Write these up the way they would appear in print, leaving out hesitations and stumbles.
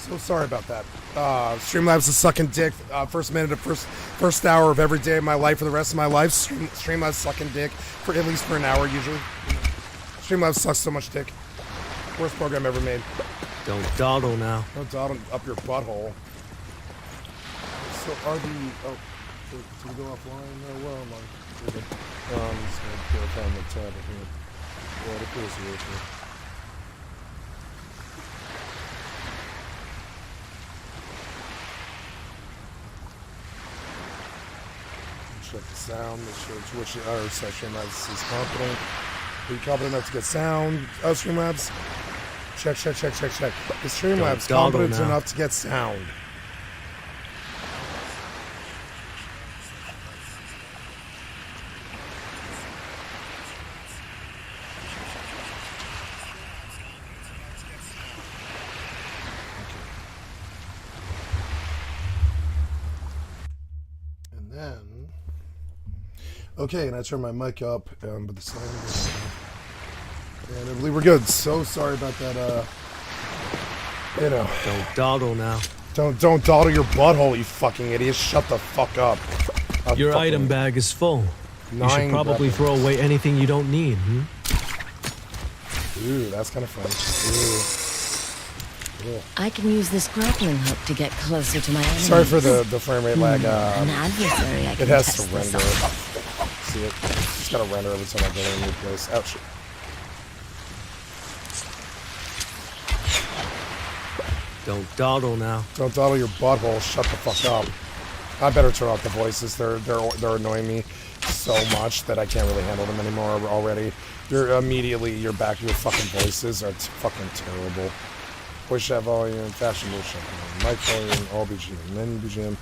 So sorry about that. Streamlabs is sucking dick. First minute of first hour of every day of my life for the rest of my life. Streamlabs sucking dick for at least for an hour usually. Streamlabs sucks so much dick. Worst program ever made. Don't dawdle now. Don't dawdle up your butthole. So are the to go offline? No, well, I'm on. I'm just gonna go find the tab here. Yeah, it feels weird here. Check the sound, make sure Twitch or Streamlabs is competent. Are you competent enough to get sound? Streamlabs? Check. Is Streamlabs competent enough to get sound? Okay, and I turned my mic up, but the sound is... And I believe we're good. So sorry about that, you know. Don't dawdle now. Don't dawdle your butthole, you fucking idiot. Shut the fuck up. Your item bag is full. You should probably throw away anything you don't need, Ooh, that's kind of fun. Ooh. I can use this grappling hook to get closer to my enemy. Sorry for the frame rate lag. An adversary I can it has test to render. See it? It's gotta render every time I go to a new place. Ouch. Don't dawdle now. Don't dawdle your butthole. Shut the fuck up. I better turn off the voices. They're annoying me so much that I can't really handle them anymore already. You're back to your fucking voices are fucking terrible. Voice chat volume, fashion motion, mic volume, all BGM, menu BGM,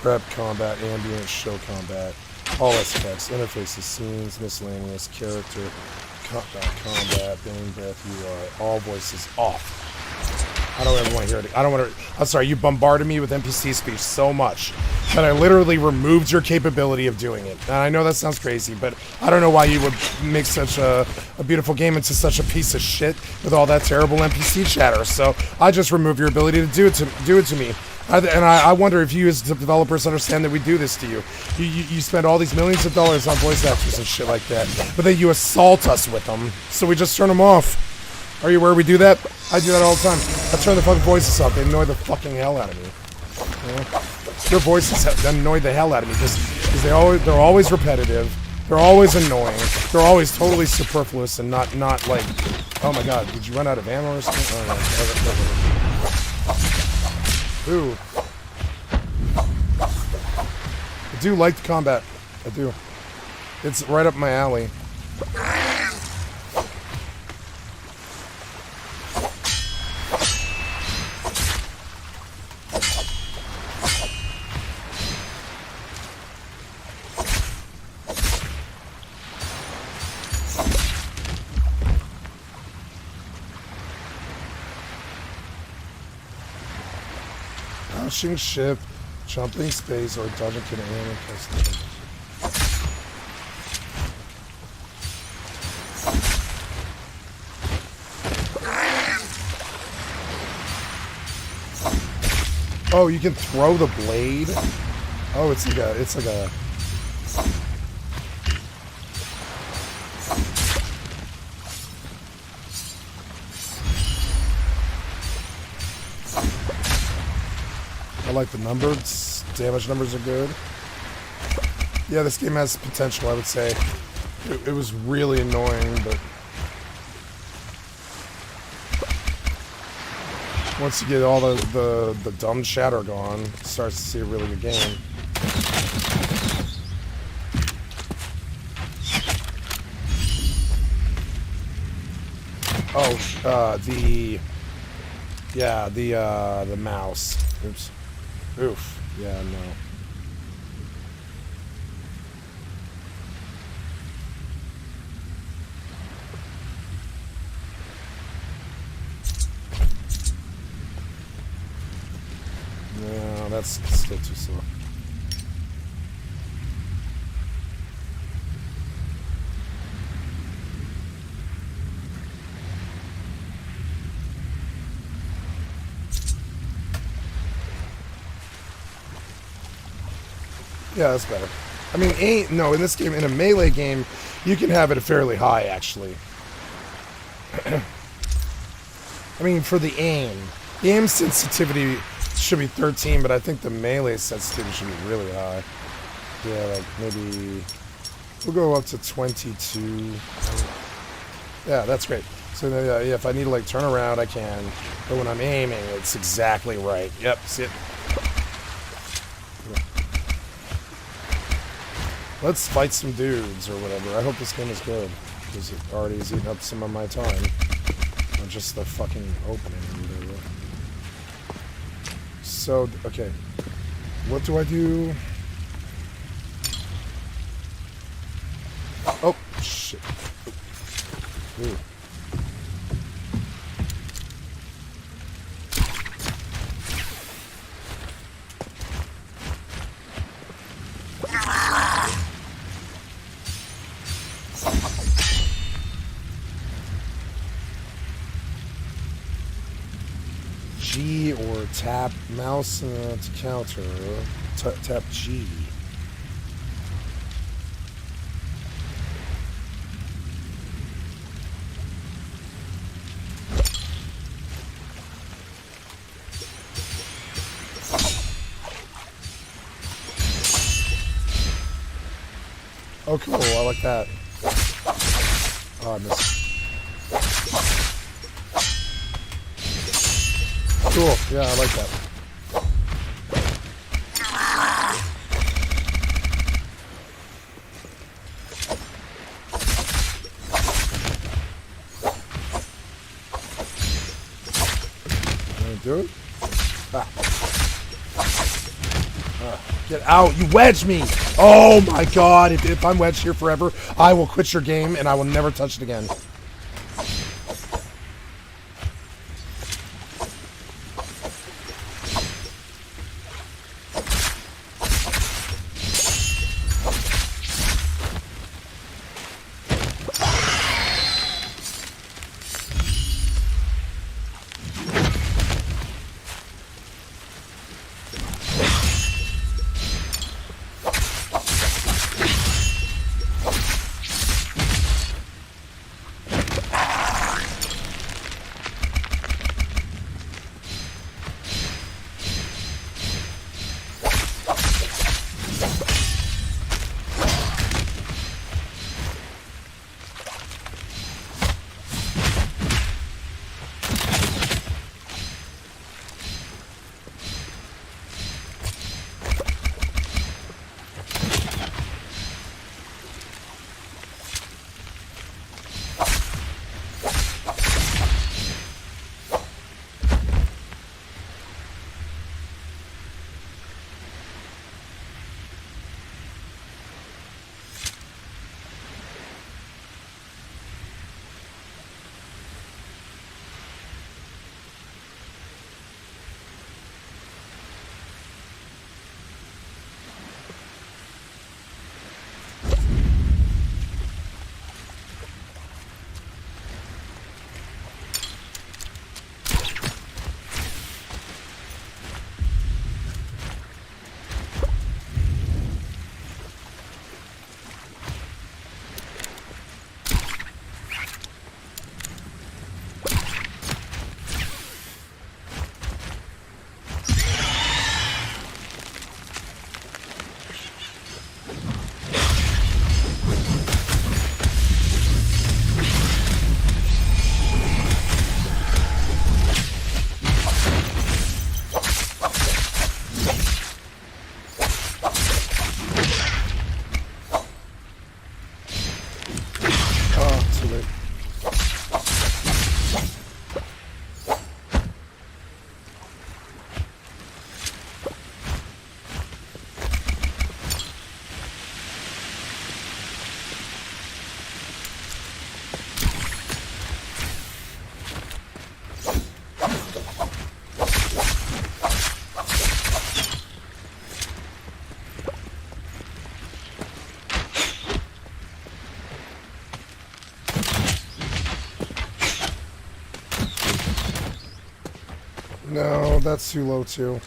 prep, combat, ambient, show combat, all aspects, interfaces, scenes, miscellaneous, character, combat, bang, breath, UI, all voices off. I don't ever want to hear it. I'm sorry, you bombarded me with NPC speech so much that I literally removed your capability of doing it. And I know that sounds crazy, but I don't know why you would make such a beautiful game into such a piece of shit with all that terrible NPC chatter. So I just removed your ability to do it to me. I wonder if you as developers understand that we do this to you. You spend all these millions of dollars on voice actors and shit like that, but then you assault us with them, so we just turn them off. Are you aware we do that? I do that all the time. I turn the fucking voices off. They annoy the fucking hell out of me. Your voices annoy the hell out of me because they're always repetitive. They're always annoying. They're always totally superfluous and not like, oh my god, did you run out of ammo or something? Oh, no. Ooh. I do like the combat. I do. It's right up my alley. Crouching shift, jumping space, or dodging can aim and cast. Oh, you can throw the blade. Oh, it's like a. I like the numbers. Damage numbers are good. Yeah, this game has potential, I would say. It was really annoying, but once you get all the dumb chatter gone, it starts to see a really good game. Oh, the mouse. Oops. Oof. Yeah, no. No, that's still too slow. Yeah, that's better. I mean, no, in this game, in a melee game, you can have it fairly high, actually. I mean, for the aim. The aim sensitivity should be 13, but I think the melee sensitivity should be really high. Yeah, like maybe... We'll go up to 22. Yeah, that's great. So yeah, if I need to like turn around, I can. But when I'm aiming, it's exactly right. Yep, see it. Let's fight some dudes or whatever. I hope this game is good. Because it already has eaten up some of my time. Or just the fucking opening or whatever. So, okay. What do I do? Oh, shit. Ooh. G or tap mouse to counter. Tap G. Oh, cool. I like that. Oh, I missed. Cool. Yeah, I like that. Wanna do it? Ah. Get out! You wedged me! Oh my god! If I'm wedged here forever, I will quit your game and I will never touch it again. No, that's too low too.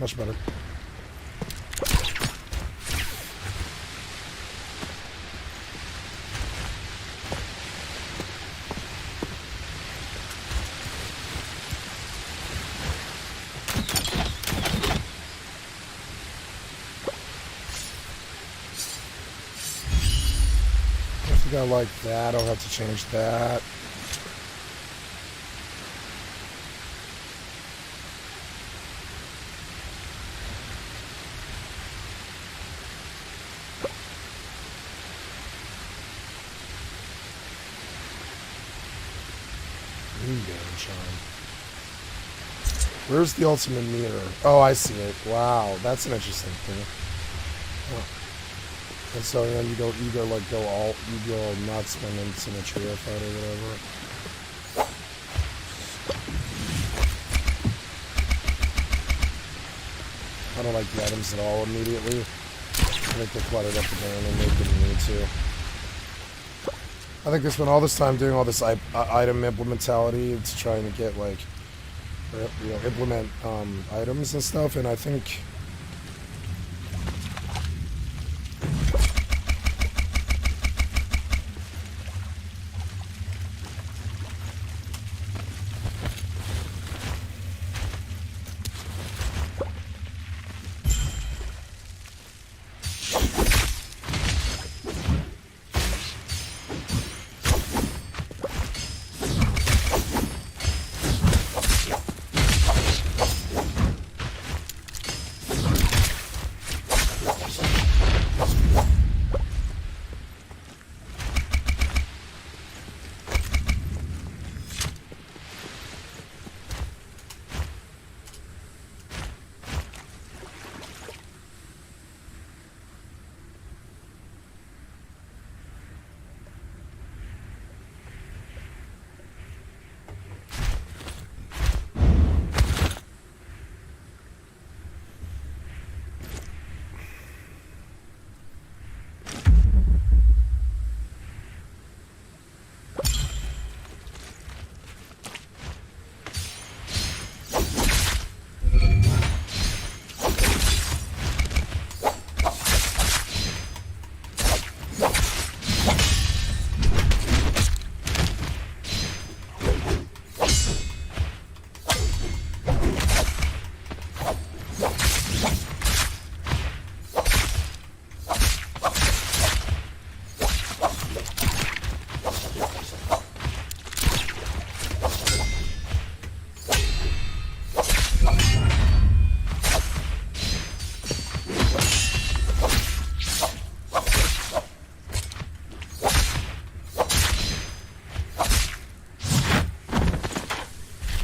much better. I think I like that. I'll have to change that. Where's the ultimate meter? Oh, I see it. Wow, that's an interesting thing. Oh. And so then you go nuts when it's in a trio fight or whatever. I don't like the items at all immediately. I think they cluttered up the game and they didn't need to. I think they spent all this time doing all this item implementality to trying to get like, implement items and stuff, and I think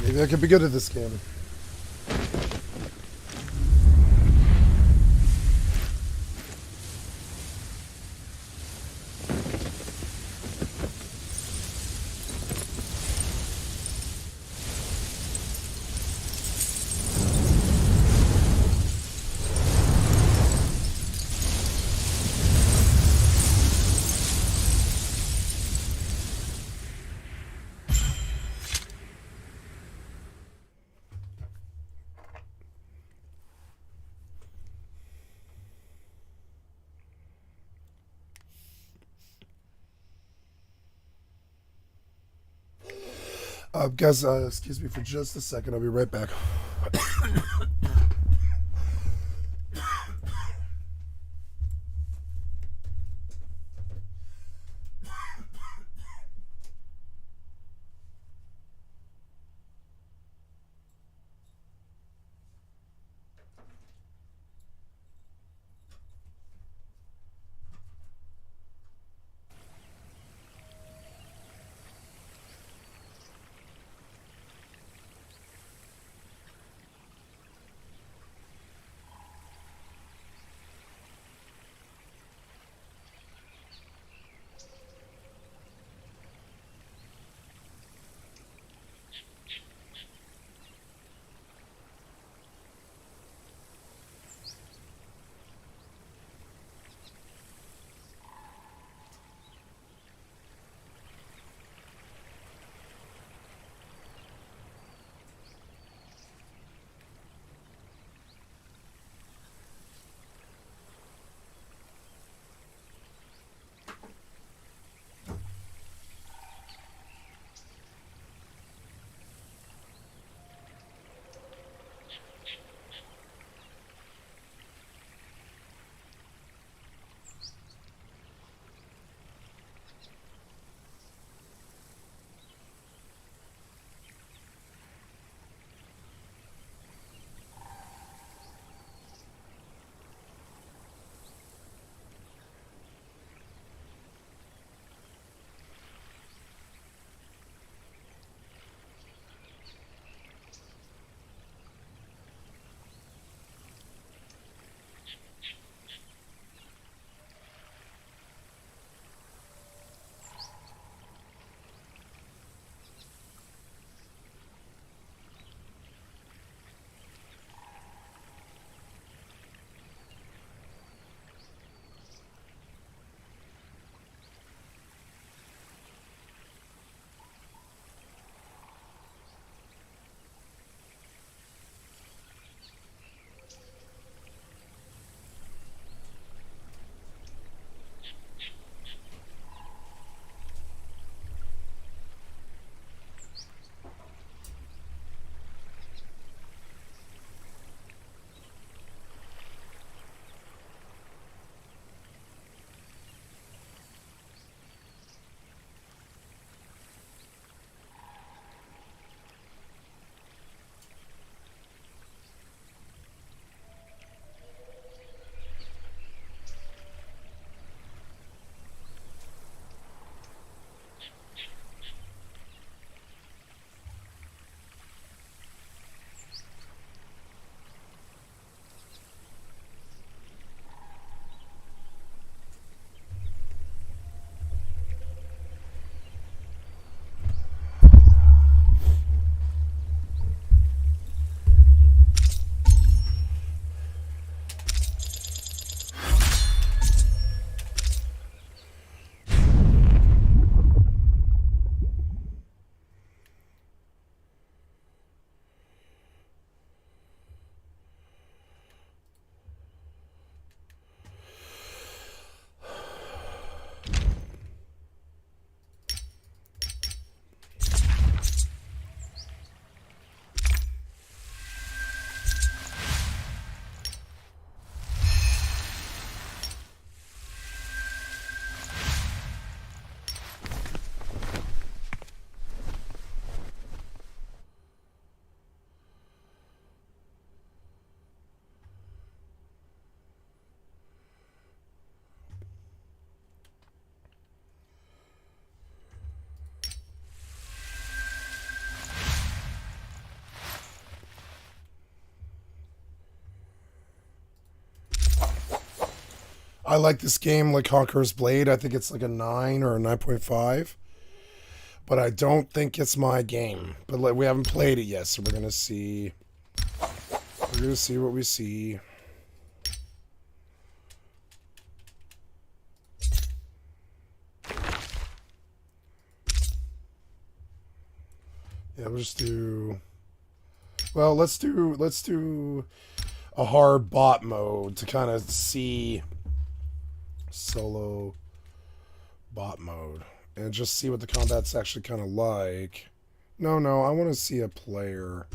maybe I could be good at this game. Guys, excuse me for just a second. I'll be right back. like this game like Conqueror's Blade. I think it's like a 9 or a 9.5. But I don't think it's my game. But like, we haven't played it yet, so we're gonna see. We're gonna see what we see. Yeah, we'll just do. Well, let's do a hard bot mode to kind of see solo bot mode and just see what the combat's actually kind of like. No, I want to see a player.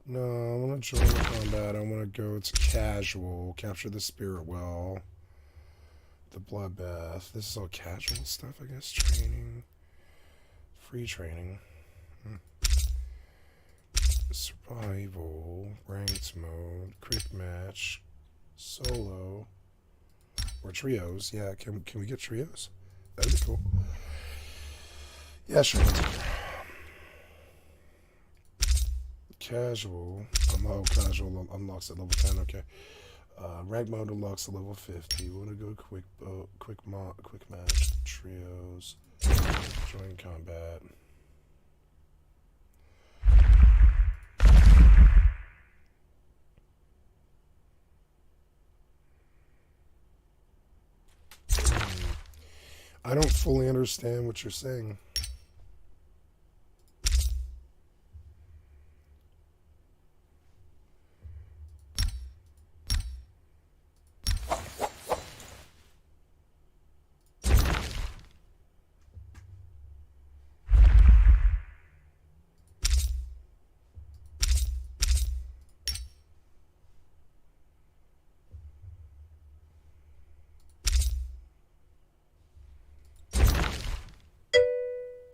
No, I want to join the combat. I want to go to casual, capture the spirit well, the bloodbath. This is all casual stuff, I guess. Training, free training. Survival, ranked mode, quick match, solo, or trios. Yeah, can we get trios? That'd be cool. Yeah, sure. Casual. Casual unlocks at level 10. Okay. Rank mode unlocks at level 50. We want to go quick match, trios, join combat. I don't fully understand what you're saying.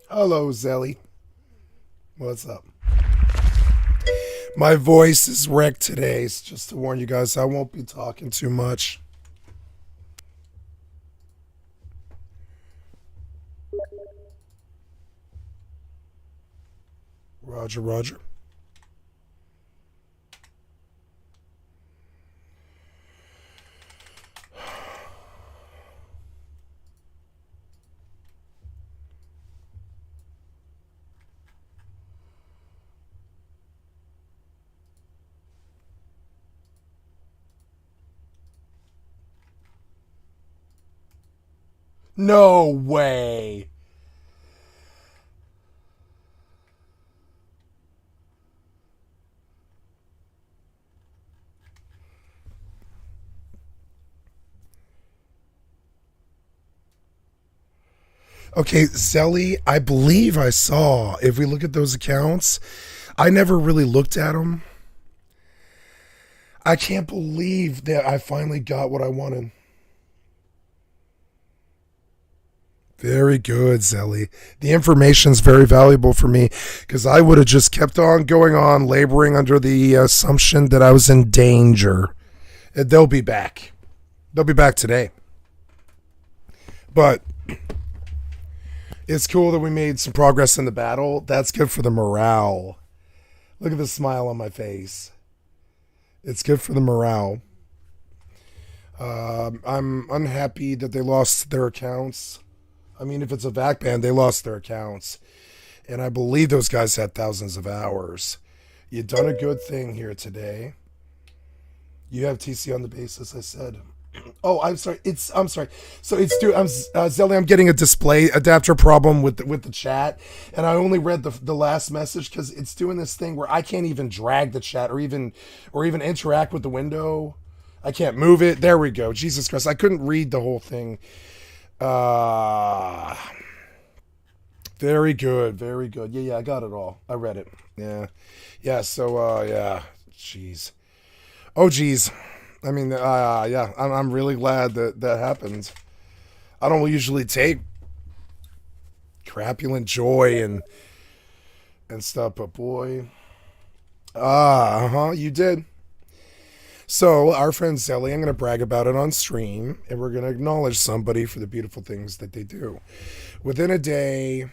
Hello, Zelly. What's up? My voice is wrecked today, so just to warn you guys, I won't be talking too much. Roger, roger. No way. Okay, Zelly, I believe I saw, if we look at those accounts, I never really looked at them. I can't believe that I finally got what I wanted. Very good, Zelly. The information's very valuable for me because I would have just kept on going on, laboring under the assumption that I was in danger. They'll be back. They'll be back today. But it's cool that we made some progress in the battle. That's good for the morale. Look at the smile on my face. It's good for the morale. I'm unhappy that they lost their accounts. I mean, if it's a VAC band, they lost their accounts. And I believe those guys had thousands of hours. You've done a good thing here today. You have TC on the basis, I said. Oh, I'm sorry. I'm sorry. So it's Zelly, I'm getting a display adapter problem with the chat, and I only read the last message because it's doing this thing where I can't even drag the chat or even interact with the window. I can't move it. There we go. Jesus Christ, I couldn't read the whole thing. Very good, very good. Yeah, I got it all. I read it. Yeah. So yeah. Jeez. Oh, geez. I mean, yeah. I'm really glad that happened. I don't usually take crapulent joy and stuff, but boy, you did. So, our friend Zelly, I'm going to brag about it on stream, and we're going to acknowledge somebody for the beautiful things that they do. Within a day,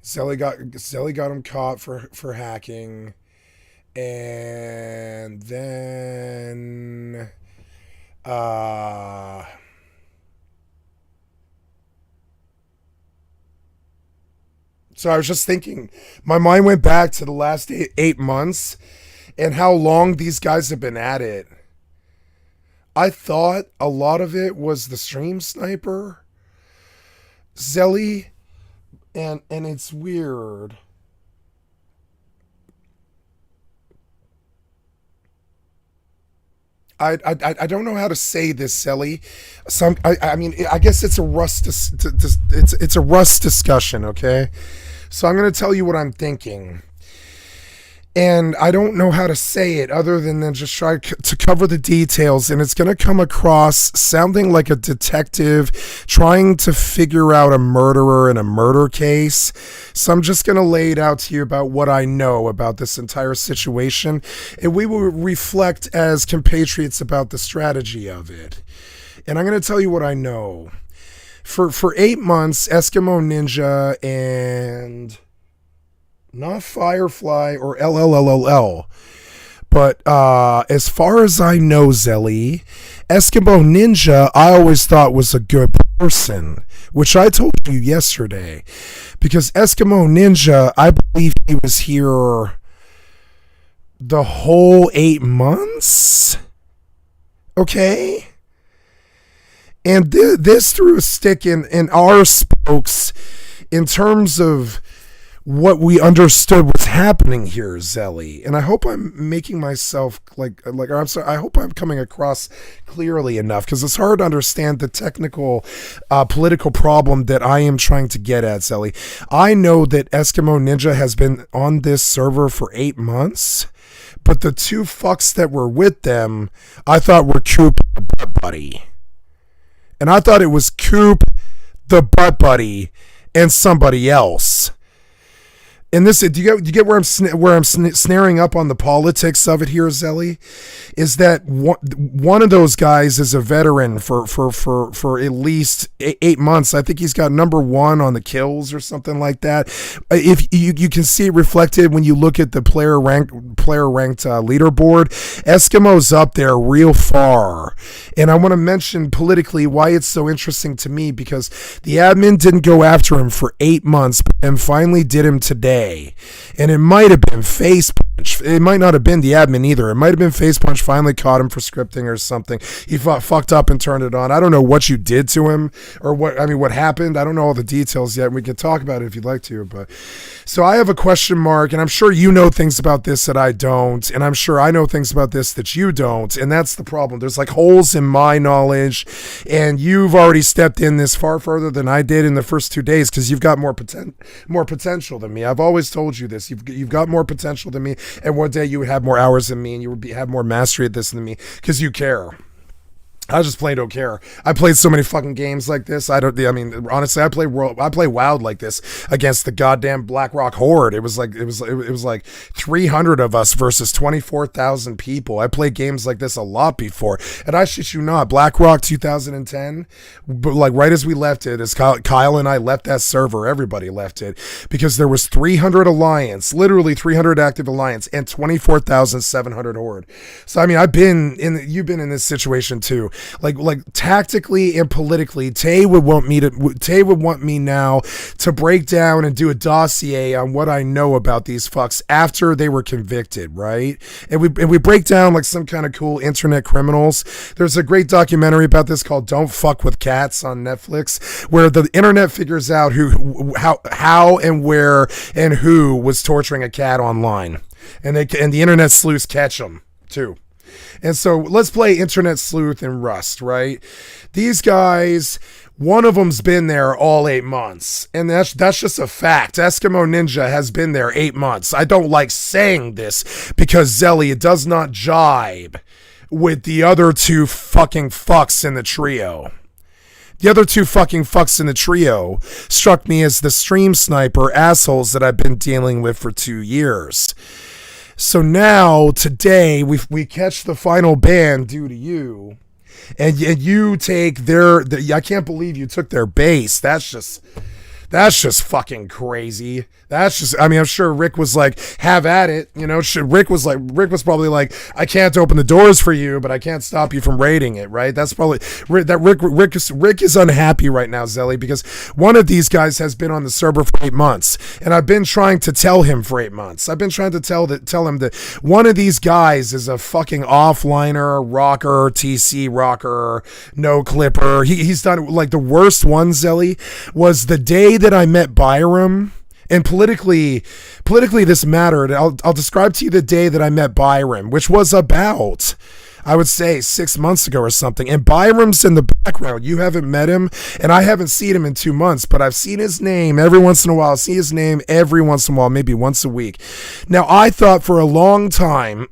Zelly got him caught for hacking, and then Uh, so I was just thinking, my mind went back to the last 8 months and how long these guys have been at it. I thought a lot of it was the stream sniper, Zelly, and it's weird. I don't know how to say this, Zelly. I mean I guess it's a it's a Rust discussion, okay? So I'm gonna tell you what I'm thinking. And I don't know how to say it other than just try to cover the details. And it's going to come across sounding like a detective trying to figure out a murderer in a murder case. So I'm just going to lay it out to you about what I know about this entire situation. And we will reflect as compatriots about the strategy of it. And I'm going to tell you what I know. For 8 months, Eskimo Ninja and... not Firefly or LLLL. But as far as I know, Zelly, Eskimo Ninja I always thought was a good person, which I told you yesterday. Because Eskimo Ninja, I believe he was here the whole 8 months. Okay? And this threw a stick in our spokes in terms of what we understood was happening here, Zelly. And I hope I'm making myself I'm sorry, I hope I'm coming across clearly enough, because it's hard to understand the technical political problem that I am trying to get at, Zelly. I know that Eskimo Ninja has been on this server for 8 months, but the two fucks that were with them I thought were Coop and the Butt Buddy. And I thought it was Coop, the Butt Buddy, and somebody else. And this, do you get where I'm snaring up on the politics of it here, Zelly? Is that one of those guys is a veteran for at least 8 months. I think he's got number 1 on the kills or something like that. If you can see it reflected when you look at the player ranked leaderboard, Eskimo's up there real far. And I want to mention politically why it's so interesting to me, because the admin didn't go after him for 8 months and finally did him today. And it might have been Face Punch. It might not have been the admin either. It might have been Face Punch finally caught him for scripting or something. He fucked up and turned it on. I don't know what you did to him or what happened. I don't know all the details yet. We can talk about it if you'd like to. But so I have a question mark, and I'm sure you know things about this that I don't, and I'm sure I know things about this that you don't, and that's the problem. There's like holes in my knowledge, and you've already stepped in this far further than I did in the first 2 days because you've got more potential than me. I've always told you this. You've got more potential than me, and one day you would have more hours than me, and you would have more mastery at this than me because you care. I just plain don't care. I played so many fucking games like this. Honestly, I play WoW like this against the goddamn BlackRock Horde. It was like 300 of us versus 24,000 people. I played games like this a lot before, and I shit you not, BlackRock 2010, but like right as we left it, as Kyle and I left that server, everybody left it because there was 300 alliance, literally 300 active alliance, and 24,700 Horde. So I mean, you've been in this situation too. Like tactically and politically, Tay would want me now to break down and do a dossier on what I know about these fucks after they were convicted, right? And we break down like some kind of cool internet criminals. There's a great documentary about this called "Don't Fuck with Cats" on Netflix, where the internet figures out how and where and who was torturing a cat online, and the internet sleuths catch them too. And so let's play Internet Sleuth and Rust, right? These guys, one of them's been there all 8 months. And that's just a fact. Eskimo Ninja has been there 8 months. I don't like saying this because, Zelly, it does not jibe with the other two fucking fucks in the trio. The other two fucking fucks in the trio struck me as the stream sniper assholes that I've been dealing with for 2 years. So now, today, we catch the final ban due to you, and you take I can't believe you took their base. That's That's just fucking crazy. That's just, I mean, I'm sure Rick was like, have at it. You know, Rick was probably like, I can't open the doors for you, but I can't stop you from raiding it, right? That's probably, Rick is unhappy right now, Zelly, because one of these guys has been on the server for 8 months. And I've been trying to tell him for 8 months. I've been trying to tell him that one of these guys is a fucking offliner, rocker, TC rocker, no clipper. He's done, like, the worst one, Zelly, was the day that I met Byram. And politically this mattered. I'll describe to you the day that I met Byram, which was about, I would say, 6 months ago or something. And Byram's in the background. You haven't met him, and I haven't seen him in 2 months, but I've seen his name every once in a while. I see his name every once in a while, maybe once a week. Now, I thought for a long time,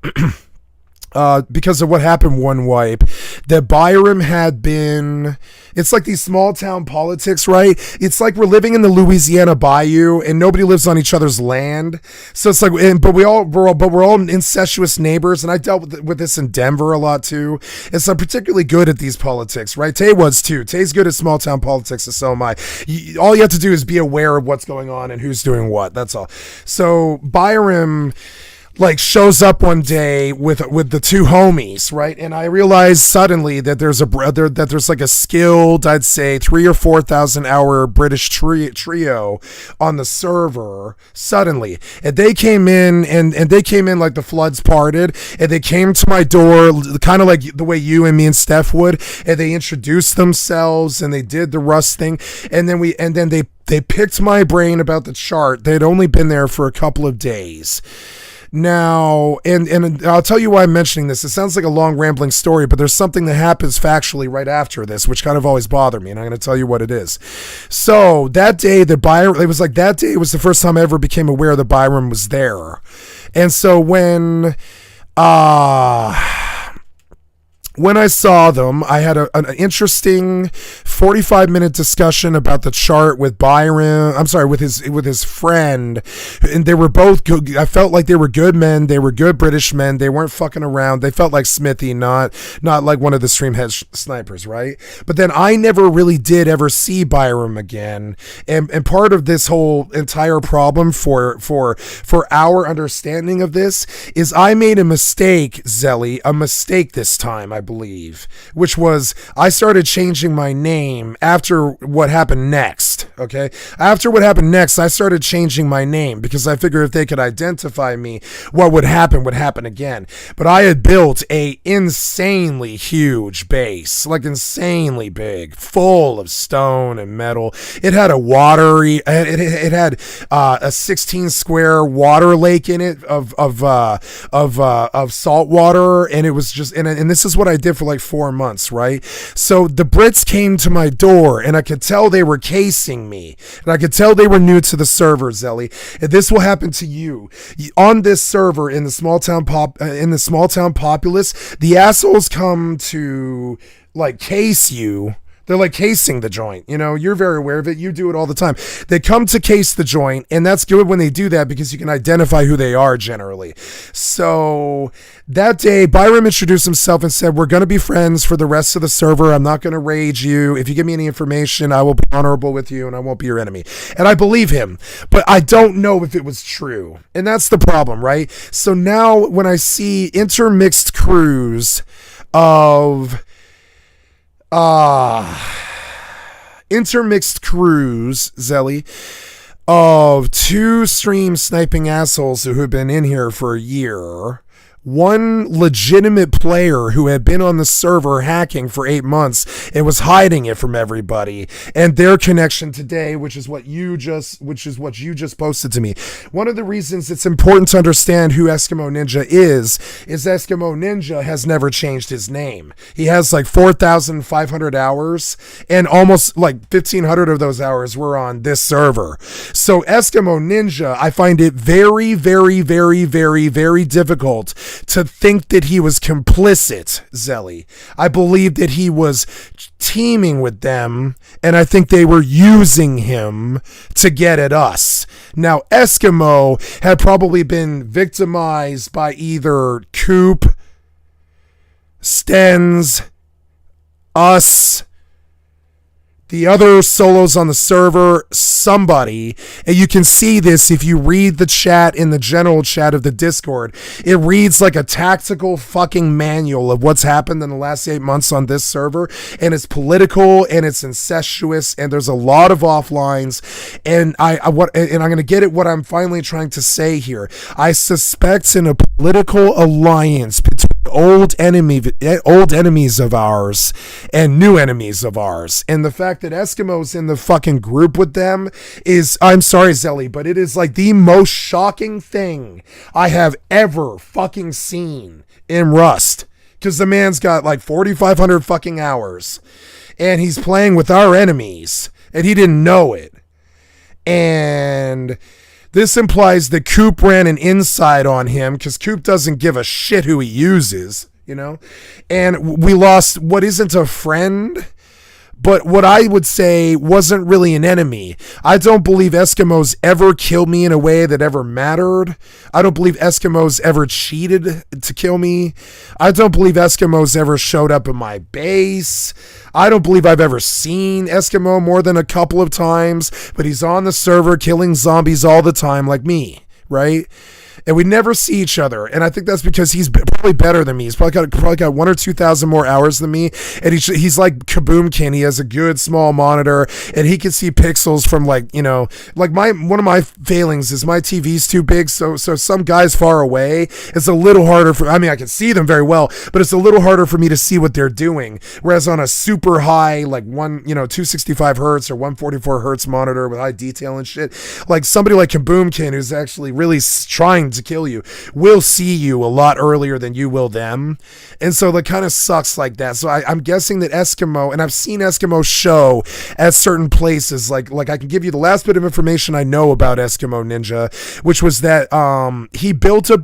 because of what happened one wipe, that Byram had been, it's like these small town politics, right? It's like we're living in the Louisiana bayou and nobody lives on each other's land. So it's like, but we're all incestuous neighbors. And I dealt with this in Denver a lot too. And so I'm particularly good at these politics, right? Tay was too. Tay's good at small town politics, and so am I. All you have to do is be aware of what's going on and who's doing what. That's all. So Byram, like, shows up one day with the two homies, right? And I realized suddenly that there's like a skilled, I'd say 3,000 or 4,000 hour British trio on the server suddenly. And they came in and they came in like the floods parted, and they came to my door kind of like the way you and me and Steph would, and they introduced themselves and they did the Rust thing, and then they picked my brain about the chart. They'd only been there for a couple of days. Now, and I'll tell you why I'm mentioning this. It sounds like a long rambling story, but there's something that happens factually right after this, which kind of always bothered me, and I'm going to tell you what it is. So that day, it was the first time I ever became aware that Byram was there. And so when I saw them, I had an interesting 45-minute discussion about the chart with Byram. I'm sorry, with his friend, and they were both good. I felt like they were good men. They were good British men. They weren't fucking around. They felt like Smithy, not like one of the streamhead snipers, right? But then I never really did ever see Byram again, and part of this whole entire problem for our understanding of this is I made a mistake, Zelly, a mistake this time, I believe, which was I started changing my name after what happened next. Okay, after what happened next, I started changing my name because I figured if they could identify me, what would happen again. But I had built a insanely huge base, like insanely big, full of stone and metal. It had a watery, it had a 16 square water lake in it of salt water, and it was just, and this is what I did for like 4 months, right? So the Brits came to my door, and I could tell they were casing me, and I could tell they were new to the server, Zelly. And this will happen to you on this server in the small town populace. The assholes come to like case you. They're like casing the joint. You know, you're very aware of it. You do it all the time. They come to case the joint, and that's good when they do that because you can identify who they are generally. So that day, Byram introduced himself and said, we're going to be friends for the rest of the server. I'm not going to rage you. If you give me any information, I will be honorable with you and I won't be your enemy. And I believe him, but I don't know if it was true. And that's the problem, right? So now when I see intermixed crews of Zelly, of two stream sniping assholes who have been in here for a year, one legitimate player who had been on the server hacking for 8 months and was hiding it from everybody, and their connection today, which is what you just posted to me. One of the reasons it's important to understand who Eskimo Ninja is Eskimo Ninja has never changed his name. He has like 4,500 hours, and almost like 1,500 of those hours were on this server. So Eskimo Ninja, I find it very, very, very, very, very difficult to think that he was complicit, Zelly. I believe that he was teaming with them, and I think they were using him to get at us. Now, Eskimo had probably been victimized by either Coop, Stens, us, The other solos on the server, somebody, and you can see this if you read the chat in the general chat of the Discord, it reads like a tactical fucking manual of what's happened in the last 8 months on this server, and it's political and it's incestuous and there's a lot of offlines, and I'm going to get at what I'm finally trying to say here. I suspect in a political alliance between old enemies of ours and new enemies of ours, and the fact that Eskimo's in the fucking group with them is, I'm sorry Zelly, but it is like the most shocking thing I have ever fucking seen in Rust, because the man's got like 4,500 fucking hours and he's playing with our enemies and he didn't know it. And this implies that Coop ran an inside on him, because Coop doesn't give a shit who he uses, you know? And we lost what isn't a friend, but what I would say wasn't really an enemy. I don't believe Eskimos ever killed me in a way that ever mattered. I don't believe Eskimos ever cheated to kill me. I don't believe Eskimos ever showed up in my base. I don't believe I've ever seen Eskimo more than a couple of times, but he's on the server killing zombies all the time like me, right? And we never see each other, and I think that's because he's probably better than me. He's probably got 1,000 or 2,000 more hours than me, and he's like Kaboomkin. He has a good small monitor, and he can see pixels from like, you know, like one of my failings is my TV's too big, so some guys far away, it's a little harder for. I mean, I can see them very well, but it's a little harder for me to see what they're doing. Whereas on a super high, like 265 hertz or 144 hertz monitor with high detail and shit, like somebody like Kaboomkin, who's actually really trying to kill you, will see you a lot earlier than you will them, and so that kind of sucks like that. So I'm guessing that Eskimo, and I've seen Eskimo show at certain places, like I can give you the last bit of information I know about Eskimo Ninja, which was that he built a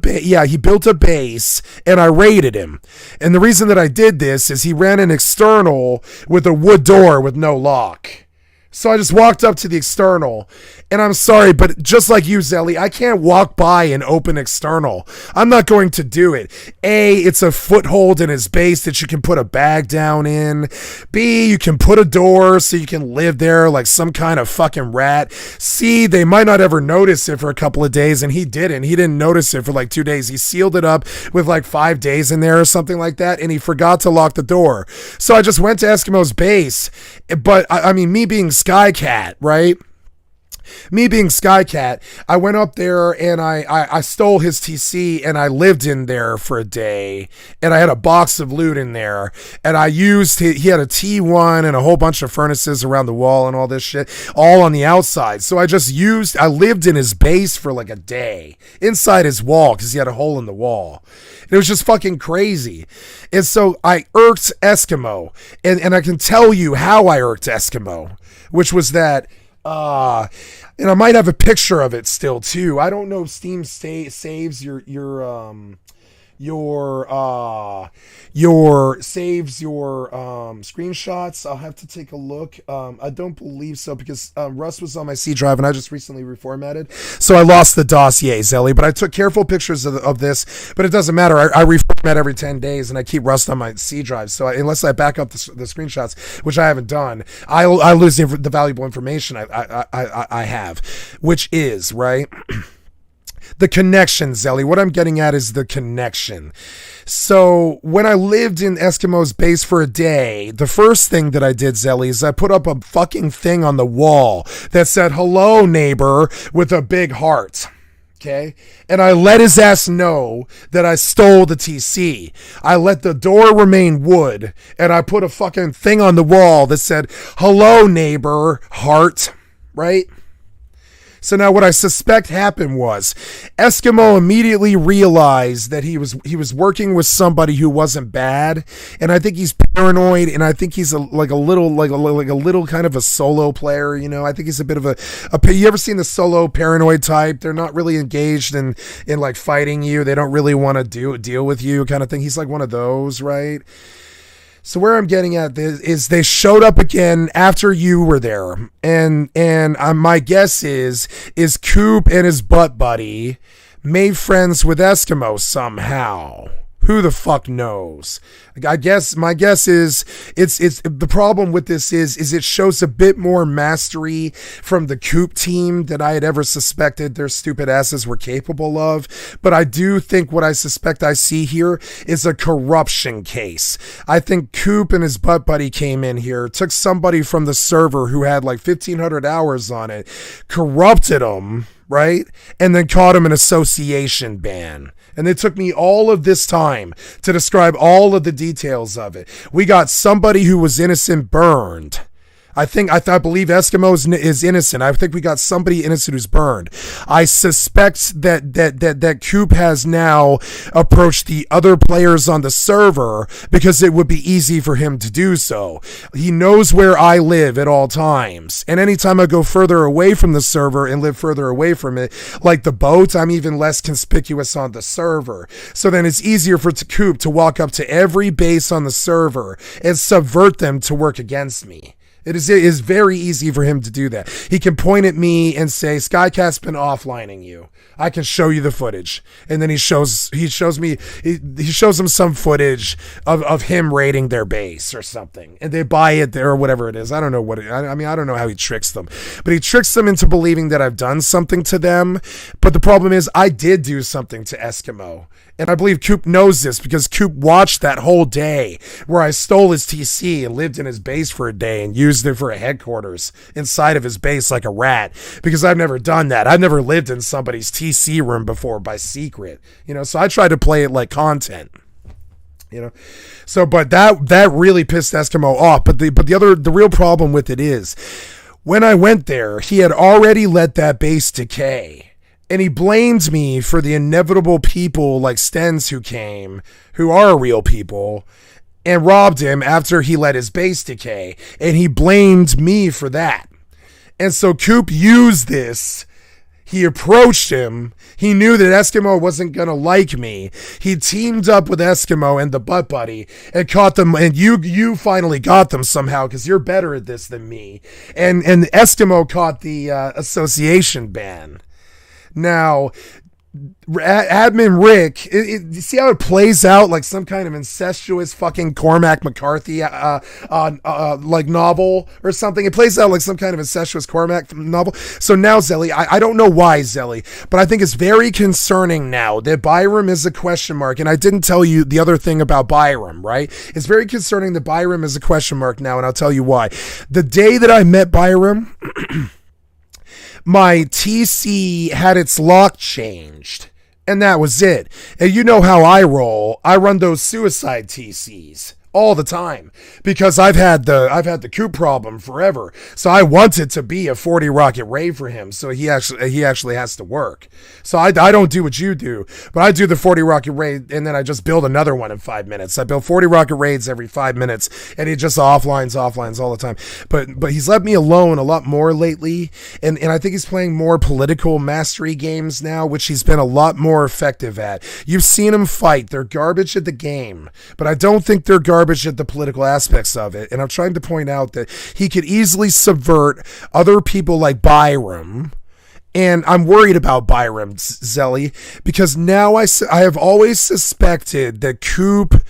base and I raided him, and the reason that I did this is he ran an external with a wood door with no lock. So I just walked up to the external, and I'm sorry, but just like you, Zelly, I can't walk by an open external. I'm not going to do it. A, it's a foothold in his base that you can put a bag down in. B, you can put a door so you can live there like some kind of fucking rat. C, they might not ever notice it for a couple of days, and he didn't. He didn't notice it for like 2 days. He sealed it up with like 5 days in there or something like that, and he forgot to lock the door. So I just went to Eskimo's base, but I mean, me being Skycat, right? Me being Skycat, I went up there and I stole his TC and I lived in there for a day, and I had a box of loot in there, and I used, he had a T1 and a whole bunch of furnaces around the wall and all this shit, all on the outside. So I lived in his base for like a day inside his wall because he had a hole in the wall. It was just fucking crazy. And so I irked Eskimo, and I can tell you how I irked Eskimo, which was that, and I might have a picture of it still too. I don't know if Steam saves your screenshots. I'll have to take a look. I don't believe so, because Rust was on my C drive and I just recently reformatted, so I lost the dossier, Zelly, but I took careful pictures of this, but it doesn't matter. I reformat every 10 days and I keep Rust on my C drive, so unless I back up the screenshots, which I haven't done, I lose the valuable information I have, which is, right? The connection, Zelly. What I'm getting at is the connection. So when I lived in Eskimo's base for a day, the first thing that I did, Zelly, is I put up a fucking thing on the wall that said, "Hello, neighbor," with a big heart. Okay? And I let his ass know that I stole the TC. I let the door remain wood, and I put a fucking thing on the wall that said, "Hello, neighbor," heart, right? So now what I suspect happened was Eskimo immediately realized that he was working with somebody who wasn't bad, and I think he's paranoid, and I think he's a little kind of a solo player, you know. I think he's a bit of a you ever seen the solo paranoid type? They're not really engaged in like fighting you. They don't really want to deal with you kind of thing. He's like one of those, right? So where I'm getting at is they showed up again after you were there, and my guess is Coop and his butt buddy made friends with Eskimo somehow. Who the fuck knows? I guess my guess is it's the problem with this is it shows a bit more mastery from the Coop team than I had ever suspected their stupid asses were capable of. But I do think what I suspect I see here is a corruption case. I think Coop and his butt buddy came in here, took somebody from the server who had like 1,500 hours on it, corrupted him, right? And then caught him an association ban. And it took me all of this time to describe all of the details of it. We got somebody who was innocent burned. I believe Eskimo is innocent. I think we got somebody innocent who's burned. I suspect that Coop has now approached the other players on the server because it would be easy for him to do so. He knows where I live at all times. And anytime I go further away from the server and live further away from it, like the boat, I'm even less conspicuous on the server. So then it's easier for Coop to walk up to every base on the server and subvert them to work against me. It is very easy for him to do that. He can point at me and say, Skycat's been offlining you. I can show you the footage. And then he shows them some footage of him raiding their base or something. And they buy it there or whatever it is. I don't know I don't know how he tricks them. But he tricks them into believing that I've done something to them. But the problem is I did do something to Eskimo. And I believe Coop knows this because Coop watched that whole day where I stole his TC and lived in his base for a day and used it for a headquarters inside of his base like a rat, because I've never done that. I've never lived in somebody's TC room before by secret, so I try to play it like content, so, but that really pissed Eskimo off. But the real problem with it is when I went there, he had already let that base decay. And he blamed me for the inevitable people like Stens who came, who are real people, and robbed him after he let his base decay. And he blamed me for that. And so Coop used this. He approached him. He knew that Eskimo wasn't going to like me. He teamed up with Eskimo and the butt buddy and caught them. And you finally got them somehow because you're better at this than me. And Eskimo caught the association ban. Now, Admin Rick, you see how it plays out like some kind of incestuous fucking Cormac McCarthy like novel or something? It plays out like some kind of incestuous Cormac novel. So now, Zelly, I don't know why, Zelly, but I think it's very concerning now that Byram is a question mark. And I didn't tell you the other thing about Byram, right? It's very concerning that Byram is a question mark now, and I'll tell you why. The day that I met Byram... my TC had its lock changed, and that was it. And you know how I roll. I run those suicide TCs all the time because I've had the Coop problem forever. So I want it to be a 40 rocket raid for him. So he actually has to work. So I don't do what you do, but I do the 40 rocket raid and then I just build another one in 5 minutes. I build 40 rocket raids every 5 minutes and he just offlines all the time. But he's let me alone a lot more lately. And I think he's playing more political mastery games now, which he's been a lot more effective at. You've seen him fight. They're garbage at the game, but I don't think they're garbage at the political aspects of it. And I'm trying to point out that he could easily subvert other people like Byram. And I'm worried about Byram, Zelly, because now I have always suspected that Coop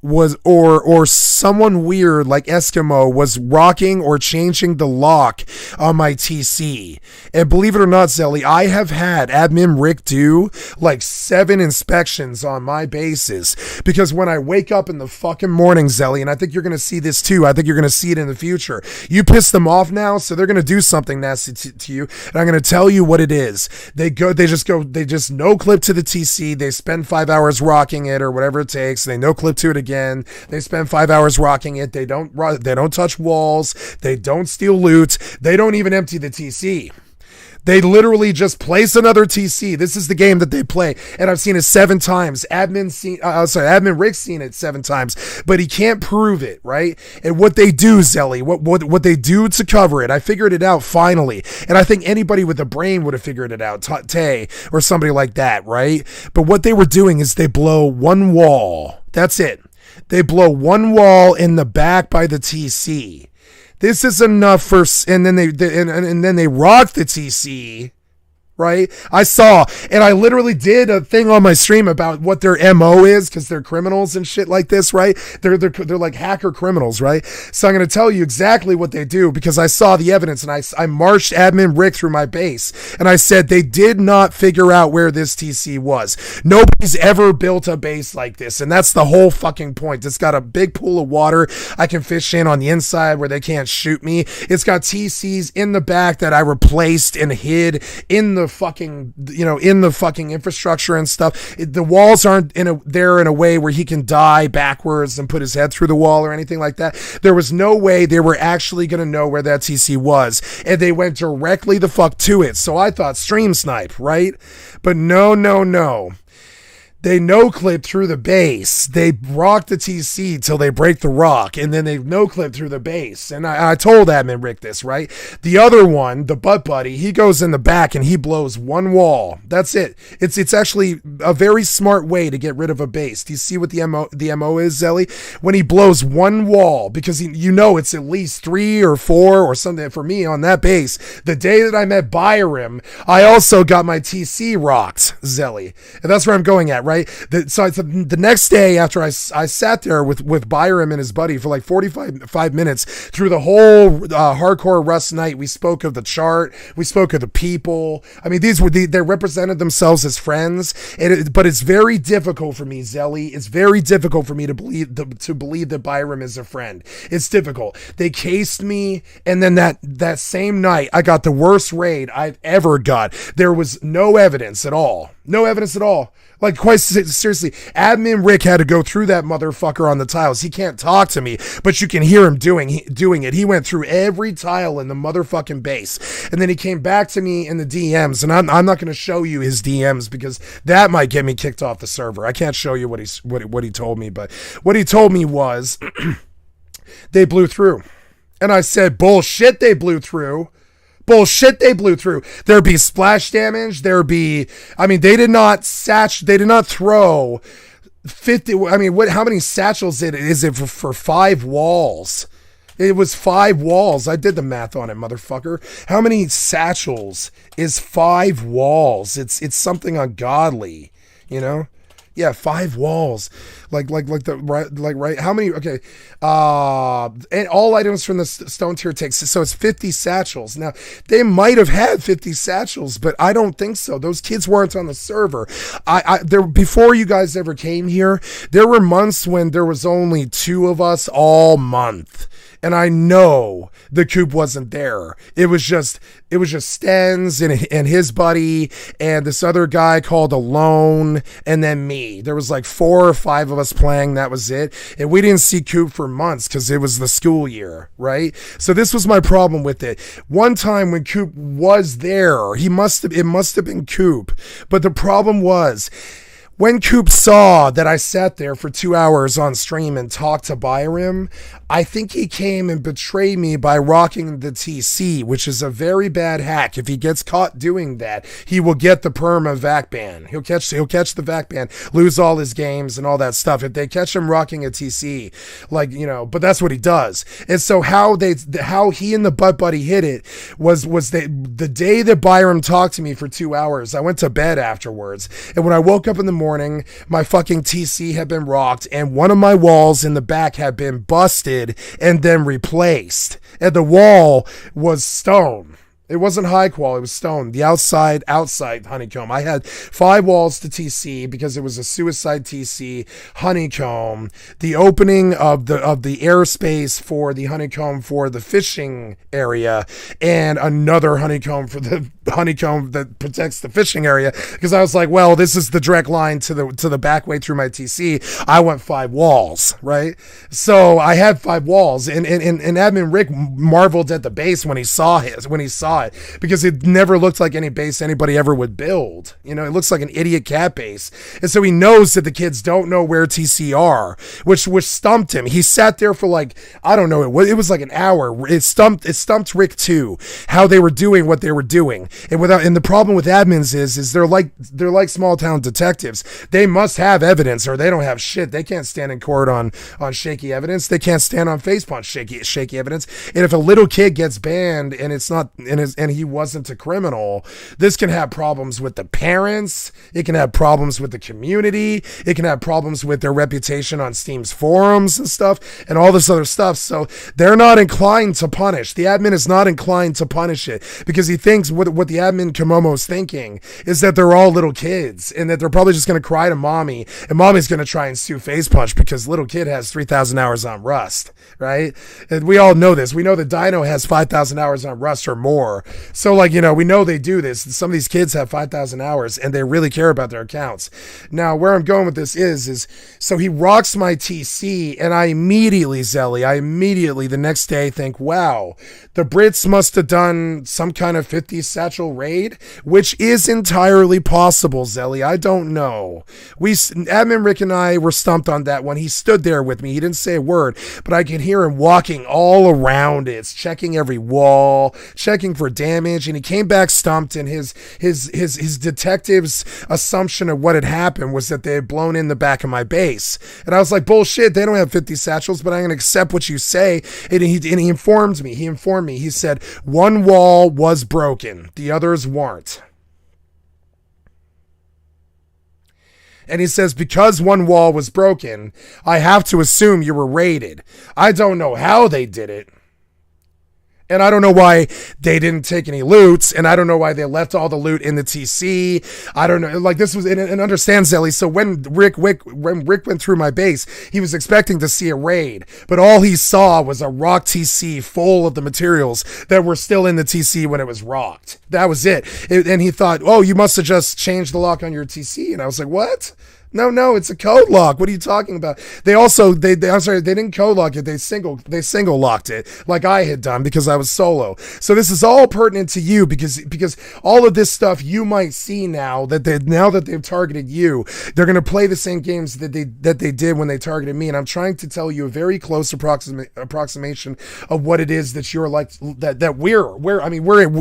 was or someone weird like Eskimo was rocking or changing the lock on my TC. And believe it or not, Zelly, I have had Admin Rick do like 7 inspections on my bases because when I wake up in the fucking morning, Zelly, and I think you're going to see this too. I think you're going to see it in the future. You piss them off now, so they're going to do something nasty to you. And I'm going to tell you what it is. They just no clip to the TC. They spend 5 hours rocking it or whatever it takes. They no clip to it again. They spend 5 hours rocking it. They don't touch walls. They don't steal loot. They don't even empty the TC. They literally just place another TC. This is the game that they play. And I've seen it 7 times. Admin Rick's seen it 7 times, but he can't prove it, right? And what they do, Zelly, what they do to cover it, I figured it out finally. And I think anybody with a brain would have figured it out, Tay or somebody like that, right? But what they were doing is they blow one wall. That's it. They blow one wall in the back by the TC. This is enough for, and then they rock the TC, right? I saw, and I literally did a thing on my stream about what their MO is, because they're criminals and shit like this, right? They're like hacker criminals, right? So I'm going to tell you exactly what they do, because I saw the evidence, and I marched Admin Rick through my base, and I said they did not figure out where this TC was. Nobody's ever built a base like this, and that's the whole fucking point. It's got a big pool of water I can fish in on the inside where they can't shoot me. It's got TCs in the back that I replaced and hid in the fucking infrastructure and stuff. The walls aren't there in a way where he can die backwards and put his head through the wall or anything like that. There was no way they were actually going to know where that TC was, and they went directly the fuck to it. So I thought stream snipe, right? But no. They no-clip through the base. They rock the TC till they break the rock, and then they no-clip through the base. And I told Admin Rick this, right? The other one, the butt buddy, he goes in the back and he blows one wall. That's it. It's actually a very smart way to get rid of a base. Do you see what the MO is, Zelly? When he blows one wall, because it's at least 3 or 4 or something for me on that base. The day that I met Byram, I also got my TC rocked, Zelly. And that's where I'm going at, right? So the next day after I sat there with Byram and his buddy for like 45 minutes through the whole hardcore Rust night. We spoke of the chart. We spoke of the people. I mean, they represented themselves as friends. But it's very difficult for me, Zelly. It's very difficult for me to believe that Byram is a friend. It's difficult. They cased me, and then that same night I got the worst raid I've ever got. There was no evidence at all. No evidence at all. Like, quite seriously, Admin Rick had to go through that motherfucker on the tiles. He can't talk to me, but you can hear him doing it. He went through every tile in the motherfucking base. And then he came back to me in the DMs, and I'm not going to show you his DMs because that might get me kicked off the server. I can't show you what he told me, but what he told me was they blew through. And I said, bullshit, they blew through. Bullshit, they blew through. There'd be splash damage. They did not throw 50. I mean, how many satchels is it for 5 walls? It was 5 walls. I did the math on it, motherfucker. How many satchels is 5 walls? It's something ungodly, you know? Yeah, 5 walls. Like how many? Okay. And all items from the stone tier takes, so it's 50 satchels. Now, they might have had 50 satchels, but I don't think so. Those kids weren't on the server. Before you guys ever came here, there were months when there was only 2 of us all month. And I know the coop wasn't there. It was just Stens and his buddy and this other guy called Alone, and then me. There was like 4 or 5 of us playing. That was it. And we didn't see Coop for months because it was the school year, right? So this was my problem with it. One time when Coop was there, it must have been Coop. But the problem was, when Coop saw that I sat there for 2 hours on stream and talked to Byram, I think he came and betrayed me by rocking the TC, which is a very bad hack. If he gets caught doing that, he will get the perma vac ban. He'll catch the vac ban, lose all his games and all that stuff. If they catch him rocking a TC, but that's what he does. And so how he and the butt buddy hit it was the day that Byram talked to me for 2 hours. I went to bed afterwards, and when I woke up in the morning, my fucking TC had been rocked, and one of my walls in the back had been busted and then replaced. And the wall was stone. It wasn't high quality, it was stone. The outside honeycomb. I had 5 walls to TC because it was a suicide TC honeycomb. The opening of the airspace for the honeycomb for the fishing area, and another honeycomb for the honeycomb that protects the fishing area. Because I was like, well, this is the direct line to the back way through my TC. I want 5 walls, right? So I had 5 walls, and Admin Rick marveled at the base when he saw it, because it never looked like any base anybody ever would build. You know, it looks like an idiot cat base. And so he knows that the kids don't know where TC are, which stumped him. He sat there for I don't know, it was like an hour. It stumped Rick too, how they were doing what they were doing. And the problem with admins is they're like small town detectives. They must have evidence or they don't have shit. They can't stand in court on shaky evidence. They can't stand on face punch shaky evidence. And if a little kid gets banned and it's and he wasn't a criminal, this can have problems with the parents. It can have problems with the community. It can have problems with their reputation on Steam's forums and stuff and all this other stuff. So they're not inclined to punish. The admin is not inclined to punish it because he thinks what the admin Komomo's thinking is that they're all little kids and that they're probably just going to cry to mommy and mommy's going to try and sue Face Punch because little kid has 3,000 hours on Rust, right? And we all know this. We know that Dino has 5,000 hours on Rust or more. So like, you know, we know they do this. Some of these kids have 5,000 hours and they really care about their accounts. Now, where I'm going with this is so he rocks my TC and I immediately, Zelly, the next day think, wow, the Brits must have done some kind of 50 satchel raid, which is entirely possible, Zelly. I don't know. Admin Rick and I were stumped on that one. He stood there with me. He didn't say a word, but I could hear him walking all around it, checking every wall, checking for damage, and he came back stumped, and his detective's assumption of what had happened was that they had blown in the back of my base. And I was like, bullshit, they don't have 50 satchels, but I'm going to accept what you say. And he informed me. He said one wall was broken. The others weren't. And he says, because one wall was broken, I have to assume you were raided. I don't know how they did it. And I don't know why they didn't take any loots, and I don't know why they left all the loot in the TC. I don't know. Like, this was, and understand, Zelly, so when Rick went through my base, he was expecting to see a raid, but all he saw was a rock TC full of the materials that were still in the TC when it was rocked. That was it. And he thought, oh, you must have just changed the lock on your TC. And I was like, what? No, it's a code lock. What are you talking about? I'm sorry, they didn't code lock it. They single locked it like I had done because I was solo. So this is all pertinent to you because all of this stuff you might see now that they've targeted you, they're going to play the same games that they did when they targeted me. And I'm trying to tell you a very close approximation of what it is that you're like, that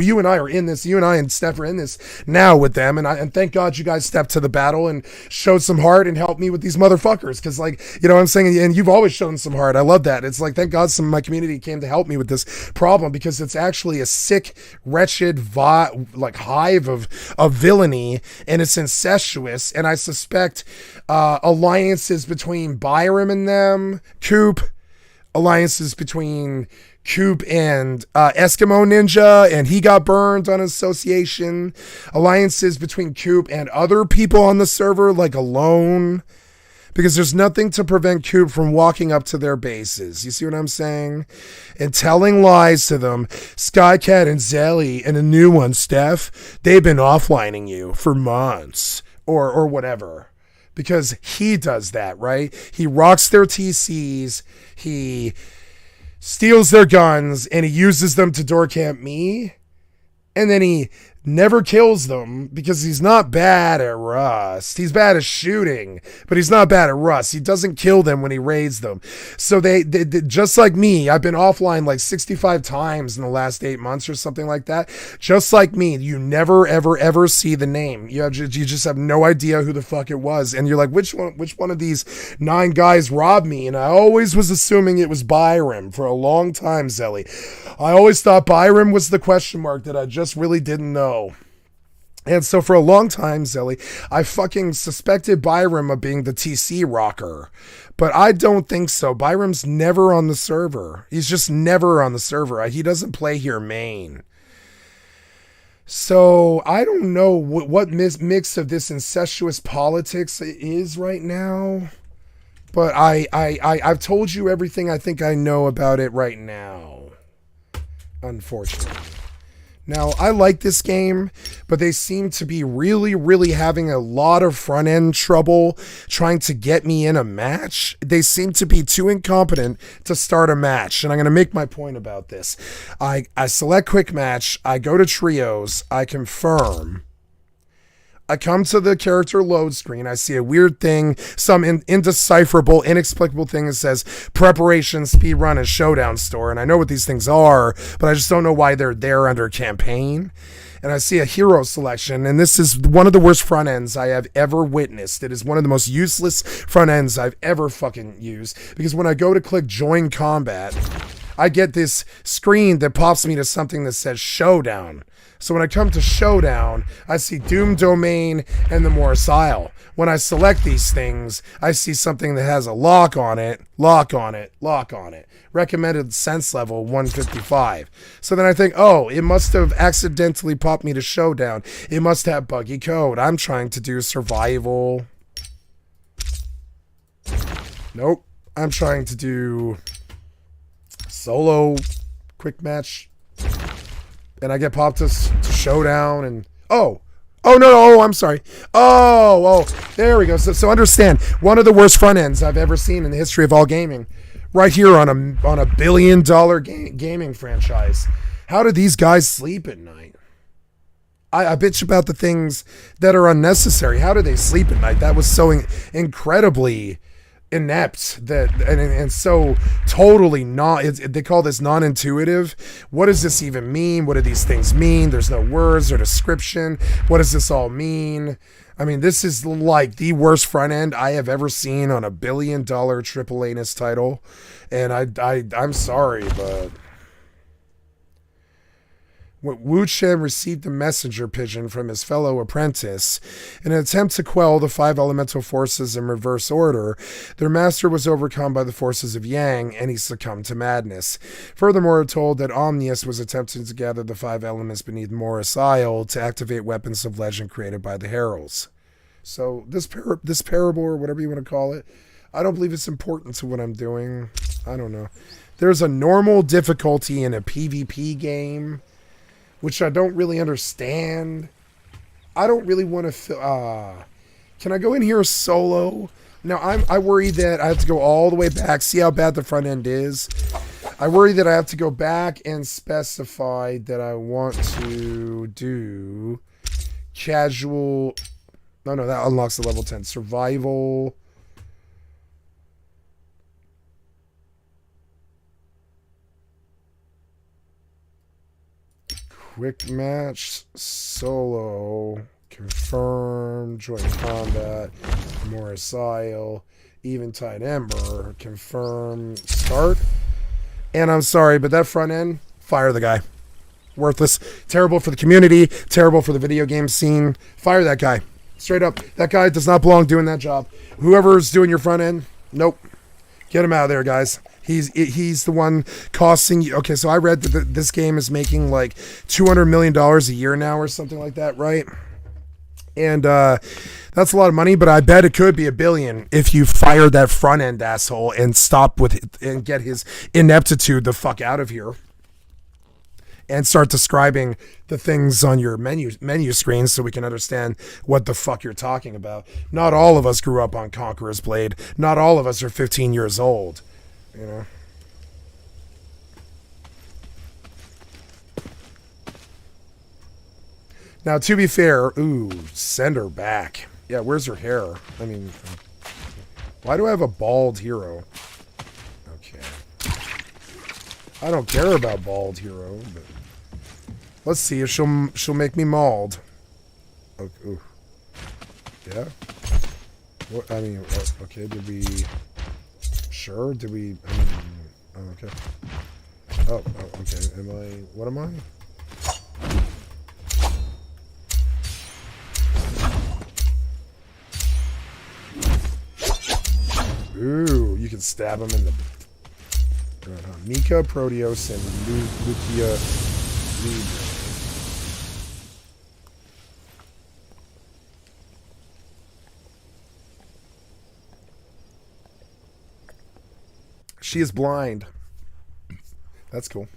you and I are in this, you and I and Steph are in this now with them. And thank God you guys stepped to the battle and showed some heart and help me with these motherfuckers, because, like, you know what I'm saying, and you've always shown some heart. I love that. It's like, thank God some of my community came to help me with this problem, because it's actually a sick, wretched hive of villainy, and it's incestuous, and I suspect alliances between Byram and them, Coop, alliances between Coop and Eskimo Ninja, and he got burned on association. Alliances between Coop and other people on the server, like Alone, because there's nothing to prevent Coop from walking up to their bases. You see what I'm saying? And telling lies to them. Skycat and Zelly and a new one, Steph, they've been offlining you for months or whatever. Because he does that, right? He rocks their TCs. He steals their guns, and he uses them to door camp me, and then he never kills them because he's not bad at Rust. He's bad at shooting, but he's not bad at Rust. He doesn't kill them when he raids them. So they just like me, I've been offline like 65 times in the last 8 months or something like that. Just like me, you never, ever, ever see the name. You just have no idea who the fuck it was. And you're like, which one of these 9 guys robbed me? And I always was assuming it was Byram for a long time, Zelly. I always thought Byram was the question mark that I just really didn't know. And so for a long time, Zelly, I fucking suspected Byram of being the TC rocker. But I don't think so. Byram's never on the server. He's just never on the server. He doesn't play here main. So I don't know what mix of this incestuous politics is right now. But I've told you everything I think I know about it right now. Unfortunately. Now, I like this game, but they seem to be really, really having a lot of front-end trouble trying to get me in a match. They seem to be too incompetent to start a match, and I'm going to make my point about this. I select quick match, I go to trios, I confirm. I come to the character load screen. I see a weird thing, some indecipherable, inexplicable thing that says preparation, speedrun, and showdown store. And I know what these things are, but I just don't know why they're there under campaign. And I see a hero selection, and this is one of the worst front ends I have ever witnessed. It is one of the most useless front ends I've ever fucking used, because when I go to click join combat, I get this screen that pops me to something that says Showdown. So when I come to Showdown, I see Doom Domain and the Morris Isle. When I select these things, I see something that has a lock on it, lock on it, lock on it. Recommended sense level 155. So then I think, oh, it must have accidentally popped me to Showdown. It must have buggy code. I'm trying to do survival. Nope. I'm trying to do solo quick match. And I get popped to Showdown and oh, I'm sorry. Oh, there we go. So understand, one of the worst front ends I've ever seen in the history of all gaming. Right here on a $1 billion gaming franchise. How do these guys sleep at night? I bitch about the things that are unnecessary. How do they sleep at night? That was so incredibly inept and so totally they call this non-intuitive. What does this even mean? What do these things mean? There's no words or description. What does this all mean? I mean, this is like the worst front end I have ever seen on a $1 billion triple anus title, and I'm sorry, but Wu Chen received a messenger pigeon from his fellow apprentice. In an attempt to quell the 5 elemental forces in reverse order, their master was overcome by the forces of Yang, and he succumbed to madness. Furthermore, we're told that Omnius was attempting to gather the 5 elements beneath Morris Isle to activate weapons of legend created by the Heralds. So this parable, or whatever you want to call it, I don't believe it's important to what I'm doing. I don't know. There's a normal difficulty in a PvP game, which I don't really understand. I don't really want to can I go in here solo? Now, I worry that I have to go all the way back. See how bad the front end is? I worry that I have to go back and specify that I want to do casual. No, that unlocks the level 10. Survival. Quick match, solo, confirm, join combat, Morris Isle, Eventide Ember, confirm, start. And I'm sorry, but that front end, fire the guy. Worthless, terrible for the community, terrible for the video game scene. Fire that guy. Straight up, that guy does not belong doing that job. Whoever's doing your front end, nope. Get him out of there, guys. He's the one costing you. Okay, so I read that this game is making like $200 million a year now or something like that, right? And that's a lot of money, but I bet it could be $1 billion if you fire that front end asshole and stop with it and get his ineptitude the fuck out of here. And start describing the things on your menu screen so we can understand what the fuck you're talking about. Not all of us grew up on Conqueror's Blade. Not all of us are 15 years old. You know? Now, to be fair, send her back. Yeah, where's her hair? I mean, why do I have a bald hero? Okay. I don't care about bald hero, but let's see if she'll make me mauled. Okay. Ooh. Yeah. What? I mean, okay. Did we? Sure. Did we? I mean, okay. Oh, okay. Am I? What am I? Ooh, you can stab him in the. Mika, Proteus, and Lucia Libre. She is blind. That's cool.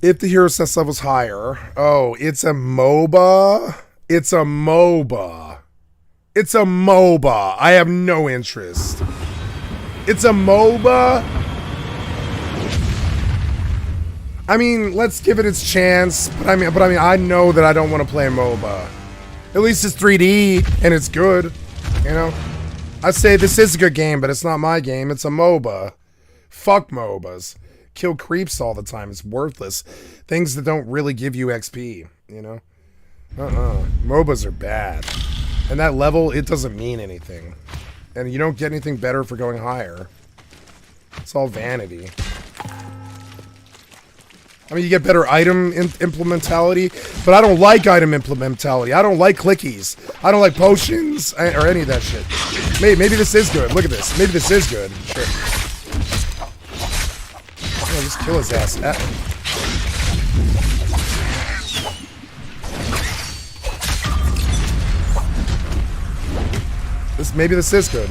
If the hero sense level's higher. Oh, it's a MOBA? It's a MOBA. It's a MOBA. I have no interest. It's a MOBA? I mean, let's give it its chance. But I mean, I know that I don't want to play a MOBA. At least it's 3D and it's good. You know? I'd say this is a good game, but it's not my game. It's a MOBA. Fuck MOBAs. Kill creeps all the time. It's worthless. Things that don't really give you XP, you know? MOBAs are bad. And that level, it doesn't mean anything. And you don't get anything better for going higher. It's all vanity. I mean, you get better item implementality, but I don't like item implementality. I don't like clickies. I don't like potions or any of that shit. Maybe this is good. Look at this. Maybe this is good. Sure. Oh, just kill his ass. Maybe this is good.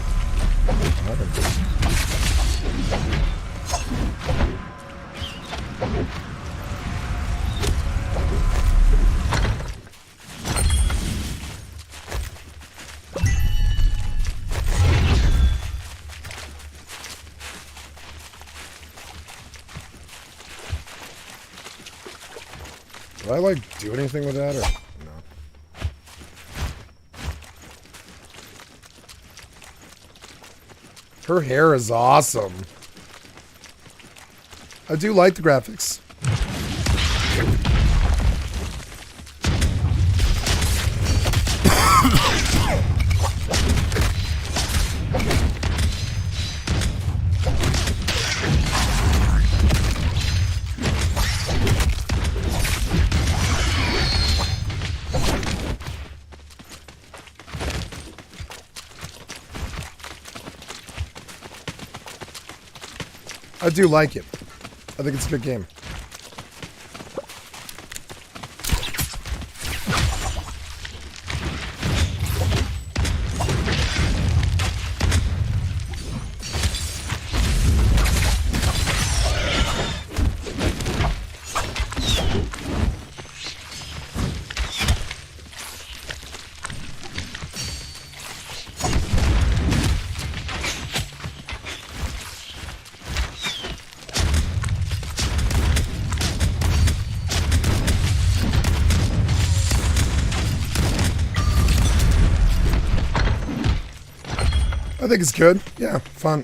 Do I like do anything with that or no? Her hair is awesome. I do like the graphics. I do like it. I think it's a good game. I think it's good. Yeah, fun.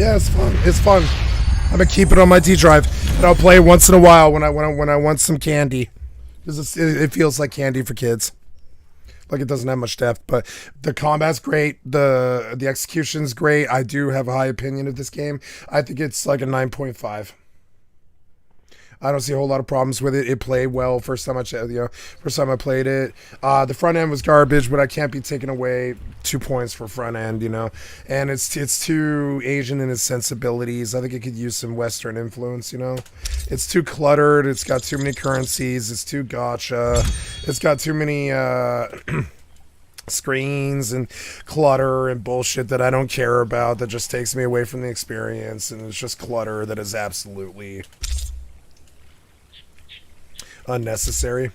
Yeah, it's fun. It's fun. I'm gonna keep it on my D drive, and I'll play it once in a while when I want some candy, because it feels like candy for kids. Like, it doesn't have much depth, but the combat's great. The execution's great. I do have a high opinion of this game. I think it's like a 9.5. I don't see a whole lot of problems with it. It played well first time I played it. The front end was garbage, but I can't be taking away 2 points for front end, And it's too Asian in its sensibilities. I think it could use some Western influence, It's too cluttered. It's got too many currencies. It's too gacha. It's got too many screens and clutter and bullshit that I don't care about. That just takes me away from the experience, and it's just clutter that is absolutely unnecessary.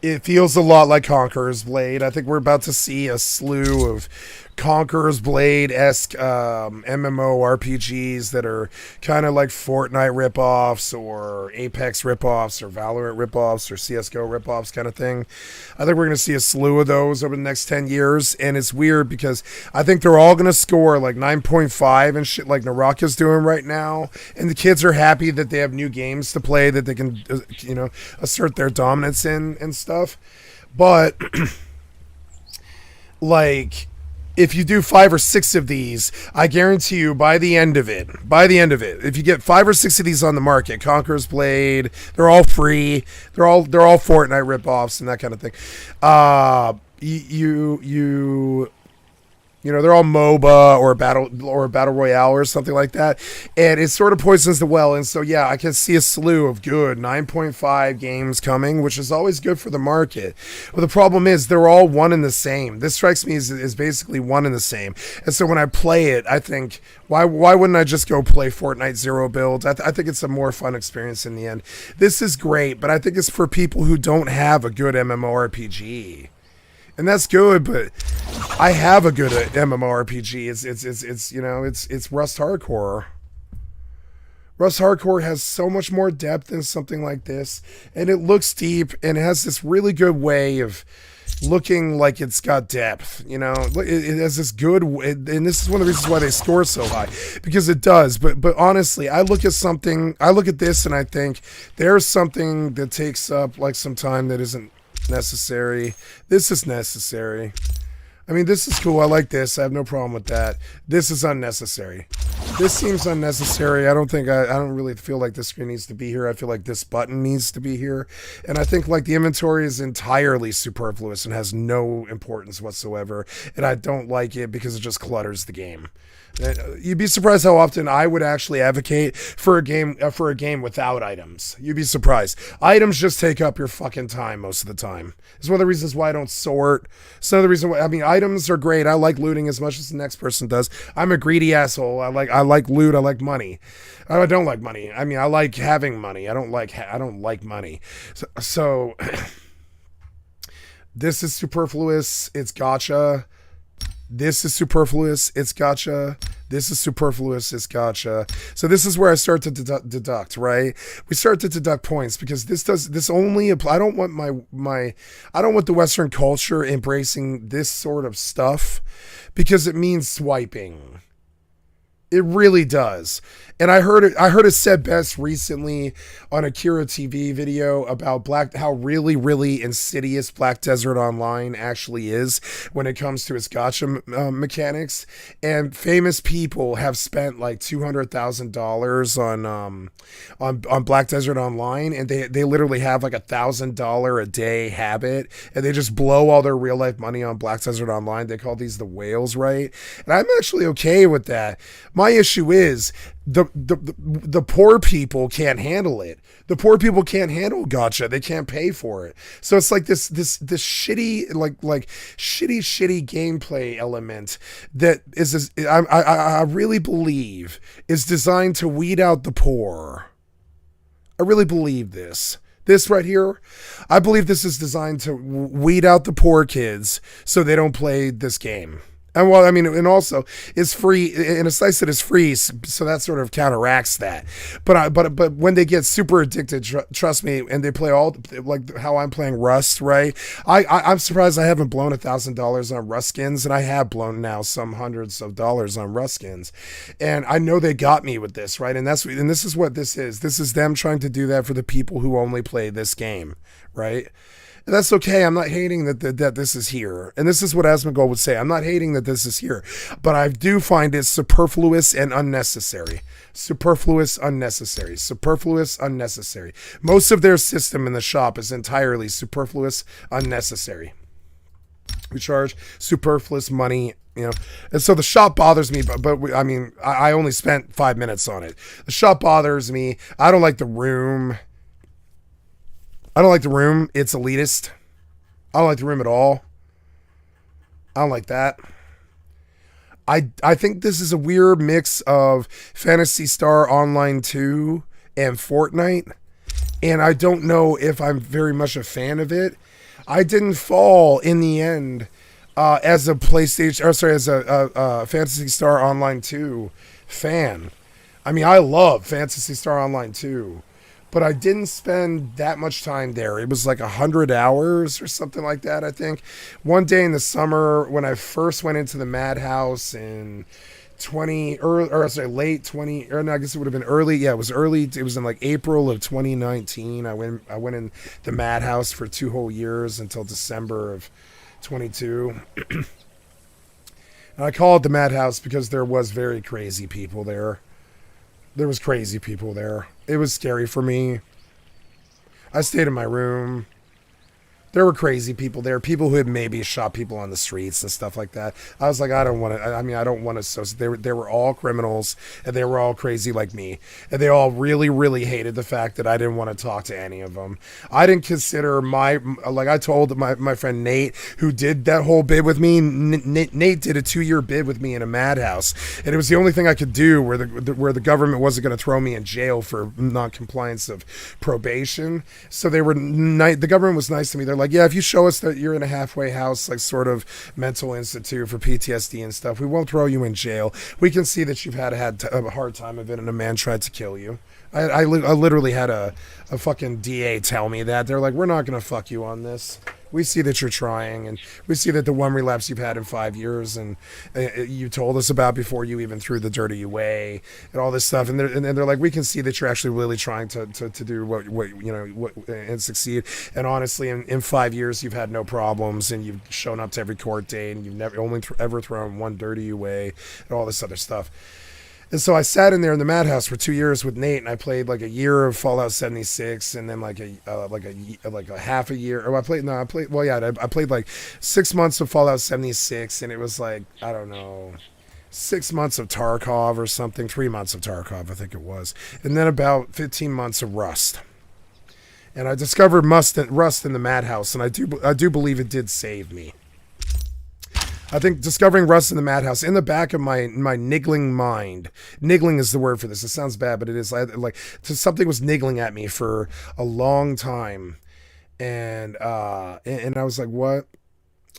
It feels a lot like Conqueror's Blade. I think we're about to see a slew of Conqueror's Blade-esque MMO RPGs that are kind of like Fortnite ripoffs or Apex ripoffs or Valorant ripoffs or CSGO ripoffs kind of thing. I think we're going to see a slew of those over the next 10 years, and it's weird because I think they're all going to score like 9.5 and shit like Naraka's doing right now, and the kids are happy that they have new games to play that they can, assert their dominance in and stuff. But, like, if you do 5 or 6 of these, I guarantee you by the end of it, if you get 5 or 6 of these on the market, Conqueror's Blade, they're all free, they're all Fortnite ripoffs and that kind of thing. They're all MOBA or battle royale or something like that, and it sort of poisons the well. And so, yeah, I can see a slew of good 9.5 games coming, which is always good for the market. But the problem is they're all one and the same. This strikes me as basically one and the same. And so when I play it, I think, why wouldn't I just go play Fortnite Zero Build? I think it's a more fun experience in the end. This is great, but I think it's for people who don't have a good MMORPG. And that's good, but I have a good MMORPG. It's Rust Hardcore. Rust Hardcore has so much more depth than something like this, and it looks deep, and it has this really good way of looking like it's got depth. It has this good, and this is one of the reasons why they score so high, because it does. But honestly, I look at this, and I think there's something that takes up like some time that isn't necessary. This is necessary. I mean, this is cool. I like this. I have no problem with that. This is unnecessary. This seems unnecessary. I don't really feel like this screen needs to be here. I feel like this button needs to be here. And I think like the inventory is entirely superfluous and has no importance whatsoever. And I don't like it because it just clutters the game. You'd be surprised how often I would actually advocate for a game without items. You'd be surprised. Items just take up your fucking time most of the time. It's one of the reasons why I don't sort. It's another reason why. I mean, items are great. I like looting as much as the next person does. I'm a greedy asshole. I like loot. I like money. I don't like money. I mean, I like having money. I don't like money. So this is superfluous. It's gacha. This is superfluous. It's gacha. This is superfluous. It's gacha. So this is where I start to deduct, right? We start to deduct points because this only apply. I don't want I don't want the Western culture embracing this sort of stuff because it means swiping. It really does. And I heard it said best recently on a Kira TV video about how really, really insidious Black Desert Online actually is when it comes to its gacha mechanics. And famous people have spent like $200,000 on Black Desert Online, and they literally have like $1,000 a day habit, and they just blow all their real life money on Black Desert Online. They call these the whales, right? And I'm actually okay with that. My issue is the poor people can't handle it. The poor people can't handle gacha. They can't pay for it. So it's like this shitty shitty gameplay element that is I really believe is designed to weed out the poor. I really believe this. This right here, I believe this is designed to weed out the poor kids so they don't play this game. And well, I mean, and also it's free, and it's nice that it's free, so that sort of counteracts that. But when they get super addicted, trust me, and they play all like how I'm playing Rust, right? I'm surprised I haven't blown $1,000 on Rust skins, and I have blown now some hundreds of dollars on Rust skins, and I know they got me with this, right? And this is what this is. This is them trying to do that for the people who only play this game, right? And that's okay. I'm not hating that this is here. And this is what Asmongold would say. I'm not hating that this is here. But I do find it superfluous and unnecessary. Superfluous, unnecessary. Superfluous, unnecessary. Most of their system in the shop is entirely superfluous, unnecessary. We charge superfluous money, you know. And so the shop bothers me, but I mean, I only spent 5 minutes on it. The shop bothers me. I don't like the room. It's elitist. I don't like the room at all. I don't like that. I think this is a weird mix of Phantasy Star Online 2 and Fortnite. And I don't know if I'm very much a fan of it. I didn't fall in the end as a Phantasy Star Online 2 fan. I mean, I love Phantasy Star Online 2. But I didn't spend that much time there. It was like 100 hours or something like that, I think. One day in the summer when I first went into the Madhouse in late 20, or no, I guess it would have been early. Yeah, it was early. It was in like April of 2019. I went in the Madhouse for 2 whole years until December of 22. And I call it the Madhouse because there was very crazy people there. There was crazy people there. It was scary for me. I stayed in my room. There were crazy people there. People who had maybe shot people on the streets and stuff like that. I was like, I don't want to. I mean, I don't want to associate. They were all criminals, and they were all crazy like me. And they all really, really hated the fact that I didn't want to talk to any of them. I didn't consider like I told my friend Nate, who did that whole bid with me. Nate did a 2-year bid with me in a madhouse, and it was the only thing I could do where the government wasn't going to throw me in jail for non-compliance of probation. So they were the government was nice to me. They're like, yeah, if you show us that you're in a halfway house, like sort of mental institute for PTSD and stuff, we won't throw you in jail. We can see that you've had a hard time of it and a man tried to kill you. I literally had a fucking DA tell me that. They're like, we're not going to fuck you on this. We see that you're trying, and we see that the one relapse you've had in 5 years, and you told us about before you even threw the dirty away, and all this stuff. And they're like, we can see that you're actually really trying to do what you know and succeed. And honestly, in 5 years, you've had no problems, and you've shown up to every court date, and you've never ever thrown one dirty away, and all this other stuff. And so I sat in there in the Madhouse for 2 years with Nate, and I played like a year of Fallout 76, and then like a half a year. I played like 6 months of Fallout 76, and it was like, I don't know, 6 months of Tarkov or something, 3 months of Tarkov, I think it was, and then about 15 months of Rust. And I discovered Rust in the Madhouse, and I do believe it did save me. I think discovering Rust in the Madhouse, in the back of my niggling mind, niggling is the word for this. It sounds bad, but it is something was niggling at me for a long time, and I was like, what?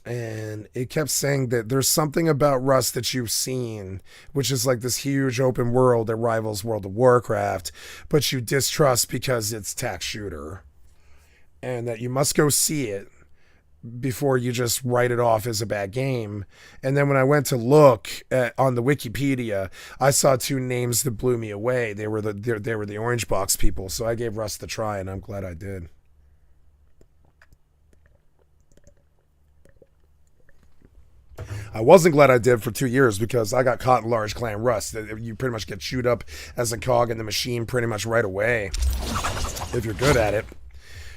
And it kept saying that there's something about Rust that you've seen, which is like this huge open world that rivals World of Warcraft, but you distrust because it's tax shooter, and that you must go see it before you just write it off as a bad game. And then when I went to look on the Wikipedia, I saw 2 names that blew me away. They were the Orange Box people. So I gave Rust a try, and I'm glad I did. I wasn't glad I did for 2 years because I got caught in large clan Rust. You pretty much get chewed up as a cog in the machine pretty much right away if you're good at it.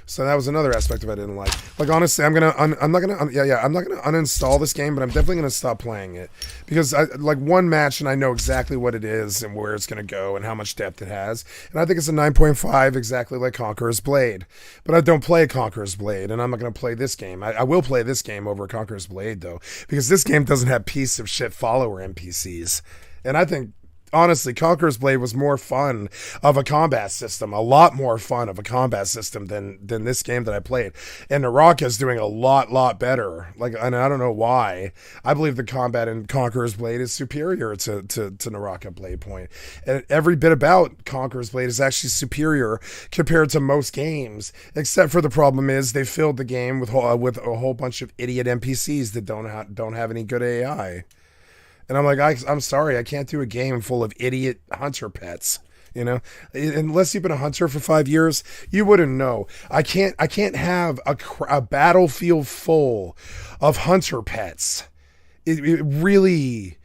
So that was another aspect of it I didn't like. Like, honestly, I'm not gonna uninstall this game, but I'm definitely gonna stop playing it because I like one match and I know exactly what it is and where it's gonna go and how much depth it has. And I think it's a 9.5, exactly like Conqueror's Blade. But I don't play Conqueror's Blade, and I'm not gonna play this game. I will play this game over Conqueror's Blade though, because this game doesn't have piece of shit follower NPCs, and I think honestly, Conqueror's Blade was more fun of a combat system, a lot more fun of a combat system than this game that I played. And Naraka is doing a lot better. Like, and I don't know why. I believe the combat in Conqueror's Blade is superior to Naraka Blade Point. And every bit about Conqueror's Blade is actually superior compared to most games, except for the problem is they filled the game with a whole bunch of idiot NPCs that don't have any good AI. And I'm like, I'm sorry, I can't do a game full of idiot hunter pets. You know, unless you've been a hunter for 5 years, you wouldn't know. I can't have a battlefield full of hunter pets. It really,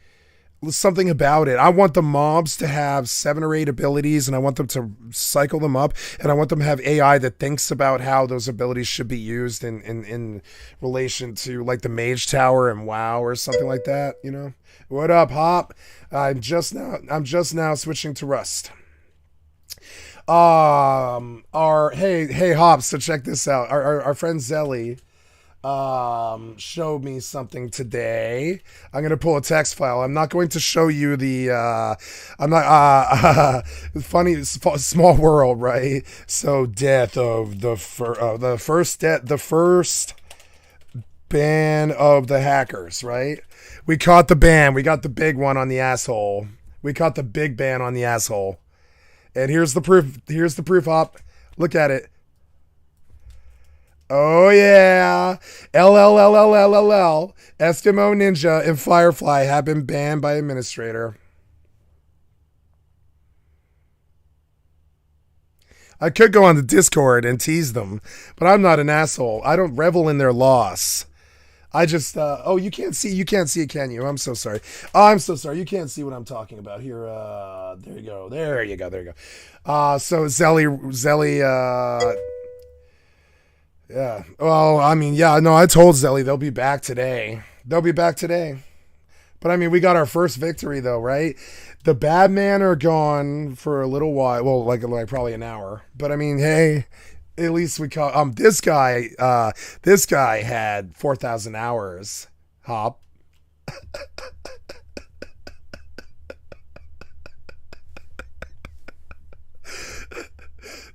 something about it. I want the mobs to have 7 or 8 abilities, and I want them to cycle them up, and I want them to have AI that thinks about how those abilities should be used in relation to like the Mage Tower and WoW or something like that. You know, what up, Hop? I'm just now switching to Rust. Hey Hop. So check this out. Our friend Zelly showed me something today. I'm going to pull a text file. I'm not going to show you the funny small world, right? So death of the first ban of the hackers, right? We caught the ban. We got the big one on the asshole. We caught the big ban on the asshole. And here's the proof. Here's the proof, Hop. Look at it. Oh yeah, LLLLLLL, Eskimo Ninja and Firefly have been banned by administrator. I could go on the Discord and tease them, but I'm not an asshole. I don't revel in their loss. I just, oh, you can't see it, can you? I'm so sorry. Oh, I'm so sorry. You can't see what I'm talking about here. There you go. So Zelly, yeah. Well, I mean, yeah, no, I told Zelly they'll be back today. But I mean, we got our first victory though, right? The bad men are gone for a little while. Well, like probably an hour. But I mean, hey, at least we caught this guy had 4,000 hours. Hop.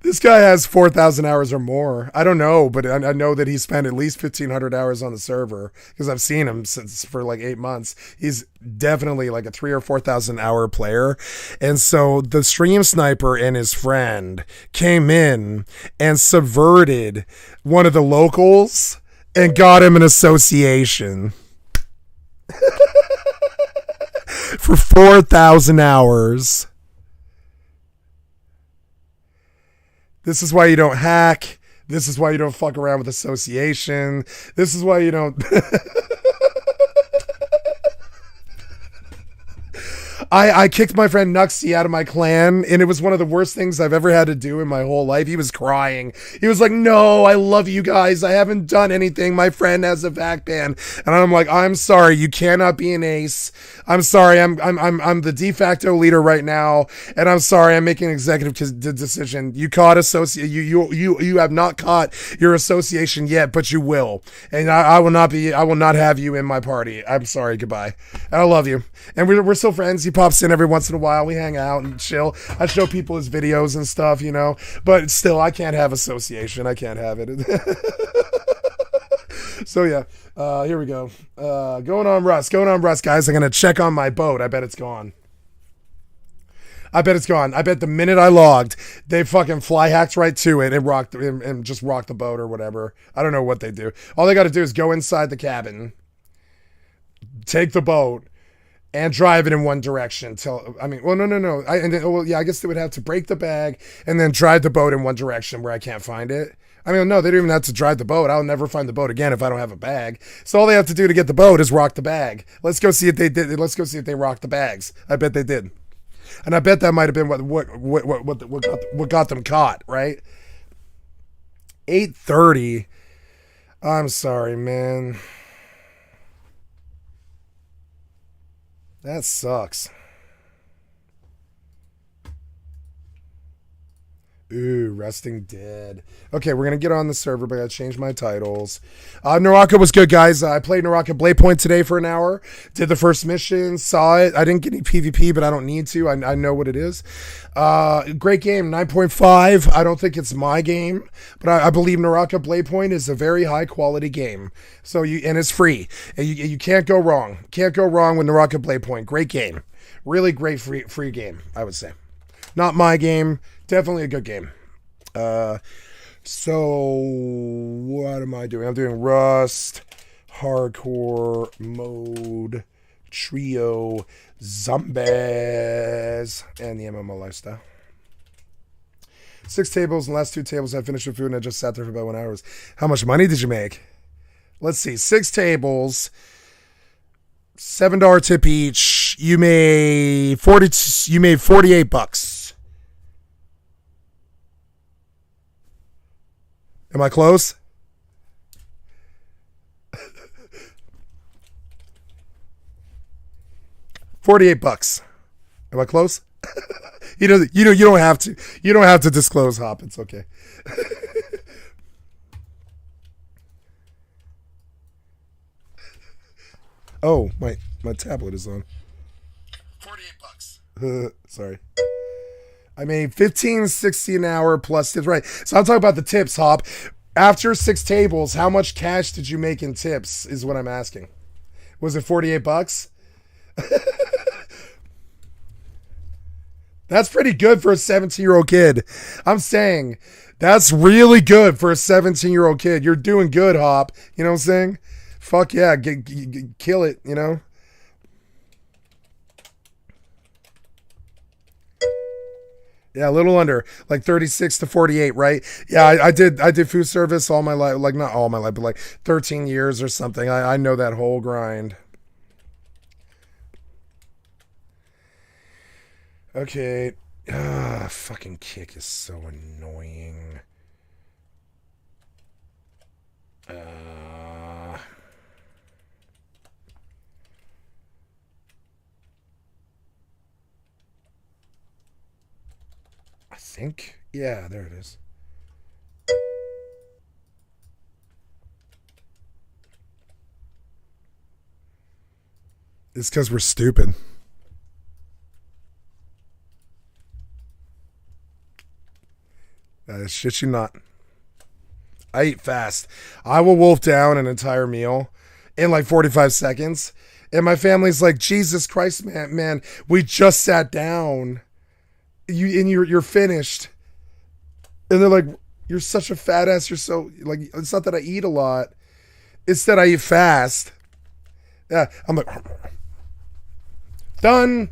This guy has 4,000 hours or more. I don't know, but I know that he spent at least 1,500 hours on the server because I've seen him for like 8 months. He's definitely like a 3,000 or 4,000 hour player. And so the stream sniper and his friend came in and subverted one of the locals and got him an association for 4,000 hours. This is why you don't hack. This is why you don't fuck around with association. This is why you don't... I kicked my friend Nuxie out of my clan, and it was one of the worst things I've ever had to do in my whole life. He was crying. He was like, no, I love you guys. I haven't done anything. My friend has a vac ban. And I'm like, I'm sorry. You cannot be an ace. I'm sorry. I'm the de facto leader right now. And I'm sorry. I'm making an executive decision. You caught you have not caught your association yet, but you will. And I will not have you in my party. I'm sorry. Goodbye. And I love you. And we're still friends. He pops in every once in a while. We hang out and chill. I show people his videos and stuff, you know. But still, I can't have association. I can't have it. So yeah, here we go. Going on Rust, guys. I'm gonna check on my boat. I bet it's gone. I bet the minute I logged, they fucking fly hacked right to it and just rocked the boat or whatever. I don't know what they do. All they got to do is go inside the cabin, take the boat, and drive it in one direction no. I guess they would have to break the bag and then drive the boat in one direction where I can't find it. I mean, no, they don't even have to drive the boat. I'll never find the boat again if I don't have a bag. So all they have to do to get the boat is rock the bag. Let's go see if they did. Let's go see if they rocked the bags. I bet they did, and I bet that might have been what got them caught. Right? 8:30. I'm sorry, man. That sucks. Ooh, Resting Dead. Okay, we're going to get on the server, but I got to change my titles. Naraka was good, guys. I played Naraka Blade Point today for an hour. Did the first mission, saw it. I didn't get any PvP, but I don't need to. I know what it is. Great game, 9.5. I don't think it's my game, but I believe Naraka Blade Point is a very high-quality game. And it's free. And you can't go wrong. Can't go wrong with Naraka Blade Point. Great game. Really great free game, I would say. Not my game. Definitely a good game. So what am I doing? I'm doing Rust, Hardcore, Mode, Trio, Zombies, and the MMO lifestyle. 6 tables, and the last 2 tables I finished with food and I just sat there for about 1 hour. How much money did you make? Let's see. 6 tables, $7 tip each. You made $48. Am I close? $48. Am I close? You don't have to. You don't have to disclose, Hop. It's okay. Oh, my tablet is on. $48. Sorry. I made $15.60 an hour plus tips. Right. So I'm talking about the tips, Hop. After 6 tables, how much cash did you make in tips? Is what I'm asking. Was it $48? That's pretty good for a 17-year-old kid. I'm saying that's really good for a 17-year-old kid. You're doing good, Hop. You know what I'm saying? Fuck yeah, kill it. You know. Yeah, a little under, like 36 to 48, right? Yeah, I did food service all my life, like not all my life, but like 13 years or something. I know that whole grind. Okay. Fucking kick is so annoying. I think. Yeah, there it is. It's because we're stupid. Shit you not. I eat fast. I will wolf down an entire meal in like 45 seconds. And my family's like, Jesus Christ, man, we just sat down. You're finished. And they're like, you're such a fat ass. You're so like, it's not that I eat a lot. It's that I eat fast. Yeah. I'm like, done.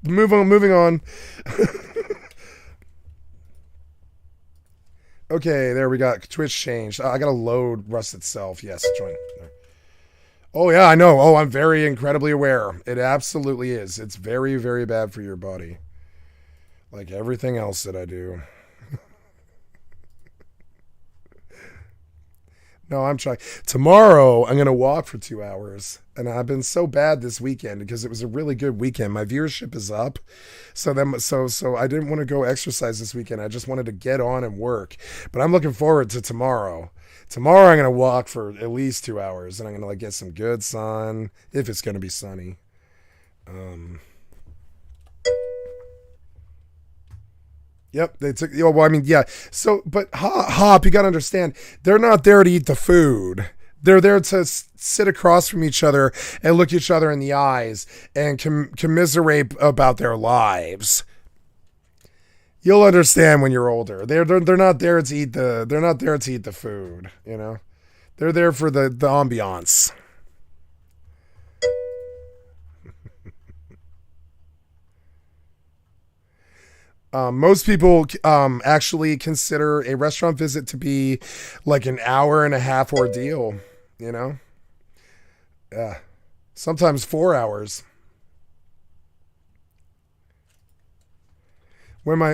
Moving on. Okay, there we got Twitch changed. I gotta load Rust itself. Yes, join. Oh yeah, I know. Oh, I'm very incredibly aware. It absolutely is. It's very, very bad for your body. Like everything else that I do. No, I'm trying. Tomorrow, I'm going to walk for 2 hours. And I've been so bad this weekend because it was a really good weekend. My viewership is up. So I didn't want to go exercise this weekend. I just wanted to get on and work. But I'm looking forward to tomorrow. Tomorrow, I'm going to walk for at least 2 hours. And I'm going to like get some good sun, if it's going to be sunny. Yep, they took. Oh, well, I mean, yeah. So, but Hop, you got to understand, they're not there to eat the food. They're there to sit across from each other and look each other in the eyes and commiserate about their lives. You'll understand when you're older. They're not there to eat the. They're not there to eat the food. You know, they're there for the ambiance. Most people actually consider a restaurant visit to be like an hour and a half ordeal, you know? Yeah. Sometimes 4 hours. When my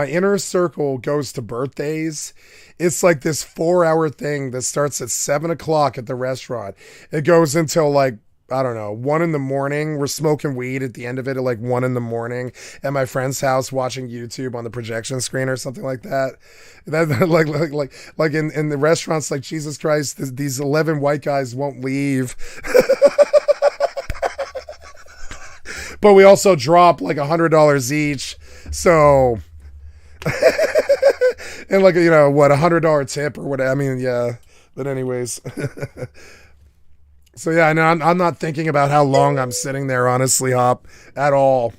inner circle goes to birthdays, it's like this 4 hour thing that starts at 7 o'clock at the restaurant. It goes until like I don't know, 1 in the morning. We're smoking weed at the end of it at like 1 in the morning at my friend's house, watching YouTube on the projection screen or something like that. Like in the restaurants, like, Jesus Christ, these 11 white guys won't leave. But we also drop like $100 each. So, and like, you know, what, $100 tip or whatever. I mean, yeah. But anyways. So yeah, I know I'm not thinking about how long I'm sitting there, honestly, Hop, at all.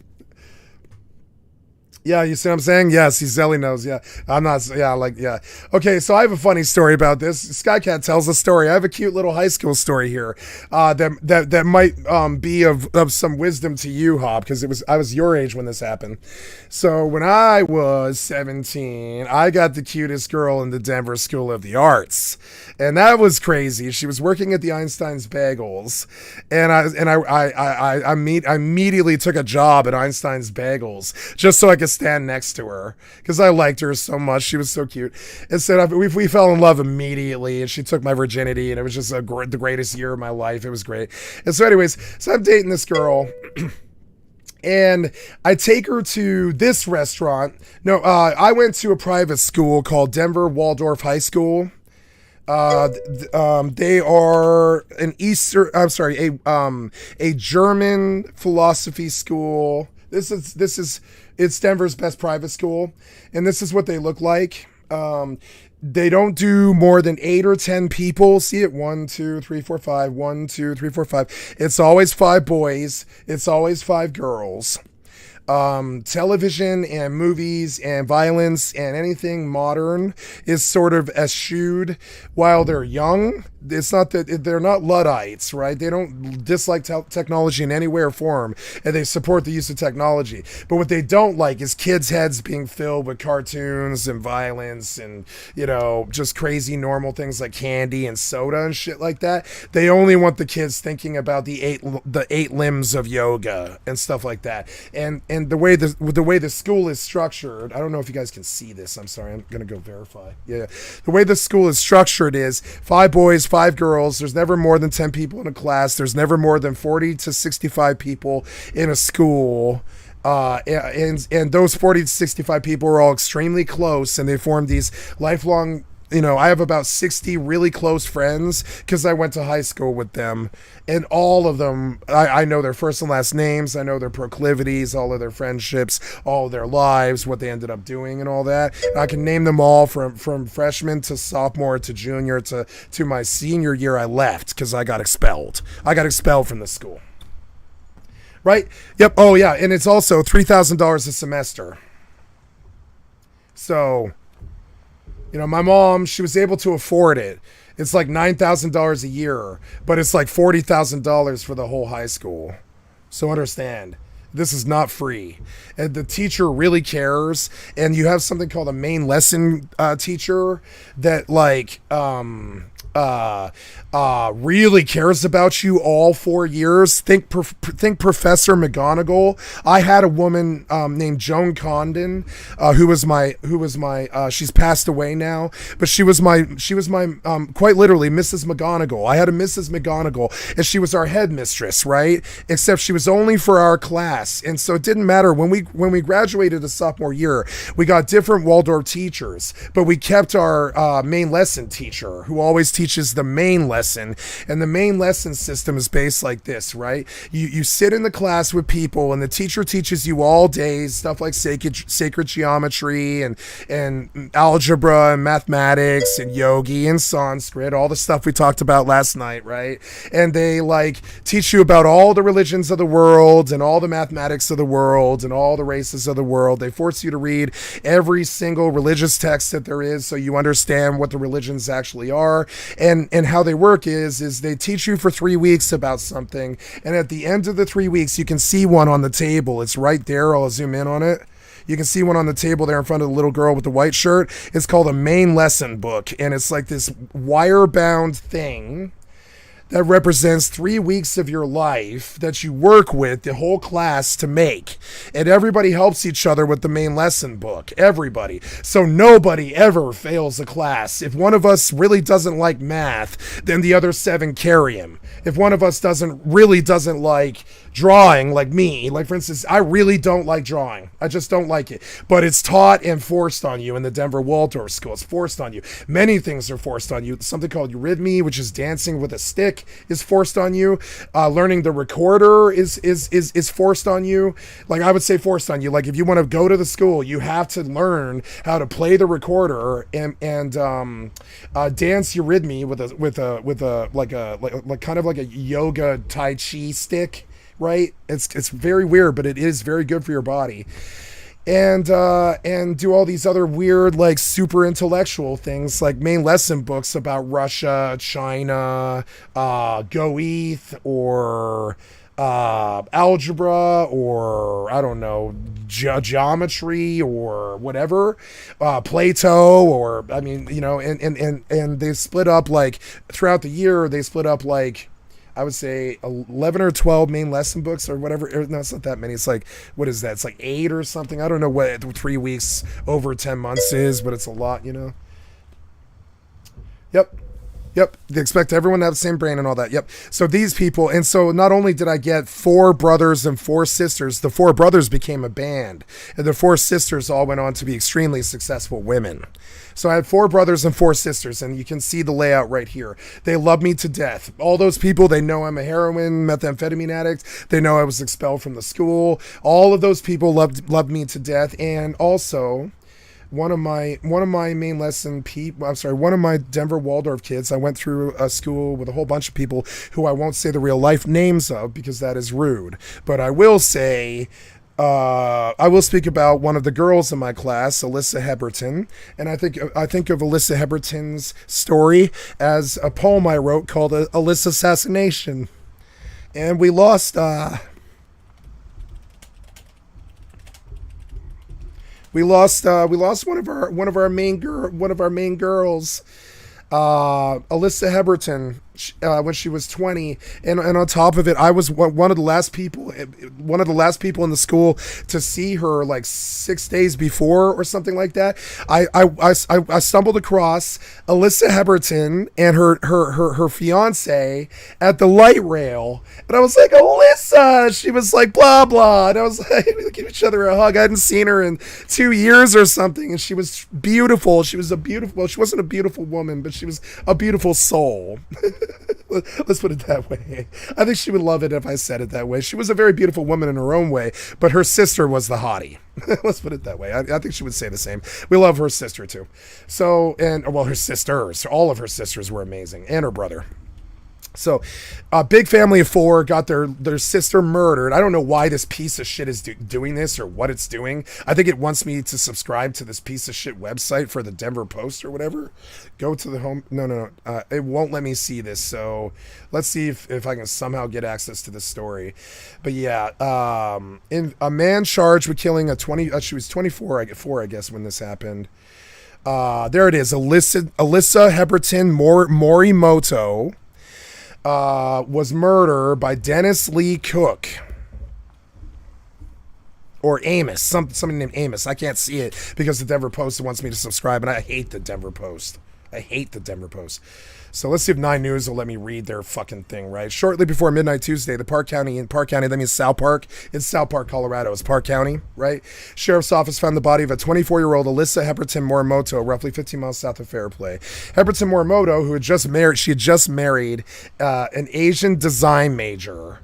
Yeah, you see what I'm saying? Yes, he Zelly knows. Yeah, I'm not. Yeah, like, yeah. Okay, so I have a funny story about this. Skycat tells a story. I have a cute little high school story here that might be of some wisdom to you, Hop, because I was your age when this happened. So when I was 17, I got the cutest girl in the Denver School of the Arts, and that was crazy. She was working at the Einstein's Bagels, and I immediately took a job at Einstein's Bagels just so I could stand next to her because I liked her so much. She was so cute. And so we fell in love immediately, and she took my virginity, and it was just the greatest year of my life. It was great. And so anyways, so I'm dating this girl. And I take her to this restaurant. No, I went to a private school called Denver Waldorf High School. They are a German philosophy school. It's Denver's best private school, and this is what they look like. They don't do more than 8 or 10 people. See it? 1, 2, 3, 4, 5. 1, 2, 3, 4, 5. It's always 5 boys. It's always 5 girls. Television and movies and violence and anything modern is sort of eschewed while they're young. It's not that they're not Luddites, right? They don't dislike technology in any way or form, and they support the use of technology. But what they don't like is kids' heads being filled with cartoons and violence and, you know, just crazy normal things like candy and soda and shit like that. They only want the kids thinking about the eight limbs of yoga and stuff like that. And the way the school is structured, I don't know if you guys can see this. I'm sorry, I'm gonna go verify. Yeah, the way the school is structured is 5 boys, 5 girls. There's never more than 10 people in a class. There's never more than 40 to 65 people in a school. And those 40 to 65 people are all extremely close, and they form these lifelong, you know, I have about 60 really close friends because I went to high school with them, and all of them, I know their first and last names. I know their proclivities, all of their friendships, all of their lives, what they ended up doing and all that. And I can name them all from freshman to sophomore to junior to my senior year. I left because I got expelled. I got expelled from the school. Right? Yep. Oh, yeah. And it's also $3,000 a semester. So, you know, my mom, she was able to afford it. It's like $9,000 a year, but it's like $40,000 for the whole high school. So understand, this is not free. And the teacher really cares. And you have something called a main lesson teacher that like really cares about you all 4 years. Think Professor McGonagall. I had a woman named Joan Condon who was my she's passed away now, but she was my quite literally Mrs. McGonagall. I had a Mrs. McGonagall, and she was our headmistress, right? Except she was only for our class, and so it didn't matter when we graduated the sophomore year. We got different Waldorf teachers, but we kept our main lesson teacher who always teaches the main lesson. And the main lesson system is based like this, right? You sit in the class with people, and the teacher teaches you all day stuff like sacred geometry and algebra and mathematics and yogi and Sanskrit, all the stuff we talked about last night, right? And they like teach you about all the religions of the world and all the mathematics of the world and all the races of the world. They force you to read every single religious text that there is so you understand what the religions actually are. And how they work is they teach you for 3 weeks about something, and at the end of the 3 weeks you can see one on the table. It's right there. I'll zoom in on it. You can see one on the table there in front of the little girl with the white shirt. It's called a main lesson book, and it's like this wire bound thing that represents 3 weeks of your life that you work with the whole class to make. And everybody helps each other with the main lesson book. Everybody. So nobody ever fails a class. If one of us really doesn't like math, then the other 7 carry him. If one of us doesn't like drawing, like me, like for instance, I really don't like drawing. I just don't like it. But it's taught and forced on you in the Denver Waldorf School. It's forced on you. Many things are forced on you. Something called eurythmy, which is dancing with a stick, is forced on you. Learning the recorder is forced on you. Like I would say forced on you. Like if you want to go to the school, you have to learn how to play the recorder and dance eurythmy with a kind of like a yoga tai chi stick. Right? It's very weird, but it is very good for your body. And do all these other weird, like super intellectual things, like main lesson books about Russia, China, Goethe, or algebra, or I don't know, geometry, or whatever, Plato, or I mean, you know, and they split up like throughout the year. They split up like, I would say 11 or 12 main lesson books or whatever. No, it's not that many. It's like, what is that? It's like 8 or something. I don't know what 3 weeks over 10 months is, but it's a lot, you know? Yep. They expect everyone to have the same brain and all that. Yep. So these people, and so not only did I get 4 brothers and 4 sisters, the 4 brothers became a band, and the 4 sisters all went on to be extremely successful women. So I had 4 brothers and 4 sisters, and you can see the layout right here. They love me to death. All those people, they know I'm a heroin, methamphetamine addict. They know I was expelled from the school. All of those people loved me to death, and also one of my main lesson one of my Denver Waldorf kids, I went through a school with a whole bunch of people who I won't say the real life names of because that is rude, but I will say, I will speak about one of the girls in my class, Alyssa Heberton, and I think of Alyssa Heberton's story as a poem I wrote called Alyssa Assassination, and we lost one of our main girls, Alyssa Heberton, when she was 20, and on top of it, I was one of the last people in the school to see her, like 6 days before or something like that. I stumbled across Alyssa Heberton and her fiance at the light rail, and I was like, Alyssa. She was like, blah blah, and I was like, we give each other a hug. I hadn't seen her in 2 years or something, and she was beautiful. She wasn't a beautiful woman, but she was a beautiful soul. Let's put it that way. I think she would love it if I said it that way. She was a very beautiful woman in her own way, but her sister was the hottie. Let's put it that way. I think she would say the same. We love her sister too. So, her sisters, all of her sisters were amazing, and her brother. So, a big family of 4 got their sister murdered. I don't know why this piece of shit is doing this or what it's doing. I think it wants me to subscribe to this piece of shit website for the Denver Post or whatever. Go to the home. No. It won't let me see this. So let's see if I can somehow get access to this story. But yeah, in a man charged with killing she was 24, I guess, when this happened. There it is. Alyssa Heberton Morimoto. Was murdered by Dennis Lee Cook or Amos, somebody named Amos. I can't see it because the Denver Post wants me to subscribe, and I hate the Denver Post. So let's see if 9 News will let me read their fucking thing, right? Shortly before midnight Tuesday, the Park County, that means South Park. It's South Park, Colorado. It's Park County, right? Sheriff's office found the body of a 24-year-old Alyssa Heberton Morimoto, roughly 15 miles south of Fairplay. Heberton Morimoto, who had just married an Asian design major.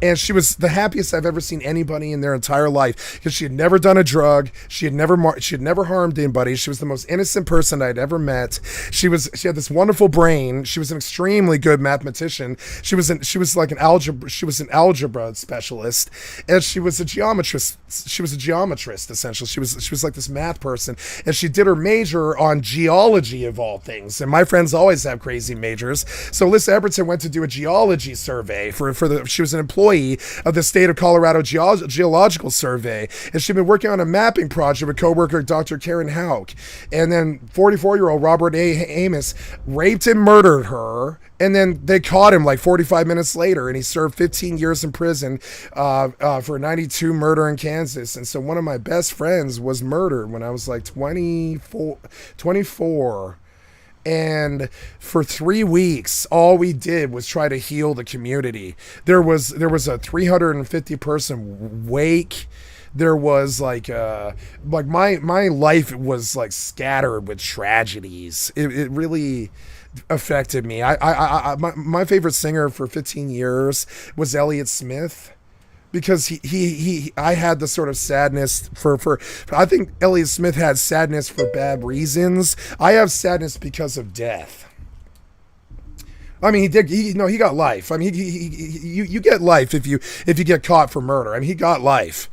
And she was the happiest I've ever seen anybody in their entire life because she had never done a drug. She had never harmed anybody. She was the most innocent person I'd ever met. She had this wonderful brain. She was an extremely good mathematician. She was an algebra specialist, and she was a geometrist. She was a geometrist essentially. She was like this math person, and she did her major on geology of all things. And my friends always have crazy majors. So Alyssa Heberton went to do a geology survey she was an employee of the state of Colorado Geological Survey, and she'd been working on a mapping project with coworker Dr. Karen Hauk. And then 44-year-old Robert A. Amos raped and murdered her And then they caught him like 45 minutes later, and he served 15 years in prison for 92 murder in Kansas. And so one of my best friends was murdered when I was like 24. And for 3 weeks, all we did was try to heal the community. There was a 350 person wake. There was like my life was like scattered with tragedies. It really affected me. My favorite singer for 15 years was Elliott Smith, because I had the sort of sadness for I think Elliott Smith had sadness for bad reasons. I have sadness because of death. I mean, he got life. I mean, you get life if you get caught for murder. I mean, he got life.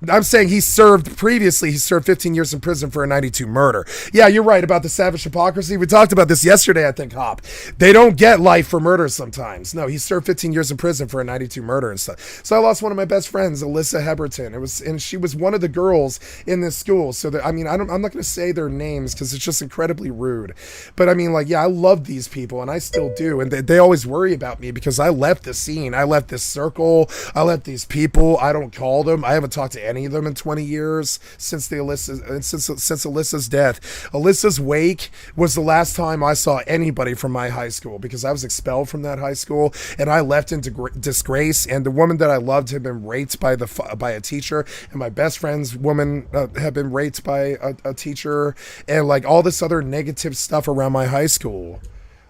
I'm saying he served 15 years in prison for a 92 murder. Yeah, you're right about the savage hypocrisy. We talked about this yesterday, I think, Hop. They don't get life for murder sometimes. No, he served 15 years in prison for a 92 murder and stuff. So I lost one of my best friends, Alyssa Heberton. And she was one of the girls in this school. So that, I mean, I'm not going to say their names because it's just incredibly rude. But I mean, like, yeah, I love these people, and I still do. And they always worry about me because I left the scene. I left this circle. I left these people. I don't call them. I haven't talked to any of them in 20 years since Alyssa's death. Alyssa's wake was the last time I saw anybody from my high school, because I was expelled from that high school and I left into disgrace. And the woman that I loved had been raped by a teacher, and my best friend's woman had been raped by a teacher, and like all this other negative stuff around my high school.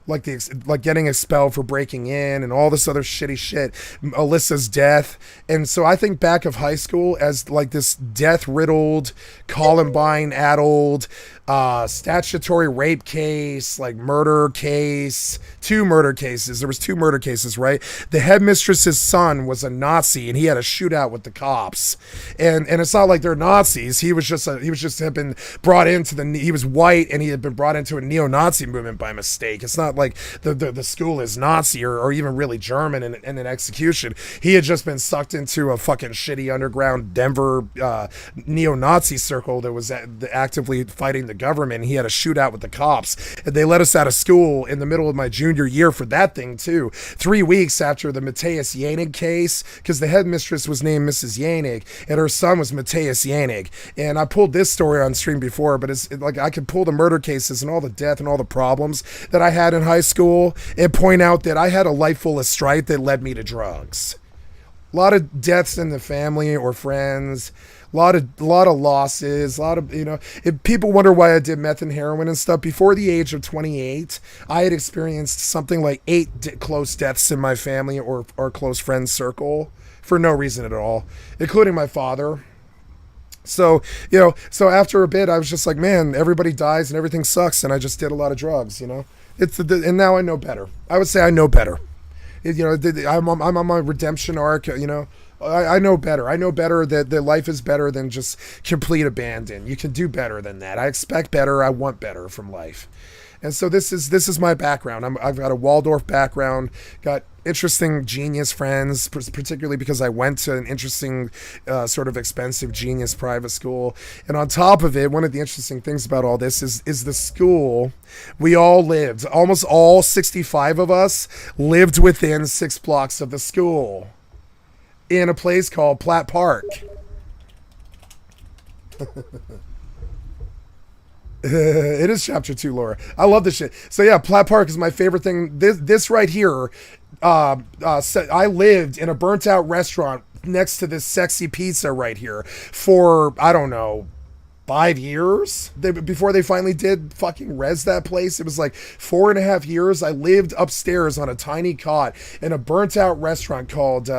Like getting expelled for breaking in and all this other shitty shit, Alyssa's death. And so I think back of high school as like this death-riddled, Columbine-addled, statutory rape case, like murder case, 2 murder cases. There was 2 murder cases, right? The headmistress's son was a Nazi, and he had a shootout with the cops. And it's not like they're Nazis. He was just had been brought into he was white, and he had been brought into a neo-Nazi movement by mistake. It's not like the school is Nazi or even really German in an execution. He had just been sucked into a fucking shitty underground Denver neo-Nazi circle that was actively fighting the government. He had a shootout with the cops, and they let us out of school in the middle of my junior year for that thing too. 3 weeks after the Matthias Yanig case, because the headmistress was named Mrs. Yanig and her son was Matthias Yanig. And I pulled this story on stream before, but it's like I could pull the murder cases and all the death and all the problems that I had in high school and point out that I had a life full of strife that led me to drugs. A lot of deaths in the family or friends, a lot of losses, a lot of, if people wonder why I did meth and heroin and stuff. Before the age of 28, I had experienced something like 8 close deaths in my family or close friends circle for no reason at all, including my father. So, so after a bit, I was just like, man, everybody dies and everything sucks. And I just did a lot of drugs, and now I know better. I would say I know better. I'm on my redemption arc, I know better. I know better that life is better than just complete abandon. You can do better than that. I expect better. I want better from life. And so this is my background. I've got a Waldorf background, got interesting genius friends, particularly because I went to an interesting sort of expensive genius private school. And on top of it, one of the interesting things about all this is the school. We all lived, almost all 65 of us lived within 6 blocks of the school in a place called Platt Park. It is chapter 2 lore. I love this shit. So yeah, Platt Park is my favorite thing. This right here, I lived in a burnt out restaurant next to this sexy pizza right here for, I don't know, 5 years before they finally did fucking res that place. It was like 4.5 years. I lived upstairs on a tiny cot in a burnt out restaurant called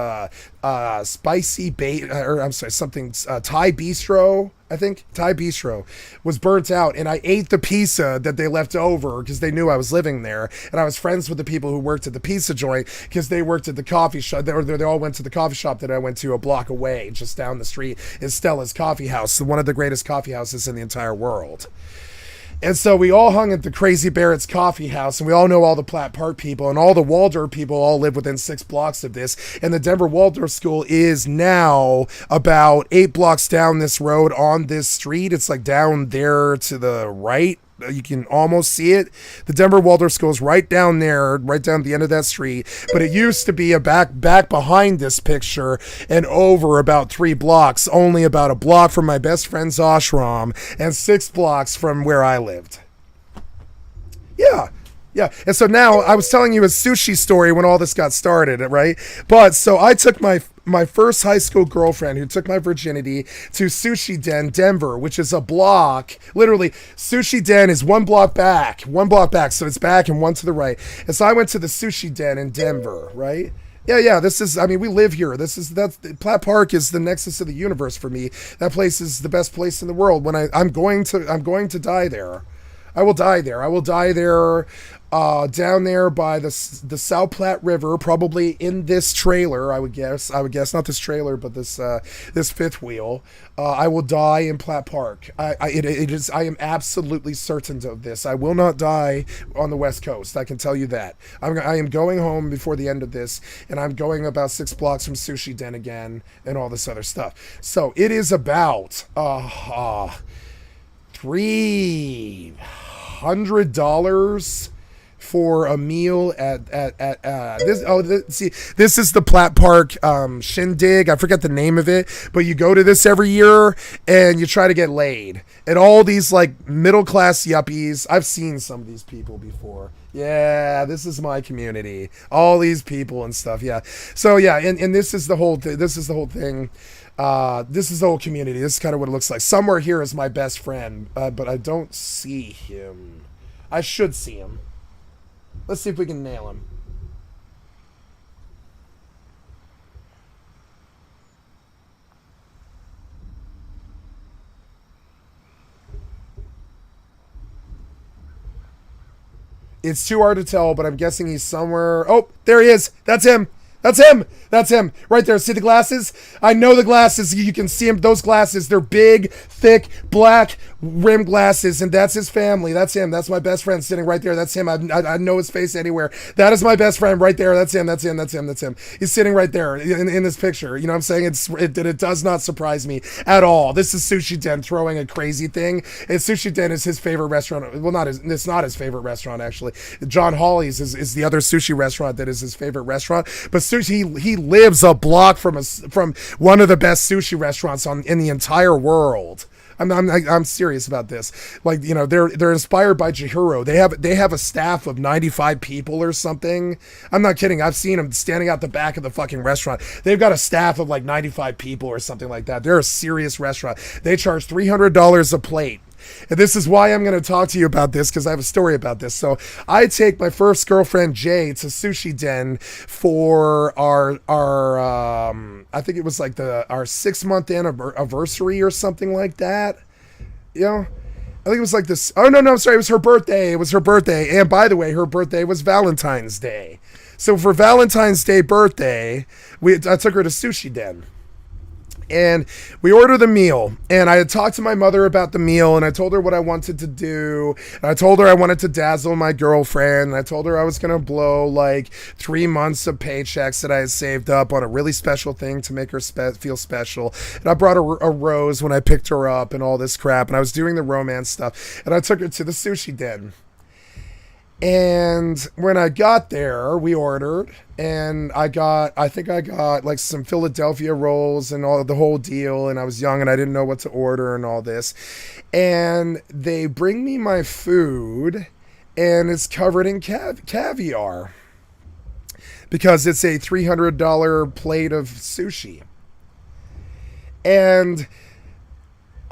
Spicy Bait, or I'm sorry, something Thai Bistro. I think Thai Bistro was burnt out, and I ate the pizza that they left over because they knew I was living there, and I was friends with the people who worked at the pizza joint because they worked at the coffee shop. They all went to the coffee shop that I went to a block away, just down the street, is Stella's Coffee House, one of the greatest coffee houses in the entire world. And so we all hung at the Crazy Barrett's Coffee House, and we all know all the Platt Park people, and all the Waldorf people all live within 6 blocks of this. And the Denver Waldorf School is now about 8 blocks down this road on this street. It's like down there to the right. You can almost see it. The Denver Waldorf School is right down there, right down the end of that street. But it used to be a back behind this picture and over about 3 blocks, only about a block from my best friend's ashram and 6 blocks from where I lived. Yeah. Yeah, and so now I was telling you a sushi story when all this got started, right? But so I took my first high school girlfriend who took my virginity to Sushi Den, Denver, which is a block. Literally, Sushi Den is 1 block back, so it's back and 1 to the right. And so I went to the Sushi Den in Denver, right? Yeah, this is, I mean, we live here. Platt Park is the nexus of the universe for me. That place is the best place in the world. When I'm going to die there. I will die there. Down there by the South Platte River, probably in this trailer. I would guess not this trailer, but this fifth wheel. I will die in Platt Park. I am absolutely certain of this. I will not die on the West Coast. I can tell you that. I am going home before the end of this, and I'm going about 6 blocks from Sushi Den again, and all this other stuff. So it is about $300 for a meal at this. This is the Platt Park shindig. I forget the name of it, but you go to this every year and you try to get laid. And all these like middle class yuppies. I've seen some of these people before. Yeah, this is my community. All these people and stuff. Yeah. So yeah, and this is the whole thing. This is the whole community. This is kind of what it looks like. Somewhere here is my best friend, but I don't see him. I should see him. Let's see if we can nail him. It's too hard to tell, but I'm guessing he's somewhere. Oh, there he is. That's him. That's him right there. See the glasses? I know the glasses. You can see him. Those glasses, they're big, thick, black rim glasses, and that's his family. That's him. That's my best friend sitting right there. That's him. I know his face anywhere. That is my best friend right there. That's him. He's sitting right there in this picture. You know what I'm saying? It does not surprise me at all. This is Sushi Den throwing a crazy thing. And Sushi Den is his favorite restaurant. Well, it's not his favorite restaurant, actually. John Hawley's is the other sushi restaurant that is his favorite restaurant. But he lives a block from one of the best sushi restaurants in the entire world. I'm serious about this. Like, you know, they're inspired by Chihiro. They have a staff of 95 people or something. I'm not kidding. I've seen them standing out the back of the fucking restaurant. They've got a staff of like 95 people or something like that. They're a serious restaurant. They charge $300 a plate. And this is why I'm going to talk to you about this, because I have a story about this. So I take my first girlfriend, Jay, to Sushi Den for our I think it was like our 6-month anniversary or something like that. You know, I think it was like this. Oh, no, sorry. It was her birthday. And by the way, her birthday was Valentine's Day. So for Valentine's Day birthday, I took her to Sushi Den. And we ordered the meal, and I had talked to my mother about the meal, and I told her what I wanted to do, and I told her I wanted to dazzle my girlfriend, and I told her I was going to blow like 3 months of paychecks that I had saved up on a really special thing to make her feel special. And I brought a rose when I picked her up and all this crap, and I was doing the romance stuff, and I took her to the Sushi Den. And when I got there, we ordered, and I think I got like some Philadelphia rolls and the whole deal, and I was young and I didn't know what to order and all this. And they bring me my food, and it's covered in caviar because it's a $300 plate of sushi. And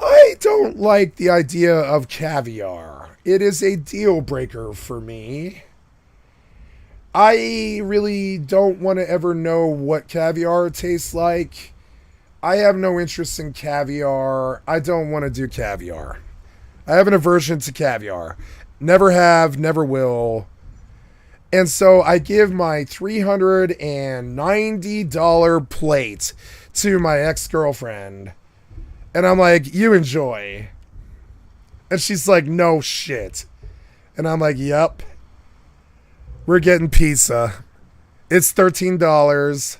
I don't like the idea of caviar. It is a deal breaker for me. I really don't want to ever know what caviar tastes like. I have no interest in caviar. I don't want to do caviar. I have an aversion to caviar. Never have, never will. And so I give my $390 plate to my ex-girlfriend. And I'm like, you enjoy. And she's like, no shit. And I'm like, yep. We're getting pizza. It's $13.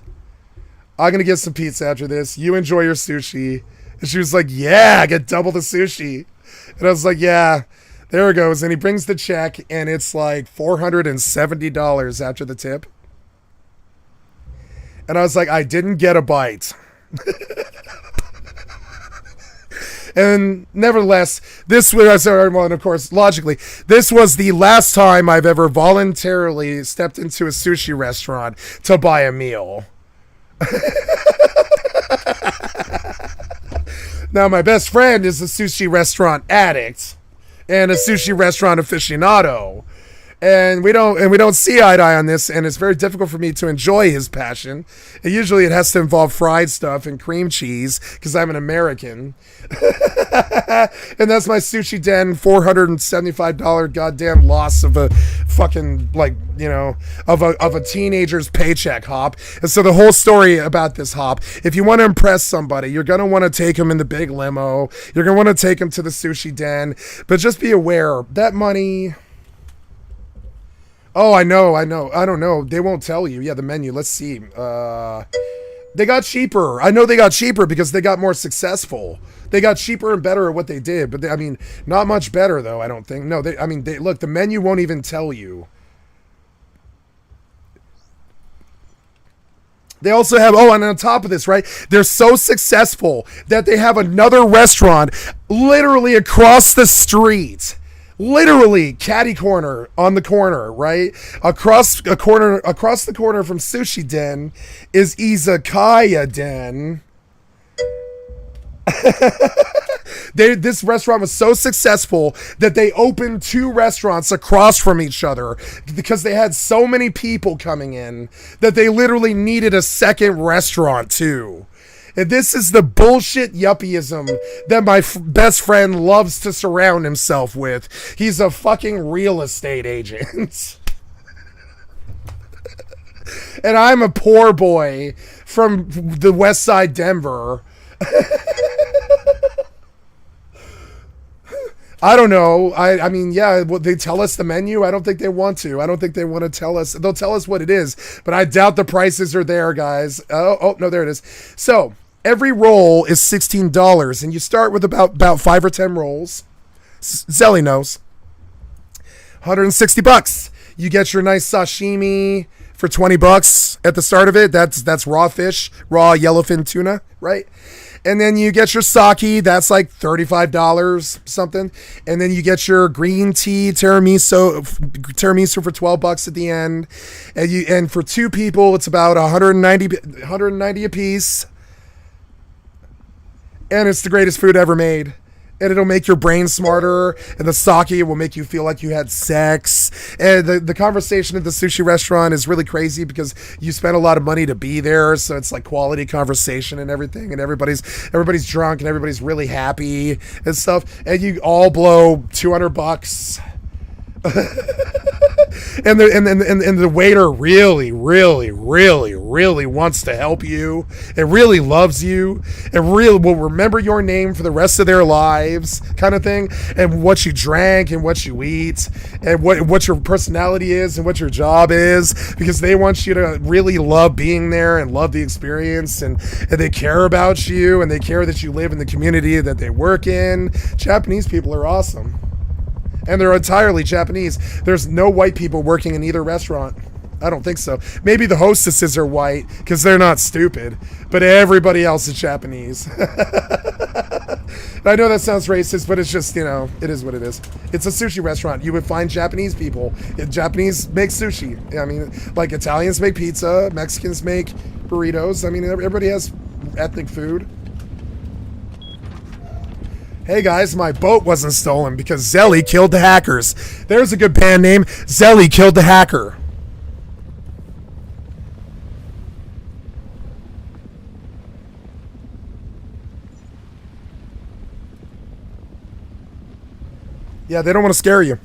I'm going to get some pizza after this. You enjoy your sushi. And she was like, yeah, I get double the sushi. And I was like, yeah, There it goes. And he brings the check, and it's like $470 after the tip. And I was like, I didn't get a bite. And nevertheless, this was, well, and of course, logically, this was the last time I've ever voluntarily stepped into a sushi restaurant to buy a meal. Now, my best friend is a sushi restaurant addict and a sushi restaurant aficionado. And we don't see eye to eye on this, and it's very difficult for me to enjoy his passion. And usually it has to involve fried stuff and cream cheese because I'm an American. And that's my Sushi Den $475 goddamn loss of a fucking, like, you know, of a teenager's paycheck, Hop. And so the whole story about this, Hop, if you want to impress somebody, you're going to want to take them in the big limo. You're going to want to take them to the Sushi Den. But just be aware, that money... Oh, I know. I don't know. They won't tell you. Yeah, the menu. Let's see. They got cheaper. I know they got cheaper because they got more successful. They got cheaper and better at what they did. But, I mean, not much better, though, I don't think. No, look, the menu won't even tell you. They also have, oh, and on top of this, right, they're so successful that they have another restaurant literally across the street. Literally, catty corner on the corner, right? Across the corner from Sushi Den is Izakaya Den. This restaurant was so successful that they opened two restaurants across from each other because they had so many people coming in that they literally needed a second restaurant too. And this is the bullshit yuppieism that my best friend loves to surround himself with. He's a fucking real estate agent. And I'm a poor boy from the west side Denver. I don't know. I mean, yeah, they tell us the menu. I don't think they want to. I don't think they want to tell us. They'll tell us what it is, but I doubt the prices are there, guys. Oh no, there it is. So every roll is $16, and you start with about 5 or 10 rolls. Zelly knows. $160. You get your nice sashimi for $20 at the start of it. That's raw fish, raw yellowfin tuna, right? And then you get your sake, that's like $35 something. And then you get your green tea tiramisu for $12 at the end. And for two people, it's about $190 a piece. And it's the greatest food ever made. And it'll make your brain smarter, and the sake will make you feel like you had sex. And the conversation at the sushi restaurant is really crazy because you spend a lot of money to be there, so it's like quality conversation and everything, and everybody's drunk and everybody's really happy and stuff, and you all blow $200. And the waiter really wants to help you. It really loves you. It really will remember your name for the rest of their lives, kind of thing. And what you drank and what you eat and what your personality is and what your job is, because they want you to really love being there and love the experience, and they care about you, and they care that you live in the community that they work in. Japanese people are awesome. And they're entirely Japanese. There's no white people working in either restaurant. I don't think so. Maybe the hostesses are white because they're not stupid, but everybody else is Japanese. I know that sounds racist, but it's just, you know, it is what it is. It's a sushi restaurant. You would find Japanese people. Japanese make sushi. I mean, like Italians make pizza, Mexicans make burritos. I mean, everybody has ethnic food. Hey guys, my boat wasn't stolen because Zelly killed the hackers. There's a good band name. Zelly killed the hacker. Yeah, they don't want to scare you.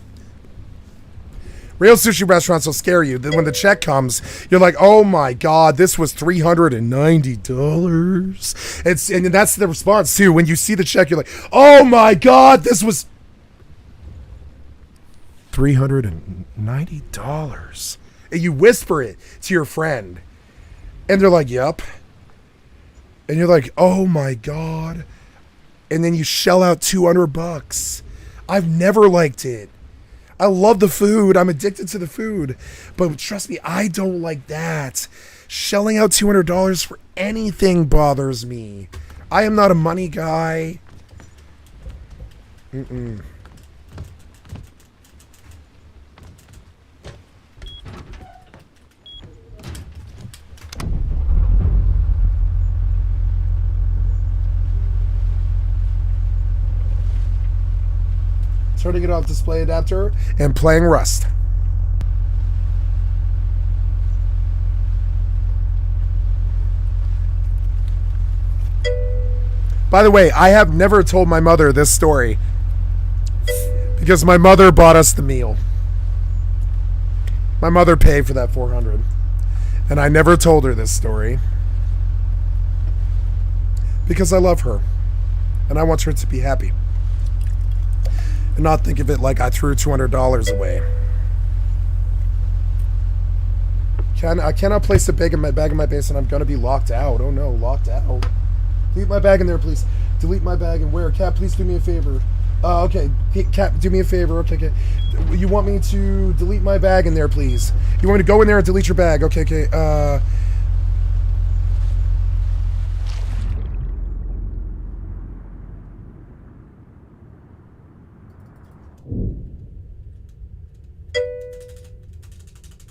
Real sushi restaurants will scare you. Then when the check comes, you're like, oh my God, this was $390. And that's the response too. When you see the check, you're like, oh my God, this was $390. And you whisper it to your friend. And they're like, yep. And you're like, oh my God. And then you shell out $200. I've never liked it. I love the food. I'm addicted to the food. But trust me, I don't like that. Shelling out $200 for anything bothers me. I am not a money guy. Mm-mm. Turning it off display adapter and playing Rust. By the way, I have never told my mother this story because my mother bought us the meal. My mother paid for that $400, and I never told her this story because I love her and I want her to be happy and not think of it like I threw $200 away. I cannot place a bag in my base and I'm going to be locked out. Oh no, locked out. Delete my bag in there, please. Delete my bag and where? Cat, please do me a favor. Okay. Cat, do me a favor. Okay. You want me to delete my bag in there, please? You want me to go in there and delete your bag? Okay.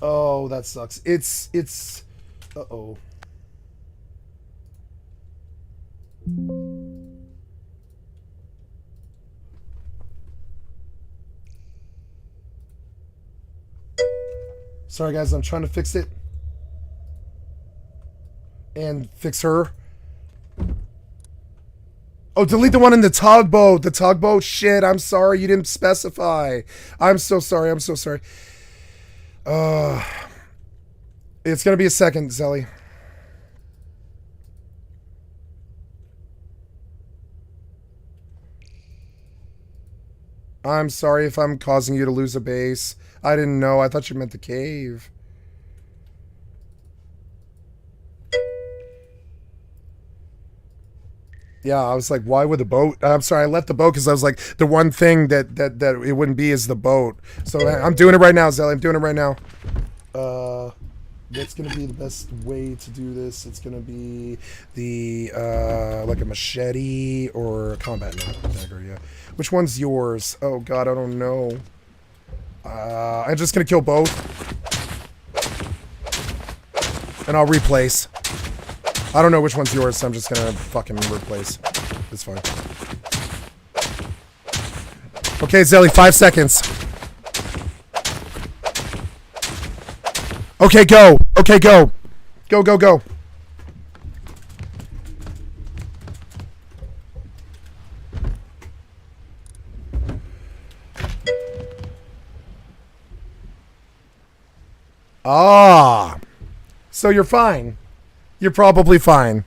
Oh, that sucks. It's uh-oh. Sorry guys, I'm trying to fix it. And fix her. Oh, delete the one in the tugboat. The tugboat? Shit, I'm sorry. You didn't specify. I'm so sorry. I'm so sorry. It's going to be a second, Zelly. I'm sorry if I'm causing you to lose a base. I didn't know. I thought you meant the cave. Yeah, I was like, why would the boat? I'm sorry, I left the boat because I was like, the one thing that it wouldn't be is the boat. So I'm doing it right now, Zelly. I'm doing it right now. What's going to be the best way to do this? It's going to be the, like a machete or a combat dagger, yeah. Which one's yours? Oh, God, I don't know. I'm just going to kill both. And I'll replace. I don't know which one's yours, so I'm just going to fucking replace. It's fine. Okay, Zelly, 5 seconds. Okay, go. Okay, go. Go, go, go. Ah. So you're fine. You're probably fine.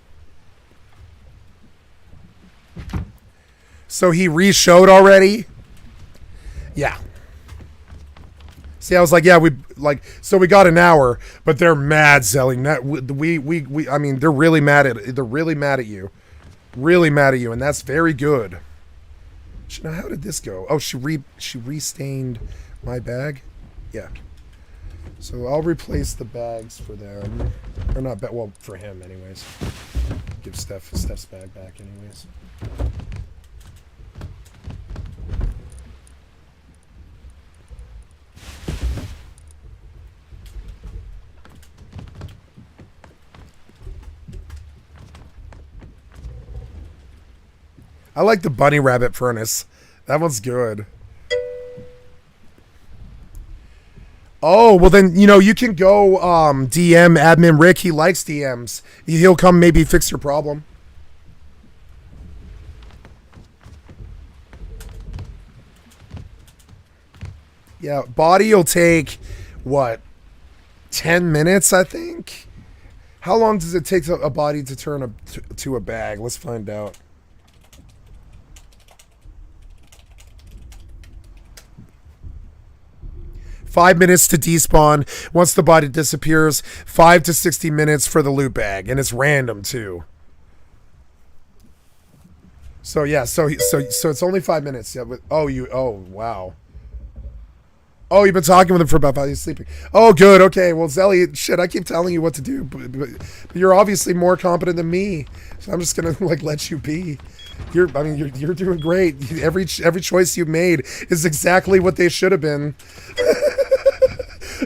So he re-showed already? Yeah. See, I was like, yeah, so we got an hour, but they're mad, Zelly. I mean, they're really mad at you. Really mad at you, and that's very good. Now, how did this go? Oh, she restained my bag? Yeah. So I'll replace the bags for them. Or not, well, for him anyways. Give Steph's bag back anyways. I like the bunny rabbit furnace. That one's good. Oh, well then, you can go DM admin Rick. He likes DMs. He'll come maybe fix your problem. Yeah, body will take, what, 10 minutes, I think? How long does it take a body to turn to a bag? Let's find out. $5 minutes to despawn. Once the body disappears, 5 to 60 minutes for the loot bag. And it's random, too. So yeah, so it's only 5 minutes. Yeah. Oh wow. Oh, you've been talking with him for about 5 years, sleeping. Oh, good. Okay. Well, Zelly, shit, I keep telling you what to do, but you're obviously more competent than me, so I'm just gonna like let you be. You're doing great. Every choice you made is exactly what they should have been.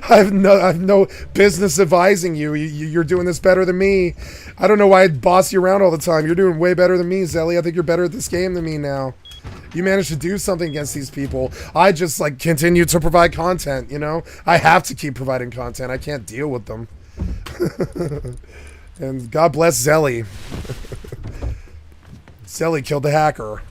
I have no business advising you. You're doing this better than me. I don't know why I boss you around all the time. You're doing way better than me, Zelly. I think you're better at this game than me now. You managed to do something against these people. I just like continue to provide content, you know? I have to keep providing content. I can't deal with them. And God bless Zelly. Zelly killed the hacker.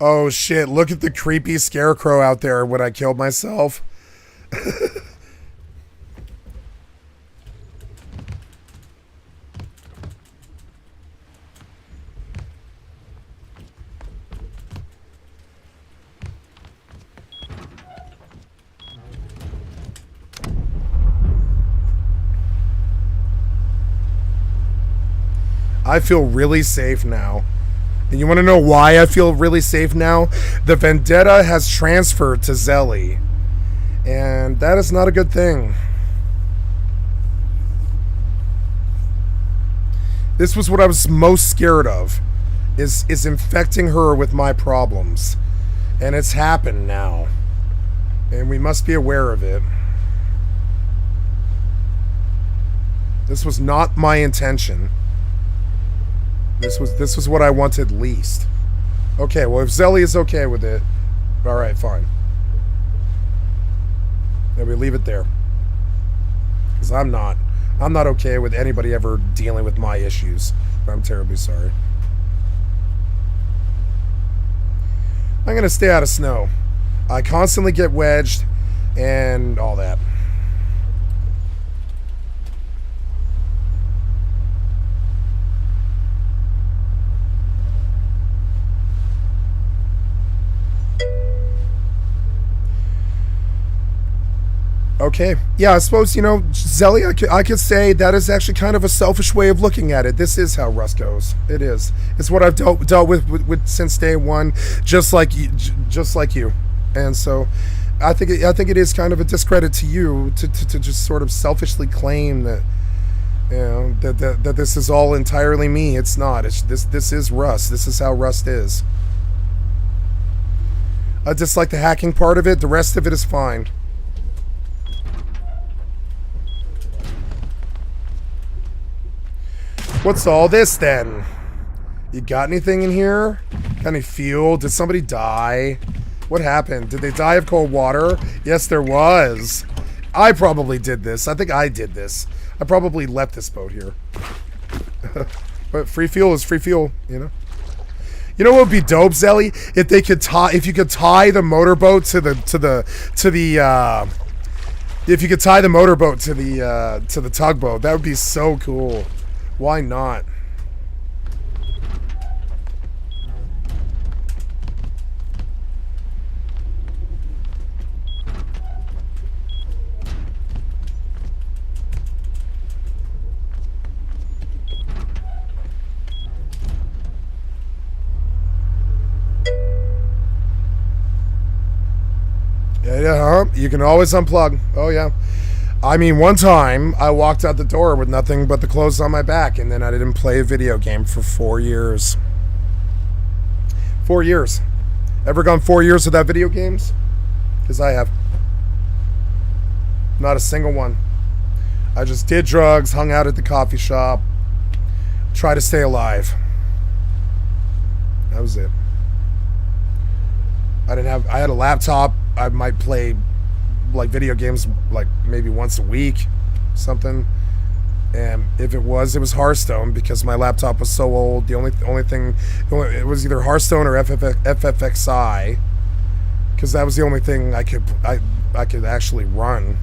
Oh shit, look at the creepy scarecrow out there when I killed myself. I feel really safe now. And you want to know why I feel really safe now? The vendetta has transferred to Zelly. And that is not a good thing. This was what I was most scared of. Is infecting her with my problems. And it's happened now. And we must be aware of it. This was not my intention. This was what I wanted least. Okay, well if Zelly is okay with it, alright, fine. Then we leave it there. Because I'm not okay with anybody ever dealing with my issues. I'm terribly sorry. I'm gonna stay out of snow. I constantly get wedged and all that. Okay. Yeah, I suppose, you know, Zelly, I could say that is actually kind of a selfish way of looking at it. This is how Rust goes. It is. It's what I've dealt with since day one, just like you. And so I think it is kind of a discredit to you to just sort of selfishly claim that, you know, that this is all entirely me. It's not. This is Rust. This is how Rust is. I dislike the hacking part of it. The rest of it is fine. What's all this then? You got anything in here? Got any fuel? Did somebody die? What happened? Did they die of cold water? Yes, there was. I probably did this. I think I did this. I probably left this boat here. But free fuel is free fuel, you know? You know what would be dope, Zelly? If they could if you could tie the motorboat to the tugboat, that would be so cool. Why not? Yeah, you can always unplug. Oh, yeah. I mean, one time, I walked out the door with nothing but the clothes on my back, and then I didn't play a video game for 4 years. 4 years. Ever gone 4 years without video games? Because I have. Not a single one. I just did drugs, hung out at the coffee shop, tried to stay alive. That was it. I had a laptop. I might play like video games like maybe once a week, something. And if it was Hearthstone, because my laptop was so old. The only thing, it was either Hearthstone or FFXI, because that was the only thing I could actually run.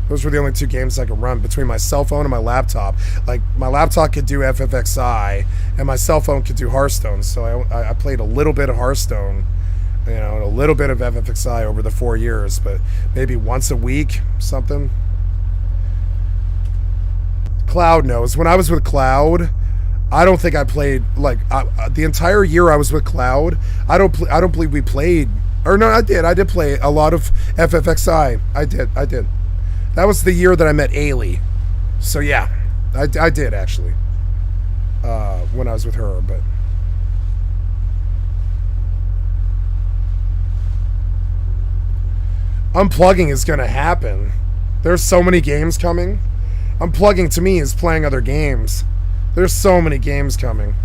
Those were the only 2 games I could run between my cell phone and my laptop. Like, my laptop could do FFXI, and my cell phone could do Hearthstone. So I played a little bit of Hearthstone, you know, and a little bit of FFXI over the 4 years, but maybe once a week, something. Cloud knows. When I was with Cloud, I don't think I played, like, the entire year I was with Cloud, I don't believe we played, or no, I did play a lot of FFXI. I did. That was the year that I met Ailey. So yeah, I did actually. When I was with her, but unplugging is gonna happen. There's so many games coming. Unplugging to me is playing other games. There's so many games coming.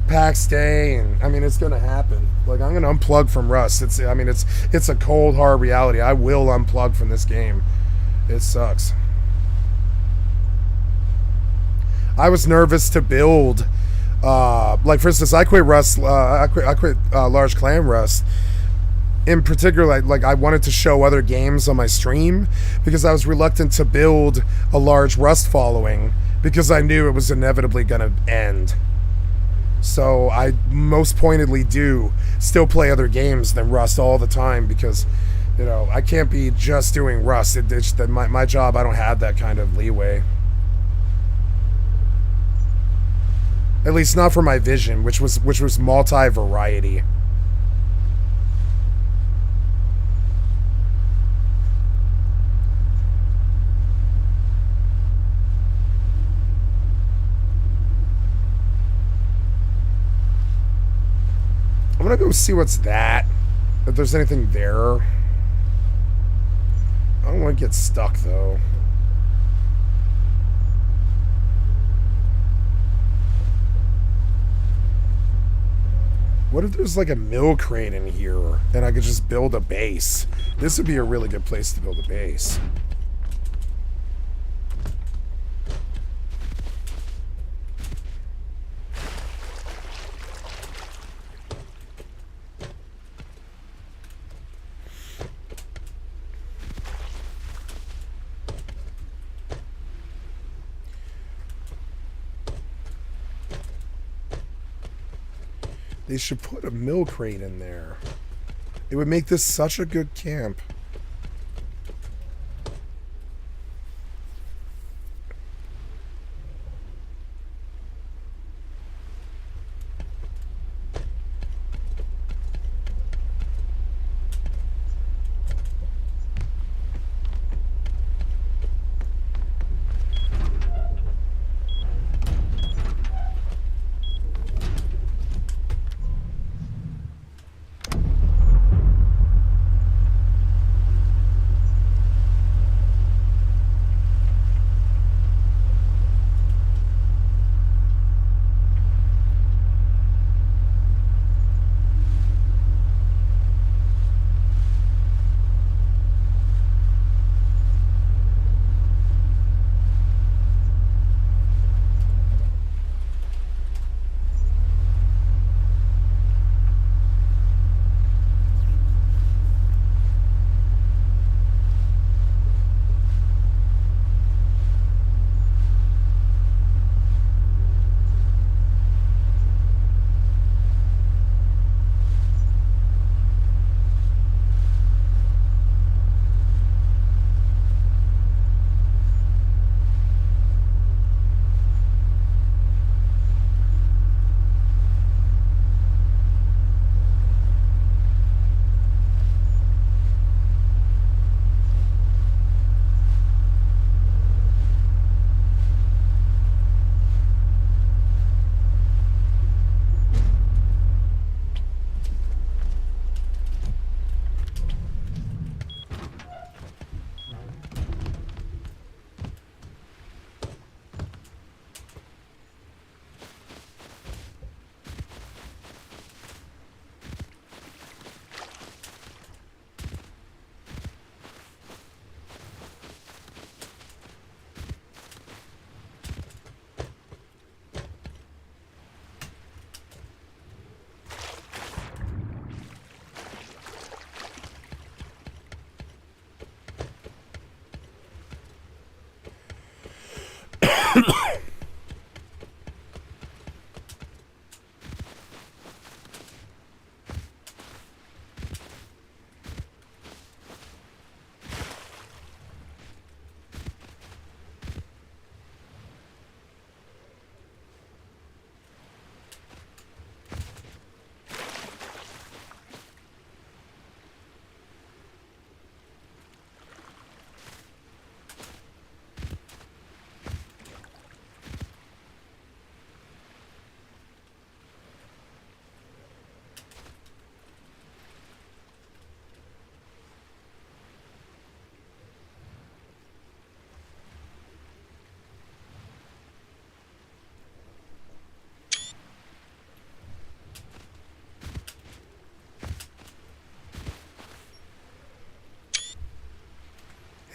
PAX Day, and I mean, it's gonna happen. Like, I'm gonna unplug from Rust. It's a cold hard reality. I will unplug from this game. It sucks. I was nervous to build. Like, for instance, I quit Rust. I quit Large Clan Rust. In particular, like I wanted to show other games on my stream because I was reluctant to build a large Rust following because I knew it was inevitably going to end. So I most pointedly do still play other games than Rust all the time because, you know, I can't be just doing Rust. It's that my job, I don't have that kind of leeway. At least not for my vision, which was multi-variety. I'm gonna go see what's that. If there's anything there. I don't want to get stuck though. What if there's like a mill crate in here and I could just build a base? This would be a really good place to build a base. They should put a mill crate in there. It would make this such a good camp.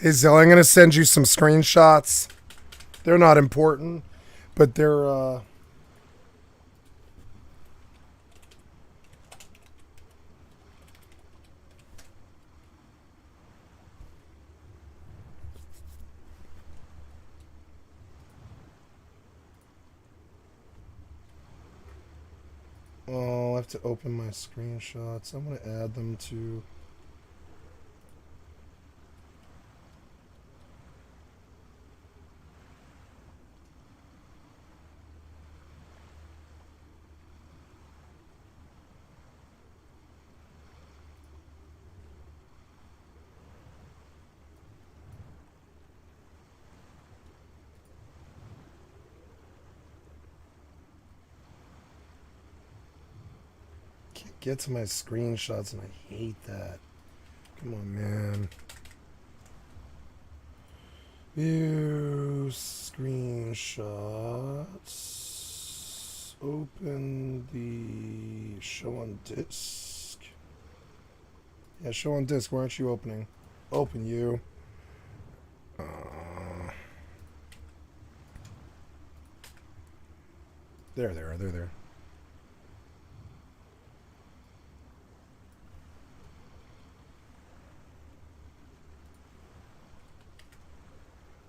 Hey, Zell, I'm going to send you some screenshots. They're not important, but they're, oh, I'll have to open my screenshots. I'm going to add them to... Get to my screenshots, and I hate that. Come on, man. View screenshots. Open the show on disk. Yeah, show on disk. Why aren't you opening? Open you. There they are. They're there.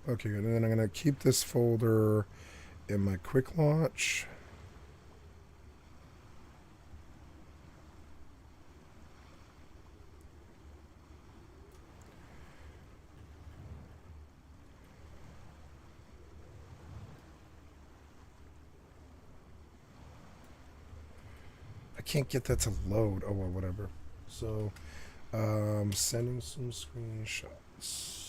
Okay, good. And then I'm going to keep this folder in my quick launch. I can't get that to load. Oh, well, whatever. So, sending some screenshots.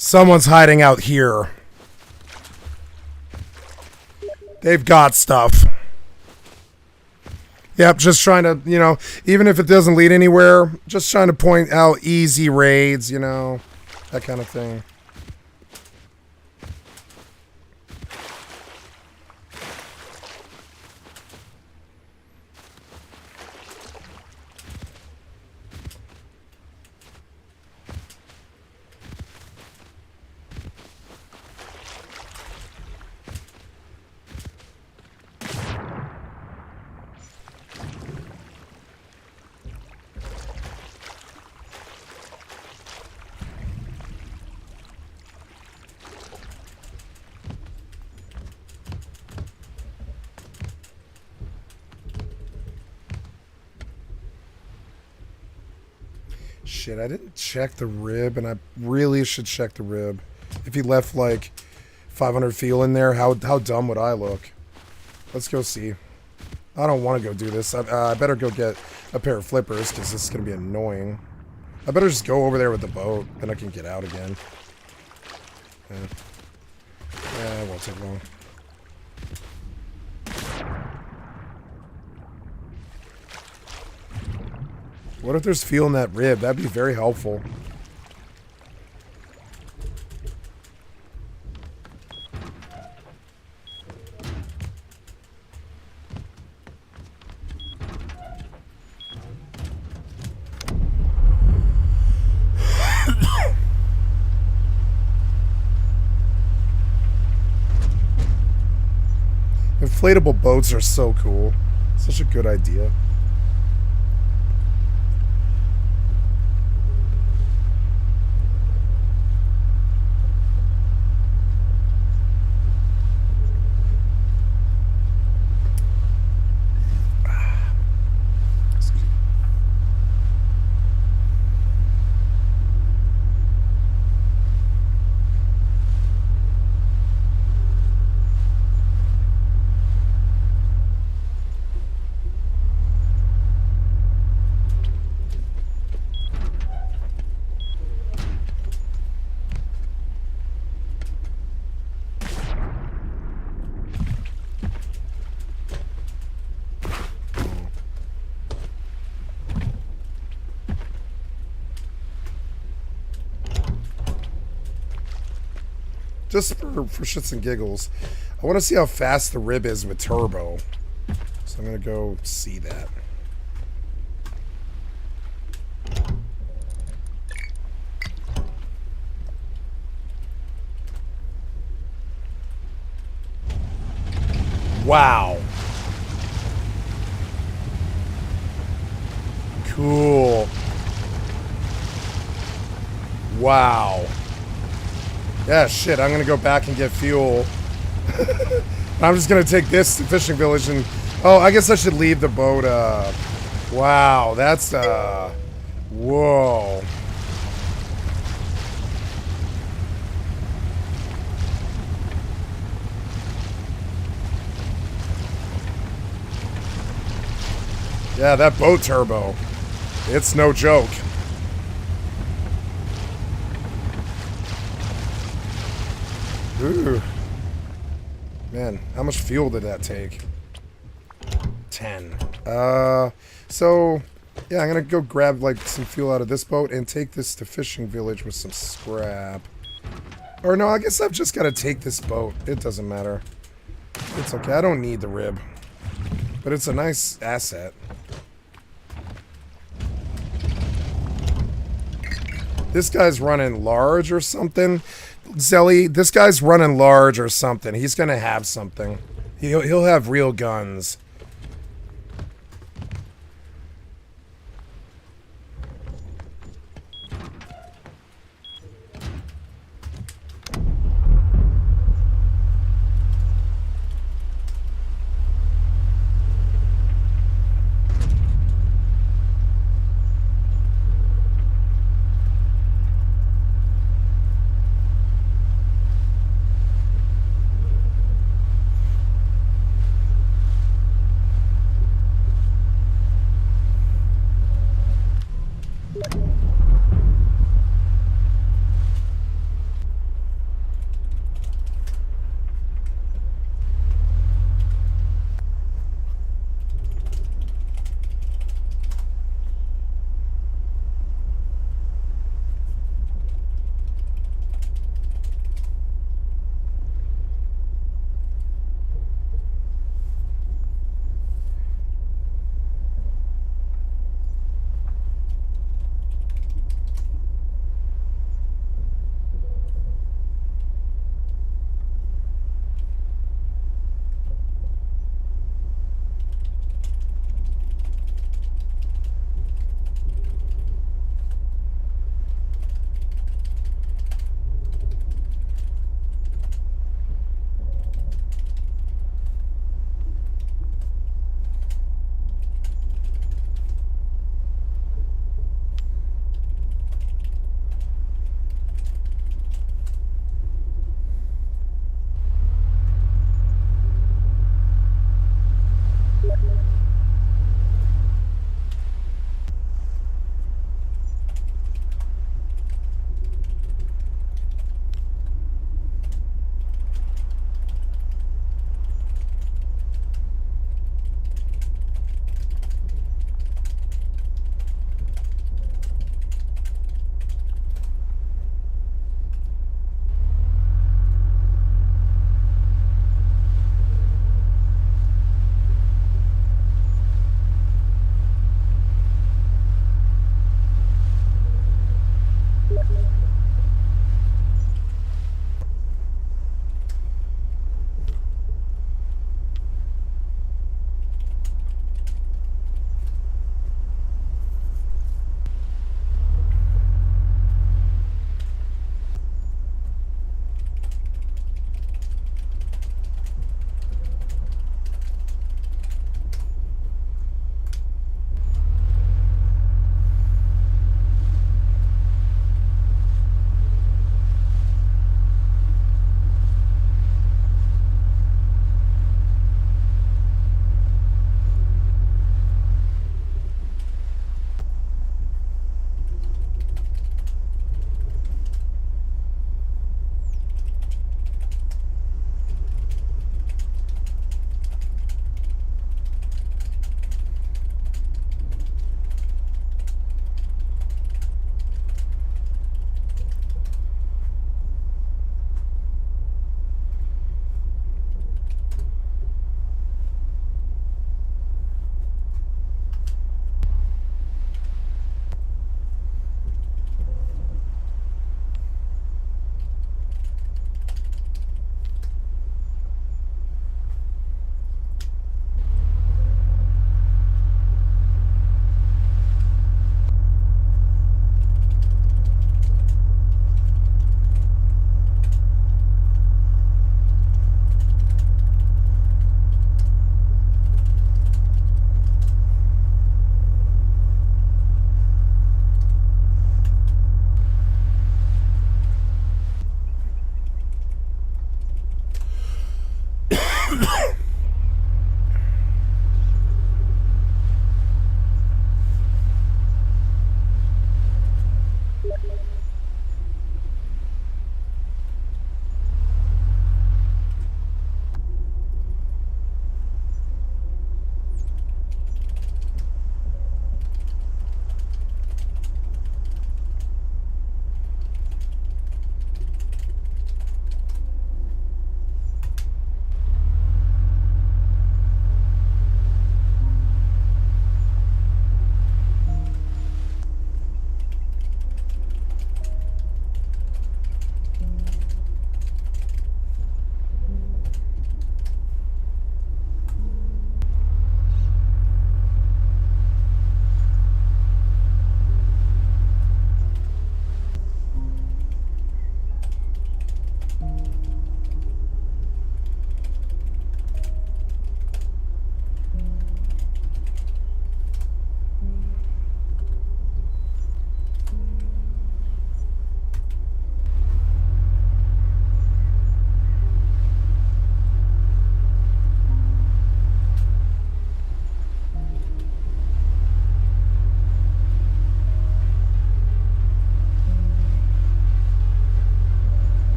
Someone's hiding out here. They've got stuff. Yep, just trying to, you know, even if it doesn't lead anywhere, just trying to point out easy raids, you know, that kind of thing. Shit, I didn't check the rib, and I really should check the rib. If he left, like, 500 fuel in there, how dumb would I look? Let's go see. I don't want to go do this. I better go get a pair of flippers, because this is going to be annoying. I better just go over there with the boat, then I can get out again. Yeah, it won't take long. What if there's fuel in that rib? That'd be very helpful. Inflatable boats are so cool. Such a good idea. Just for shits and giggles. I want to see how fast the rib is with turbo. So I'm going to go see that. Wow. Cool. Wow. Yeah, shit, I'm gonna go back and get fuel. I'm just gonna take this to fishing village and... Oh, I guess I should leave the boat, Wow, that's, Whoa. Yeah, that boat turbo. It's no joke. Ooh. Man, how much fuel did that take? 10. So... Yeah, I'm gonna go grab, like, some fuel out of this boat and take this to fishing village with some scrap. Or no, I guess I've just gotta take this boat. It doesn't matter. It's okay. I don't need the rib. But it's a nice asset. This guy's running large or something. Zelly, this guy's running large or something. He's gonna have something. He'll have real guns.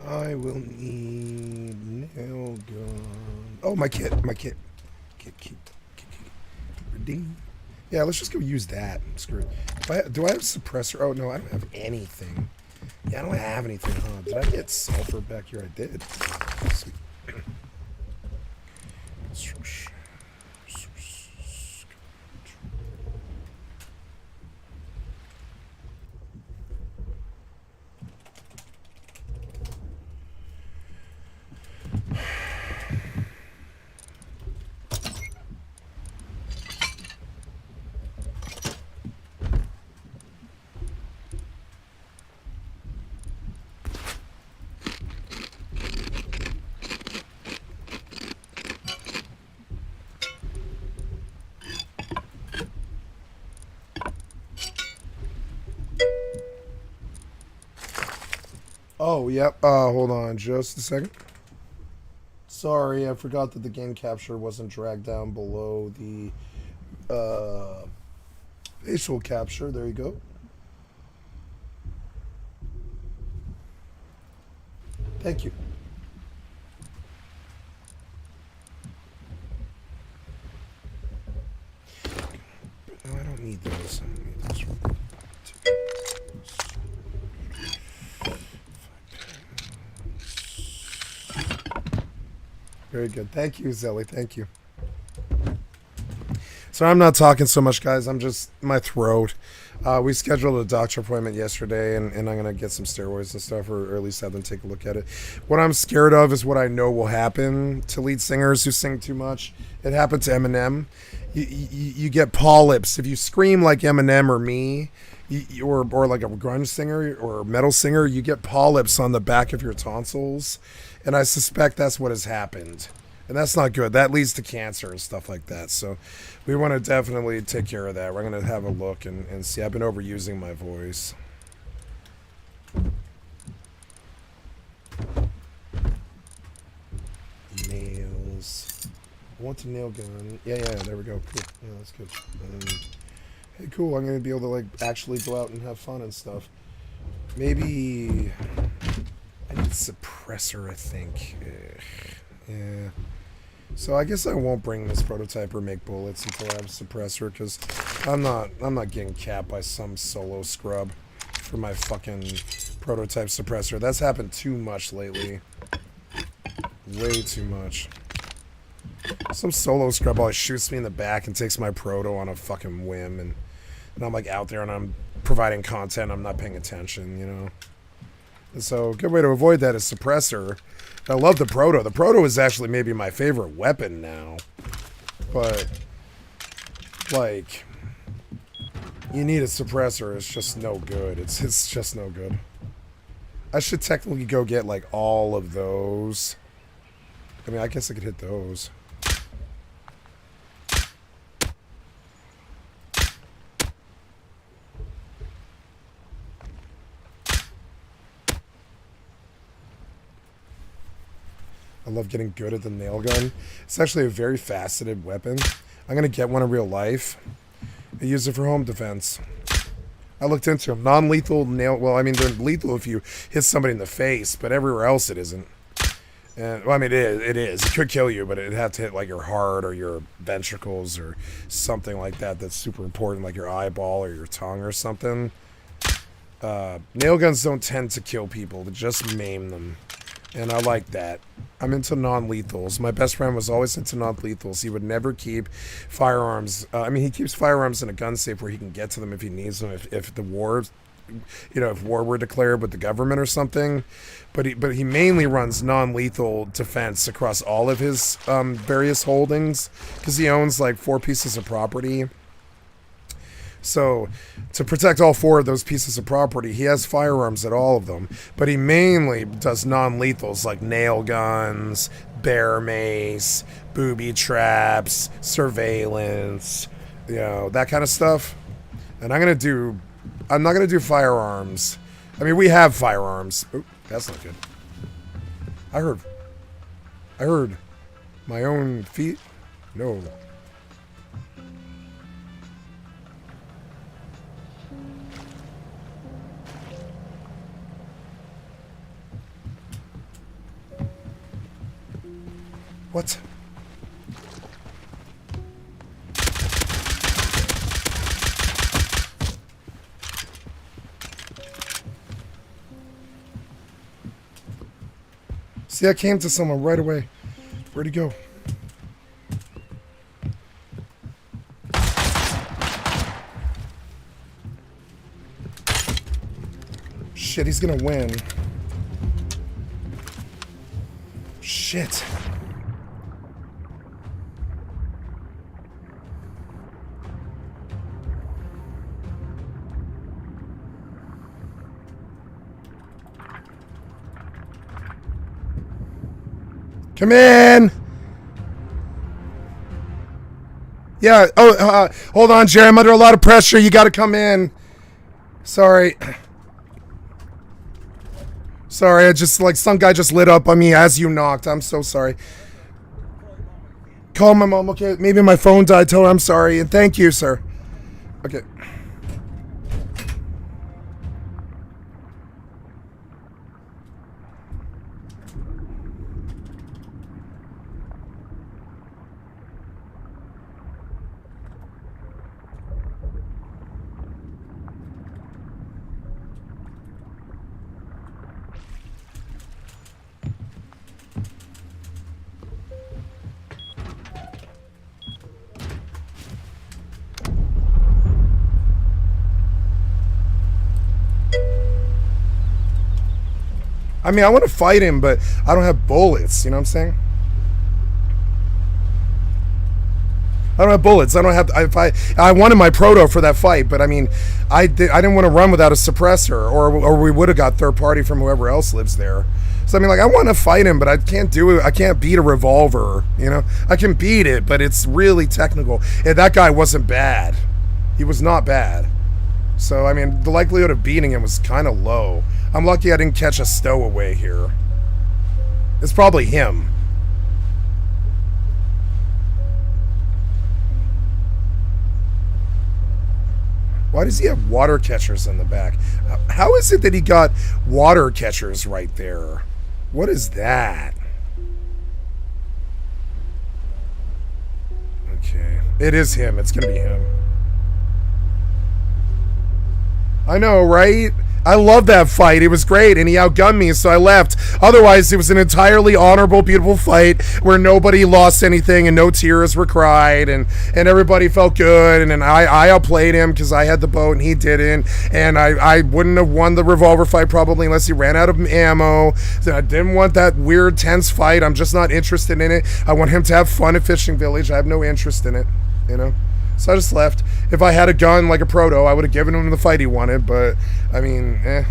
I will need nail gun. Oh, my kit. Kit. Redeem. Yeah, let's just go use that. Screw it. Do I have suppressor? Oh, no, I don't have anything. Yeah, I don't have anything, huh? Did I get sulfur back here? I did. Sweet. Oh, yep. Hold on just a second. Sorry, I forgot that the game capture wasn't dragged down below the facial capture. There you go. Thank you. No, I don't need those. I don't need those. Very good. Thank you, Zelly. Thank you. So I'm not talking so much, guys. I'm just my throat. We scheduled a doctor appointment yesterday, and I'm going to get some steroids and stuff, or at least have them take a look at it. What I'm scared of is what I know will happen to lead singers who sing too much. It happened to Eminem. You get polyps. If you scream like Eminem or me, or like a grunge singer or a metal singer, you get polyps on the back of your tonsils. And I suspect that's what has happened. And that's not good. That leads to cancer and stuff like that. So we want to definitely take care of that. We're going to have a look and see. I've been overusing my voice. Nails. I want a nail gun. Yeah, there we go. Cool. Yeah, that's good. Hey, cool. I'm going to be able to, like, actually go out and have fun and stuff. Maybe I need a suppressor, I think. Yeah. So I guess I won't bring this prototype or make bullets until I have a suppressor, because I'm not getting capped by some solo scrub for my fucking prototype suppressor. That's happened too much lately. Way too much. Some solo scrub always shoots me in the back and takes my proto on a fucking whim, and I'm like out there and I'm providing content, I'm not paying attention, you know. And so a good way to avoid that is suppressor. I love the proto. The proto is actually maybe my favorite weapon now. But like, you need a suppressor. It's just no good. It's just no good. I should technically go get like all of those. I mean, I guess I could hit those. love getting good at the nail gun. It's actually a very faceted weapon. I'm going to get one in real life. I use it for home defense. I looked into them. Non-lethal nail... Well, I mean, they're lethal if you hit somebody in the face, but everywhere else it isn't. And, well, I mean, it is. It could kill you, but it'd have to hit, like, your heart or your ventricles or something like that that's super important, like your eyeball or your tongue or something. Nail guns don't tend to kill people. They just maim them. And I like that. I'm into non-lethals. My best friend was always into non-lethals. He would never keep firearms. I mean, he keeps firearms in a gun safe where he can get to them if he needs them. If the war... You know, if war were declared with the government or something, but he mainly runs non-lethal defense across all of his various holdings because he owns like 4 pieces of property. So to protect all 4 of those pieces of property, he has firearms at all of them, but he mainly does non-lethals like nail guns, bear mace, booby traps, surveillance, you know, that kind of stuff. And I'm not going to do firearms. I mean, we have firearms. Oh, that's not good. I heard my own feet. No. What? See, I came to someone right away. Where'd he go? Shit, he's gonna win. Shit. Come in. Yeah. Oh, hold on, Jerry. I'm under a lot of pressure. You got to come in. Sorry. Sorry. I just, like, some guy just lit up on me as you knocked. I'm so sorry. Call my mom. Okay. Maybe my phone died. Tell her I'm sorry. And thank you, sir. Okay. I mean, I want to fight him, but I don't have bullets. You know what I'm saying? I don't have bullets. I don't have. I wanted my proto for that fight, but I mean, I didn't want to run without a suppressor, or we would have got third party from whoever else lives there. So I mean, like, I want to fight him, but I can't do it. I can't beat a revolver. You know, I can beat it, but it's really technical. And that guy wasn't bad. He was not bad. So I mean, the likelihood of beating him was kind of low. I'm lucky I didn't catch a stowaway here. It's probably him. Why does he have water catchers in the back? How is it that he got water catchers right there? What is that? Okay. It is him. It's going to be him. I know, right? I love that fight. It was great, and he outgunned me, so I left. Otherwise, it was an entirely honorable, beautiful fight where nobody lost anything and no tears were cried, and everybody felt good, and then I outplayed him because I had the boat and he didn't, and I wouldn't have won the revolver fight probably unless he ran out of ammo. So I didn't want that weird, tense fight. I'm just not interested in it. I want him to have fun at Fishing Village. I have no interest in it, you know? So I just left. If I had a gun like a proto, I would have given him the fight he wanted, but, I mean,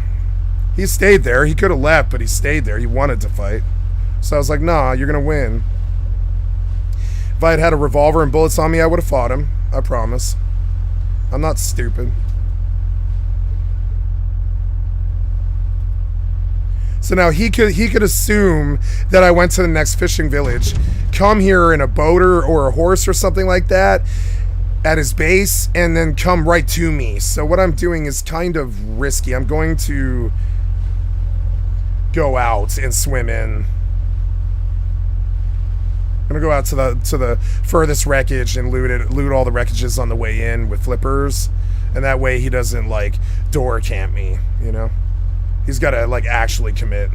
he stayed there. He could have left, but he stayed there. He wanted to fight. So I was like, nah, you're going to win. If I had had a revolver and bullets on me, I would have fought him. I promise. I'm not stupid. So now he could assume that I went to the next fishing village, come here in a boat or a horse or something like that at his base, and then come right to me. So what I'm doing is kind of risky. I'm going to go out and swim in. I'm gonna go out to the furthest wreckage and loot all the wreckages on the way in with flippers, and that way he doesn't like door camp me, you know? He's gotta like actually commit.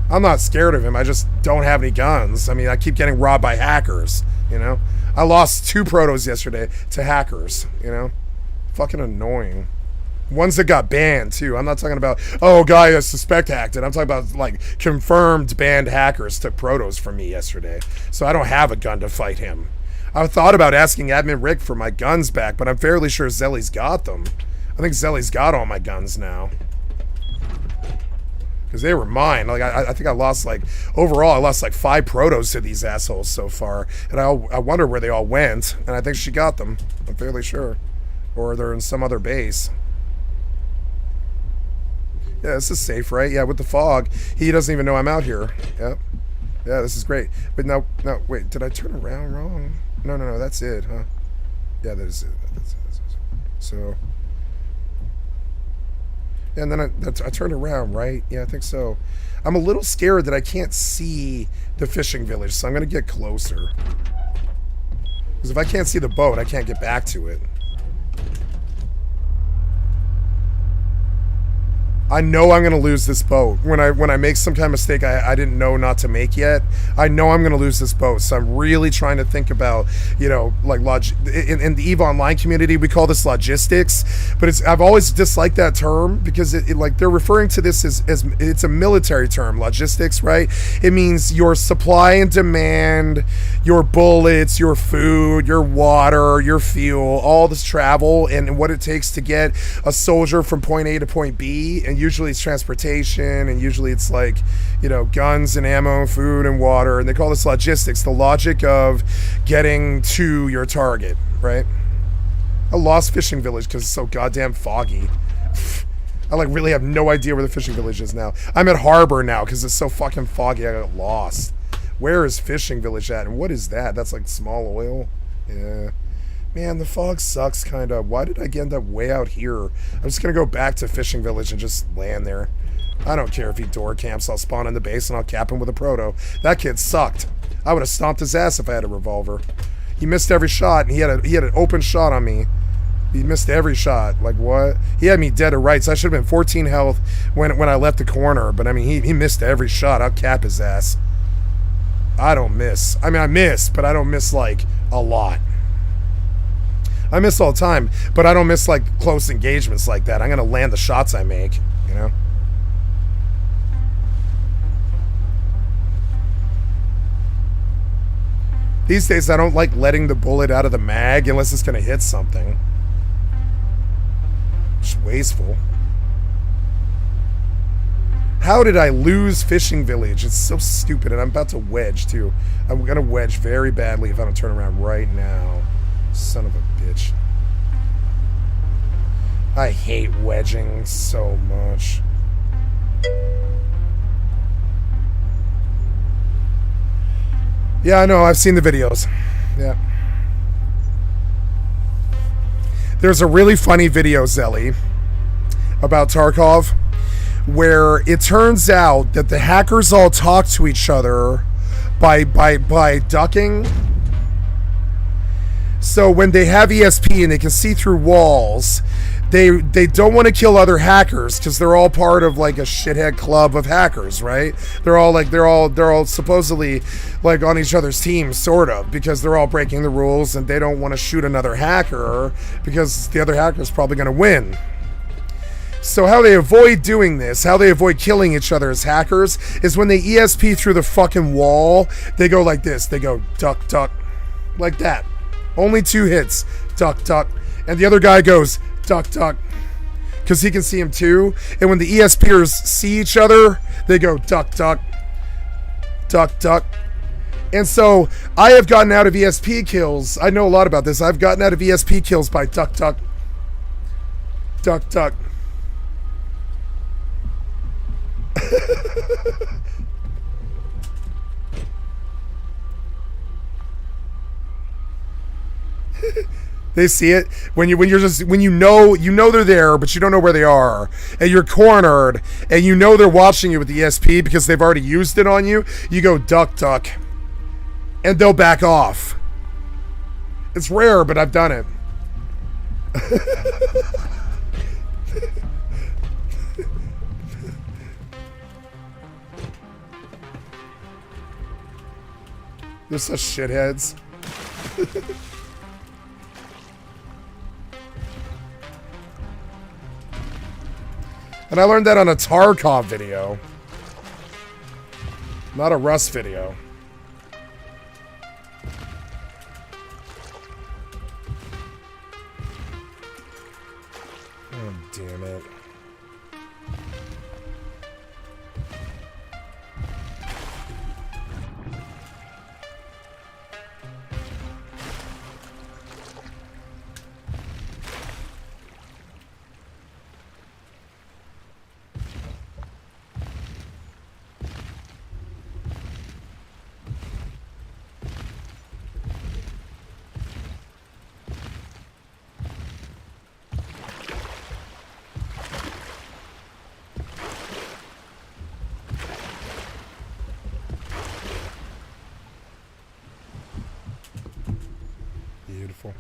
I'm not scared of him, I just don't have any guns. I mean, I keep getting robbed by hackers, you know? I lost 2 protos yesterday to hackers, you know? Fucking annoying. Ones that got banned too. I'm not talking about, oh, guy I suspect hacked it. I'm talking about like confirmed banned hackers took protos from me yesterday. So I don't have a gun to fight him. I thought about asking Admin Rick for my guns back, but I'm fairly sure Zelly's got them. I think Zelly's got all my guns now. Because they were mine. Like I think I lost like, overall I lost like 5 protos to these assholes so far. And I wonder where they all went. And I think she got them. I'm fairly sure. Or they're in some other base. Yeah, this is safe, right? Yeah, with the fog, he doesn't even know I'm out here. Yep. Yeah, this is great. But no, wait, did I turn around wrong? No, that's it, huh? Yeah, that is it. That's it. So, yeah, and then I turned around, right? Yeah, I think so. I'm a little scared that I can't see the fishing village, so I'm going to get closer. Because if I can't see the boat, I can't get back to it. I know I'm gonna lose this boat when I make some kind of mistake I didn't know not to make yet. I know I'm gonna lose this boat, so I'm really trying to think about, you know, like in the EVE Online community we call this logistics, but I've always disliked that term because it like they're referring to this as it's a military term, logistics, right? It means your supply and demand, your bullets, your food, your water, your fuel, all this travel and what it takes to get a soldier from point A to point B. And usually it's transportation, and usually it's like, you know, guns and ammo, food and water, and they call this logistics, the logic of getting to your target, right? I lost fishing village because it's so goddamn foggy. I like really have no idea where the fishing village is now. I'm at harbor now because it's so fucking foggy I got lost. Where is fishing village at, and what is that? That's like small oil? Yeah. Man, the fog sucks, kind of. Why did I end up way out here? I'm just going to go back to fishing village and just land there. I don't care if he door camps. I'll spawn in the base and I'll cap him with a proto. That kid sucked. I would have stomped his ass if I had a revolver. He missed every shot, and he had an open shot on me. He missed every shot. Like, what? He had me dead to rights. I should have been 14 health when I left the corner. But, I mean, he missed every shot. I'll cap his ass. I don't miss. I mean, I miss, but I don't miss, like, a lot. I miss all the time, but I don't miss like close engagements like that. I'm gonna land the shots I make, you know? These days I don't like letting the bullet out of the mag unless it's gonna hit something. Just wasteful. How did I lose fishing village? It's so stupid, and I'm about to wedge too. I'm gonna wedge very badly if I don't turn around right now. Son of a bitch. I hate wedging so much. Yeah, I know. I've seen the videos. Yeah. There's a really funny video, Zelly, about Tarkov, where it turns out that the hackers all talk to each other by ducking. So when they have ESP and they can see through walls, they don't want to kill other hackers because they're all part of like a shithead club of hackers, right? They're all supposedly like on each other's team, sort of, because they're all breaking the rules and they don't want to shoot another hacker because the other hacker is probably going to win. So how they avoid doing this, how they avoid killing each other as hackers, is when they ESP through the fucking wall, they go like this. They go duck, duck, like that. Only 2 hits. Duck, duck. And the other guy goes duck, duck. Because he can see him too. And when the ESPers see each other, they go duck, duck. Duck, duck. And so I have gotten out of ESP kills. I know a lot about this. I've gotten out of ESP kills by duck, duck. Duck, duck. They see it when you know they're there, but you don't know where they are, and you're cornered, and you know they're watching you with the ESP because they've already used it on you. You go duck, duck, and they'll back off. It's rare, but I've done it. They're such shitheads. And I learned that on a Tarkov video. Not a Rust video. Oh, damn it. Beautiful.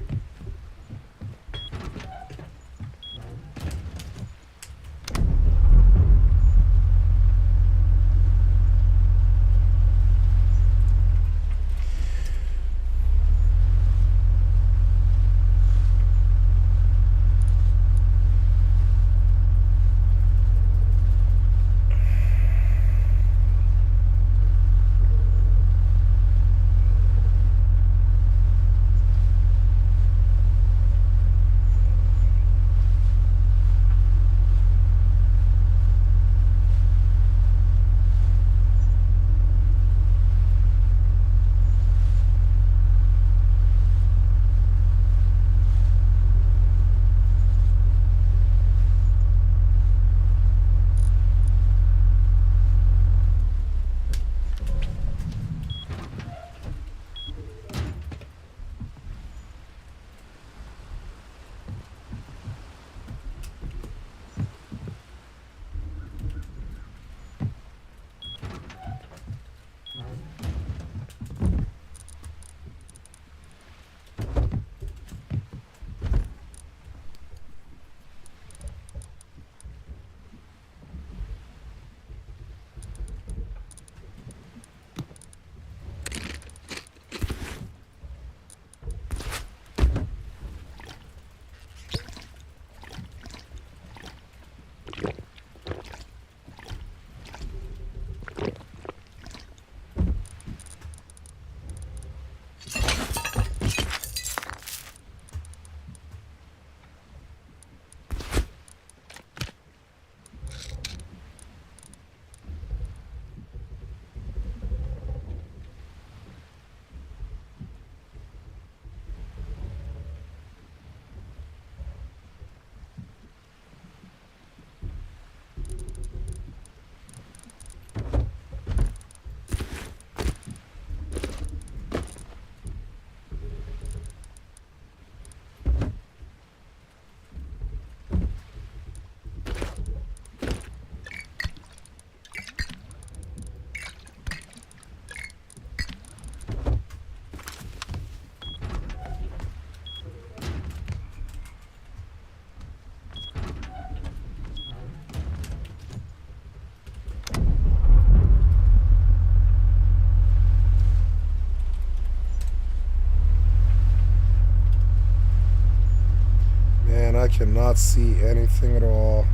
I cannot see anything at all.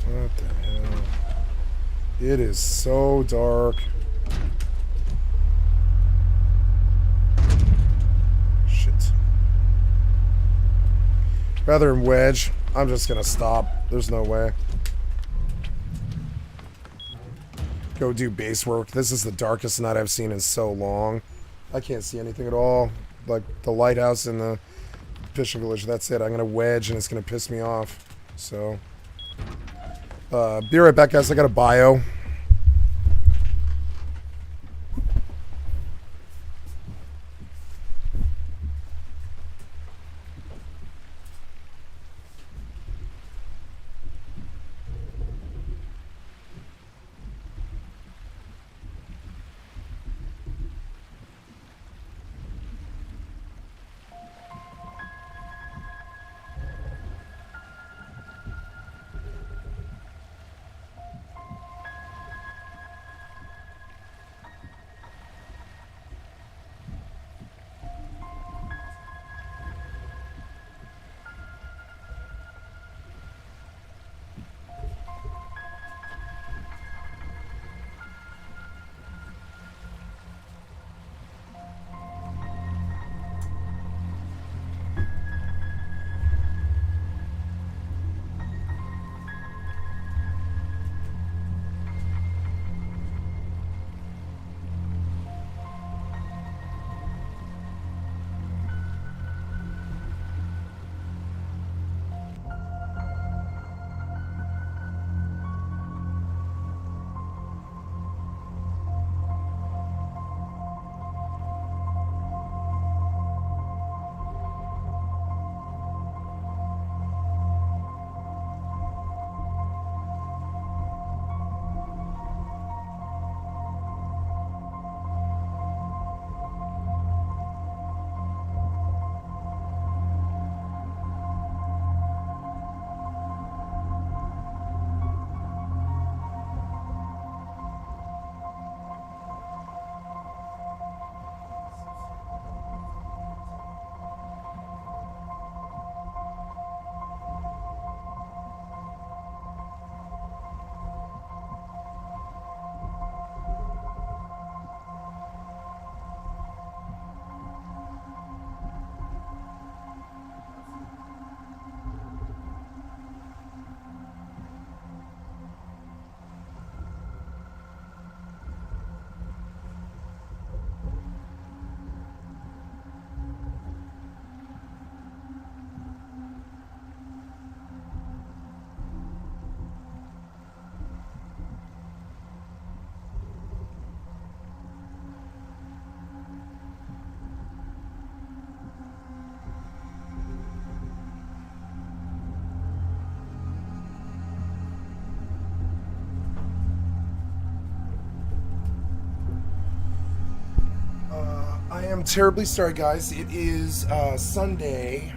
What the hell? It is so dark. Shit. Rather than wedge, I'm just gonna stop. There's no way. Go do base work. This is the darkest night I've seen in so long. I can't see anything at all. Like the lighthouse and the fishing village, that's it. I'm gonna wedge and it's gonna piss me off. So, be right back, guys. I got a bio. I am terribly sorry, guys. It is Sunday.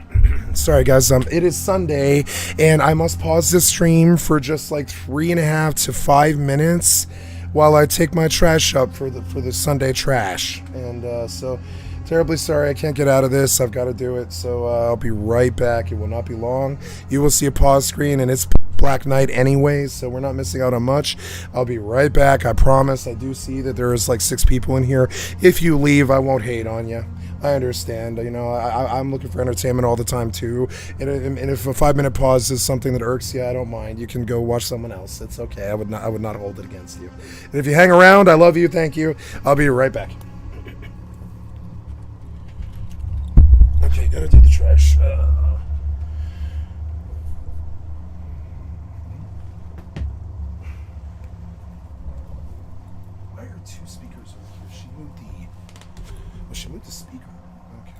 Sorry, guys. It is Sunday, and I must pause this stream for just like 3.5 to 5 minutes while I take my trash up for the Sunday trash. And so, terribly sorry I can't get out of this. I've got to do it. So I'll be right back. It will not be long. You will see a pause screen, and it's Black Knight anyways, so we're not missing out on much. I'll be right back. I promise. I do see that there is like 6 people in here. If you leave, I won't hate on you. I understand. You know, I'm looking for entertainment all the time too. And if a 5-minute pause is something that irks you, I don't mind. You can go watch someone else. It's okay. I would not hold it against you. And if you hang around, I love you. Thank you. I'll be right back. Okay, gotta do the trash. Why are 2 speakers over here? She moved the speaker. Okay.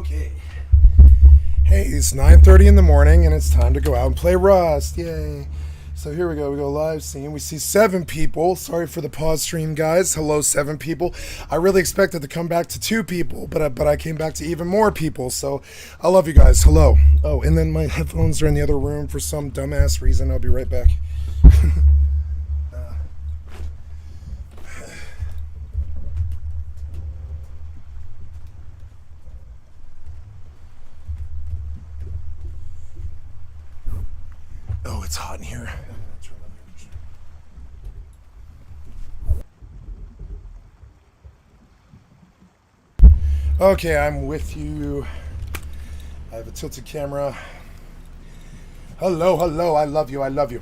Okay. Hey, it's 9:30 in the morning and it's time to go out and play Rust. Yay. So here we go. We go live scene. We see 7 people. Sorry for the pause stream, guys. Hello, 7 people. I really expected to come back to 2 people, but I came back to even more people. So I love you guys. Hello. Oh, and then my headphones are in the other room for some dumbass reason. I'll be right back. Oh, it's hot in here. Okay, I'm with you. I have a tilted camera. Hello, hello. I love you. I love you.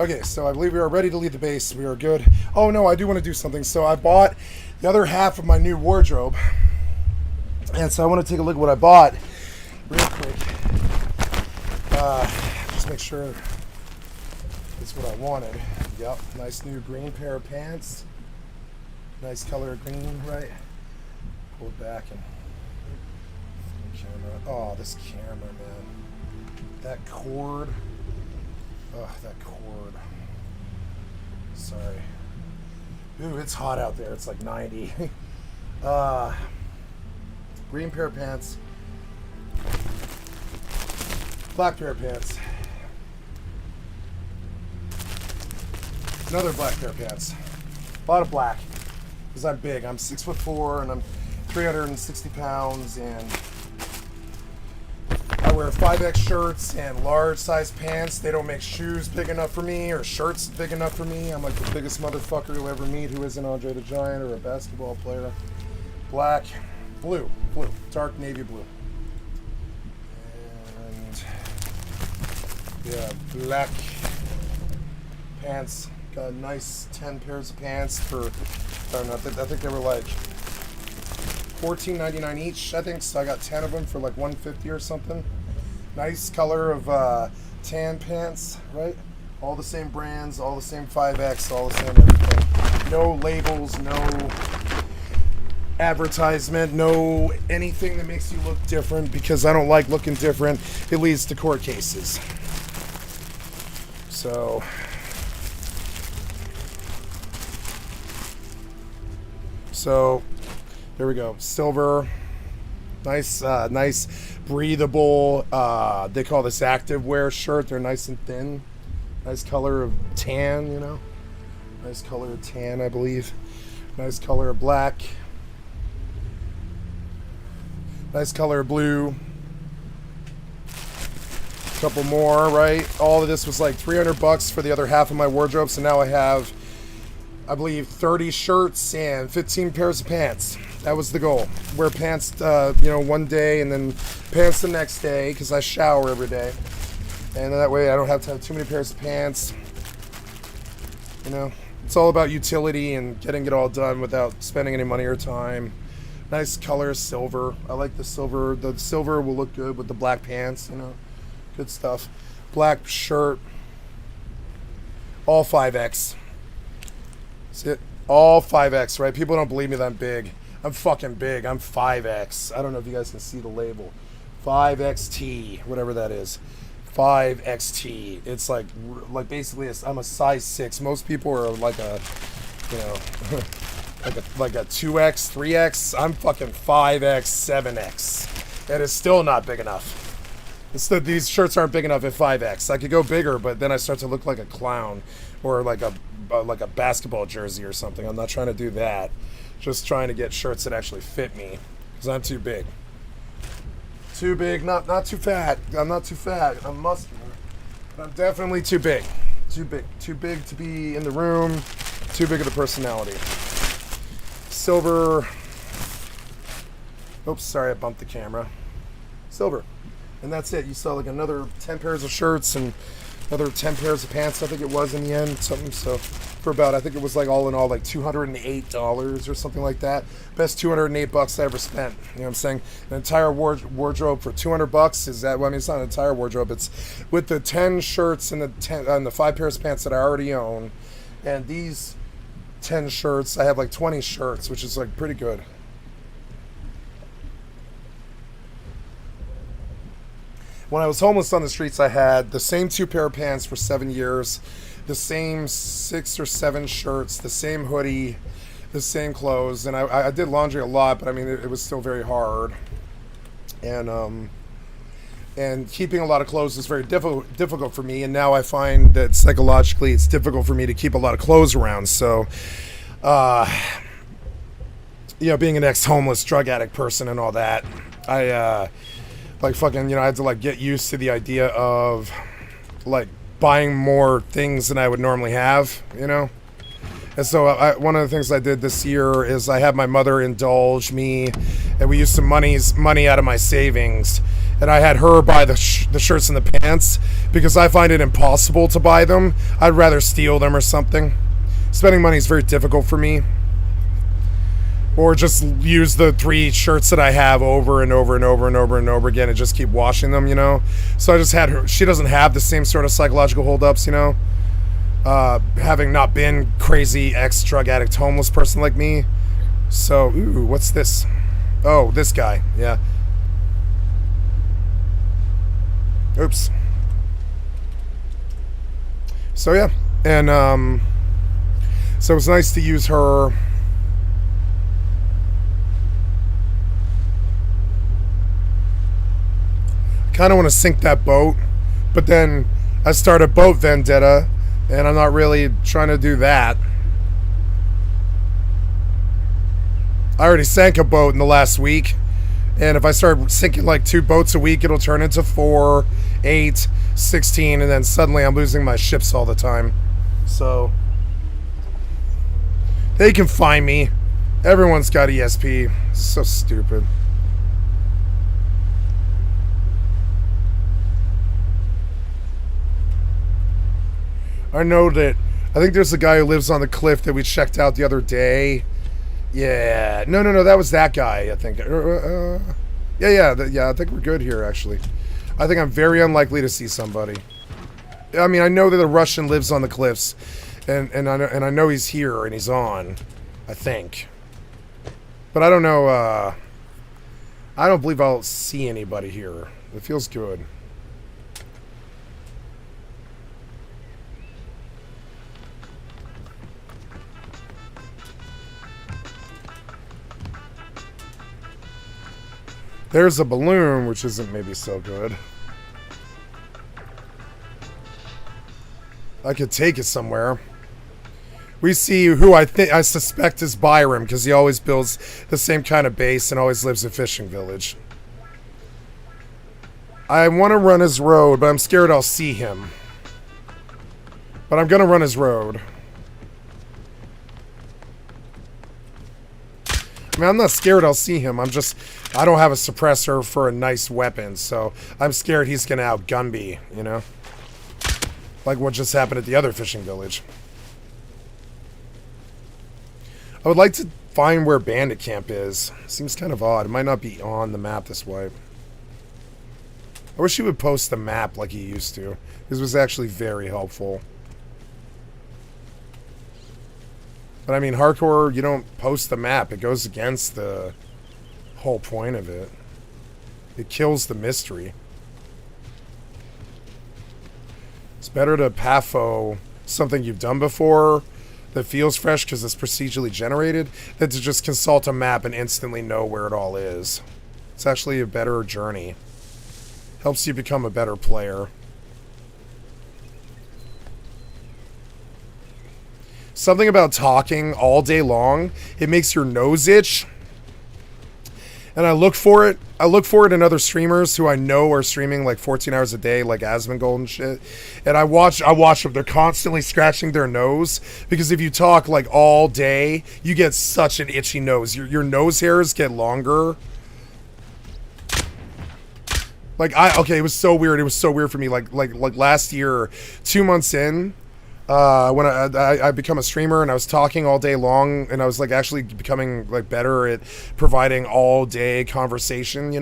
Okay, so I believe we are ready to leave the base. We are good. Oh, no, I do want to do something. So I bought the other half of my new wardrobe. And so I want to take a look at what I bought real quick. Just make sure it's what I wanted. Yep, nice new green pair of pants. Nice color of green, right? Pull it back and camera. Oh, this camera, man. That cord. Oh, that cord. Sorry. Ooh, it's hot out there. It's like 90. Green pair of pants. Black pair of pants. Another black pair of pants. A lot of black. Because I'm big. I'm 6'4" and I'm 360 pounds, and I wear 5X shirts and large size pants. They don't make shoes big enough for me or shirts big enough for me. I'm like the biggest motherfucker you'll ever meet who isn't Andre the Giant or a basketball player. Black, blue, dark navy blue. And yeah, black pants. Got a nice 10 pairs of pants for, I don't know, I think they were like $14.99 each, I think, so I got 10 of them for like $150 or something. Nice color of tan pants, right? All the same brands, all the same 5X, all the same everything. No labels, no advertisement, no anything that makes you look different, because I don't like looking different. It leads to court cases. So there we go. Silver, nice breathable. They call this active wear shirt. They're nice and thin. Nice color of tan, you know. Nice color of tan, I believe. Nice color of black. Nice color of blue. A couple more, right? All of this was like $300 for the other half of my wardrobe. So now I have, I believe, 30 shirts and 15 pairs of pants. That was the goal. Wear pants, one day and then pants the next day, because I shower every day. And that way I don't have to have too many pairs of pants. You know, it's all about utility and getting it all done without spending any money or time. Nice color, silver. I like the silver. The silver will look good with the black pants, you know. Good stuff. Black shirt. All 5X. See it? All 5X, right? People don't believe me that I'm big. I'm fucking big. I'm 5X. I don't know if you guys can see the label. 5XT, whatever that is. 5XT. It's like basically I'm a size 6. Most people are like a, you know, like a 2X, 3X. I'm fucking 5X, 7X. That is still not big enough. These shirts aren't big enough at 5X. I could go bigger, but then I start to look like a clown or like a basketball jersey or something. I'm not trying to do that. Just trying to get shirts that actually fit me, because I'm too big. Too big, not too fat. I'm not too fat. I'm muscular, but I'm definitely too big. Too big to be in the room. Too big of a personality. Silver. Oops, sorry, I bumped the camera. Silver. And that's it. You saw like another 10 pairs of shirts and another 10 pairs of pants, I think it was in the end. Something, so for about, I think it was like all in all like $208 or something like that. Best $208 I ever spent. You know what I'm saying? An entire wardrobe for $200 is that, well, I mean, it's not an entire wardrobe. It's with the 10 shirts and the 5 pairs of pants that I already own. And these 10 shirts, I have like 20 shirts, which is like pretty good. When I was homeless on the streets, I had the same 2 pair of pants for 7 years, the same 6 or 7 shirts, the same hoodie, the same clothes, and I did laundry a lot, but I mean it was still very hard, and keeping a lot of clothes is very difficult for me. And now I find that psychologically it's difficult for me to keep a lot of clothes around. So, being an ex-homeless drug addict person and all that, I I had to like get used to the idea of like buying more things than I would normally have, And so one of the things I did this year is I had my mother indulge me, and we used some money out of my savings, and I had her buy the shirts and the pants because I find it impossible to buy them. I'd rather steal them or something. Spending money is very difficult for me. Or just use the 3 shirts that I have over and over and over and over and over again and just keep washing them, So I just had her. She doesn't have the same sort of psychological holdups, having not been crazy ex-drug addict homeless person like me. So, ooh, what's this? Oh, this guy, yeah. Oops. So, yeah. And, so it was nice to use her. Kind of want to sink that boat, but then I start a boat vendetta, and I'm not really trying to do that. I already sank a boat in the last week, and if I start sinking like 2 boats a week, it'll turn into 4, 8, 16, and then suddenly I'm losing my ships all the time. So they can find me. Everyone's got ESP. So stupid. I think there's a guy who lives on the cliff that we checked out the other day. Yeah. No, that was that guy, I think. I think we're good here, actually. I think I'm very unlikely to see somebody. I mean, I know that a Russian lives on the cliffs, and I know he's here and he's on, I think. But I don't know, I don't believe I'll see anybody here. It feels good. There's a balloon, which isn't maybe so good. I could take it somewhere. We see who I suspect is Byram, because he always builds the same kind of base and always lives in a fishing village. I want to run his road, but I'm scared I'll see him. But I'm going to run his road. I mean, I'm not scared I'll see him. I don't have a suppressor for a nice weapon, so I'm scared he's going to outgun me, Like what just happened at the other fishing village. I would like to find where Bandit Camp is. Seems kind of odd. It might not be on the map this way. I wish he would post the map like he used to. This was actually very helpful. But I mean, hardcore, you don't post the map. It goes against the whole point of it. It kills the mystery. It's better to PAFO something you've done before that feels fresh because it's procedurally generated than to just consult a map and instantly know where it all is. It's actually a better journey. Helps you become a better player. Something about talking all day long, it makes your nose itch. And I look for it. I look for it in other streamers who I know are streaming like 14 hours a day, like Asmongold and shit. And I watch them. They're constantly scratching their nose because if you talk like all day, you get such an itchy nose. Your nose hairs get longer. It was so weird. It was so weird for me. Like last year, 2 months in. When I become a streamer and I was talking all day long and I was like actually becoming like better at providing all day conversation,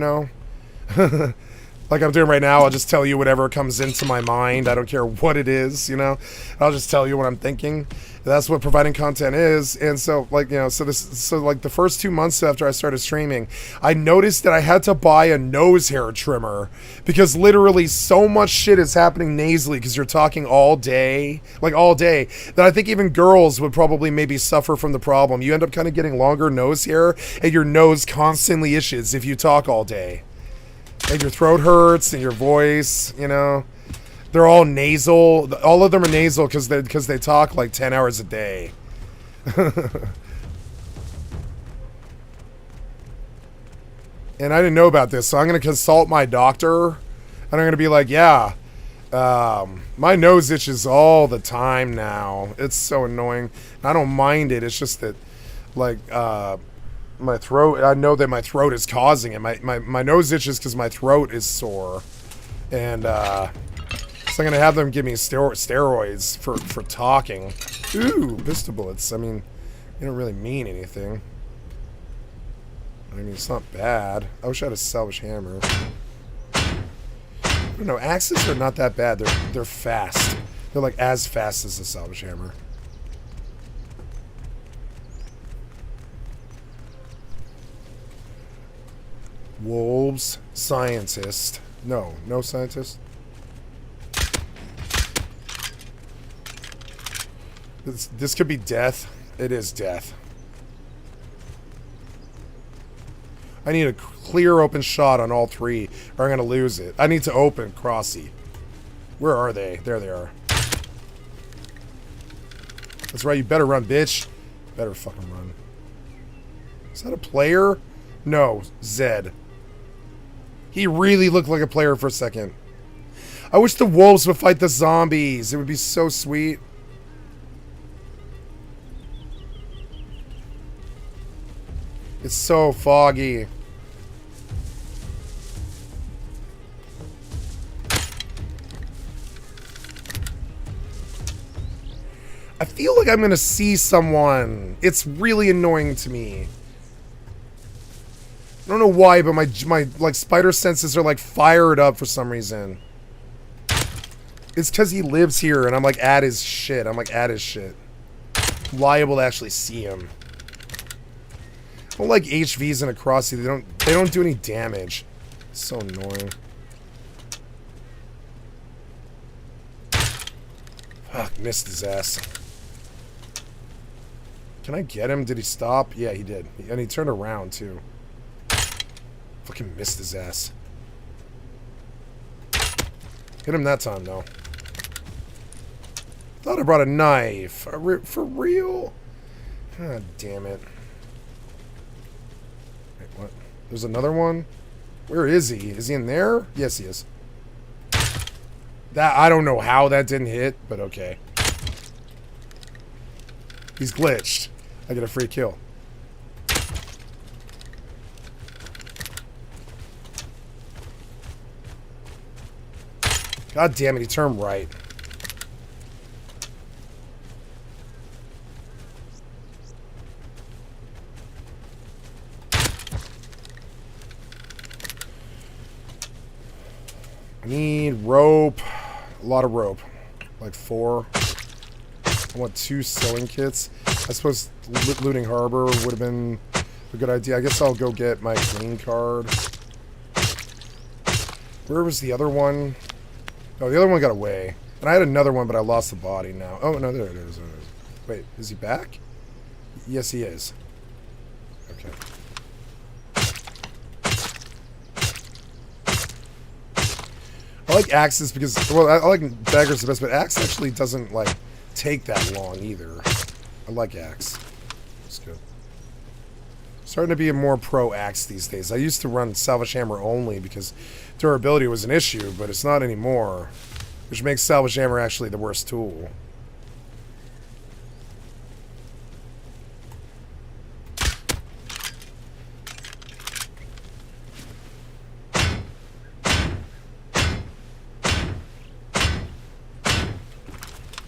Like I'm doing right now, I'll just tell you whatever comes into my mind. I don't care what it is, you know? I'll just tell you what I'm thinking. That's what providing content is. And so, like, you know, so like the first 2 months after I started streaming, I noticed that I had to buy a nose hair trimmer because literally so much shit is happening nasally because you're talking all day, like all day, that I think even girls would probably maybe suffer from the problem. You end up kind of getting longer nose hair and your nose constantly itches if you talk all day. And your throat hurts and your voice, you know. They're all nasal. All of them are nasal because they talk like 10 hours a day. And I didn't know about this, so I'm going to consult my doctor. And I'm going to be like, yeah, my nose itches all the time now. It's so annoying. I don't mind it. It's just that, like, my throat, I know that my throat is causing it. My nose itches because my throat is sore. And, so I'm going to have them give me steroids for talking. Ooh, pistol bullets. I mean, they don't really mean anything. I mean, it's not bad. I wish I had a salvage hammer. I don't know, axes are not that bad. They're fast. They're like as fast as a salvage hammer. Wolves, scientist. No scientist. This could be death. It is death. I need a clear open shot on all three, or I'm going to lose it. I need to open Crossy. Where are they? There they are. That's right, you better run, bitch. Better fucking run. Is that a player? No, Zed. He really looked like a player for a second. I wish the wolves would fight the zombies. It would be so sweet. It's so foggy. I feel like I'm gonna see someone. It's really annoying to me. I don't know why, but my like spider senses are like fired up for some reason. It's because he lives here and I'm like at his shit. I'm I'm liable to actually see him. I don't like HVs in a Crossy. They don't do any damage. It's so annoying. Fuck, missed his ass. Can I get him? Did he stop? Yeah, he did. And he turned around too. Fucking missed his ass. Hit him that time though. Thought I brought a knife. For real? God damn it. What? There's another one? Where is he? Is he in there? Yes, he is. That I don't know how that didn't hit, but okay. He's glitched. I get a free kill. God damn it, he turned right. I need rope. A lot of rope. Like 4. I want 2 sewing kits. I suppose looting harbor would have been a good idea. I guess I'll go get my green card. Where was the other one? Oh, the other one got away. And I had another one, but I lost the body now. Oh, no, there it is. Wait, is he back? Yes, he is. Okay. I like axes because, well, I like daggers the best, but axe actually doesn't, like, take that long either. I like axe. It's good. Starting to be a more pro axe these days. I used to run salvage hammer only because durability was an issue, but it's not anymore, which makes salvage hammer actually the worst tool.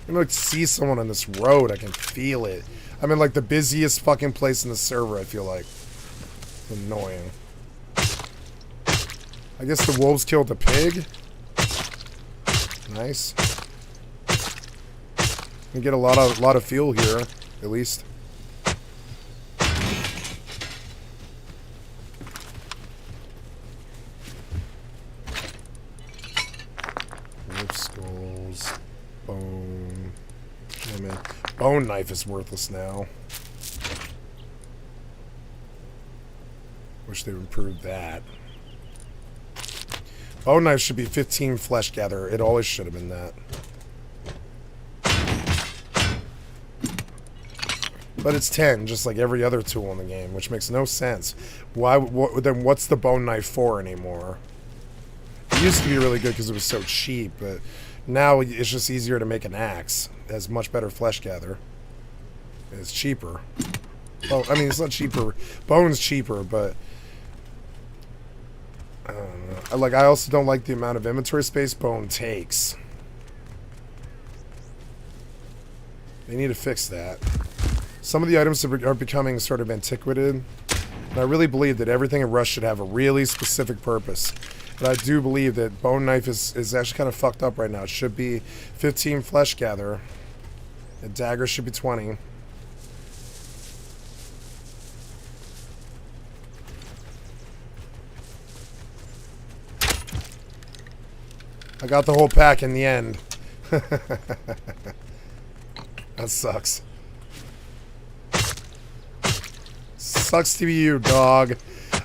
I'm gonna see someone on this road. I can feel it. I'm in like the busiest fucking place in the server, I feel like. It's annoying. I guess the wolves killed the pig. Nice. We get a lot of fuel here, at least. Wolf skulls, bone. Oh man, bone knife is worthless now. Wish they would improve that. Bone knife should be 15 flesh gather. It always should have been that. But it's 10, just like every other tool in the game, which makes no sense. Why? Then what's the bone knife for anymore? It used to be really good because it was so cheap, but now it's just easier to make an axe. It has much better flesh gather. It's cheaper. Well, I mean, it's not cheaper. Bone's cheaper, but I don't know. Like, I also don't like the amount of inventory space bone takes. They need to fix that. Some of the items are becoming sort of antiquated. And I really believe that everything in Rust should have a really specific purpose. But I do believe that bone knife is actually kind of fucked up right now. It should be 15 flesh gather. A dagger should be 20. I got the whole pack in the end. That sucks. Sucks to be you, dog.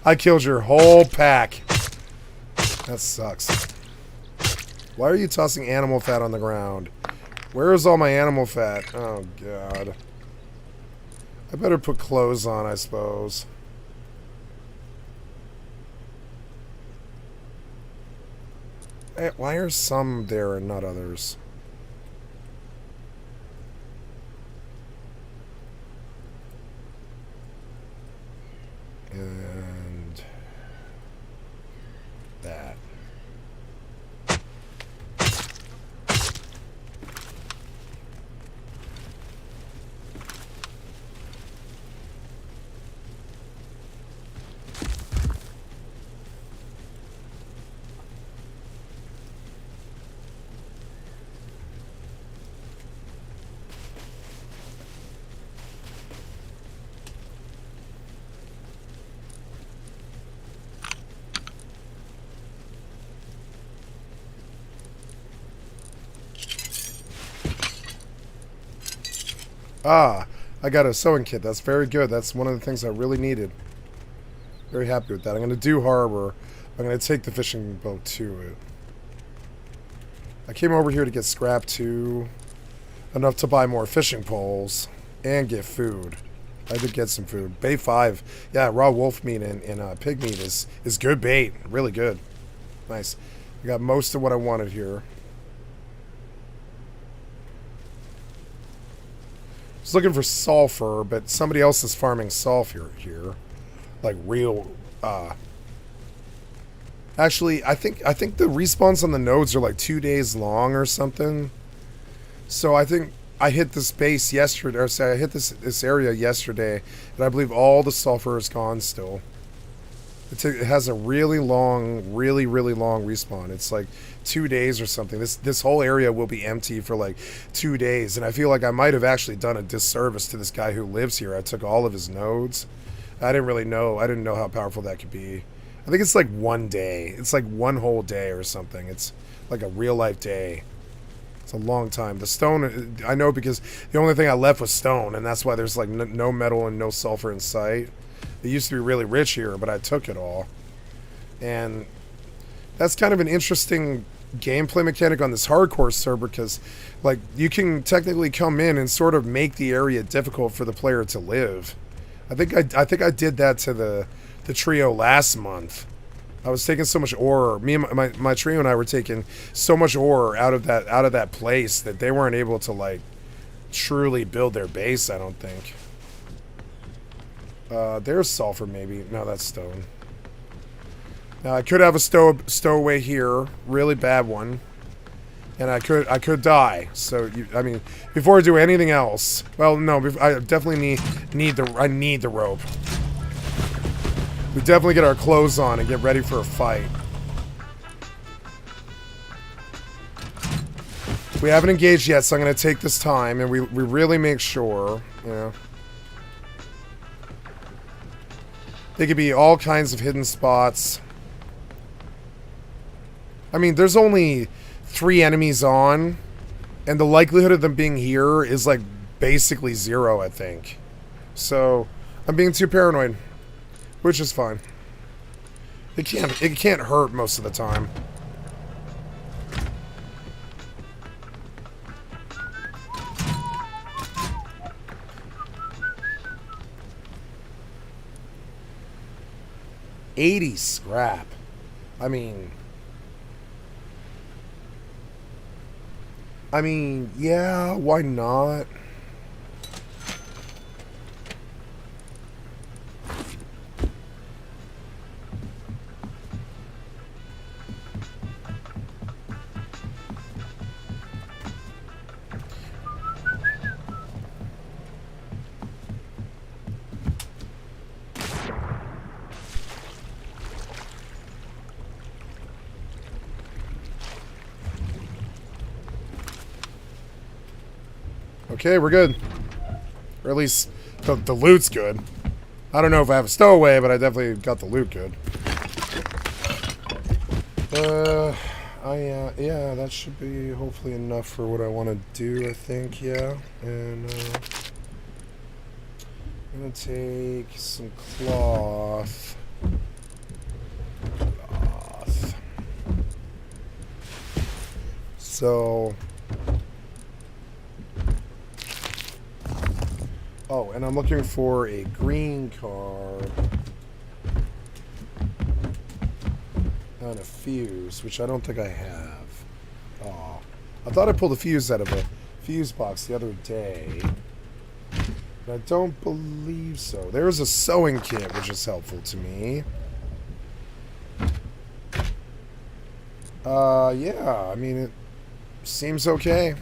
I killed your whole pack. That sucks. Why are you tossing animal fat on the ground? Where is all my animal fat? Oh, God. I better put clothes on, I suppose. Why are some there and not others? And that. Ah, I got a sewing kit. That's very good. That's one of the things I really needed. Very happy with that. I'm going to do harbor. I'm going to take the fishing boat to it. I came over here to get scrap too. Enough to buy more fishing poles and get food. I did get some food. Bait 5. Yeah, raw wolf meat and pig meat is good bait. Really good. Nice. I got most of what I wanted here. I was looking for sulfur, but somebody else is farming sulfur here. Like real actually, I think the respawns on the nodes are like 2 days long or something. So I think I hit this base yesterday, or say I hit this area yesterday, and I believe all the sulfur is gone still. It has a really long respawn. It's like 2 days or something. This whole area will be empty for like 2 days, and I feel like I might have actually done a disservice to this guy who lives here. I took all of his nodes. I didn't know how powerful that could be. I think it's like 1 day. It's like one whole day or something. It's like a real life day. It's a long time. The stone, I know, because the only thing I left was stone, and that's why there's like no metal and no sulfur in sight. It used to be really rich here, but I took it all. And that's kind of an interesting gameplay mechanic on this hardcore server, because like you can technically come in and sort of make the area difficult for the player to live. I think I did that to the trio last month. I was taking so much ore. Me and my trio and I were taking so much ore out of that place that they weren't able to like truly build their base, I don't think. There's sulfur maybe. No, that's stone. Now I could have a stowaway here, really bad one, and I could die. So I mean, before I do anything else, well, no, I definitely need the rope. We definitely get our clothes on and get ready for a fight. We haven't engaged yet, so I'm going to take this time, and we really make sure, you know. They could be all kinds of hidden spots. I mean, there's only 3 enemies on, and the likelihood of them being here is like basically 0, I think. So I'm being too paranoid, which is fine. It can't hurt most of the time. $80 scrap. I mean, yeah, why not? Okay, we're good. Or at least the loot's good. I don't know if I have a stowaway, but I definitely got the loot good. Yeah, that should be hopefully enough for what I want to do, I think, yeah. And, I'm gonna take some cloth. So... Oh, and I'm looking for a green card and a fuse, which I don't think I have. Oh, I thought I pulled a fuse out of a fuse box the other day, but I don't believe so. There's a sewing kit, which is helpful to me. Yeah, I mean, it seems okay.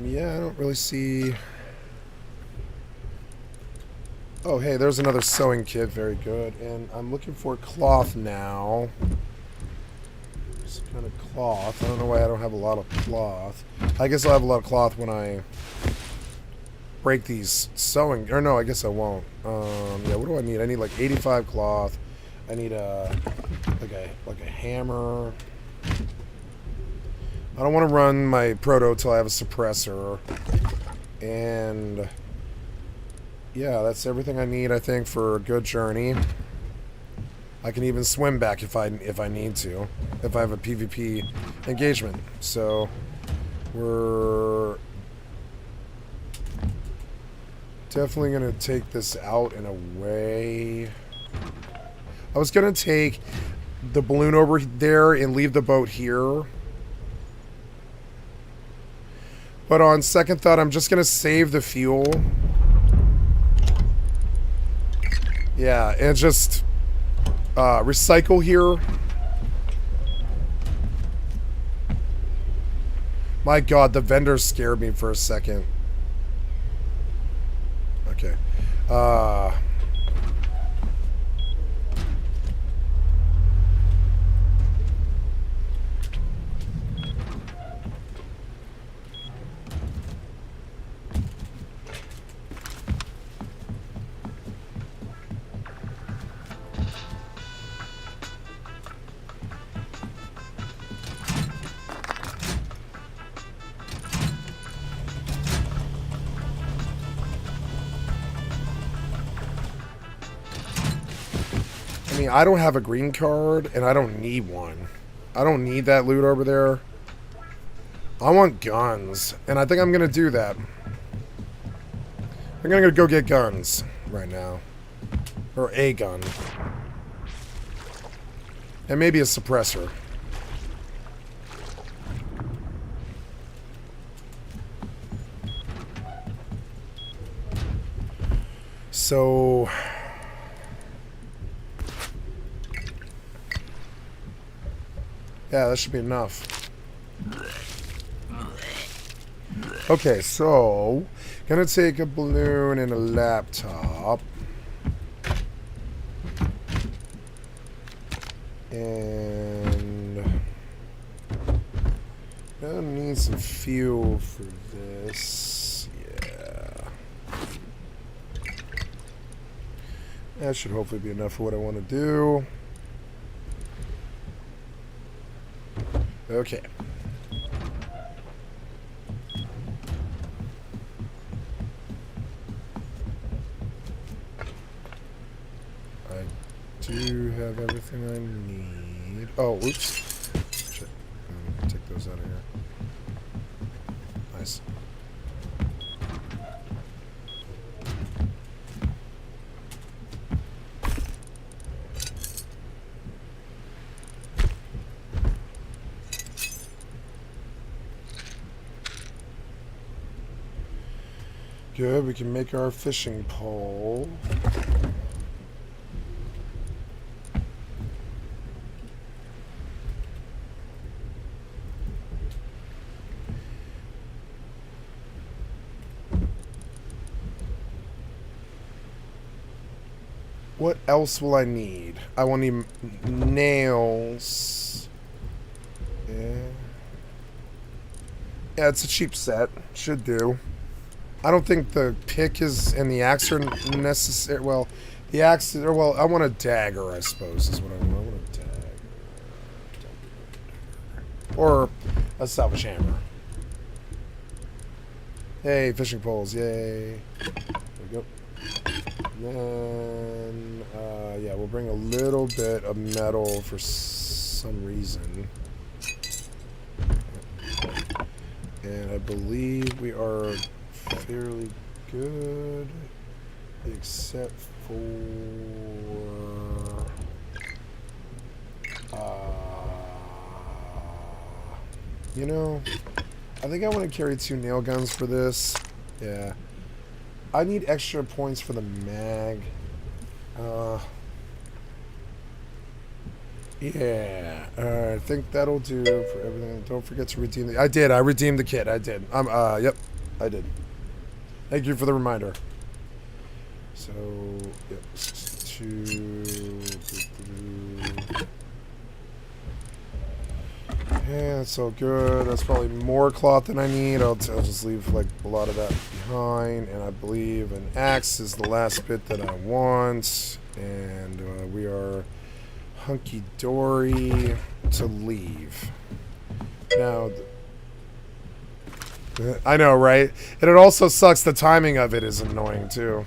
Yeah, I don't really see... Oh, hey, there's another sewing kit. Very good. And I'm looking for cloth now. Some kind of cloth. I don't know why I don't have a lot of cloth. I guess I'll have a lot of cloth when I break these sewing... Or no, I guess I won't. Yeah, what do I need? I need like 85 cloth. I need like a hammer... I don't want to run my proto till I have a suppressor. And yeah, that's everything I need, I think, for a good journey. I can even swim back if I need to, if I have a PvP engagement. So we're definitely gonna take this out in a way. I was gonna take the balloon over there and leave the boat here. But on second thought, I'm just going to save the fuel. Yeah, and just recycle here. My god, the vendor scared me for a second. Okay. I mean, I don't have a green card, and I don't need one. I don't need that loot over there. I want guns, and I think I'm going to do that. I'm going to go get guns right now. Or a gun. And maybe a suppressor. So... yeah, that should be enough. Okay, so... gonna take a balloon and a laptop. And... I need some fuel for this. Yeah. That should hopefully be enough for what I want to do. Okay. I do have everything I need. Oh, oops. Shit. Take those out of here. Nice. Good, we can make our fishing pole. What else will I need? I will need nails. Yeah. Yeah, it's a cheap set. Should do. I don't think the pick is and the axe are necessary. Well, the axe. Well, I want a dagger. I suppose is what I want. I want a dagger, or a salvage hammer. Hey, fishing poles! Yay! There we go. And then, yeah, we'll bring a little bit of metal for some reason. And I believe we are fairly good, except for you know, I think I want to carry 2 nail guns for this. Yeah, I need extra points for the mag. Yeah, I think that'll do for everything. Don't forget to redeem the. I did. I redeemed the kit. I did. Yep, I did. Thank you for the reminder. So, yep, 2. Yeah, that's all good. That's probably more cloth than I need. I'll just leave like a lot of that behind. And I believe an axe is the last bit that I want. And we are hunky-dory to leave. Now, I know, right? And it also sucks. The timing of it is annoying, too.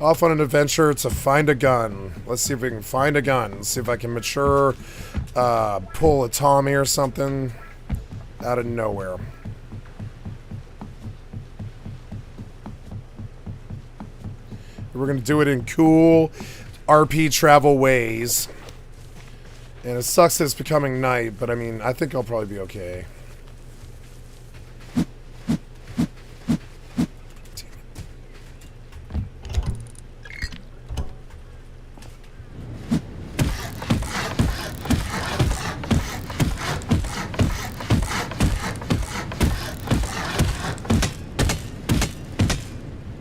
Off on an adventure to find a gun. Let's see if we can find a gun. Let's see if I can mature, pull a Tommy or something out of nowhere. We're going to do it in cool RP travel ways. And it sucks that it's becoming night, but I mean, I think I'll probably be okay.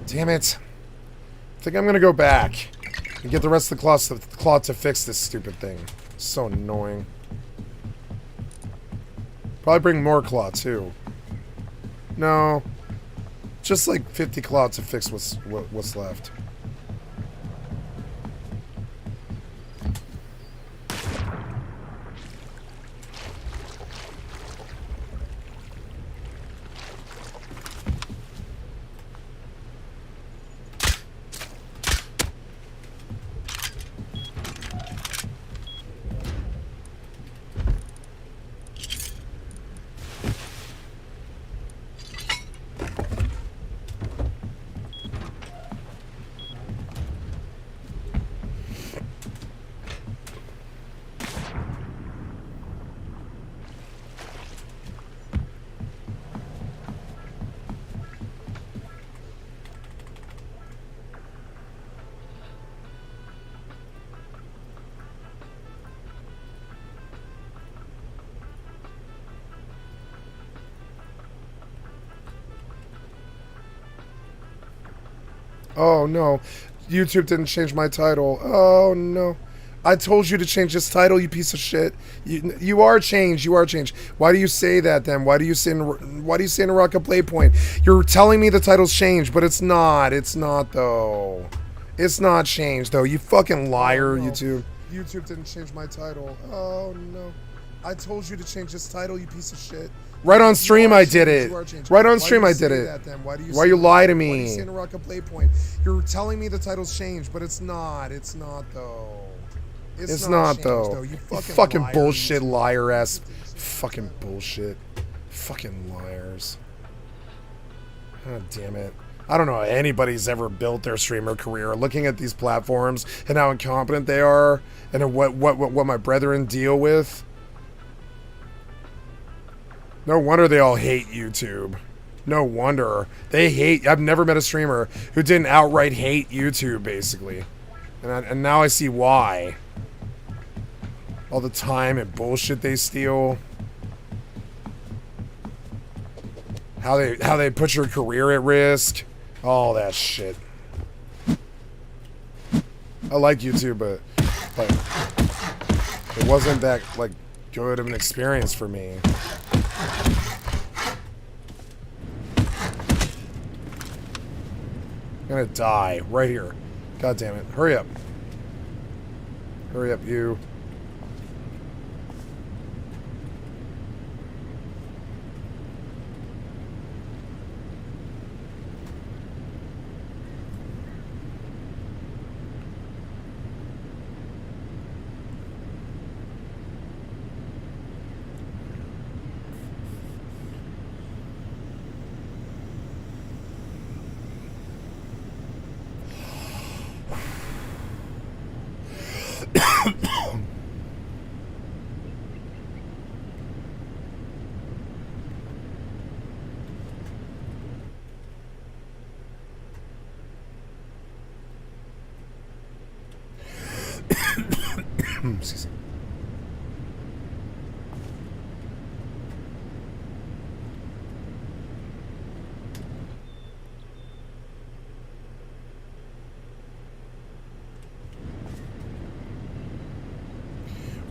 Damn it. I think I'm going to go back and get the rest of the cloth to fix this stupid thing. It's so annoying. Probably bring more cloth, too. No. Just like 50 cloth to fix what's left. Oh no, YouTube didn't change my title. Oh no. I told you to change this title, you piece of shit. You are changed. You are changed. Why do you say that then? Why do you say in a Rocket Play Point? You're telling me the title's changed, but it's not. It's not though. It's not changed though. You fucking liar, YouTube. YouTube didn't change my title. Oh no. I told you to change this title, you piece of shit. Right on stream I did it. Right on stream I did it. Why you lie to me? Why do you say in a Rocket Play Point? You're telling me the title's changed, but it's not. It's not though. It's not though. You fucking bullshit liar ass. Fucking bullshit. Fucking liars. God damn it. I don't know how anybody's ever built their streamer career looking at these platforms and how incompetent they are and what my brethren deal with. No wonder they all hate YouTube. No wonder. They hate... I've never met a streamer who didn't outright hate YouTube, basically. And now I see why. All the time and bullshit they steal. How they put your career at risk. All that shit. I like YouTube, but it wasn't that, like, good of an experience for me. I'm gonna die right here. God damn it. Hurry up. Hurry up, you. Excuse me.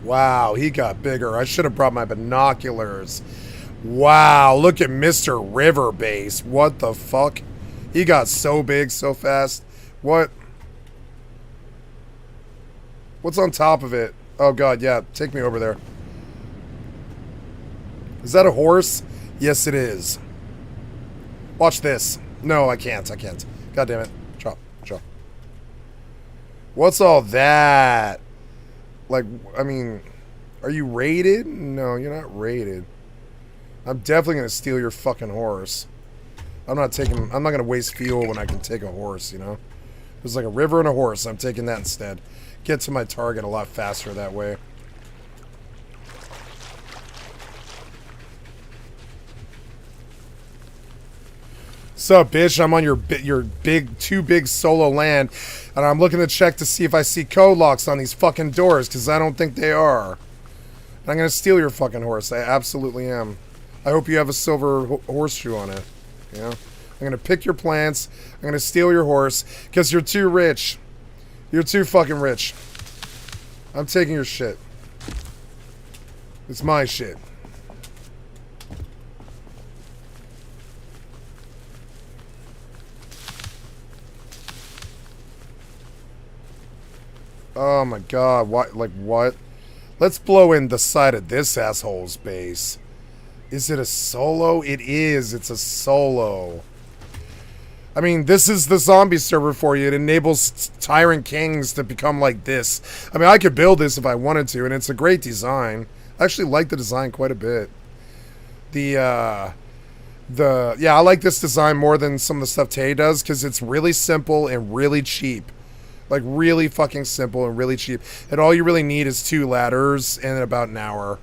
Wow, he got bigger. I should have brought my binoculars. Wow, look at Mr. River Base. What the fuck? He got so big so fast. What? What's on top of it? Oh god, yeah. Take me over there. Is that a horse? Yes, it is. Watch this. No, I can't. I can't. God damn it. Chop. Chop. What's all that? Like, I mean, are you raided? No, you're not raided. I'm definitely going to steal your fucking horse. I'm not going to waste fuel when I can take a horse, you know? There's like a river and a horse. I'm taking that instead. Get to my target a lot faster that way. Sup, bitch? I'm on your too big solo land, and I'm looking to check to see if I see code locks on these fucking doors, because I don't think they are. And I'm gonna steal your fucking horse. I absolutely am. I hope you have a silver horseshoe on it. You know? I'm gonna pick your plants. I'm gonna steal your horse, because you're too rich. You're too fucking rich. I'm taking your shit. It's my shit. Oh my god, what? Like, what? Let's blow in the side of this asshole's base. Is it a solo? It is. It's a solo. I mean, this is the zombie server for you. It enables Tyrant Kings to become like this. I mean, I could build this if I wanted to, and it's a great design. I actually like the design quite a bit. Yeah, I like this design more than some of the stuff Tay does, because it's really simple and really cheap. Like, really fucking simple and really cheap. And all you really need is 2 ladders and about an hour.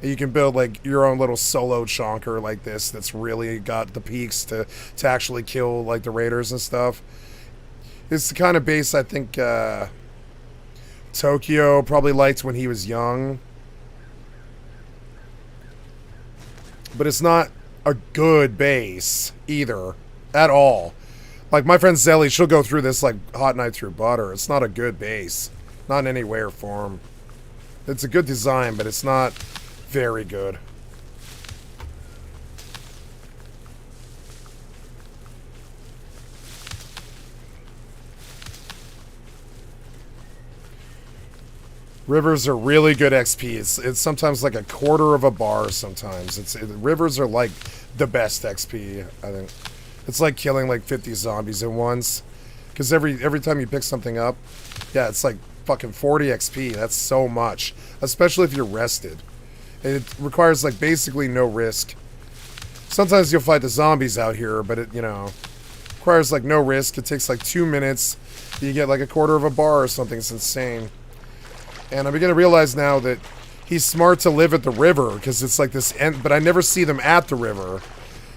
You can build, like, your own little solo chonker like this that's really got the peaks to actually kill, like, the raiders and stuff. It's the kind of base I think Tokyo probably liked when he was young. But it's not a good base either. At all. Like, my friend Zelly, she'll go through this like hot knife through butter. It's not a good base. Not in any way or form. It's a good design, but it's not very good. Rivers are really good XP. It's sometimes like a quarter of a bar sometimes. Rivers are like the best XP, I think. It's like killing like 50 zombies at once. Because every time you pick something up, yeah, it's like fucking 40 XP. That's so much. Especially if you're rested. And it requires like basically no risk. Sometimes you'll fight the zombies out here, but it, you know, requires like no risk. It takes like 2 minutes. You get like a quarter of a bar or something. It's insane. And I'm beginning to realize now that he's smart to live at the river, because it's like this end, but I never see them at the river.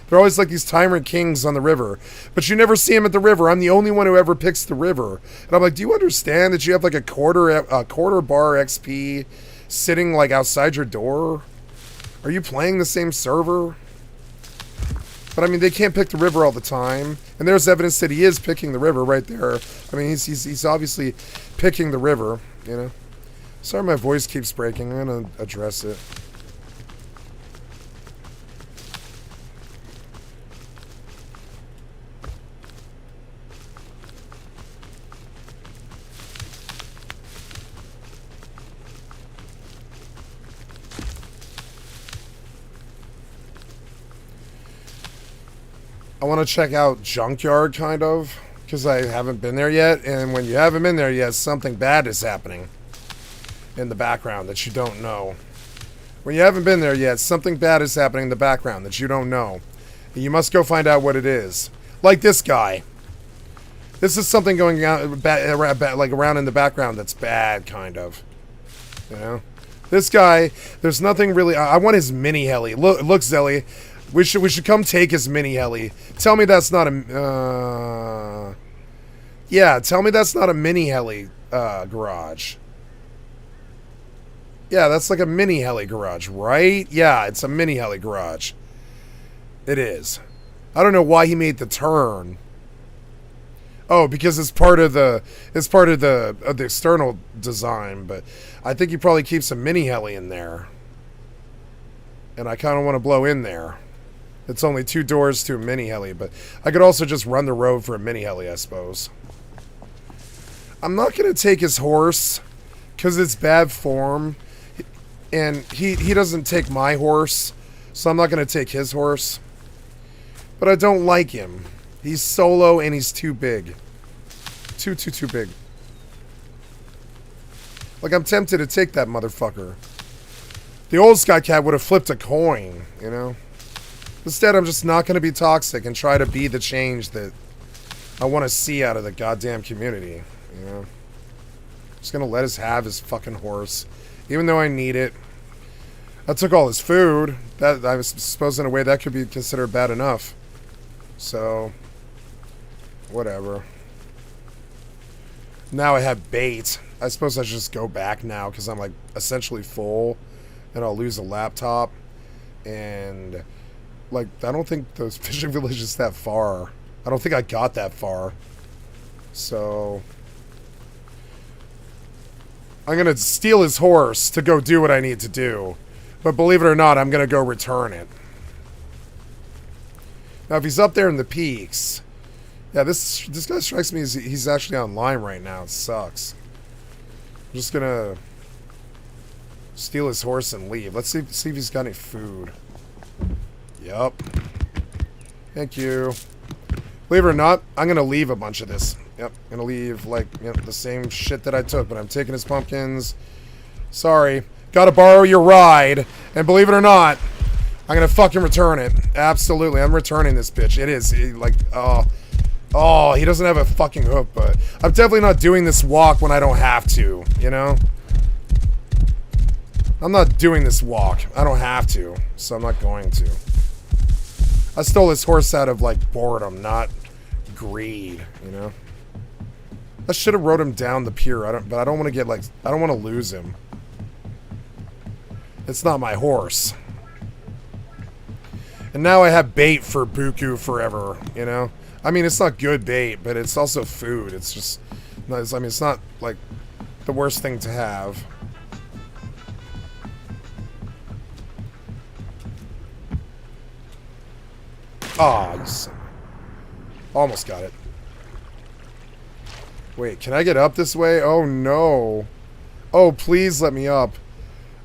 They're always like these tyrant kings on the river, but you never see them at the river. I'm the only one who ever picks the river. And I'm like, do you understand that you have like a quarter bar XP sitting like outside your door? Are you playing the same server? But I mean, they can't pick the river all the time. And there's evidence that he is picking the river right there. I mean, he's obviously picking the river, you know? Sorry my voice keeps breaking. I'm going to address it. I want to check out Junkyard, kind of, because I haven't been there yet. And when you haven't been there yet, something bad is happening in the background that you don't know. When you haven't been there yet, something bad is happening in the background that you don't know. And you must go find out what it is. Like this guy. This is something going on like around in the background that's bad, kind of. You know? This guy, there's nothing really... I want his mini heli. Look, Zelly. We should come take his mini heli. Tell me that's not a... yeah, tell me that's not a mini heli garage. Yeah, that's like a mini heli garage, right? Yeah, it's a mini heli garage. It is. I don't know why he made the turn. Oh, because it's part of the external design, but I think he probably keeps a mini heli in there. And I kind of want to blow in there. It's only 2 doors to a mini heli, but I could also just run the road for a mini heli, I suppose. I'm not going to take his horse because it's bad form. And he doesn't take my horse, so I'm not going to take his horse. But I don't like him. He's solo and he's too big. Too big. Like, I'm tempted to take that motherfucker. The old Sky Cat would have flipped a coin, you know? Instead, I'm just not going to be toxic and try to be the change that I want to see out of the goddamn community, you know? Just going to let us have his fucking horse. Even though I need it. I took all his food. That I was supposed in a way that could be considered bad enough. So, whatever. Now I have bait. I suppose I should just go back now because I'm like essentially full. And I'll lose a laptop. And like, I don't think the fishing village is that far. I don't think I got that far. So... I'm going to steal his horse to go do what I need to do. But believe it or not, I'm going to go return it. Now, if he's up there in the peaks... Yeah, this guy strikes me as he's actually online right now. It sucks. I'm just going to steal his horse and leave. Let's see if he's got any food. Yup. Thank you. Believe it or not, I'm going to leave a bunch of this. Yep, I'm going to leave, like, you know, the same shit that I took, but I'm taking his pumpkins. Sorry. Gotta borrow your ride. And believe it or not, I'm going to fucking return it. Absolutely, I'm returning this bitch. It is, like, oh, he doesn't have a fucking hook, but I'm definitely not doing this walk when I don't have to, you know? I'm not doing this walk. I don't have to, so I'm not going to. I stole this horse out of, like, boredom, not greed, you know? I should have rode him down the pier, but I don't want to get, like, I don't want to lose him. It's not my horse. And now I have bait for Buku forever, you know? I mean, it's not good bait, but it's also food. It's just, I mean, it's not, like, the worst thing to have. Ah, almost got it. Wait, can I get up this way? Oh, no. Oh, please let me up.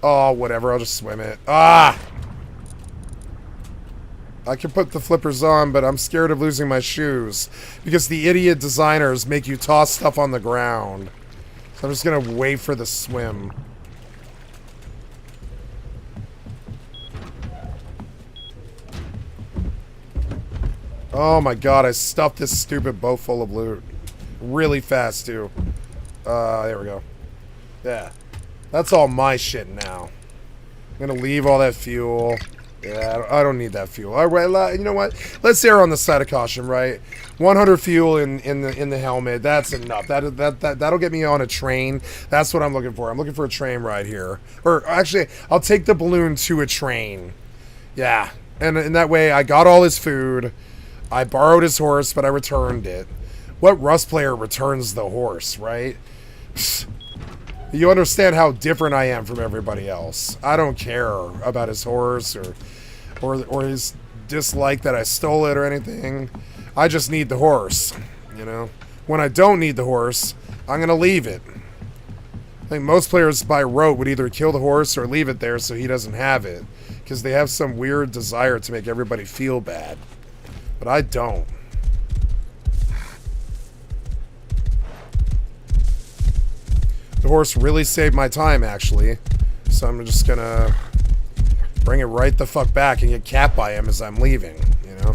Oh, whatever. I'll just swim it. Ah! I can put the flippers on, but I'm scared of losing my shoes. Because the idiot designers make you toss stuff on the ground. So I'm just going to wait for the swim. Oh my god, I stuffed this stupid boat full of loot. Really fast, too. There we go. Yeah. That's all my shit now. I'm gonna leave all that fuel. Yeah, I don't need that fuel. Alright, you know what? Let's err on the side of caution, right? 100 fuel in the helmet. That's enough. That'll get me on a train. That's what I'm looking for. I'm looking for a train ride here. Or, actually, I'll take the balloon to a train. Yeah. And in that way, I got all his food. I borrowed his horse, but I returned it. What Rust player returns the horse, right? You understand how different I am from everybody else. I don't care about his horse or his dislike that I stole it or anything. I just need the horse, you know? When I don't need the horse, I'm going to leave it. I think most players by rote would either kill the horse or leave it there so he doesn't have it. Because they have some weird desire to make everybody feel bad. But I don't. The horse really saved my time, actually. So I'm just gonna bring it right the fuck back and get capped by him as I'm leaving, you know?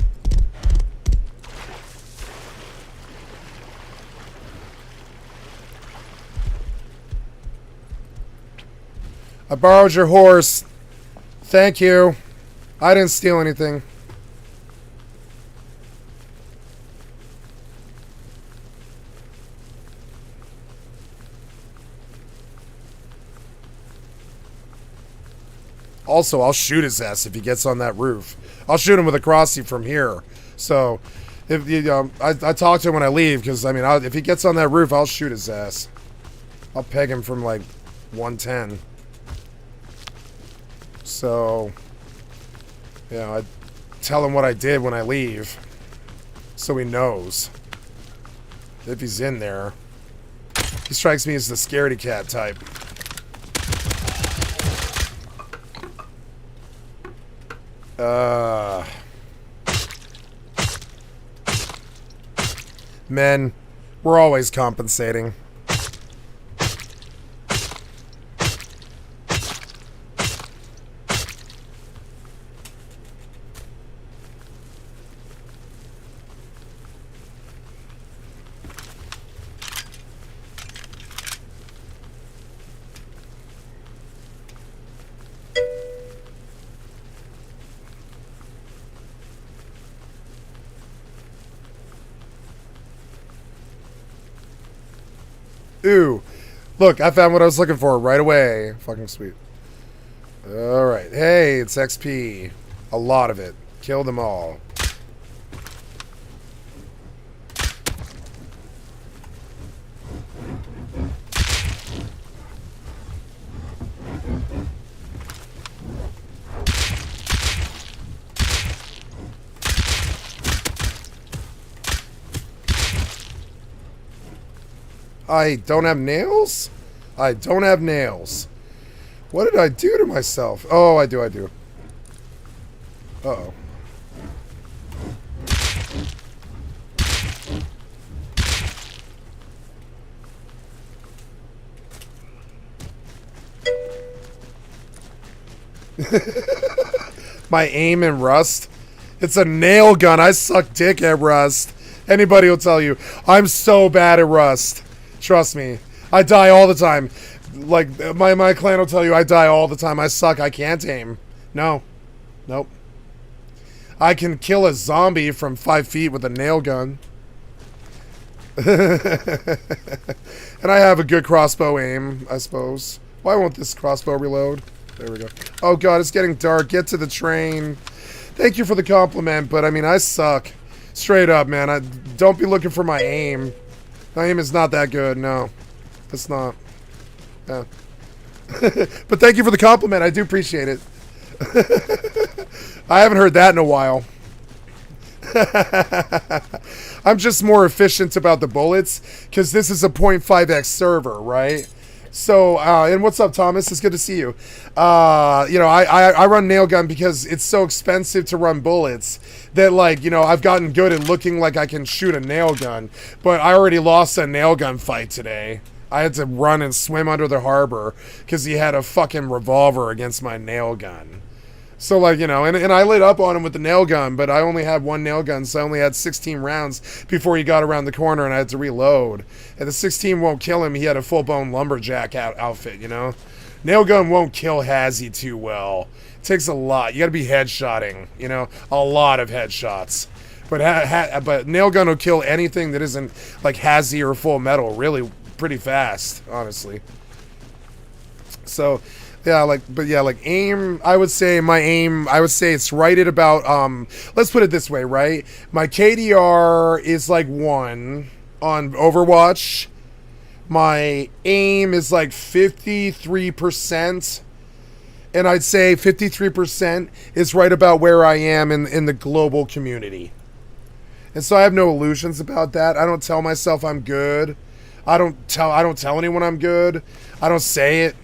I borrowed your horse. Thank you. I didn't steal anything. Also, I'll shoot his ass if he gets on that roof. I'll shoot him with a crossy from here. So, if you, I talk to him when I leave, because, I mean, if he gets on that roof, I'll shoot his ass. I'll peg him from, like, 110. So, you know, I tell him what I did when I leave. So he knows. If he's in there. He strikes me as the scaredy cat type. Men, we're always compensating. Ooh. Look, I found what I was looking for right away. Fucking sweet. Alright. Hey, it's XP. A lot of it. Kill them all. I don't have nails? I don't have nails. What did I do to myself? Oh, I do. Uh-oh. My aim in Rust? It's a nail gun. I suck dick at Rust. Anybody will tell you. I'm so bad at Rust. Trust me. I die all the time. Like, my clan will tell you I die all the time. I suck. I can't aim. No. Nope. I can kill a zombie from 5 feet with a nail gun. And I have a good crossbow aim, I suppose. Why won't this crossbow reload? There we go. Oh god, it's getting dark. Get to the train. Thank you for the compliment, but I mean, I suck. Straight up, man. Don't be looking for my aim. My aim is not that good, no. It's not. But thank you for the compliment. I do appreciate it. I haven't heard that in a while. I'm just more efficient about the bullets because this is a 0.5x server, right? So, and what's up, Thomas? It's good to see you. I run nail gun because it's so expensive to run bullets that, like, I've gotten good at looking like I can shoot a nail gun. But I already lost a nail gun fight today. I had to run and swim under the harbor because he had a fucking revolver against my nail gun. So, like, and I lit up on him with the nail gun, but I only had one nail gun, so I only had 16 rounds before he got around the corner and I had to reload. And the 16 won't kill him. He had a full-blown lumberjack outfit, Nail gun won't kill Hazzy too well. It takes a lot. You gotta be headshotting, a lot of headshots. But nail gun will kill anything that isn't, like, Hazzy or Full Metal really pretty fast, honestly. So... aim, I would say it's right at about, let's put it this way, right? My KDR is like 1 on Overwatch. My aim is like 53%. And I'd say 53% is right about where I am in the global community. And so I have no illusions about that. I don't tell myself I'm good. I don't tell anyone I'm good. I don't say it.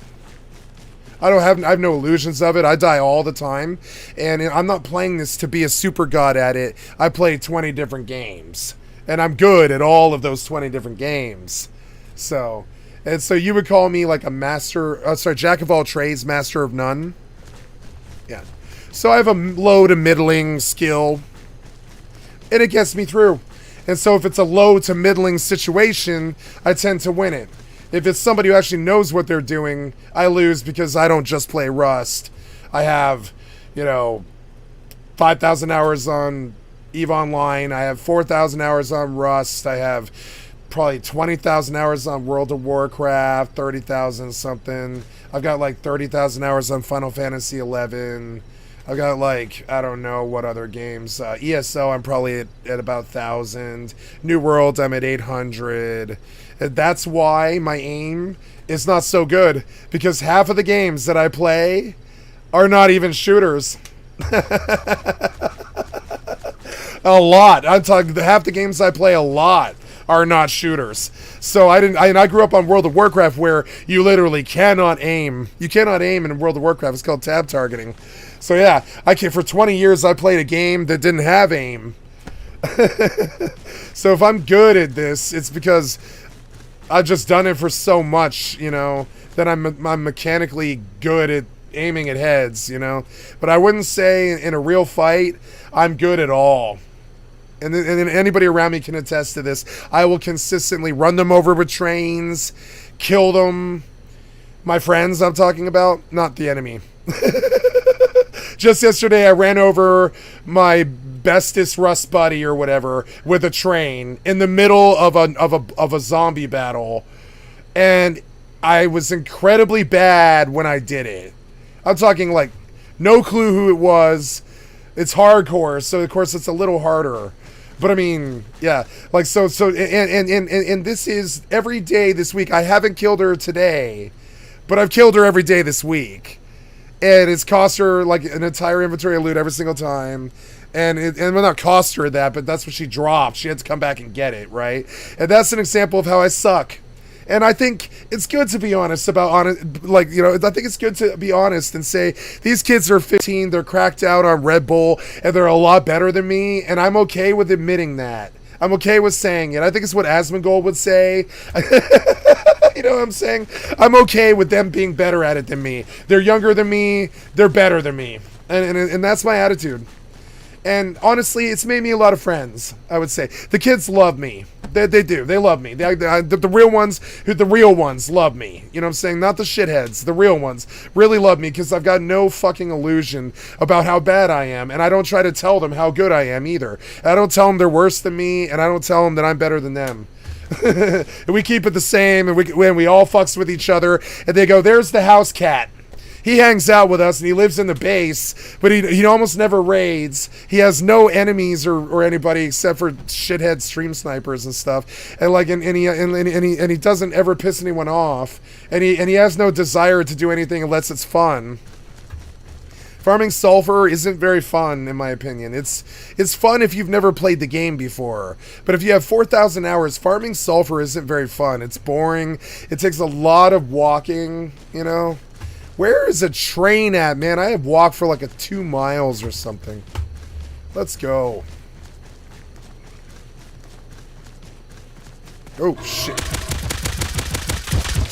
I have no illusions of it. I die all the time. And I'm not playing this to be a super god at it. I play 20 different games. And I'm good at all of those 20 different games. So you would call me like a jack of all trades, master of none. Yeah. So I have a low to middling skill. And it gets me through. And so if it's a low to middling situation, I tend to win it. If it's somebody who actually knows what they're doing, I lose because I don't just play Rust. I have, 5,000 hours on EVE Online. I have 4,000 hours on Rust. I have probably 20,000 hours on World of Warcraft, 30,000 something. I've got like 30,000 hours on Final Fantasy 11. I've got like, I don't know what other games. ESO, I'm probably at about 1,000. New World, I'm at 800. That's why my aim is not so good, because half of the games that I play are not even shooters. A lot. I'm talking half the games I play a lot are not shooters. So I grew up on World of Warcraft where you literally cannot aim. You cannot aim in World of Warcraft. It's called tab targeting. So yeah, for 20 years I played a game that didn't have aim. So if I'm good at this, it's because I've just done it for so much, that I'm mechanically good at aiming at heads, But I wouldn't say in a real fight I'm good at all. And anybody around me can attest to this. I will consistently run them over with trains, kill them. My friends I'm talking about, not the enemy. Just yesterday I ran over my bestest Rust buddy or whatever with a train in the middle of a zombie battle, and I was incredibly bad when I did it. I'm talking like no clue who it was. It's hardcore, so of course it's a little harder. But I mean, yeah, like so and this is every day this week. I haven't killed her today, but I've killed her every day this week, and it's cost her like an entire inventory of loot every single time. And well, not cost her that, but that's what she dropped. She had to come back and get it, right? And that's an example of how I suck. And I think it's good to be honest about I think it's good to be honest and say, these kids are 15, they're cracked out on Red Bull, and they're a lot better than me, and I'm okay with admitting that. I'm okay with saying it. I think it's what Asmongold would say. You know what I'm saying? I'm okay with them being better at it than me. They're younger than me, they're better than me. And that's my attitude. And honestly, it's made me a lot of friends, I would say. The kids love me. They do. They love me. The real ones love me. You know what I'm saying? Not the shitheads. The real ones really love me because I've got no fucking illusion about how bad I am. And I don't try to tell them how good I am either. I don't tell them they're worse than me, and I don't tell them that I'm better than them. We keep it the same, and we all fucks with each other. And they go, there's the house cat. He hangs out with us and he lives in the base, but he almost never raids. He has no enemies or anybody except for shithead stream snipers and stuff. And like and he doesn't ever piss anyone off. And he has no desire to do anything unless it's fun. Farming sulfur isn't very fun, in my opinion. It's fun if you've never played the game before. But if you have 4,000 hours, farming sulfur isn't very fun. It's boring. It takes a lot of walking, you know. Where is a train at, man? I have walked for like 2 miles or something. Let's go. Oh, shit.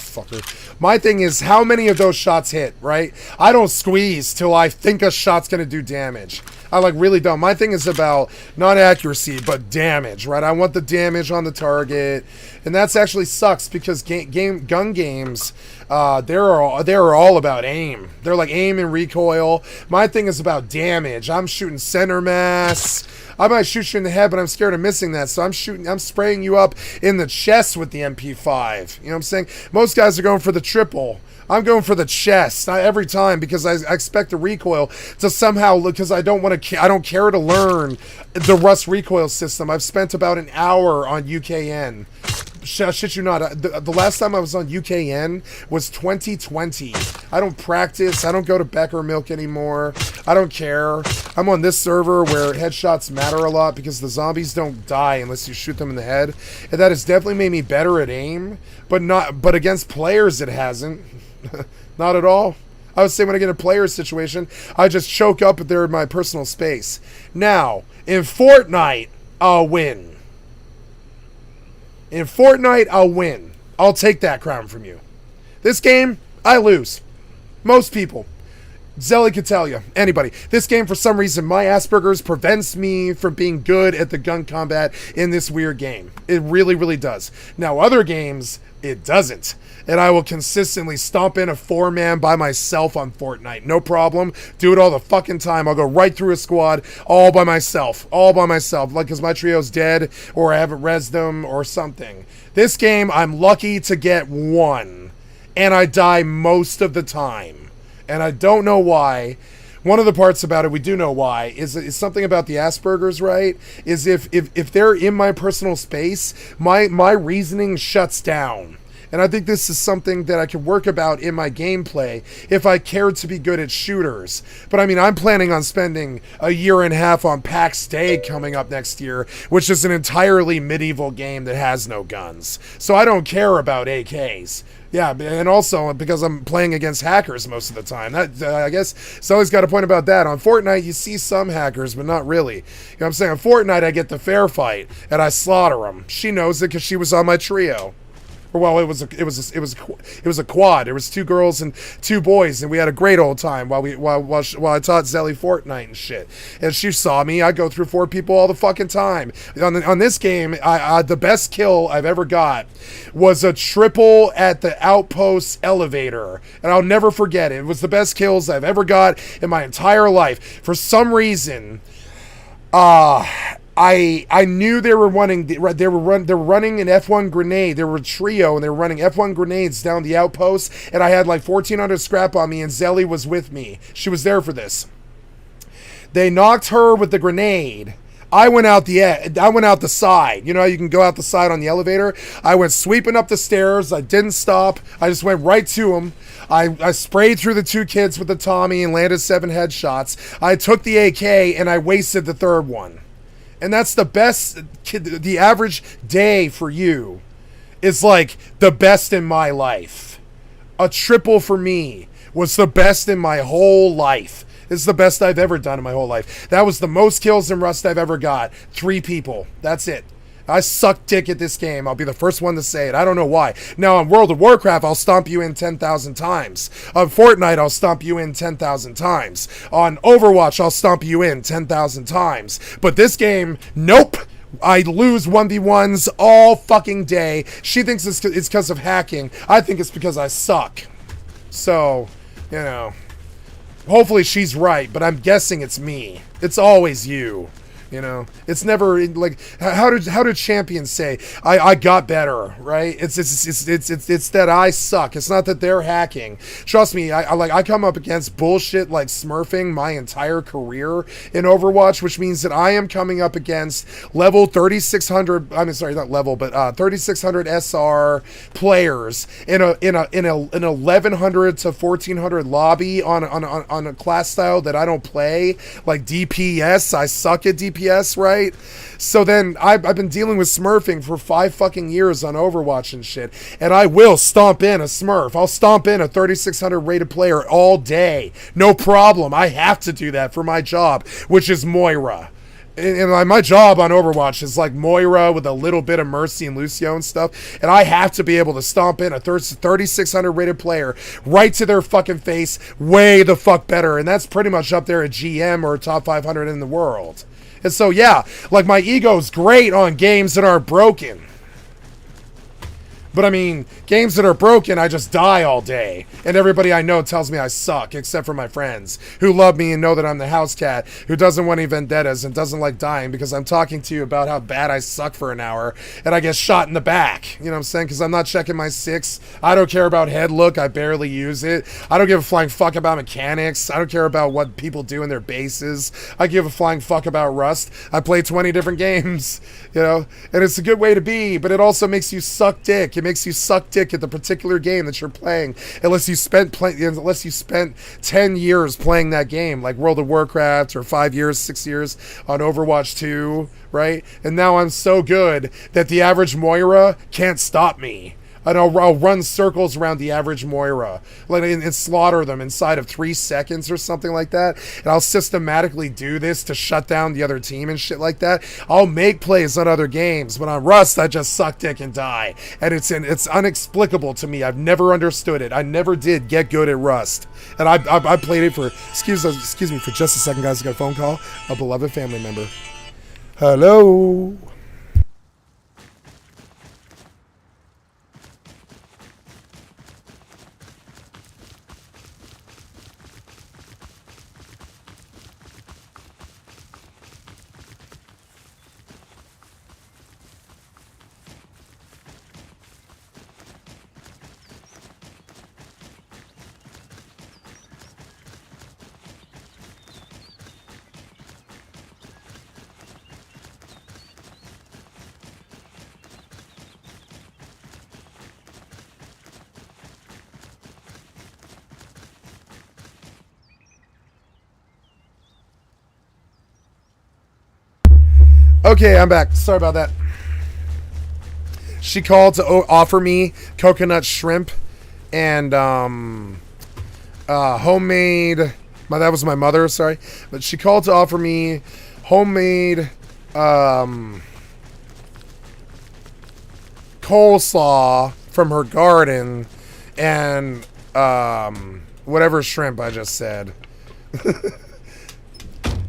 Fucker. My thing is, how many of those shots hit, right? I don't squeeze till I think a shot's gonna do damage. I like really don't. My thing is about not accuracy, but damage, right? I want the damage on the target, and that's actually sucks because gun games, they're all about aim. They're like aim and recoil. My thing is about damage. I'm shooting center mass. I might shoot you in the head, but I'm scared of missing that. So I'm spraying you up in the chest with the MP5. You know what I'm saying? Most guys are going for the triple. I'm going for the chest every time because I expect the recoil to somehow, because I don't care to learn the Rust recoil system. I've spent about an hour on UKN. Shit you not, the last time I was on UKN was 2020. I don't practice. I don't go to Becker Milk anymore. I don't care. I'm on this server where headshots matter a lot because the zombies don't die unless you shoot them in the head. And that has definitely made me better at aim, but against players it hasn't. Not at all. I would say when I get in a player situation, I just choke up if they're in my personal space. Now, in Fortnite, I'll win. In Fortnite, I'll win. I'll take that crown from you. This game, I lose. Most people. Zelly could tell you. Anybody. This game, for some reason, my Asperger's prevents me from being good at the gun combat in this weird game. It really, really does. Now, other games, it doesn't. And I will consistently stomp in a 4-man by myself on Fortnite. No problem. Do it all the fucking time. I'll go right through a squad all by myself. All by myself. Like, because my trio's dead or I haven't rezzed them or something. This game, I'm lucky to get 1. And I die most of the time. And I don't know why. One of the parts about it, we do know why, is something about the Asperger's, right? Is if they're in my personal space, my reasoning shuts down. And I think this is something that I could work about in my gameplay if I cared to be good at shooters. But I mean, I'm planning on spending a year and a half on PAX Day coming up next year, which is an entirely medieval game that has no guns. So I don't care about AKs. Yeah, and also because I'm playing against hackers most of the time. That I guess Sully's got a point about that. On Fortnite, you see some hackers, but not really. You know what I'm saying? On Fortnite, I get the fair fight, and I slaughter them. She knows it because she was on my trio. Or well, it was a quad. There was 2 girls and 2 boys, and we had a great old time while I taught Zelly Fortnite and shit. And she saw me. I go through 4 people all the fucking time. On this game, the best kill I've ever got was a triple at the outpost elevator, and I'll never forget it. It was the best kills I've ever got in my entire life. For some reason, I knew they were running an F1 grenade. They were a trio and they were running F1 grenades down the outpost, and I had like 1,400 scrap on me, and Zelly was with me. She was there for this. They knocked her with the grenade. I went out the side. You know how you can go out the side on the elevator? I went sweeping up the stairs. I didn't stop. I just went right to them. I sprayed through the 2 kids with the Tommy and landed 7 headshots. I took the AK and I wasted the 3rd one. And that's the best. The average day for you is like the best in my life. A triple for me was the best in my whole life. This is the best I've ever done in my whole life. That was the most kills in Rust I've ever got. 3 people. That's it. I suck dick at this game. I'll be the first one to say it. I don't know why. Now, on World of Warcraft, I'll stomp you in 10,000 times. On Fortnite, I'll stomp you in 10,000 times. On Overwatch, I'll stomp you in 10,000 times. But this game, nope. I lose 1v1s all fucking day. She thinks it's because of hacking. I think it's because I suck. So, you know, hopefully she's right, but I'm guessing it's me. It's always you. You know, it's never like how did champions say I got better, right? It's that I suck. It's not that they're hacking. Trust me, I come up against bullshit like smurfing my entire career in Overwatch, which means that I am coming up against level 3600. I mean, sorry, not level, but 3600 SR players in an 1100 to 1400 lobby on a class style that I don't play, like DPS. I suck at DPS. Right? So then I've been dealing with smurfing for 5 fucking years on Overwatch and shit, and I will stomp in a smurf. I'll stomp in a 3600 rated player all day. No problem. I have to do that for my job, which is Moira. And my job on Overwatch is like Moira with a little bit of Mercy and Lucio and stuff. And I have to be able to stomp in a 3600 rated player right to their fucking face way the fuck better. And that's pretty much up there at GM or top 500 in the world. And so, yeah, like my ego's great on games that aren't broken. But I mean, games that are broken, I just die all day. And everybody I know tells me I suck, except for my friends, who love me and know that I'm the house cat, who doesn't want any vendettas and doesn't like dying because I'm talking to you about how bad I suck for an hour, and I get shot in the back. You know what I'm saying? Because I'm not checking my 6. I don't care about head look. I barely use it. I don't give a flying fuck about mechanics. I don't care about what people do in their bases. I give a flying fuck about Rust. I play 20 different games, you know? And it's a good way to be, but it also makes you suck dick. It makes you suck dick at the particular game that you're playing, unless you spent 10 years playing that game, like World of Warcraft, or 5 years, 6 years on Overwatch 2, right? And now I'm so good that the average Moira can't stop me. And I'll run circles around the average Moira and slaughter them inside of 3 seconds or something like that. And I'll systematically do this to shut down the other team and shit like that. I'll make plays on other games, but on Rust, I just suck dick and die. And it's inexplicable to me. I've never understood it. I never did get good at Rust. And I played it for, excuse me for just a second, guys. I got a phone call. A beloved family member. Hello. Okay, I'm back. Sorry about that. She called to offer me coconut shrimp and homemade. That was my mother. Sorry, but she called to offer me homemade coleslaw from her garden and whatever shrimp I just said.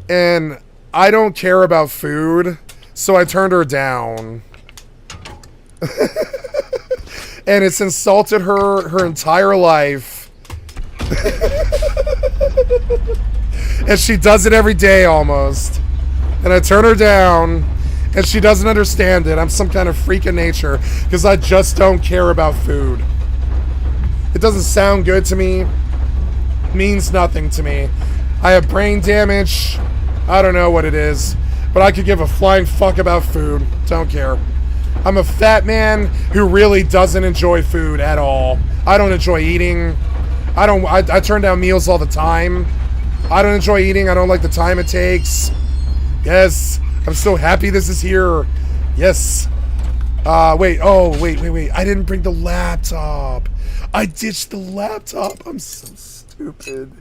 And I don't care about food, so I turned her down. And it's insulted her entire life. And she does it every day almost. And I turn her down, and she doesn't understand it. I'm some kind of freak of nature, because I just don't care about food. It doesn't sound good to me. Means nothing to me. I have brain damage. I don't know what it is, but I could give a flying fuck about food. Don't care. I'm a fat man who really doesn't enjoy food at all. I don't enjoy eating. I turn down meals all the time. I don't enjoy eating. I don't like the time it takes. Yes, I'm so happy this is here. Yes. Wait. I didn't bring the laptop. I ditched the laptop. I'm so stupid.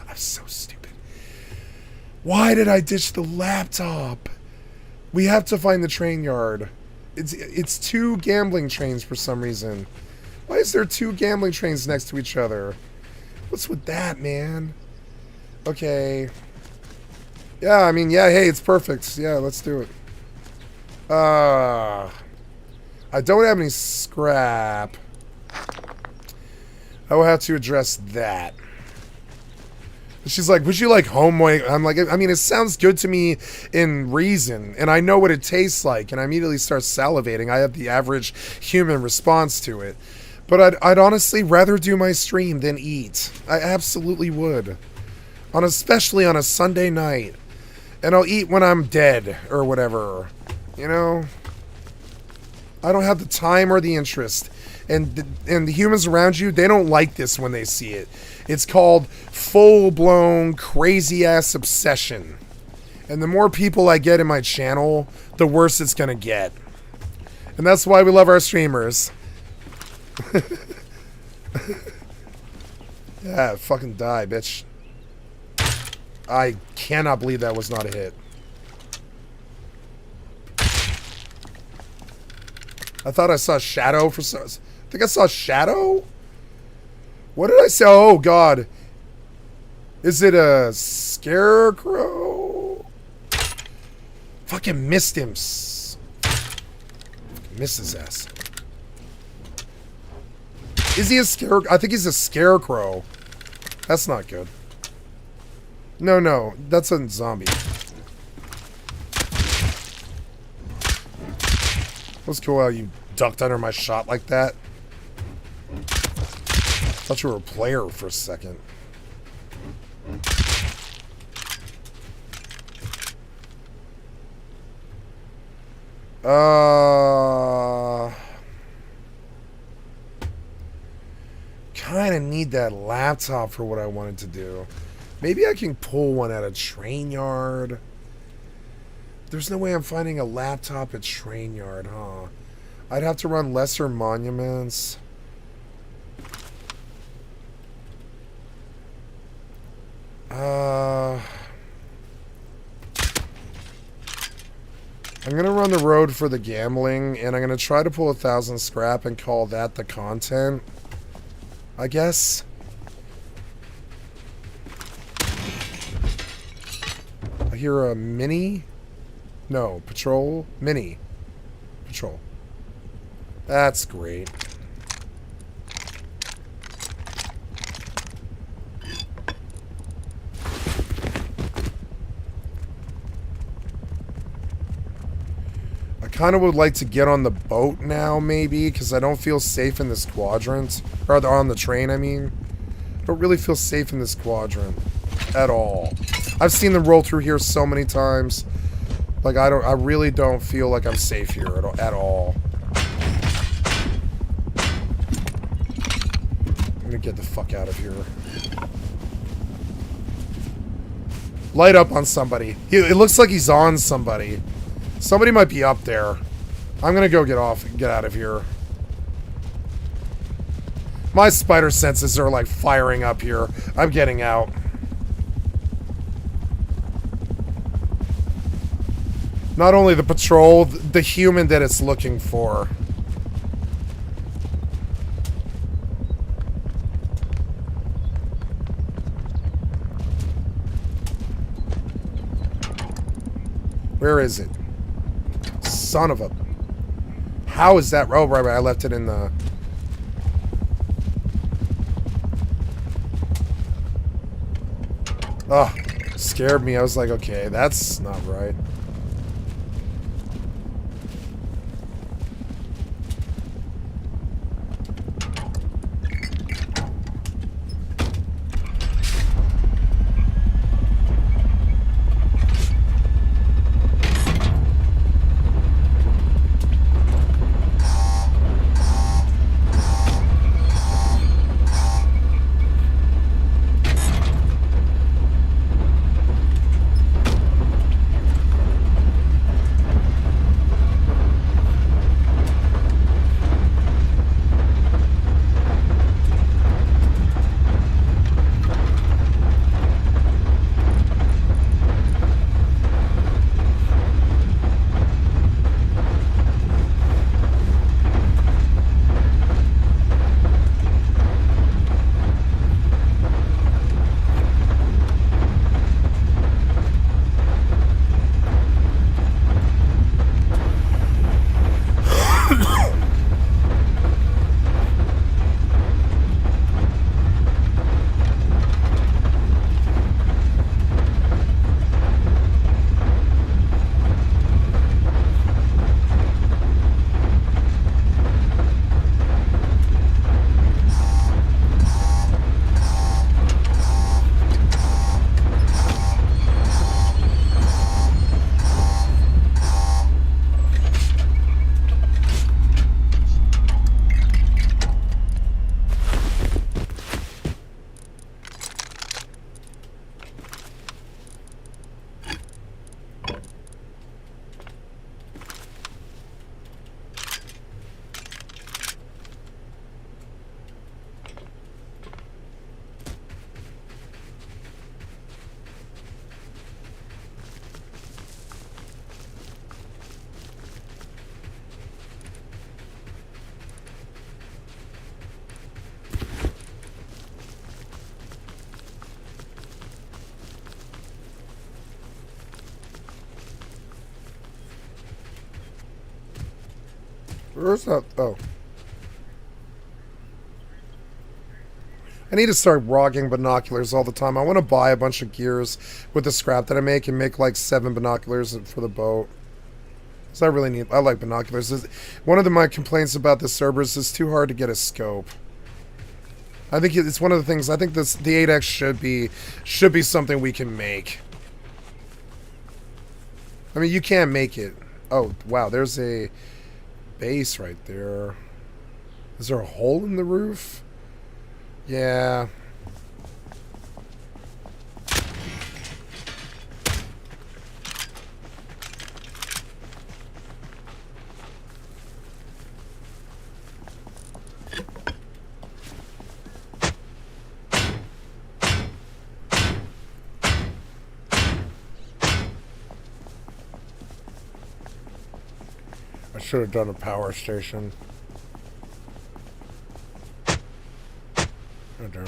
I'm so stupid. Why did I ditch the laptop? We have to find the train yard. It's 2 gambling trains for some reason. Why is there 2 gambling trains next to each other? What's with that, man? Okay. Yeah, I mean, yeah, hey, it's perfect. Yeah, let's do it. I don't have any scrap. I will have to address that. She's like, would you like homemade? I'm like, I mean, it sounds good to me in reason, and I know what it tastes like, and I immediately start salivating. I have the average human response to it. But I'd honestly rather do my stream than eat. I absolutely would. Especially on a Sunday night. And I'll eat when I'm dead, or whatever. You know? I don't have the time or the interest. And the humans around you, they don't like this when they see it. It's called full-blown, crazy-ass obsession. And the more people I get in my channel, the worse it's gonna get. And that's why we love our streamers. Yeah, fucking die, bitch. I cannot believe that was not a hit. I thought I saw Shadow for some... I think I saw Shadow? What did I say? Oh, God. Is it a scarecrow? Fucking missed him. Missed his ass. Is he a scarecrow? I think he's a scarecrow. That's not good. No. That's a zombie. That was cool how you ducked under my shot like that. Thought you were a player for a second. Kind of need that laptop for what I wanted to do. Maybe I can pull one at a train yard. There's no way I'm finding a laptop at train yard, huh? I'd have to run lesser monuments. I'm gonna run the road for the gambling, and I'm gonna try to pull 1,000 scrap and call that the content, I guess. I hear a mini? No, patrol? Mini. Patrol. That's great. I kind of would like to get on the boat now, maybe, because I don't feel safe in this quadrant. Or on the train, I mean. I don't really feel safe in this quadrant. At all. I've seen them roll through here so many times. Like, I really don't feel like I'm safe here at all. I'm gonna get the fuck out of here. Light up on somebody. It looks like he's on somebody. Somebody might be up there. I'm gonna go get out of here. My spider senses are like firing up here. I'm getting out. Not only the patrol, the human that it's looking for. Where is it? Son of a... How is that? Oh, right, I left it in the... Oh, scared me. I was like, okay, that's not right. Where's that? Oh. I need to start rocking binoculars all the time. I want to buy a bunch of gears with the scrap that I make and make like 7 binoculars for the boat. So I like binoculars. One of my complaints about the servers is too hard to get a scope. I think it's one of the things. I think the 8X should be something we can make. I mean, you can't make it. Oh wow, there's a base right there. Is there a hole in the roof? Yeah. I should have done a power station. Oh, darn.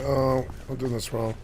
Oh, I'm doing this wrong.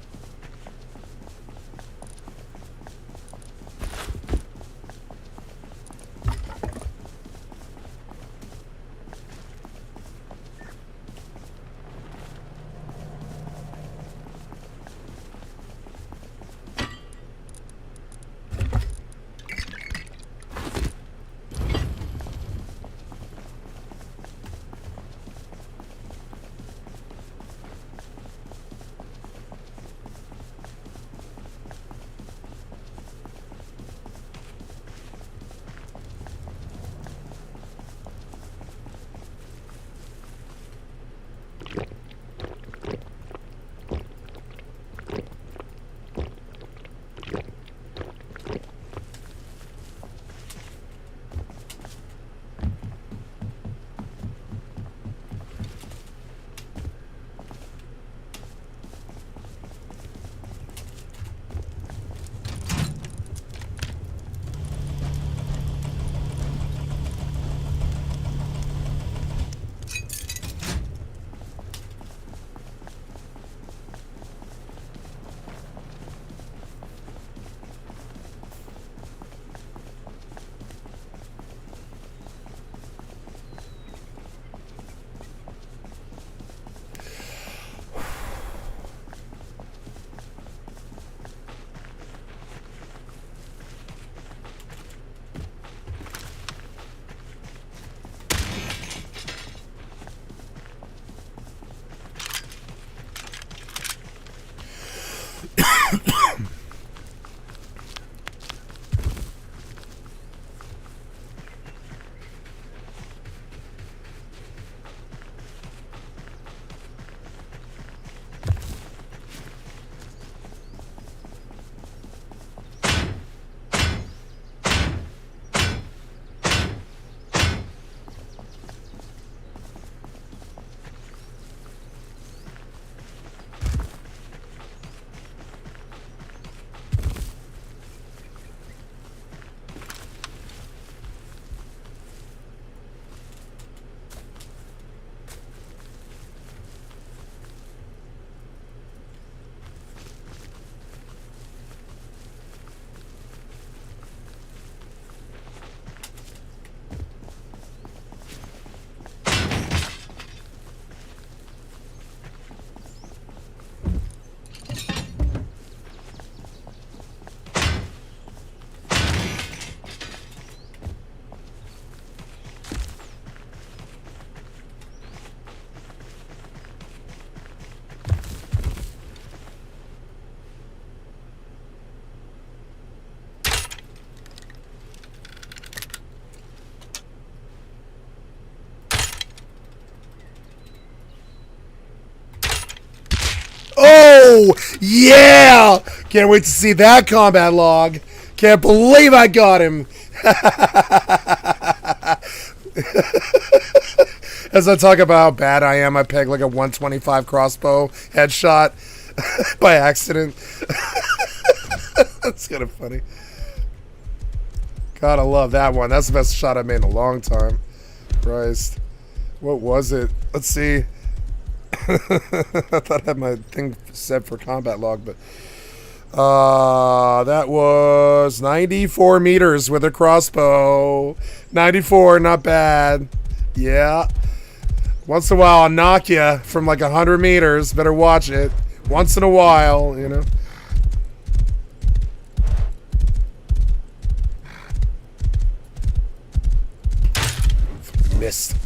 Oh, yeah! Can't wait to see that combat log. Can't believe I got him. As I talk about how bad I am, I pegged like a 125 crossbow headshot by accident. That's kind of funny. God, I love that one. That's the best shot I've made in a long time. Christ. What was it? Let's see. I thought I had my thing set for combat log, but that was 94 meters with a crossbow. 94, not bad. Yeah. Once in a while, I'll knock you from like 100 meters. Better watch it. Once in a while, you know. Missed.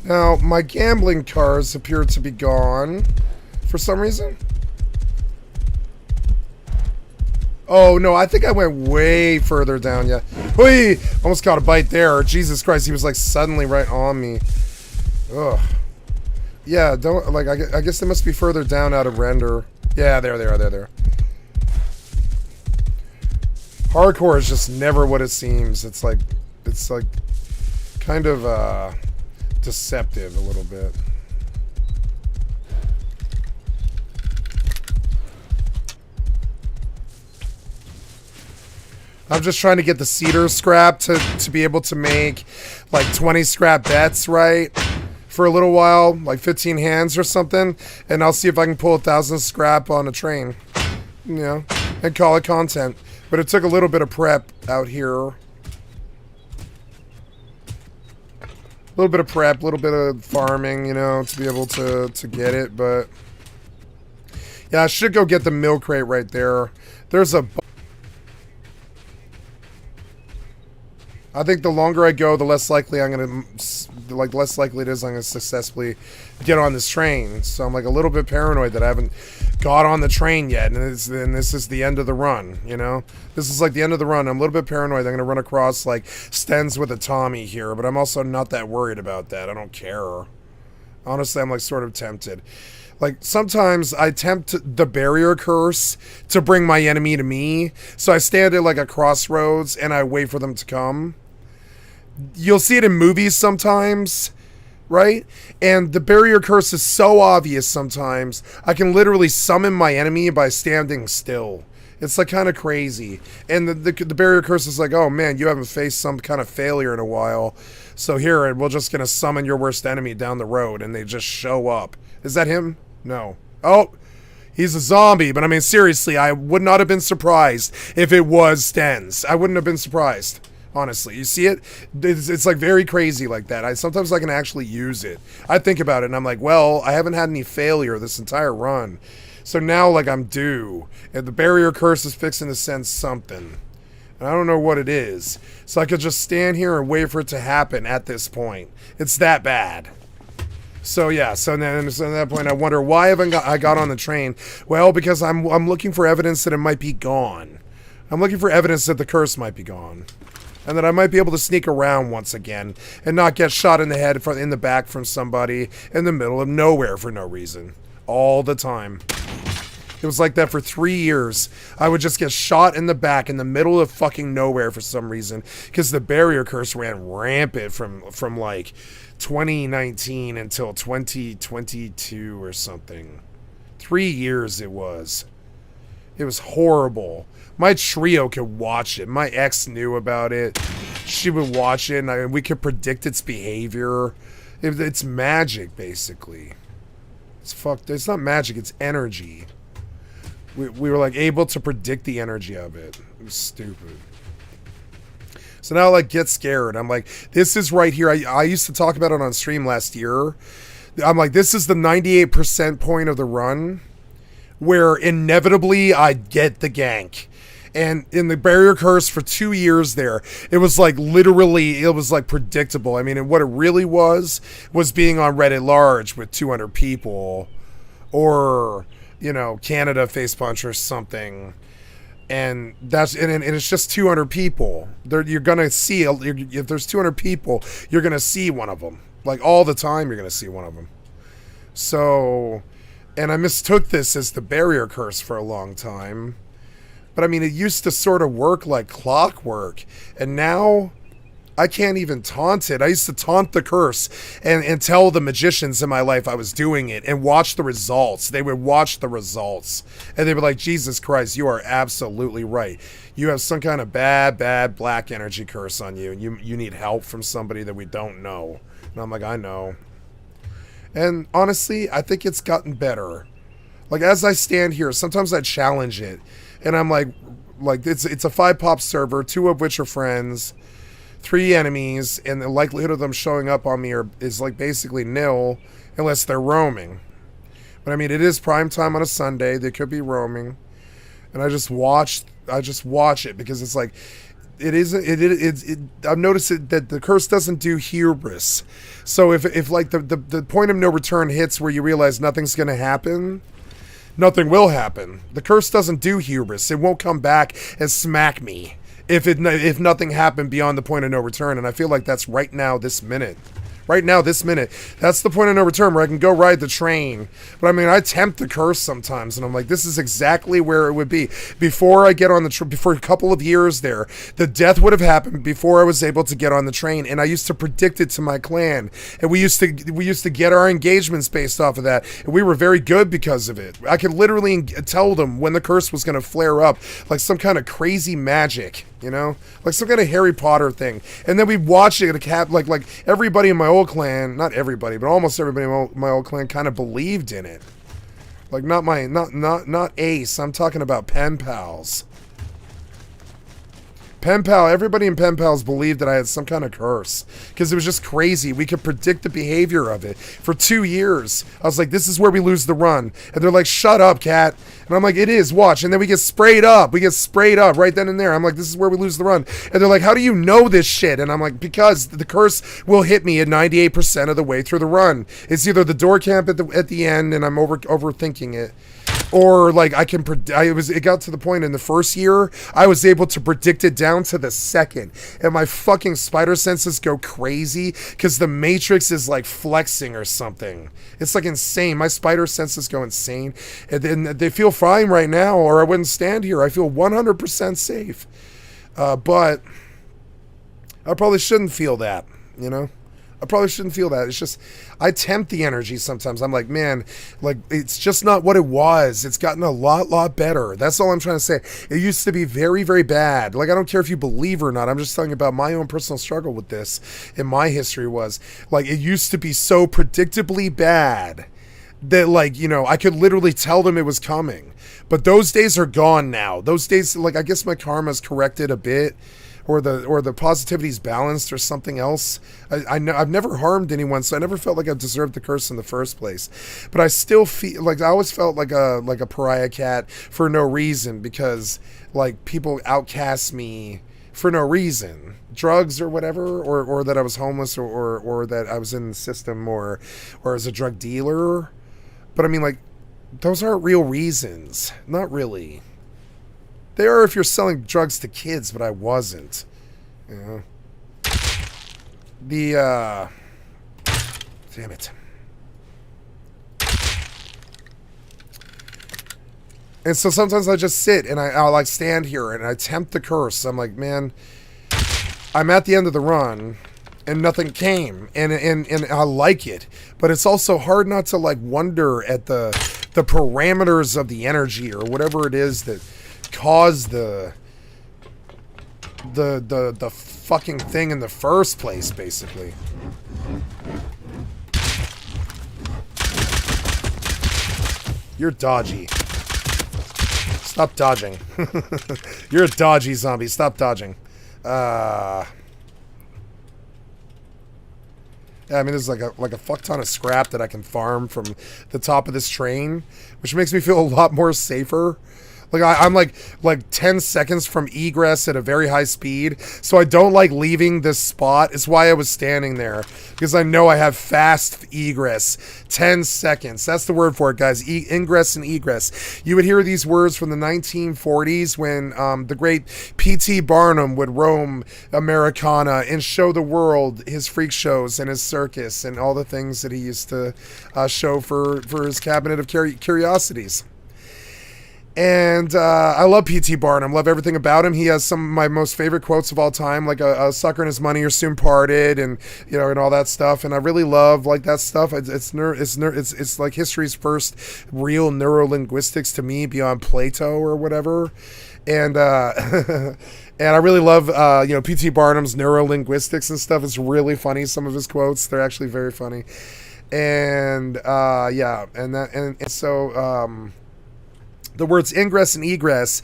Now, my gambling cards appear to be gone for some reason. Oh, no, I think I went way further down, yeah. Whee! Almost got a bite there. Jesus Christ, he was like suddenly right on me. Ugh. Yeah, don't, like, I guess they must be further down out of render. Yeah, there. Hardcore is just never what it seems. It's like kind of deceptive a little bit. I'm just trying to get the cedar scrap to be able to make like 20 scrap bets, right? For a little while, like 15 hands or something, and I'll see if I can pull 1,000 scrap on a train, you know, and call it content. But it took a little bit of prep out here. A little bit of prep, a little bit of farming, you know, to be able to get it. But yeah, I should go get the milk crate right there. There's a... I think the longer I go, the less likely I'm gonna, like, less likely it is I'm gonna successfully get on this train. So I'm like a little bit paranoid that I haven't got on the train yet, and this is the end of the run. You know, this is like the end of the run. I'm a little bit paranoid. I'm gonna run across like Stens with a Tommy here, but I'm also not that worried about that. I don't care. Honestly, I'm like sort of tempted. Like, sometimes I tempt the barrier curse to bring my enemy to me. So I stand at, like, a crossroads and I wait for them to come. You'll see it in movies sometimes, right? And the barrier curse is so obvious sometimes. I can literally summon my enemy by standing still. It's, like, kind of crazy. And the barrier curse is like, oh, man, you haven't faced some kind of failure in a while. So here, we're just going to summon your worst enemy down the road. And they just show up. Is that him? No. Oh, he's a zombie. But I mean, seriously, I would not have been surprised if it was Stens. I wouldn't have been surprised, honestly. You see it? It's like very crazy like that. Sometimes I can actually use it. I think about it and I'm like, well, I haven't had any failure this entire run. So now, like, I'm due. And the barrier curse is fixing to send something. And I don't know what it is. So I could just stand here and wait for it to happen at this point. It's that bad. So yeah, so then at that point I wonder, why haven't I got on the train? Well, because I'm looking for evidence that it might be gone. I'm looking for evidence that the curse might be gone. And that I might be able to sneak around once again and not get shot in the head in the back from somebody in the middle of nowhere for no reason. All the time. It was like that for 3 years. I would just get shot in the back in the middle of fucking nowhere for some reason. Because the barrier curse ran rampant from like 2019 until 2022 or something. 3 years it was. It was horrible. My trio could watch it. My ex knew about it. She would watch it, and we could predict its behavior. It's magic, basically. It's fucked. It's not magic. It's energy. We were like able to predict the energy of it. It was stupid. So now I like get scared. I'm like, this is right here. I used to talk about it on stream last year. I'm like, this is the 98% point of the run where inevitably I'd get the gank. And in the barrier curse for 2 years there, it was like literally, it was like predictable. I mean, and what it really was being on Reddit large with 200 people or, you know, Canada face punch or something. And that's and it's just 200 people. You're gonna see, if there's 200 people, you're gonna see one of them. Like all the time, you're gonna see one of them. So, and I mistook this as the barrier curse for a long time. But I mean, it used to sort of work like clockwork, and now I can't even taunt it. I used to taunt the curse and tell the magicians in my life I was doing it and watch the results. They would watch the results and they'd be like, Jesus Christ, you are absolutely right. You have some kind of bad black energy curse on you, and you need help from somebody that we don't know. And I'm like, I know. And honestly, I think it's gotten better. Like, as I stand here, sometimes I challenge it, and I'm like it's a 5-pop server, 2 of which are friends, 3 enemies, and the likelihood of them showing up on me is like basically nil unless they're roaming. But I mean, it is prime time on a Sunday. They could be roaming, and I just watch it because it's like I've noticed that the curse doesn't do hubris. So if like the point of no return hits where you realize nothing's going to happen, nothing will happen. The curse doesn't do hubris. It won't come back and smack me if nothing happened beyond the point of no return. And I feel like that's right now, this minute. Right now, this minute. That's the point of no return where I can go ride the train. But I mean, I tempt the curse sometimes, and I'm like, this is exactly where it would be. Before I get on the before a couple of years there, the death would have happened before I was able to get on the train, and I used to predict it to my clan, and we used to get our engagements based off of that, and we were very good because of it. I could literally tell them when the curse was going to flare up, like some kind of crazy magic, you know, like some kind of Harry Potter thing. And then we'd watch it like everybody in my old clan, not everybody, but almost everybody in my old clan kind of believed in it. Like not Ace. I'm talking about pen pals. Pen pal, everybody in pen pals believed that I had some kind of curse because it was just crazy. We could predict the behavior of it for 2 years. I was like, this is where we lose the run. And they're like, shut up, cat. And I'm like, it is, watch. And then we get sprayed up. We get sprayed up right then and there. I'm like, this is where we lose the run. And they're like, how do you know this shit? And I'm like, because the curse will hit me at 98% of the way through the run. It's either the door camp at the end and I'm overthinking it. Or like it got to the point in the first year I was able to predict it down to the second, and my fucking spider senses go crazy because the matrix is like flexing or something. It's like insane. My spider senses go insane, and then they feel fine right now, or I wouldn't stand here. I feel 100% safe, but I probably shouldn't feel that, you know. I probably shouldn't feel that. It's just, I tempt the energy sometimes. I'm like, man, like, it's just not what it was. It's gotten a lot better. That's all I'm trying to say. It used to be very, very bad. Like, I don't care if you believe or not. I'm just talking about my own personal struggle with this. And my history was, like, it used to be so predictably bad that, like, you know, I could literally tell them it was coming. But those days are gone now. Those days, like, I guess my karma's corrected a bit. Or the positivity's balanced or something else. I know I've never harmed anyone, so I never felt like I deserved the curse in the first place. But I still feel like I always felt like a pariah cat for no reason, because like people outcast me for no reason. Drugs or whatever, or that I was homeless, or that I was in the system, or as a drug dealer. But I mean, like, those aren't real reasons. Not really. They are if you're selling drugs to kids, but I wasn't. You know? Damn it. And so sometimes I just sit and I'll like stand here and I tempt the curse. I'm like, man, I'm at the end of the run and nothing came. And I like it. But it's also hard not to like wonder at the parameters of the energy or whatever it is that caused the fucking thing in the first place, basically. You're dodgy. Stop dodging. You're a dodgy zombie. Stop dodging. Yeah, I mean, there's like a fuck ton of scrap that I can farm from the top of this train, which makes me feel a lot more safer. Like I'm like 10 seconds from egress at a very high speed, so I don't like leaving this spot. It's why I was standing there, because I know I have fast egress. 10 seconds. That's the word for it, guys. Ingress and egress. You would hear these words from the 1940s when the great P.T. Barnum would roam Americana and show the world his freak shows and his circus and all the things that he used to show for his cabinet of curiosities. And I love P.T. Barnum. Love everything about him. He has some of my most favorite quotes of all time, like a sucker and his money are soon parted, and you know, and all that stuff. And I really love like that stuff. It's like history's first real neurolinguistics to me, beyond Plato or whatever. And and I really love you know, P.T. Barnum's neurolinguistics and stuff. It's really funny. Some of his quotes, they're actually very funny. And yeah, and so. The words ingress and egress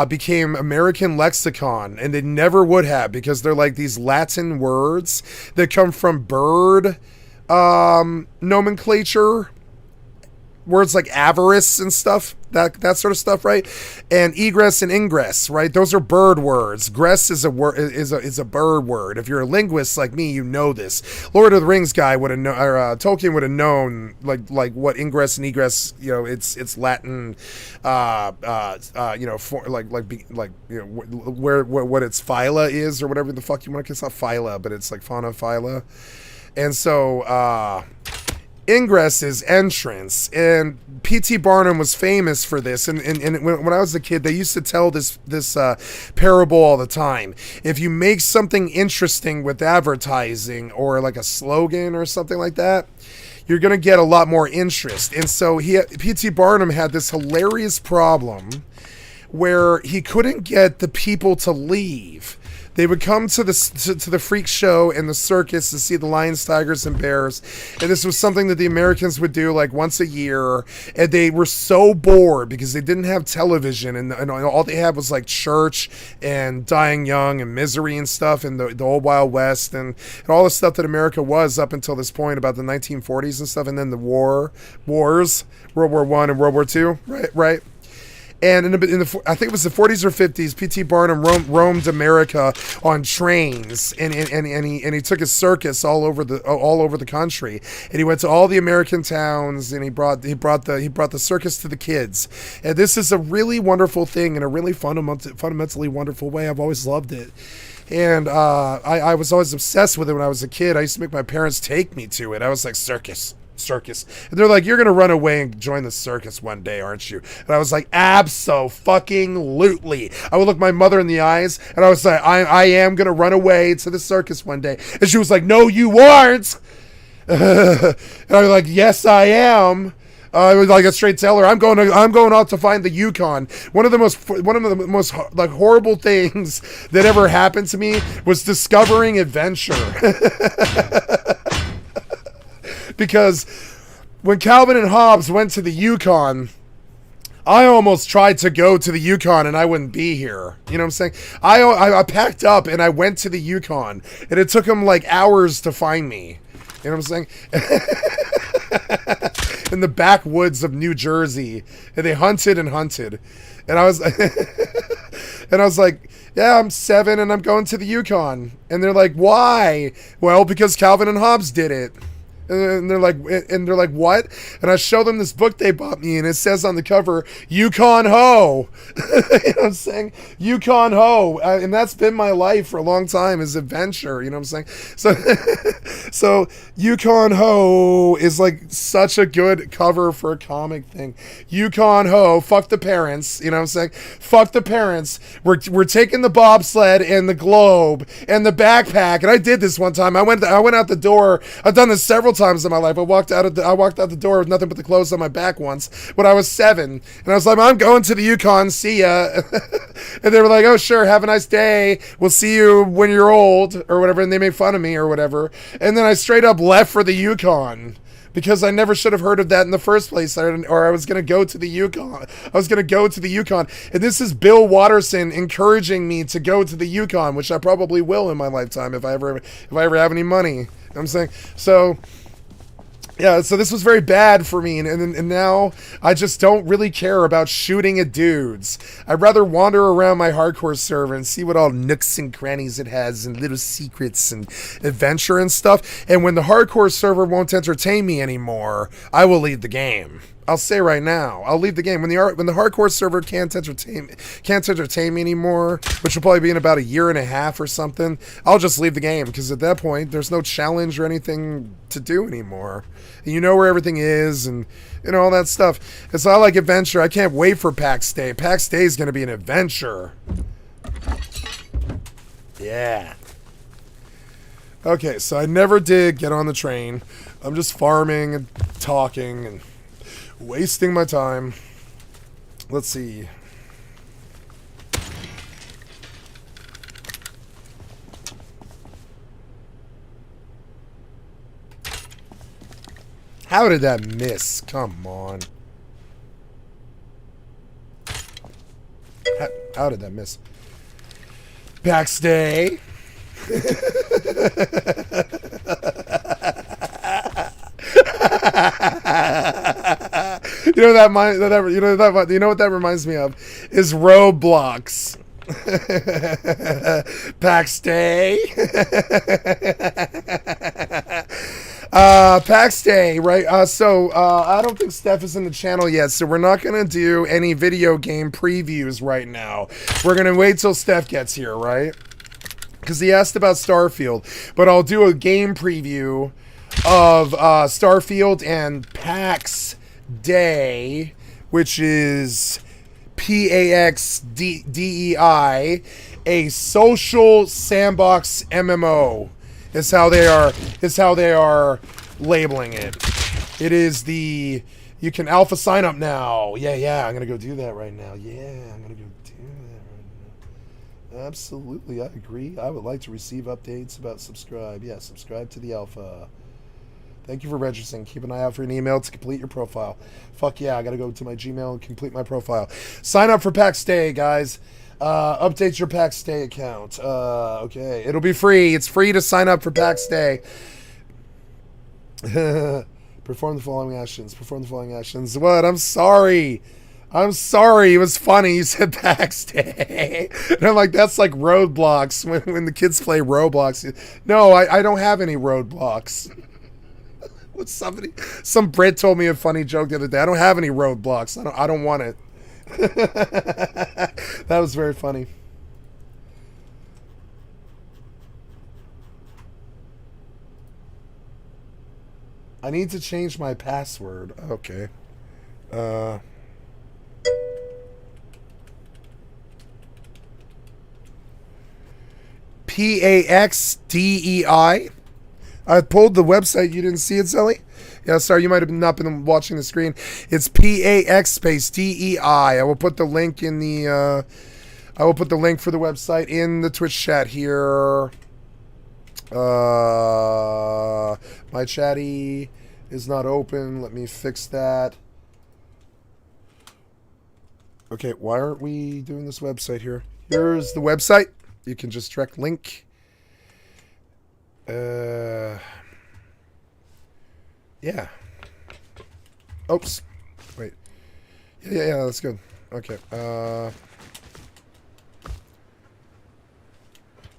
became American lexicon, and they never would have, because they're like these Latin words that come from bird nomenclature. Words like avarice and stuff, that sort of stuff, right? And egress and ingress, right? Those are bird words. Gress is a word, is a bird word. If you're a linguist like me, you know this. Lord of the Rings guy would have known, or Tolkien would have known, like what ingress and egress. You know, it's Latin. You know, for you know, where what its phyla is, or whatever the fuck you want to. It's not phyla, but it's like fauna, phyla. And so ingress is entrance, and P.T. Barnum was famous for this. And when I was a kid, they used to tell this parable all the time. If you make something interesting with advertising or like a slogan or something like that, you're going to get a lot more interest. And so P.T. Barnum had this hilarious problem where he couldn't get the people to leave. They would come to the freak show and the circus to see the lions, tigers, and bears. And this was something that the Americans would do like once a year. And they were so bored because they didn't have television. And all they had was like church and dying young and misery and stuff and the old Wild West and all the stuff that America was up until this point about the 1940s and stuff. And then the wars, World War I and World War II, right? And I think it was the 40s or 50s, P.T. Barnum roamed America on trains, and he took his circus all over the country, and he went to all the American towns, and he brought the circus to the kids. And this is a really wonderful thing in a really fundamentally wonderful way. I've always loved it. And I was always obsessed with it when I was a kid. I used to make my parents take me to it. I was like, circus. And they're like, you're going to run away and join the circus one day, aren't you? And I was like, abso-fucking-lutely. I would look my mother in the eyes, and I was like, I am going to run away to the circus one day. And she was like, no, you aren't. And I was like, yes, I am. I was like a straight tell her, I'm going out to find the Yukon. One of the most like horrible things that ever happened to me was discovering adventure. Because when Calvin and Hobbes went to the Yukon, I almost tried to go to the Yukon and I wouldn't be here. You know what I'm saying? I packed up and I went to the Yukon, and it took them like hours to find me. You know what I'm saying? In the backwoods of New Jersey, and they hunted, and I was like, yeah, I'm 7 and I'm going to the Yukon. And they're like, why? Well, because Calvin and Hobbes did it. And they're like, what? And I show them this book they bought me, and it says on the cover, Yukon Ho. You know what I'm saying? Yukon Ho. And that's been my life for a long time, is adventure. You know what I'm saying? So Yukon Ho is like such a good cover for a comic thing. Yukon Ho. Fuck the parents. You know what I'm saying? Fuck the parents. We're taking the bobsled and the globe and the backpack. And I did this one time. I went out the door. I've done this several times in my life. I walked out the door with nothing but the clothes on my back once when I was 7, and I was like, I'm going to the Yukon, see ya. And they were like, oh sure, have a nice day, we'll see you when you're old or whatever, and they made fun of me or whatever. And then I straight up left for the Yukon because I never should have heard of that in the first place, or I was going to go to the Yukon. And this is Bill Watterson encouraging me to go to the Yukon, which I probably will in my lifetime if I ever have any money. You know what I'm saying? So yeah, so this was very bad for me, and now I just don't really care about shooting at dudes. I'd rather wander around my hardcore server and see what all nooks and crannies it has and little secrets and adventure and stuff. And when the hardcore server won't entertain me anymore, I will leave the game. I'll say right now, I'll leave the game. When the hardcore server can't entertain me anymore, which will probably be in about a year and a half or something, I'll just leave the game, because at that point there's no challenge or anything to do anymore. And you know where everything is, and you know all that stuff. And so I like adventure. I can't wait for PAX Day. PAX Day is going to be an adventure. Yeah. Okay, so I never did get on the train. I'm just farming and talking and wasting my time. Let's see. How did that miss? Come on. How did that miss? Backstay. You know what that reminds me of is Roblox. Backstay. PAX Day, right? So I don't think Steph is in the channel yet, so we're not going to do any video game previews right now. We're going to wait till Steph gets here, right? Because he asked about Starfield. But I'll do a game preview of Starfield and PAX Day, which is PAXDEI, a social sandbox MMO. Is how they are labeling it. It is the you can alpha sign up now. Yeah, I'm gonna go do that right now. Absolutely, I agree. I would like to receive updates about subscribe. Yeah, subscribe to the alpha. Thank you for registering. Keep an eye out for an email to complete your profile. Fuck yeah, I gotta go to my Gmail and complete my profile. Sign up for PAX Day, guys. Update your PAX Day account. Okay, it'll be free. It's free to sign up for PAX Day. Perform the following actions. Perform the following actions. What? I'm sorry. It was funny. You said PAX Day. And I'm like, that's like roadblocks when the kids play Roblox. No, I don't have any roadblocks. Some Brit told me a funny joke the other day. I don't have any roadblocks. I don't want it. That was very funny. I need to change my password. Okay. PAXDEI. I pulled the website. You didn't see it, Zelly? Yeah, sorry, you might have not been watching the screen. It's PAX space DEI. I will put the link in the I will put the link for the website in the Twitch chat here. My chatty is not open. Let me fix that. Okay, why aren't we doing this website here? Here's the website. You can just direct link. Yeah. Oops. Wait. Yeah, that's good. Okay.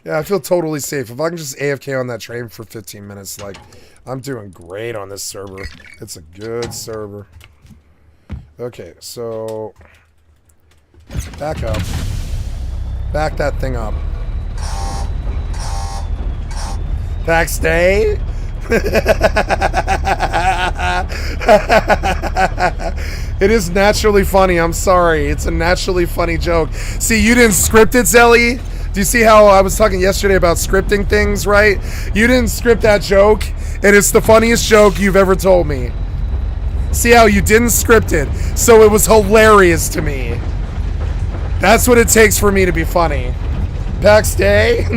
Yeah, I feel totally safe. If I can just AFK on that train for 15 minutes, like, I'm doing great on this server. It's a good server. Okay, so... back up. Back that thing up. PAX Day? It is naturally funny. I'm sorry. It's a naturally funny joke. See, you didn't script it, Zelly. Do you see how I was talking yesterday about scripting things, right? You didn't script that joke, and it's the funniest joke you've ever told me. See how you didn't script it, so it was hilarious to me. That's what it takes for me to be funny. PAX Day?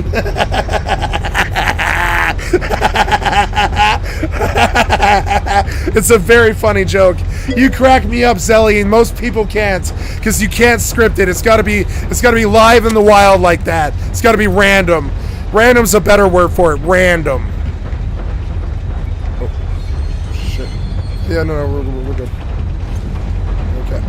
It's a very funny joke. You crack me up, Zelly, and most people can't, because you can't script it. It's gotta be live in the wild like that. It's gotta be random. Random's a better word for it. Random. Oh, shit. Yeah, no, we're good. Okay.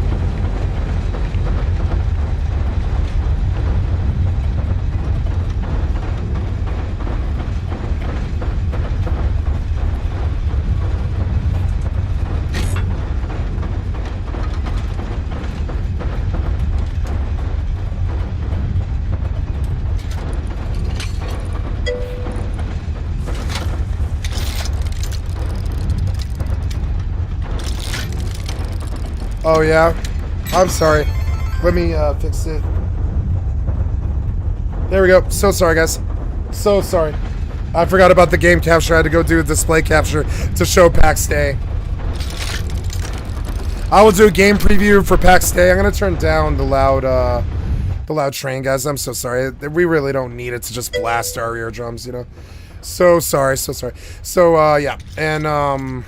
Oh, yeah? I'm sorry. Let me fix it. There we go. So sorry, guys. So sorry. I forgot about the game capture. I had to go do a display capture to show PAX Day. I will do a game preview for PAX Day. I'm going to turn down the loud train, guys. I'm so sorry. We really don't need it to just blast our eardrums, you know? So sorry. So, yeah. And,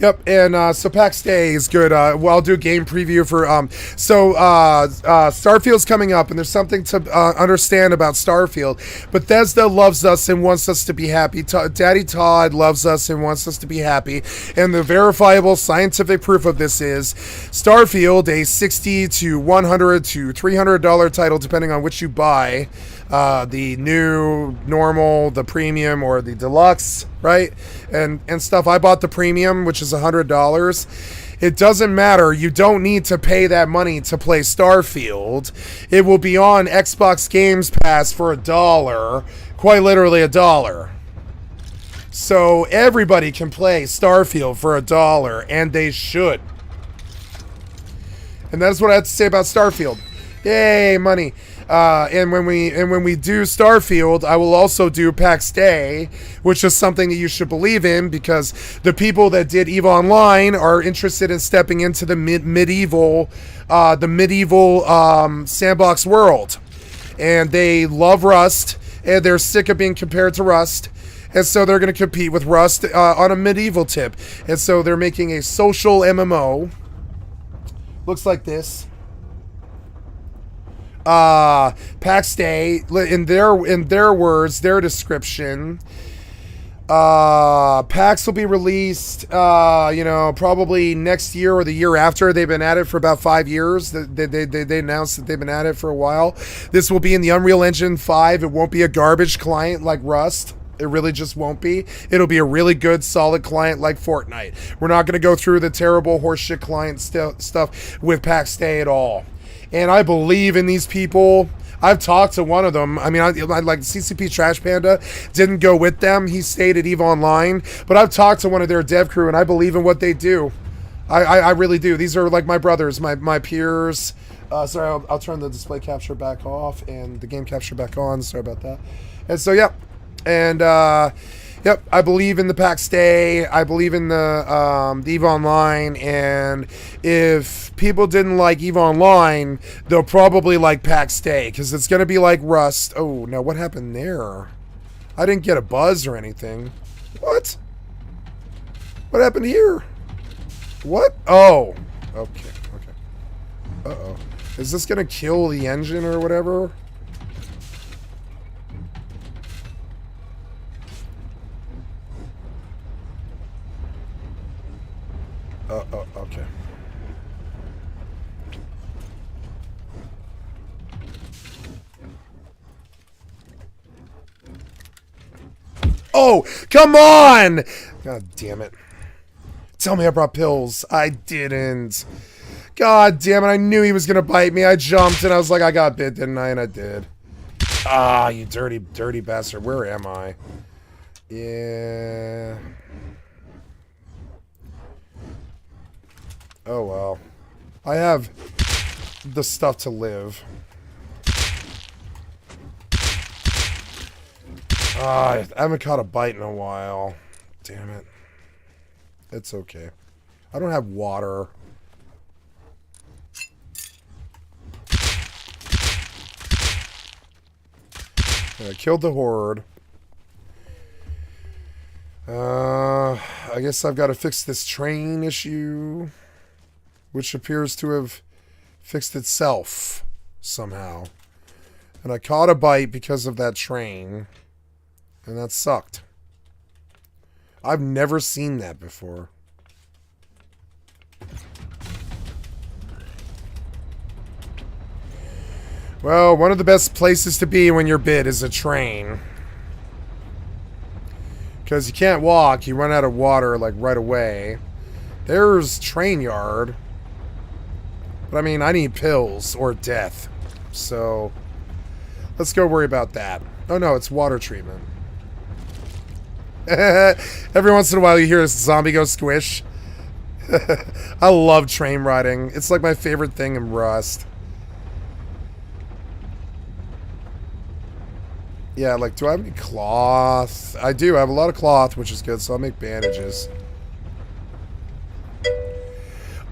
yep, and so PAX Day is good. Well, I'll do a game preview for Starfield's coming up, and there's something to understand about Starfield. Bethesda loves us and wants us to be happy. Daddy Todd loves us and wants us to be happy. And the verifiable scientific proof of this is Starfield, a $60 to $100 to $300 title, depending on which you buy. The new, normal, the premium, or the deluxe, right? And stuff. I bought the premium, which is $100. It doesn't matter. You don't need to pay that money to play Starfield. It will be on Xbox Games Pass for $1. Quite literally $1. So everybody can play Starfield for $1, and they should. And that's what I have to say about Starfield. Yay, money. And when we do Starfield, I will also do PAX Day, which is something that you should believe in, because the people that did EVE Online are interested in stepping into the medieval sandbox world, and they love Rust, and they're sick of being compared to Rust. And so they're going to compete with Rust on a medieval tip. And so they're making a social MMO. Looks like this. PAX Day, in their words, their description. PAX will be released, probably next year or the year after. They've been at it for about 5 years. They announced that they've been at it for a while. This will be in the Unreal Engine 5. It won't be a garbage client like Rust. It really just won't be. It'll be a really good, solid client like Fortnite. We're not going to go through the terrible horseshit client stuff with PAX Day at all. And I believe in these people. I've talked to one of them. I mean, I like CCP Trash Panda didn't go with them. He stayed at EVE Online. But I've talked to one of their dev crew, and I believe in what they do. I really do. These are like my brothers, my peers. Sorry, I'll turn the display capture back off and the game capture back on. Sorry about that. And so, yep. And, yep, I believe in the PAX Day. I believe in the EVE Online. And if people didn't like EVE Online, they'll probably like PAX Day, because it's going to be like Rust. Oh, now what happened there? I didn't get a buzz or anything. What? What happened here? What? Oh. Okay. Uh-oh. Is this going to kill the engine or whatever? Okay. Oh, come on! God damn it. Tell me I brought pills. I didn't. God damn it, I knew he was gonna bite me. I jumped and I was like, I got bit, didn't I? And I did. Ah, you dirty, dirty bastard. Where am I? Yeah. Oh well. I have the stuff to live. I haven't caught a bite in a while. Damn it. It's okay. I don't have water. I killed the horde. I guess I've got to fix this train issue, which appears to have fixed itself somehow. And I caught a bite because of that train, and that sucked. I've never seen that before. Well, one of the best places to be when you're bit is a train. Because you can't walk, you run out of water like right away. There's train yard. But I mean, I need pills or death. So, let's go worry about that. Oh no, it's water treatment. Every once in a while you hear a zombie go squish. I love train riding. It's like my favorite thing in Rust. Yeah, like, do I have any cloth? I do. I have a lot of cloth, which is good, so I'll make bandages.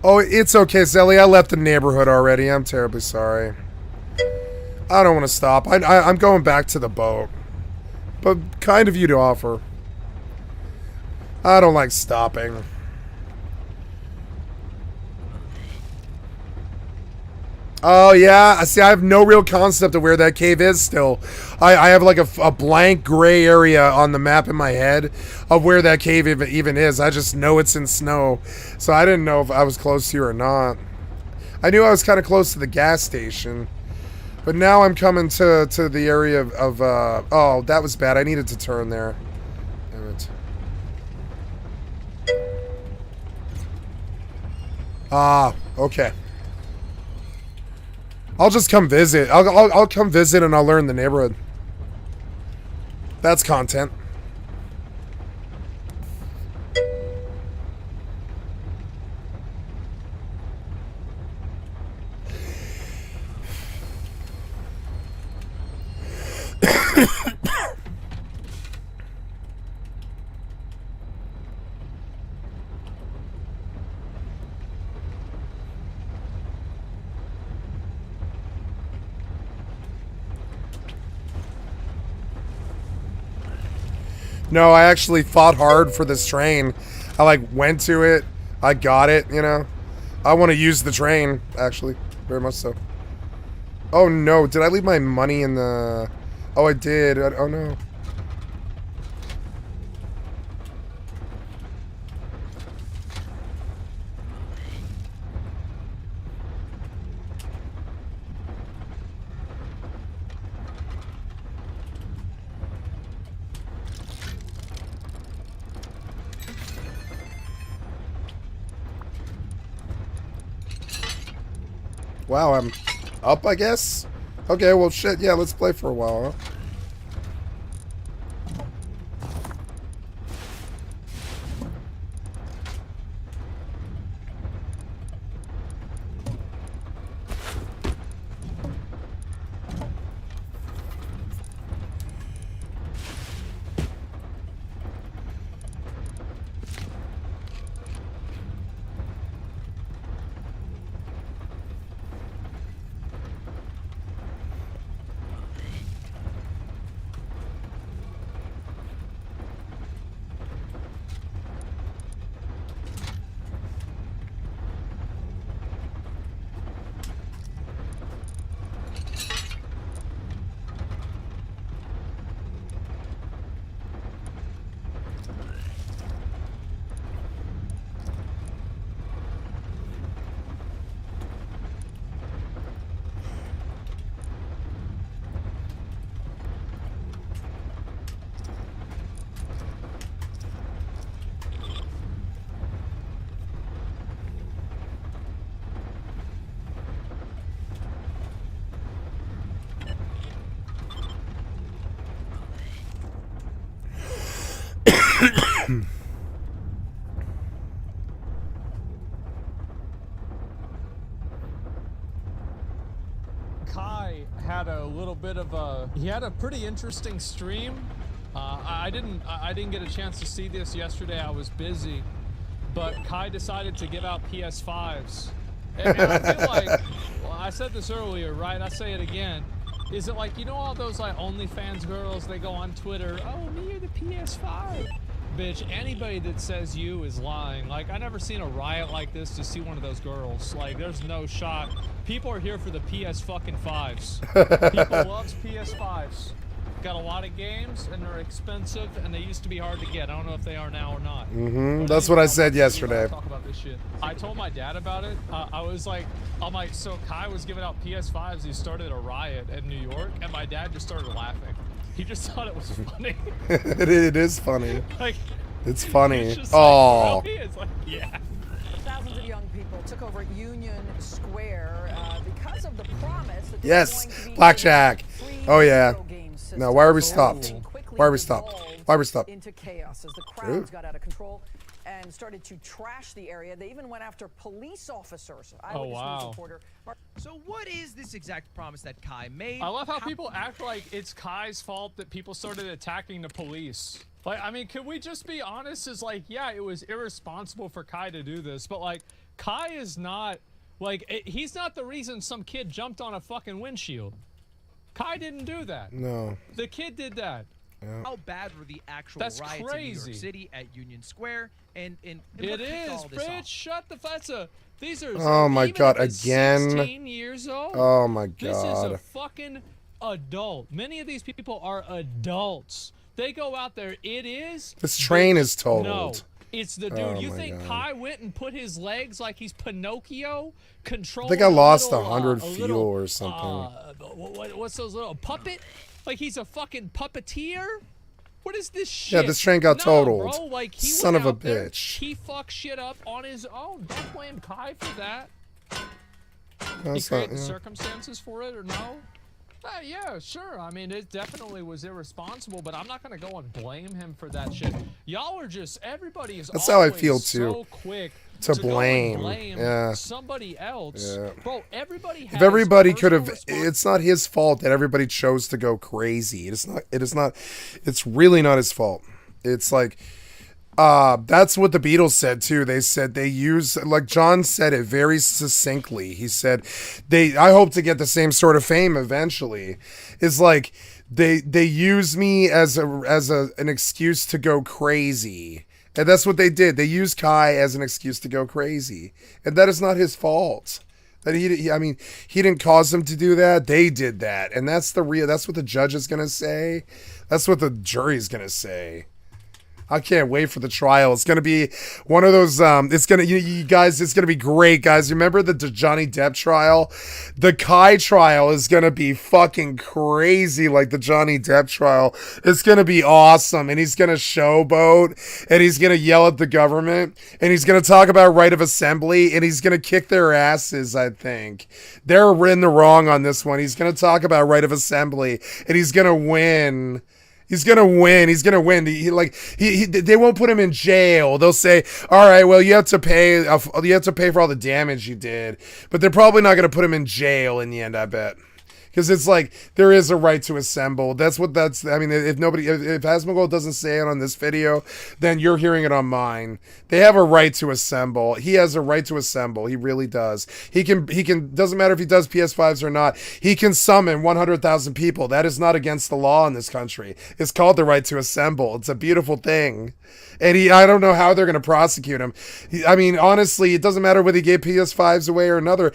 Oh, it's okay, Zelly. I left the neighborhood already. I'm terribly sorry. I don't want to stop. I'm going back to the boat. But kind of you to offer. I don't like stopping. Oh, yeah. See, I have no real concept of where that cave is still. I have like a blank gray area on the map in my head of where that cave even is. I just know it's in snow. So I didn't know if I was close to you or not. I knew I was kind of close to the gas station. But now I'm coming to the area of oh, that was bad. I needed to turn there. Damn it. Ah, okay. I'll just come visit. I'll come visit and I'll learn the neighborhood. That's content. No, I actually fought hard for this train. I like went to it. I got it, you know. I want to use the train, actually. Very much so. Oh no, did I leave my money in the... Oh, I did. Oh no. Wow, I'm up, I guess? Okay, well, shit, yeah, let's play for a while, huh? Kai had a little bit of a... He had a pretty interesting stream. I didn't get a chance to see this yesterday. I was busy. But Kai decided to give out PS5s. And I feel like... Well, I said this earlier, right? I say it again. Is it like, you know all those like OnlyFans girls, they go on Twitter, oh, me or the PS5? Bitch, anybody that says you is lying. Like, I never seen a riot like this to see one of those girls. Like, there's no shot. People are here for the PS fucking 5s. People loves PS5s. Got a lot of games, and they're expensive, and they used to be hard to get. I don't know if they are now or not. That's what I said yesterday. Talk about this shit. I told my dad about it. I was like, I'm like, so Kai was giving out PS5s. He started a riot in New York, and my dad just started laughing. He just thought it was funny. It is funny. Like, it's funny. Oh, like, really? It's like, yeah. Thousands of young people took over Union Square because of the promise that yes, blackjack. Oh yeah. No, why are we stopped? Why are we stopped? Why are we stopped? Into chaos as the crowds got out of control and started to trash the area. They even went after police officers. Oh wow. So what is this exact promise that Kai made? I love how people act like it's Kai's fault that people started attacking the police. Like, I mean, can we just be honest? Is like, yeah, it was irresponsible for Kai to do this, but like, Kai is not, like, he's not the reason some kid jumped on a fucking windshield. Kai didn't do that. No. The kid did that. Yeah. How bad were the actual That's riots crazy. in New York City at Union Square? And it what kicked is, all this bitch. off? Shut the fuck. These are. Oh my god, again. 16 years old. Oh my god. This is a fucking adult. Many of these people are adults. They go out there. It is. This train is totaled. No. It's the dude. Oh you my think God. Kai went and put his legs like he's Pinocchio? I think I lost 100 fuel or something. What's those little puppet? Like he's a fucking puppeteer? What is this shit? Yeah, this train got totaled. Bro, like, he Son went of a out there, bitch. he fucked shit up on his own. Don't blame Kai for that. That's He created not, the yeah. circumstances for it or no? Yeah, sure. I mean, it definitely was irresponsible, but I'm not gonna go and blame him for that shit. Y'all are just, everybody is That's how I always feel, so too. quick To go and blame. blame Yeah. somebody else. Yeah. Bro, everybody has If everybody could personal have, it's not his fault that everybody chose to go crazy. It's really not his fault. It's like, that's what the Beatles said too. They said they use, like John said it very succinctly. He said, I hope to get the same sort of fame eventually. It's like, they use me as an excuse to go crazy. And that's what they did. They used Kai as an excuse to go crazy. And that is not his fault. That I mean, he didn't cause them to do that. They did that. And that's what the judge is going to say. That's what the jury is going to say. I can't wait for the trial. It's going to be one of those, it's going to, you guys, it's going to be great, guys. Remember the Johnny Depp trial? The Kai trial is going to be fucking crazy like the Johnny Depp trial. It's going to be awesome. And he's going to showboat, and he's going to yell at the government, and he's going to talk about right of assembly, and he's going to kick their asses, I think. They're in the wrong on this one. He's going to talk about right of assembly, and he's going to win. He's gonna win. He's gonna win. They won't put him in jail. They'll say, "All right, well, you have to pay. You have to pay for all the damage you did." But they're probably not gonna put him in jail in the end, I bet. Because it's like, there is a right to assemble. I mean, if Asmongold doesn't say it on this video, then you're hearing it on mine. They have a right to assemble. He has a right to assemble. He really does. He can, doesn't matter if he does PS5s or not, he can summon 100,000 people. That is not against the law in this country. It's called the right to assemble. It's a beautiful thing. And I don't know how they're going to prosecute him. I mean, honestly, it doesn't matter whether he gave PS5s away or another.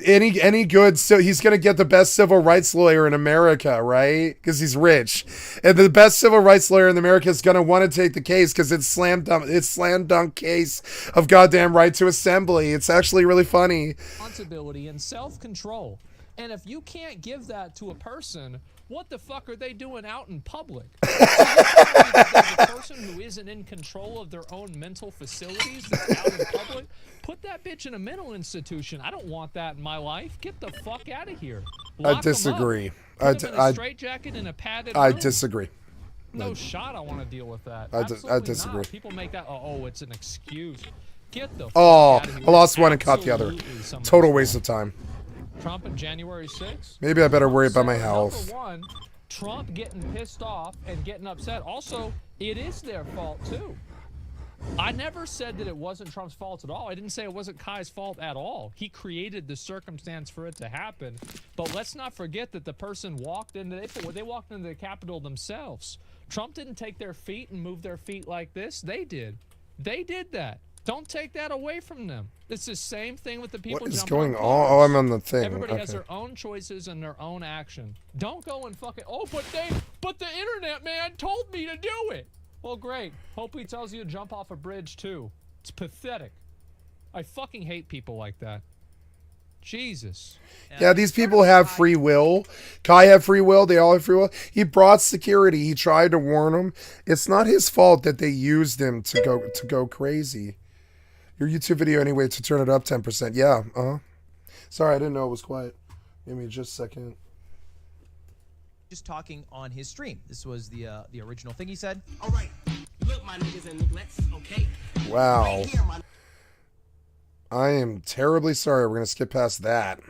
Any good, so he's going to get the best civil rights lawyer in America, right? Because he's rich. And the best civil rights lawyer in America is going to want to take the case because it's slam dunk case of goddamn right to assembly. It's actually really funny. Responsibility and self-control. And if you can't give that to a person, what the fuck are they doing out in public? There's a person who isn't in control of their own mental facilities that's out in public. Put that bitch in a mental institution. I don't want that in my life. Get the fuck out of here. I disagree. Put him in a straitjacket and a padded room. disagree. No shot I want to deal with that. I disagree. Not. People make that, oh, it's an excuse. Get the fuck out of here. I lost one and caught the other. Total waste of time. Trump on January 6th? Maybe I better worry about my health. Number one, Trump getting pissed off and getting upset. Also, it is their fault, too. I never said that it wasn't Trump's fault at all. I didn't say it wasn't Kai's fault at all. He created the circumstance for it to happen. But let's not forget that the person walked into the Capitol themselves. Trump didn't take their feet and move their feet like this. They did. They did that. Don't take that away from them. It's the same thing with the people. What is going on? Oh, I'm on the thing. Everybody has their own choices and their own action. Don't go and fucking, but the internet man told me to do it. Well, great. Hope he tells you to jump off a bridge too. It's pathetic. I fucking hate people like that. Jesus. Yeah, these people have free will. Kai have free will. They all have free will. He brought security. He tried to warn them. It's not his fault that they used him to go crazy. Your YouTube video anyway to turn it up 10%. Yeah. Sorry, I didn't know it was quiet. Give me just a second. Just talking on his stream. This was the original thing he said. All right, look, my niggas and nigglets, okay? Wow. Right here, I am terribly sorry. We're gonna skip past that.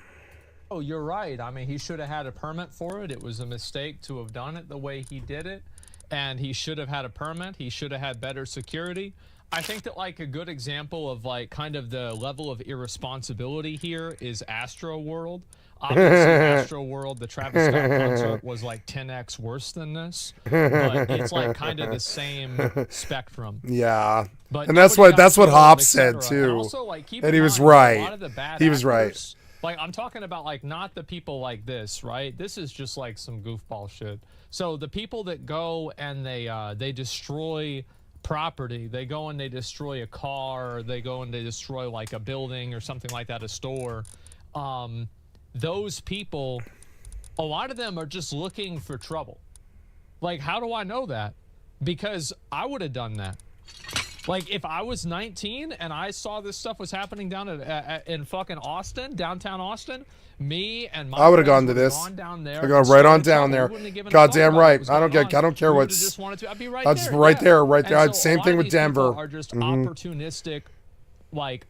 Oh, you're right. I mean, he should have had a permit for it. It was a mistake to have done it the way he did it, and he should have had a permit. He should have had better security. I think that like a good example of like kind of the level of irresponsibility here is Astro World. Obviously, Astro World, the Travis Scott concert was like 10x worse than this, but it's like kind of the same spectrum. Yeah, but and that's what Hop said too. And also, like, and he was right. He was right. Like, I'm talking about like not the people like this, right? This is just like some goofball shit. So the people that go and they destroy property, they go and they destroy a car, or they go and they destroy like a building or something like that, a store. Those people, a lot of them are just looking for trouble. Like, how do I know that? Because I would have done that. Like, if I was 19 and I saw this stuff was happening down in fucking Austin, downtown Austin, me and my I would have gone to this. Gone down there. I go right on down there. Goddamn right. I don't care what's. Just wanted to. I'd be right there. Just right there. And so same thing with Denver. Are just opportunistic, like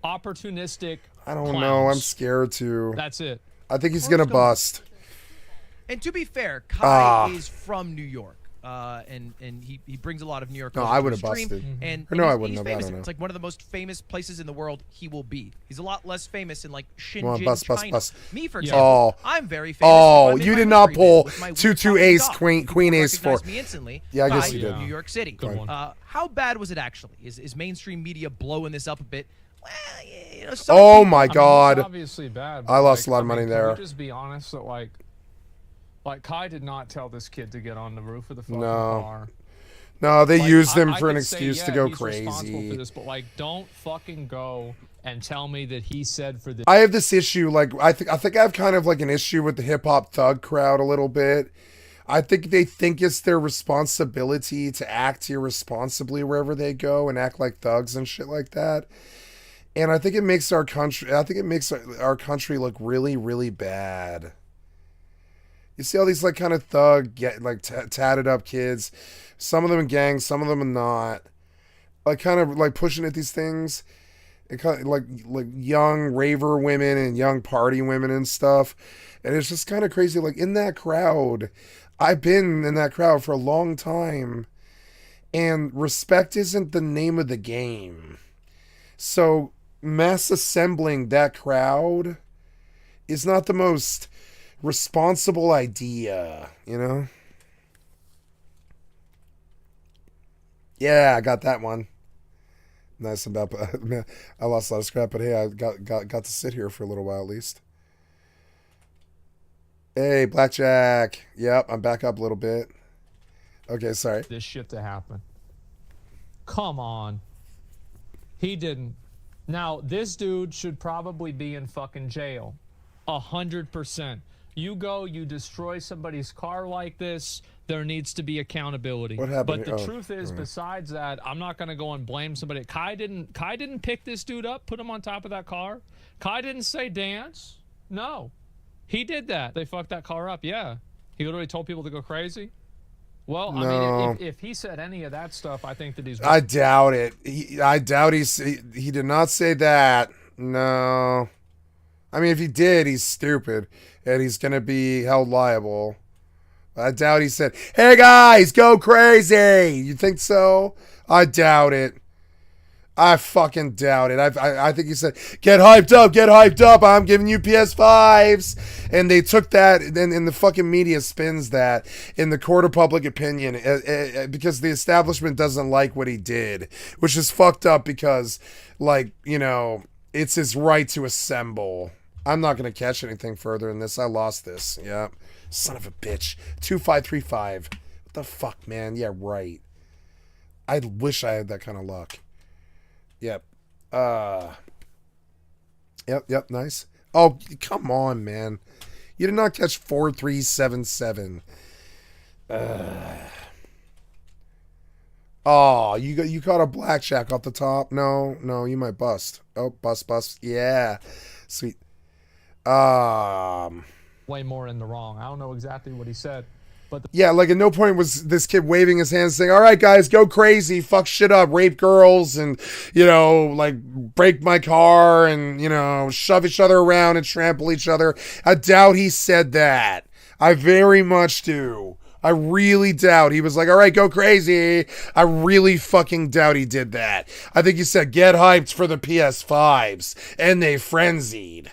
opportunistic. I don't clowns. know. I'm scared too. That's it. I think he's gonna bust. And to be fair, Kai is from New York. and he brings a lot of New York. No, culture I to would his have stream, busted. And Or no, I he's wouldn't have. I famous. don't know. It's like one of the most famous places in the world he will be. He's a lot less famous in like Come on, Shenzhen, bust, China. bust. Me, for Yeah. example, Oh. I'm very famous. Oh, if I'm in you my did not mystery pull van with my 2-2 weird ace, dog. queen People ace recognize 4. me instantly. Yeah, I guess by you did. New York City. Good one. How bad was it actually? Is mainstream media blowing this up a bit? Well, you know, some Oh people- my I mean, God. it's obviously bad. I lost a lot of can money we there. just be honest that like Kai did not tell this kid to get on the roof of the fucking No. car. No, they Like, used him I for an could say, excuse to yeah, go he's responsible crazy. for this, but like, don't fucking go and tell me that he said for this. I have this issue, like I think I have kind of like an issue with the hip hop thug crowd a little bit. I think they think it's their responsibility to act irresponsibly wherever they go and act like thugs and shit like that. And I think it makes our country look really, really bad. You see all these like kind of thug, tatted up kids, some of them in gangs, some of them are not, like kind of like pushing at these things, and kind of like young raver women and young party women and stuff, and it's just kind of crazy. Like in that crowd, I've been in that crowd for a long time, and respect isn't the name of the game. So mass assembling that crowd is not the most responsible idea, you know? Yeah, I got that one. Nice about I lost a lot of scrap, but hey, I got to sit here for a little while at least. Hey, blackjack. Yep, I'm back up a little bit. Okay, sorry. This shit to happen. Come on. He didn't. Now, this dude should probably be in fucking jail. 100%. You go, you destroy somebody's car like this, there needs to be accountability. What happened? But the Oh, truth is, besides that, I'm not going to go and blame somebody. Kai didn't pick this dude up, put him on top of that car. Kai didn't say dance. No. He did that. They fucked that car up, yeah. He literally told people to go crazy. Well, No. I mean, if he said any of that stuff, I think that he's... I doubt it. I doubt he did not say that. No. I mean, if he did, he's stupid, and he's going to be held liable. I doubt he said, hey, guys, go crazy. You think so? I doubt it. I fucking doubt it. I think he said, get hyped up. I'm giving you PS5s. And they took that, and the fucking media spins that in the court of public opinion because the establishment doesn't like what he did, which is fucked up because, like, you know, it's his right to assemble. I'm not going to catch anything further in this. I lost this. Yep. Son of a bitch. 2535. What the fuck, man? Yeah, right. I wish I had that kind of luck. Yep. Yep, nice. Oh, come on, man. You did not catch 4377. Oh, you caught a blackjack off the top. No, you might bust. Oh, bust. Yeah. Sweet. way more in the wrong. I don't know exactly what he said, but yeah, like at no point was this kid waving his hands saying, all right, guys, go crazy, fuck shit up, rape girls, and, you know, like break my car and, you know, shove each other around and trample each other. I doubt he said that. I very much do. I really doubt he was like, all right, go crazy. I really fucking doubt he did that. I think he said, get hyped for the PS5s, and they frenzied.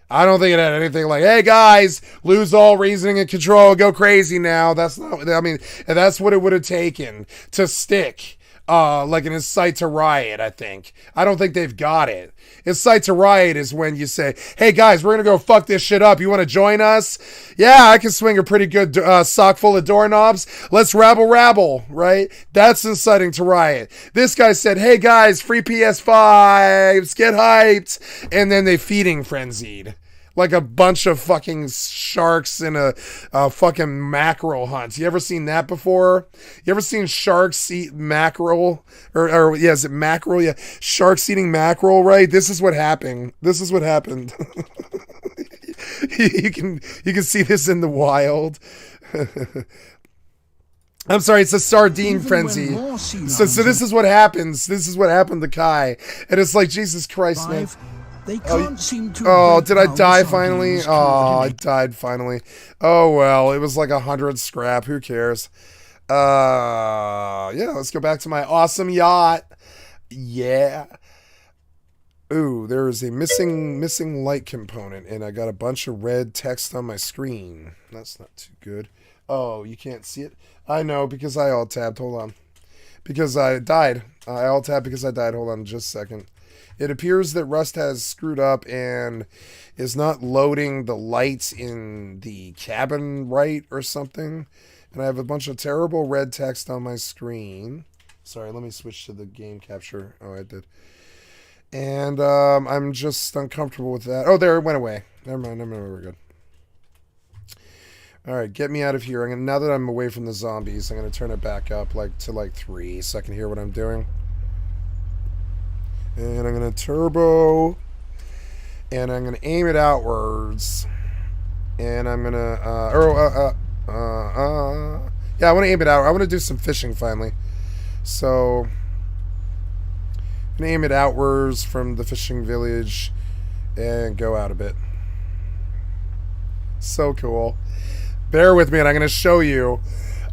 I don't think it had anything like, hey guys, lose all reasoning and control, go crazy now. That's not, I mean, that's what it would have taken to stick, like an incite to riot, I think. I don't think they've got it. Incite to riot is when you say, hey guys, we're going to go fuck this shit up. You want to join us? Yeah, I can swing a pretty good sock full of doorknobs. Let's rabble, right? That's inciting to riot. This guy said, hey guys, free PS5s, get hyped. And then they feeding frenzied. Like a bunch of fucking sharks in a fucking mackerel hunt. You ever seen that before? You ever seen sharks eat mackerel? Or yeah, is it mackerel? Yeah, sharks eating mackerel, right? This is what happened. You can see this in the wild. I'm sorry, it's a sardine frenzy. So this is what happens. This is what happened to Kai. And it's like, Jesus Christ, man. They can't seem to. Oh, did I die finally? Oh, I died finally. Oh, well, it was like 100 scrap. Who cares? Yeah, let's go back to my awesome yacht. Yeah. Ooh, there is a missing light component, and I got a bunch of red text on my screen. That's not too good. Oh, you can't see it? I know, because I alt-tabbed. Hold on. Because I died. I alt-tabbed because I died. Hold on just a second. It appears that Rust has screwed up and is not loading the lights in the cabin right or something. And I have a bunch of terrible red text on my screen. Sorry, let me switch to the game capture. Oh, I did. And I'm just uncomfortable with that. Oh, there, it went away. Never mind, we're good. All right, get me out of here. Now that I'm away from the zombies, I'm going to turn it back up to 3 so I can hear what I'm doing. And I'm going to turbo. And I'm going to aim it outwards. And I'm going to... yeah, I want to aim it out. I want to do some fishing finally. So... I'm going to aim it outwards from the fishing village and go out a bit. So cool. Bear with me and I'm going to show you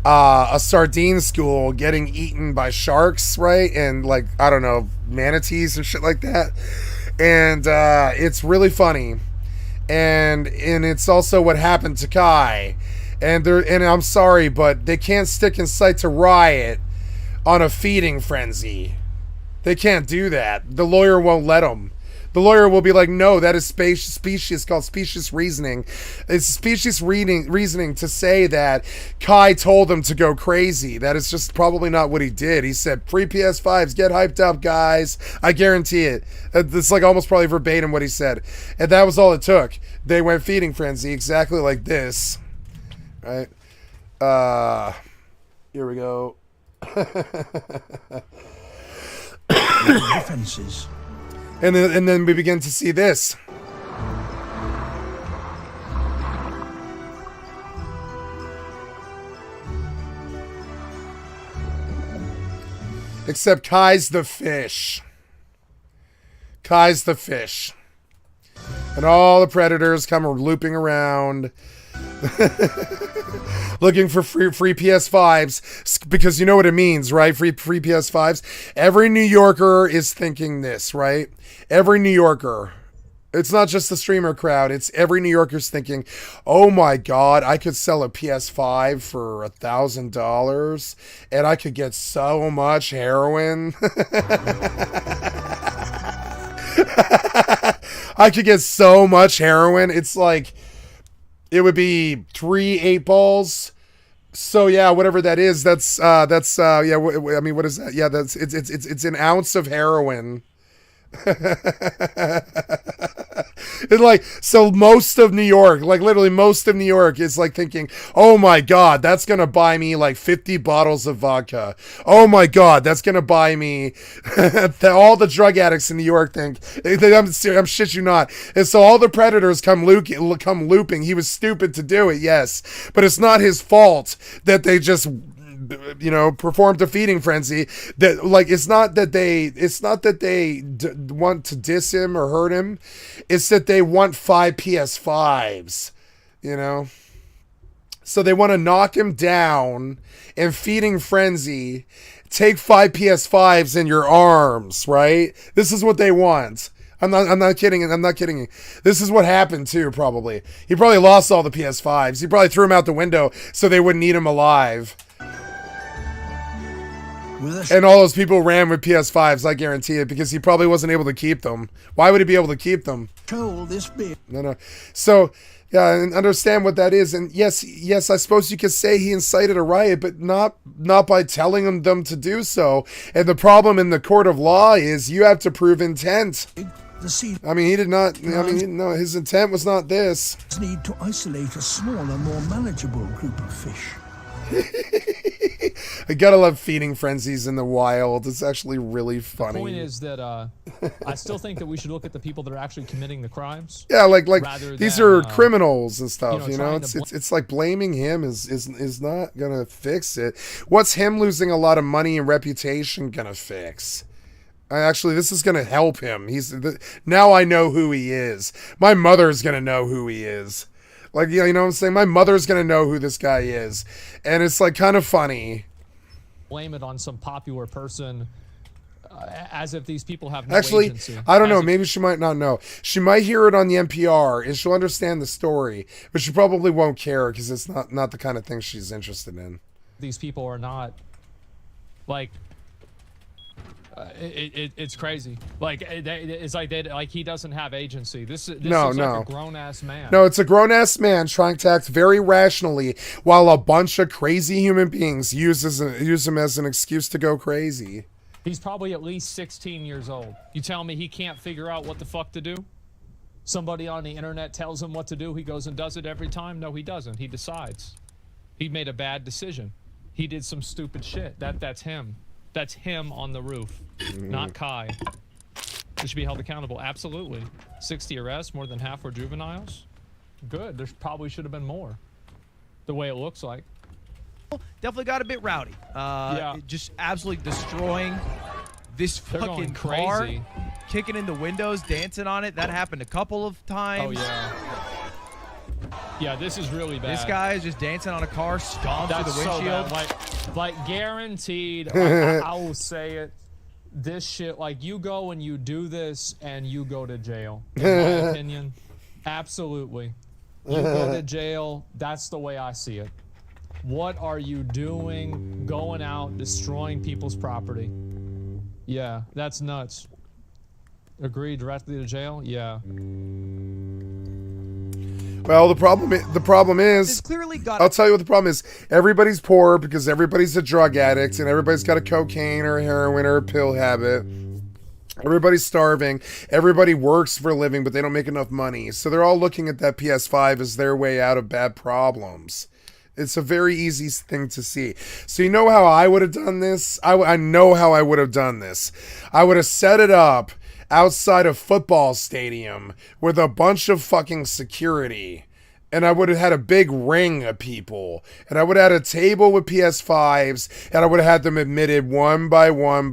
a sardine school getting eaten by sharks, right? And I don't know, manatees and shit like that. And it's really funny. And it's also what happened to Kai. And I'm sorry, but they can't stick in sight to Riot on a feeding frenzy. They can't do that. The lawyer won't let them. The lawyer will be like, no, that is species called specious reasoning. It's specious reasoning to say that Kai told him to go crazy. That is just probably not what he did. He said, free PS5s, get hyped up, guys. I guarantee it. It's almost probably verbatim what he said. And that was all it took. They went feeding frenzy exactly like this. Right? Here we go. Defenses. And then we begin to see this. Except Kai's the fish. Kai's the fish. And all the predators come looping around. Looking for free PS5s, because you know what it means, right? Free PS5s. Every New Yorker is thinking this, right? Every New Yorker. It's not just the streamer crowd. It's every New Yorker's thinking, oh my God, I could sell a PS5 for $1,000 and I could get so much heroin. I could get so much heroin. It's like, it would be 3 8-balls. So yeah, whatever that is, that's yeah. I mean, what is that? Yeah, it's an ounce of heroin. And so most of New York, literally most of New York is thinking, oh my God, that's going to buy me 50 bottles of vodka. Oh my God, that's going to buy me all the drug addicts in New York think, I'm shit you not. And so all the predators come looping. He was stupid to do it. Yes, but it's not his fault that they just, performed a feeding frenzy. That it's not that they want to diss him or hurt him. It's that they want 5 PS5s, so they want to knock him down and feeding frenzy, take 5 PS5s in your arms, right? This is what they want. I'm not kidding. I'm not kidding you. This is what happened too, probably. He probably lost all the PS5s. He probably threw them out the window so they wouldn't eat him alive. And all those people ran with PS5s, I guarantee it, because he probably wasn't able to keep them. Why would he be able to keep them? Control this bit. No. So, yeah, and understand what that is. And yes, I suppose you could say he incited a riot, but not by telling them to do so. And the problem in the court of law is you have to prove intent. I mean, he did not. No, his intent was not this. Need to isolate a smaller, more manageable group of fish. I gotta love feeding frenzies in the wild. It's actually really funny. The point is that I still think that we should look at the people that are actually committing the crimes. Yeah, these are criminals and stuff. It's like blaming him is not gonna fix it. What's him losing a lot of money and reputation gonna fix? Actually, this is gonna help him. Now I know who he is. My mother's gonna know who he is. Like, you know what I'm saying? My mother's gonna know who this guy is, and it's like kind of funny. Blame it on some popular person, as if these people have no Actually, agency. I don't know. Maybe she might not know. She might hear it on the NPR, and she'll understand the story, but she probably won't care because it's not the kind of thing she's interested in. These people are not, like, it's crazy. Like, it's like he doesn't have agency. This is like a grown-ass man. No, it's a grown-ass man trying to act very rationally while a bunch of crazy human beings use him as an excuse to go crazy. He's probably at least 16 years old. You tell me he can't figure out what the fuck to do? Somebody on the internet tells him what to do, he goes and does it every time? No, he doesn't. He decides. He made a bad decision. He did some stupid shit. That's him. That's him on the roof, not Kai. They should be held accountable. Absolutely. 60 arrests, more than half were juveniles. Good. There probably should have been more, the way it looks like. Definitely got a bit rowdy. Yeah. Just absolutely destroying this fucking crazy. car, kicking in the windows, dancing on it. That happened a couple of times. Oh, yeah. Yeah, this is really bad. This guy is just dancing on a car, stomped through the windshield. So bad. Like guaranteed, I will say it, this shit, like, you go and you do this and you go to jail, in my opinion. Absolutely. You go to jail. That's the way I see it. What are you doing going out, destroying people's property? Yeah, that's nuts. Agree directly to jail? Yeah. Well, the problem is It's clearly got I'll tell you what the problem is. Everybody's poor because everybody's a drug addict and everybody's got a cocaine or a heroin or a pill habit. Everybody's starving. Everybody works for a living, but they don't make enough money. So they're all looking at that PS5 as their way out of bad problems. It's a very easy thing to see. So you know how I would have done this? I know how I would have done this. I would have set it up outside a football stadium with a bunch of fucking security. And I would have had a big ring of people. And I would have had a table with PS5s. And I would have had them admitted one by one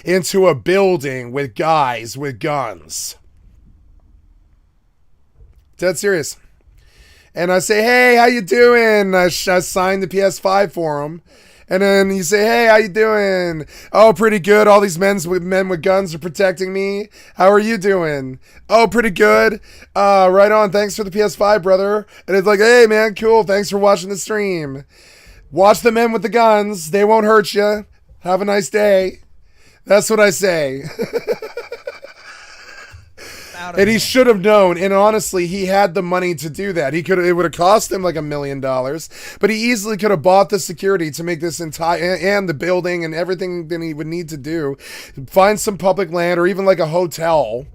into a building with guys with guns. Dead serious. And I say, hey, how you doing? I signed the PS5 for him. And then you say, hey, how you doing? Oh, pretty good. All these men with guns are protecting me. How are you doing? Oh, pretty good. Right on. Thanks for the PS5, brother. And it's like, hey, man, cool. Thanks for watching the stream. Watch the men with the guns. They won't hurt you. Have a nice day. That's what I say. And he should have known. And honestly, he had the money to do that. It would have cost him like $1 million, but he easily could have bought the security to make this entire, and the building and everything that he would need to do. Find some public land or even like a hotel.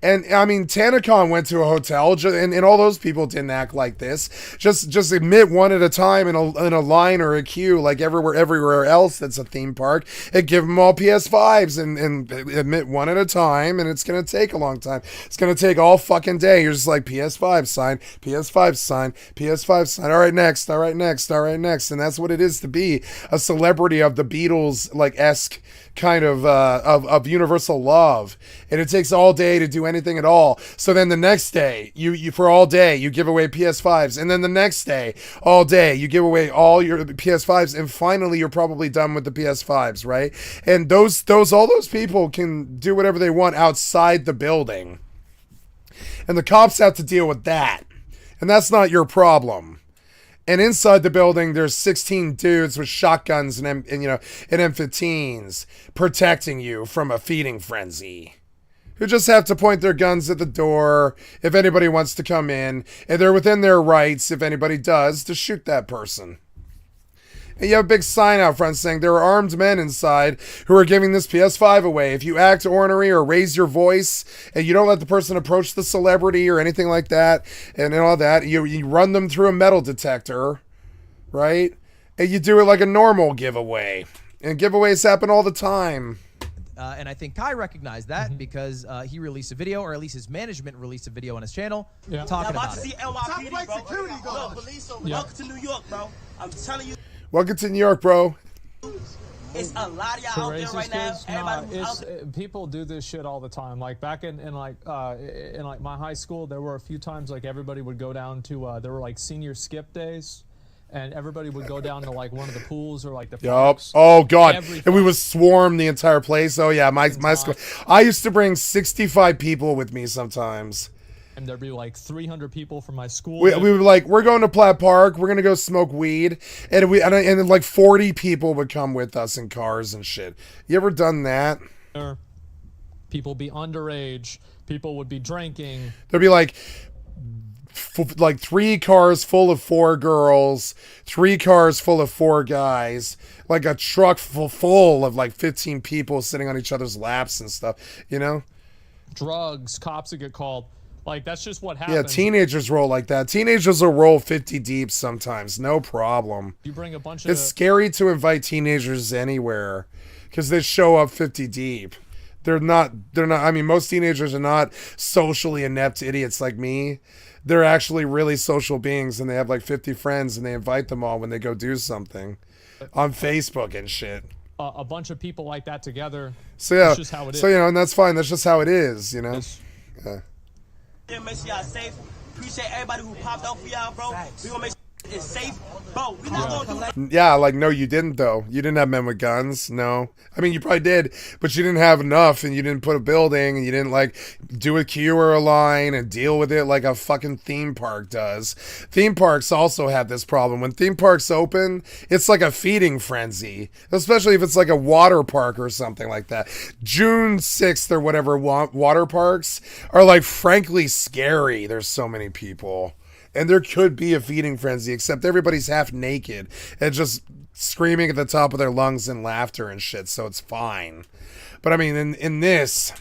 And I mean, Tanacon went to a hotel, and all those people didn't act like this. Just admit one at a time in a line or a queue, like everywhere else that's a theme park, and give them all PS5s and admit one at a time. And it's gonna take a long time. It's gonna take all fucking day. You're just like, PS5 sign, PS5 sign, PS5 sign. All right, next. All right, next. All right, next. And that's what it is to be a celebrity of the Beatles, like esque kind of universal love. And it takes all day to do anything at all. So then the next day, you for all day you give away PS5s, and then the next day, all day you give away all your PS5s, and finally you're probably done with the PS5s, right? And all those people can do whatever they want outside the building, and the cops have to deal with that, and that's not your problem. And inside the building, there's 16 dudes with shotguns and M15s protecting you from a feeding frenzy, who just have to point their guns at the door if anybody wants to come in, and they're within their rights, if anybody does, to shoot that person. And you have a big sign out front saying there are armed men inside who are giving this PS5 away. If you act ornery or raise your voice and you don't let the person approach the celebrity or anything like that and all that, you run them through a metal detector, right? And you do it like a normal giveaway. And giveaways happen all the time. And I think Kai recognized that because he released a video, or at least his management released a video on his channel talking about it. Welcome to New York, bro. I'm telling you. Welcome to New York, bro. It's a lot of y'all out there right now. Everybody who's out there. People do this shit all the time. Like back in like my high school, there were a few times like everybody would go down to there were like senior skip days, and everybody would go down to like one of the pools or like the parks. Oh god, and we would swarm the entire place. Oh yeah, my school. I used to bring 65 people with me sometimes. And there'd be like 300 people from my school. We were like, we're going to Platt Park. We're gonna go smoke weed, and then like 40 people would come with us in cars and shit. You ever done that? People be underage. People would be drinking. There'd be like 3 cars full of 4 girls, 3 cars full of 4 guys, like a truck full of like 15 people sitting on each other's laps and stuff. You know? Drugs. Cops would get called. Like, that's just what happens. Yeah, teenagers roll like that. Teenagers will roll 50 deep sometimes. No problem. You bring a bunch of... It's scary to invite teenagers anywhere because they show up 50 deep. They're not, I mean, most teenagers are not socially inept idiots like me. They're actually really social beings, and they have like 50 friends, and they invite them all when they go do something on Facebook and shit. A bunch of people like that together. So yeah, that's just how it is. So, you know, and that's fine. That's just how it is, you know? Yeah. Make sure y'all safe. Appreciate everybody who popped out for y'all, bro. We gonna make sure it's safe, bro. We not gonna do. Yeah, like no, you didn't though. You didn't have men with guns. No, I mean you probably did, but you didn't have enough, and you didn't put a building, and you didn't like do a queue or a line and deal with it like a fucking theme park does. Theme parks also have this problem. When theme parks open, it's like a feeding frenzy, especially if it's like a water park or something like that. June 6th or whatever water parks are like frankly scary. There's so many people. And there could be a feeding frenzy, except everybody's half naked and just screaming at the top of their lungs in laughter and shit, so it's fine. But I mean, in this,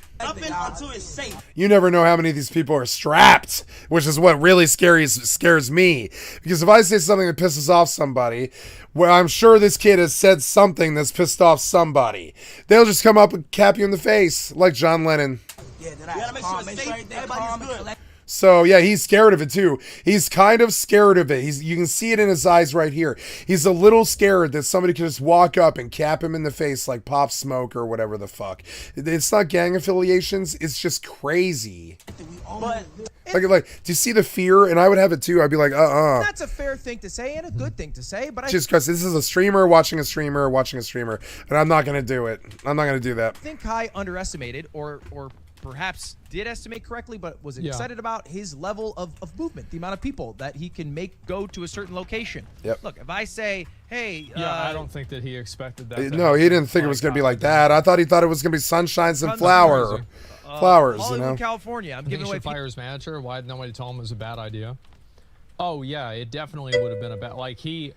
you never know how many of these people are strapped, which is what really scares me. Because if I say something that pisses off somebody, well, I'm sure this kid has said something that's pissed off somebody. They'll just come up and cap you in the face, like John Lennon. Yeah, you gotta make sure it's safe. Everybody's good. So yeah, he's scared of it too. He's kind of scared of it. You can see it in his eyes right here. He's a little scared that somebody could just walk up and cap him in the face like Pop Smoke or whatever the fuck. It's not gang affiliations. It's just crazy. Like, do you see the fear? And I would have it too. I'd be like, That's a fair thing to say and a good thing to say, but just because this is a streamer watching a streamer watching a streamer, and I'm not gonna do it. I'm not gonna do that. I think Kai underestimated or perhaps did estimate correctly, but was excited about his level of movement, the amount of people that he can make go to a certain location. Yep. Look, if I say, hey... I don't think that he expected that. No, he didn't think it was going to be like that. I thought he thought it was going to be sunshines and flowers, Hollywood, you know? California. I'm giving away... fire his manager? Why did nobody tell him it was a bad idea? Oh, yeah, it definitely would have been a bad... Like, it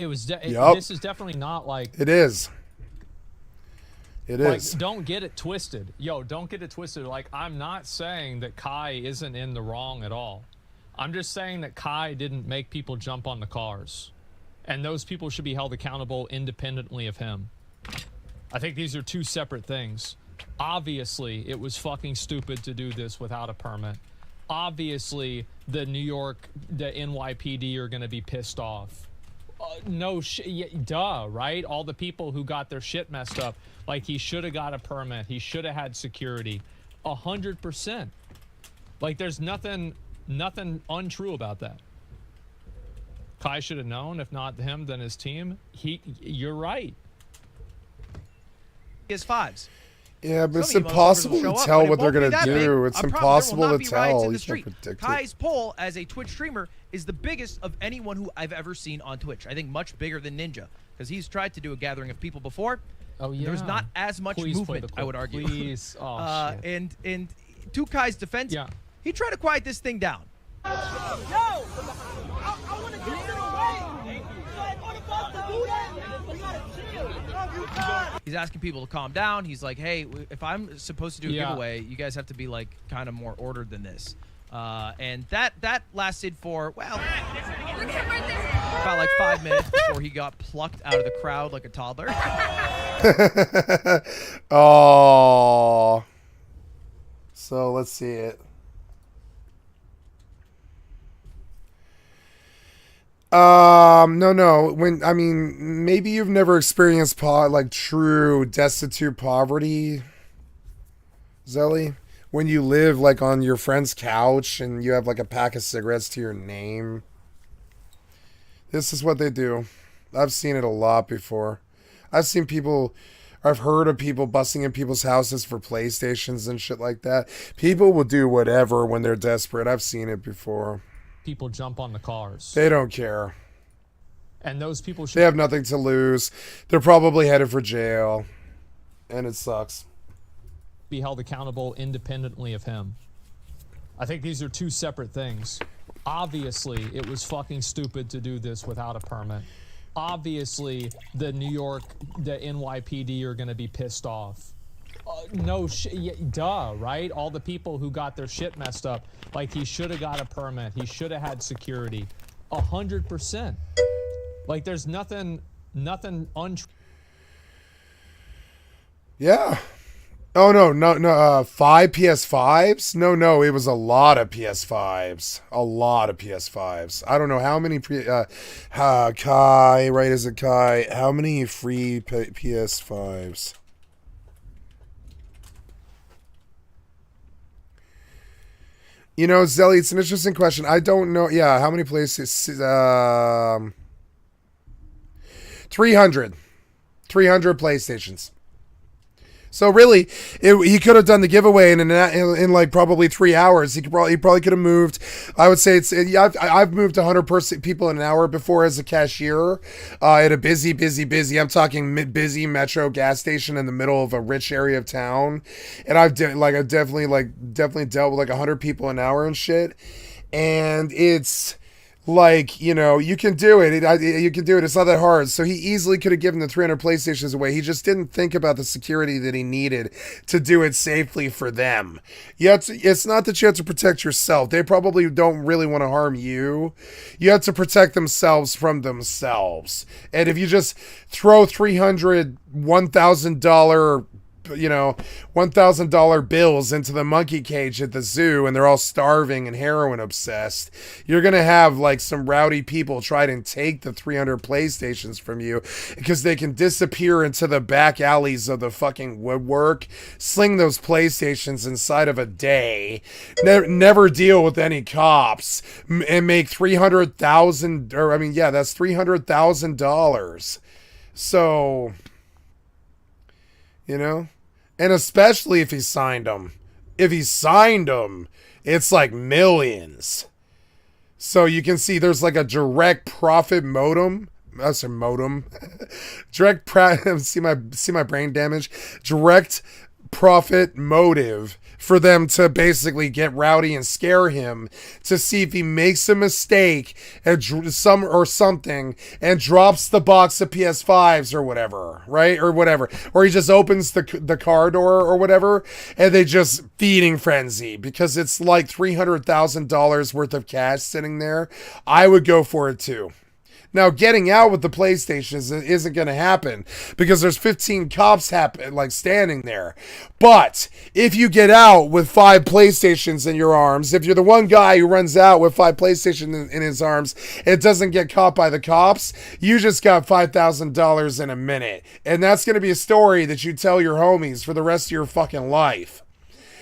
was... This is definitely not like... It is. It is. Like, don't get it twisted. Yo, don't get it twisted. Like, I'm not saying that Kai isn't in the wrong at all. I'm just saying that Kai didn't make people jump on the cars. And those people should be held accountable independently of him. I think these are two separate things. Obviously, it was fucking stupid to do this without a permit. Obviously, the NYPD are going to be pissed off. No shit, duh, right? All the people who got their shit messed up. Like, he should have got a permit. He should have had security. 100%. Like, there's nothing untrue about that. Kai should have known. If not him, then his team. You're right. He has 5s. Yeah, but it's impossible to tell what they're going to do. It's impossible to tell. You can't predict it. Kai's poll as a Twitch streamer is the biggest of anyone who I've ever seen on Twitch. I think much bigger than Ninja, because he's tried to do a gathering of people before. Oh, yeah. There was not as much movement, I would argue. Please. Oh, shit. And to Kai's defense, he tried to quiet this thing down. Yo! I want to get it away! On the bus to do that? We gotta chill. He's asking people to calm down. He's like, hey, if I'm supposed to do a giveaway, you guys have to be like kind of more ordered than this. And that lasted for, well, about like 5 minutes before he got plucked out of the crowd like a toddler. Oh. So let's see it. No. I mean, maybe you've never experienced like true destitute poverty, Zelly. When you live like on your friend's couch and you have like a pack of cigarettes to your name. This is what they do. I've seen it a lot before. I've heard of people busting in people's houses for PlayStations and shit like that. People will do whatever when they're desperate. I've seen it before. People jump on the cars. They don't care. And those people should... They have nothing to lose. They're probably headed for jail. And it sucks. ...be held accountable independently of him. I think these are two separate things. Obviously, it was fucking stupid to do this without a permit. Obviously, the NYPD are going to be pissed off. No shit, yeah, duh, right? All the people who got their shit messed up, like he should have got a permit. He should have had security. 100%. Like there's nothing untrue. Yeah. Oh, no. 5 PS5s? No, it was a lot of PS5s. A lot of PS5s. I don't know how many Kai, right? Is it Kai? How many free PS5s? You know, Zelly, it's an interesting question. I don't know. Yeah, how many places? 300. 300 PlayStations. So really, he could have done the giveaway in like probably 3 hours. He probably could have moved. I would say I've moved 100 people in an hour before as a cashier at a busy. I'm talking busy metro gas station in the middle of a rich area of town, and I've definitely dealt with like 100 people an hour and shit, and it's. Like, you know, you can do it. You can do it. It's not that hard. So he easily could have given the 300 PlayStations away. He just didn't think about the security that he needed to do it safely for them. It's not that you have to protect yourself. They probably don't really want to harm you. You have to protect themselves from themselves. And if you just throw $1,000 $1,000 bills into the monkey cage at the zoo and they're all starving and heroin obsessed, you're going to have like some rowdy people try to take the 300 PlayStations from you because they can disappear into the back alleys of the fucking woodwork, sling those PlayStations inside of a day, never deal with any cops, and make $300,000, that's $300,000. So, you know? And especially if he signed them. If he signed them, it's like millions. So you can see there's like a direct profit modem. That's a modem. See my brain damage. Direct profit motive for them to basically get rowdy and scare him to see if he makes a mistake and something and drops the box of PS5s or whatever, right? Or whatever. Or he just opens the car door or whatever and they just feeding frenzy because it's like $300,000 worth of cash sitting there. I would go for it too. Now, getting out with the PlayStations isn't going to happen because there's 15 cops standing there. But if you get out with 5 PlayStations in your arms, if you're the one guy who runs out with 5 PlayStations in his arms and doesn't get caught by the cops, you just got $5,000 in a minute. And that's going to be a story that you tell your homies for the rest of your fucking life.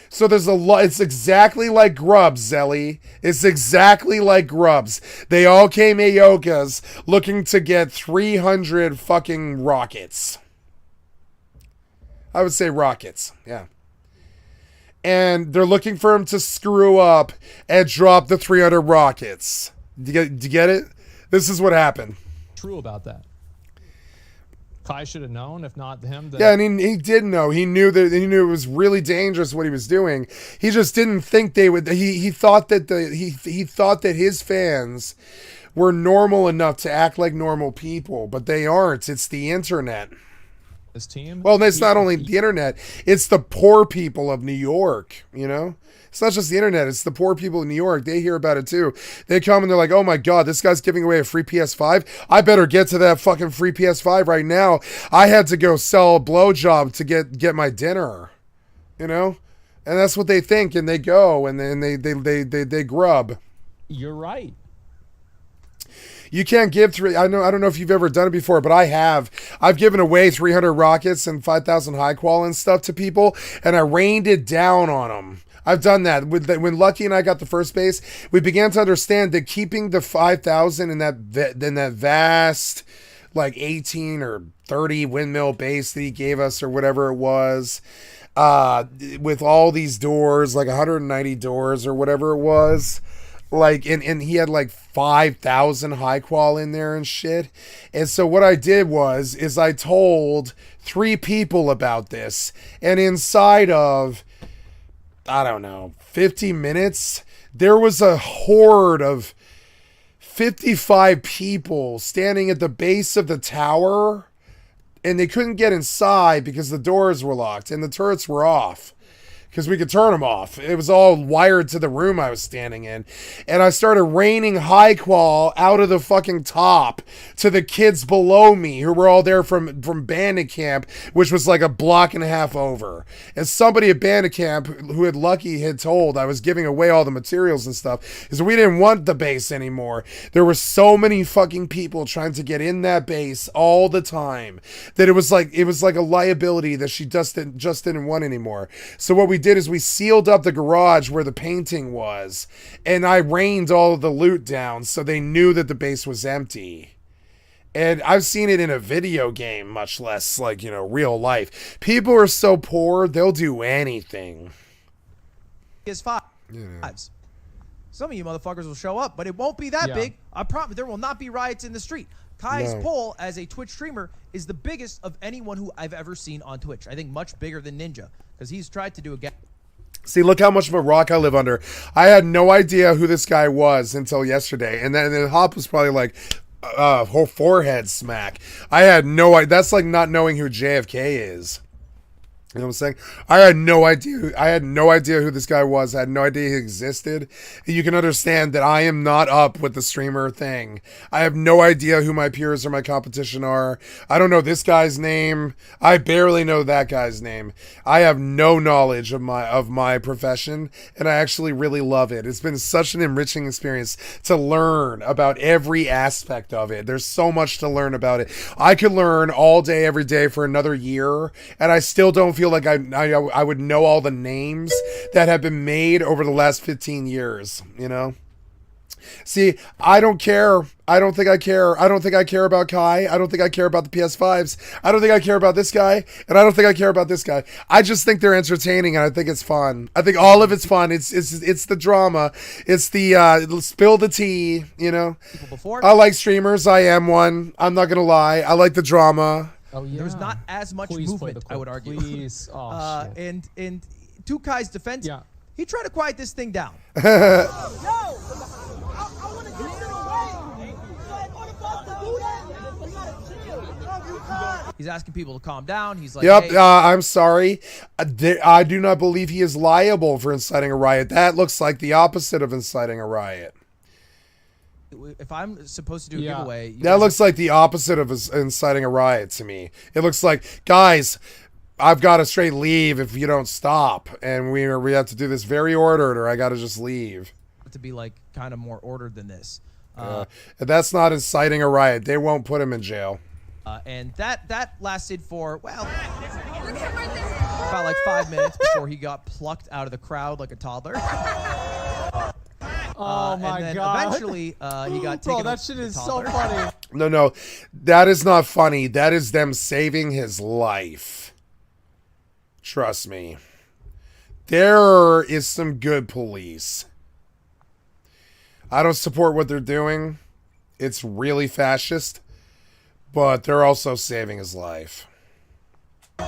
So there's a lot. It's exactly like Grubs, Zelly. It's exactly like Grubs. They all came Ayokas looking to get 300 fucking rockets. I would say rockets, yeah. And they're looking for him to screw up and drop the 300 rockets. Do you get it? This is what happened. True about that. Kai should have known, if not him. Yeah, and he did know. He knew it was really dangerous what he was doing. He just didn't think they would. He thought that he thought that his fans were normal enough to act like normal people, but they aren't. It's the internet. His team. Well, it's not only the internet. It's the poor people of New York. You know. It's not just the internet. It's the poor people in New York. They hear about it too. They come and they're like, oh my God, this guy's giving away a free PS5. I better get to that fucking free PS5 right now. I had to go sell a blowjob to get my dinner, you know? And that's what they think. And they go and then they grub. You're right. You can't give I don't know if you've ever done it before, but I have. I've given away 300 rockets and 5,000 high qual and stuff to people, and I rained it down on them. I've done that. When Lucky and I got the first base, we began to understand that keeping the 5,000 in that vast, like 18 or 30 windmill base that he gave us or whatever it was, with all these doors, like 190 doors or whatever it was, like, and he had like 5,000 high qual in there and shit. And so what I did is I told 3 people about this, and inside of, I don't know, 50 minutes, there was a horde of 55 people standing at the base of the tower, and they couldn't get inside because the doors were locked and the turrets were off. Because we could turn them off. It was all wired to the room I was standing in. And I started raining high qual out of the fucking top to the kids below me who were all there from bandit camp, which was like a block and a half over. And somebody at bandit camp who had Lucky had told I was giving away all the materials and stuff, because we didn't want the base anymore. There were so many fucking people trying to get in that base all the time that it was like a liability that she just didn't want anymore. So what we did is we sealed up the garage where the painting was, and I rained all of the loot down so they knew that the base was empty. And I've seen it in a video game, much less like, you know, real life. People are so poor, they'll do anything. PS5. Yeah. Some of you motherfuckers will show up, but it won't be that big. I promise there will not be riots in the street. Kai's poll as a Twitch streamer is the biggest of anyone who I've ever seen on Twitch. I think much bigger than Ninja, because he's tried to do a See, look how much of a rock I live under. I had no idea who this guy was until yesterday, and then Hop was probably like, whole forehead smack. I had no idea. That's like not knowing who JFK is. You know what I'm saying? I had no idea who this guy was. I had no idea he existed. You can understand that I am not up with the streamer thing. I have no idea who my peers or my competition are. I don't know this guy's name. I barely know that guy's name. I have no knowledge of my profession, and I actually really love it. It's been such an enriching experience to learn about every aspect of it. There's so much to learn about it. I could learn all day, every day for another year, and I still don't feel like I would know all the names that have been made over the last 15 years, you know? See, I don't care. I don't think I care. I don't think I care about Kai. I don't think I care about the PS5s. I don't think I care about this guy. And I don't think I care about this guy. I just think they're entertaining, and I think it's fun. I think all of it's fun. It's the drama. It's the spill the tea, you know? I like streamers. I am one. I'm not going to lie. I like the drama. Oh, yeah. There's not as much movement, I would argue. Please. Oh, shit. And to Kai's defense, he tried to quiet this thing down. Yo, I want to get it away. Like, on the bus to do that, we gotta chill. He's asking people to calm down. He's like, yep, hey. I'm sorry. I do not believe he is liable for inciting a riot. That looks like the opposite of inciting a riot. If I'm supposed to do a giveaway... That looks like the opposite of inciting a riot to me. It looks like, guys, I've got to straight leave if you don't stop. And we have to do this very ordered, or I got to just leave. To be like kind of more ordered than this. That's not inciting a riot. They won't put him in jail. And that lasted for, well, about like 5 minutes before he got plucked out of the crowd like a toddler. Oh my and then god! Eventually, he got taken. Bro, that shit is so funny. No, that is not funny. That is them saving his life. Trust me. There is some good police. I don't support what they're doing. It's really fascist, but they're also saving his life.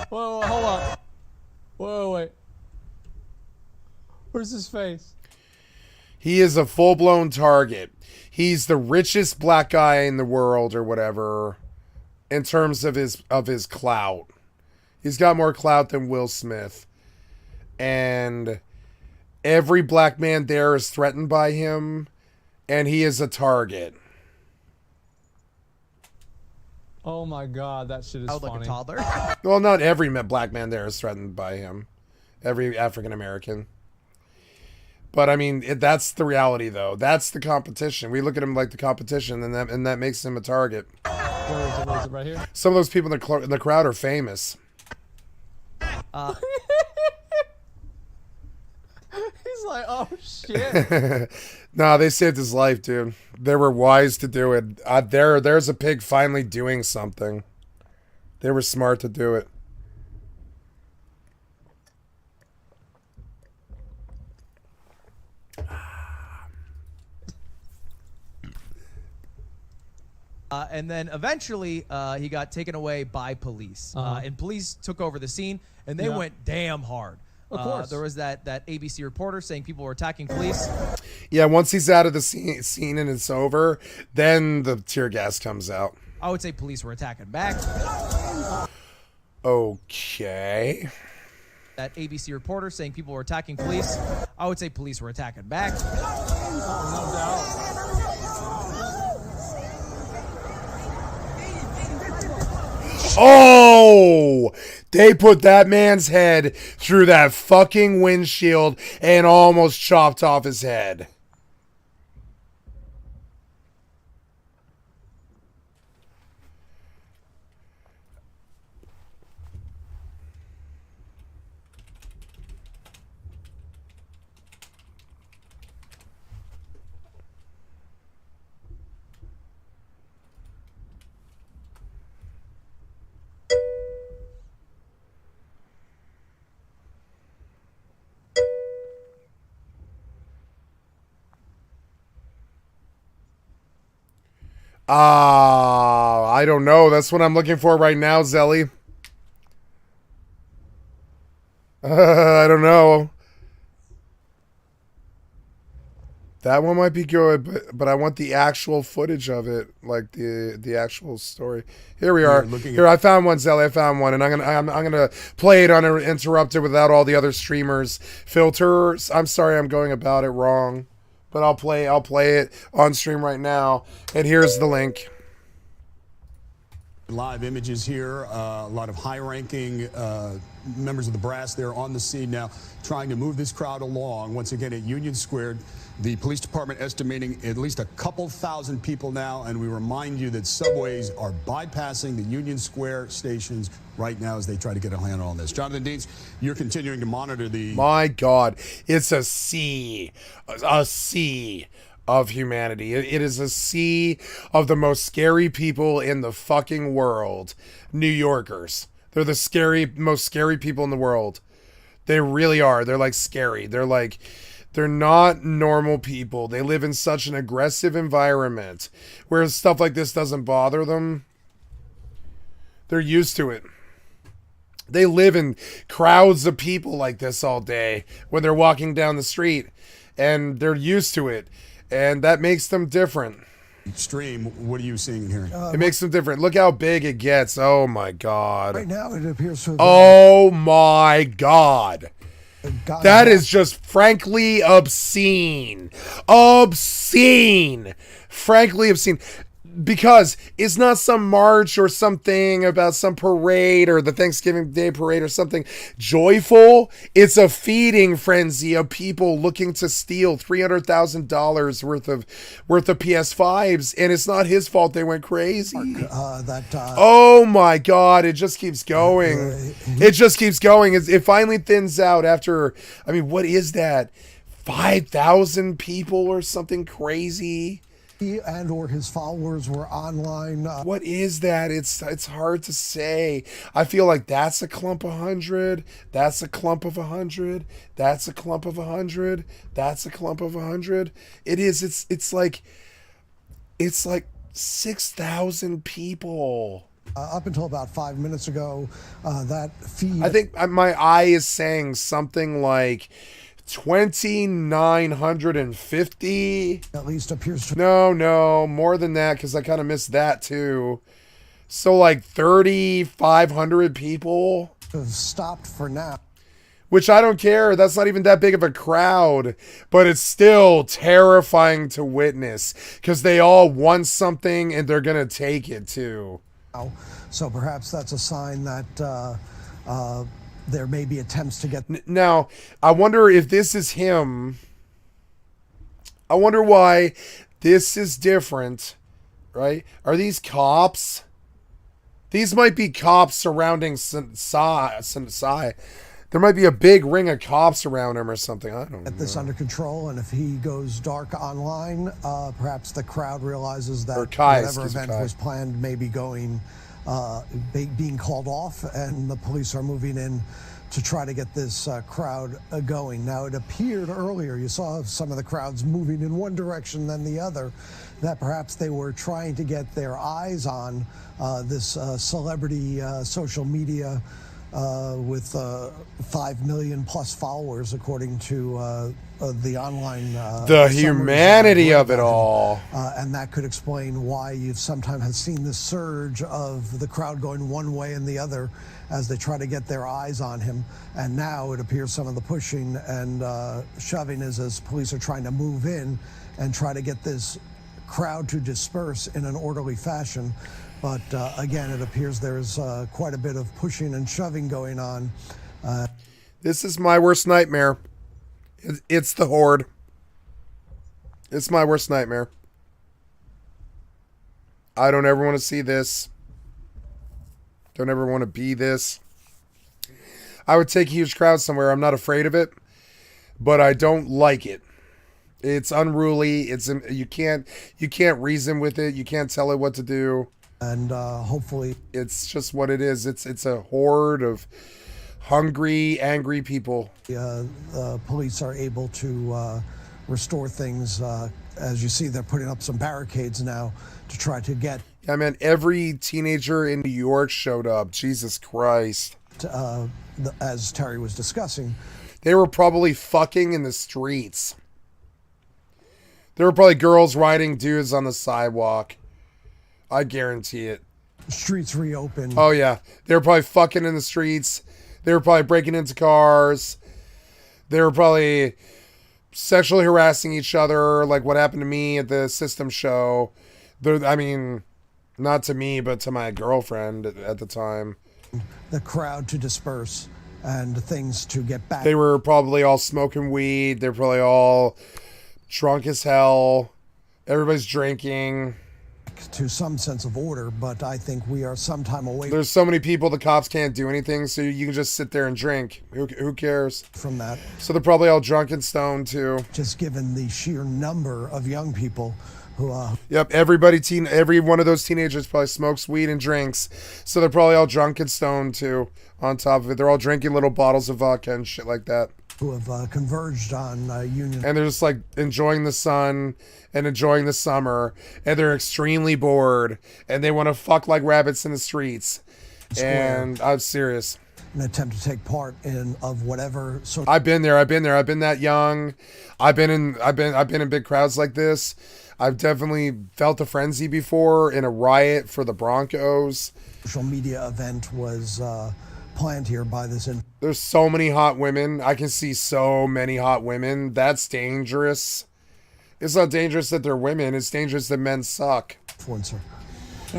Whoa, hold on. Wait. Where's his face? He is a full-blown target. He's the richest black guy in the world or whatever in terms of his clout. He's got more clout than Will Smith. And every black man there is threatened by him, and he is a target. Oh my god, that shit is funny. Like a toddler? Well, not every black man there is threatened by him. Every African American. But I mean, that's the reality, though. That's the competition. We look at him like the competition, and that makes him a target. Where is it? Right here? Some of those people in the crowd are famous. He's like, oh shit. Nah, they saved his life, dude. They were wise to do it. There's a pig finally doing something. They were smart to do it. And then eventually he got taken away by police. And police took over the scene, and they went damn hard. Of course. There was that ABC reporter saying people were attacking police. Yeah, once he's out of the scene and it's over, then the tear gas comes out. I would say police were attacking back. Okay. That ABC reporter saying people were attacking police. I would say police were attacking back. No doubt. Oh! They put that man's head through that fucking windshield and almost chopped off his head. I don't know. That's what I'm looking for right now, Zelly. I don't know. That one might be good, but I want the actual footage of it, like the actual story. Here we are. Here, I found one, Zelly. I found one, and I'm gonna play it uninterrupted without all the other streamers filters. I'm sorry, I'm going about it wrong. But I'll play it on stream right now. And here's the link. Live images here. A lot of high-ranking members of the brass there on the scene now, trying to move this crowd along. Once again at Union Square, the police department estimating at least a couple thousand people now. And we remind you that subways are bypassing the Union Square stations right now as they try to get a handle on this. Jonathan Deans, you're continuing to monitor the... My God, it's a sea of humanity. It is a sea of the most scary people in the fucking world. New Yorkers. They're the most scary people in the world. They really are. They're like scary. They're not normal people. They live in such an aggressive environment where stuff like this doesn't bother them. They're used to it. They live in crowds of people like this all day when they're walking down the street, and they're used to it, and that makes them different. Stream, what are you seeing and hearing? It makes them different. Look how big it gets. Oh my God. Right now it appears to have Oh my God. That is just frankly obscene. Obscene. Frankly obscene. Because it's not some march or something about some parade or the Thanksgiving Day parade or something joyful. It's a feeding frenzy of people looking to steal $300,000 worth of PS5s, and it's not his fault they went crazy. Oh my God, it just keeps going. It just keeps going. It finally thins out after, I mean, what is that? 5,000 people or something crazy? he and or his followers were online. What is that? It's hard to say. I feel like that's a clump of 100. That's a clump of 100. That's a clump of 100. That's a clump of 100. It is. It's like 6,000 people. Up until about 5 minutes ago, that feed. I think my eye is saying something like 2,950. At least appears to. No, more than that, because I kind of missed that too. So like 3,500 people. Have stopped for now. Which I don't care. That's not even that big of a crowd. But it's still terrifying to witness. Because they all want something and they're going to take it too. So perhaps that's a sign that there may be attempts to get. Now, I wonder if this is him I wonder why this is different, right? Are these cops? These might be cops surrounding Sai. There might be a big ring of cops around him or something. I don't know. Get this under control, and if he goes dark online, perhaps the crowd realizes that whatever event was planned may be being called off, and the police are moving in to try to get this crowd going. Now, it appeared earlier, you saw some of the crowds moving in one direction then the other, that perhaps they were trying to get their eyes on this celebrity social media with 5 million plus followers, according to the online the humanity of it all, and that could explain why you've sometimes have seen this surge of the crowd going one way and the other as they try to get their eyes on him. And now it appears some of the pushing and shoving is as police are trying to move in and try to get this crowd to disperse in an orderly fashion. But again, it appears there's quite a bit of pushing and shoving going on. This is my worst nightmare. It's the Horde. It's my worst nightmare. I don't ever want to see this. Don't ever want to be this. I would take a huge crowd somewhere. I'm not afraid of it, but I don't like it. It's unruly. You can't reason with it. You can't tell it what to do. And hopefully, it's just what it is. It's a horde of hungry, angry people. Police are able to restore things. As you see, they're putting up some barricades now to try to get. Yeah, man, every teenager in New York showed up. Jesus Christ. As Terry was discussing, they were probably fucking in the streets. There were probably girls riding dudes on the sidewalk. I guarantee it. Streets reopened. Oh, yeah. They were probably fucking in the streets. They were probably breaking into cars. They were probably sexually harassing each other, like what happened to me at the System show. I mean, not to me, but to my girlfriend at the time. The crowd to disperse and things to get back. They were probably all smoking weed. They're probably all drunk as hell. Everybody's drinking. To some sense of order, but I think we are some time away. There's so many people, the cops can't do anything, so you can just sit there and drink. Who cares? From that. So they're probably all drunk and stoned too. Just given the sheer number of young people who Yep, every one of those teenagers probably smokes weed and drinks. So they're probably all drunk and stoned too, on top of it. They're all drinking little bottles of vodka and shit like that. Who have converged on Union. And they're just like enjoying the sun and enjoying the summer, and they're extremely bored, and they want to fuck like rabbits in the streets. And I'm serious. An attempt to take part in whatever. I've been there. I've been that young. I've been in big crowds like this. I've definitely felt a frenzy before in a riot for the Broncos. Social media event was planned here by this. There's so many hot women. I can see so many hot women. That's dangerous. It's not dangerous that they're women. It's dangerous that men suck. Influencer.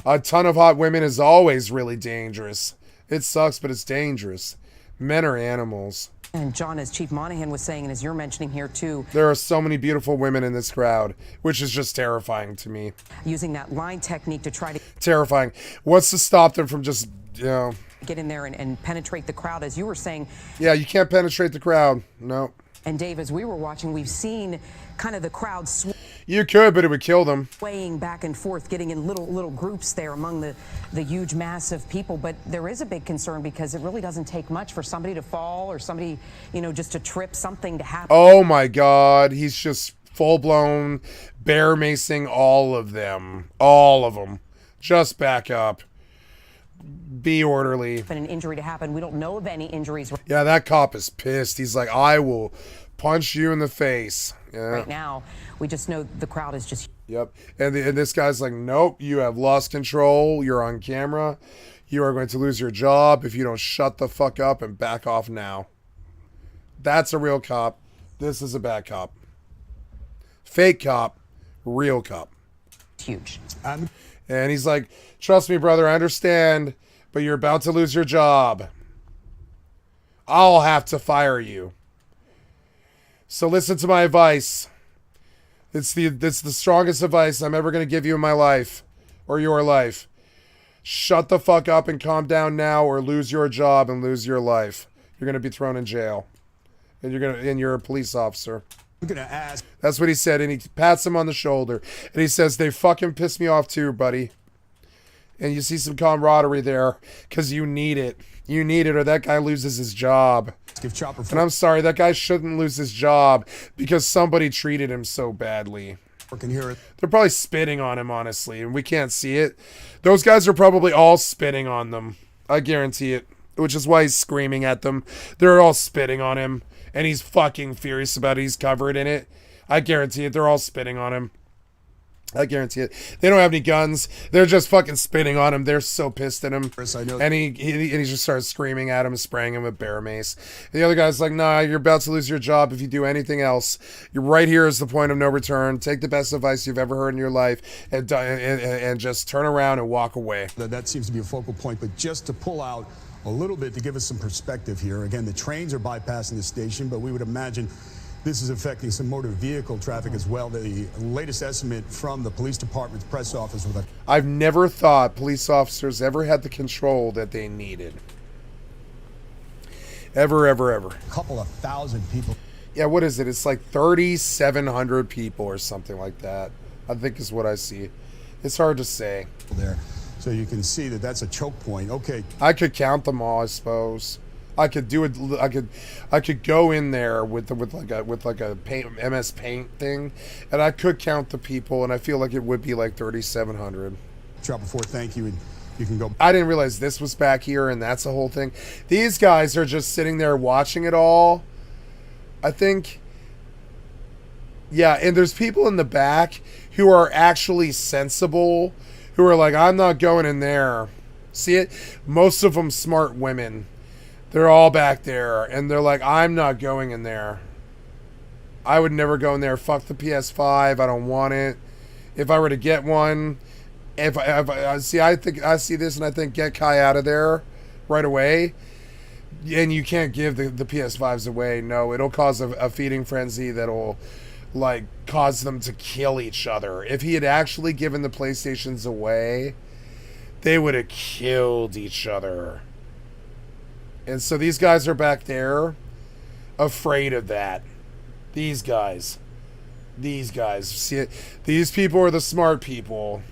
A ton of hot women is always really dangerous. It sucks, but it's dangerous. Men are animals. And John, as Chief Monahan was saying, and as you're mentioning here too, there are so many beautiful women in this crowd, which is just terrifying to me. Using that line technique to try to... Terrifying. What's to stop them from just, get in there and penetrate the crowd, as you were saying. Yeah, you can't penetrate the crowd. No. And Dave, as we were watching, we've seen kind of the crowd you could, but it would kill them. Swaying back and forth, getting in little groups there among the huge mass of people. But there is a big concern because it really doesn't take much for somebody to fall or somebody, just to trip, something to happen. Oh my God, he's just full-blown bear macing all of them. All of them. Just back up. Be orderly. An injury to happen. We don't know of any injuries. Yeah, that cop is pissed. He's like, I will punch you in the face. Yeah. Right now, we just know the crowd is just... Yep. And this guy's like, nope, you have lost control. You're on camera. You are going to lose your job if you don't shut the fuck up and back off now. That's a real cop. This is a bad cop. Fake cop. Real cop. Huge. And he's like, trust me, brother, I understand, but you're about to lose your job. I'll have to fire you. So listen to my advice. It's the strongest advice I'm ever going to give you in my life or your life. Shut the fuck up and calm down now or lose your job and lose your life. You're going to be thrown in jail. And you're a police officer. I'm gonna ask. That's what he said, and he pats him on the shoulder. And he says, they fucking piss me off too, buddy. And you see some camaraderie there, because you need it. You need it, or that guy loses his job. And I'm sorry, that guy shouldn't lose his job, because somebody treated him so badly. They're probably spitting on him, honestly, and we can't see it. Those guys are probably all spitting on them. I guarantee it. Which is why he's screaming at them. They're all spitting on him. And he's fucking furious about it. He's covered in it. I guarantee it. They're all spitting on him. I guarantee it. They don't have any guns. They're just fucking spitting on him. They're so pissed at him. And he just starts screaming at him, spraying him with bear mace. And the other guy's like, nah, you're about to lose your job if you do anything else. You're right here is the point of no return. Take the best advice you've ever heard in your life and just turn around and walk away. That seems to be a focal point. But just to pull out a little bit to give us some perspective here. Again, the trains are bypassing the station, but we would imagine this is affecting some motor vehicle traffic as well. The latest estimate from the police department's press office was that I've never thought police officers ever had the control that they needed. Ever. a couple of thousand people. Yeah, what is it? It's like 3,700 people or something like that, I think is what I see. It's hard to say. There. So you can see that that's a choke point. Okay. I could count them all, I suppose. I could do it. I could go in there with like a paint, MS Paint thing, and I could count the people, and I feel like it would be like 3,700. Drop before thank you, and you can go. I didn't realize this was back here, and that's the whole thing. These guys are just sitting there watching it all. I think. Yeah, and there's people in the back who are actually sensible. Who are like, I'm not going in there. See it? Most of them smart women. They're all back there. And they're like, I'm not going in there. I would never go in there. Fuck the PS5. I don't want it. If I were to get one. If I see this and I think, get Kai out of there right away. And you can't give the PS5s away. No, it'll cause a feeding frenzy that'll like cause them to kill each other. If he had actually given the PlayStations away, they would have killed each other. And so these guys are back there afraid of that. These guys. See it? These people are the smart people.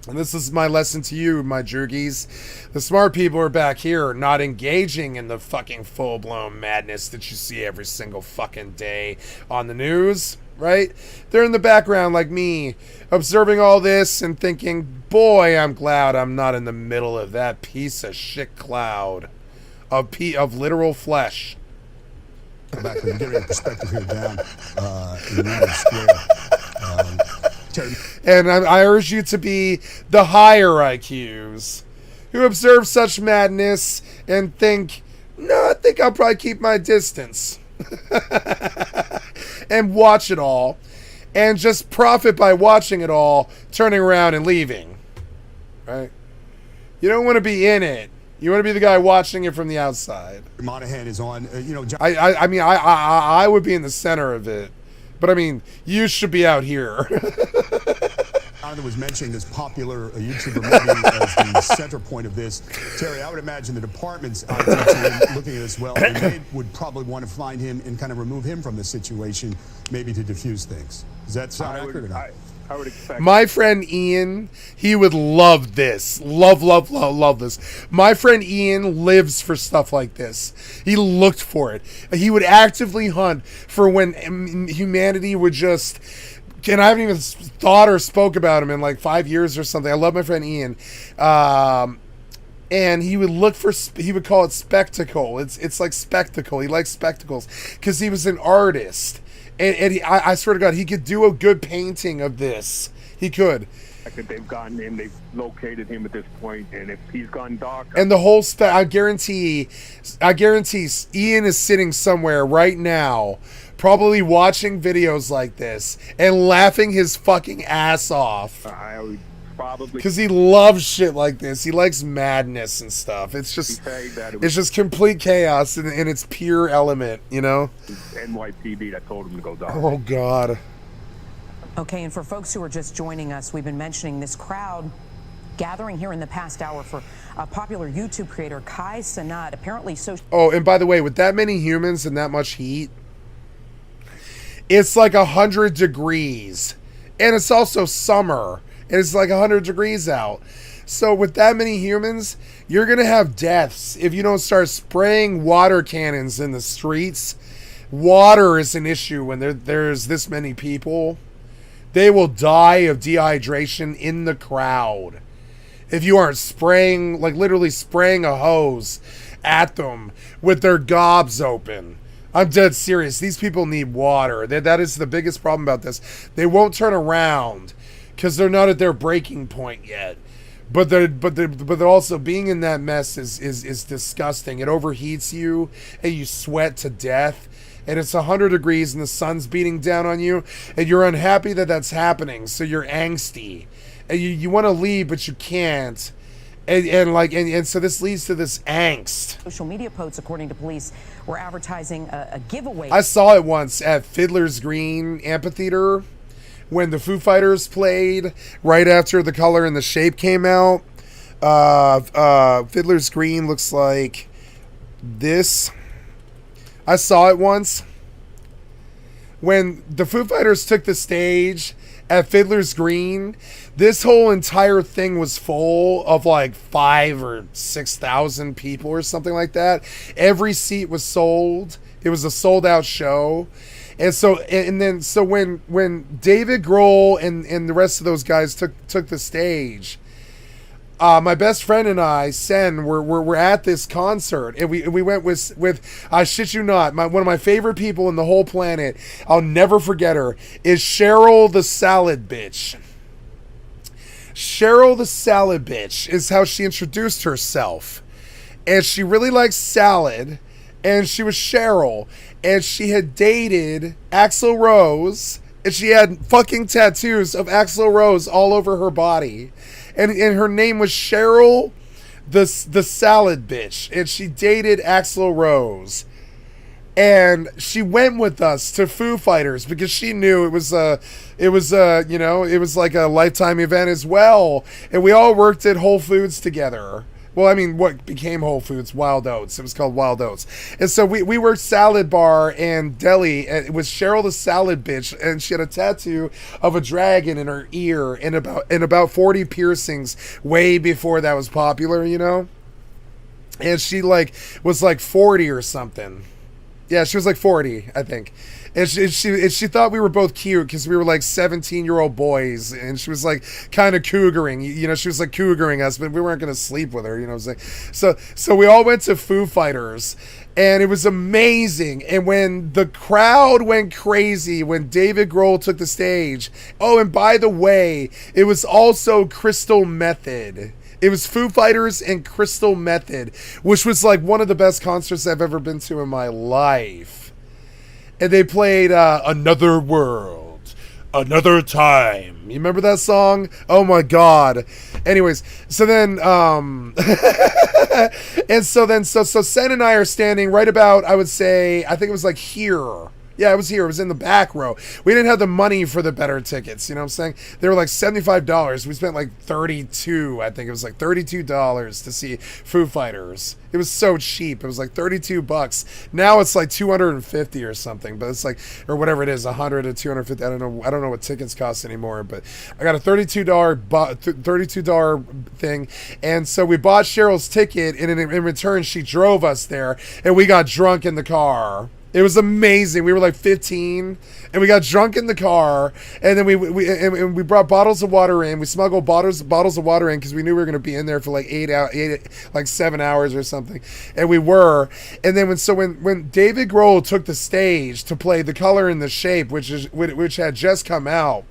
And this is my lesson to you, my jergies. The smart people are back here not engaging in the fucking full-blown madness that you see every single fucking day on the news, right? They're in the background like me, observing all this and thinking, boy, I'm glad I'm not in the middle of that piece of shit cloud of literal flesh. Back and giving perspective here down in Union Square. And I urge you to be the higher IQs who observe such madness and think, no, I think I'll probably keep my distance. And watch it all. And just profit by watching it all, turning around and leaving. Right? You don't want to be in it. You want to be the guy watching it from the outside. Monahan is on, I mean, I would be in the center of it. But I mean, you should be out here. Jonathan was mentioning this popular YouTuber movie as the center point of this. Terry, I would imagine the department's IT team looking at this well, and they would probably want to find him and kind of remove him from the situation, maybe to diffuse things. Does that sound accurate or not? I would expect. My friend Ian, he would love this. Love this. My friend Ian lives for stuff like this. He looked for it. He would actively hunt for when humanity would just... And I haven't even thought or spoke about him in like 5 years or something. I love my friend Ian. And he would look for... He would call it spectacle. It's like spectacle. He likes spectacles. Because he was an artist. And I swear to God, he could do a good painting of this. He could. They've gotten him, they've located him at this point, and if he's gone dark... And the whole I guarantee Ian is sitting somewhere right now, probably watching videos like this, and laughing his fucking ass off. I would probably... Because he loves shit like this. He likes madness and stuff. It's just... It's just complete chaos in its pure element, you know? NYPD that told him to go dark. Oh, God. Okay, and for folks who are just joining us, we've been mentioning this crowd gathering here in the past hour for popular YouTube creator Kai Cenat. Apparently, Oh, and by the way, with that many humans and that much heat, it's like 100 degrees, and it's also summer, and it's like 100 degrees out. So with that many humans, you're gonna have deaths if you don't start spraying water cannons in the streets. Water is an issue when there's this many people. They will die of dehydration in the crowd if you aren't spraying, like literally spraying a hose at them with their gobs open. I'm dead serious. These people need water. That is the biggest problem about this. They won't turn around because they're not at their breaking point yet. But they're also, being in that mess is disgusting. It overheats you and you sweat to death. And it's 100 degrees and the sun's beating down on you, and you're unhappy that that's happening, so you're angsty. And you want to leave, but you can't. And so this leads to this angst. Social media posts, according to police, were advertising a giveaway. I saw it once at Fiddler's Green Amphitheater when the Foo Fighters played right after The Color and the Shape came out. Fiddler's Green looks like this. I saw it once when the Foo Fighters took the stage at Fiddler's Green. This whole entire thing was full of like 5,000 or 6,000 people or something like that. Every seat was sold. It was a sold out show. And so when David Grohl and the rest of those guys took the stage, my best friend and I, Sen, we're at this concert, and we went with I shit you not, one of my favorite people in the whole planet. I'll never forget her. Is Cheryl the Salad Bitch. Cheryl the Salad Bitch is how she introduced herself, and she really likes salad, and she was Cheryl, and she had dated Axl Rose, and she had fucking tattoos of Axl Rose all over her body. And her name was Cheryl the Salad Bitch. And she dated Axl Rose. And she went with us to Foo Fighters because she knew it was like a lifetime event as well. And we all worked at Whole Foods together. Well, I mean, what became Whole Foods? Wild Oats. It was called Wild Oats. And so we worked salad bar and deli. And it was Cheryl the Salad Bitch. And she had a tattoo of a dragon in her ear and about 40 piercings way before that was popular, you know? And she was 40 or something. Yeah, she was 40, I think. And she thought we were both cute because we were 17-year-old boys, and she was kind of cougaring, you know. She was cougaring us, but we weren't gonna sleep with her, you know what I'm saying? So we all went to Foo Fighters, and it was amazing. And when the crowd went crazy when David Grohl took the stage, oh, and by the way, it was also Crystal Method. It was Foo Fighters and Crystal Method, which was one of the best concerts I've ever been to in my life. And they played Another World, Another Time. You remember that song? Oh my God. Anyways, so then, so Sen and I are standing right about, I would say, I think it was here. Yeah, it was here. It was in the back row. We didn't have the money for the better tickets. You know what I'm saying? They were $75. We spent $32. I think it was $32 to see Foo Fighters. It was so cheap. It was $32. Now it's $250 or something. But it's or whatever it is, $100 to $250. I don't know what tickets cost anymore. But I got a $32 thing, and so we bought Cheryl's ticket, and in return she drove us there, and we got drunk in the car. It was amazing. We were 15, and we got drunk in the car, and then we brought bottles of water in. We smuggled bottles of water in because we knew we were going to be in there for 7 hours or something, and we were. And then when David Grohl took the stage to play The Color and the Shape, which had just come out,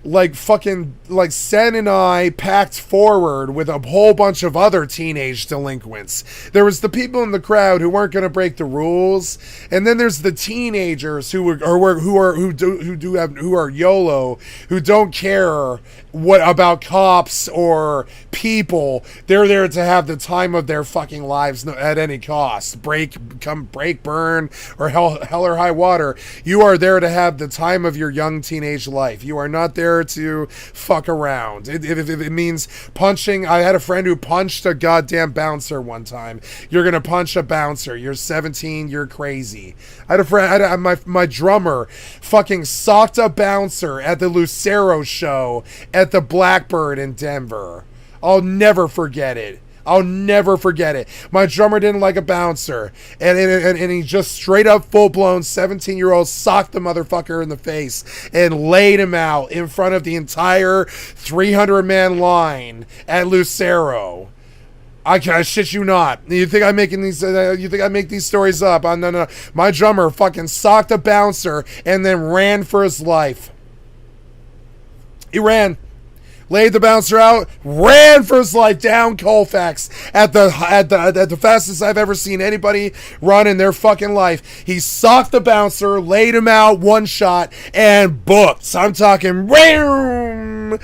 like fucking like Sen and I packed forward with a whole bunch of other teenage delinquents. There was the people in the crowd who weren't going to break the rules, and then there's the teenagers who are YOLO, who don't care what about cops or people. They're there to have the time of their fucking lives at any cost. Break, burn, or hell or high water. You are there to have the time of your young teenage life. You are not there to fuck around. If it means punching, I had a friend who punched a goddamn bouncer one time. You're gonna punch a bouncer. You're 17. You're crazy. I had a friend. My drummer fucking socked a bouncer at the Lucero show at the Blackbird in Denver. I'll never forget it. I'll never forget it. My drummer didn't like a bouncer, and he just straight up full-blown 17-year-old socked the motherfucker in the face and laid him out in front of the entire 300-man line at Lucero. I shit you not. You think I'm making these? You think I make these stories up? No. My drummer fucking socked a bouncer and then ran for his life. He ran. Laid the bouncer out, ran for his life down Colfax at the fastest I've ever seen anybody run in their fucking life. He socked the bouncer, laid him out, one shot, and booked. I'm talking, like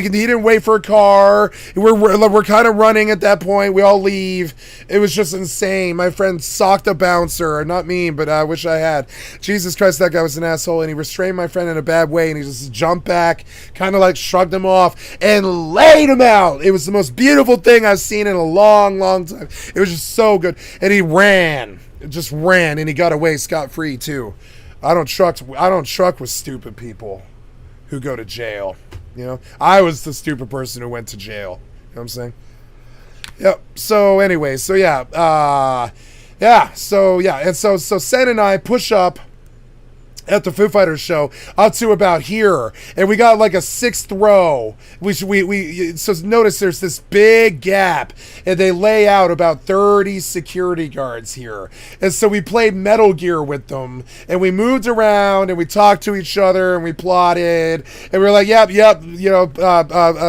he didn't wait for a car. We're kind of running at that point. We all leave. It was just insane. My friend socked a bouncer, not me, but I wish I had. Jesus Christ, that guy was an asshole, and he restrained my friend in a bad way, and he just jumped back, kind of like shrugged him off, and laid him out. It was the most beautiful thing I've seen in a long, long time. It was just so good. And he ran. Just ran, and he got away scot-free, too. I don't truck with stupid people who go to jail. You know? I was the stupid person who went to jail. You know what I'm saying? Yep. So, anyway. So, yeah. So, yeah. And so Sen and I push up at the Foo Fighters show up to about here, and we got like a 6th row. So notice there's this big gap, and they lay out about 30 security guards here. And so we played Metal Gear with them, and we moved around, and we talked to each other, and we plotted, and we were like, yep, you know,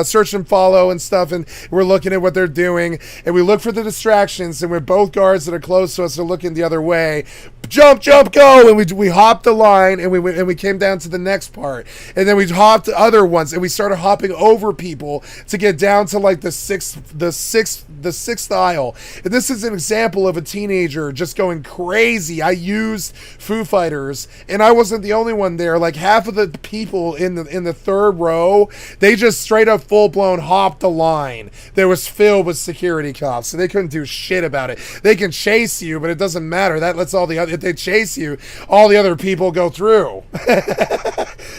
search and follow and stuff, and we're looking at what they're doing, and we look for the distractions, and we're both guards that are close to us are looking the other way. Jump, go, and we hopped the line, and we came down to the next part, and then we hopped other ones, and we started hopping over people to get down to like the sixth aisle. And this is an example of a teenager just going crazy. I used Foo Fighters, and I wasn't the only one there. Like half of the people in the 3rd row, they just straight up full blown hopped the line that was filled with security cops, so they couldn't do shit about it. They can chase you, but it doesn't matter. That lets all the other, if they chase you, all the other people go through.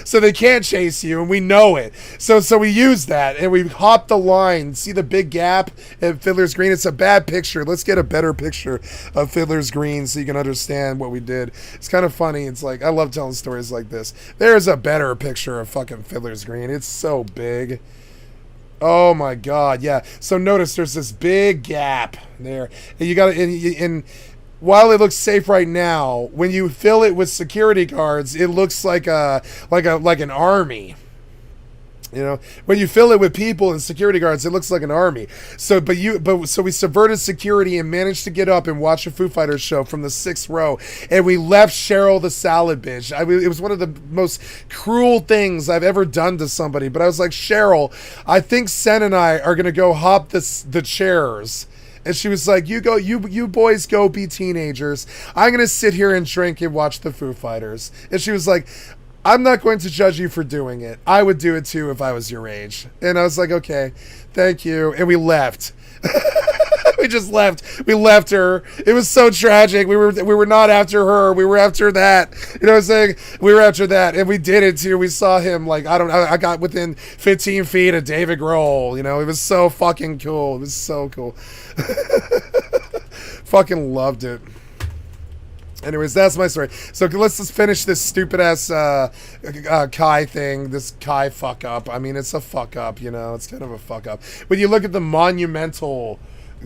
So they can't chase you, and we know it. So we use that, and we hopped the line. See the big gap at Fiddler's Green? It's a bad picture. Let's get a better picture of Fiddler's Green so you can understand what we did. It's kind of funny. It's like, I love telling stories like this. There's a better picture of fucking Fiddler's Green. It's so big. Oh my God, yeah. So notice there's this big gap there, and you got to, and while it looks safe right now, when you fill it with security guards, it looks like an army. You know, when you fill it with people and security guards, it looks like an army. So we subverted security and managed to get up and watch a Foo Fighters show from the 6th row, and we left Cheryl the salad bitch. It was one of the most cruel things I've ever done to somebody. But I was like, Cheryl, I think Sen and I are gonna go hop the chairs. And she was like, you boys go be teenagers. I'm going to sit here and drink and watch the Foo Fighters. And she was like, I'm not going to judge you for doing it. I would do it too if I was your age. And I was like, okay, thank you. And we left. We just left. We left her. It was so tragic. We were not after her. We were after that. You know what I'm saying? We were after that, and we did it too. We saw him like, I got within 15 feet of David Grohl. You know, it was so fucking cool. It was so cool. Fucking loved it. Anyways, that's my story. So let's just finish this stupid ass Kai thing. This Kai fuck up. I mean, it's a fuck up. You know, it's kind of a fuck up. But you look at the monumental,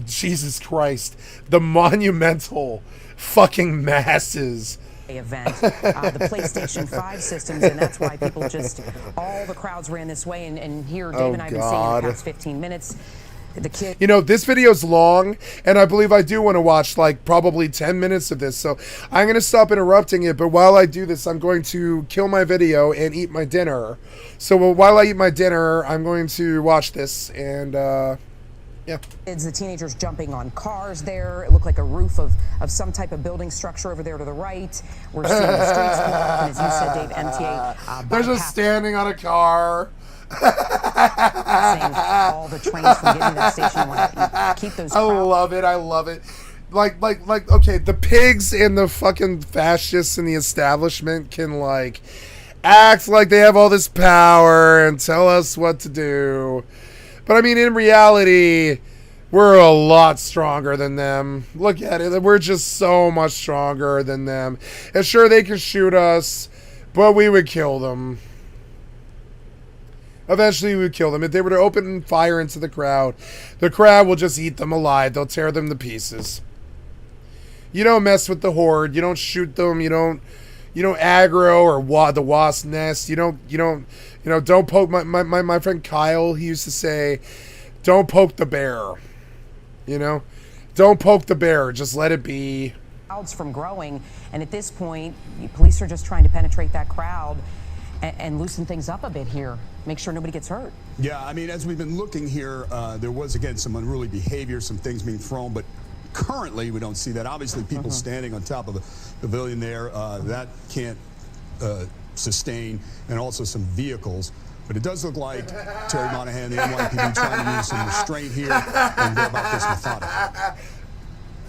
Jesus Christ, the monumental fucking masses event, the PlayStation 5 systems, and that's why people just, all the crowds ran this way, and here Dave and I have been seeing in the past 15 minutes. The kid. You know, this video's long, and I believe I do want to watch like probably 10 minutes of this, so I'm going to stop interrupting it, but while I do this, I'm going to kill my video and eat my dinner. So while I eat my dinner, I'm going to watch this, and yeah. Kids, the teenagers jumping on cars there. It looked like a roof of some type of building structure over there to the right. We're seeing the streets blocked, and as you said, Dave, MTA. They're just standing on a car. All the trains from getting to that station. Keep those. I love it. I love it. Like, okay, the pigs and the fucking fascists in the establishment can, like, act like they have all this power and tell us what to do. But, I mean, in reality, we're a lot stronger than them. Look at it. We're just so much stronger than them. And sure, they can shoot us, but we would kill them. Eventually, we would kill them. If they were to open fire into the crowd will just eat them alive. They'll tear them to pieces. You don't mess with the horde. You don't shoot them. You don't aggro or the wasp nest. You don't poke. My friend Kyle, he used to say, don't poke the bear. You know, don't poke the bear. Just let it be. Crowds from growing, and at this point, police are just trying to penetrate that crowd and loosen things up a bit here. Make sure nobody gets hurt. Yeah, I mean, as we've been looking here, there was, again, some unruly behavior, some things being thrown, but currently we don't see that. Obviously, people standing on top of the pavilion there, that can't sustain, and also some vehicles. But it does look like Terry Monahan, the NYPD, trying to use some restraint here and go about this methodically.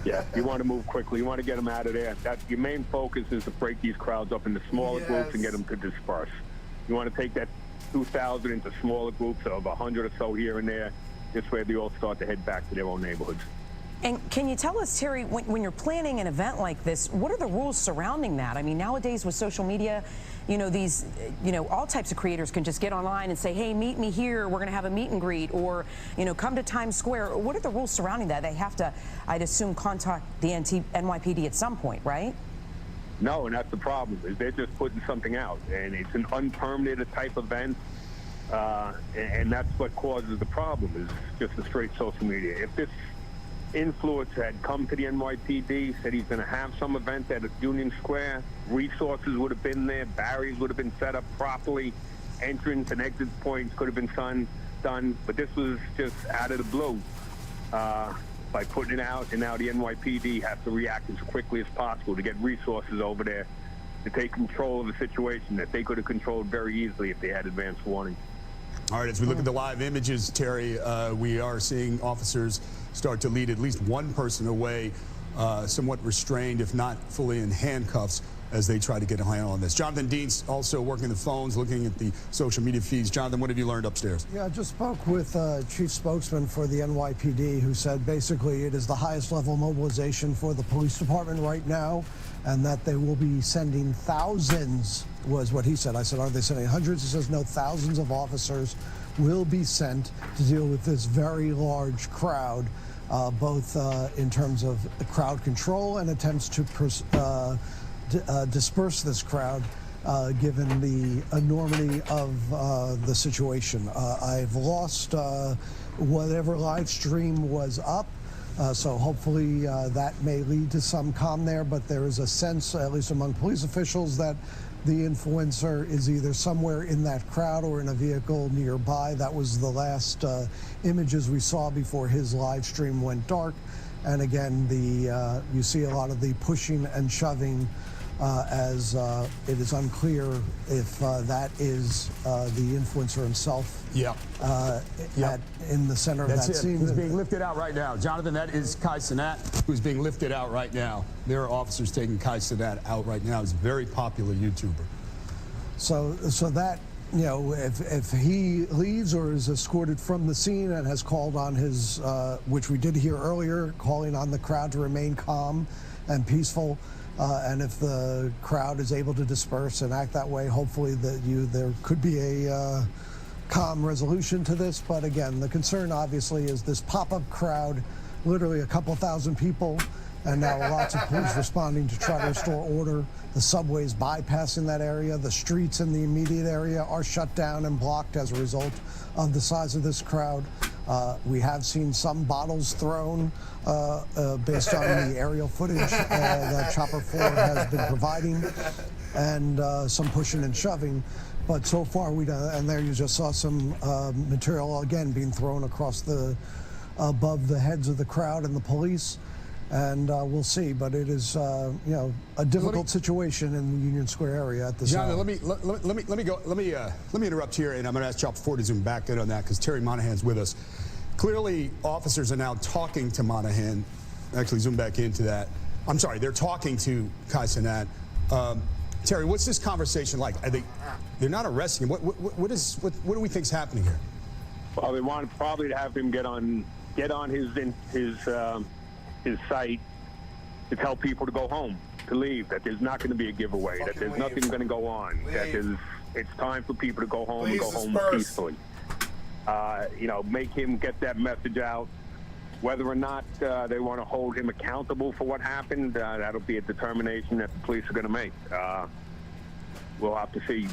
Yeah, you want to move quickly. You want to get them out of there. Your main focus is to break these crowds up into smaller groups and get them to disperse. You want to take that 2,000 into smaller groups of 100 or so here and there. This way they all start to head back to their own neighborhoods. And can you tell us, Terry, when you're planning an event like this, what are the rules surrounding that? I mean, nowadays with social media, all types of creators can just get online and say, hey, meet me here. We're going to have a meet and greet, or, come to Times Square. What are the rules surrounding that? They have to, I'd assume, contact the NYPD at some point, right? No, and that's the problem, is they're just putting something out, and it's an unpermitted type event, and that's what causes the problem, is just the straight social media. If this influencer had come to the NYPD, said he's going to have some event at Union Square, resources would have been there, barriers would have been set up properly, entrance and exit points could have been done, but this was just out of the blue by putting it out, and now the NYPD has to react as quickly as possible to get resources over there to take control of a situation that they could have controlled very easily if they had advance warning. All right, as we look at the live images, Terry, we are seeing officers start to lead at least one person away, somewhat restrained, if not fully in handcuffs, as they try to get a handle on this. Jonathan Dean's also working the phones, looking at the social media feeds. Jonathan, what have you learned upstairs? Yeah, I just spoke with chief spokesman for the NYPD, who said basically it is the highest level mobilization for the police department right now, and that they will be sending thousands, was what he said. I said, are they sending hundreds? He says, no, thousands of officers will be sent to deal with this very large crowd, both in terms of crowd control and attempts to disperse this crowd, given the enormity of the situation. I've lost whatever live stream was up, so hopefully that may lead to some calm there, but there is a sense, at least among police officials, that the influencer is either somewhere in that crowd or in a vehicle nearby. That was the last images we saw before his live stream went dark. And again, you see a lot of the pushing and shoving, as it is unclear if that is the influencer himself. Yeah. In the center of that scene. He's being lifted out right now. Jonathan, that is Kai Cenat, who's being lifted out right now. There are officers taking Kai Cenat out right now. He's a very popular YouTuber. So that, if he leaves or is escorted from the scene and has called on his, which we did hear earlier, calling on the crowd to remain calm and peaceful, and if the crowd is able to disperse and act that way, hopefully there could be a calm resolution to this. But again, the concern obviously is this pop-up crowd, literally a couple thousand people And now lots of police responding to try to restore order. The subways bypassing that area. The streets in the immediate area are shut down and blocked as a result of the size of this crowd. We have seen some bottles thrown based on the aerial footage that Chopper 4 has been providing, and some pushing and shoving. But so far, and there you just saw some material again being thrown across above the heads of the crowd and the police. And we'll see, but it is a difficult situation in the Union Square area at this John, hour. let me interrupt here, and I'm going to ask Chopper 4 to zoom back in on that because Terry Monahan's with us. Clearly, officers are now talking to Monahan. Actually, zoom back into that. I'm sorry, they're talking to Kai Cenat. Terry, what's this conversation like? They're not arresting him. What do we think's happening here? Well, they want probably to have him get on his site to tell people to go home, to leave, that there's not going to be a giveaway, that there's nothing going to go on, that it's time for people to go home and go home peacefully. Make him get that message out. Whether or not they want to hold him accountable for what happened, that'll be a determination that the police are going to make. We'll have to see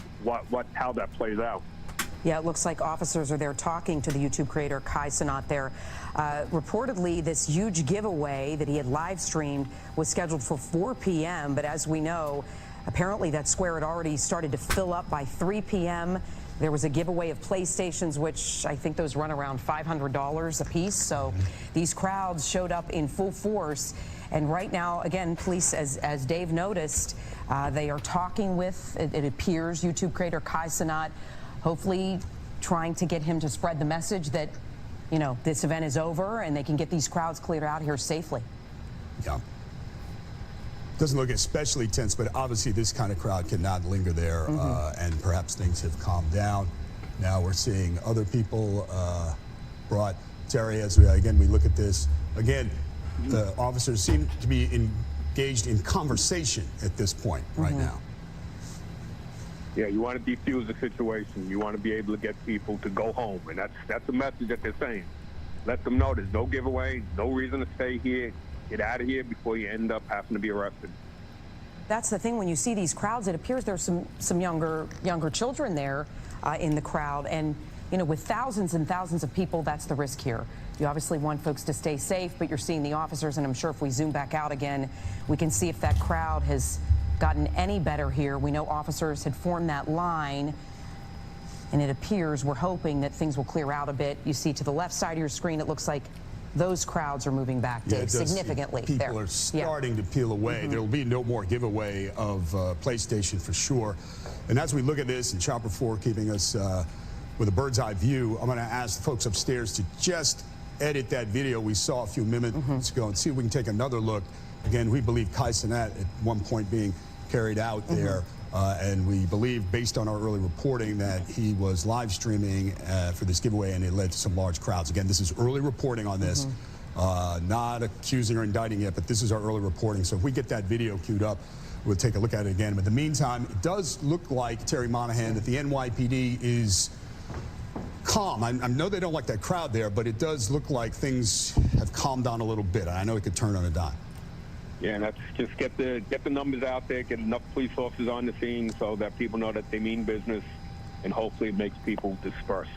how that plays out. Yeah, it looks like officers are there talking to the YouTube creator Kai Cenat there. Reportedly, this huge giveaway that he had live streamed was scheduled for 4 p.m., but as we know, apparently that square had already started to fill up by 3 p.m. There was a giveaway of PlayStations, which I think those run around $500 a piece. So these crowds showed up in full force. And right now, again, police, as Dave noticed, they are talking with, it appears, YouTube creator Kai Cenat, hopefully trying to get him to spread the message that, this event is over and they can get these crowds cleared out here safely. Yeah. Doesn't look especially tense, but obviously this kind of crowd cannot linger there, and perhaps things have calmed down. Now we're seeing other people brought. Terry, as we look at this, again, the officers seem to be engaged in conversation at this point right now. Yeah, you want to defuse the situation. You want to be able to get people to go home, and that's the message that they're saying. Let them know there's no giveaway, no reason to stay here. Get out of here before you end up having to be arrested. That's the thing, when you see these crowds, it appears there's some younger children there in the crowd. And, with thousands and thousands of people, that's the risk here. You obviously want folks to stay safe, but you're seeing the officers, and I'm sure if we zoom back out again, we can see if that crowd has gotten any better here. We know officers had formed that line, and it appears, we're hoping that things will clear out a bit. You see to the left side of your screen, it looks like those crowds are moving back, Dave, significantly. People are starting to peel away. There will be no more giveaway of PlayStation for sure. And as we look at this, and Chopper 4 keeping us with a bird's eye view, I'm going to ask the folks upstairs to just edit that video we saw a few minutes ago and see if we can take another look. Again, we believe Kai Cenat at one point being carried out there. And we believe, based on our early reporting, that he was live streaming for this giveaway, and it led to some large crowds. Again, this is early reporting on this, not accusing or indicting yet, but this is our early reporting. So if we get that video queued up, we'll take a look at it again. But in the meantime, it does look like, Terry Monahan, that the NYPD is calm. I know they don't like that crowd there, but it does look like things have calmed down a little bit. I know it could turn on a dime. Yeah, and that's just get the numbers out there, get enough police officers on the scene so that people know that they mean business, and hopefully it makes people disperse.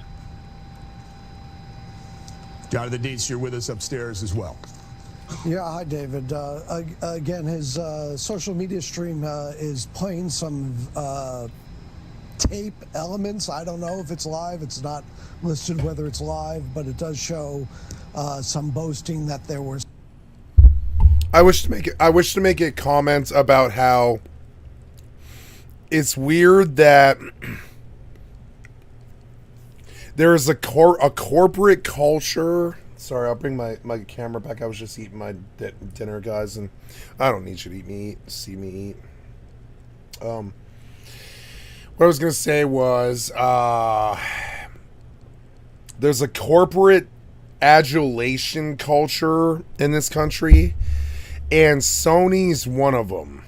Jonathan Dietz, you're with us upstairs as well. Yeah, hi, David. Again, his social media stream is playing some tape elements. I don't know if it's live. It's not listed whether it's live, but it does show some boasting that there was. I wish to make it comments about how it's weird that there is a corporate culture. Sorry, I'll bring my camera back. I was just eating my dinner, guys, and I don't need you to see me eat. What I was gonna say was there's a corporate adulation culture in this country, and Sony's one of them.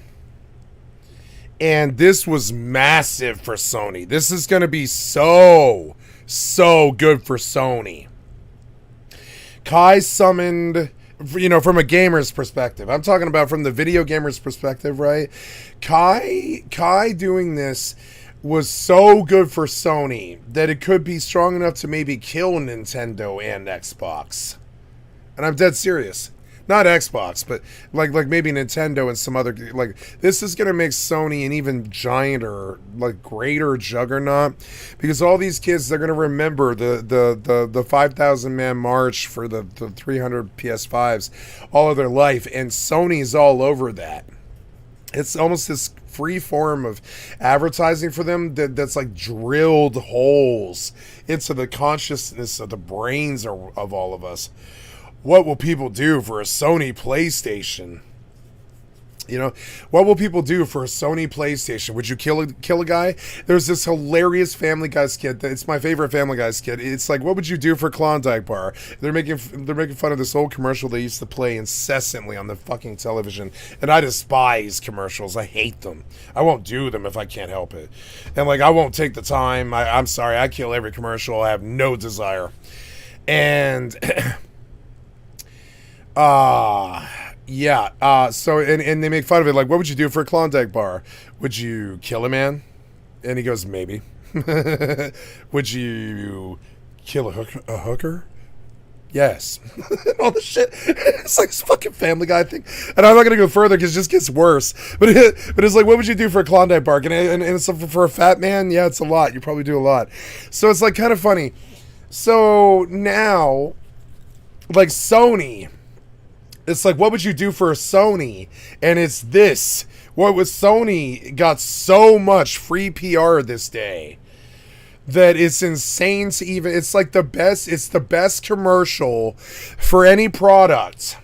And this was massive for Sony. This is going to be so good for Sony. Kai summoned, you know, from a gamer's perspective. I'm talking about from the video gamer's perspective, right? Kai doing this was so good for Sony that it could be strong enough to maybe kill Nintendo and Xbox. And I'm dead serious. Not Xbox, but like maybe Nintendo and some other, like, this is gonna make Sony an even gianter, like greater juggernaut, because all these kids, they're gonna remember the 5,000 man march for the 300 PS5s all of their life, and Sony's all over that. It's almost this free form of advertising for them that's like drilled holes into the consciousness of the brains of all of us. What will people do for a Sony PlayStation? You know, what will people do for a Sony PlayStation? Would you kill a guy? There's this hilarious Family Guy skit. It's my favorite Family Guy skit. It's like, what would you do for Klondike Bar? They're making fun of this old commercial they used to play incessantly on the fucking television. And I despise commercials. I hate them. I won't do them if I can't help it. And like, I won't take the time. I'm sorry. I kill every commercial. I have no desire. And so and they make fun of it, like, what would you do for a Klondike bar? Would you kill a man? And he goes, maybe. Would you kill a hooker? Yes. All the shit. It's like this fucking Family Guy thing. And I'm not gonna go further because it just gets worse. But it's like, what would you do for a Klondike bar? And it's for a fat man? Yeah, it's a lot. You probably do a lot. So it's like kind of funny. So now, like, Sony, it's like, what would you do for a Sony? And it's this. What was Sony got so much free PR this day that it's insane to even, it's like the best commercial for any product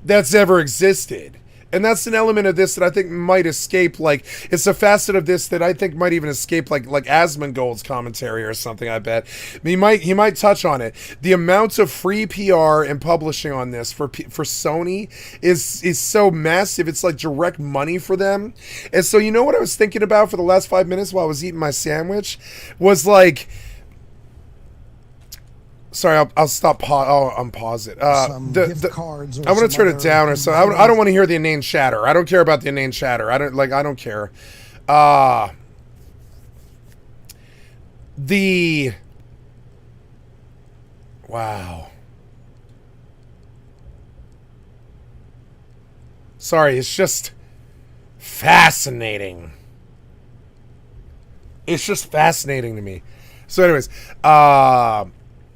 that's ever existed. And that's an element of this that I think might escape, like, it's a facet of this that I think might even escape, like Asmongold's commentary or something, I bet. He might touch on it. The amount of free PR and publishing on this for Sony is so massive. It's like direct money for them. And so, you know what I was thinking about for the last 5 minutes while I was eating my sandwich? Was like, sorry, I'll stop. I'll unpause it. Gift cards. Or I want to turn it down, or so. I don't want to hear the inane chatter. I don't care about the inane chatter. I don't care. Wow. Sorry, it's just fascinating. It's just fascinating to me. So, anyways,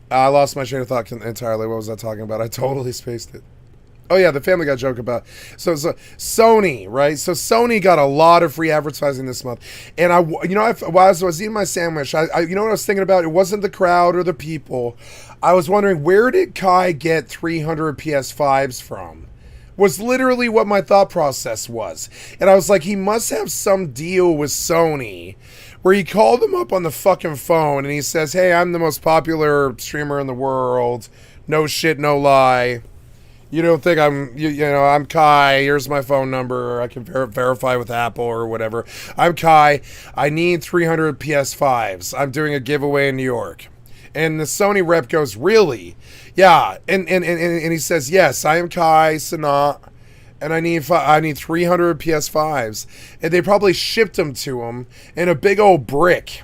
I lost my train of thought entirely. What was I talking about? I totally spaced it. Oh yeah, the Family Guy joke about so Sony, right? So Sony got a lot of free advertising this month, and while I was eating my sandwich, I you know what I was thinking about? It wasn't the crowd or the people. I was wondering, where did Kai get 300 PS5s from? Was literally what my thought process was, and I was like, he must have some deal with Sony, where he called them up on the fucking phone and he says, hey, I'm the most popular streamer in the world. No shit, no lie. You don't think I'm Kai. Here's my phone number. I can verify with Apple or whatever. I'm Kai. I need 300 PS5s. I'm doing a giveaway in New York. And the Sony rep goes, really? Yeah. And he says, yes, I am Kai Sanat. And I need 300 PS5s. And they probably shipped them to him in a big old brick.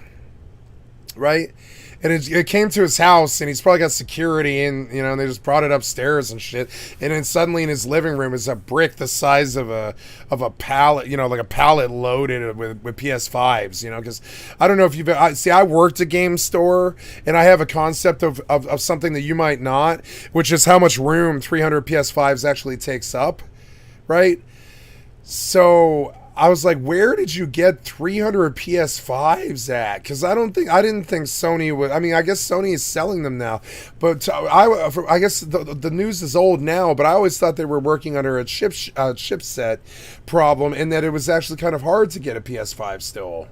Right? And it came to his house, and he's probably got security, and and they just brought it upstairs and shit. And then suddenly in his living room is a brick the size of a pallet, like a pallet loaded with PS5s, because I don't know if I worked a game store, and I have a concept of something that you might not, which is how much room 300 PS5s actually takes up, right? So I was like, where did you get 300 PS5s at? Because I didn't think Sony would. I mean, I guess Sony is selling them now, but I guess the news is old now. But I always thought they were working under a chipset problem, and that it was actually kind of hard to get a PS5 still.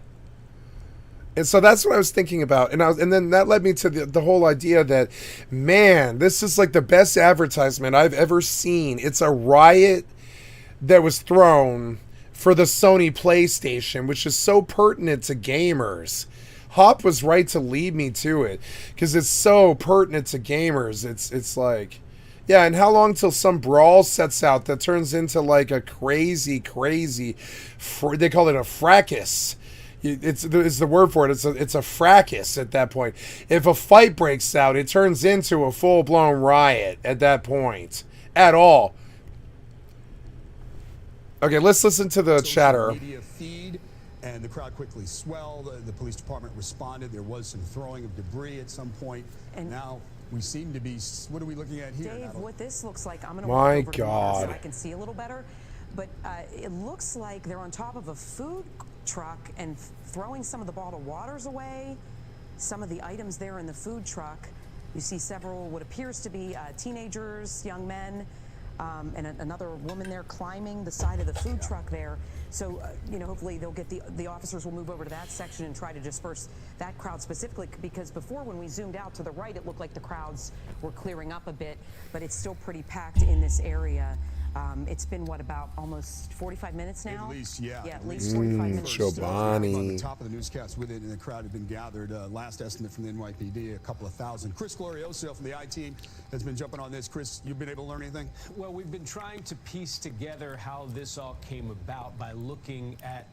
And so that's what I was thinking about, and then that led me to the whole idea that, man, this is like the best advertisement I've ever seen. It's a riot that was thrown for the Sony PlayStation, which is so pertinent to gamers. Hop was right to lead me to it, because it's so pertinent to gamers. It's like, Yeah, and how long till some brawl sets out that turns into like a crazy, they call it a fracas. It's the word for it. It's a fracas at that point. If a fight breaks out, it turns into a full-blown riot at that point. At all. Okay, let's listen to the chatter. Media feed, and the crowd quickly swelled. The police department responded. There was some throwing of debris at some point. And now we seem to be. What are we looking at here, Dave, Natalie? what this looks like, I'm going to My walk over God. so I can see a little better. But it looks like they're on top of a food truck and throwing some of the bottled waters away. Some of the items there in the food truck. You see several what appears to be teenagers, young men, and another woman there climbing the side of the food truck there. So, hopefully they'll get the officers will move over to that section and try to disperse that crowd specifically, because before when we zoomed out to the right, it looked like the crowds were clearing up a bit, but it's still pretty packed in this area. It's been, what, about almost 45 minutes now? At least, yeah. Yeah, at least 45 minutes. Chobani. On the top of the newscast with it, and the crowd had been gathered. Last estimate from the NYPD, a couple of thousand. Chris Glorioso from the I-Team has been jumping on this. Chris, you've been able to learn anything? Well, we've been trying to piece together how this all came about by looking at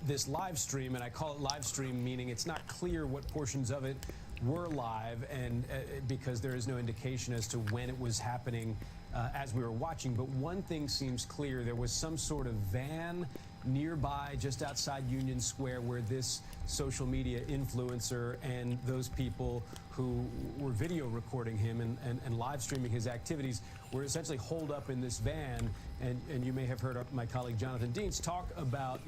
this live stream, and I call it live stream, meaning it's not clear what portions of it were live, and because there is no indication as to when it was happening as we were watching. But one thing seems clear: there was some sort of van nearby, just outside Union Square, where this social media influencer and those people who were video recording him and live streaming his activities were essentially holed up in this van. And you may have heard my colleague Jonathan Deans talk about,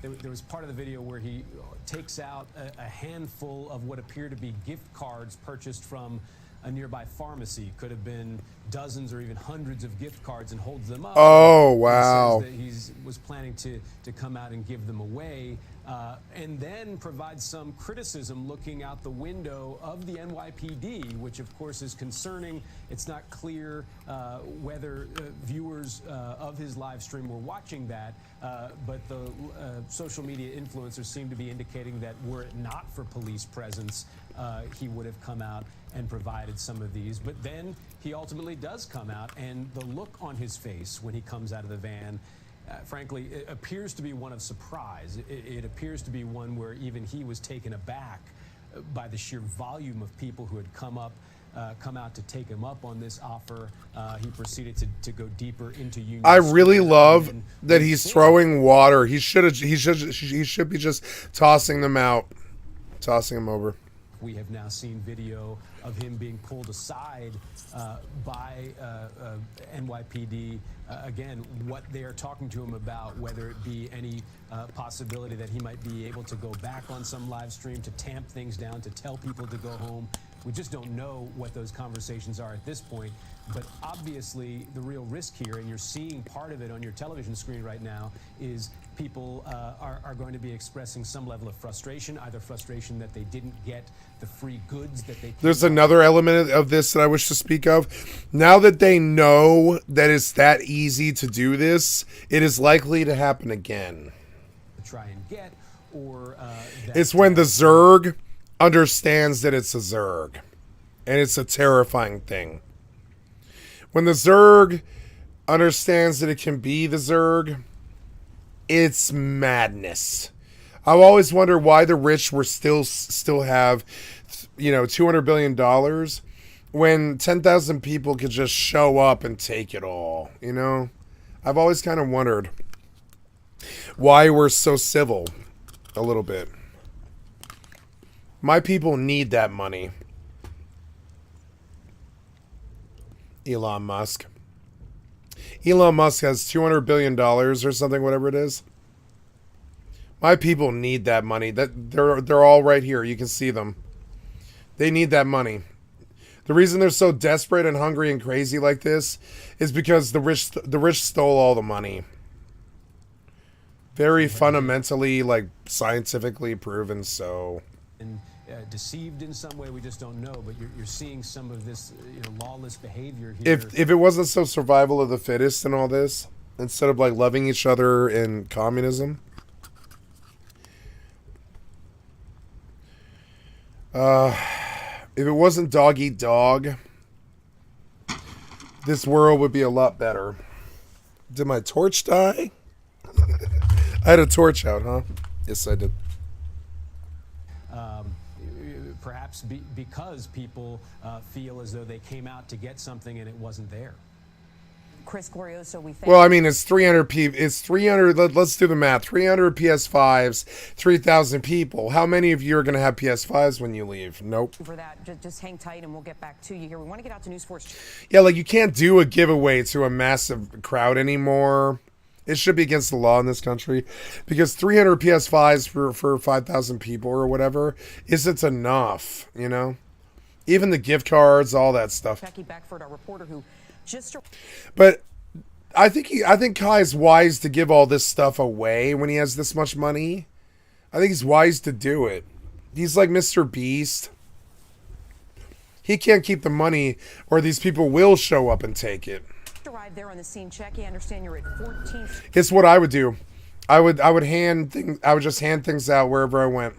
there was part of the video where he takes out a handful of what appear to be gift cards purchased from a nearby pharmacy. Could have been dozens or even hundreds of gift cards, and holds them up. Oh, wow. He says that he was planning to come out and give them away, and then provide some criticism looking out the window of the NYPD, which of course is concerning. It's not clear whether viewers of his live stream were watching that, but the social media influencers seem to be indicating that were it not for police presence, he would have come out and provided some of these. But then he ultimately does come out, and the look on his face when he comes out of the van, frankly, it appears to be one of surprise. It appears to be one where even he was taken aback by the sheer volume of people who had come out to take him up on this offer. He proceeded to go deeper into Union I really Square, love and that he's throwing water. He should be just tossing them out, tossing them over. we have now seen video of him being pulled aside by NYPD. Again, what they are talking to him about, whether it be any possibility that he might be able to go back on some live stream, to tamp things down, to tell people to go home. We just don't know what those conversations are at this point. But obviously, the real risk here, and you're seeing part of it on your television screen right now, is people are going to be expressing some level of frustration, either frustration that they didn't get the free goods that they... There's another element of this that I wish to speak of. Now that they know that it's that easy to do this, it is likely to happen again. Try and get, or... it's when the Zerg understands that it's a Zerg. And it's a terrifying thing. When the Zerg understands that it can be the Zerg, it's madness. I've always wondered why the rich were still have, $200 billion when 10,000 people could just show up and take it all, I've always kind of wondered why we're so civil a little bit. My people need that money. Elon Musk. Elon Musk has $200 billion or something, whatever it is. My people need that money. That they're all right here. You can see them. They need that money. The reason they're so desperate and hungry and crazy like this is because the rich stole all the money. Very fundamentally, scientifically proven so. And deceived in some way, we just don't know. But you're seeing some of this, lawless behavior here. If it wasn't so survival of the fittest and all this, instead of loving each other in communism. If it wasn't dog eat dog, this world would be a lot better. Did my torch die? I had a torch out, huh? Yes, I did. Perhaps because people feel as though they came out to get something and it wasn't there. Chris Glorioso, we thank Well, I mean, it's 300 people. It's 300. Let's do the math. 300 PS5s, 3,000 people. How many of you are going to have PS5s when you leave? Nope. for that. Just hang tight and we'll get back to you here. We want to get out to News Force. Yeah, like you can't do a giveaway to a massive crowd anymore. It should be against the law in this country because 300 PS5s for 5,000 people or whatever isn't enough, you know? Even the gift cards, all that stuff. Becky Beckford, our reporter who just... But I think Kai is wise to give all this stuff away when he has this much money. I think he's wise to do it. He's like Mr. Beast. He can't keep the money or these people will show up and take it. Arrived there on the scene. Jackie, I understand you're at 14th. It's what I would do. I would just hand things out wherever I went.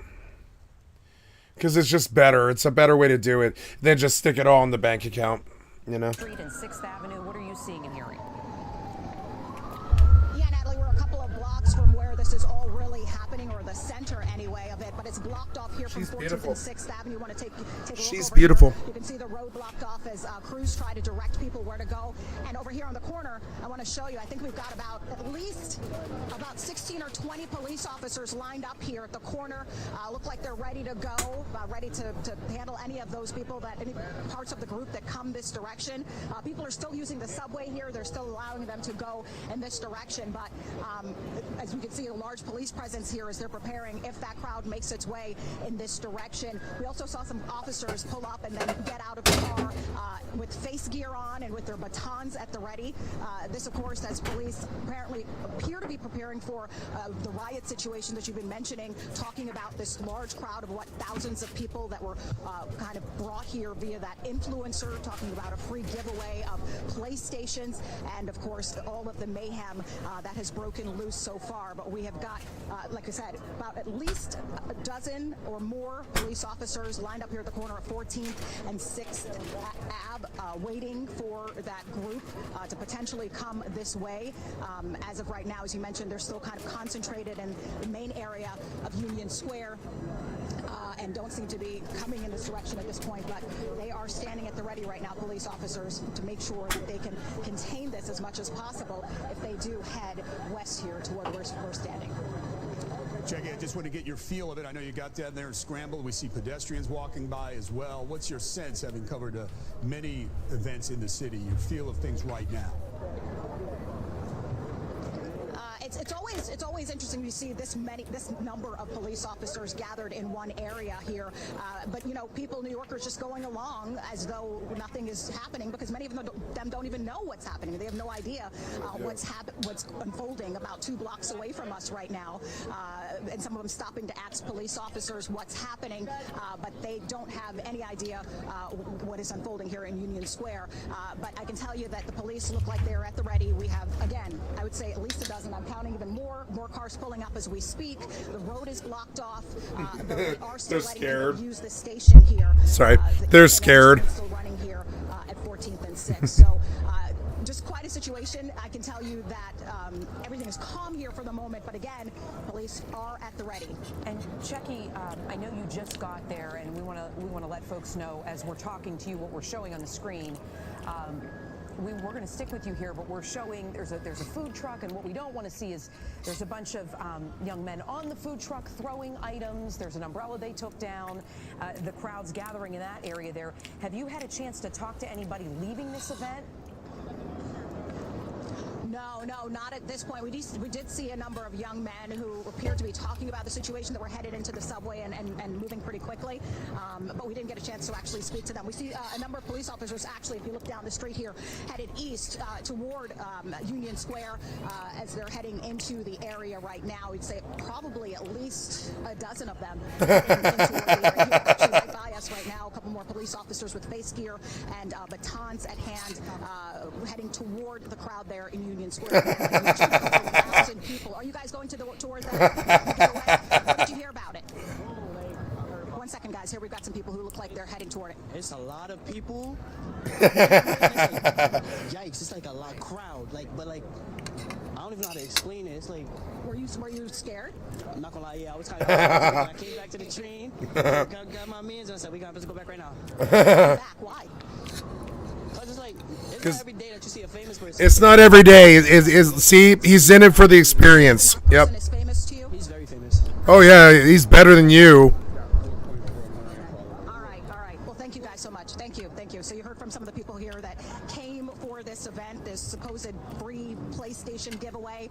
Because it's just better. It's a better way to do it than just stick it all in the bank account, you know? Street and 6th Avenue. What are you seeing and hearing? Yeah, Natalie, we're a couple of blocks from where this is all really happening, or the center anyway of it, but it's blocked off here from 14th and 6th Avenue. You want to take a look. She's over beautiful. Here. You can see the road blocked off as crews try to direct people where to go. And over here on the corner, I want to show you, I think we've got at least 16 or 20 police officers lined up here at the corner. Look like they're ready to go, ready to handle any of those people, any parts of the group that come this direction. People are still using the subway here. They're still allowing them to go in this direction. But as we can see, a large police presence here as they're preparing if that crowd makes its way in this direction. We also saw some officers pull up and then get out of the car with face gear on and with their batons at the ready. This, of course, as police apparently appear to be preparing for the riot situation that you've been mentioning, talking about this large crowd of thousands of people that were kind of brought here via that influencer, talking about a free giveaway of PlayStations and, of course, all of the mayhem that has broken loose so far. But we have got, like I said, about at least a dozen or more police officers lined up here at the corner of 14th and 6th Ave, waiting for that group to potentially come this way. As of right now, as you mentioned, they're still kind of concentrated in the main area of Union Square and don't seem to be coming in this direction at this point, but they are standing at the ready right now, police officers, to make sure that they can contain this as much as possible if they do head west here toward where we're standing. Jackie, I just want to get your feel of it. I know you got down there and scrambled. We see pedestrians walking by as well. What's your sense, having covered many events in the city, your feel of things right now? It's always interesting to see this number of police officers gathered in one area here. But you know, New Yorkers just going along as though nothing is happening, because many of them don't even know what's happening. They have no idea what's unfolding about 2 blocks away from us right now. And some of them stopping to ask police officers what's happening, but they don't have any idea what is unfolding here in Union Square. But I can tell you that the police look like they're at the ready. We have, again, I would say at least a dozen. I'm counting even more cars pulling up as we speak. The road is blocked off. They are still scared. Use the station here. Sorry, they're scared. Still running here at 14th and 6th. So just quite a situation. I can tell you that everything is calm here for the moment, but again, police are at the ready. And Jackie, I know you just got there, and we want to let folks know as we're talking to you what we're showing on the screen. We're going to stick with you here, but we're showing there's a food truck, and what we don't want to see is there's a bunch of young men on the food truck throwing items. There's an umbrella they took down. The crowd's gathering in that area there. Have you had a chance to talk to anybody leaving this event? No, not at this point. We did see a number of young men who appeared to be talking about the situation, that were headed into the subway and moving pretty quickly, but we didn't get a chance to actually speak to them. We see a number of police officers, actually, if you look down the street here, headed east toward Union Square as they're heading into the area right now. We'd say probably at least a dozen of them heading in toward the area here. Actually, right by us right now, a couple more police officers with face gear and batons at hand heading toward the crowd there in Union Square. Like 1,000 people. Are you guys going toward the giveaway? What did you hear about it? 1 second, guys. guys. Here we've got some people who look like they're heading toward it. It's a lot of people. Yikes! It's like a lot crowd. But I don't even know how to explain it. It's like. Were you scared? I'm not gonna lie. Yeah, I was kind of. I came back to the train. got my mans and I said, "We gotta go back right now." Back? Why? It's like it's not every day that you see a famous person. It's not every day. See, he's in it for the experience. Yep. Is famous to you? He's very famous. Oh yeah, he's better than you. All right. Well, thank you guys so much. Thank you. So you heard from some of the people here that came for this event, this supposed free PlayStation giveaway.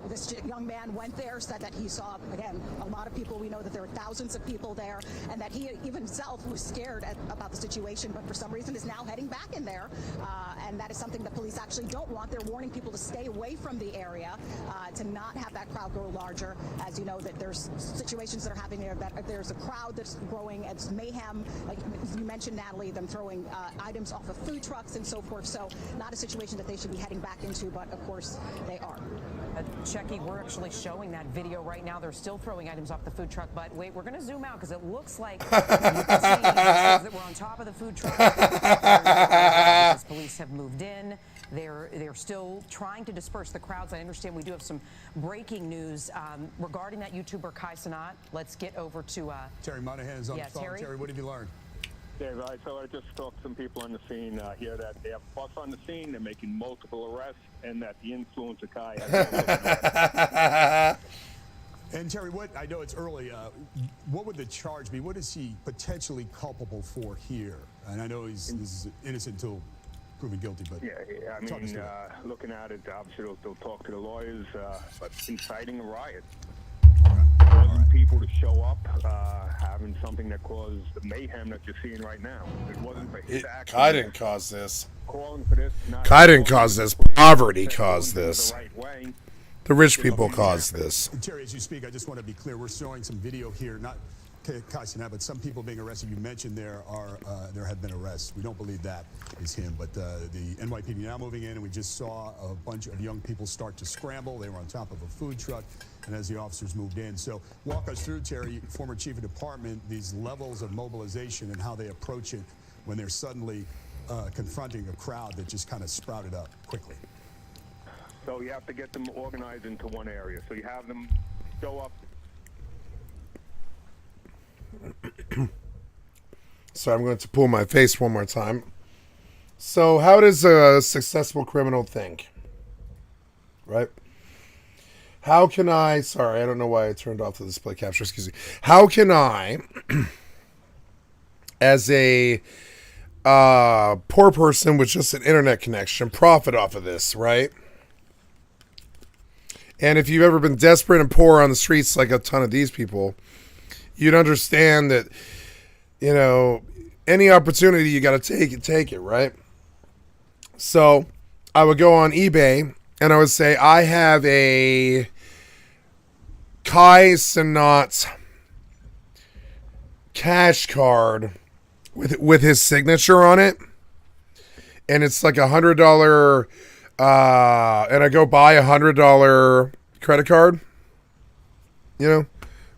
This young man went there, said that he saw, again, a lot of people. We know that there are thousands of people there, and that he even himself was scared about the situation, but for some reason is now heading back in there. And that is something that police actually don't want. They're warning people to stay away from the area, to not have that crowd grow larger. As you know, that there's situations that are happening there, that there's a crowd that's growing. It's mayhem, like you mentioned, Natalie, them throwing items off of food trucks and so forth. So not a situation that they should be heading back into, but of course they are. Checky, we're actually showing that video right now. They're still throwing items off the food truck, but wait, we're going to zoom out because it looks like you can see that we're on top of the food truck. Police have moved in. They're still trying to disperse the crowds. I understand we do have some breaking news regarding that YouTuber Kai Cenat. Let's get over to Terry Monahan is on the phone. Terry, what have you learned? Dave, so I just talked to some people on the scene here that they have a bus on the scene, they're making multiple arrests, and that the influencer Kai has. And Terry, I know it's early, what would the charge be? What is he potentially culpable for here? And I know this is innocent until proven guilty, but yeah, I mean, looking at it, obviously they'll talk to the lawyers, but inciting a riot. Causing people to show up, having something that caused the mayhem that you're seeing right now. It wasn't for his action. Kai didn't cause this. Calling for this. Kai didn't cause this. Poverty caused this. The rich people caused this. And Terry, as you speak, I just want to be clear. We're showing some video here, not Kai Cenat, but some people being arrested. You mentioned there have been arrests. We don't believe that is him, but the NYPD now moving in, and we just saw a bunch of young people start to scramble. They were on top of a food truck, and as the officers moved in. So walk us through, Terry, former chief of department, these levels of mobilization and how they approach it when they're suddenly confronting a crowd that just kind of sprouted up quickly. So you have to get them organized into one area. So you have them show up. So I'm going to pull my face one more time. So how does a successful criminal think? Right? How can I... Sorry, I don't know why I turned off the display capture. Excuse me. How can I, as a poor person with just an internet connection, profit off of this, right? And if you've ever been desperate and poor on the streets like a ton of these people, you'd understand that, you know, any opportunity you got to take it, right? So I would go on eBay and I would say, I have a Kai Cenat cash card with his signature on it, and it's like $100, and I go buy $100 credit card, you know,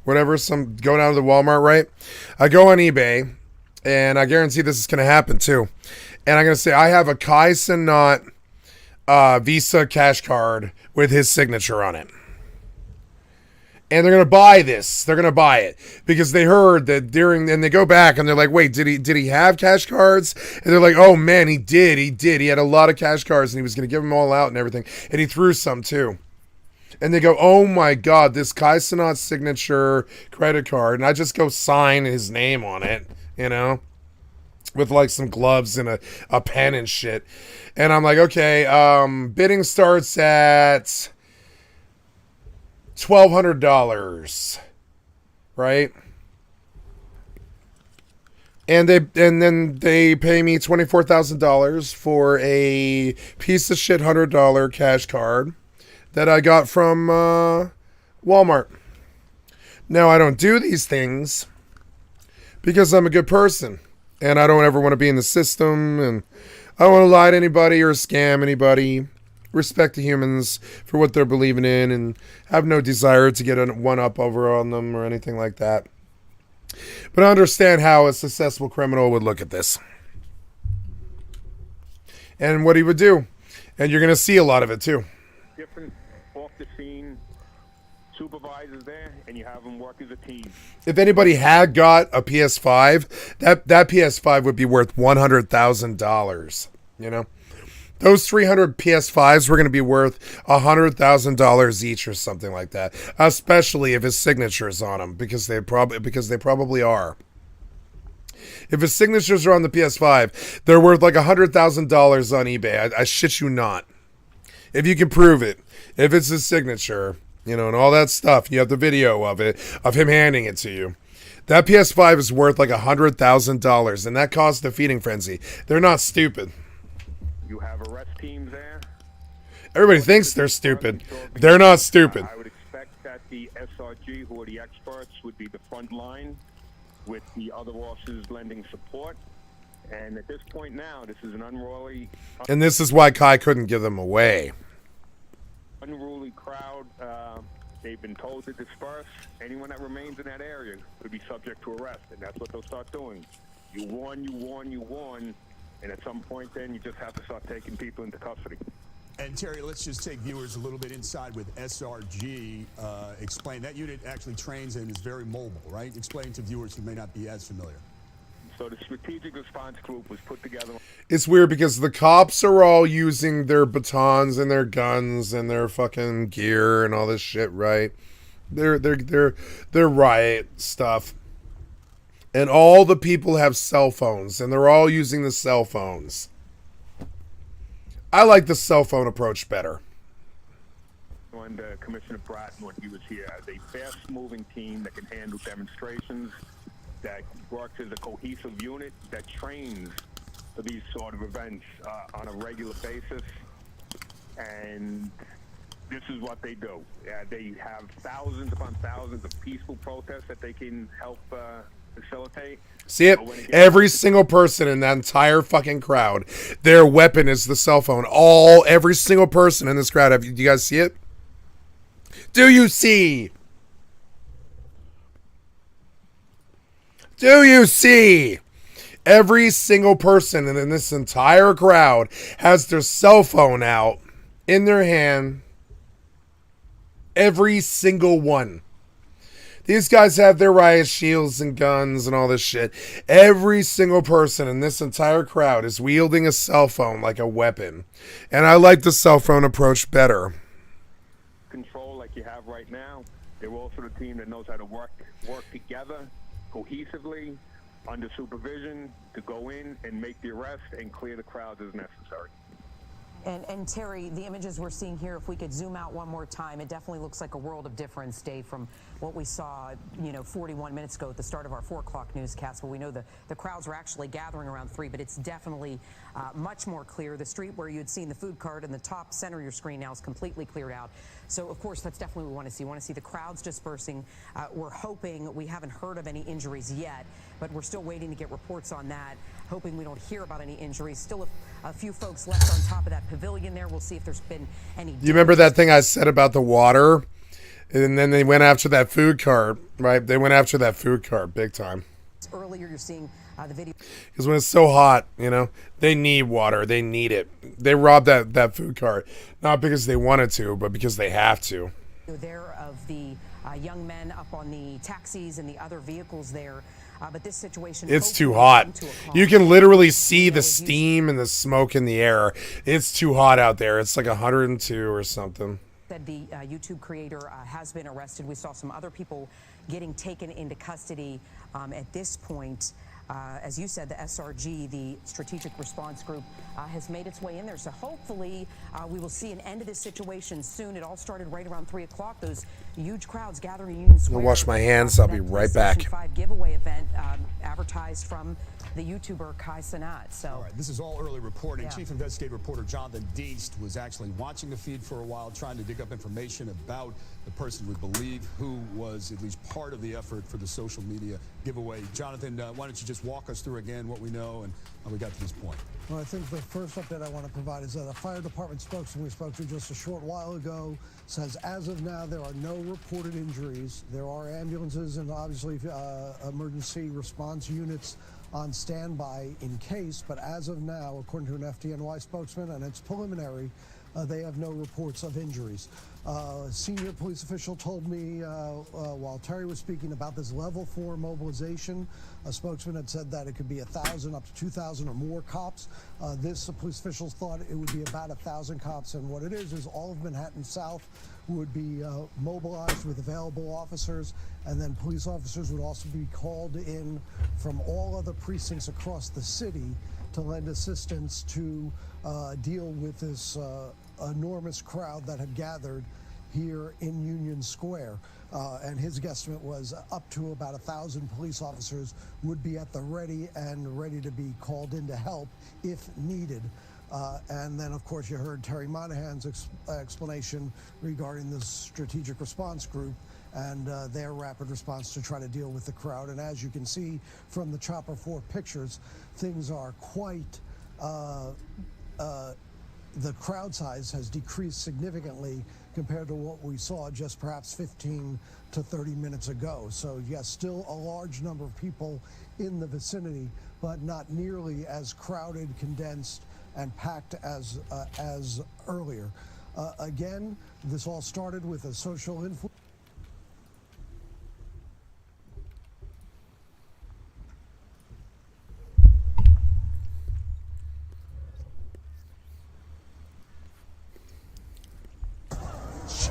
whatever, go down to the Walmart, right? I go on eBay, and I guarantee this is going to happen too, and I'm going to say, I have a Kai Cenat Visa cash card with his signature on it. And they're going to buy this. They're going to buy it because they heard that and they go back and they're like, wait, did he have cash cards? And they're like, oh man, he did. He had a lot of cash cards and he was going to give them all out and everything. And he threw some too. And they go, oh my God, this Kai Cenat signature credit card. And I just go sign his name on it, you know, with like some gloves and a pen and shit. And I'm like, okay, bidding starts at $1,200, right? And then they pay me $24,000 for a piece of shit $100 cash card that I got from Walmart. Now I don't do these things because I'm a good person and I don't ever want to be in the system, and I don't want to lie to anybody or scam anybody. Respect the humans for what they're believing in and have no desire to get a one-up over on them or anything like that. But I understand how a successful criminal would look at this. And what he would do. And you're going to see a lot of it, too. Different off-the-scene supervisors there, and you have them work as a team. If anybody had got a PS5, that PS5 would be worth $100,000, you know? Those 300 PS5s were going to be worth $100,000 each or something like that, especially if his signature's on them, because they probably are. If his signatures are on the PS5, they're worth like $100,000 on eBay. I shit you not. If you can prove it, if it's his signature, you know, and all that stuff, you have the video of it, of him handing it to you. That PS5 is worth like $100,000, and that caused a feeding frenzy. They're not stupid. You have arrest teams there. Everybody thinks they're stupid. They're not stupid. I would expect that the SRG, who are the experts, would be the front line with the other officers lending support. And at this point now, this is an unruly... And this is why Kai couldn't give them away. Unruly crowd. They've been told to disperse. Anyone that remains in that area could be subject to arrest, and that's what they'll start doing. You warn, and at some point then you just have to start taking people into custody. And Terry, let's just take viewers a little bit inside with SRG. Explain, that unit actually trains and is very mobile, right? Explain to viewers who may not be as familiar. So the strategic response group was put together. It's weird because the cops are all using their batons and their guns and their fucking gear and all this shit, right? They're riot stuff. And all the people have cell phones and they're all using the cell phones. I like the cell phone approach better. And Commissioner Bratton, when he was here, as a fast-moving team that can handle demonstrations, that works as a cohesive unit, that trains for these sort of events on a regular basis. And this is what they do. They have thousands upon thousands of peaceful protests that they can help facilitate. See it? Every single person in that entire fucking crowd, their weapon is the cell phone. Every single person in this crowd. Do you guys see it? Do you see? Do you see? Every single person in this entire crowd has their cell phone out in their hand. Every single one. These guys have their riot shields and guns and all this shit. Every single person in this entire crowd is wielding a cell phone like a weapon. And I like the cell phone approach better. Control like you have right now. They're also the team that knows how to work together cohesively under supervision to go in and make the arrest and clear the crowd as necessary. And Terry, the images we're seeing here, if we could zoom out one more time, it definitely looks like a world of difference, Dave, from what we saw, 41 minutes ago at the start of our 4 o'clock newscast. But we know the crowds were actually gathering around 3, but it's definitely much more clear. The street where you had seen the food cart in the top center of your screen now is completely cleared out. So, of course, that's definitely what we want to see. We want to see the crowds dispersing. We're hoping, we haven't heard of any injuries yet, but we're still waiting to get reports on that, hoping we don't hear about any injuries. Still a few folks left on top of that pavilion there. We'll see if there's been any... You remember that thing I said about the water? And then they went after that food cart, right? They went after that food cart big time. Earlier, you're seeing the video. Because when it's so hot, they need water. They need it. They robbed that food cart, not because they wanted to, but because they have to. There of the young men up on the taxis and the other vehicles there. But this situation, it's too hot. You can literally see the steam and the smoke in the air. It's too hot out there. It's like 102 or something. Said the YouTube creator has been arrested. We saw some other people getting taken into custody at this point. As you said, the SRG, the Strategic Response Group, has made its way in there. So hopefully we will see an end to this situation soon. It all started right around 3 o'clock. Those huge crowds gathering in Union Square. I'm gonna wash my hands. I'll be right back. PlayStation 5 giveaway event advertised from the YouTuber Kai Cenat. So, all right, this is all early reporting. Yeah. Chief Investigative Reporter Jonathan Deist was actually watching the feed for a while, trying to dig up information about the person we believe who was at least part of the effort for the social media giveaway. Jonathan, why don't you just walk us through again what we know and how we got to this point? Well, I think the first update I want to provide is that a fire department spokesman we spoke to just a short while ago says as of now there are no reported injuries. There are ambulances and obviously emergency response units on standby in case, but as of now, according to an FDNY spokesman, and it's preliminary, they have no reports of injuries. A senior police official told me while Terry was speaking about this level 4 mobilization, a spokesman had said that it could be 1,000 up to 2,000 or more cops. This police officials thought it would be about 1,000 cops, and what it is all of Manhattan South would be mobilized with available officers, and then police officers would also be called in from all other precincts across the city to lend assistance to deal with this enormous crowd that had gathered here in Union Square. And his guesstimate was up to about 1,000 police officers would be at the ready and ready to be called in to help if needed. And then, of course, you heard Terry Monahan's explanation regarding the Strategic Response Group and their rapid response to try to deal with the crowd. And as you can see from the Chopper 4 pictures, things are quite, the crowd size has decreased significantly compared to what we saw just perhaps 15 to 30 minutes ago. So yes, still a large number of people in the vicinity, but not nearly as crowded, condensed, and packed as earlier. Again, this all started with a social influence.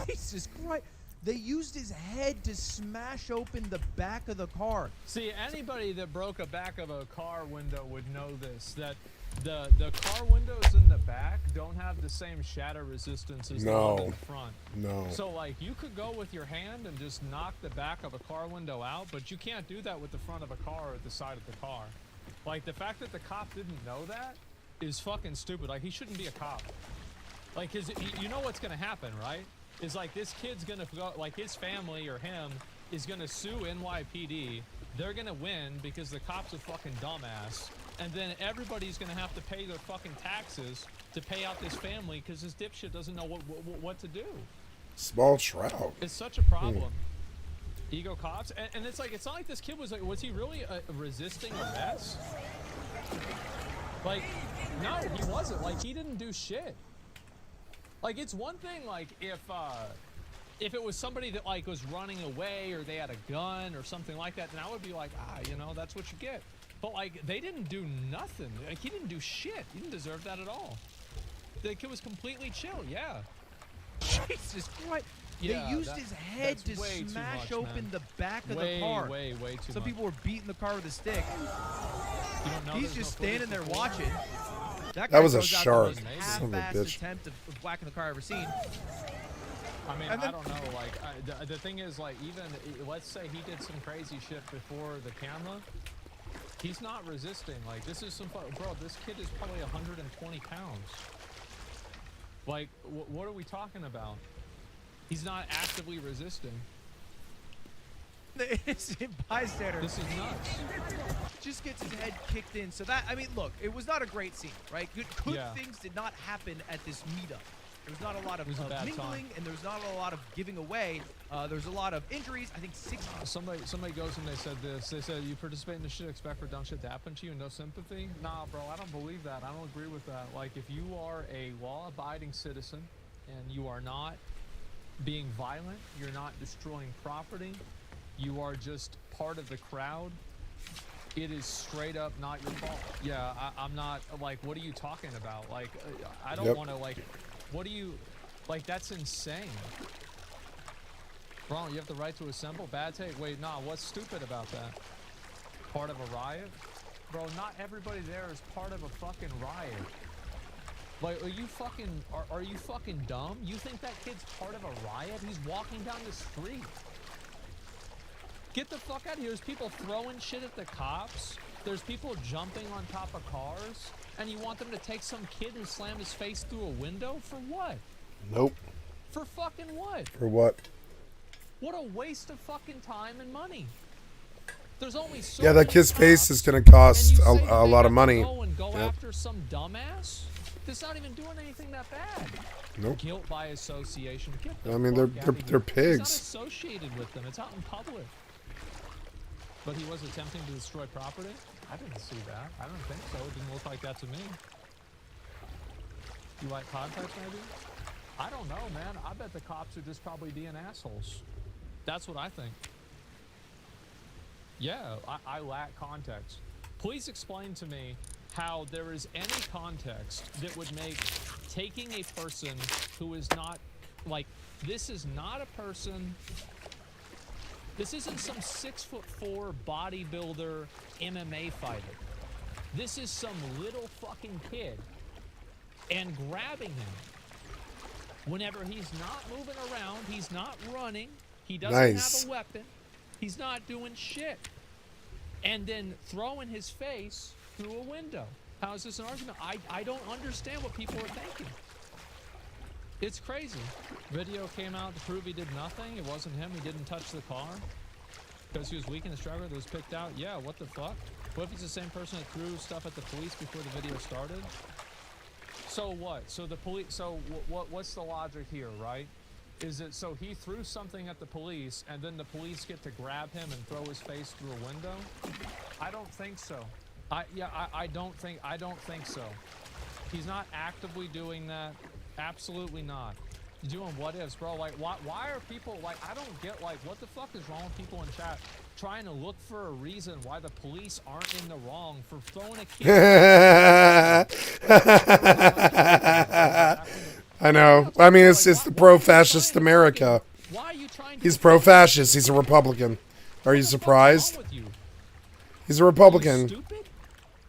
Jesus Christ. They used his head to smash open the back of the car. See, anybody that broke a back of a car window would know this, that the car windows in the back don't have the same shatter resistance as the one in the front. No. So, like, you could go with your hand and just knock the back of a car window out, but you can't do that with the front of a car or the side of the car. Like, the fact that the cop didn't know that is fucking stupid. Like, he shouldn't be a cop. Like, 'cause you know what's gonna happen, right? Is like this kid's gonna go, like his family or him is gonna sue NYPD. They're gonna win because the cop's a fucking dumbass, and then everybody's gonna have to pay their fucking taxes to pay out this family because this dipshit doesn't know what to do. Small shroud. It's such a problem. Ego cops, and it's like, it's not like this kid was like, was he really resisting arrest? Like, no, he wasn't. Like, he didn't do shit. Like, it's one thing, like, if it was somebody that, like, was running away or they had a gun or something like that, then I would be like, you know, that's what you get. But, like, they didn't do nothing. Like, he didn't do shit. He didn't deserve that at all. The kid was completely chill, yeah. Jesus Christ. They used his head to smash open the back of the car. Way too much. Some people were beating the car with a stick. He's just standing there watching. That was a sharp half-assed attempt of whacking the car I've ever seen. I mean, I don't know. Like, the thing is, like, even let's say he did some crazy shit before the camera, he's not resisting. Like, this is some bro. This kid is probably 120 pounds. Like, what are we talking about? He's not actively resisting. The innocent bystander. This is nuts. Just gets his head kicked in. So that, I mean, look, it was not a great scene, right? Good things did not happen at this meetup. There was not a lot of mingling, and there was not a lot of giving away. There was a lot of injuries. I think 6. Somebody goes and they said this. They said, you participate in this shit, expect for dumb shit to happen to you, and no sympathy? Nah, bro, I don't believe that. I don't agree with that. Like, if you are a law-abiding citizen and you are not being violent, you're not destroying property, you are just part of the crowd, it is straight up not your fault. Yeah, I'm not, like, what are you talking about? Like, I don't want to, like, what do you, like, that's insane. Wrong, you have the right to assemble? Bad take? Wait, nah, what's stupid about that? Part of a riot? Bro, not everybody there is part of a fucking riot. Like, are you fucking dumb? You think that kid's part of a riot? He's walking down the street. Get the fuck out of here. There's people throwing shit at the cops. There's people jumping on top of cars. And you want them to take some kid and slam his face through a window? For what? Nope. For fucking what? For what? What a waste of fucking time and money. There's only so Yeah, that many kid's face cops, is gonna cost and you say a that they lot have of to money. Go Yep. after some dumbass that's not even doing anything that bad. Nope. Guilt by association. Get the I mean, fuck they're outta here. pigs. He's not associated with them. It's out in public. But he was attempting to destroy property? I didn't see that. I don't think so. It didn't look like that to me. You like context, maybe? I don't know, man. I bet the cops are just probably being assholes. That's what I think. Yeah, I lack context. Please explain to me how there is any context that would make taking a person who is not, like, this is not a person, this isn't some 6'4" bodybuilder MMA fighter. This is some little fucking kid, and grabbing him whenever he's not moving around, he's not running, he doesn't have a weapon, he's not doing shit, and then throwing his face through a window. How is this an argument? I don't understand what people are thinking. It's crazy. Video came out to prove he did nothing. It wasn't him. He didn't touch the car because he was weak in the struggle that was picked out. Yeah, what the fuck? What if he's the same person that threw stuff at the police before the video started? So what? So the police. So what's the logic here, right? Is it so he threw something at the police and then the police get to grab him and throw his face through a window? I don't think so. I don't think so. He's not actively doing that. Absolutely not. He's doing what ifs, bro. Like, why are people, like, I don't get, like, what the fuck is wrong with people in chat trying to look for a reason why the police aren't in the wrong for throwing a kid? I know. I mean, it's the pro-fascist America. He's pro-fascist. He's a Republican. Are you surprised? He's a Republican.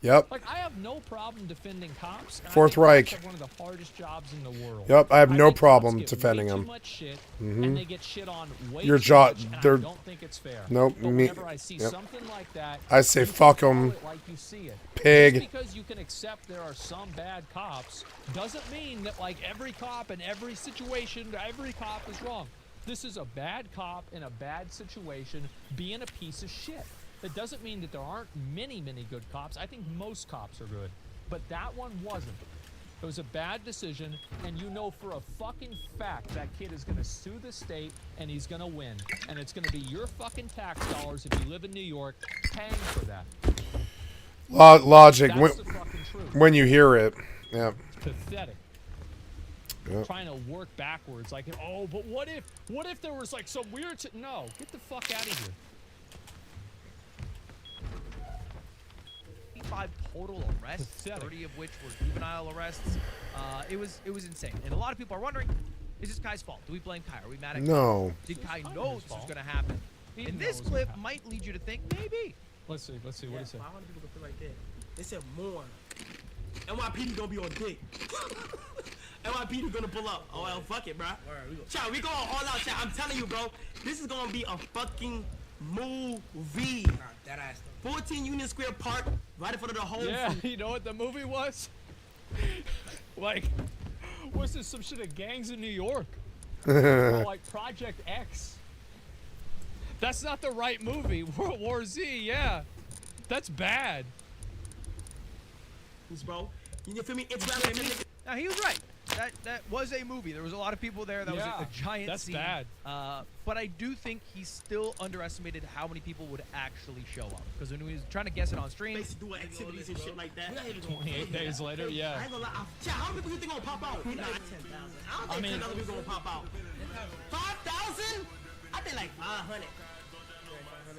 Yep. Like, I have no problem defending cops. Fourth Reich. One of the hardest jobs in the world. Yep, I have no think problem cops get defending way him. Too much shit, and they get shit on way Your too jaw, much, and they're. I don't think it's fair. Nope, But me. whenever I see Yep. something like that, I say you fuck call 'em. it like you see it. Pig. Just because you can accept there are some bad cops doesn't mean that like every cop in every situation, every cop is wrong. This is a bad cop in a bad situation being a piece of shit. That doesn't mean that there aren't many good cops. I think most cops are good. But that one wasn't. It was a bad decision, and you know for a fucking fact that kid is going to sue the state, and he's going to win. And it's going to be your fucking tax dollars, if you live in New York, paying for that. Logic. That's the fucking truth. When you hear it. Yeah. Pathetic. Yep. Trying to work backwards. Like, oh, but what if there was like some weird no, get the fuck out of here. 5 total arrests, 30 of which were juvenile arrests. It was insane. And a lot of people are wondering, is this Kai's fault? Do we blame Kai? Are we mad at Kai? No. Did Kai know this was going to happen? And this clip might lead you to think maybe. Let's see. What do you say? 500 people feel like that. They said more. NYPD gonna be on dick. NYPD gonna pull up. Oh well, fuck it, bro. Chat, we going all out, chat. I'm telling you, bro. This is gonna be a fucking movie. Nah, that ass. 14 Union Square Park, right in front of the whole. Yeah, you know what the movie was? Like, what's this? Some shit of gangs in New York? Or like Project X. That's not the right movie. World War Z, yeah. That's bad. Bro, you feel me? It's Now he was right. That was a movie. There was a lot of people there. That was a giant that's scene. Bad. But I do think he still underestimated how many people would actually show up. Because when he was trying to guess it on stream, basically doing activities and shit like that. 28 days later, yeah. I ain't gonna lie. Chat, how many people you think gonna pop out? Nah, 10,000. I don't think 10,000 people gonna pop out. 5,000? I think like 500.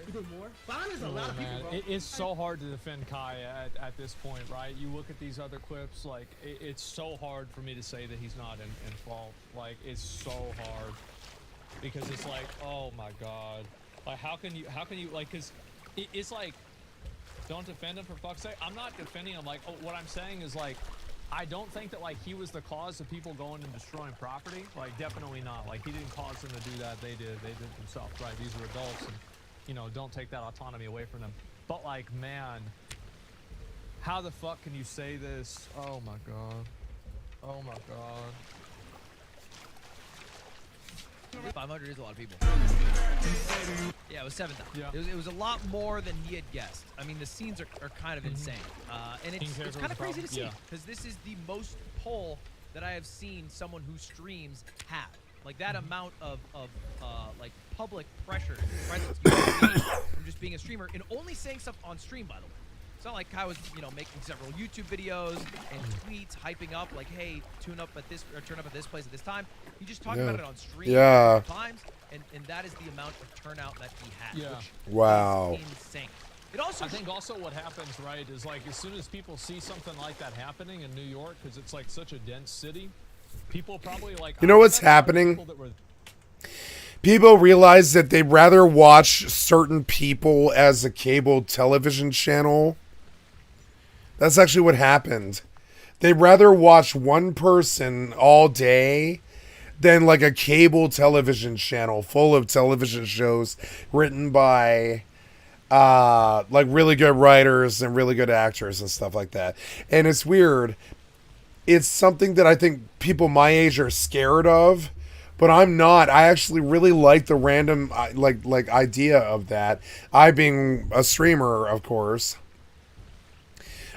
You think more? 500 is a lot of people, bro. It's so hard to defend Kai at this point, right? You look at these other clips, like, it's so hard for me to say that he's not in fault. Like, it's so hard. Because it's like, oh my god. Like, how can you, like, because it's like, don't defend him for fuck's sake. I'm not defending him, like, what I'm saying is, like, I don't think that, like, he was the cause of people going and destroying property. Like, definitely not. Like, he didn't cause them to do that. They did themselves, right? These are adults, and, you know, don't take that autonomy away from them. But, like, man, how the fuck can you say this? Oh my god. Oh my god. 500 is a lot of people. Yeah, it was 7,000. Yeah. It was a lot more than he had guessed. I mean, the scenes are kind of insane. And it's kind of crazy to see because this is the most pull that I have seen someone who streams have. Like that amount of like public pressure presence you see from just being a streamer and only saying stuff on stream, by the way. It's not like I was, making several YouTube videos and tweets hyping up like, hey, tune up at this or turn up at this place at this time. He just talked about it on stream times, and that is the amount of turnout that he had. Yeah. Which is insane. It also I think also what happens, right, is like as soon as people see something like that happening in New York, because it's like such a dense city, people probably like. You know what's happening? People realize that they'd rather watch certain people as a cable television channel. That's actually what happened. They'd rather watch one person all day than like a cable television channel full of television shows written by like really good writers and really good actors and stuff like that. And it's weird. It's something that I think people my age are scared of, but I'm not. I actually really like the random like idea of that. I being a streamer, of course.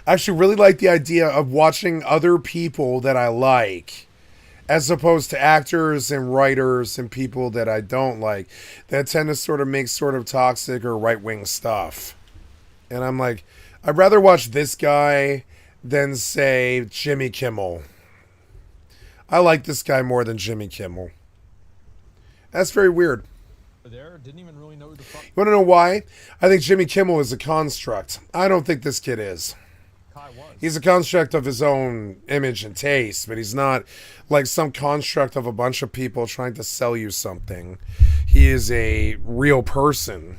I actually really like the idea of watching other people that I like as opposed to actors and writers and people that I don't like that tend to sort of make sort of toxic or right-wing stuff. And I'm like, I'd rather watch this guy than, say, Jimmy Kimmel. I like this guy more than Jimmy Kimmel. That's very weird. Didn't even really know who the fuck. You want to know why? I think Jimmy Kimmel is a construct. I don't think this kid is. He's a construct of his own image and taste, but he's not like some construct of a bunch of people trying to sell you something. He is a real person,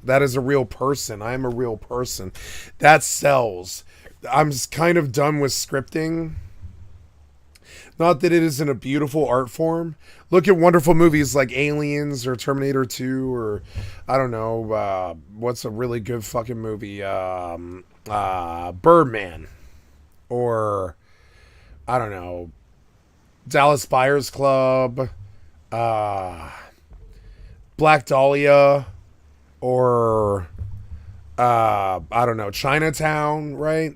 That is a real person. I am a real person. That sells. I'm kind of done with scripting. Not that it isn't a beautiful art form. Look at wonderful movies like Aliens or Terminator 2 or, I don't know, what's a really good fucking movie? Birdman. Or, I don't know, Dallas Buyers Club, Black Dahlia, or, I don't know, Chinatown, right?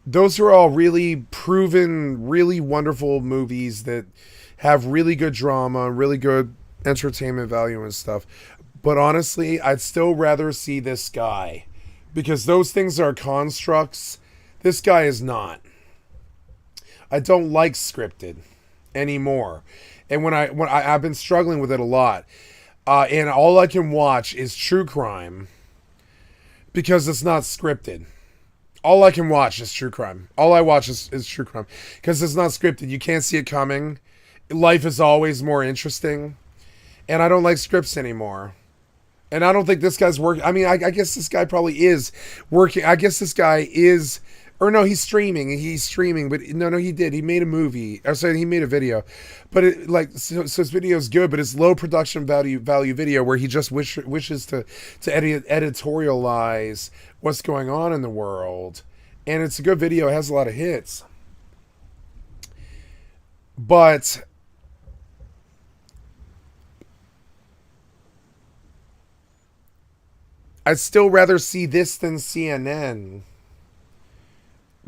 Those are all really proven, really wonderful movies that have really good drama, really good entertainment value and stuff. But honestly, I'd still rather see this guy because those things are constructs. This guy is not. I don't like scripted anymore. And when I've been struggling with it a lot. And all I can watch is true crime because it's not scripted. All I can watch is true crime. All I watch is true crime. Because it's not scripted. You can't see it coming. Life is always more interesting. And I don't like scripts anymore. And I don't think this guy's working. I mean, I guess this guy probably is working. I guess this guy is... Or no, he's streaming. He's streaming. But no, he did. He made a movie. Or sorry, he made a video. But so his video is good, but it's low production value video where he just wishes to editorialize what's going on in the world. And it's a good video. It has a lot of hits. But I'd still rather see this than CNN.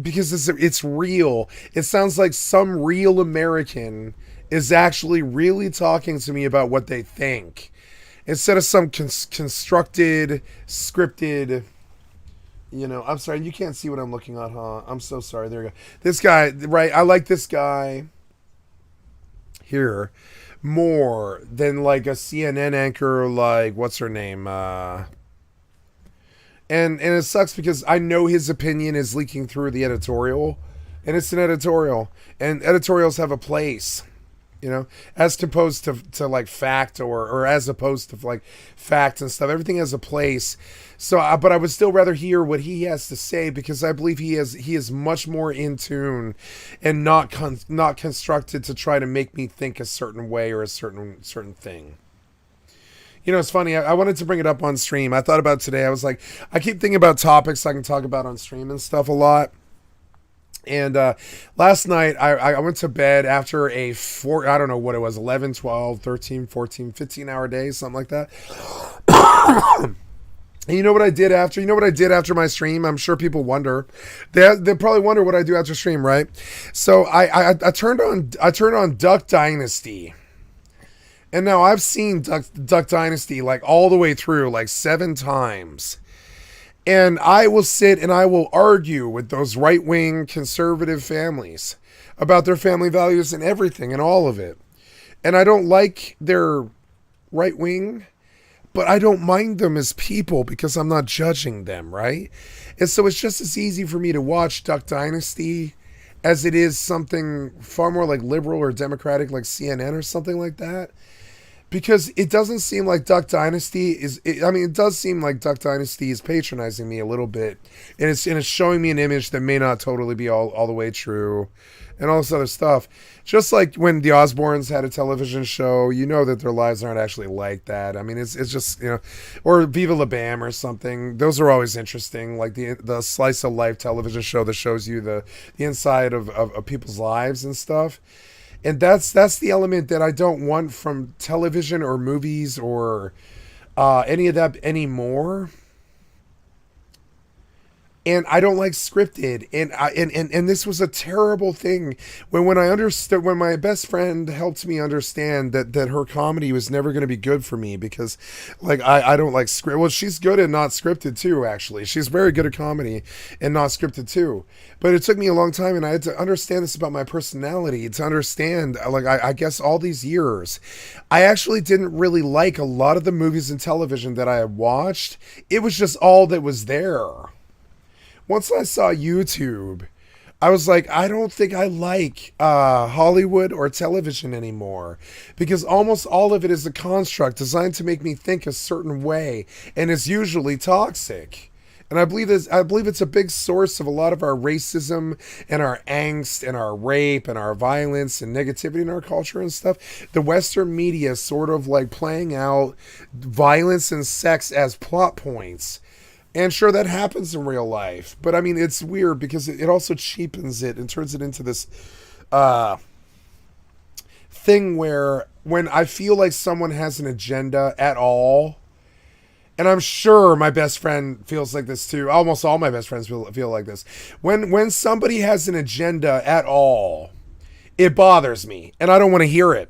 Because it's real. It sounds like some real American is actually really talking to me about what they think. Instead of some constructed, scripted, I'm sorry, you can't see what I'm looking at, huh? I'm so sorry. There you go. This guy, right? I like this guy here more than like a CNN anchor like, what's her name? And it sucks because I know his opinion is leaking through the editorial. And it's an editorial. And editorials have a place. As opposed to like fact or as opposed to like facts and stuff. Everything has a place. So, but I would still rather hear what he has to say because I believe he is much more in tune and not constructed to try to make me think a certain way or a certain thing. It's funny. I wanted to bring it up on stream. I thought about it today. I was like, I keep thinking about topics I can talk about on stream and stuff a lot. And last night, I went to bed after I don't know what it was, 11, 12, 13, 14, 15-hour day, something like that. And you know what I did after? You know what I did after my stream? I'm sure people wonder. They probably wonder what I do after stream, right? So I turned on Duck Dynasty. And now I've seen Duck Dynasty like all the way through, like 7 times. And I will sit and I will argue with those right-wing conservative families about their family values and everything and all of it. And I don't like their right-wing, but I don't mind them as people because I'm not judging them, right? And so it's just as easy for me to watch Duck Dynasty as it is something far more like liberal or democratic like CNN or something like that. Because it doesn't seem like Duck Dynasty it does seem like Duck Dynasty is patronizing me a little bit. And it's showing me an image that may not totally be all the way true. And all this other stuff. Just like when the Osbournes had a television show, you know that their lives aren't actually like that. I mean, it's just, you know, or Viva La Bam or something. Those are always interesting. Like the slice of life television show that shows you the inside of people's lives and stuff. And that's the element that I don't want from television or movies or any of that anymore. And I don't like scripted, and this was a terrible thing when I understood, when my best friend helped me understand that her comedy was never going to be good for me because, like, I don't like script. Well, she's good at not scripted too. Actually, she's very good at comedy and not scripted too. But it took me a long time, and I had to understand this about my personality to understand. Like, I guess all these years, I actually didn't really like a lot of the movies and television that I had watched. It was just all that was there. Once I saw YouTube, I was like, I don't think I like Hollywood or television anymore because almost all of it is a construct designed to make me think a certain way, and it's usually toxic. And I believe it's a big source of a lot of our racism and our angst and our rape and our violence and negativity in our culture and stuff. The Western media sort of like playing out violence and sex as plot points. And sure, that happens in real life. But I mean, it's weird because it also cheapens it and turns it into this thing where when I feel like someone has an agenda at all, and I'm sure my best friend feels like this too. Almost all my best friends feel like this. When somebody has an agenda at all, it bothers me. And I don't want to hear it.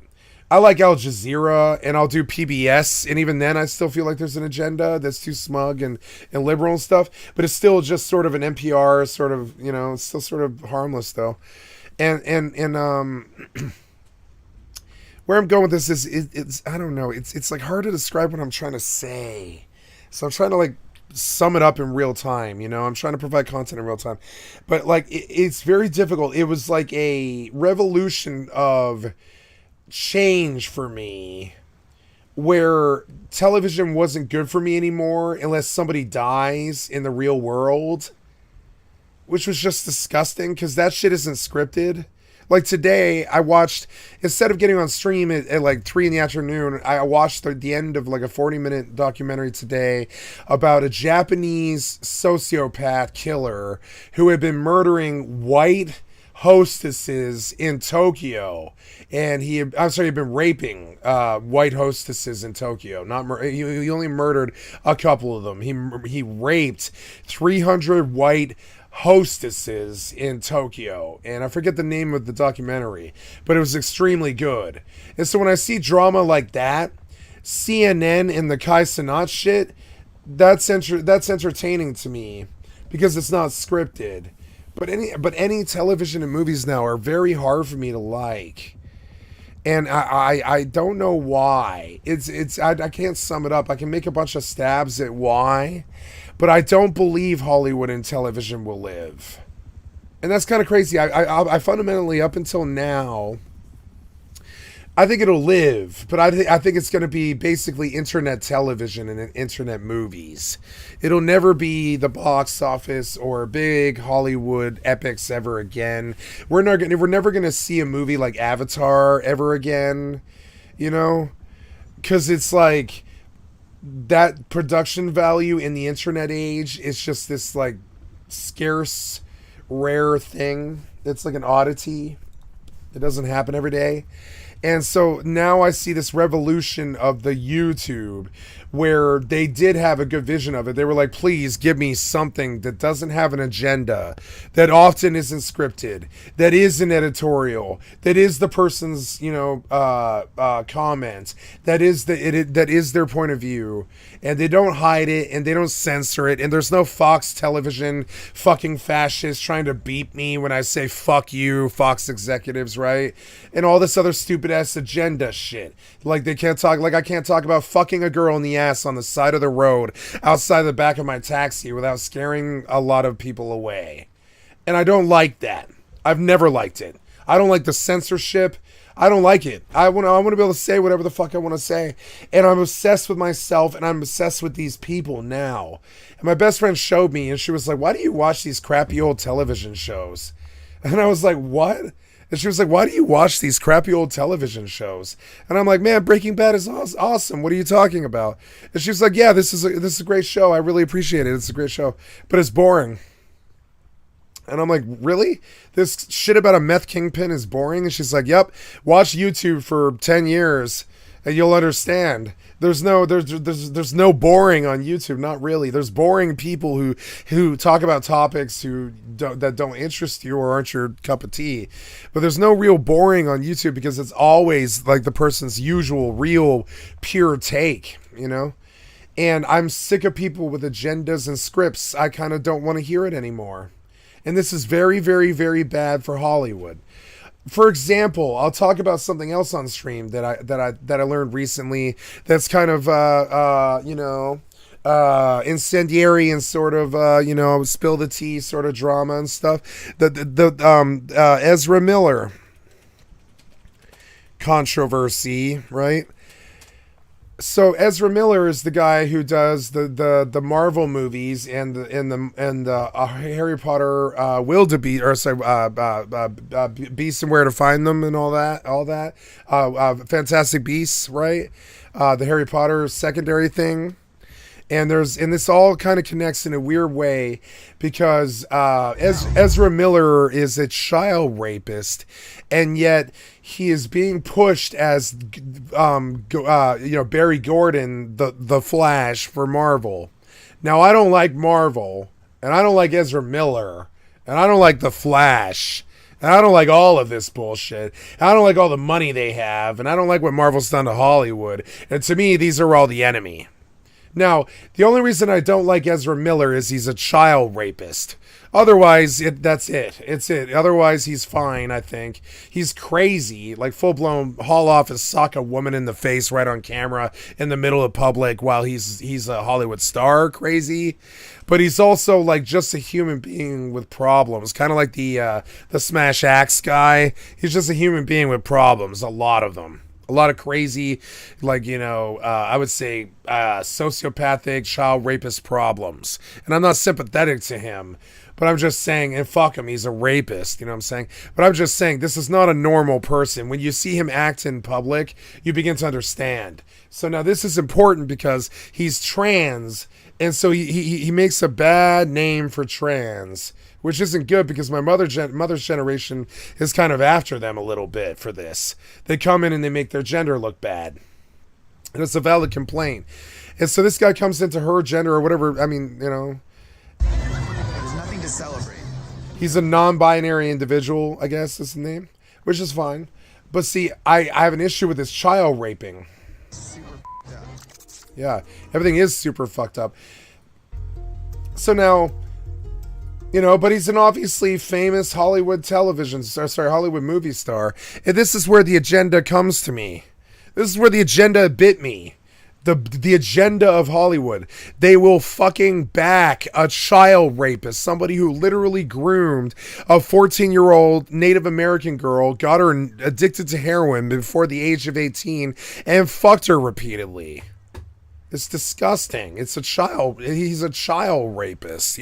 I like Al Jazeera and I'll do PBS, and even then I still feel like there's an agenda that's too smug and liberal and stuff, but it's still just sort of an NPR sort of, you know, it's still sort of harmless though. And where I'm going with this is it's I don't know, it's like hard to describe what I'm trying to say. So I'm trying to like sum it up in real time, you know, I'm trying to provide content in real time, but like it's very difficult. It was like a revolution of change for me where television wasn't good for me anymore unless somebody dies in the real world, which was just disgusting because that shit isn't scripted. Like today I watched, instead of getting on stream at like 3 p.m, I watched the end of like a 40-minute documentary today about a Japanese sociopath killer who had been murdering white hostesses in Tokyo, and he'd been raping white hostesses in Tokyo. He only murdered a couple of them. He raped 300 white hostesses in Tokyo, and I forget the name of the documentary, but it was extremely good. And so when I see drama like that, CNN and the Kai Cenat shit, that's entertaining to me because it's not scripted. But any television and movies now are very hard for me to like, and I don't know why. I can't sum it up. I can make a bunch of stabs at why, but I don't believe Hollywood and television will live, and that's kind of crazy. I fundamentally, up until now, I think it'll live, but I think it's going to be basically internet television and internet movies. It'll never be the box office or big Hollywood epics ever again. We're never going to see a movie like Avatar ever again, you know? Because it's like that production value in the internet age is just this like scarce rare thing. It's like an oddity. It doesn't happen every day. And so now I see this revolution of the YouTube where they did have a good vision of it. They were like, please give me something that doesn't have an agenda, that often isn't scripted, that is an editorial, that is the person's, comments, that is that is their point of view. And they don't hide it and they don't censor it. And there's no Fox Television fucking fascists trying to beep me when I say fuck you, Fox executives, right? And all this other stupid ass agenda shit. Like they can't talk, like I can't talk about fucking a girl in the ass on the side of the road outside the back of my taxi without scaring a lot of people away. And I don't like that. I've never liked it. I don't like the censorship. I don't like it. I want to be able to say whatever the fuck I want to say. And I'm obsessed with myself and I'm obsessed with these people now. And my best friend showed me and she was like, why do you watch these crappy old television shows? And I was like, what? And she was like, why do you watch these crappy old television shows? And I'm like, man, Breaking Bad is awesome. What are you talking about? And she was like, yeah, this is a great show. I really appreciate it. It's a great show. But it's boring. And I'm like, really? This shit about a meth kingpin is boring? And she's like, yep, watch YouTube for 10 years and you'll understand. There's no boring on YouTube, not really. There's boring people who talk about topics that don't interest you or aren't your cup of tea. But there's no real boring on YouTube because it's always like the person's usual, real, pure take, And I'm sick of people with agendas and scripts. I kind of don't want to hear it anymore. And this is very, very, very bad for Hollywood. For example, I'll talk about something else on stream that I learned recently. That's kind of incendiary and sort of spill the tea sort of drama and stuff. The Ezra Miller controversy, right? So Ezra Miller is the guy who does the Marvel movies and the Harry Potter Beasts and Where to Find Them and all that Fantastic Beasts, right? The Harry Potter secondary thing. And this all kind of connects in a weird way because Ezra Miller is a child rapist, and yet he is being pushed as Barry Gordon, the Flash for Marvel. Now I don't like Marvel, and I don't like Ezra Miller, and I don't like the Flash. And I don't like all of this bullshit. And I don't like all the money they have, and I don't like what Marvel's done to Hollywood. And to me, these are all the enemy. Now, the only reason I don't like Ezra Miller is he's a child rapist. Otherwise, that's it. It's it. Otherwise, he's fine, I think. He's crazy, like full-blown haul off and sock a woman in the face right on camera in the middle of public while he's a Hollywood star crazy. But he's also like just a human being with problems, kind of like the Smash Axe guy. He's just a human being with problems, a lot of them. A lot of crazy, I would say sociopathic child rapist problems. And I'm not sympathetic to him, but I'm just saying, and fuck him, he's a rapist, you know what I'm saying? But I'm just saying, this is not a normal person. When you see him act in public, you begin to understand. So now this is important because he's trans, and so he makes a bad name for trans, which isn't good because my mother's generation is kind of after them a little bit for this. They come in and they make their gender look bad. And it's a valid complaint. And so this guy comes into her gender or whatever, I mean, There's nothing to celebrate. He's a non-binary individual, I guess is the name, which is fine. But see, I have an issue with this child raping. Yeah, everything is super fucked up. So now, but he's an obviously famous Hollywood Hollywood movie star. And this is where the agenda comes to me. This is where the agenda bit me. The agenda of Hollywood. They will fucking back a child rapist, somebody who literally groomed a 14-year-old Native American girl, got her addicted to heroin before the age of 18, and fucked her repeatedly. It's disgusting. It's a child. He's a child rapist,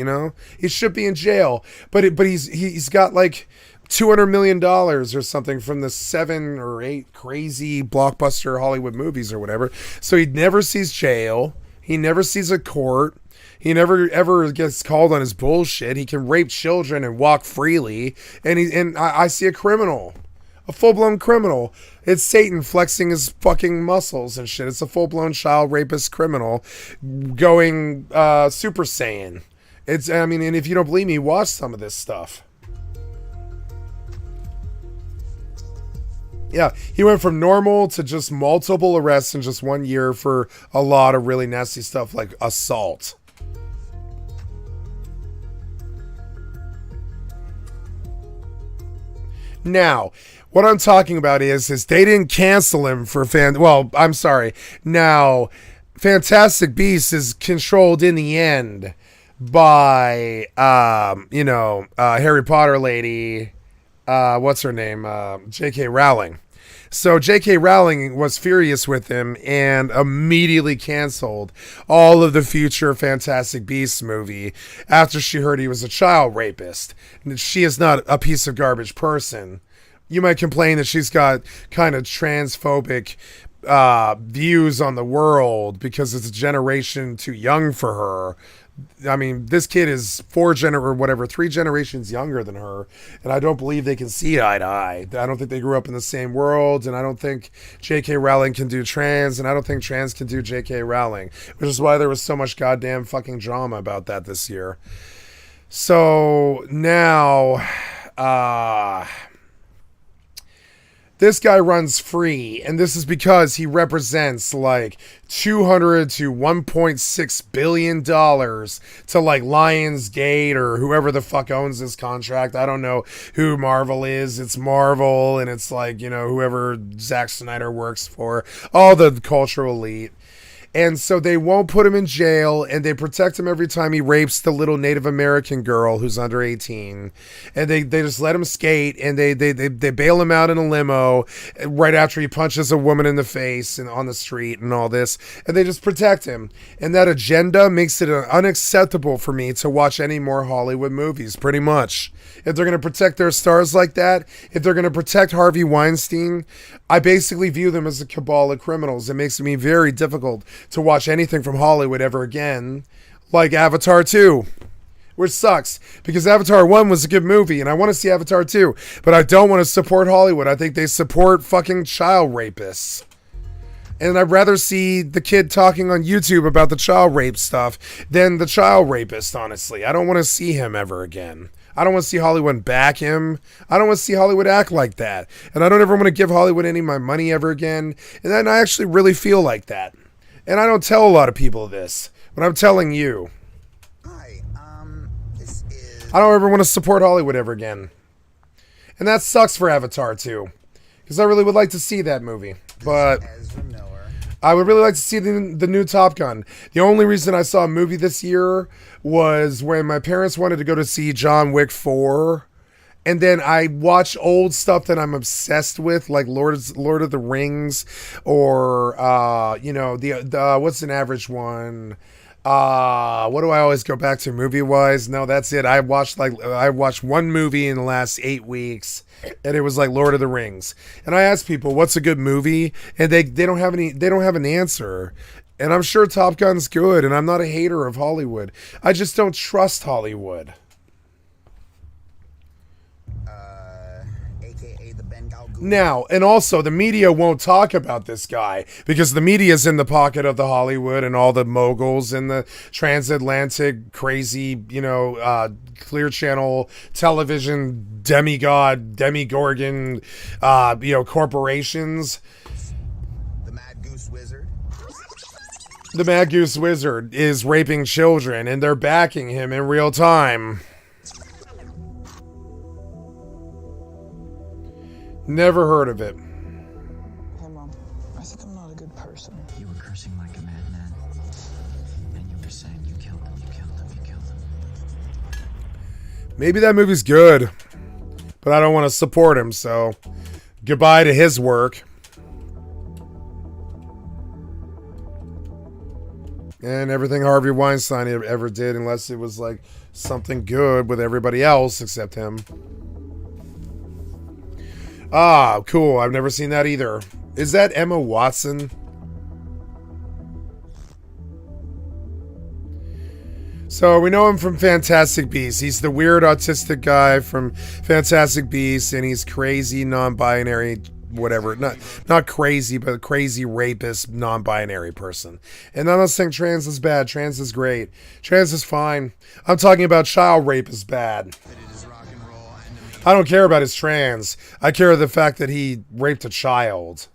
He should be in jail. But he's got like $200 million or something from the 7 or 8 crazy blockbuster Hollywood movies or whatever. So he never sees jail. He never sees a court. He never ever gets called on his bullshit. He can rape children and walk freely. And I see a criminal. A full-blown criminal. It's Satan flexing his fucking muscles and shit. It's a full-blown child rapist criminal going Super Saiyan. I mean, and if you don't believe me, watch some of this stuff. Yeah, he went from normal to just multiple arrests in just 1 year for a lot of really nasty stuff like assault. Now, what I'm talking about is they didn't cancel him for I'm sorry. Now, Fantastic Beasts is controlled in the end by, Harry Potter lady, what's her name? J.K. Rowling. So J.K. Rowling was furious with him and immediately canceled all of the future Fantastic Beasts movie after she heard he was a child rapist. She is not a piece of garbage person. You might complain that she's got kind of transphobic views on the world because it's a generation too young for her. I mean, this kid is 3 generations younger than her, and I don't believe they can see eye to eye. I don't think they grew up in the same world, and I don't think J.K. Rowling can do trans, and I don't think trans can do J.K. Rowling, which is why there was so much goddamn fucking drama about that this year. So now, this guy runs free, and this is because he represents like $200 to $1.6 billion to like Lionsgate or whoever the fuck owns this contract. I don't know who Marvel is. It's Marvel, and it's like, whoever Zack Snyder works for, all the cultural elite. And so they won't put him in jail, and they protect him every time he rapes the little Native American girl who's under 18. And they just let him skate, and they bail him out in a limo right after he punches a woman in the face and on the street and all this. And they just protect him. And that agenda makes it unacceptable for me to watch any more Hollywood movies, pretty much. If they're going to protect their stars like that, if they're going to protect Harvey Weinstein, I basically view them as a cabal of criminals. It makes me very difficult to watch anything from Hollywood ever again, like Avatar 2, which sucks because Avatar 1 was a good movie and I want to see Avatar 2, but I don't want to support Hollywood. I think they support fucking child rapists. And I'd rather see the kid talking on YouTube about the child rape stuff than the child rapist, honestly. I don't want to see him ever again. I don't want to see Hollywood back him. I don't want to see Hollywood act like that. And I don't ever want to give Hollywood any of my money ever again. And then I actually really feel like that. And I don't tell a lot of people this, but I'm telling you. Hi, I don't ever want to support Hollywood ever again. And that sucks for Avatar 2. Because I really would like to see that movie. But I would really like to see the new Top Gun. The only reason I saw a movie this year was when my parents wanted to go to see John Wick 4. And then I watch old stuff that I'm obsessed with, like Lord of the Rings, or the what's an average one? What do I always go back to movie wise? No, that's it. I watched one movie in the last 8 weeks, and it was like Lord of the Rings. And I asked people, "What's a good movie?" And they don't have an answer. And I'm sure Top Gun's good, and I'm not a hater of Hollywood. I just don't trust Hollywood. Now, and also the media won't talk about this guy because the media is in the pocket of the Hollywood and all the moguls and the transatlantic crazy, Clear Channel television demigorgon, corporations. The Mad Goose Wizard. The Mad Goose Wizard is raping children and they're backing him in real time. Never heard of it. Hey, Mom. I think I'm not a good person. You were cursing like a madman. And you were saying you killed him, you killed him, you killed him. Maybe that movie's good, but I don't want to support him, so goodbye to his work. And everything Harvey Weinstein ever did, unless it was like something good with everybody else except him. Ah, cool. I've never seen that either. Is that Emma Watson? So we know him from Fantastic Beasts. He's the weird autistic guy from Fantastic Beasts, and he's crazy, non-binary, whatever. Not crazy, but crazy rapist, non-binary person. And I'm not saying trans is bad. Trans is great. Trans is fine. I'm talking about child rape is bad. I don't care about his trans. I care about the fact that he raped a child.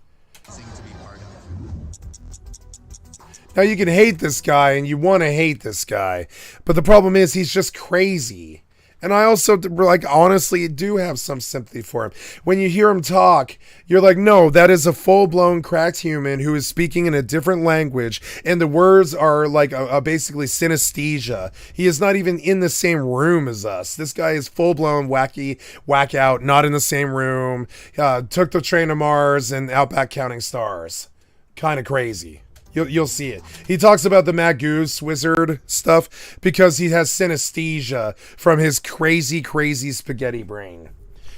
Now, you can hate this guy, and you want to hate this guy, but the problem is he's just crazy. And I also, like, honestly do have some sympathy for him. When you hear him talk, you're like, no, that is a full-blown cracked human who is speaking in a different language, and the words are like basically synesthesia. He is not even in the same room as us. This guy is full-blown wacky, whack out, not in the same room, took the train to Mars and Outback counting stars. Kind of crazy. You'll see it. He talks about the Mad Goose Wizard stuff because he has synesthesia from his crazy, crazy spaghetti brain.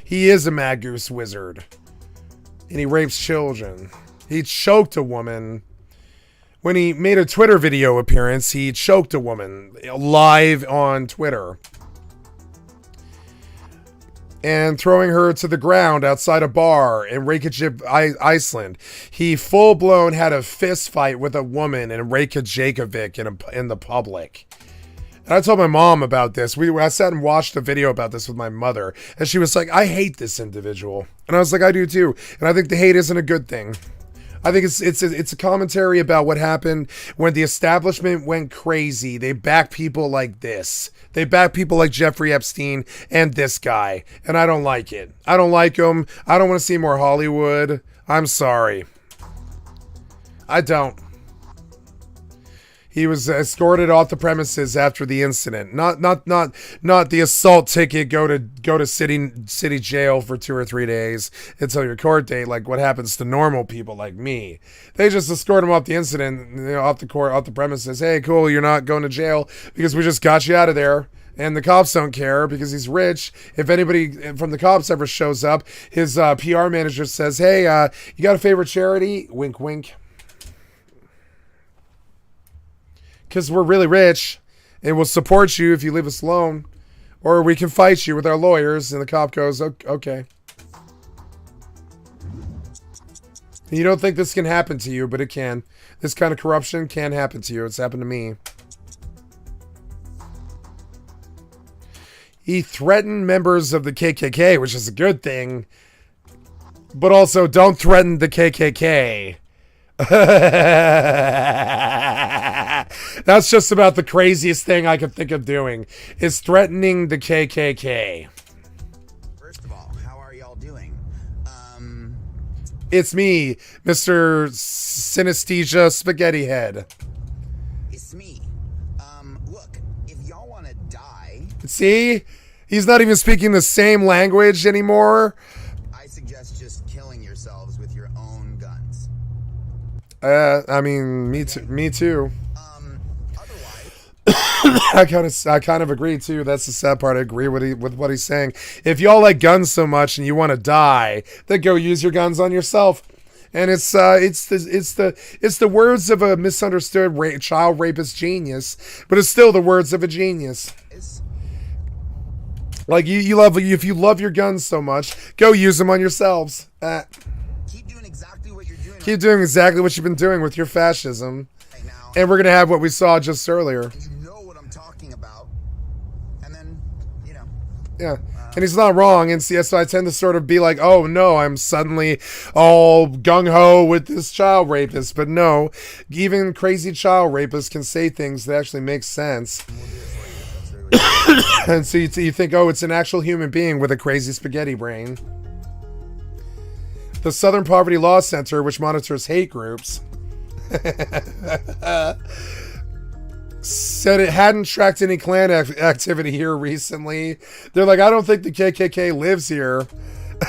He is a Mad Goose Wizard. And he rapes children. He choked a woman. When he made a Twitter video appearance, he choked a woman live on Twitter. And throwing her to the ground outside a bar in Reykjavik, Iceland. He full-blown had a fist fight with a woman in Reykjavik in the public. And I told my mom about this. I sat and watched a video about this with my mother, and she was like, I hate this individual. And I was like, I do too. And I think the hate isn't a good thing. I think it's a commentary about what happened when the establishment went crazy. They back people like this. They back people like Jeffrey Epstein and this guy. And I don't like it. I don't like him. I don't want to see more Hollywood. I'm sorry. I don't. He was escorted off the premises after the incident. Not the assault ticket. Go to city jail for 2 or 3 days until your court date. Like what happens to normal people like me. They just escort him off the incident, off the premises. Hey, cool, you're not going to jail because we just got you out of there. And the cops don't care because he's rich. If anybody from the cops ever shows up, his PR manager says, "Hey, you got a favorite charity?" Wink, wink. Because we're really rich and we'll support you if you leave us alone. Or we can fight you with our lawyers. And the cop goes, okay. You don't think this can happen to you, but it can. This kind of corruption can happen to you. It's happened to me. He threatened members of the KKK, which is a good thing. But also, don't threaten the KKK. That's just about the craziest thing I could think of doing, is threatening the KKK. First of all, how are y'all doing? It's me, Mr. Synesthesia Spaghetti Head. It's me. Look, if y'all want to die... See? He's not even speaking the same language anymore. I suggest just killing yourselves with your own guns. I mean, me too. I kind of agree too. That's the sad part. I agree with what he's saying. If y'all like guns so much and you want to die, then go use your guns on yourself. And it's the words of a misunderstood child rapist genius, but it's still the words of a genius. Like if you love your guns so much, go use them on yourselves. Keep doing exactly what you're doing. Keep doing exactly what you've been doing with your fascism. And we're going to have what we saw just earlier. You know what I'm talking about. And then, you know. Yeah. And he's not wrong. And so I tend to sort of be like, oh, no, I'm suddenly all gung-ho with this child rapist. But no, even crazy child rapists can say things that actually make sense. And so you think, oh, it's an actual human being with a crazy spaghetti brain. The Southern Poverty Law Center, which monitors hate groups, said it hadn't tracked any Klan activity here recently. They're like, I don't think the KKK lives here.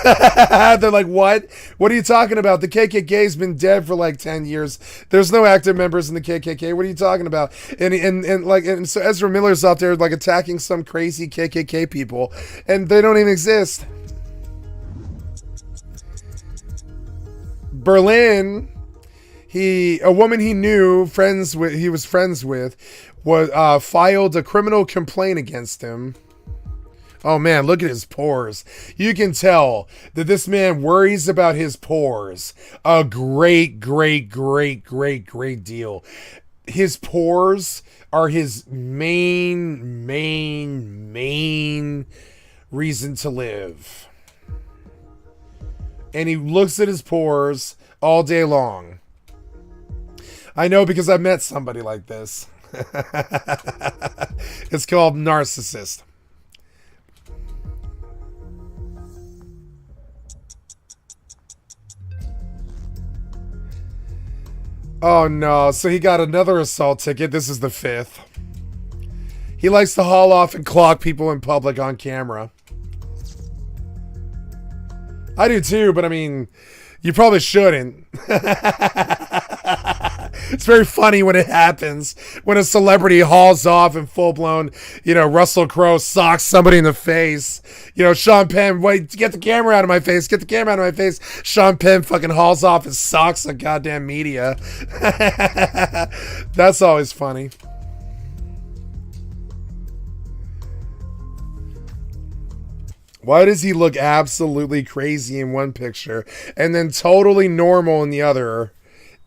They're like, what? What are you talking about? The KKK's been dead for like 10 years. There's no active members in the KKK. What are you talking about? And so Ezra Miller's out there like attacking some crazy KKK people, and they don't even exist. Berlin. a woman he knew, he was friends with, was filed a criminal complaint against him. Oh man, look at his pores. You can tell that this man worries about his pores a great deal. His pores are his main reason to live. And he looks at his pores all day long. I know because I met somebody like this. It's called narcissist. Oh no, so he got another assault ticket. This is the 5th. He likes to haul off and clock people in public on camera. I do too, but I mean, you probably shouldn't. It's very funny when it happens. When a celebrity hauls off in full-blown, Russell Crowe socks somebody in the face. Sean Penn, wait, get the camera out of my face. Get the camera out of my face. Sean Penn fucking hauls off and socks the goddamn media. That's always funny. Why does he look absolutely crazy in one picture and then totally normal in the other?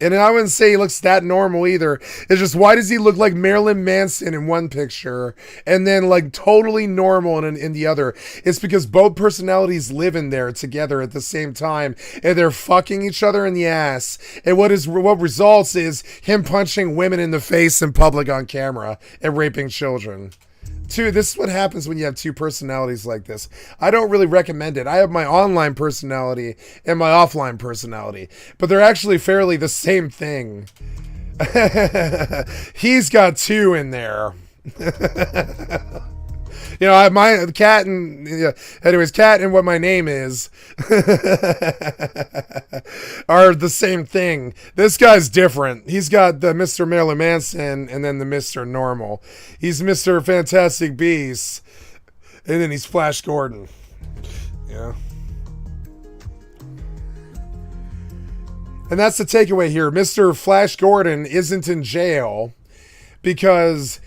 And I wouldn't say he looks that normal either. It's just, why does he look like Marilyn Manson in one picture and then like totally normal in the other? It's because both personalities live in there together at the same time and they're fucking each other in the ass. And what results is him punching women in the face in public on camera and raping children. This is what happens when you have two personalities like this. I don't really recommend it. I have my online personality and my offline personality, but they're actually fairly the same thing. He's got two in there. My cat and anyways, cat and what my name is are the same thing. This guy's different. He's got the Mr. Marilyn Manson and then the Mr. Normal. He's Mr. Fantastic Beasts and then he's Flash Gordon. Yeah. And that's the takeaway here. Mr. Flash Gordon isn't in jail because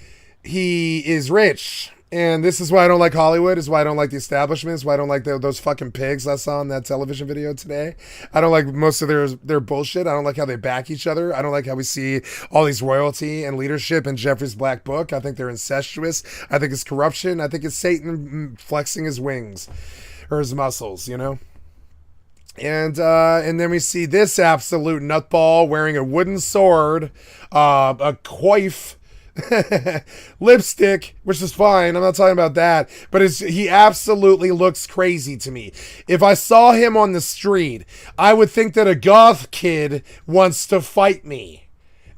he is rich. And this is why I don't like Hollywood, is why I don't like the establishments, why I don't like those fucking pigs I saw in that television video today. I don't like most of their bullshit. I don't like how they back each other. I don't like how we see all these royalty and leadership in Jeffrey's Black Book. I think they're incestuous. I think it's corruption. I think it's Satan flexing his wings or his muscles, And then we see this absolute nutball wearing a wooden sword, a coif, lipstick, which is fine. I'm not talking about that, but he absolutely looks crazy to me. If I saw him on the street, I would think that a goth kid wants to fight me,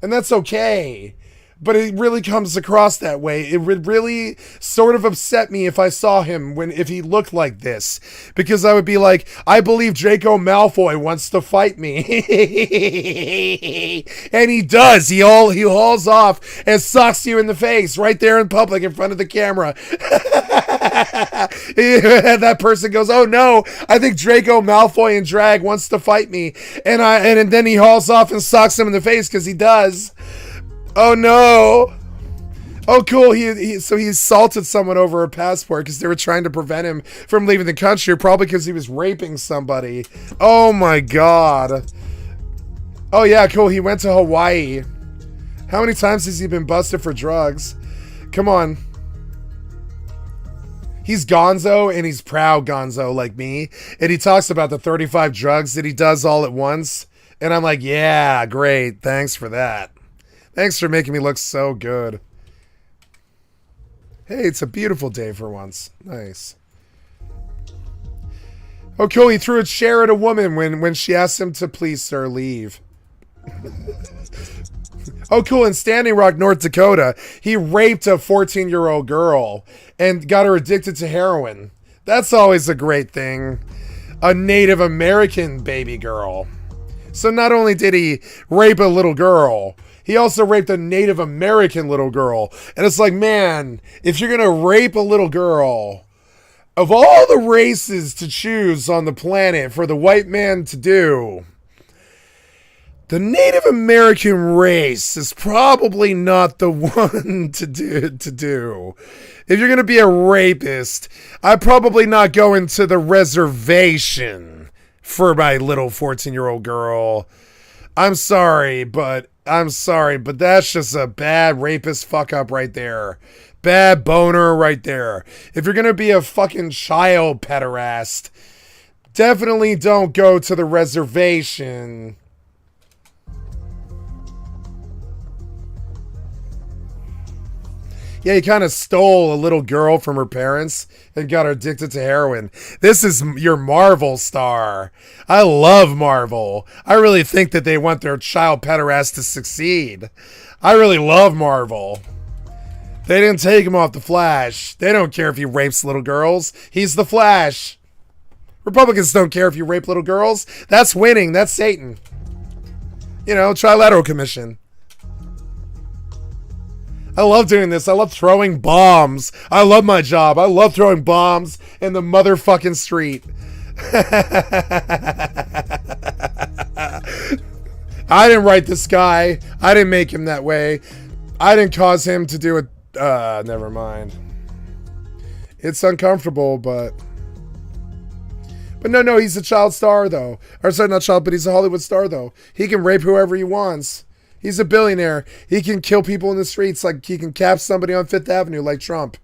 and that's okay. But it really comes across that way. It would really sort of upset me if I saw him if he looked like this. Because I would be like, I believe Draco Malfoy wants to fight me. And he does. He hauls off and socks you in the face right there in public in front of the camera. That person goes, oh no, I think Draco Malfoy in drag wants to fight me. And then he hauls off and socks him in the face because he does. Oh no! Oh cool, so he assaulted someone over a passport because they were trying to prevent him from leaving the country, probably because he was raping somebody. Oh my god. Oh yeah, cool, he went to Hawaii. How many times has he been busted for drugs? Come on. He's gonzo and he's proud gonzo like me. And he talks about the 35 drugs that he does all at once. And I'm like, yeah, great, thanks for that. Thanks for making me look so good. Hey, it's a beautiful day for once. Nice. Oh, cool. He threw a chair at a woman when she asked him to please, sir, leave. Oh, cool. In Standing Rock, North Dakota, he raped a 14-year-old girl and got her addicted to heroin. That's always a great thing. A Native American baby girl. So not only did he rape a little girl, he also raped a Native American little girl. And it's like, man, if you're going to rape a little girl, of all the races to choose on the planet for the white man to do, The Native American race is probably not the one to do. If you're going to be a rapist, I'd probably not go into the reservation for my little 14-year-old girl. I'm sorry, but that's just a bad rapist fuck up right there. Bad boner right there. If you're going to be a fucking child pederast, definitely don't go to the reservation. Yeah, he kind of stole a little girl from her parents and got her addicted to heroin. This is your Marvel star. I love Marvel. I really think that they want their child pederast to succeed. I really love Marvel. They didn't take him off the Flash. They don't care if he rapes little girls. He's the Flash. Republicans don't care if you rape little girls. That's winning. That's Satan. You know, Trilateral Commission. I love doing this. I love throwing bombs. I love my job. I love throwing bombs in the motherfucking street. I didn't write this guy. I didn't make him that way. I didn't cause him to do it. Never mind. It's uncomfortable, but no, he's a child star, though. Or sorry, not child, but he's a Hollywood star, though. He can rape whoever he wants. He's a billionaire. He can kill people in the streets, like he can cap somebody on Fifth Avenue like Trump.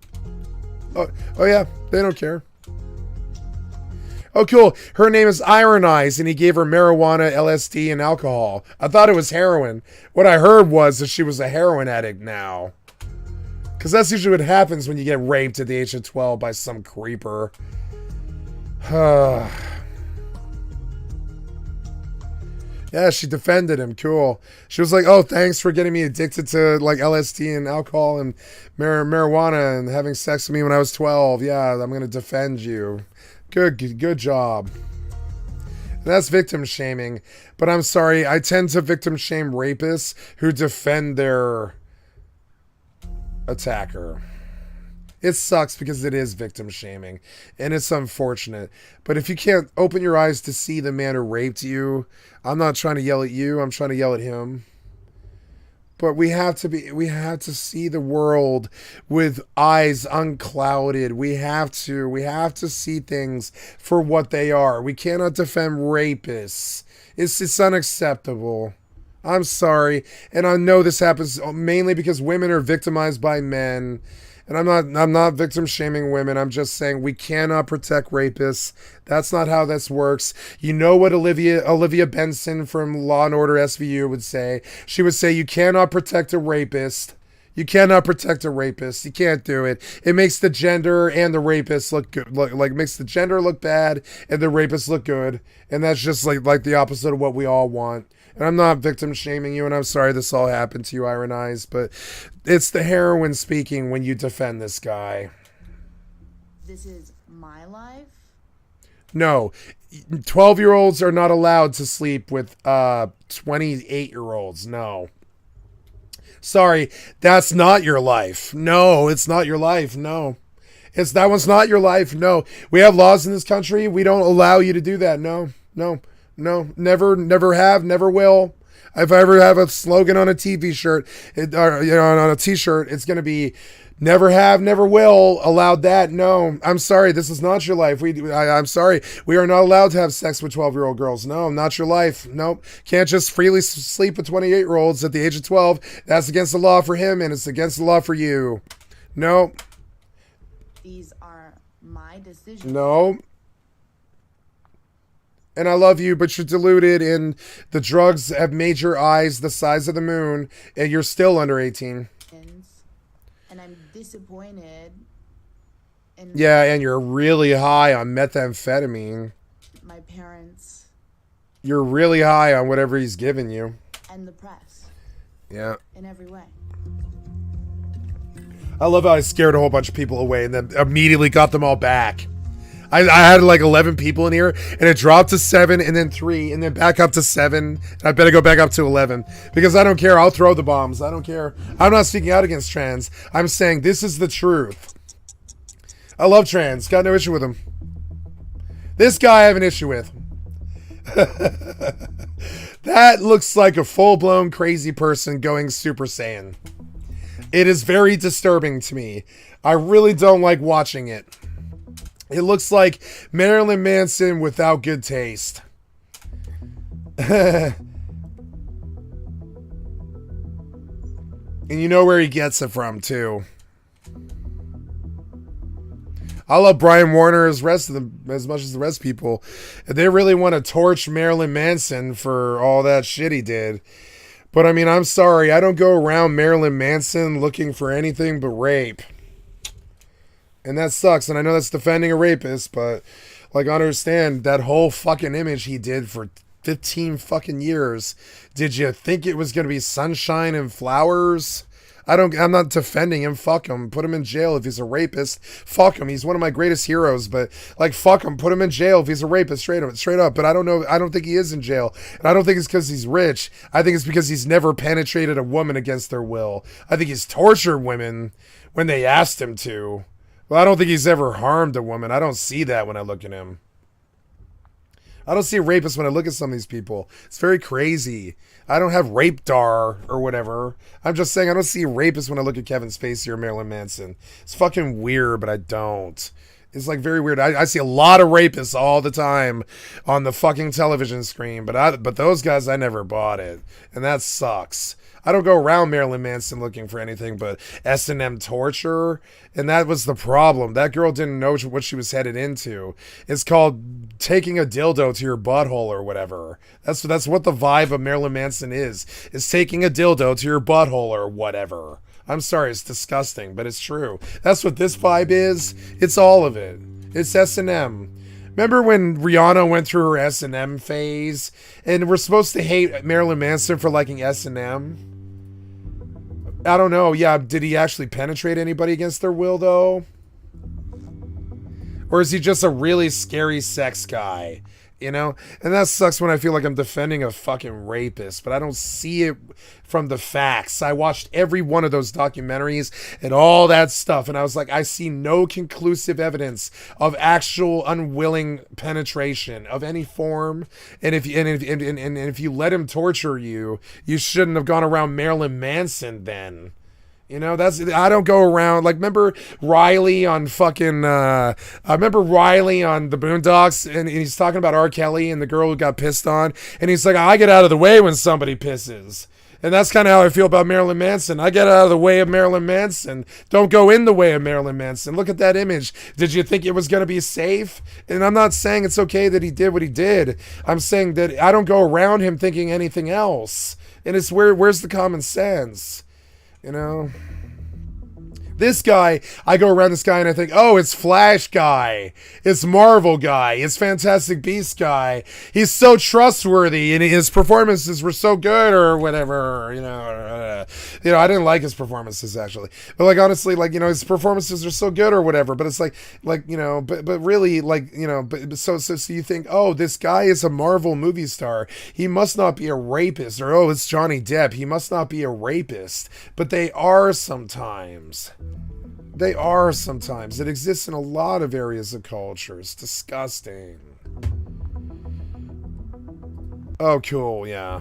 Oh yeah, they don't care. Oh, cool. Her name is Iron Eyes, and he gave her marijuana, LSD, and alcohol. I thought it was heroin. What I heard was that she was a heroin addict now. Because that's usually what happens when you get raped at the age of 12 by some creeper. Yeah, she defended him. Cool. She was like, oh, thanks for getting me addicted to like LSD and alcohol and marijuana and having sex with me when I was 12. Yeah, I'm going to defend you. Good job. And that's victim shaming. But I'm sorry, I tend to victim shame rapists who defend their attacker. It sucks because it is victim shaming, and it's unfortunate. But if you can't open your eyes to see the man who raped you, I'm not trying to yell at you, I'm trying to yell at him. But we have to see the world with eyes unclouded. We have to see things for what they are. We cannot defend rapists. It's unacceptable. I'm sorry. And I know this happens mainly because women are victimized by men. And I'm not victim shaming women. I'm just saying we cannot protect rapists. That's not how this works. You know what Olivia Benson from Law and Order SVU would say. She would say you cannot protect a rapist. You cannot protect a rapist. You can't do it. It makes the gender and the rapist look good. Like makes the gender look bad and the rapist look good. And that's just like the opposite of what we all want. And I'm not victim shaming you, and I'm sorry this all happened to you, Iron Eyes, but it's the heroine speaking when you defend this guy. This is my life? No. 12-year-olds are not allowed to sleep with 28-year-olds. No. Sorry, that's not your life. No, it's not your life. No. That one's not your life. No. We have laws in this country. We don't allow you to do that. No. Never have, never will. If I ever have a slogan on a TV shirt, on a T-shirt, it's going to be never have, never will. Allowed that? No. I'm sorry. This is not your life. I'm sorry. We are not allowed to have sex with 12-year-old girls. No, not your life. Nope. Can't just freely sleep with 28-year-olds at the age of 12. That's against the law for him, and it's against the law for you. No. These are my decisions. No. And I love you, but you're deluded, and the drugs have made your eyes the size of the moon, and you're still under 18. And I'm disappointed. Yeah, and you're really high on methamphetamine. My parents. You're really high on whatever he's giving you. And the press. Yeah. In every way. I love how I scared a whole bunch of people away and then immediately got them all back. I had like 11 people in here, and it dropped to 7, and then 3, and then back up to 7. And I better go back up to 11 because I don't care. I'll throw the bombs. I don't care. I'm not speaking out against trans. I'm saying this is the truth. I love trans. Got no issue with him. This guy I have an issue with. That looks like a full-blown crazy person going Super Saiyan. It is very disturbing to me. I really don't like watching it. It looks like Marilyn Manson without good taste. And you know where he gets it from, too. I love Brian Warner as much as the rest of people. If they really want to torch Marilyn Manson for all that shit he did. But I mean, I'm sorry. I don't go around Marilyn Manson looking for anything but rape. And that sucks. And I know that's defending a rapist, but like, understand that whole fucking image he did for 15 fucking years. Did you think it was going to be sunshine and flowers? I'm not defending him. Fuck him. Put him in jail if he's a rapist. Fuck him. He's one of my greatest heroes, but like, fuck him. Put him in jail if he's a rapist. Straight up. But I don't know. I don't think he is in jail. And I don't think it's because he's rich. I think it's because he's never penetrated a woman against their will. I think he's tortured women when they asked him to. Well, I don't think he's ever harmed a woman. I don't see that when I look at him. I don't see a rapist when I look at some of these people. It's very crazy. I don't have rape-dar or whatever. I'm just saying I don't see a rapist when I look at Kevin Spacey or Marilyn Manson. It's fucking weird, but I don't. It's like very weird. I see a lot of rapists all the time on the fucking television screen, but those guys, I never bought it. And that sucks. I don't go around Marilyn Manson looking for anything but S&M torture. And that was the problem. That girl didn't know what she was headed into. It's called taking a dildo to your butthole or whatever. That's what the vibe of Marilyn Manson is taking a dildo to your butthole or whatever. I'm sorry, it's disgusting, but it's true. That's what this vibe is. It's all of it. It's S&M. Remember when Rihanna went through her S&M phase? And we're supposed to hate Marilyn Manson for liking S&M? I don't know. Yeah, did he actually penetrate anybody against their will, though? Or is he just a really scary sex guy? You know? And that sucks when I feel like I'm defending a fucking rapist, but I don't see it from the facts. I watched every one of those documentaries and all that stuff, and I was like, I see no conclusive evidence of actual unwilling penetration of any form. And if you let him torture you, you shouldn't have gone around Marilyn Manson then. You know, I don't go around, like, remember Riley on fucking, I remember Riley on the Boondocks, and he's talking about R. Kelly and the girl who got pissed on, and he's like, I get out of the way when somebody pisses. And that's kind of how I feel about Marilyn Manson. I get out of the way of Marilyn Manson. Don't go in the way of Marilyn Manson. Look at that image. Did you think it was going to be safe? And I'm not saying it's okay that he did what he did. I'm saying that I don't go around him thinking anything else. And it's where's the common sense? You know? This guy, I go around this guy and I think, oh, it's Flash guy. It's Marvel guy. It's Fantastic Beast guy. He's so trustworthy and his performances were so good or whatever, you know. I didn't like his performances actually. But like, honestly, like, you know, his performances are so good or whatever, but it's like, you know, but really like, you know, but so you think, oh, this guy is a Marvel movie star. He must not be a rapist, or, oh, it's Johnny Depp. He must not be a rapist, but they are sometimes. They are sometimes. It exists in a lot of areas of culture. It's disgusting. Oh, cool, yeah.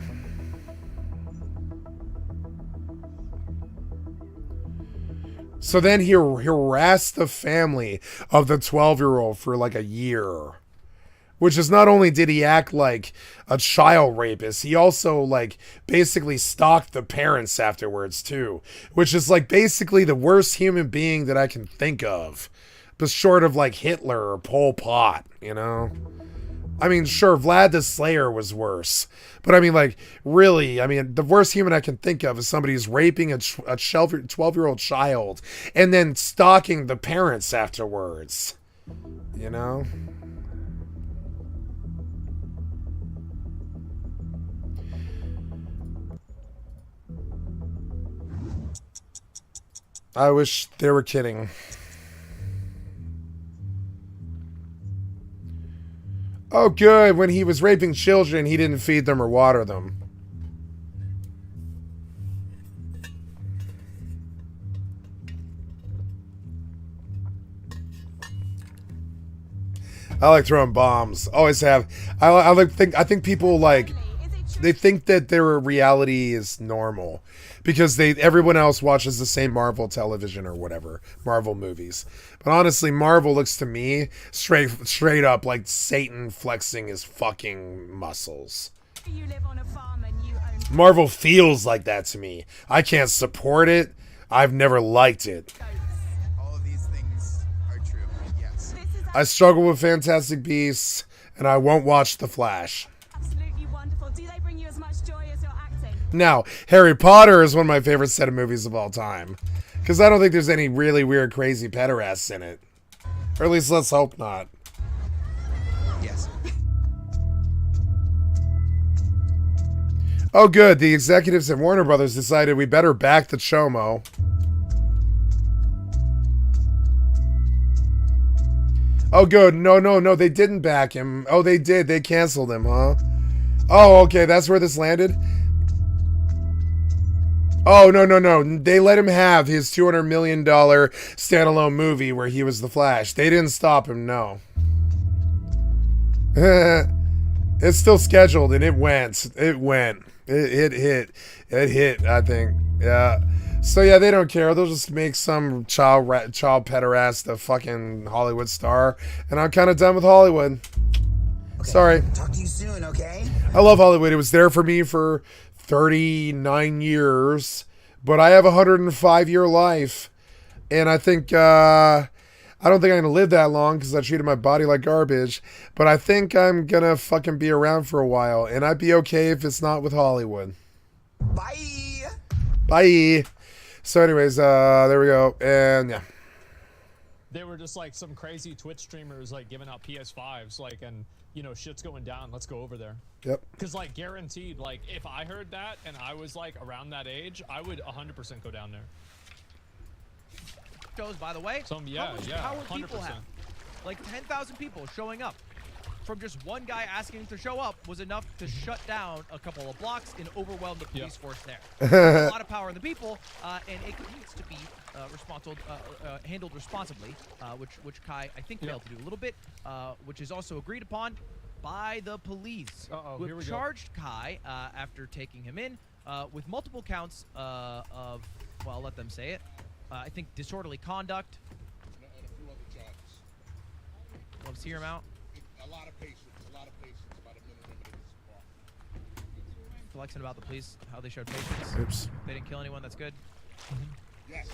So then he harassed the family of the 12-year-old for like a year. Which is, not only did he act like a child rapist, he also like basically stalked the parents afterwards too. Which is like basically the worst human being that I can think of. But short of like Hitler or Pol Pot, you know? I mean, sure, Vlad the Slayer was worse. But I mean, like, really, I mean, the worst human I can think of is somebody who's raping a 12-year-old child and then stalking the parents afterwards. You know? I wish they were kidding. Oh, good. When he was raping children, he didn't feed them or water them. I like throwing bombs. Always have. I think people like that their reality is normal because everyone else watches the same Marvel television or whatever, Marvel movies. But honestly, Marvel looks to me straight up like Satan flexing his fucking muscles. You live on a farm and you own Marvel feels like that to me. I can't support it. I've never liked it. All of these things are true. Yes. I struggle with Fantastic Beasts, and I won't watch The Flash. absolutely wonderful. Do they bring you as much joy as your acting? Now, Harry Potter is one of my favorite set of movies of all time. Because I don't think there's any really weird, crazy pederasts in it. Or at least let's hope not. Yes. Oh, good. The executives at Warner Brothers decided we better back the Chomo. Oh, good. No. They didn't back him. Oh, they did. They canceled him, huh? Oh, okay. That's where this landed? Oh, no. They let him have his $200 million standalone movie where he was the Flash. They didn't stop him, no. It's still scheduled, and it went. It hit, I think. Yeah. So, yeah, they don't care. They'll just make some child pederast a fucking Hollywood star. And I'm kind of done with Hollywood. Okay. Sorry. Talk to you soon, okay? I love Hollywood. It was there for me for 39 years. But I have a 105-year life. And I think... I don't think I'm going to live that long because I treated my body like garbage. But I think I'm going to fucking be around for a while. And I'd be okay if it's not with Hollywood. Bye. Bye. So anyways, there we go. And yeah. They were just like some crazy Twitch streamers like giving out PS5s, like, and you know, shit's going down. Let's go over there. Yep. Because like guaranteed, like if I heard that and I was like around that age, I would 100% go down there. Shows, by the way, how much power 100%. people have. Like 10,000 people showing up from just one guy asking to show up was enough to shut down a couple of blocks and overwhelm the police force there. There's a lot of power in the people, and it needs to be handled responsibly, which Kai, I think, failed to do a little bit, which is also agreed upon by the police, who have charged Kai after taking him in with multiple counts of, well, I'll let them say it, I think disorderly conduct. And a few other charges. Let's hear him out. A lot of patience by the men and women in this department. Flexing about the police, how they showed patience. Oops. They didn't kill anyone, that's good. Yes.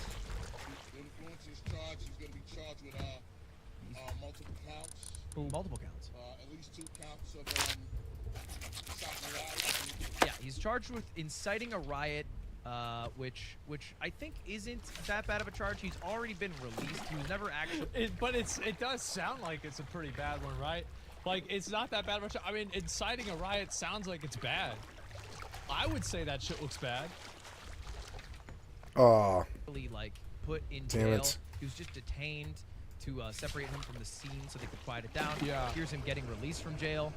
The influence is charged. He's going to be charged with multiple counts. Multiple counts. At least 2 counts of inciting a riot. Yeah, he's charged with inciting a riot, which I think isn't that bad of a charge. He's already been released. He was never actually. But it does sound like it's a pretty bad one, right? Like it's not that bad of a charge. I mean, inciting a riot sounds like it's bad. I would say that shit looks bad. Oh. Like put in Damn jail. it. He was just detained to separate him from the scene so they could quiet it down. Yeah. Here's him getting released from jail.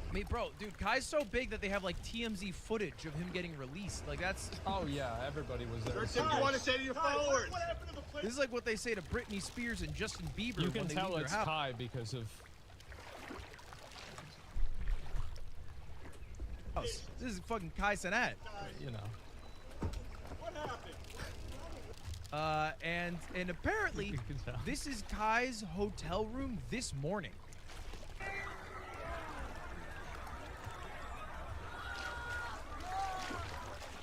I mean, bro, dude, Kai's so big that they have like TMZ footage of him getting released. Like that's. Oh yeah, everybody was there. What do you want to say to your followers? This is like what they say to Britney Spears and Justin Bieber. You when can they tell leave it's their house. Kai because of. This is fucking Kai Cenat. You know. What happened? And apparently, this is Kai's hotel room this morning.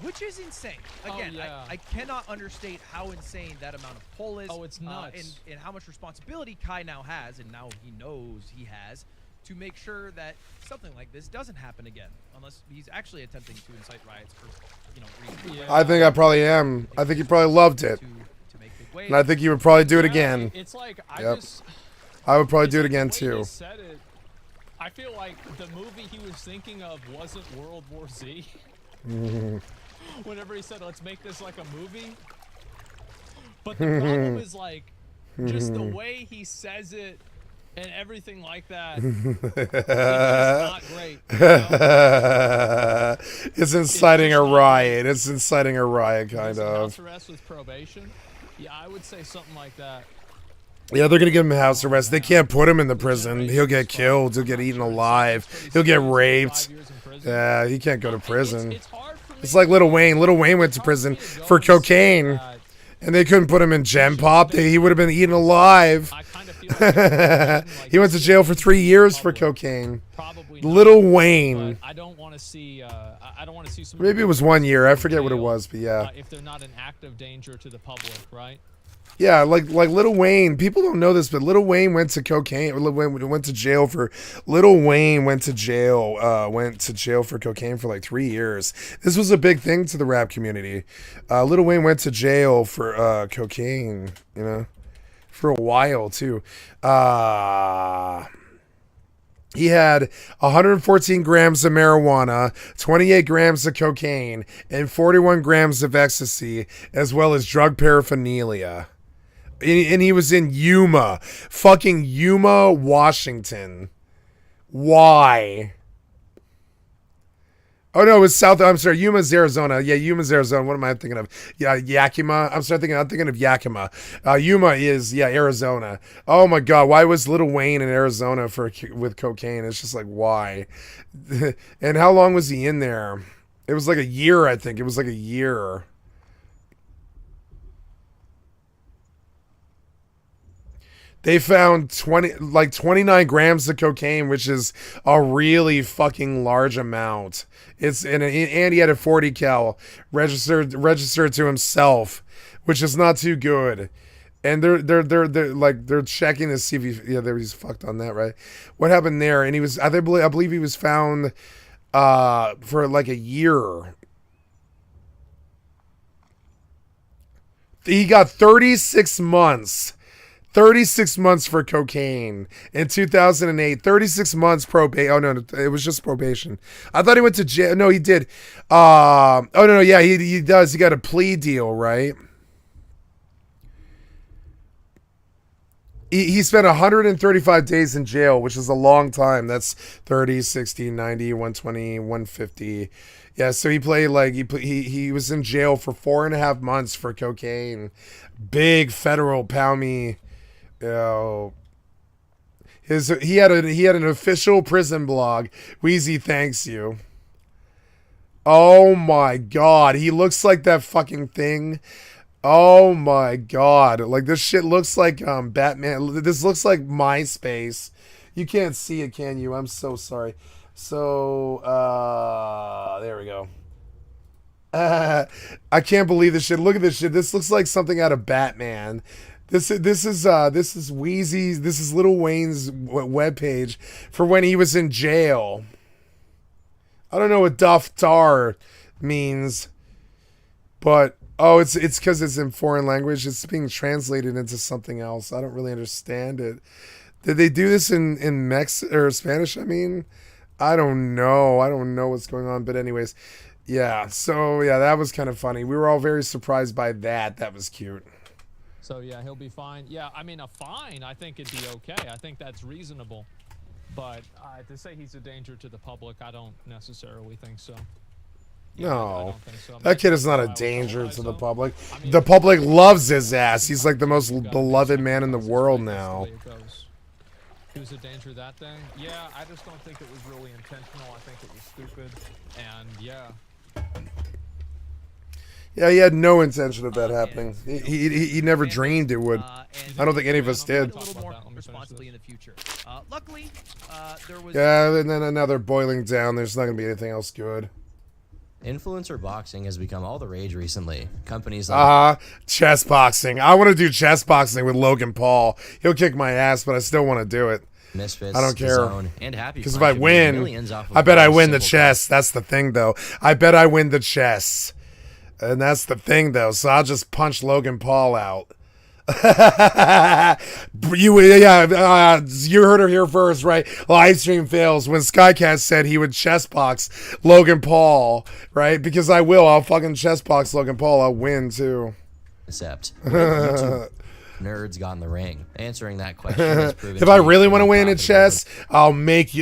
Which is insane. Again, yeah. I cannot understate how insane that amount of pull is. Oh, it's nuts. And how much responsibility Kai now has, and now he knows he has, to make sure that something like this doesn't happen again. Unless he's actually attempting to incite riots for, you know, reasons. Yeah. I think I probably am. I think you probably loved it. To make big waves. And I think you would probably do it again. It's like Yep. I would probably do it again the way too. they said it, I feel like the movie he was thinking of wasn't World War Z. Whenever he said, let's make this like a movie. But the problem is like, just the way he says it and everything like that. It's just not great. You know? It's inciting a riot. It's inciting a riot, kind of. House arrest with probation? Yeah, I would say something like that. Yeah, they're gonna give him house arrest. They can't put him in the prison. He'll get killed. He'll get eaten alive. He'll get raped. prison. Yeah, he can't go to prison. It's hard for me. It's like Lil Wayne. Lil Wayne went to prison for cocaine, and they couldn't put him in Gen Pop. He would have been eaten alive. He went to jail for 3 years for cocaine. Lil Wayne. I don't want to see. I don't want to see some. Maybe it was 1 year. I forget what it was, but yeah. If they're not an active danger to the public, right? Yeah, like Lil Wayne. People don't know this, but Lil Wayne went to cocaine. Lil Wayne went to jail for. Lil Wayne went to jail. Went to jail for cocaine for like 3 years. This was a big thing to the rap community. Lil Wayne went to jail for cocaine. You know, for a while too. He had 114 grams of marijuana, 28 grams of cocaine, and 41 grams of ecstasy, as well as drug paraphernalia. And he was in Yuma. Fucking Yuma, Washington. Why? Oh, no, it was Yuma's Arizona. Yeah, Yuma's Arizona. What am I thinking of? Yeah, Yakima. I'm thinking of Yakima. Yuma is, Arizona. Oh, my God. Why was Lil Wayne in Arizona with cocaine? It's just like, why? And how long was he in there? It was like a year, I think. It was like a year. They found 29 grams of cocaine, which is a really fucking large amount. And he had a 40 cal registered to himself, which is not too good. And they're checking to see if he's fucked on that, right? What happened there? And I believe he was found for like a year. He got 36 months. 36 months for cocaine in 2008. 36 months probation. Oh, no, it was just probation. I thought he went to jail. No, he did. No, yeah, he does. He got a plea deal, right? He spent 135 days in jail, which is a long time. That's 30, 60, 90, 120, 150. Yeah, so he he was in jail for 4.5 months for cocaine. Big federal pound me. He had an official prison blog. Wheezy thanks you. Oh my God, he looks like that fucking thing. Oh my God, like this shit looks like Batman. This looks like MySpace. You can't see it, can you? I'm so sorry. So there we go. I can't believe this shit. Look at this shit. This looks like something out of Batman. This is Wheezy's. This is Lil Wayne's webpage for when he was in jail. I don't know what Duff Tar means, but it's because it's in foreign language. It's being translated into something else. I don't really understand it. Did they do this in Mexican or Spanish? I mean, I don't know. I don't know what's going on. But anyways, yeah. So yeah, that was kind of funny. We were all very surprised by that. That was cute. So yeah, he'll be fine. Yeah, I mean a fine, I think it'd be okay. I think that's reasonable. But to say he's a danger to the public, I don't necessarily think so. Yeah, No, I don't think so. that kid is not a danger to the public. The public loves his ass. He's like the most beloved man in the world now. He was a danger, that thing? Yeah, I just don't think it was really intentional. I think it was stupid. And yeah. Yeah, he had no intention of that happening. He never dreamed it would. I don't think any of us did. A little more responsibly in the future. Luckily, there was. Yeah, and then now they're boiling down. There's not gonna be anything else good. Influencer boxing has become all the rage recently. Companies like chess boxing. I want to do chess boxing with Logan Paul. He'll kick my ass, but I still want to do it. Misfits, I don't care. DAZN, and Happy Because if Fun I should make win, millions off of I bet I one win the simple chess. That's the thing, though. I bet I win the chess. And that's the thing, though. So I'll just punch Logan Paul out. You heard her here first, right? Live stream fails when Skycat said he would chess box Logan Paul, right? Because I will. I'll fucking chess box Logan Paul. I'll win too. Concept. nerds got in the ring? Answering that question has proven If I really want to win at chess, I'll make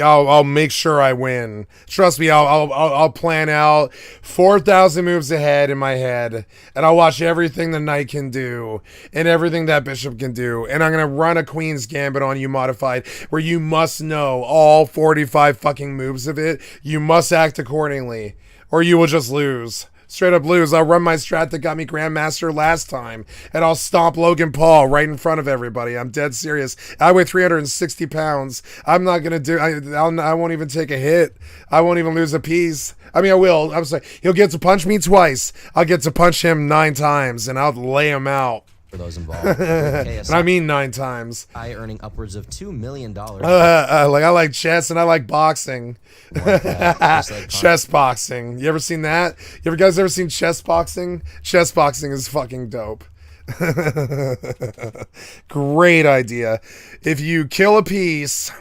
sure I win. Trust me, I'll plan out 4,000 moves ahead in my head, and I'll watch everything the knight can do and everything that bishop can do, and I'm gonna run a queen's gambit on you modified, where you must know all 45 fucking moves of it. You must act accordingly, or you will just lose. Straight up lose. I'll run my strat that got me Grandmaster last time, and I'll stomp Logan Paul right in front of everybody. I'm dead serious. I weigh 360 pounds. I'm not going to do... I won't even take a hit. I won't even lose a piece. I mean, I will. I'm sorry. He'll get to punch me twice. I'll get to punch him 9 times, and I'll lay him out. For those involved. And I mean 9 times. I earning upwards of $2 million. Like I like chess and I like boxing. Chess boxing. You ever seen that? You guys ever seen chess boxing? Chess boxing is fucking dope. Great idea. If you kill a piece,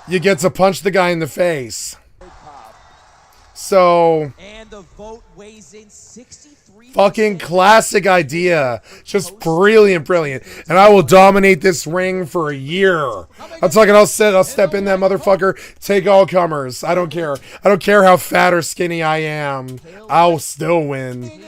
you get to punch the guy in the face. So, and the vote weighs in 63. Fucking classic idea. Just brilliant. And I will dominate this ring for a year. I'm talking, I'll step in that motherfucker, take all comers. I don't care. I don't care how fat or skinny I am. I'll still win.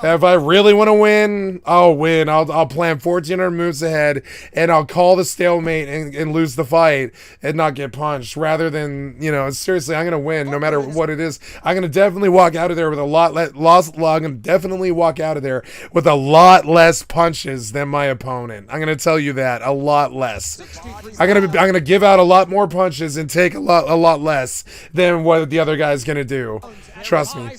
If I really want to win, I'll win. I'll plan 1,400 moves ahead, and I'll call the stalemate and lose the fight and not get punched. Rather than, seriously, I'm gonna win no matter what it is. I'm gonna definitely walk out of there with a lot less punches than my opponent. I'm gonna tell you that, a lot less. I'm gonna give out a lot more punches and take a lot less than what the other guy's gonna do. Trust me.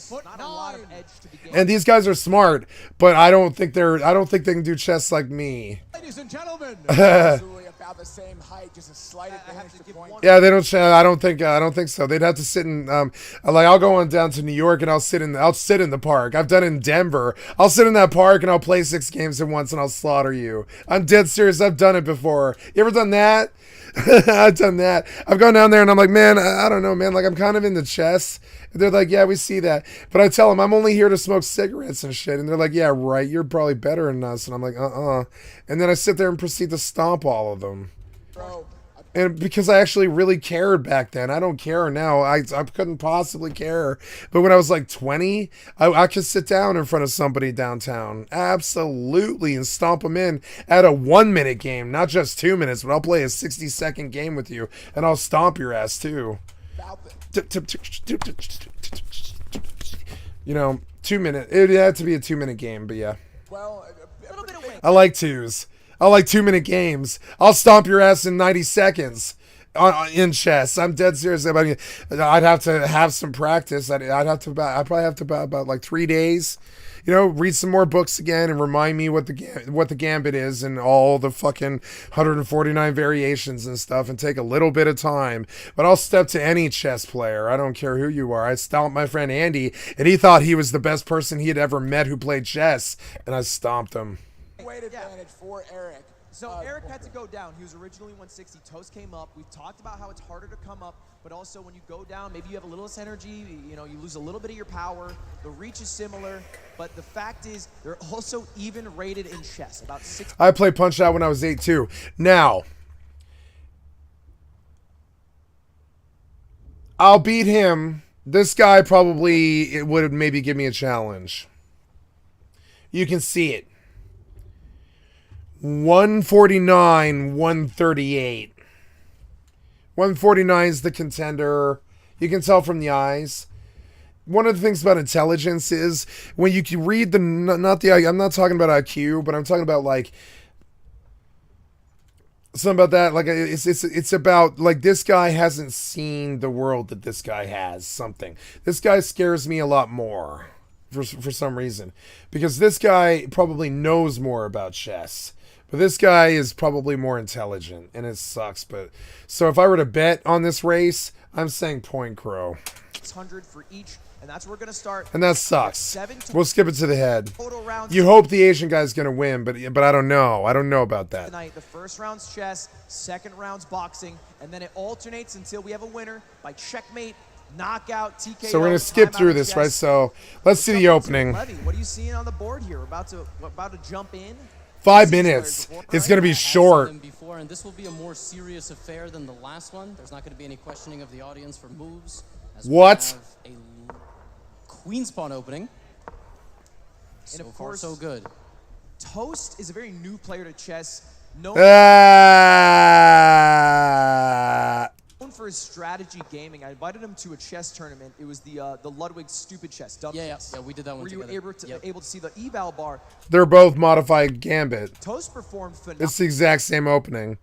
And these guys are smart, but I don't think they can do chess like me. Ladies and gentlemen, about the same height, just a slight advantage to point. Yeah, they don't. I don't think so. They'd have to sit in. I'll go on down to New York and I'll sit in the park. I've done it in Denver. I'll sit in that park and I'll play 6 games at once and I'll slaughter you. I'm dead serious. I've done it before. You ever done that? I've done that. I've gone down there and I'm like, man, I don't know, man. Like, I'm kind of into chess. And they're like, yeah, we see that. But I tell them, I'm only here to smoke cigarettes and shit. And they're like, yeah, right. You're probably better than us. And I'm like, And then I sit there and proceed to stomp all of them. And because I actually really cared back then. I don't care now. I couldn't possibly care. But when I was like 20, I could sit down in front of somebody downtown. Absolutely. And stomp them in at a 1-minute game. Not just 2 minutes, but I'll play a 60-second game with you. And I'll stomp your ass too. 2 minutes. It had to be a 2-minute game, but yeah. I like 2s. I like 2-minute games. I'll stomp your ass in 90 seconds in chess. I'm dead serious about it. I'd have to have some practice. I'd probably have to about like 3 days. Read some more books again and remind me what the gambit is and all the fucking 149 variations and stuff, and take a little bit of time. But I'll step to any chess player. I don't care who you are. I stomped my friend Andy, and he thought he was the best person he had ever met who played chess, and I stomped him. Weight advantage for Eric. So Eric had to go down. He was originally 160. Toast came up. We've talked about how it's harder to come up, but also when you go down, maybe you have a little less energy. You lose a little bit of your power. The reach is similar, but the fact is they're also even rated in chess. About 6. I played Punch-Out when I was 8 too. Now, I'll beat him. This guy probably would maybe give me a challenge. You can see it. 149, 138. 149 is the contender. You can tell from the eyes. One of the things about intelligence is when you can read I'm not talking about IQ, but I'm talking about like something about that. Like it's about like this guy hasn't seen the world that this guy has. Something. This guy scares me a lot more for some reason, because this guy probably knows more about chess. But this guy is probably more intelligent, and it sucks. But so if I were to bet on this race, I'm saying Point Crow. 600 for each, and that's where we're gonna start. And that sucks. We'll skip it to the head. You hope the Asian guy's gonna win, but I don't know. I don't know about that. Tonight, the first round's chess, second round's boxing, and then it alternates until we have a winner by checkmate, knockout, TKO. So we're gonna skip through this, right? So let's see the opening. Levy, what are you seeing on the board here? We're about to jump in. 5 minutes. It's gonna be short. Before, and this will be a more serious affair than the last one. There's not going to be any questioning of the audience for moves. As What? We have a queen spawn opening. And So of far, course, so good. Toast is a very new player to chess. Known for his strategy gaming. I invited him to a chess tournament. It was the Ludwig Stupid Chess. Yeah, we did that one Where together. you were able to see the eval bar. They're both modified Gambit. Toast performed phenomenally. It's the exact same opening.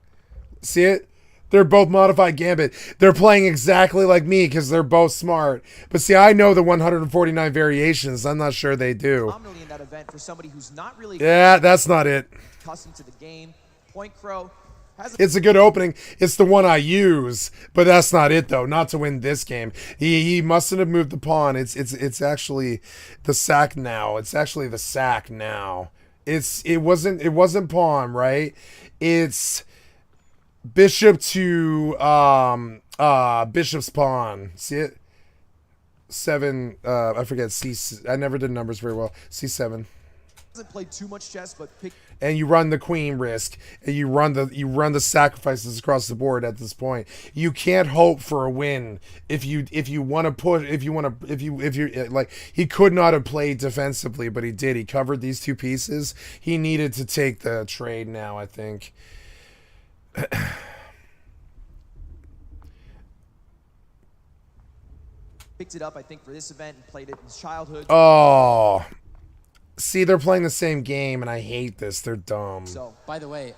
See it? They're both modified Gambit. They're playing exactly like me because they're both smart. But see, I know the 149 variations. I'm not sure they do. Phenomenally in that event for somebody who's not really Yeah, that's not it. accustomed to the game. Point Crow has It's a good opening. It's the one I use, but that's not it though. Not to win this game. He mustn't have moved the pawn. It's actually the sack now. It's actually the sack now. It wasn't pawn, right? It's bishop to bishop's pawn. See it? 7. I forget. I never did numbers very well. C7. Hasn't played too much chess, but And you run the queen risk, and you run the sacrifices across the board at this point. You can't hope for a win if you want to put if you like. He could not have played defensively, but he did. He covered these two pieces. He needed to take the trade now, I think. picked it up, I think, for this event and played it in his childhood. Oh. See, they're playing the same game, and I hate this. They're dumb. So, by the way,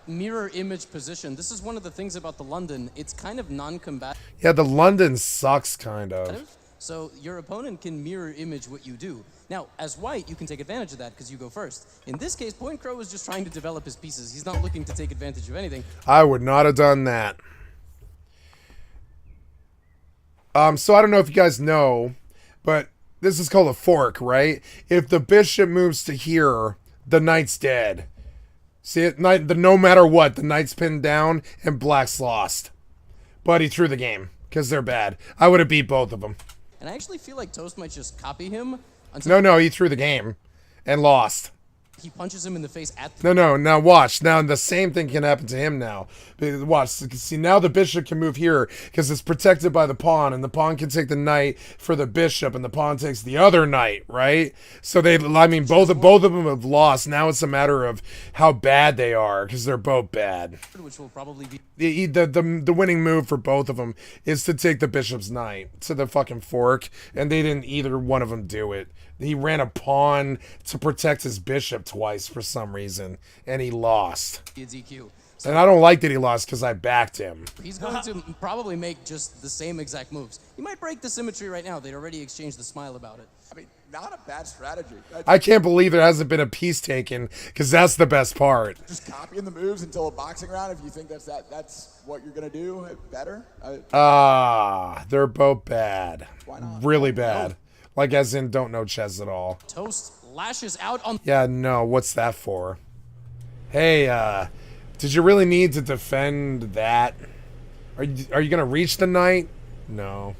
mirror image position. This is one of the things about the London. It's kind of non-combative. Yeah, the London sucks, kind of. So your opponent can mirror image what you do. Now, as white, you can take advantage of that because you go first. In this case, Point Crow is just trying to develop his pieces. He's not looking to take advantage of anything. I would not have done that. So I don't know if you guys know, but this is called a fork, right? If the bishop moves to here, the knight's dead. See it? No matter what, the knight's pinned down and black's lost. But he threw the game because they're bad. I would have beat both of them. And I actually feel like Toast might just copy him. No, he threw the game and lost. He punches him in the face at the... No, now watch. Now the same thing can happen to him now. Watch. See, now the bishop can move here because it's protected by the pawn, and the pawn can take the knight for the bishop, and the pawn takes the other knight, right? So both of them have lost. Now it's a matter of how bad they are because they're both bad. Which will probably be... The winning move for both of them is to take the bishop's knight to the fucking fork, and they didn't either one of them do it. He ran a pawn to protect his bishop twice for some reason, and he lost. DQ. And I don't like that he lost because I backed him. He's going to probably make just the same exact moves. He might break the symmetry right now. They'd already exchanged the smile about it. I mean, not a bad strategy. I can't believe there hasn't been a piece taken because that's the best part. Just copying the moves until a boxing round. If you think that's what you're gonna do better. They're both bad. Why not? Really bad. Like as in don't know chess at all. Toast lashes out on... Yeah, no, what's that for? Hey, did you really need to defend that? Are you gonna reach the knight? No.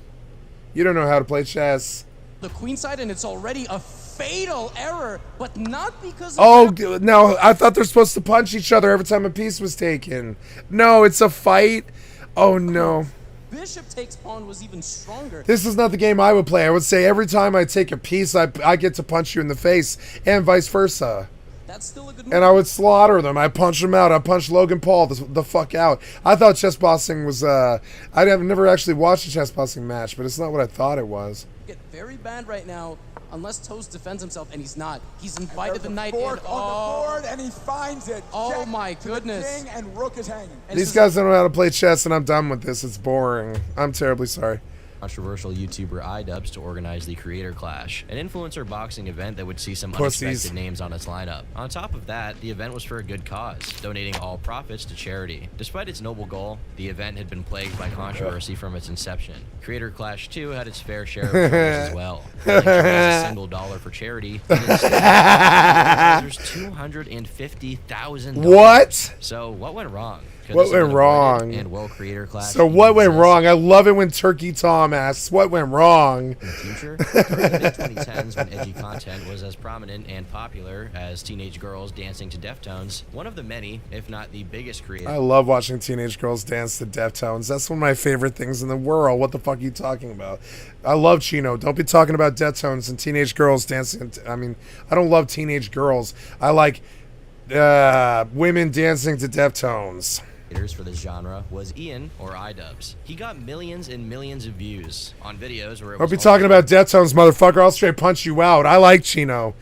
You don't know how to play chess. The queen side, and it's already a fatal error, but not because of... Oh, no, I thought they're supposed to punch each other every time a piece was taken. No, it's a fight. Oh, no. Bishop takes pawn was even stronger. This is not the game I would play. I would say every time I take a piece, I get to punch you in the face, and vice versa. That's still a good move. And I would slaughter them. I punch them out. I punch Logan Paul the fuck out. I thought chess boxing was, I've never actually watched a chess boxing match, but it's not what I thought it was. Get very bad right now, unless Toast defends himself, and he's not. He's invited the knight fork in. on the board, and he finds it. Oh Check my to goodness. The king, and rook is hanging. These guys don't know how to play chess, and I'm done with this. It's boring. I'm terribly sorry. Controversial YouTuber iDubbbz to organize the Creator Clash, an influencer boxing event that would see some Pussies. unexpected names on its lineup. On top of that, the event was for a good cause, donating all profits to charity. Despite its noble goal, the event had been plagued by controversy from its inception. Creator Clash 2 had its fair share of troubles as well. Willing to raise a single dollar for charity, but instead, there's $250,000. What? So what went wrong? Could What this have went been wrong? avoided, and will Creator Clash So even what went exist wrong? I love it when Turkey Tom asks, what went wrong? in the future? During the mid-2010s, when edgy content was as prominent and popular as teenage girls dancing to Deftones, one of the many, if not the biggest creator. I love watching teenage girls dance to Deftones. That's one of my favorite things in the world. What the fuck are you talking about? I love Chino. Don't be talking about Deftones and teenage girls dancing. I mean, I don't love teenage girls. I like women dancing to Deftones. For this genre was Ian, or iDubbbz. He got millions and millions of views on videos where it Don't was be talking about Deftones, motherfucker. I'll straight punch you out. I like Chino.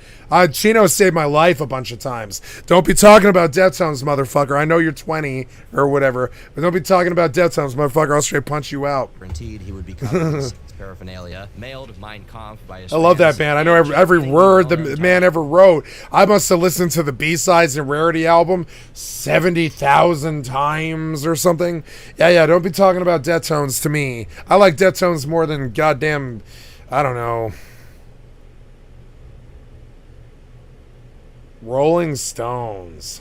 Chino saved my life a bunch of times. Don't be talking about Deftones, motherfucker. I know you're 20 or whatever, but don't be talking about Deftones, motherfucker. I'll straight punch you out. Guaranteed he would become his paraphernalia, mailed Mein Kampf by his I love that fans, band. I know every word the man ever wrote. I must have listened to the B-sides and Rarity album 70,000 times or something. Yeah, don't be talking about Deftones to me. I like Deftones more than goddamn, I don't know, Rolling Stones.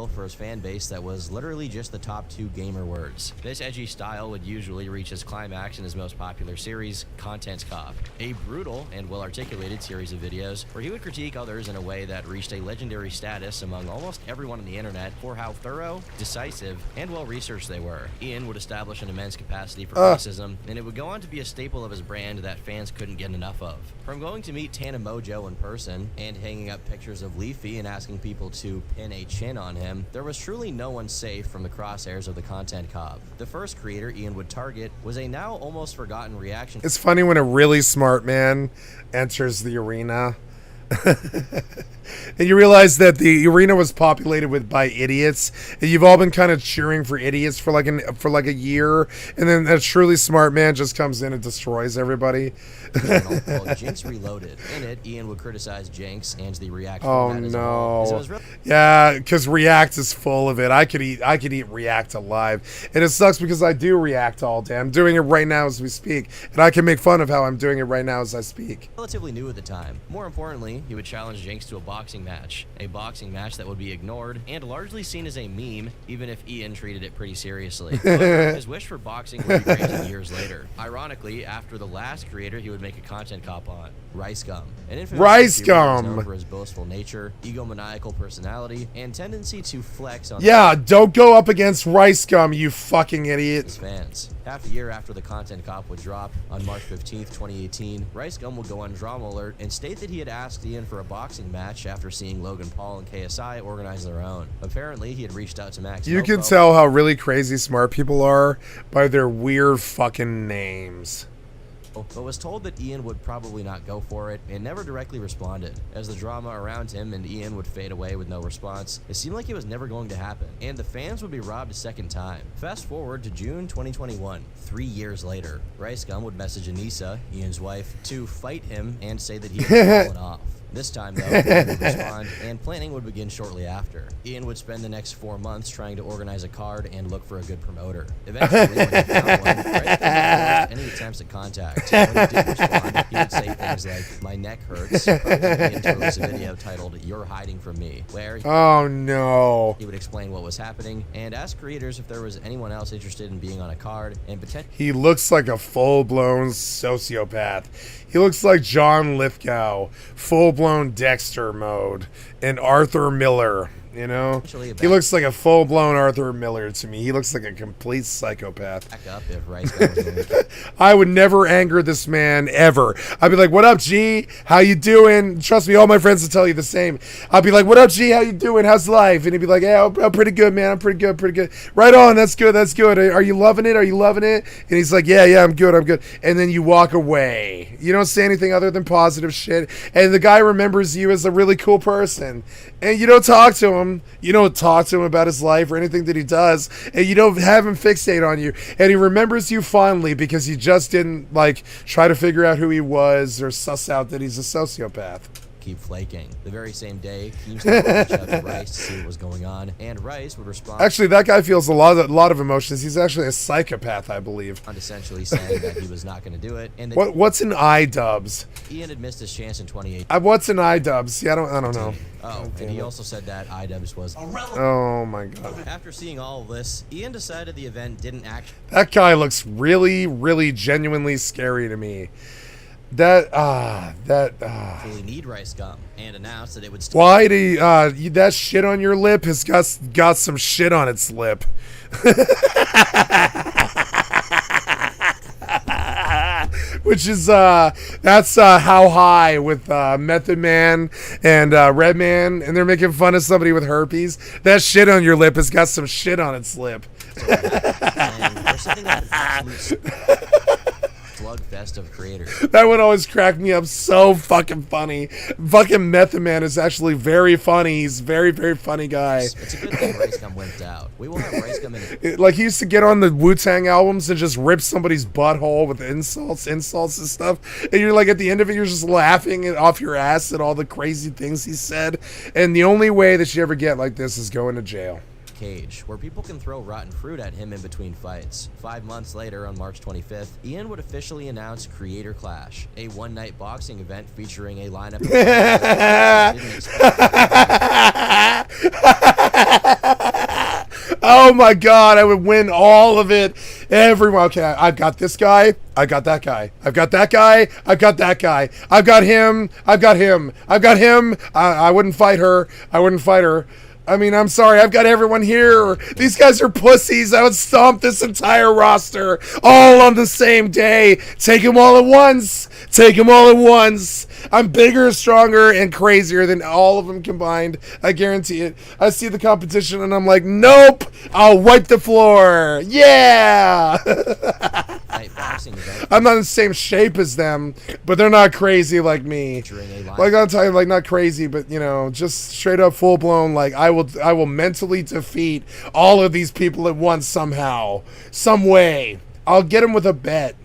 for his fan base that was literally just the top 2 gamer words. This edgy style would usually reach its climax in his most popular series, Content Cop, a brutal and well-articulated series of videos where he would critique others in a way that reached a legendary status among almost everyone on the internet for how thorough, decisive, and well-researched they were. Ian would establish an immense capacity for criticism, and it would go on to be a staple of his brand that fans couldn't get enough of. From going to meet Tana Mojo in person and hanging up pictures of Leafy and asking people to pin a chin on him, there was truly no one safe from the crosshairs of the Content Cop. The first creator Ian would target was a now almost forgotten reaction. It's funny when a really smart man enters the arena. And you realize that the arena was populated by idiots, and you've all been kind of cheering for idiots for like a year, and then a truly smart man just comes in and destroys everybody. Called Jinx Reloaded. In it, Ian would criticize Jinx and the React format as a whole. Yeah, because React is full of it. I could eat React alive, and it sucks because I do React all day. I'm doing it right now as we speak, and I can make fun of how I'm doing it right now as I speak. Relatively new at the time. More importantly, he would challenge Jinx to a boxing match that would be ignored and largely seen as a meme, even if Ian treated it pretty seriously. However, his wish for boxing would be granted years later. Ironically, after the last creator he would make a Content Cop on, Rice Gum. An infamous Rice YouTuber Gum known for his boastful nature, egomaniacal personality, and tendency to flex on don't go up against Rice Gum, you fucking idiot. his fans. Half a year after the Content Cop would drop, on March 15th, 2018, Rice Gum would go on Drama Alert and state that he had asked Ian for a boxing match after seeing Logan Paul and KSI organize their own. Apparently, he had reached out to Max You Mopo. can tell how really crazy smart people are by their weird fucking names. But was told that Ian would probably not go for it and never directly responded. As the drama around him and Ian would fade away with no response, it seemed like it was never going to happen, and the fans would be robbed a second time. Fast forward to June 2021, 3 years later. Rice Gum would message Anissa, Ian's wife, to fight him and say that he had fallen off. This time, though, Ian would respond, and planning would begin shortly after. Ian would spend the next 4 months trying to organize a card and look for a good promoter. Eventually, when he found one, Rice Gum any attempts at contact. When he did respond, he would say things like, "My neck hurts," and Ian released a video titled "You're Hiding From Me," where oh no, he would explain what was happening and ask creators if there was anyone else interested in being on a card and potentially. He looks like a full-blown sociopath. He looks like John Lithgow, full-blown Dexter mode, and Arthur Miller. You know, he looks like a full-blown Arthur Miller to me. He looks like a complete psychopath. Back up if Rice Gum was I would never anger this man ever. I'd be like, "What up, G? How you doing?" Trust me, all my friends will tell you the same. I'd be like, "What up, G? How you doing? How's life?" And he'd be like, "Yeah, I'm pretty good, man. I'm pretty good. Right on. That's good. Are you loving it? And he's like, "Yeah, I'm good. And then you walk away. You don't say anything other than positive shit. And the guy remembers you as a really cool person. And you don't talk to him. You don't talk to him about his life or anything that he does. And you don't have him fixate on you. And he remembers you fondly because you just didn't, like, try to figure out who he was or suss out that he's a sociopath." keep flaking. The very same day, Keemstar would reach out to Rice to see what was going on, and Rice would respond. Actually, that guy feels a lot of emotions. He's actually a psychopath, I believe. Essentially saying that he was not going to do it. And what's an iDubbbz? Ian had missed his chance in 2018. What's an iDubbbz? See, I don't know. Oh, and he also said that iDubbbz was irrelevant. Oh my god. After seeing all of this, Ian decided the event didn't actually. That guy looks really, really genuinely scary to me. Really need Rice Gum, and announced that it would. Why do you, that shit on your lip has got some shit on its lip? Which is that's How High with Method Man and Redman, and they're making fun of somebody with herpes. That shit on your lip has got some shit on its lip. Slugfest of creators. That would always crack me up. So fucking funny. Fucking Method Man is actually very funny. He's a very, very funny guy. It's a good thing Rice Gum wimped out. We will have Rice Gum in. Like, he used to get on the Wu-Tang albums and just rip somebody's butthole with insults and stuff. And you're like, at the end of it, you're just laughing it off your ass at all the crazy things he said. And the only way that you ever get like this is going to jail. Cage, where people can throw rotten fruit at him in between fights. 5 months later, on March 25th, Ian would officially announce Creator Clash, a one-night boxing event featuring a lineup of Oh my god, I would win all of it. Everyone. Okay, I've got this guy. I got that guy. I've got that guy. I've got that guy. I've got him. I've got him. I've got him. I wouldn't fight her. I wouldn't fight her. I mean, I'm sorry, I've got everyone here. These guys are pussies. I would stomp this entire roster all on the same day. Take them all at once. Take them all at once. I'm bigger, stronger, and crazier than all of them combined. I guarantee it. I see the competition, and I'm like, nope. I'll wipe the floor. Yeah. I'm not in the same shape as them, but they're not crazy like me. Like, I'm talking, like, not crazy, but, you know, just straight up full blown. Like, I will mentally defeat all of these people at once somehow, some way. I'll get them with a bet.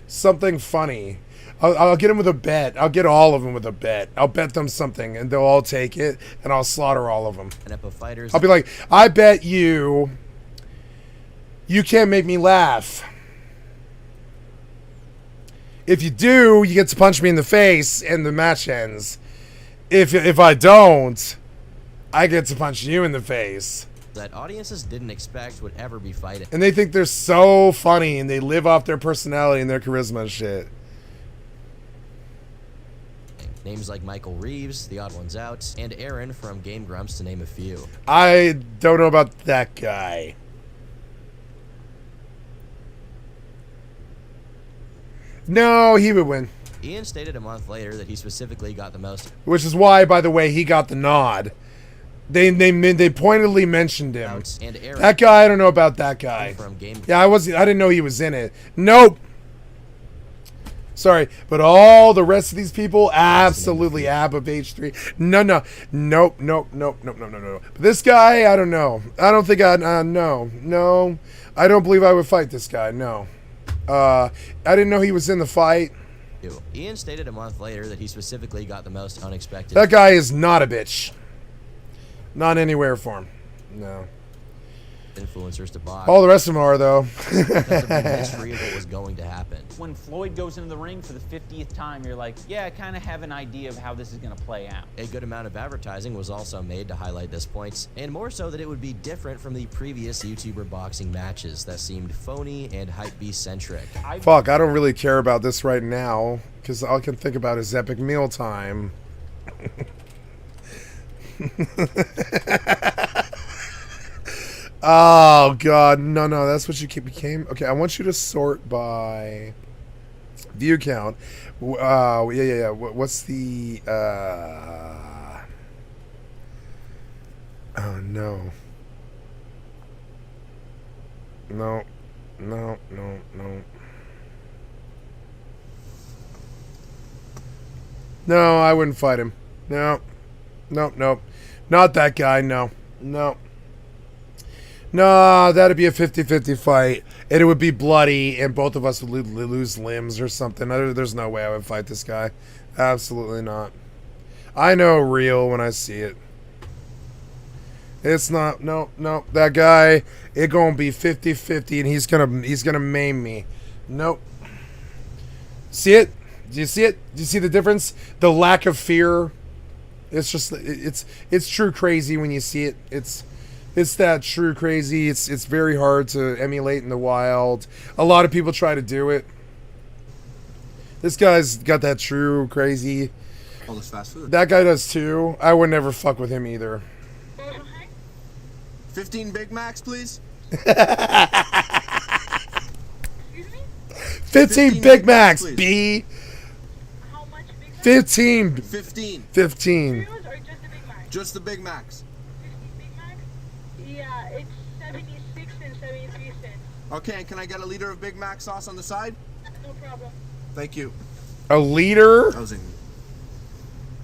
Something funny. I'll get them with a bet. I'll get all of them with a bet. I'll bet them something, and they'll all take it, and I'll slaughter all of them. I'll be like, I bet you can't make me laugh. If you do, you get to punch me in the face, and the match ends. If I don't, I get to punch you in the face. That audiences didn't expect would ever be fighting. And they think they're so funny, and they live off their personality and their charisma and shit. Names like Michael Reeves, The Odd Ones Out, and Aaron from Game Grumps, to name a few. I don't know about that guy. No, he would win. Ian stated a month later that he specifically got the most. Which is why, by the way, he got the nod. They pointedly mentioned him. That guy, I don't know about that guy. Yeah, I didn't know he was in it. Nope. Sorry, but all the rest of these people, absolutely Abba H3. Nope. But this guy, I don't know. I don't think no. I don't believe I would fight this guy. No. I didn't know he was in the fight. Ian stated a month later that he specifically got the most unexpected. That guy is not a bitch. Not anywhere for him. No. Influencers to box. All the rest of them are, though. Because of the mystery of what was going to happen. When Floyd goes into the ring for the 50th time, you're like, yeah, I kind of have an idea of how this is going to play out. A good amount of advertising was also made to highlight this point, and more so that it would be different from the previous YouTuber boxing matches that seemed phony and hypebeast-centric. Fuck, I don't really care about this right now, because all I can think about is Epic Mealtime. Oh god, no, that's what you became. Okay, I want you to sort by view count. Yeah. What's the oh no. No. No, I wouldn't fight him. Nope. Not that guy, no. Nah, that'd be a 50-50 fight, and it would be bloody, and both of us would lose limbs or something. There's no way I would fight this guy. Absolutely not. I know real when I see it. It's not. No. That guy, it gonna be 50-50, and he's gonna maim me. Nope. See it? Do you see it? Do you see the difference? The lack of fear. It's just it's true crazy when you see it. It's that true crazy. It's very hard to emulate in the wild. A lot of people try to do it. This guy's got that true crazy. All this fast food. That guy does too. I would never fuck with him either. 15 Big Macs, please. 15 Big Macs, B. How much Big Macs? 15. 15. 15. Just the Big Macs. Yeah, it's 76 and 73 cents. Okay, and can I get a liter of Big Mac sauce on the side? No problem. Thank you. A liter? That was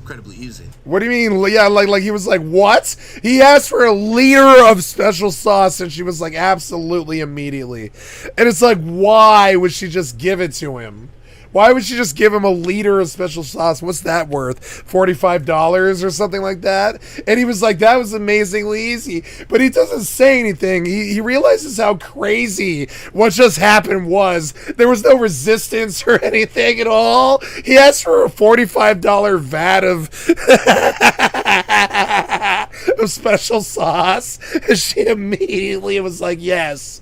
incredibly easy. What do you mean? Yeah, like he was like, what? He asked for a liter of special sauce, and she was like, absolutely, immediately. And it's like, why would she just give it to him? Why would she just give him a liter of special sauce? What's that worth? $45 or something like that? And he was like, that was amazingly easy. But he doesn't say anything. He realizes how crazy what just happened was. There was no resistance or anything at all. He asked for a $45 vat of special sauce. And she immediately was like, yes.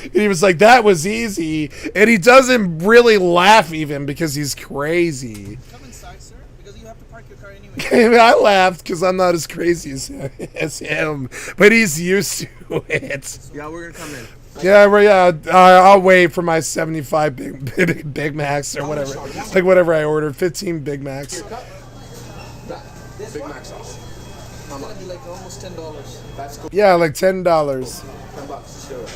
And he was like, that was easy. And he doesn't really laugh even because he's crazy. Come inside, sir, because you have to park your car anyway. I laughed because I'm not as crazy as him, but he's used to it. Yeah, we're gonna come in. Yeah, I'll wait for my 75 Big Macs or whatever. Like whatever I ordered, 15 Big Macs. Big Mac sauce. How much? Be like almost $10. That's cool. Yeah, like $10. $10. Sure.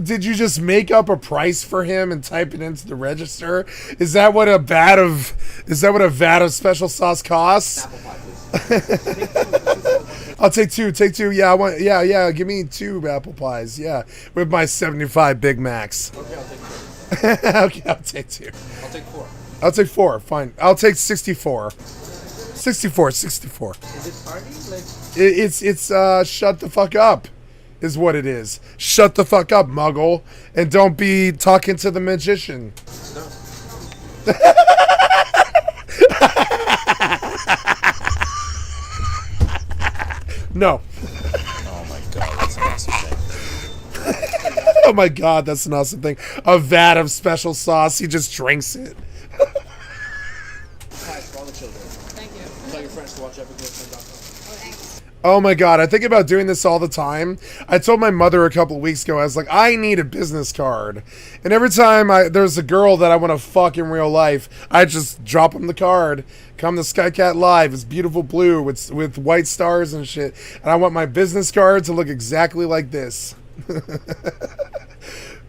Did you just make up a price for him and type it into the register? Is that what a vat of special sauce costs? I'll take two. Take two. Yeah, give me 2 apple pies. Yeah, with my 75 Big Macs. Okay, I'll take 2. Okay, I'll take 2. I'll take 4. I'll take 4. Fine. I'll take 64. 64. Is it party? Like It's shut the fuck up. Is what it is. Shut the fuck up, Muggle, and don't be talking to the magician. No. Oh my god, that's an awesome thing. Oh my god, that's an awesome thing. A vat of special sauce. He just drinks it. Hi, for all the children. Thank you. Tell your friends to watch EpicGamePlan.com. Oh my god, I think about doing this all the time. I told my mother a couple of weeks ago, I was like, I need a business card. And every time there's a girl that I want to fuck in real life, I just drop them the card. Come to Skycat Live. It's beautiful blue with white stars and shit. And I want my business card to look exactly like this.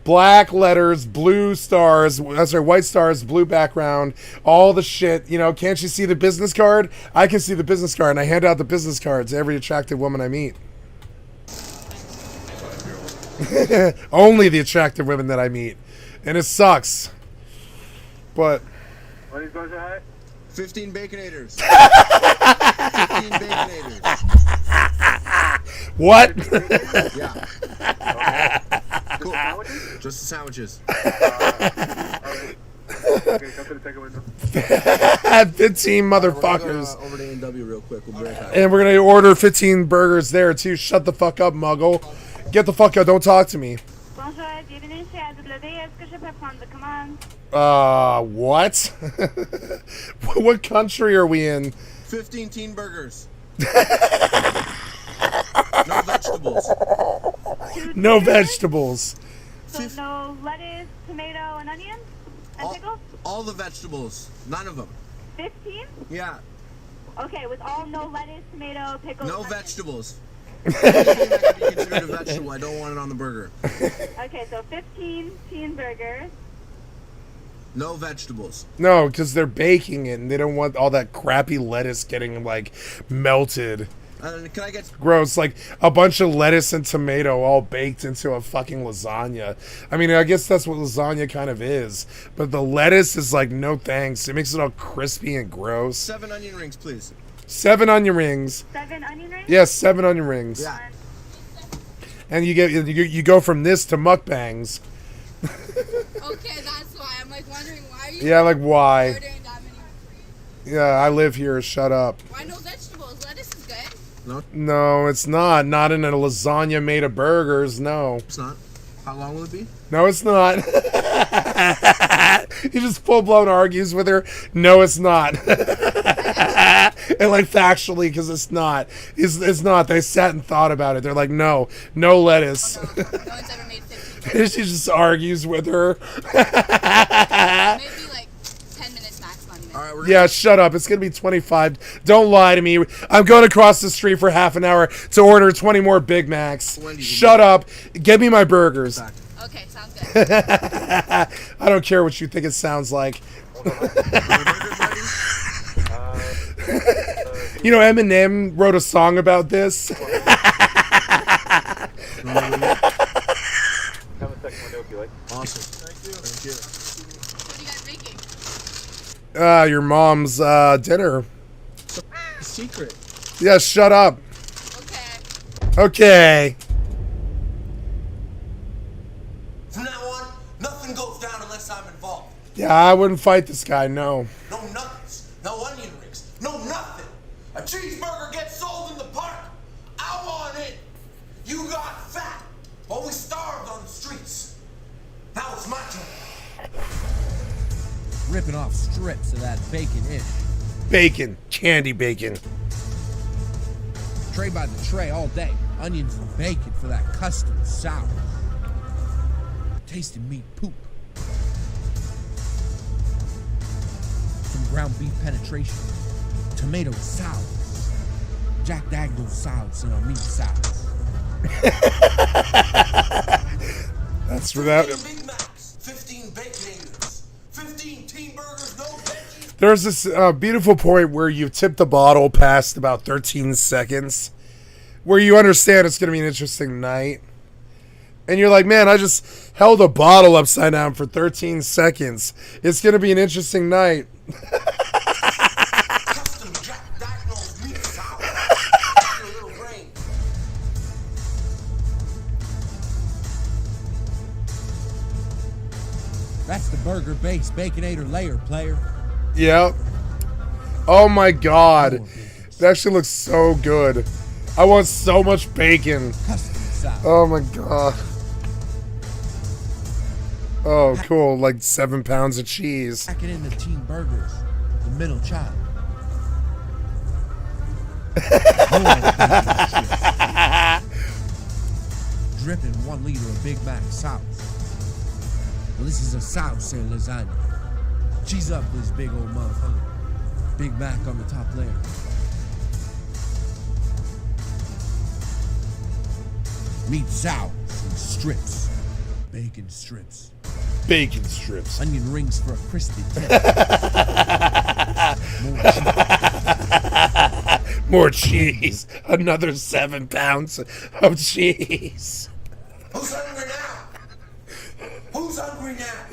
Black letters, blue stars, white stars, blue background, all the shit. You know, can't you see the business card? I can see the business card, and I hand out the business cards to every attractive woman I meet. Only the attractive women that I meet. And it sucks. But... What is going to say? 15 Baconators. 15 Baconators. What? Yeah. Cool. Just the sandwiches. 15 motherfuckers. Over to A&W real quick. We'll be right back. And we're going to order 15 burgers there, too. Shut the fuck up, Muggle. Get the fuck out. Don't talk to me. What? What country are we in? 15 teen burgers. No vegetables. No vegetables. So no lettuce, tomato, and onion? And pickles? All the vegetables. None of them. 15? Yeah. Okay, with all no lettuce, tomato, pickles, No onion. vegetables. Anything that could be considered a vegetable, I don't want it on the burger. Okay, so 15 teen burgers. No vegetables. No, because they're baking it and they don't want all that crappy lettuce getting, like, melted. Can I get... Gross, like a bunch of lettuce and tomato all baked into a fucking lasagna. I mean, I guess that's what lasagna kind of is. But the lettuce is like, no thanks. It makes it all crispy and gross. 7 onion rings, please. 7 onion rings. 7 onion rings? Yes, 7 onion rings. Yeah. And you go from this to mukbangs. Okay, that's why. I'm like wondering why are you Yeah, like why? ordering that many? Yeah, I live here. Shut up. Why no vegetables? Lettuce is good. No, it's not. Not in a lasagna made of burgers. No. It's not. How long will it be? No, it's not. He just full blown argues with her. No, it's not. And like factually, because it's not. It's not. They sat and thought about it. They're like, no lettuce. Oh, no. No one's ever made 50. She just argues with her. Maybe like 10 minutes max, not even. All right, Yeah, shut up. It's going to be 25. Don't lie to me. I'm going across the street for half an hour to order 20 more Big Macs. Shut up. Give me my burgers. Okay, sounds good. I don't care what you think it sounds like. You know, Eminem wrote a song about this. Awesome. Thank you. What you guys making? Your mom's dinner. Secret. Yeah, shut up. Okay. Okay. From now on, nothing goes down unless I'm involved. Yeah, I wouldn't fight this guy, no. No nuggets, no onion rings, no nothing. A cheeseburger gets sold in the park. I want it. You got fat while we starved on the streets. Now it's my turn. Ripping off strips of that bacon-ish. Bacon. Candy bacon. Tray by the tray all day. Onions and bacon for that custom sour. Tasting meat poop. From ground beef penetration. Tomato salads. Jack Daniel's salads and our meat salads. That's for that. 15 Big Macs, 15 Baconators, 15 Teen Burgers, no veggies. There's this beautiful point where you tip the bottle past about 13 seconds, where you understand it's going to be an interesting night. And you're like, man, I just held a bottle upside down for 13 seconds. It's going to be an interesting night. Custom Jack Daniel's meat salad. A little rain. That's the burger base Baconator layer, player. Yep. Oh my god. That actually looks so good. I want so much bacon. Oh my god. Oh, cool. Like 7 pounds of cheese. Packing in the teen burgers. The middle child. Dripping 1 liter of Big Mac sauce. Well, this is a sauce and lasagna. Cheese up this big old motherfucker. Big Mac on the top layer. Meat sauce and strips. Bacon strips. Bacon strips. Onion rings for a crispy tip. More cheese. Another 7 pounds of cheese. Who's hungry now? Who's hungry now?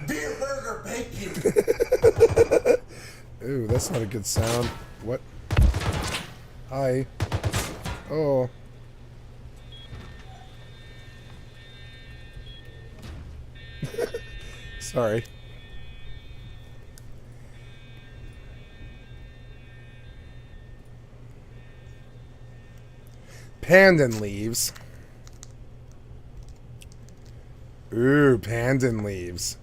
Beer, burger, bacon. Ooh, that's not a good sound. What? Hi. Oh. Sorry. Pandan leaves. Ooh, pandan leaves.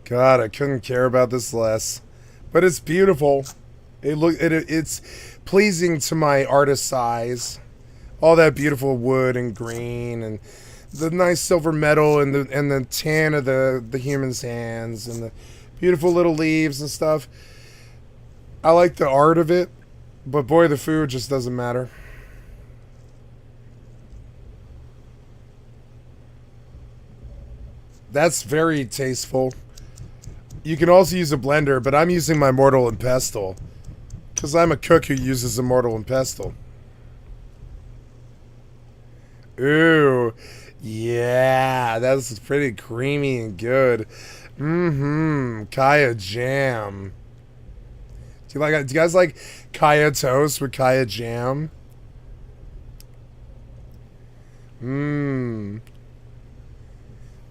God, I couldn't care about this less. But it's beautiful. It's pleasing to my artist's eyes. All that beautiful wood and green and the nice silver metal and the tan of the human's hands and the beautiful little leaves and stuff. I like the art of it, but boy, the food just doesn't matter. That's very tasteful. You can also use a blender, but I'm using my mortar and pestle Because I'm a cook who uses immortal and pestle. Ooh. Yeah, that's pretty creamy and good. Mm-hmm. Kaya jam. Do you guys like Kaya toast with Kaya jam? Mmm.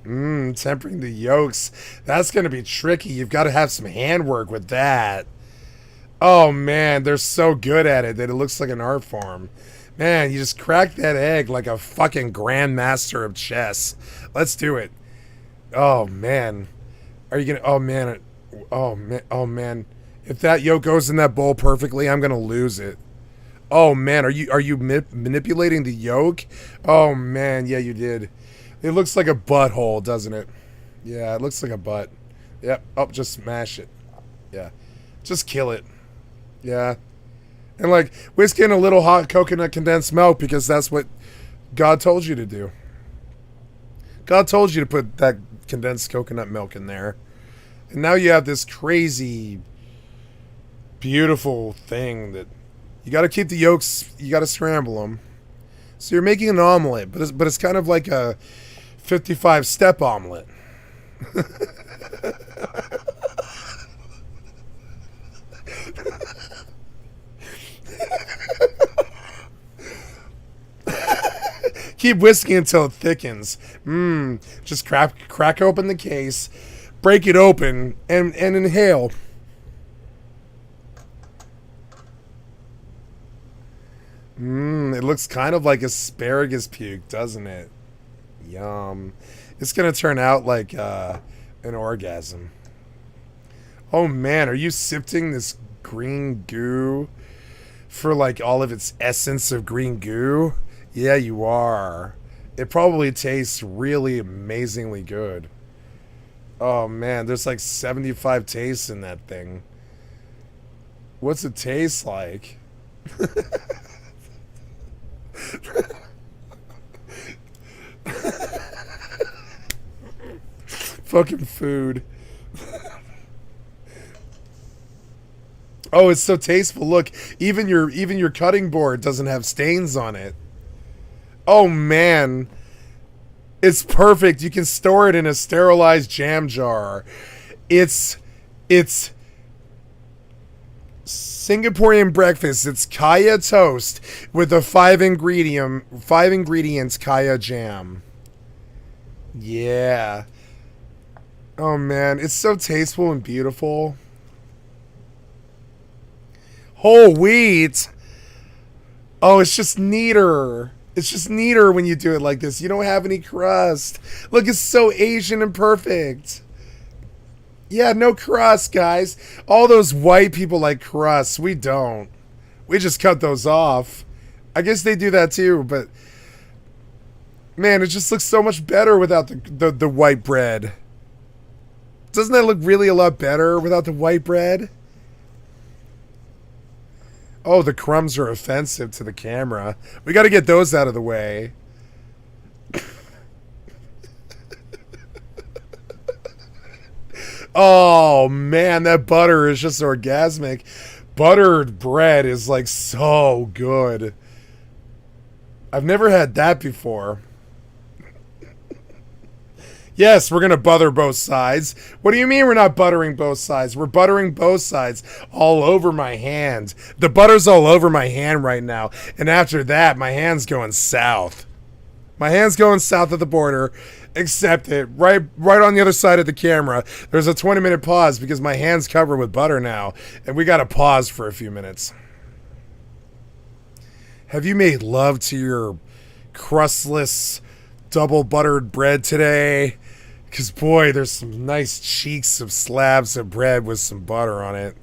Mmm, tempering the yolks. That's going to be tricky. You've got to have some handwork with that. Oh, man, they're so good at it that it looks like an art form. Man, you just crack that egg like a fucking grandmaster of chess. Let's do it. Oh, man. Are you going to... Oh, man. Oh, man. Oh, man. If that yolk goes in that bowl perfectly, I'm going to lose it. Oh, man. Are you manipulating the yolk? Oh, man. Yeah, you did. It looks like a butthole, doesn't it? Yeah, it looks like a butt. Yep. Oh, just smash it. Yeah. Just kill it. Yeah. And like, whisk in a little hot coconut condensed milk because that's what God told you to do. God told you to put that condensed coconut milk in there. And now you have this crazy, beautiful thing that you got to keep the yolks, you got to scramble them. So you're making an omelet, but it's kind of like a 55-step omelet. Keep whisking until it thickens. Just crack open the case, break it open, and inhale. It looks kind of like asparagus puke, doesn't it? Yum. It's gonna turn out like an orgasm. Oh man, are you sifting this green goo for like all of its essence of green goo? Yeah, you are. It probably tastes really amazingly good. Oh man, there's like 75 tastes in that thing. What's it taste like? Fucking food. Oh, it's so tasteful. Look, even your cutting board doesn't have stains on it. Oh man. It's perfect. You can store it in a sterilized jam jar. It's Singaporean breakfast. It's Kaya toast with a 5 ingredients Kaya jam. Yeah. Oh man, it's so tasteful and beautiful. Whole wheat. Oh, it's just neater. It's just neater when you do it like this. You don't have any crust. Look, it's so Asian and perfect. Yeah, no crust, guys. All those white people like crust. We don't. We just cut those off. I guess they do that too, but man, it just looks so much better without the white bread. Doesn't that look really a lot better without the white bread? Oh, the crumbs are offensive to the camera. We got to get those out of the way. Oh, man, that butter is just orgasmic. Buttered bread is like so good. I've never had that before. Yes, we're going to butter both sides. What do you mean we're not buttering both sides? We're buttering both sides all over my hand. The butter's all over my hand right now. And after that, my hand's going south. My hand's going south of the border. Accept it. Right on the other side of the camera. There's a 20-minute pause because my hand's covered with butter now. And we got to pause for a few minutes. Have you made love to your crustless double buttered bread today? Because boy, there's some nice cheeks of slabs of bread with some butter on it.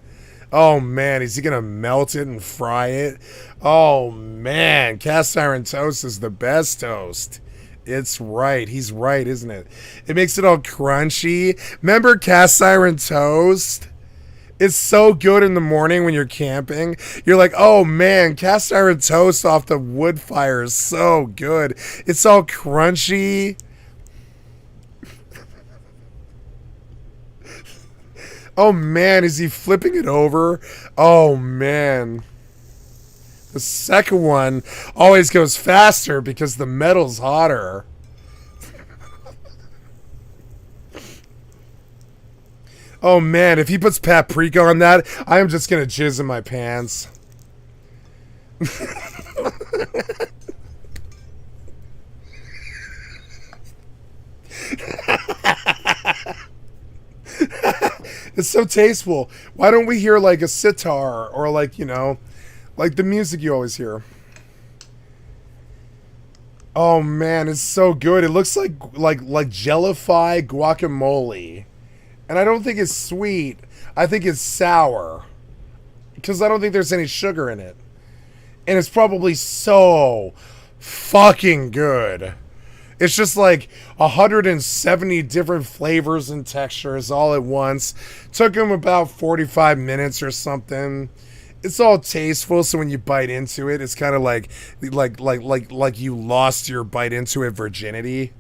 Oh man, is he gonna melt it and fry it? Oh man, cast iron toast is the best toast. It's right. He's right, isn't it? It makes it all crunchy. Remember cast iron toast? It's so good in the morning when you're camping. You're like, oh man, cast iron toast off the wood fire is so good. It's all crunchy. Oh man, is he flipping it over? Oh man. The second one always goes faster because the metal's hotter. Oh man, if he puts paprika on that, I am just gonna jizz in my pants. It's so tasteful. Why don't we hear like a sitar or like, you know, like the music you always hear? Oh man, it's so good. It looks like jellified guacamole. And I don't think it's sweet. I think it's sour. Because I don't think there's any sugar in it. And it's probably so fucking good. It's just like 170 different flavors and textures all at once. Took them about 45 minutes or something. It's all tasteful, so when you bite into it, it's kind of like you lost your bite into it virginity.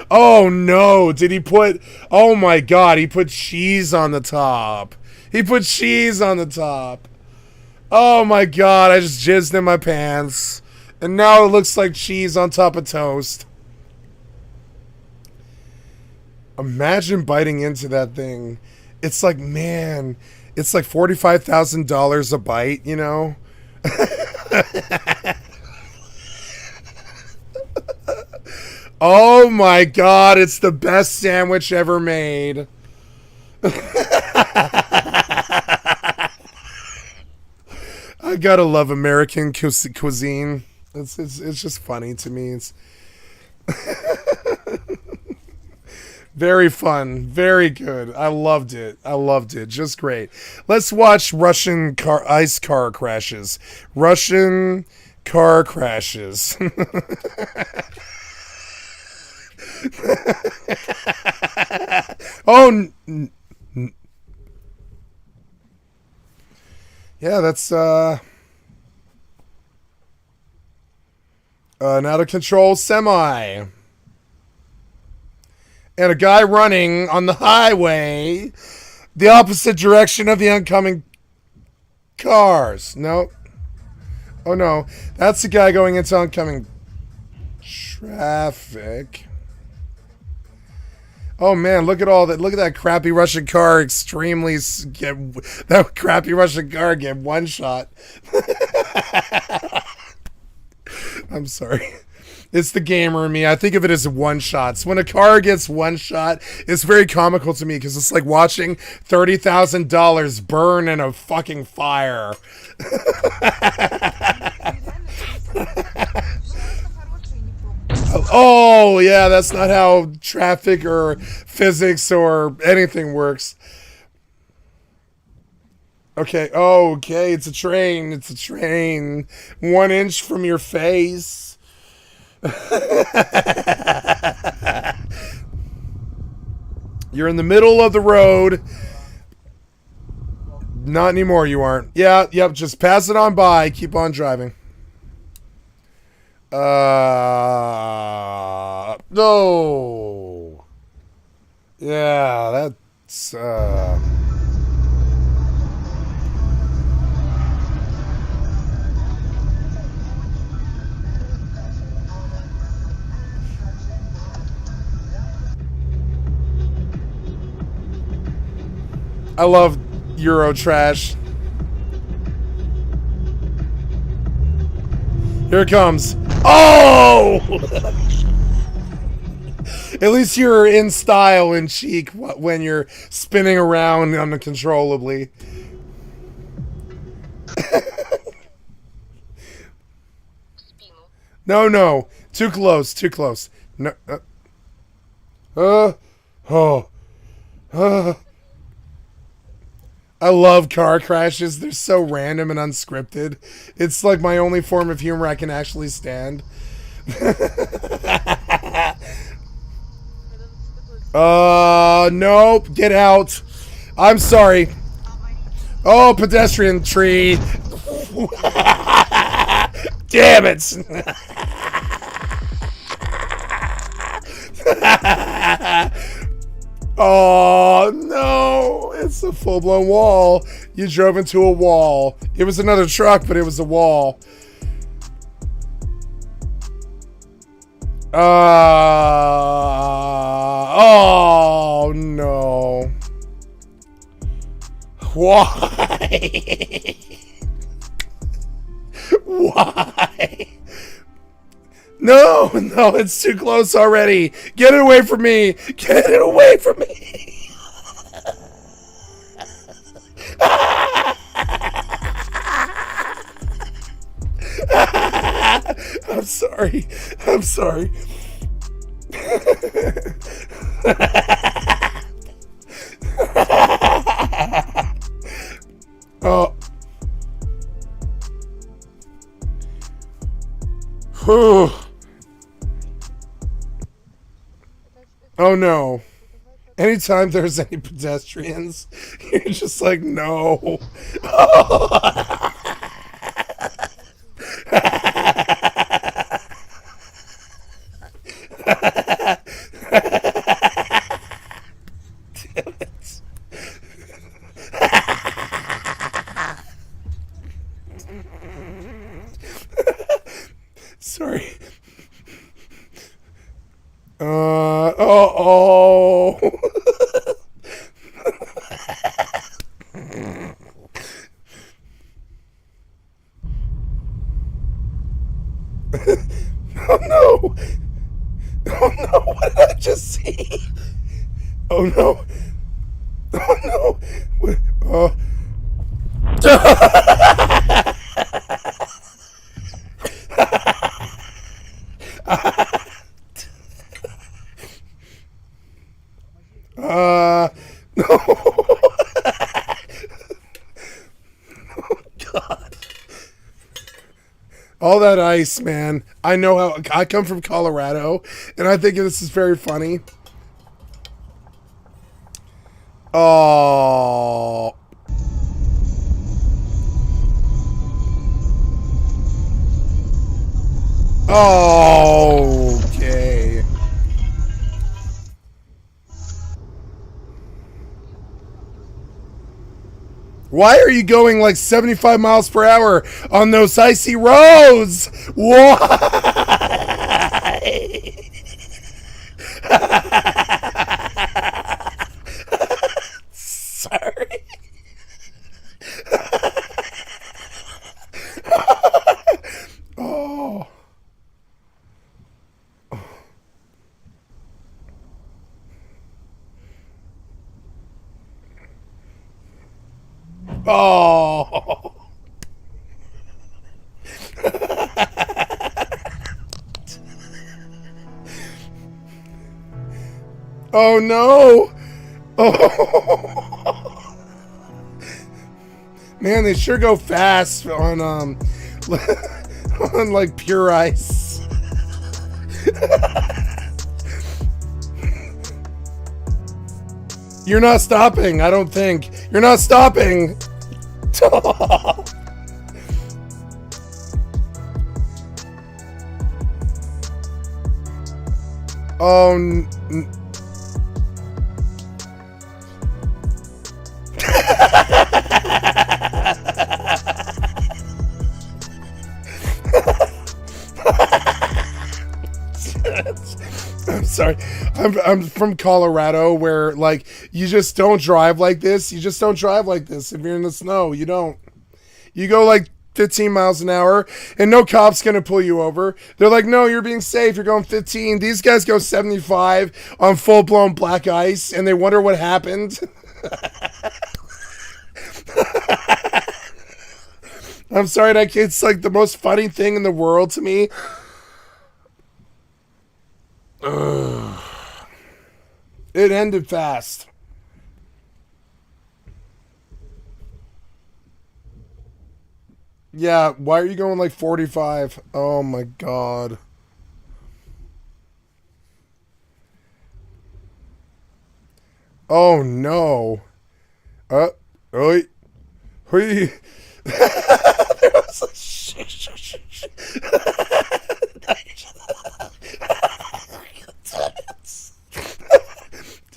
Oh no, did he put, oh my god, he put cheese on the top. He put cheese on the top. Oh my god, I just jizzed in my pants. And now it looks like cheese on top of toast. Imagine biting into that thing. It's like, man, it's like $45,000 a bite, you know? Oh my god, it's the best sandwich ever made. I gotta love American cuisine. It's just funny to me. It's very fun, very good. I loved it. Just great. Let's watch Russian ice car crashes. Russian car crashes. Oh, yeah, that's an out of control semi. And a guy running on the highway the opposite direction of the oncoming cars. No. Oh no, that's the guy going into oncoming traffic. Oh man, look at all that! Look at that crappy Russian car. That crappy Russian car get one shot. I'm sorry. It's the gamer in me. I think of it as one shots. When a car gets one shot, it's very comical to me because it's like watching $30,000 burn in a fucking fire. Oh, yeah, that's not how traffic or physics or anything works. Okay, okay, it's a train. It's a train. 1 inch from your face. You're in the middle of the road. Not anymore, you aren't. Yeah, yep, just pass it on by. Keep on driving. No. Yeah, that's, I love Euro trash. Here it comes. Oh! At least you're in style and chic when you're spinning around uncontrollably. No, no. Too close, too close. No. I love car crashes. They're so random and unscripted. It's like my only form of humor I can actually stand. Nope. Get out. I'm sorry. Oh, pedestrian tree. Damn it. Oh, no. It's a full-blown wall. You drove into a wall. It was another truck, but it was a wall. Oh, no. Why? Why? No, it's too close already. Get it away from me. Get it away from me. I'm sorry. I'm sorry. Oh. Whew. Oh no. Anytime there's any pedestrians, you're just like, no. Damn it. Sorry. Oh. Oh no. Oh no, what did I just see? Oh no. Oh no. Oh. No. Oh, God. All that ice, man. I know how I come from Colorado, and I think this is very funny. Oh. Okay. Why are you going like 75 miles per hour on those icy roads? Why? Sorry. Oh. Oh. Oh no. Oh. Man, they sure go fast on on like pure ice. You're not stopping, I don't think. You're not stopping. Oh. I'm sorry. I'm from Colorado, where like you just don't drive like this. You just don't drive like this if you're in the snow. You don't. You go like 15 miles an hour, and no cop's gonna pull you over. They're like, no, you're being safe. You're going 15. These guys go 75 on full blown black ice, and they wonder what happened. I'm sorry, that kid's like the most funny thing in the world to me. Ugh. It ended fast. Yeah, why are you going like 45? Oh my God. Oh no. Oi. Hui. There was a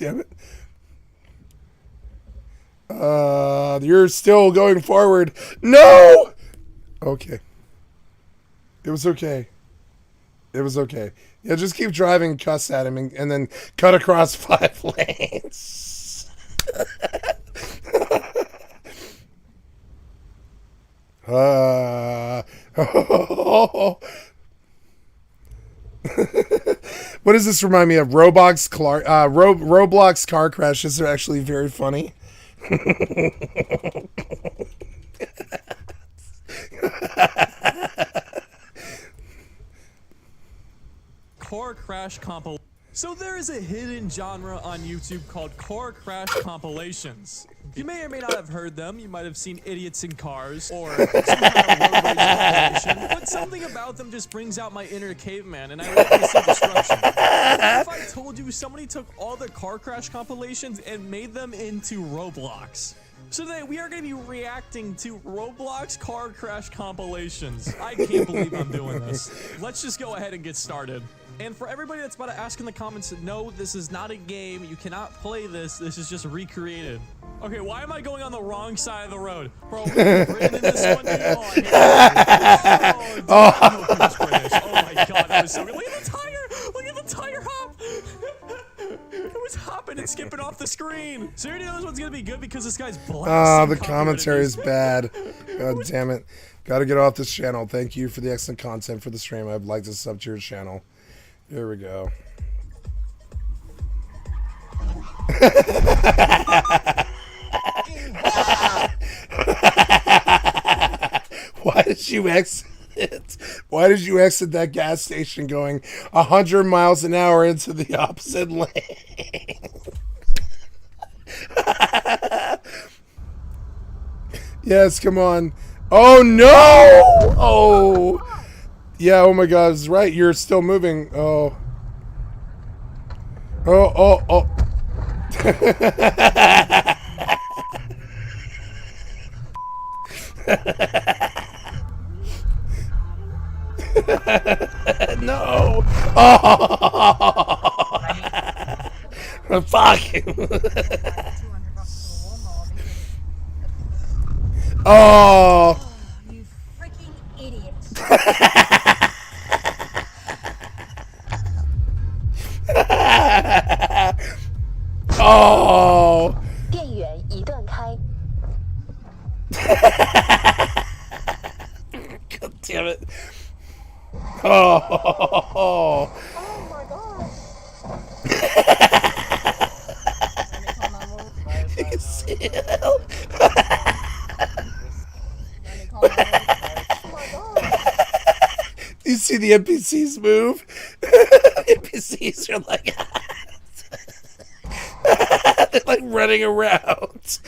damn it. You're still going forward. No! Okay. It was okay. It was okay. Yeah, just keep driving, cuss at him, and then cut across 5 lanes. What does this remind me of? Roblox car crashes are actually very funny. Car crash compilation. So there is a hidden genre on YouTube called car crash compilations. You may or may not have heard them. You might have seen idiots in cars or some kind of road rage compilation. But something about them just brings out my inner caveman, and I like to see destruction. What if I told you somebody took all the car crash compilations and made them into Roblox? So today we are going to be reacting to Roblox car crash compilations. I can't believe I'm doing this. Let's just go ahead and get started. And for everybody that's about to ask in the comments, no, this is not a game. You cannot play this. This is just recreated. Okay, why am I going on the wrong side of the road? Bro, we're in this one. Oh, oh my God, that was so good. Look at the tire. Look at the tire hop. It was hopping and skipping off the screen. So you already know this one's going to be good because this guy's Oh, the commentary is bad. God damn it. Got to get off this channel. Thank you for the excellent content for the stream. I'd like to sub to your channel. Here we go. Why did you exit? Why did you exit that gas station going 100 miles an hour into the opposite lane? Yes, come on. Oh no! Oh. Yeah, oh my God, it's right. You're still moving. Oh. Oh, oh, oh. No. Oh. Fuck. Oh. You freaking idiot. Oh. 电源一断开。 God damn it. Oh. Oh my God. You see it? You see the NPCs move? NPCs are like they're like running around.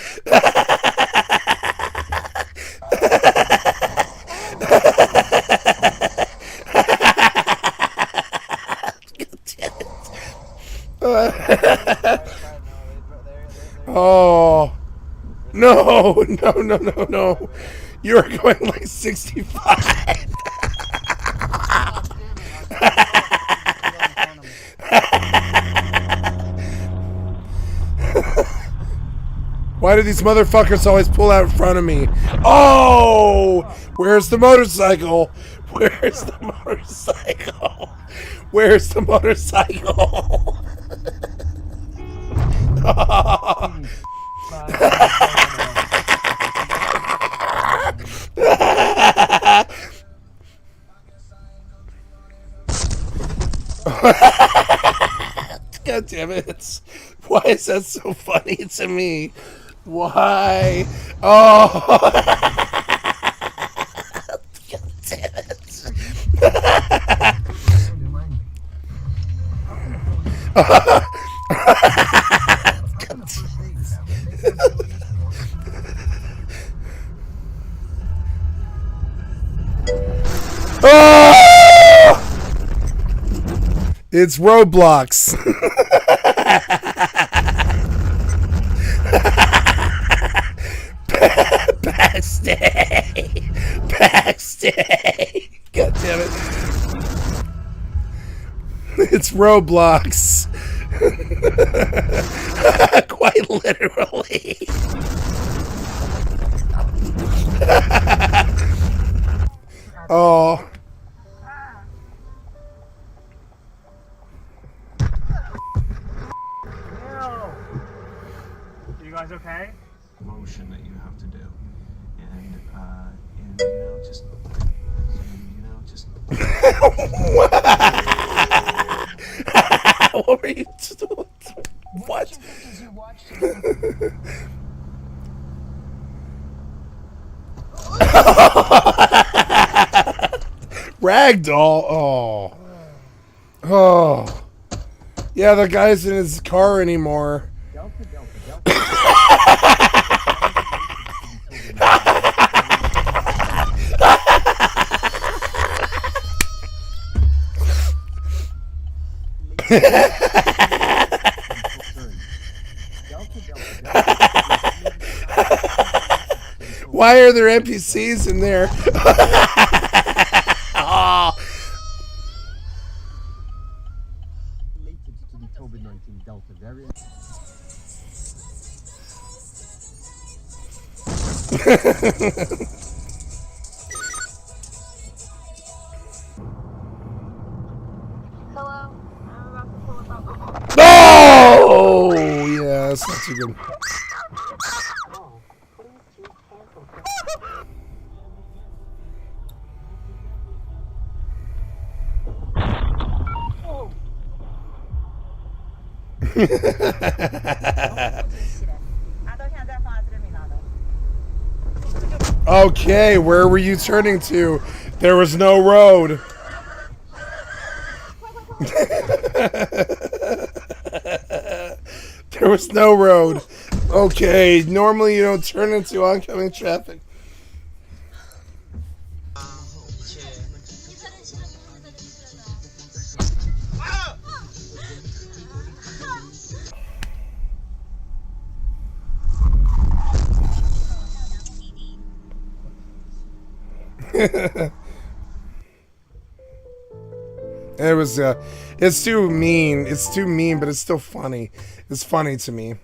Oh no, no, no, no, no. You're going like 65. Why do these motherfuckers always pull out in front of me? Oh! Where's the motorcycle? Where's the motorcycle? Where's the motorcycle? God damn it. Why is that so funny to me? Why? Oh! God damn it. Oh! It's Roblox. Backstay. Backstay. God damn it. It's Roblox. Quite literally. Oh. You guys okay? Motion that you have to do, and you know, just What were you doing? What? Ragdoll. Oh. Oh. Yeah, the guy's in his car anymore. Why are there NPCs in there? Oh. Hello? I'm about to pull up. Oh, yeah, that's not too good. Okay, where were you turning to? There was no road. There was no road. Okay, normally you don't turn into oncoming traffic. It was, it's too mean. It's too mean, but it's still funny. It's funny to me.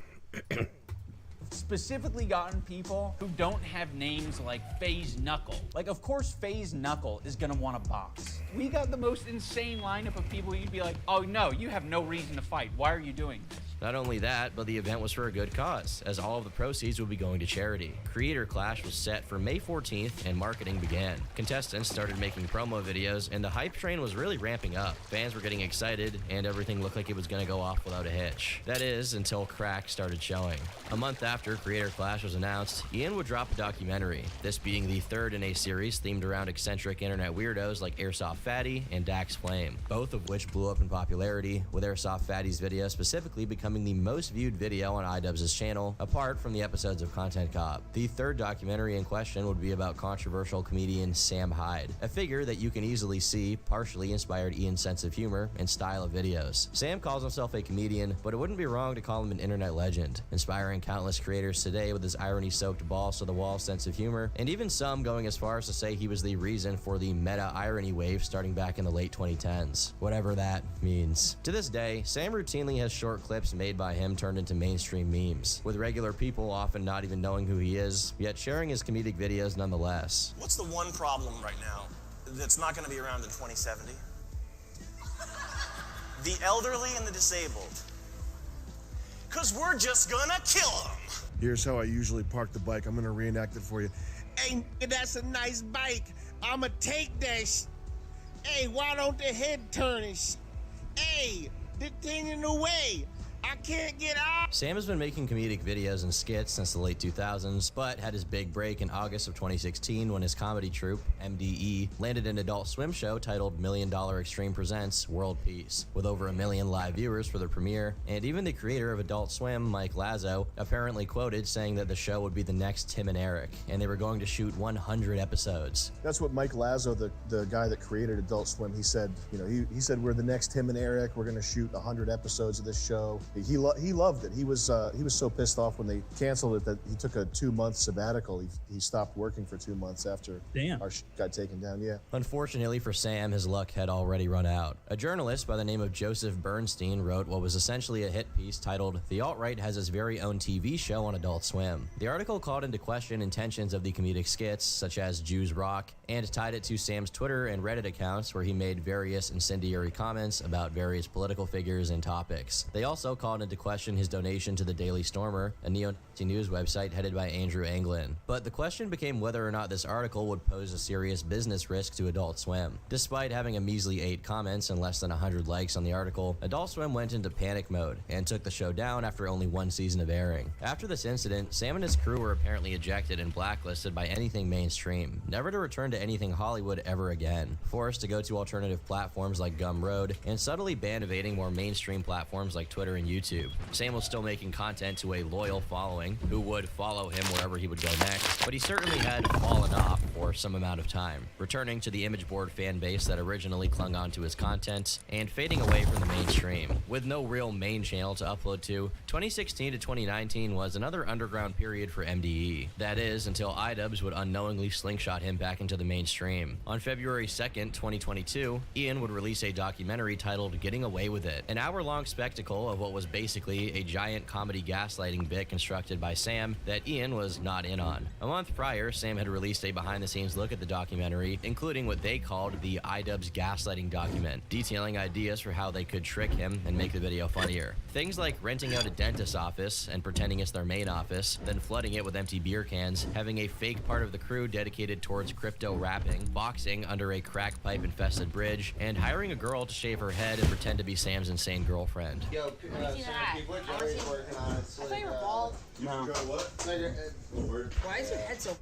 Specifically gotten people who don't have names like FaZe Knuckle. Like, of course FaZe Knuckle is gonna want a box. We got the most insane lineup of people you'd be like, oh no, you have no reason to fight. Why are you doing this? Not only that, but the event was for a good cause, as all of the proceeds would be going to charity. Creator Clash was set for May 14th, and marketing began. Contestants started making promo videos, and the hype train was really ramping up. Fans were getting excited, and everything looked like it was going to go off without a hitch. That is, until crack started showing. A month after Creator Clash was announced, Ian would drop a documentary, this being the third in a series themed around eccentric internet weirdos like Airsoft Fatty and Dax Flame, both of which blew up in popularity, with Airsoft Fatty's video specifically becoming the most viewed video on iDubbbz's channel, apart from the episodes of Content Cop. The third documentary in question would be about controversial comedian Sam Hyde, a figure that you can easily see partially inspired Ian's sense of humor and style of videos. Sam calls himself a comedian, but it wouldn't be wrong to call him an internet legend, inspiring countless creators today with his irony-soaked balls-to-the-wall sense of humor, and even some going as far as to say he was the reason for the meta-irony wave starting back in the late 2010s, whatever that means. To this day, Sam routinely has short clips made by him turned into mainstream memes, with regular people often not even knowing who he is, yet sharing his comedic videos nonetheless. What's the one problem right now that's not going to be around in 2070? The elderly and the disabled. Because we're just gonna kill them. Here's how I usually park the bike. I'm gonna reenact it for you. Hey, that's a nice bike. I'ma take that Hey, why don't the head turn Hey, the thing in the way. I can't get out. Sam has been making comedic videos and skits since the late 2000s, but had his big break in August of 2016 when his comedy troupe, MDE, landed an Adult Swim show titled $1 Million Extreme Presents World Peace, with over 1 million live viewers for the premiere, and even the creator of Adult Swim, Mike Lazo, apparently quoted saying that the show would be the next Tim and Eric, and they were going to shoot 100 episodes. That's what Mike Lazo, the guy that created Adult Swim, he said, you know, he said we're the next Tim and Eric, we're gonna shoot 100 episodes of this show. He loved it. He was so pissed off when they canceled it that he took a 2-month sabbatical. He stopped working for 2 months after our got taken down. Yeah. Unfortunately for Sam, his luck had already run out. A journalist by the name of Joseph Bernstein wrote what was essentially a hit piece titled "The Alt-Right Has Its Very Own TV Show on Adult Swim." The article called into question intentions of the comedic skits, such as Jews Rock, and tied it to Sam's Twitter and Reddit accounts where he made various incendiary comments about various political figures and topics. They also called into question his donation to the Daily Stormer, a neo-Nazi news website headed by Andrew Anglin. But the question became whether or not this article would pose a serious business risk to Adult Swim. Despite having a measly 8 comments and less than 100 likes on the article, Adult Swim went into panic mode and took the show down after only 1 season of airing. After this incident, Sam and his crew were apparently ejected and blacklisted by anything mainstream, never to return to anything Hollywood ever again, forced to go to alternative platforms like Gumroad, and subtly banned evading more mainstream platforms like Twitter and YouTube. Sam was still making content to a loyal following who would follow him wherever he would go next, but he certainly had fallen off for some amount of time, returning to the image board fan base that originally clung on to his content and fading away from the mainstream. With no real main channel to upload to, 2016 to 2019 was another underground period for MDE. That is, until iDubbbz would unknowingly slingshot him back into the mainstream. On February 2nd, 2022, Ian would release a documentary titled "Getting Away With It," an hour-long spectacle of what was basically a giant comedy gaslighting bit constructed by Sam that Ian was not in on. A month prior, Sam had released a behind-the-scenes look at the documentary, including what they called the iDubbbz gaslighting document, detailing ideas for how they could trick him and make the video funnier. Things like renting out a dentist's office and pretending it's their main office, then flooding it with empty beer cans, having a fake part of the crew dedicated towards crypto rapping, boxing under a crack pipe infested bridge, and hiring a girl to shave her head and pretend to be Sam's insane girlfriend. Yo, what Jerry's working on? It's I thought you were bald. No. Why is your head so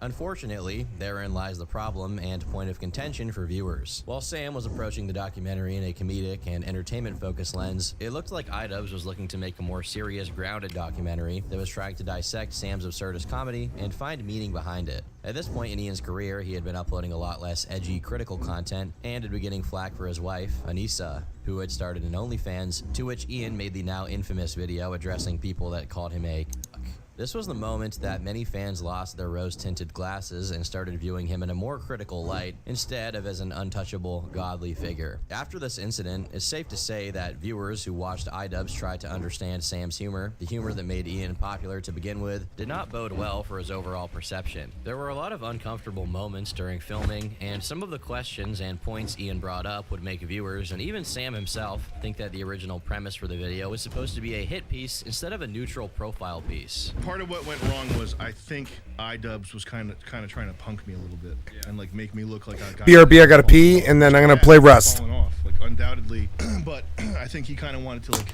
Unfortunately, therein lies the problem and point of contention for viewers. While Sam was approaching the documentary in a comedic and entertainment-focused lens, it looked like iDubbbz was looking to make a more serious, grounded documentary that was trying to dissect Sam's absurdist comedy and find meaning behind it. At this point in Ian's career, he had been uploading a lot less edgy, critical content and had been getting flack for his wife, Anissa, who had started an OnlyFans, to which Ian made the now infamous video addressing people that called him a cuck. This was the moment that many fans lost their rose-tinted glasses and started viewing him in a more critical light instead of as an untouchable, godly figure. After this incident, it's safe to say that viewers who watched iDubbbz try to understand Sam's humor, the humor that made Ian popular to begin with, did not bode well for his overall perception. There were a lot of uncomfortable moments during filming, and some of the questions and points Ian brought up would make viewers, and even Sam himself, think that the original premise for the video was supposed to be a hit piece instead of a neutral profile piece. Part of what went wrong was I think iDubbbz was kind of trying to punk me a little bit and like make me look like a guy. BRB, I gotta pee, and then I'm gonna play Rust. Falling off, like undoubtedly, but I think he kind of wanted to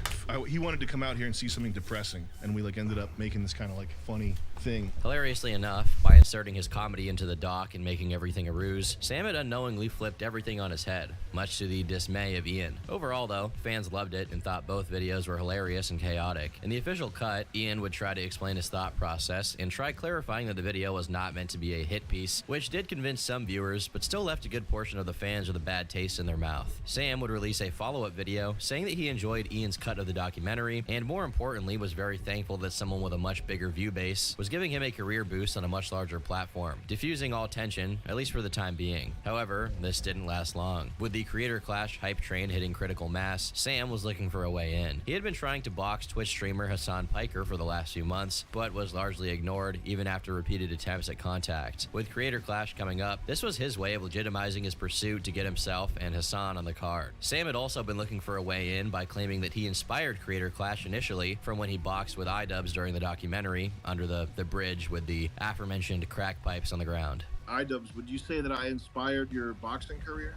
he wanted to come out here and see something depressing, and we like ended up making this kind of like funny thing. Hilariously enough, by inserting his comedy into the doc and making everything a ruse, Sam had unknowingly flipped everything on his head, much to the dismay of Ian. Overall though, fans loved it and thought both videos were hilarious and chaotic. In the official cut, Ian would try to explain his thought process and try clarifying that the video was not meant to be a hit piece, which did convince some viewers, but still left a good portion of the fans with a bad taste in their mouth. Sam would release a follow-up video saying that he enjoyed Ian's cut of the documentary, and more importantly was very thankful that someone with a much bigger view base was giving him a career boost on a much larger platform, diffusing all tension, at least for the time being. However, this didn't last long. With the Creator Clash hype train hitting critical mass, Sam was looking for a way in. He had been trying to box Twitch streamer Hassan Piker for the last few months, but was largely ignored even after repeated attempts at contact. With Creator Clash coming up, this was his way of legitimizing his pursuit to get himself and Hassan on the card. Sam had also been looking for a way in by claiming that he inspired Creator Clash initially from when he boxed with iDubbbz during the documentary under the bridge with the aforementioned crack pipes on the ground. iDubbbz, would you say that I inspired your boxing career?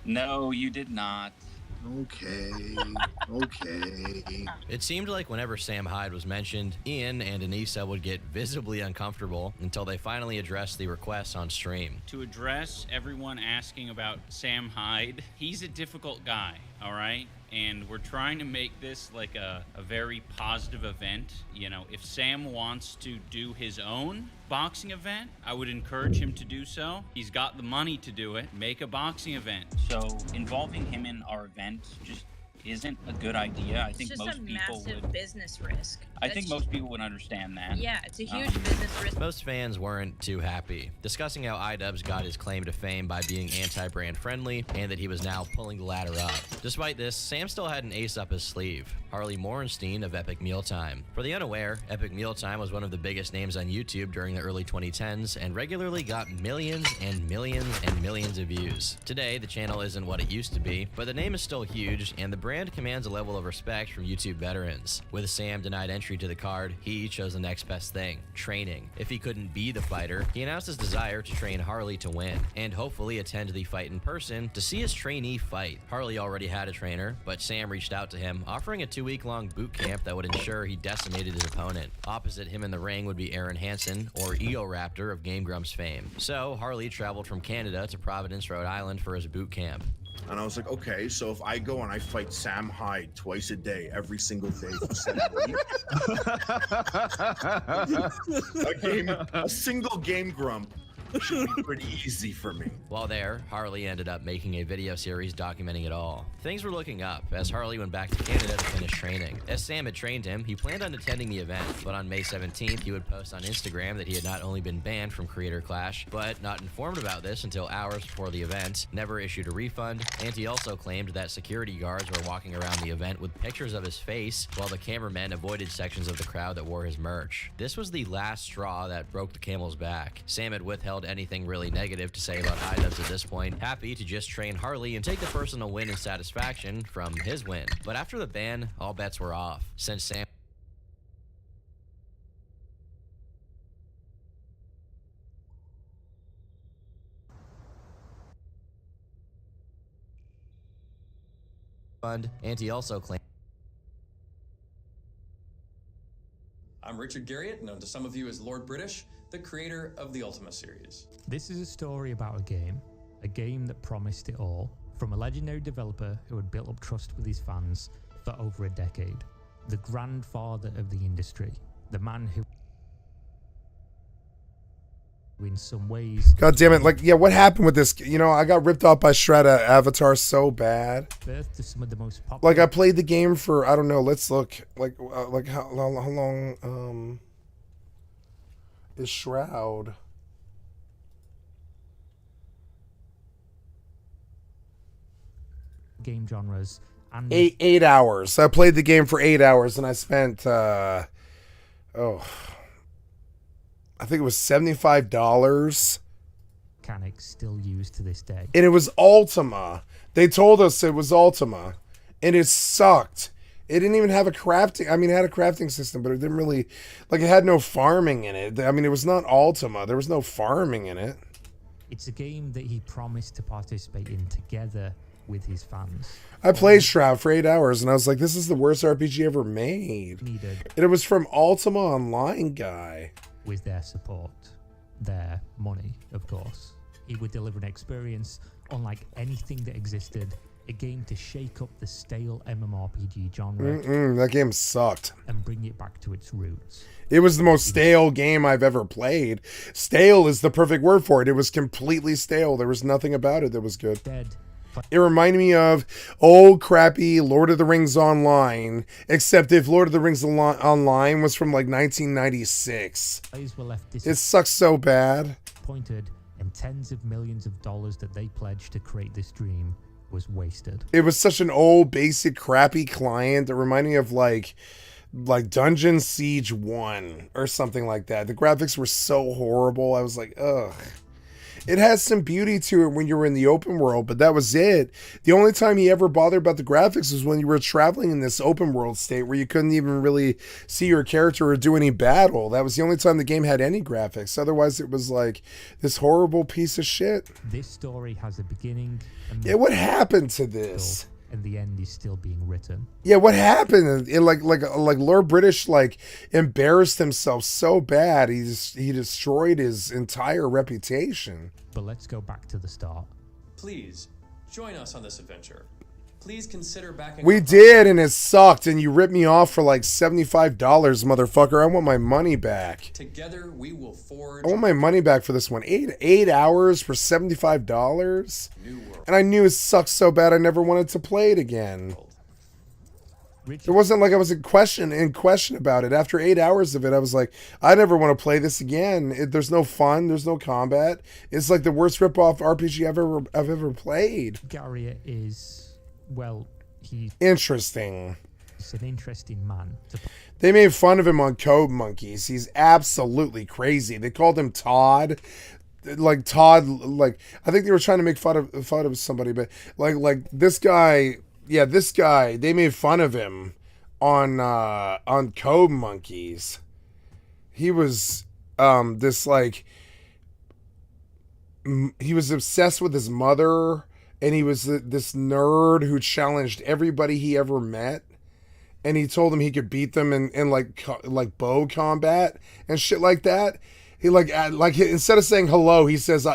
No, you did not. Okay. It seemed like whenever Sam Hyde was mentioned, Ian and Anissa would get visibly uncomfortable until they finally addressed the request on stream. To address everyone asking about Sam Hyde, he's a difficult guy, all right? And we're trying to make this like a very positive event. You know, if Sam wants to do his own boxing event, I would encourage him to do so. He's got the money to do it. Make a boxing event. So involving him in our event just isn't a good idea. I It's think just most a people massive would. business risk. I think most people would understand that. Yeah, it's a huge business risk. Most fans weren't too happy, discussing how iDubbbz got his claim to fame by being anti-brand friendly and that he was now pulling the ladder up. Despite this, Sam still had an ace up his sleeve, Harley Morenstein of Epic Mealtime. For the unaware, Epic Mealtime was one of the biggest names on YouTube during the early 2010s and regularly got millions and millions and millions of views. Today, the channel isn't what it used to be, but the name is still huge and the brand commands a level of respect from YouTube veterans. With Sam denied entry to the card, he chose the next best thing, training. If he couldn't be the fighter, he announced his desire to train Harley to win, and hopefully attend the fight in person to see his trainee fight. Harley already had a trainer, but Sam reached out to him, offering a 2-week-long boot camp that would ensure he decimated his opponent. Opposite him in the ring would be Aaron Hansen, or Eoraptor of Game Grumps fame. So, Harley traveled from Canada to Providence, Rhode Island for his boot camp. And I was like, okay, so if I go and I fight Sam Hyde twice a day, every single day for 7 weeks, a single game grump should be pretty easy for me. While there, Harley ended up making a video series documenting it all. Things were looking up as Harley went back to Canada to finish training. As Sam had trained him, he planned on attending the event, but on May 17th, he would post on Instagram that he had not only been banned from Creator Clash, but not informed about this until hours before the event, never issued a refund, and he also claimed that security guards were walking around the event with pictures of his face, while the cameramen avoided sections of the crowd that wore his merch. This was the last straw that broke the camel's back. Sam had withheld anything really negative to say about iDubbbz at this point, happy to just train Harley and take the personal win and satisfaction from his win. But after the ban, all bets were off, since Sam and he also claimed. I'm Richard Garriott, known to some of you as Lord British, the creator of the Ultima series. This is a story about a game that promised it all, from a legendary developer who had built up trust with his fans for over a decade. The grandfather of the industry, the man who in some ways... God damn it, like, yeah, what happened with this? You know, I got ripped off by Shredder Avatar so bad. Birth to some of the most popular... Like, I played the game for, I don't know, let's look, like how long, is Shroud? Game genres and... 8 hours. I played the game for 8 hours and I spent, I think it was $75. Mechanics still used to this day. And it was Ultima. They told us it was Ultima. And it sucked. It didn't even have a crafting. I mean, it had a crafting system, but it didn't really... Like, it had no farming in it. I mean, it was not Ultima. There was no farming in it. It's a game that he promised to participate in together with his fans. I played Shroud for 8 hours, and I was like, this is the worst RPG ever made. And it was from Ultima Online guy. With their support, their money, of course. He would deliver an experience unlike anything that existed, a game to shake up the stale MMORPG genre. That game sucked. And bring it back to its roots. It was the most stale game I've ever played. Stale is the perfect word for it. It was completely stale. There was nothing about it that was good. It reminded me of old crappy Lord of the Rings Online, except if Lord of the Rings Online was from like 1996. It sucks so bad. Disappointed, and tens of millions of dollars that they pledged to create this dream was wasted. It was such an old, basic, crappy client that reminded me of like Dungeon Siege 1 or something like that. The graphics were so horrible. I was like, ugh. It has some beauty to it when you were in the open world, but that was it. The only time you ever bothered about the graphics was when you were traveling in this open world state where you couldn't even really see your character or do any battle. That was the only time the game had any graphics. Otherwise, it was like this horrible piece of shit. This story has a beginning. Yeah, what happened to this? And the end is still being written. Yeah, what happened? It, like Lord British embarrassed himself so bad. He destroyed his entire reputation. But let's go back to the start. Please join us on this adventure. Please consider backing. We did, and it sucked. And you ripped me off for like $75, motherfucker. I want my money back. Together we will forge. I want my money back for this one. 8 hours for $75. And I knew it sucked so bad I never wanted to play it again. It wasn't like I was in question about it. After 8 hours of it, I was like, I never want to play this again. There's no fun. There's no combat. It's like the worst ripoff RPG I've ever played. Garriott is, well, he's interesting. He's an interesting man. They made fun of him on Code Monkeys. He's absolutely crazy. They called him Todd. Like Todd, like I think they were trying to make fun of somebody, but like this guy. Yeah, this guy, they made fun of him on Code Monkeys. He was this like he was obsessed with his mother, and he was this nerd who challenged everybody he ever met, and he told them he could beat them in like bow combat and shit like that. He like instead of saying hello, he says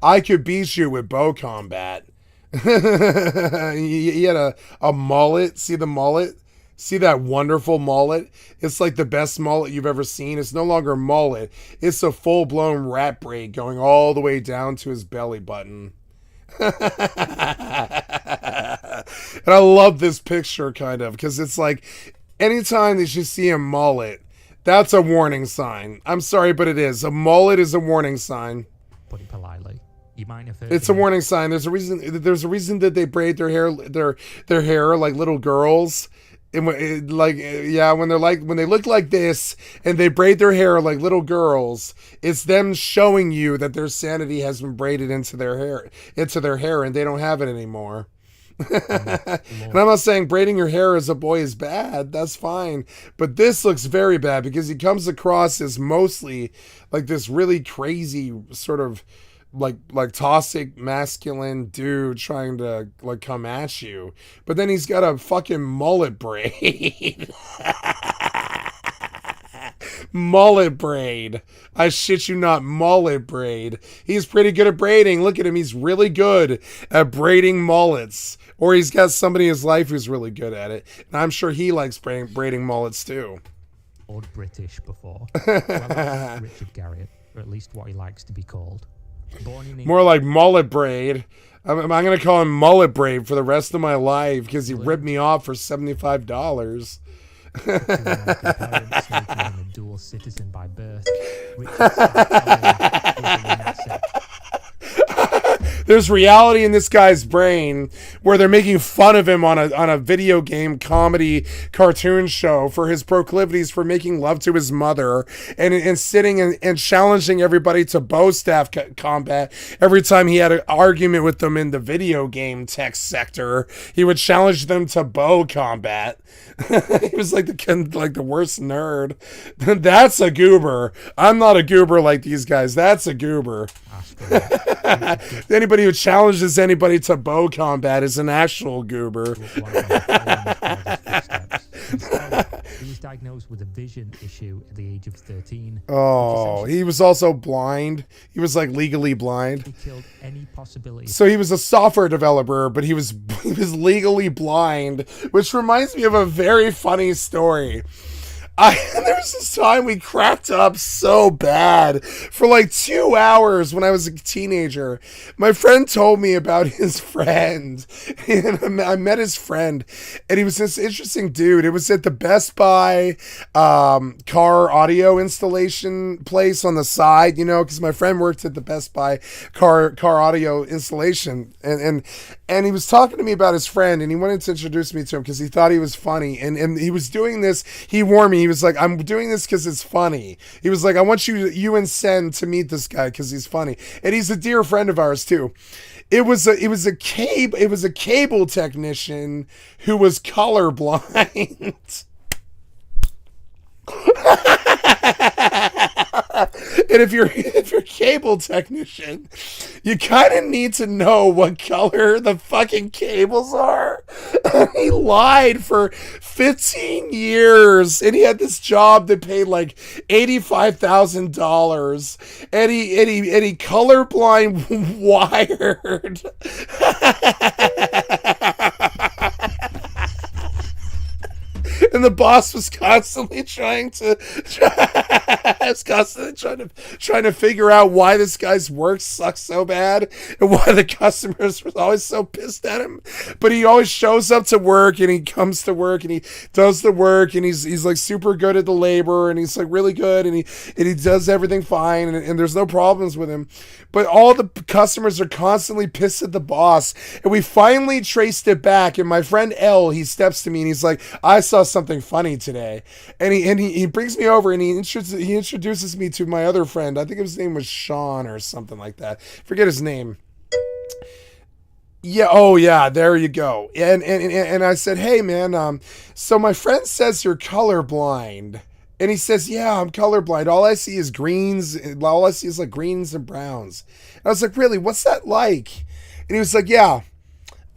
I could beat you with bow combat. He had a mullet. See the mullet? See that wonderful mullet? It's like the best mullet you've ever seen. It's no longer a mullet. It's a full-blown rat braid going all the way down to his belly button. And I love this picture kind of because it's like anytime that you see a mullet, that's a warning sign. I'm sorry, but it is. A mullet is a warning sign. Put it politely. You might have heard it's a warning sign. There's a reason that they braid their hair like little girls. And when they look like this and they braid their hair like little girls, it's them showing you that their sanity has been braided into their hair and they don't have it anymore. And I'm not saying braiding your hair as a boy is bad. That's fine. But this looks very bad because he comes across as mostly like this really crazy sort of like toxic masculine dude trying to like come at you, but then he's got a fucking mullet braid. Mullet braid. I shit you not, mullet braid. He's pretty good at braiding. Look at him. He's really good at braiding mullets. Or he's got somebody in his life who's really good at it. And I'm sure he likes braiding mullets too. Old British before. Well, Richard Garriott, or at least what he likes to be called. More like mullet braid. I'm going to call him mullet braid for the rest of my life because he ripped me off for $75. A dual citizen by birth. There's reality in this guy's brain where they're making fun of him on a video game comedy cartoon show for his proclivities for making love to his mother and sitting and challenging everybody to bow staff combat. Every time he had an argument with them in the video game tech sector, he would challenge them to bow combat. He was like the worst nerd. That's a goober. I'm not a goober like these guys. That's a goober. Anybody who challenges anybody to bow combat is an actual goober. He was diagnosed with a vision issue at the age of 13. Oh, he was also blind. He was like legally blind. He killed any possibility. So he was a software developer, but he was legally blind, which reminds me of a very funny story. There was this time we cracked up so bad for like 2 hours when I was a teenager. My friend told me about his friend, and I met his friend, and he was this interesting dude. It was at the Best Buy car audio installation place on the side, you know, because my friend worked at the Best Buy car audio installation, and he was talking to me about his friend, and he wanted to introduce me to him because he thought he was funny, and he was doing this. He warned me. He was like, I'm doing this because it's funny. He was like, I want you and Sen to meet this guy because he's funny, and he's a dear friend of ours too. It was a cable technician who was colorblind. And if you're a cable technician, you kind of need to know what color the fucking cables are. And he lied for 15 years, and he had this job that paid like $85,000, and he colorblind wired. And the boss was constantly trying to trying to figure out why this guy's work sucks so bad and why the customers were always so pissed at him. But he always shows up to work and he comes to work and he does the work and he's like super good at the labor and he's like really good and he does everything fine and there's no problems with him. But all the customers are constantly pissed at the boss. And we finally traced it back. And my friend L, he steps to me and he's like, I saw something funny today. And he brings me over and he introduces me to my other friend. I think his name was Sean or something like that. Forget his name. Yeah, oh yeah, there you go. And I said, hey man, so my friend says you're colorblind. And he says, yeah, I'm colorblind. All I see is greens. All I see is like greens and browns. And I was like, really? What's that like? And he was like, yeah.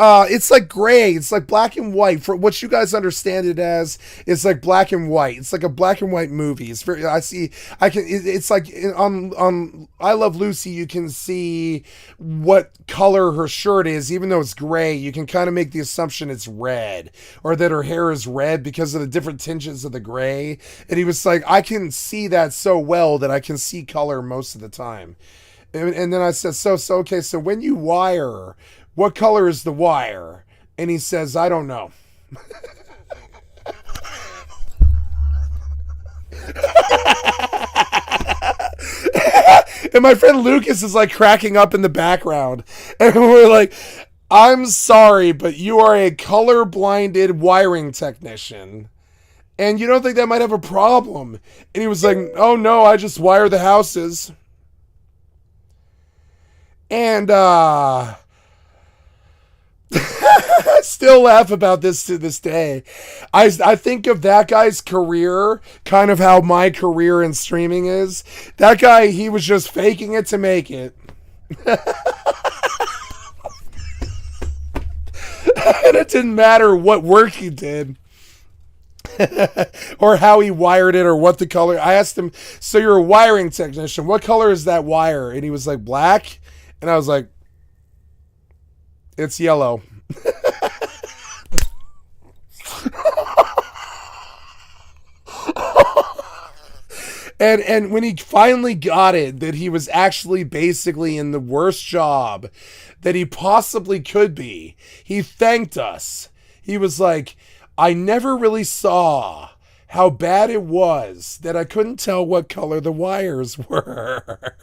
It's like gray. It's like black and white. For what you guys understand it as, it's like black and white. It's like a black and white movie. It's very. It's like on I Love Lucy. You can see what color her shirt is, even though it's gray. You can kind of make the assumption it's red, or that her hair is red because of the different tinges of the gray. And he was like, I can see that so well that I can see color most of the time. And then I said, so okay. So when you wire, what color is the wire? And he says, I don't know. And my friend Lucas is like cracking up in the background. And we're like, I'm sorry, but you are a color-blinded wiring technician. And you don't think that might have a problem? And he was like, oh no, I just wire the houses. And I still laugh about this to this day. I think of that guy's career, kind of how my career in streaming is. That guy, he was just faking it to make it. And it didn't matter what work he did. Or how he wired it or what the color. I asked him, so you're a wiring technician. What color is that wire? And he was like, black. And I was like, it's yellow. And when he finally got it, that he was actually basically in the worst job that he possibly could be, he thanked us. He was like, I never really saw how bad it was that I couldn't tell what color the wires were.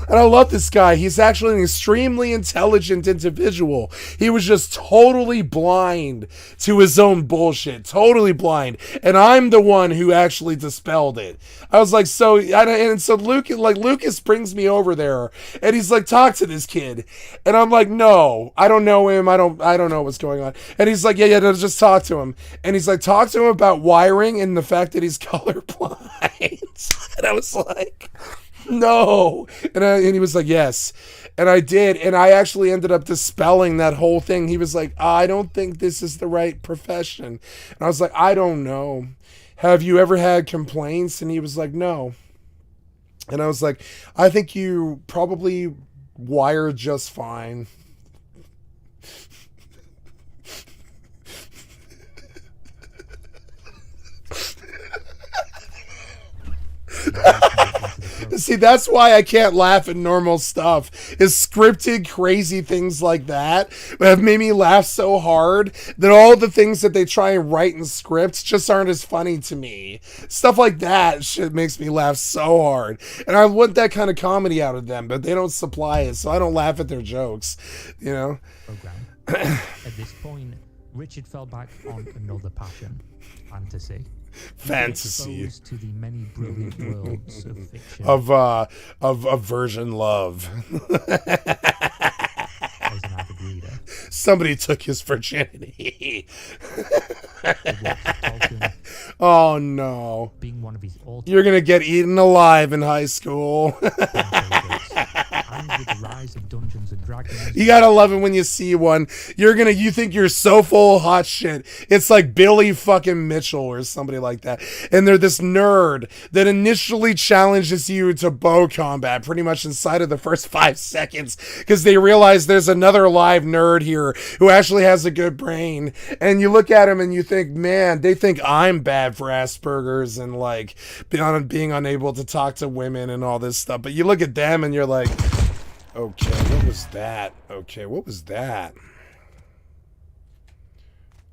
And I love this guy. He's actually an extremely intelligent individual. He was just totally blind to his own bullshit. Totally blind. And I'm the one who actually dispelled it. I was like, so Lucas brings me over there and he's like, talk to this kid. And I'm like, no, I don't know him. I don't know what's going on. And he's like, yeah, just talk to him. And he's like, talk to him about wiring and the fact that he's colorblind. And I was like, no. And he was like, yes. And I did. And I actually ended up dispelling that whole thing. He was like, I don't think this is the right profession. And I was like, I don't know. Have you ever had complaints? And he was like, no. And I was like, I think you probably wire just fine. See, that's why I can't laugh at normal stuff. Is scripted crazy things like that have made me laugh so hard that all the things that they try and write in scripts just aren't as funny to me. Stuff like that shit makes me laugh so hard. And I want that kind of comedy out of them, but they don't supply it, so I don't laugh at their jokes, you know? At this point, Richard fell back on another passion, fantasy. Fantasy to the many brilliant worlds of fiction of virgin love. As an avid reader, somebody took his virginity. Oh no! Being one of his you're gonna get eaten alive in high school. And with the rise of Dungeons and Dragons, You gotta love it when you see one. You think you're so full of hot shit. It's like Billy fucking Mitchell or somebody like that. And they're this nerd that initially challenges you to bow combat pretty much inside of the first 5 seconds because they realize there's another live nerd here who actually has a good brain. And you look at him and you think, man, they think I'm bad for Asperger's and like being unable to talk to women and all this stuff. But you look at them and you're like, okay, what was that? Okay, what was that?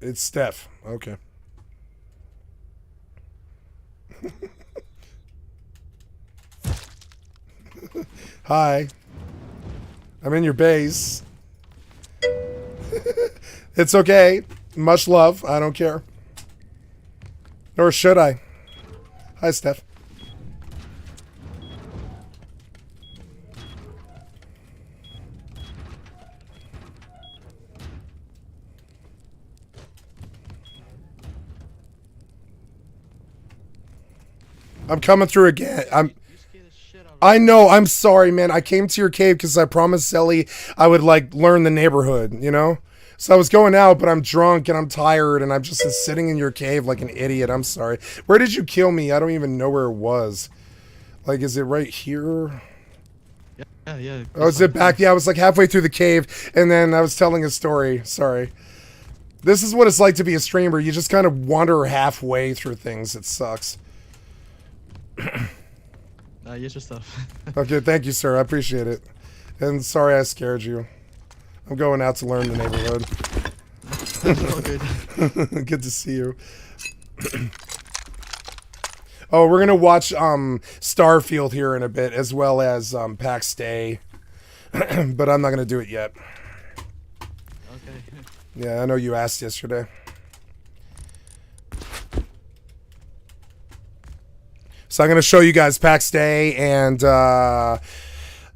It's Steph. Okay. Hi. I'm in your base. It's okay. Much love. I don't care. Or should I? Hi, Steph. I'm coming through again. I know. I'm sorry, man. I came to your cave because I promised Selly I would like learn the neighborhood, you know? So I was going out, but I'm drunk and I'm tired and I'm just sitting in your cave like an idiot. I'm sorry. Where did you kill me? I don't even know where it was. Like, is it right here? Yeah. Oh, is it back? Yeah, I was like halfway through the cave and then I was telling a story. Sorry. This is what it's like to be a streamer. You just kind of wander halfway through things. It sucks. Use your stuff. Okay, thank you, sir. I appreciate it. And sorry I scared you. I'm going out to learn the neighborhood. All good. Good to see you. Oh, we're gonna watch Starfield here in a bit, as well as PAX Day. But I'm not gonna do it yet. Okay. Yeah, I know you asked yesterday. So I'm going to show you guys PAX Day and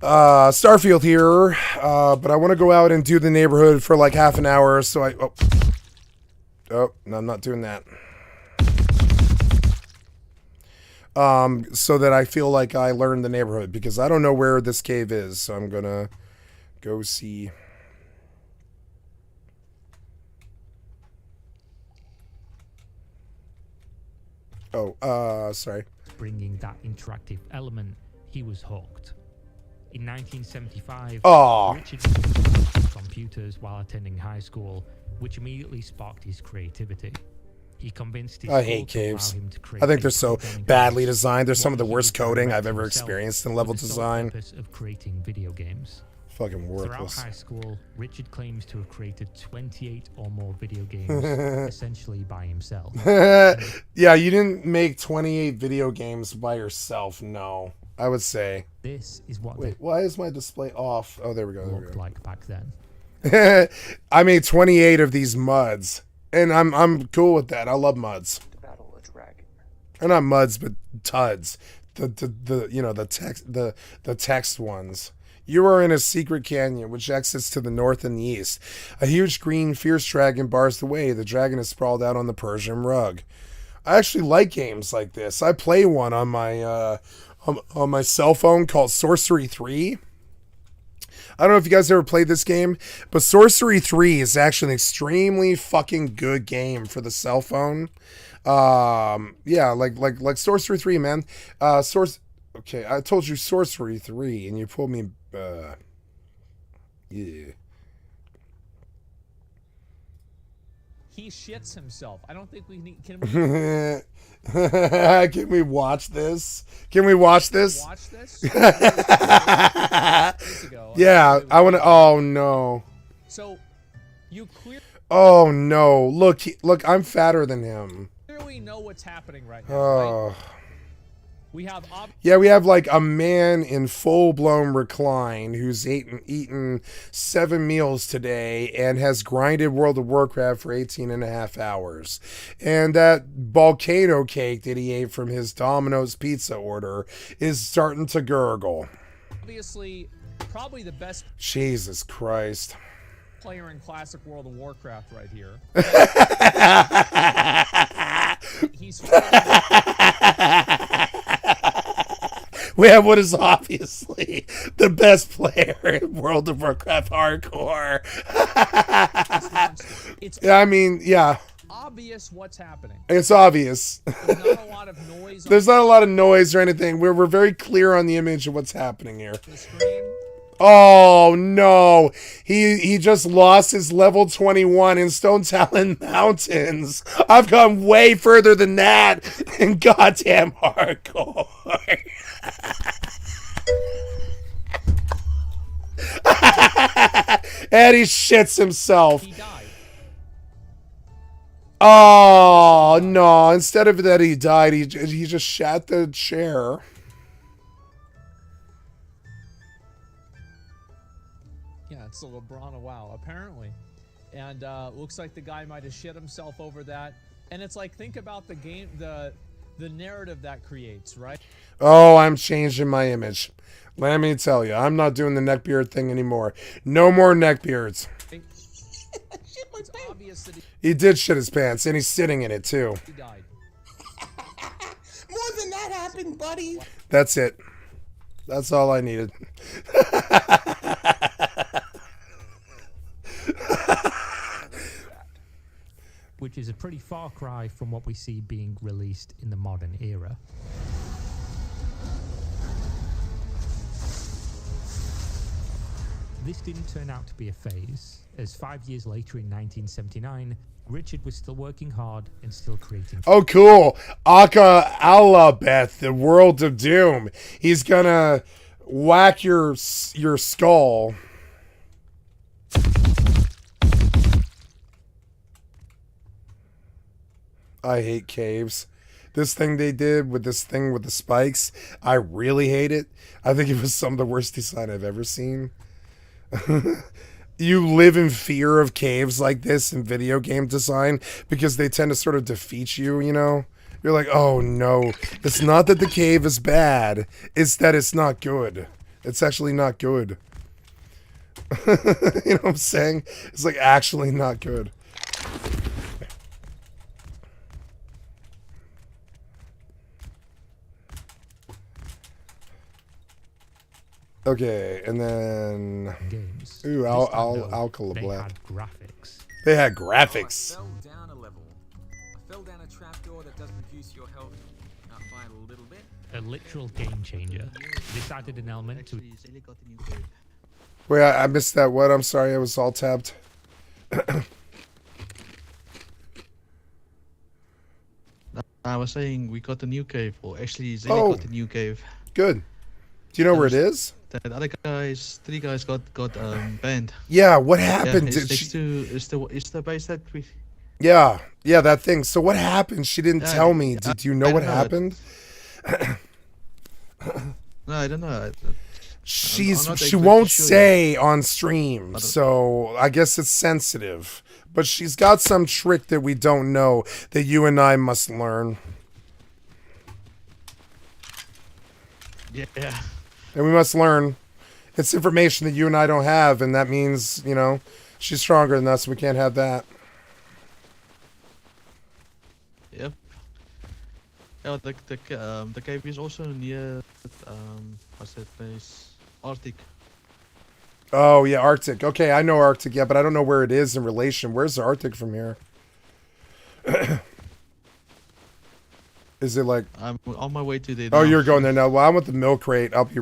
Starfield here, but I want to go out and do the neighborhood for like half an hour, so oh, no, I'm not doing that. So that I feel like I learned the neighborhood, because I don't know where this cave is, so I'm going to go see. Oh, sorry. Bringing that interactive element, he was hooked. In 1975, Richard used computers while attending high school, which immediately sparked his creativity. He convinced his I school hate to allow caves. him to create I think they're so programming badly codes. designed. They're some of the What he worst did coding direct I've ever himself experienced in with level the sole design. purpose of creating video games. Fucking worthless. Throughout high school, Richard claims to have created 28 or more video games, essentially by himself. Yeah, you didn't make 28 video games by yourself, no. I would say. This is what Wait, why is my display off? Oh, there we go. Looked like back then. I made 28 of these muds, and I'm cool with that. I love muds. To battle a dragon. Or not muds, but tuds. The you know, the text ones. You are in a secret canyon which exits to the north and the east. A huge green fierce dragon bars the way. The dragon is sprawled out on the Persian rug. I actually like games like this. I play one on my cell phone called Sorcery 3. I don't know if you guys ever played this game, but Sorcery 3 is actually an extremely fucking good game for the cell phone. Yeah, like Sorcery 3, man. Okay, I told you Sorcery 3 and you pulled me yeah. He shits himself. I don't think we need. Can we watch this? Can we watch this? Watch this? Yeah, I want to. Oh no. So, you Oh no! Look, I'm fatter than him. clearly know what's happening right now. Oh. Right? We have like a man in full-blown recline who's eaten 7 meals today and has grinded World of Warcraft for 18 and a half hours. And that volcano cake that he ate from his Domino's pizza order is starting to gurgle. Obviously, probably the best Jesus Christ. player in classic World of Warcraft right here. He's we have what is obviously the best player in World of Warcraft hardcore. It's Yeah, I mean, yeah. obvious what's happening. It's obvious. There's not a lot of noise. There's not a lot of noise or anything. We're very clear on the image of what's happening here. On the screen. Oh no. He just lost his level 21 in Stone Talon Mountains. I've gone way further than that in goddamn hardcore. And he shits himself. He died. Oh no! Instead of that, he died. He just shat the chair. Yeah, it's a LeBron wow, apparently. And looks like the guy might have shit himself over that. And it's like, think about the game, the narrative that creates, right? Oh, I'm changing my image. Let me tell you, I'm not doing the neckbeard thing anymore. No more neckbeards. It's obvious that He did shit his pants, and he's sitting in it too. he died. More than that happened, buddy. That's it. That's all I needed. Which is a pretty far cry from what we see being released in the modern era. This didn't turn out to be a phase, as 5 years later in 1979, Richard was still working hard and still creating. Oh, cool. Aka Alabeth, the World of Doom. He's gonna whack your skull. I hate caves. This thing they did with this thing with the spikes, I really hate it. I think it was some of the worst design I've ever seen. You live in fear of caves like this in video game design because they tend to sort of defeat you, you know? You're like, oh no, it's not that the cave is bad, it's that it's not good. It's actually not good. You know what I'm saying? It's like actually not good. Okay, and then games. Ooh, Alcala They Black. had graphics. They had graphics. I fell down a level. I fell down a trapdoor that does reduce your health by a little bit. A literal game changer. This added an element to Wait, I missed that. What? I'm sorry, I was all tabbed. I was saying we got a new cave, or actually Zilly Oh. got a new cave. Good. Do you know where it is? The other guys, 3 guys got banned. Yeah, what happened? Yeah, Did it's next she- to it's the base that we. Yeah, that thing. So what happened? She didn't Yeah, tell me. I- Did you know I what don't know. happened? No, I don't know. She exactly won't sure say on stream, so I guess it's sensitive. But she's got some trick that we don't know that you and I must learn. Yeah. And we must learn. It's information that you and I don't have, and that means, you know, she's stronger than us. We can't have that. Yep. Yeah, the cave is also near what's that place? Arctic. Oh, yeah, Arctic. Okay, I know Arctic, yeah, but I don't know where it is in relation. Where's the Arctic from here? Is it like... I'm on my way to there. Oh, now. you're going there now. Well, I'm with the milk crate. I'll be...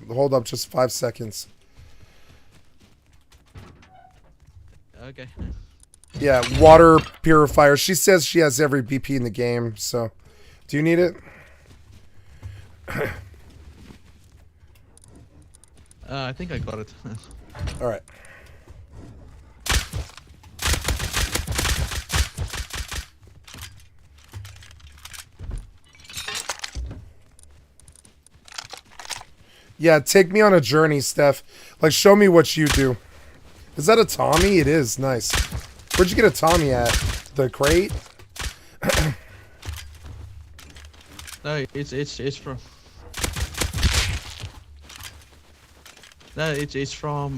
hold up just 5 seconds. Okay. Yeah, water purifier. She says she has every BP in the game, so... Do you need it? I think I got it. All right. Yeah, take me on a journey, Steph. Like, show me what you do. Is that a Tommy? It is. Nice. Where'd you get a Tommy at? The crate? No, it's from. No, it's from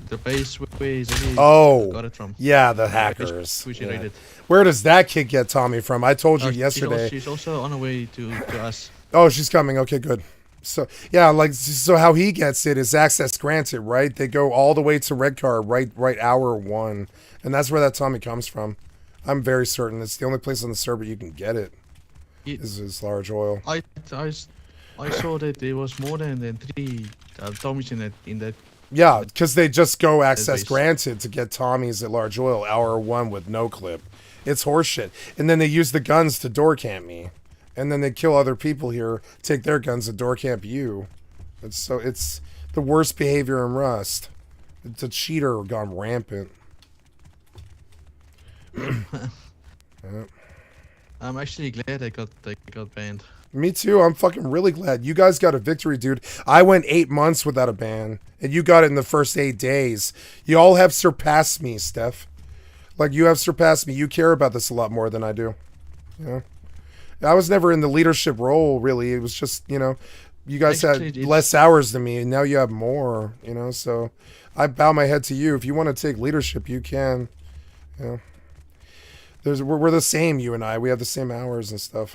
the base where Zilly got it from. Yeah, the hackers. We should Yeah. read it. Where does that kid get Tommy from? I told you yesterday. She's also on her way to us. Oh, she's coming. Okay, good. So yeah, like so how he gets it is access granted, right? They go all the way to red card, right hour 1, and that's where that Tommy comes from. I'm very certain it's the only place on the server you can get it. Is large oil. I saw that there was more than 3 Tommies in that. Yeah, because they just go access base. granted to get Tommies at large oil hour 1 with no clip. It's horseshit, and then they use the guns to door camp me, and then they kill other people here, take their guns and door camp you. It's the worst behavior in Rust. It's a cheater gone rampant. Yeah. I'm actually glad they got banned. Me too. I'm fucking really glad. You guys got a victory, dude. I went 8 months without a ban, and you got it in the first 8 days. You all have surpassed me, Steph. Like, you have surpassed me. You care about this a lot more than I do. Yeah. I was never in the leadership role, really. It was just, you know, you guys had less hours than me, and now you have more, you know, so I bow my head to you. If you want to take leadership, you can. You know. We're the same, you and I. We have the same hours and stuff.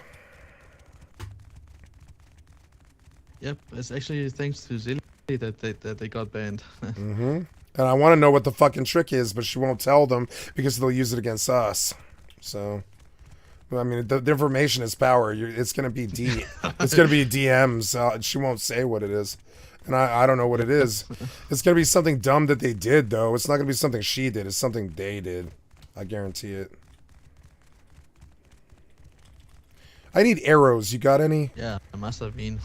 Yep, it's actually thanks to Zilly that they got banned. Mm-hmm. And I want to know what the fucking trick is, but she won't tell them because they'll use it against us. So, I mean, the information is power. It's gonna be it's gonna be DMs. She won't say what it is, and I don't know what it is. It's gonna be something dumb that they did, though. It's not gonna be something she did. It's something they did. I guarantee it. I need arrows. You got any? Yeah, I must have been.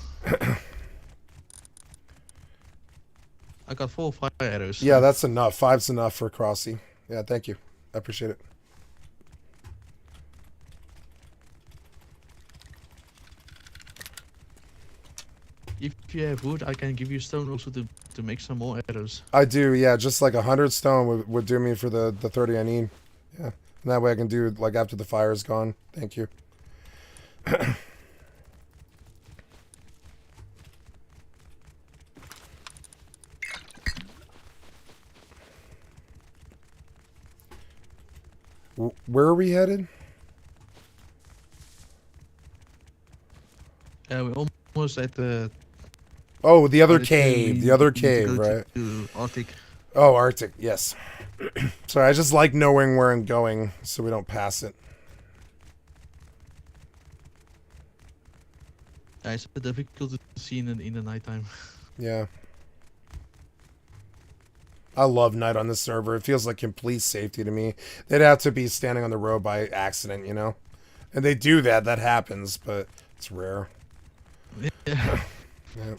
I got 4 fire arrows. Yeah, that's enough. 5's enough for Crossy. Yeah, thank you. I appreciate it. If you have wood, I can give you stone also to make some more arrows. I do, yeah. Just like 100 stone would do me for the 30 I need. Yeah, and that way I can do like after the fire is gone. Thank you. Where are we headed? We're almost at the... Oh, the other cave. The other cave, right? To Arctic. Oh, Arctic, yes. Sorry, I just like knowing where I'm going so we don't pass it. It's a bit difficult to see in the nighttime. Yeah. I love night on this server. It feels like complete safety to me. They'd have to be standing on the road by accident, you know? And they do that. That happens, but it's rare. Yeah. Yeah.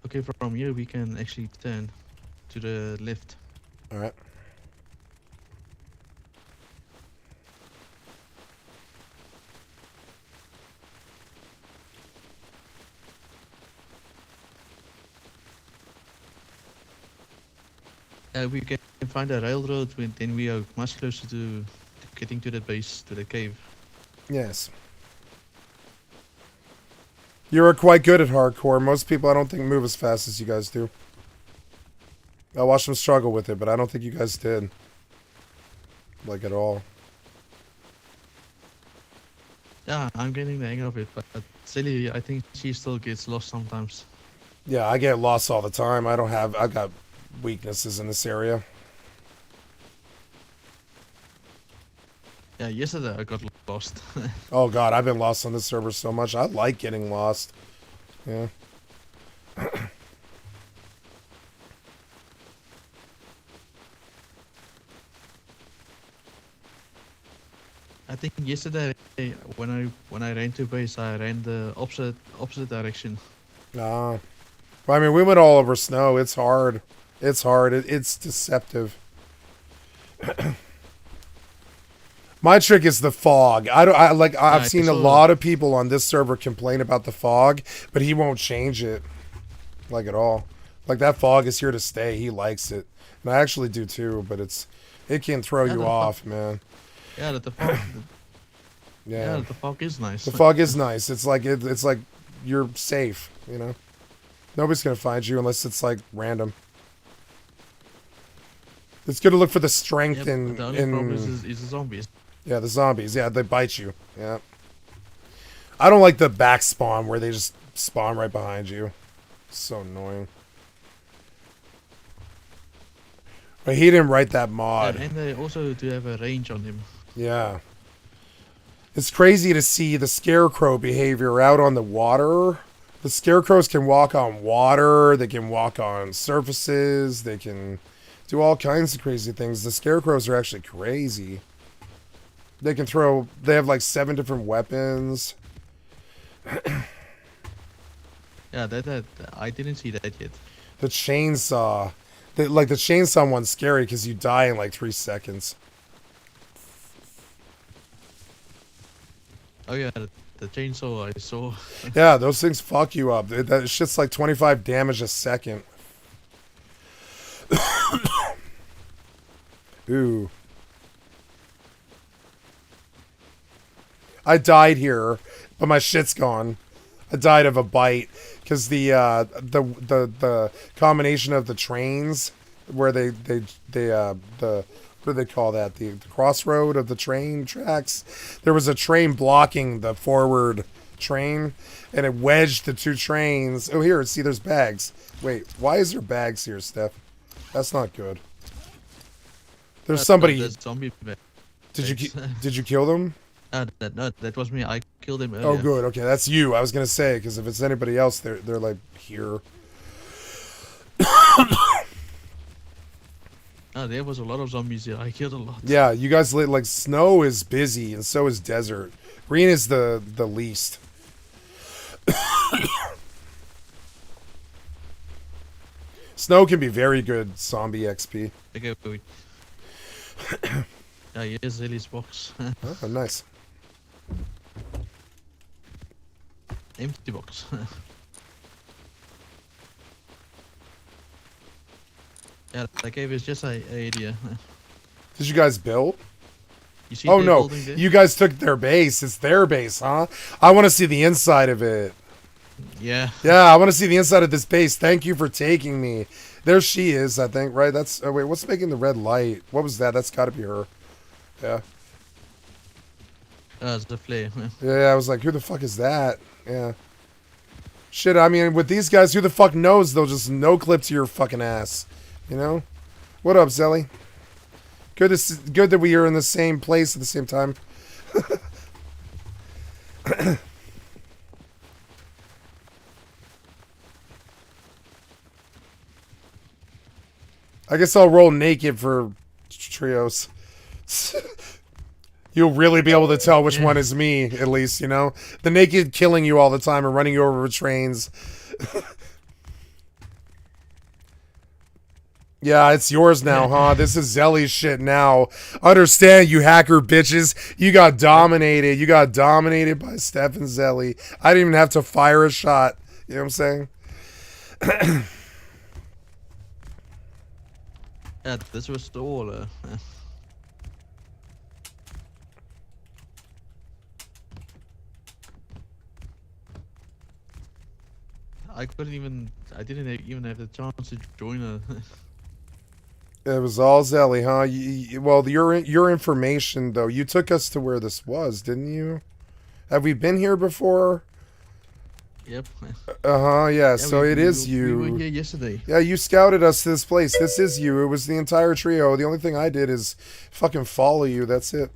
Okay, from here we can actually turn to the left. Alright. We can find a railroad, then we are much closer to getting to the base, to the cave. Yes. You're quite good at hardcore. Most people I don't think move as fast as you guys do. I watched them struggle with it, but I don't think you guys did. Like at all. Yeah, I'm getting the hang of it, but Silly, I think she still gets lost sometimes. Yeah, I get lost all the time. I've got weaknesses in this area. Yeah, yesterday I got lost. Oh god, I've been lost on this server so much. I like getting lost. Yeah. I think yesterday when I ran to base, I ran the opposite direction. Well, I mean, we went all over snow. It's hard. It's hard. It's deceptive. My trick is the fog. I've seen a lot of people on this server complain about the fog, but he won't change it, like at all. Like that fog is here to stay. He likes it, and I actually do too. But it can throw you off, man. Yeah, the fog. Yeah, the fog is nice. The fog is nice. It's like it's like you're safe. You know, nobody's gonna find you unless it's like random. It's good to look for the strength in. The only problem is the zombies. Yeah, the zombies. Yeah, they bite you. Yeah. I don't like the back spawn where they just spawn right behind you. So annoying. But he didn't write that mod. And they also do have a range on him. Yeah. It's crazy to see the scarecrow behavior out on the water. The scarecrows can walk on water. They can walk on surfaces. They can do all kinds of crazy things. The scarecrows are actually crazy. They can throw... They have like 7 different weapons. Yeah, that I didn't see that yet. The chainsaw... the chainsaw one's scary because you die in like 3 seconds. Oh yeah, the chainsaw I saw. Yeah, those things fuck you up. That shit's like 25 damage a second. Ooh. I died here, but my shit's gone. I died of a bite because the combination of the trains where the what do they call that? The crossroad of the train tracks. There was a train blocking the forward train, and it wedged the 2 trains. Oh, here, see, there's bags. Wait, why is there bags here, Steph? That's not good. There's somebody. Zombie Did you kill them? That was me. I killed him earlier. Oh, good. Okay, that's you. I was gonna say, because if it's anybody else, they're like here. There was a lot of zombies here. I killed a lot. Yeah, you guys like snow is busy, and so is desert. Green is the least. Snow can be very good zombie XP. Okay, wait. Yeah, here's Ellie's box. Oh, nice. Empty box. Yeah, that gave us just an idea. Did you guys build? You see Oh no, building there? you guys took their base. It's their base, huh? I want to see the inside of it. Yeah. Yeah, I want to see the inside of this base. Thank you for taking me. There she is, I think, right? That's... Oh, wait, what's making the red light? What was that? That's got to be her. Yeah. It's the flare. Yeah, I was like, who the fuck is that? Yeah. Shit, I mean, with these guys, who the fuck knows? They'll just no-clip to your fucking ass. You know? What up, Zelly? Good that we are in the same place at the same time. I guess I'll roll naked for trios. You'll really be able to tell which one is me, at least, you know? The naked killing you all the time and running you over with trains. Yeah, it's yours now, huh? This is Zelly's shit now. Understand, you hacker bitches. You got dominated. You got dominated by Steph and Zelly. I didn't even have to fire a shot. You know what I'm saying? Yeah, this was all. I couldn't even. I didn't even have the chance to join her. It was all Zelly, huh? Well, your information though. You took us to where this was, didn't you? Have we been here before? Yep. Yeah. So it is you. We were here yesterday. Yeah, you scouted us to this place. This is you. It was the entire trio. The only thing I did is fucking follow you. That's it.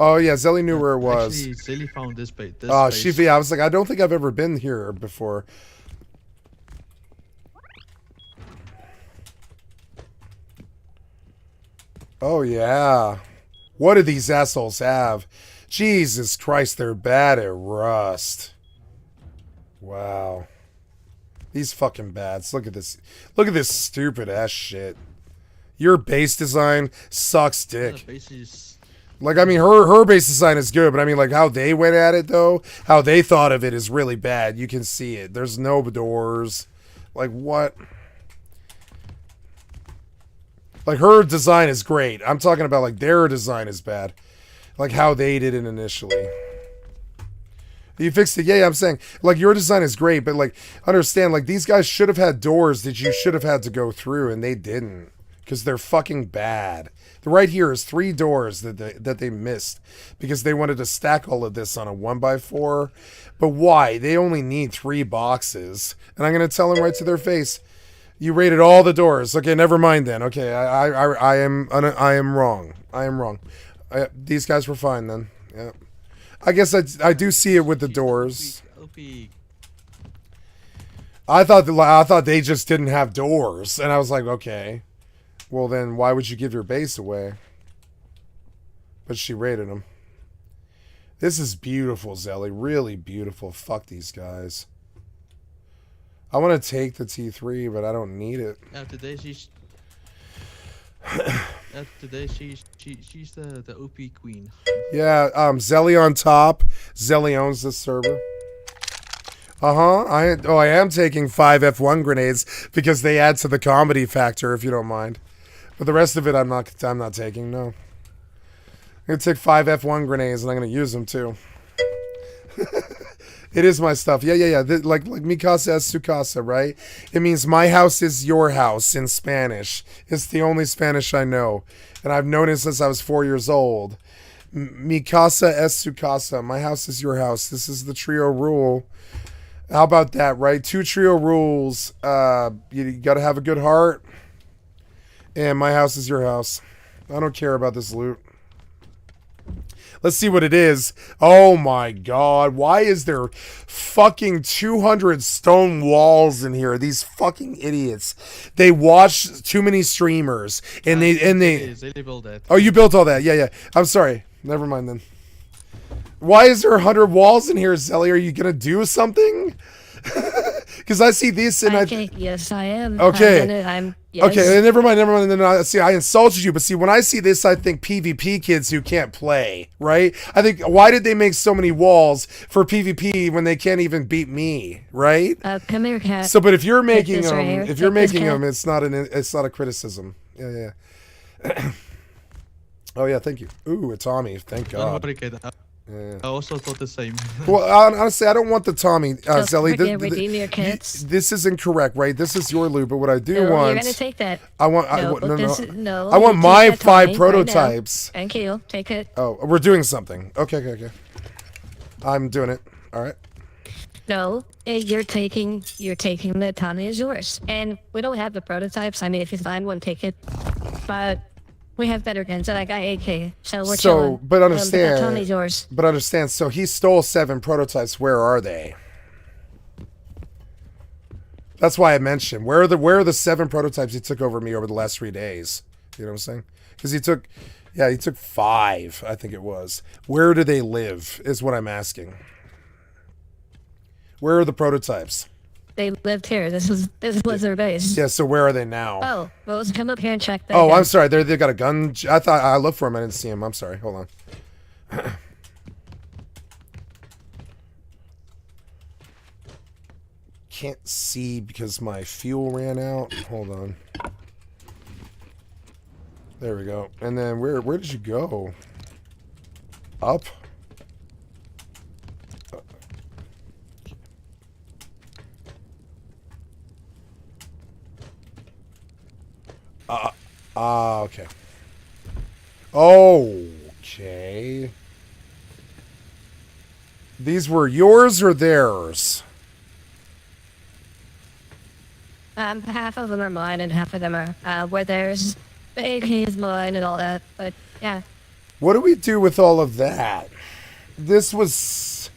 Oh yeah, Zelly knew where it was. Actually, Zelly found this bait. Oh, yeah, I was like, I don't think I've ever been here before. Oh yeah. What do these assholes have? Jesus Christ, they're bad at Rust. Wow. These fucking bats. Look at this. Look at this stupid ass shit. Your base design sucks dick. Like, I mean, her base design is good, but I mean, like, how they went at it, though, how they thought of it is really bad. You can see it. There's no doors. Like, what? Like, her design is great. I'm talking about, like, their design is bad. Like, how they did it initially. You fixed it. Yeah, I'm saying, like, your design is great, but, like, understand, like, these guys should have had doors that you should have had to go through, and they didn't. because they're fucking bad. The right here is 3 doors that they missed because they wanted to stack all of this on a 1x4. But why? They only need 3 boxes. And I'm going to tell them right to their face, you rated all the doors. Okay, never mind then. Okay, I am wrong. I am wrong. These guys were fine then. Yeah. I guess I do see it with the doors. I thought they just didn't have doors, and I was like, okay, well then why would you give your base away? But she rated them. This is beautiful, Zelly. Really beautiful. Fuck these guys. I want to take the T3, but I don't need it. Today she's the OP queen. Yeah, Zelly on top. Zelly owns this server. I am taking 5 F1 grenades because they add to the comedy factor, if you don't mind. But the rest of it I'm not taking, no. I'm gonna take 5 F1 grenades and I'm gonna use them too. It is my stuff. Yeah. Like mi casa es su casa, right? It means my house is your house in Spanish. It's the only Spanish I know. And I've known it since I was 4 years old. Mi casa es su casa. My house is your house. This is the trio rule. How about that, right? 2 trio rules. You got to have a good heart. And my house is your house. I don't care about this loot. Let's see what it is. Oh my god. Why is there fucking 200 stone walls in here? These fucking idiots. They watch too many streamers. And they built that. Oh, you built all that. Yeah. I'm sorry. Never mind then. Why is there 100 walls in here, Zelly? Are you gonna do something? Because I see this and yes, I am. Okay. Yes. Okay, never mind. Then see, I insulted you, but see, when I see this, I think PvP kids who can't play, right? I think, why did they make so many walls for PvP when they can't even beat me, right? Come here, cat. So, but if you're making them, right it's not a criticism. Yeah. Oh yeah, thank you. Ooh, a Tommy. Thank God. Yeah. I also thought the same. Well, honestly, I don't want the Tommy, Zelly. Redeem your kits. This is incorrect, right? This is your loot, but what I do no, want... You're going to take that. I want... No. I want my 5 prototypes. Right. Thank you. Take it. Oh, we're doing something. Okay. I'm doing it. All right. No, you're taking the Tommy is yours. And we don't have the prototypes. I mean, if you find one, take it. But... we have better guns, and I got AK, so we're chilling. But understand, Tommy's yours. But understand, so he stole 7 prototypes. Where are they? That's why I mentioned where are the 7 prototypes he took over me over the last 3 days? You know what I'm saying? Because he took 5, I think it was. Where do they live? Is what I'm asking. Where are the prototypes? They lived here. This was their base. Yeah, so where are they now? Oh, well, let's come up here and check that. Oh, I'm sorry. They got a gun. I thought I looked for him. I didn't see him. I'm sorry. Hold on. Can't see because my fuel ran out. Hold on. There we go. And then where did you go? Up? Okay. Okay. These were yours or theirs? Half of them are mine and half of them are where theirs. The AK is mine and all that, but yeah. What do we do with all of that? This was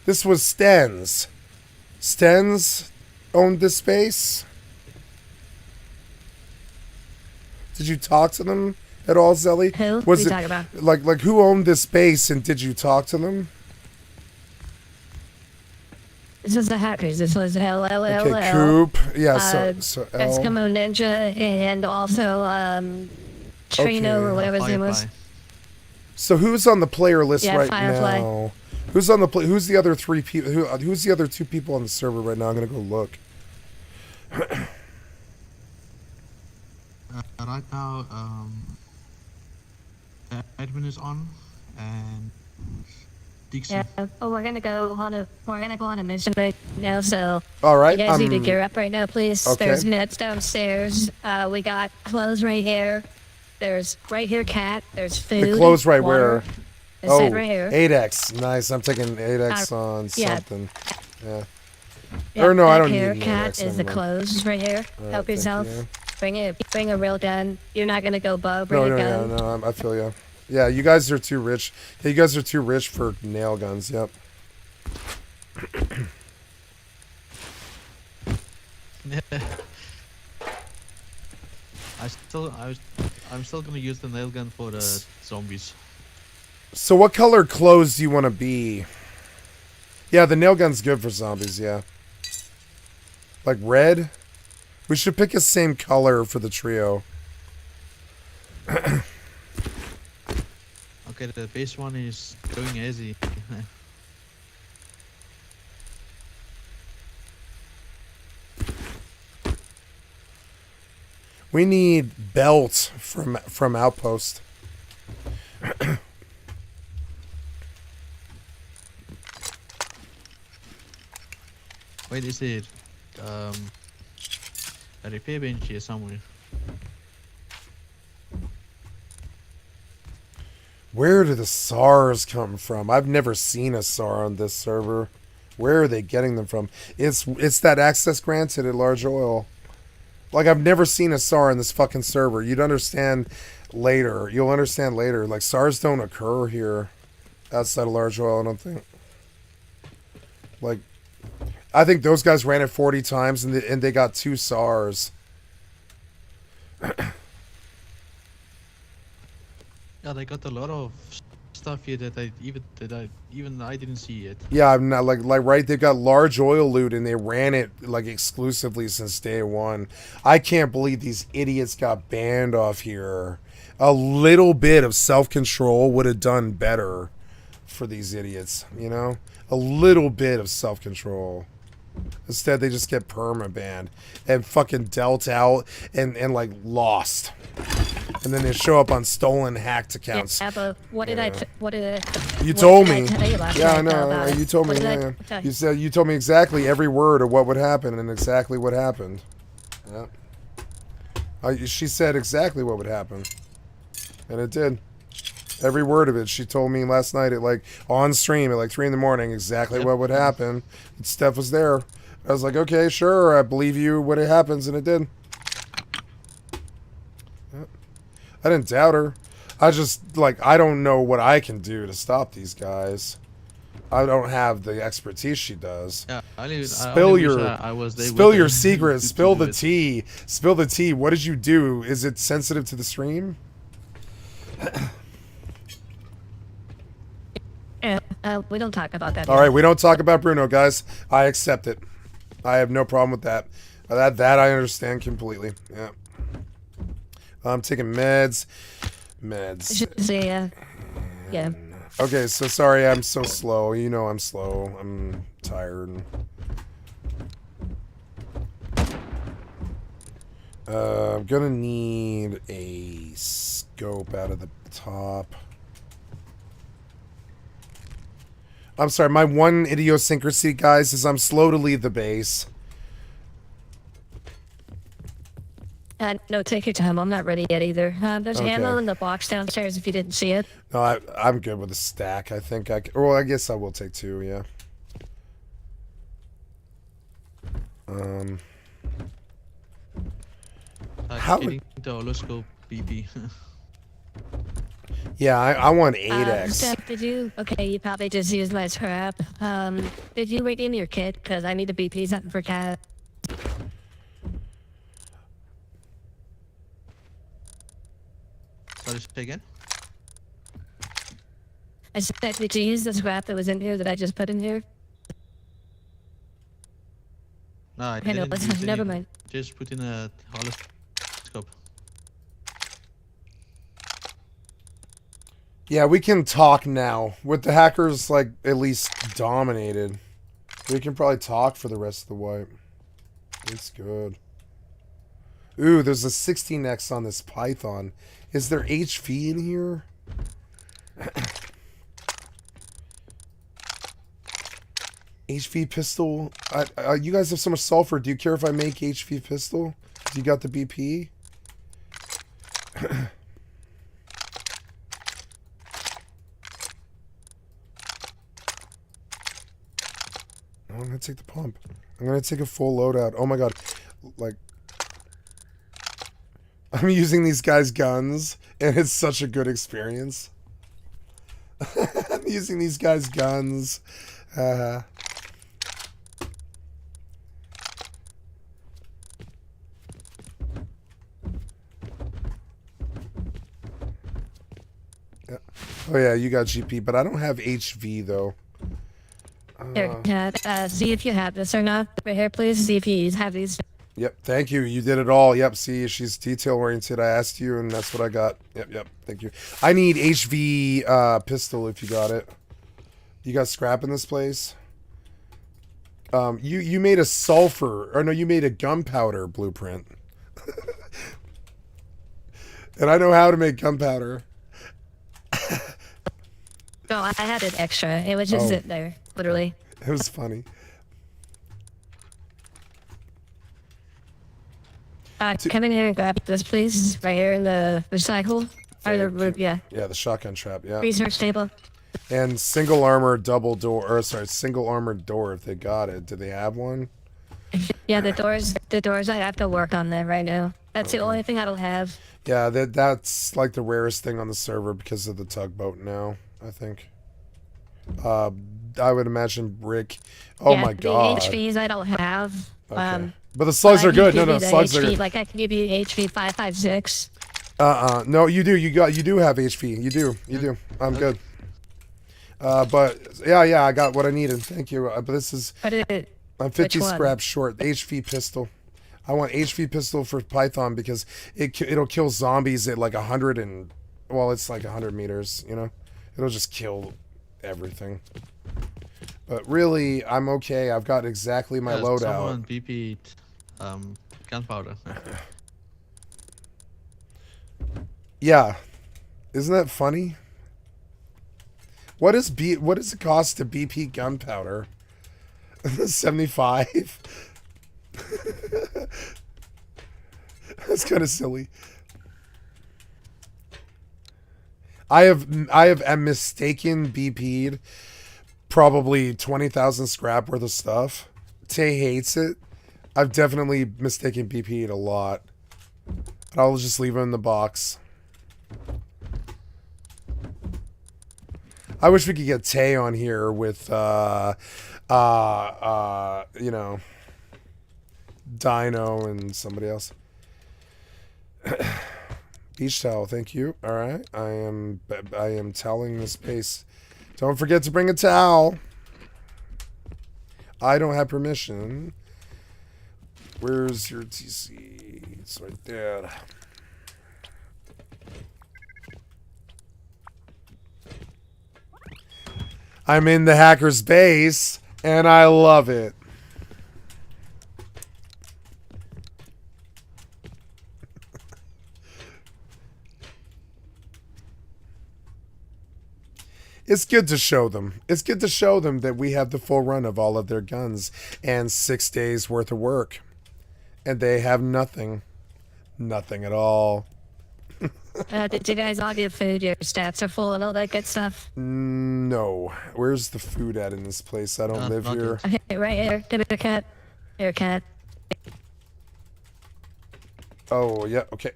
Sten's. Sten's owned this space? Did you talk to them at all, Zelly? Who? What are you talking about? Like who owned this space and did you talk to them? This was the hackers. This was LLL. Okay, Coop. Yeah, so L. Eskimo Ninja and also Trino or whatever his name was. So who's on the player list right Firefly. now? Who's on the who's the other 3 people? Who's the other 2 people on the server right now? I'm gonna go look. Right now, admin is on, and Dixie. Yeah. Oh, we're gonna go on a mission right now. So. All right. You guys need to gear up right now, please. Okay. There's nets downstairs. We got clothes right here. There's right here, cat. There's food. The clothes right water. where? It's Oh, right here. 8x. Nice. I'm taking 8x on yeah. something. Yeah. Yeah, Or no, I back don't here, need an cat 8x. is the never mind. clothes right here. All right, Help thank yourself. you. Bring a real gun. You're not gonna go bow. Bring No, a gun. no, I feel you. Yeah, you guys are too rich. Yeah, you guys are too rich for nail guns. Yep. I'm still gonna use the nail gun for the zombies. So what color clothes do you want to be? Yeah, the nail gun's good for zombies, yeah. Like red? We should pick a same color for the trio. Okay, the base one is going easy. We need belt from Outpost. Wait, is it a repair bench here somewhere? Where do the SARs come from? I've never seen a SAR on this server. Where are they getting them from? It's that access granted at Large Oil. Like, I've never seen a SAR in this fucking server. You'd understand later. You'll understand later. Like, SARs don't occur here outside of Large Oil, I don't think. Like, I think those guys ran it 40 times and they got 2 SARs. Yeah, they got a lot of stuff here that I didn't see yet. Yeah, I'm not like right. They've got Large Oil loot and they ran it like exclusively since day one. I can't believe these idiots got banned off here. A little bit of self-control would have done better for these idiots. You know, a little bit of self-control. Instead, they just get perma banned and fucking dealt out and like lost. And then they show up on stolen, hacked accounts. Yeah, but what did I? You told me. Tell you last Yeah, I night know. about it? You told me. What did I Yeah. tell You said you told me exactly every word of what would happen and exactly what happened. Yeah. She said exactly what would happen, and it did. Every word of it. She told me last night at like on stream at like 3 in the morning exactly what would happen. And Steph was there. I was like, okay, sure, I believe you when it happens, and it did. I didn't doubt her. I just, like, I don't know what I can do to stop these guys. I don't have the expertise she does. Yeah, Spill your secret. to Spill do the it. tea. Spill the tea. What did you do? Is it sensitive to the stream? Yeah, we don't talk about that. All right, we don't talk about Bruno, guys. I accept it. I have no problem with that. That I understand completely. Yeah. I'm taking meds. Yeah. Okay, so sorry I'm so slow. You know I'm slow. I'm tired. I'm gonna need a scope out of the top. I'm sorry, my one idiosyncrasy, guys, is I'm slow to leave the base. No, take your time. I'm not ready yet either. There's Okay. ammo in the box downstairs if you didn't see it. No, I'm good with a stack. I think well, I guess I will take 2, yeah. How Getting the Oloscope BB. Yeah, I want 8x. Steph, did you? Okay, you probably just used my trap. Did you redeem your kit? Because I need to BP something for Cat. Sorry, say again? I said, did you use the scrap that was in here that I just put in here? No, I Okay, no, didn't use never any. mind. Just put in a holoscope. Yeah, we can talk now. With the hackers, like, at least dominated. We can probably talk for the rest of the wipe. It's good. Ooh, there's a 16x on this Python. Is there HV in here? HV pistol. You guys have so much sulfur. Do you care if I make HV pistol? You got the BP? I'm gonna take the pump. I'm gonna take a full loadout. Oh my god. Like, I'm using these guys' guns, and it's such a good experience. I'm using these guys' guns. Yeah. Oh yeah, you got GP, but I don't have HV though. Here, Cat, see if you have this or not. Right here, please. See if you have these. Yep, thank you. You did it all. Yep, see, she's detail oriented. I asked you, and that's what I got. Yep, thank you. I need HV pistol if you got it. You got scrap in this place? You made a sulfur, or no, you made a gunpowder blueprint. And I know how to make gunpowder. No, I had it extra. It was just sitting there, literally. It was funny. Come in here and grab this, please. Right here in the recycle. Or the room, yeah. Yeah, the shotgun trap, yeah. Research table. And single armor double door, or sorry, single armored door if they got it. Did they have one? Yeah, the doors, I have to work on them right now. That's the only thing I don't have. Yeah, that's like the rarest thing on the server because of the tugboat now, I think. I would imagine brick. Oh my god. The HVs I don't have. Okay. But the slugs are good. No, slugs are good. Like I can give you HV 556. No, you do. You do have HV. You do. I'm good. But yeah, I got what I needed. Thank you. But this is. I'm 50 scraps short. HV pistol. I want HV pistol for Python because it'll kill zombies at like 100 and it's like 100 meters. You know, it'll just kill everything. But really, I'm okay. I've got exactly my loadout. Someone BP'd gunpowder. Yeah, isn't that funny? What is it cost to BP gunpowder? 75. That's kind of silly. I have mistaken BP'd probably 20,000 scrap worth of stuff. Tay hates it. I've definitely mistaken BP'd a lot. I'll just leave it in the box. I wish we could get Tay on here with you know, Dino and somebody else. Beach towel, thank you. All right, I am toweling this space. Don't forget to bring a towel. I don't have permission. Where's your TC? It's right there. I'm in the hacker's base, and I love it. It's good to show them. It's good to show them that we have the full run of all of their guns and 6 days worth of work. And they have nothing. Nothing at all. Did you guys all get food? Your stats are full and all that good stuff? No. Where's the food at in this place? I don't live here. Okay, right here. Give it a cat. Here, cat. Oh, yeah, okay.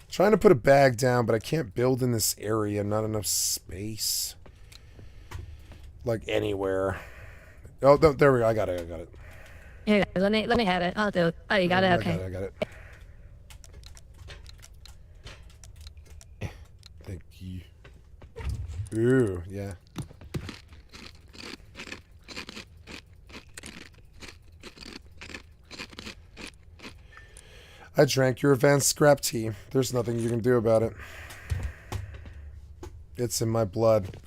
Trying to put a bag down, but I can't build in this area. Not enough space. Like anywhere. Oh, no, there we go. I got it. Here, let me have it. I'll do it. Oh, you got it? Okay. I got it. Thank you. Ooh, yeah. I drank your advanced scrap tea. There's nothing you can do about it. It's in my blood.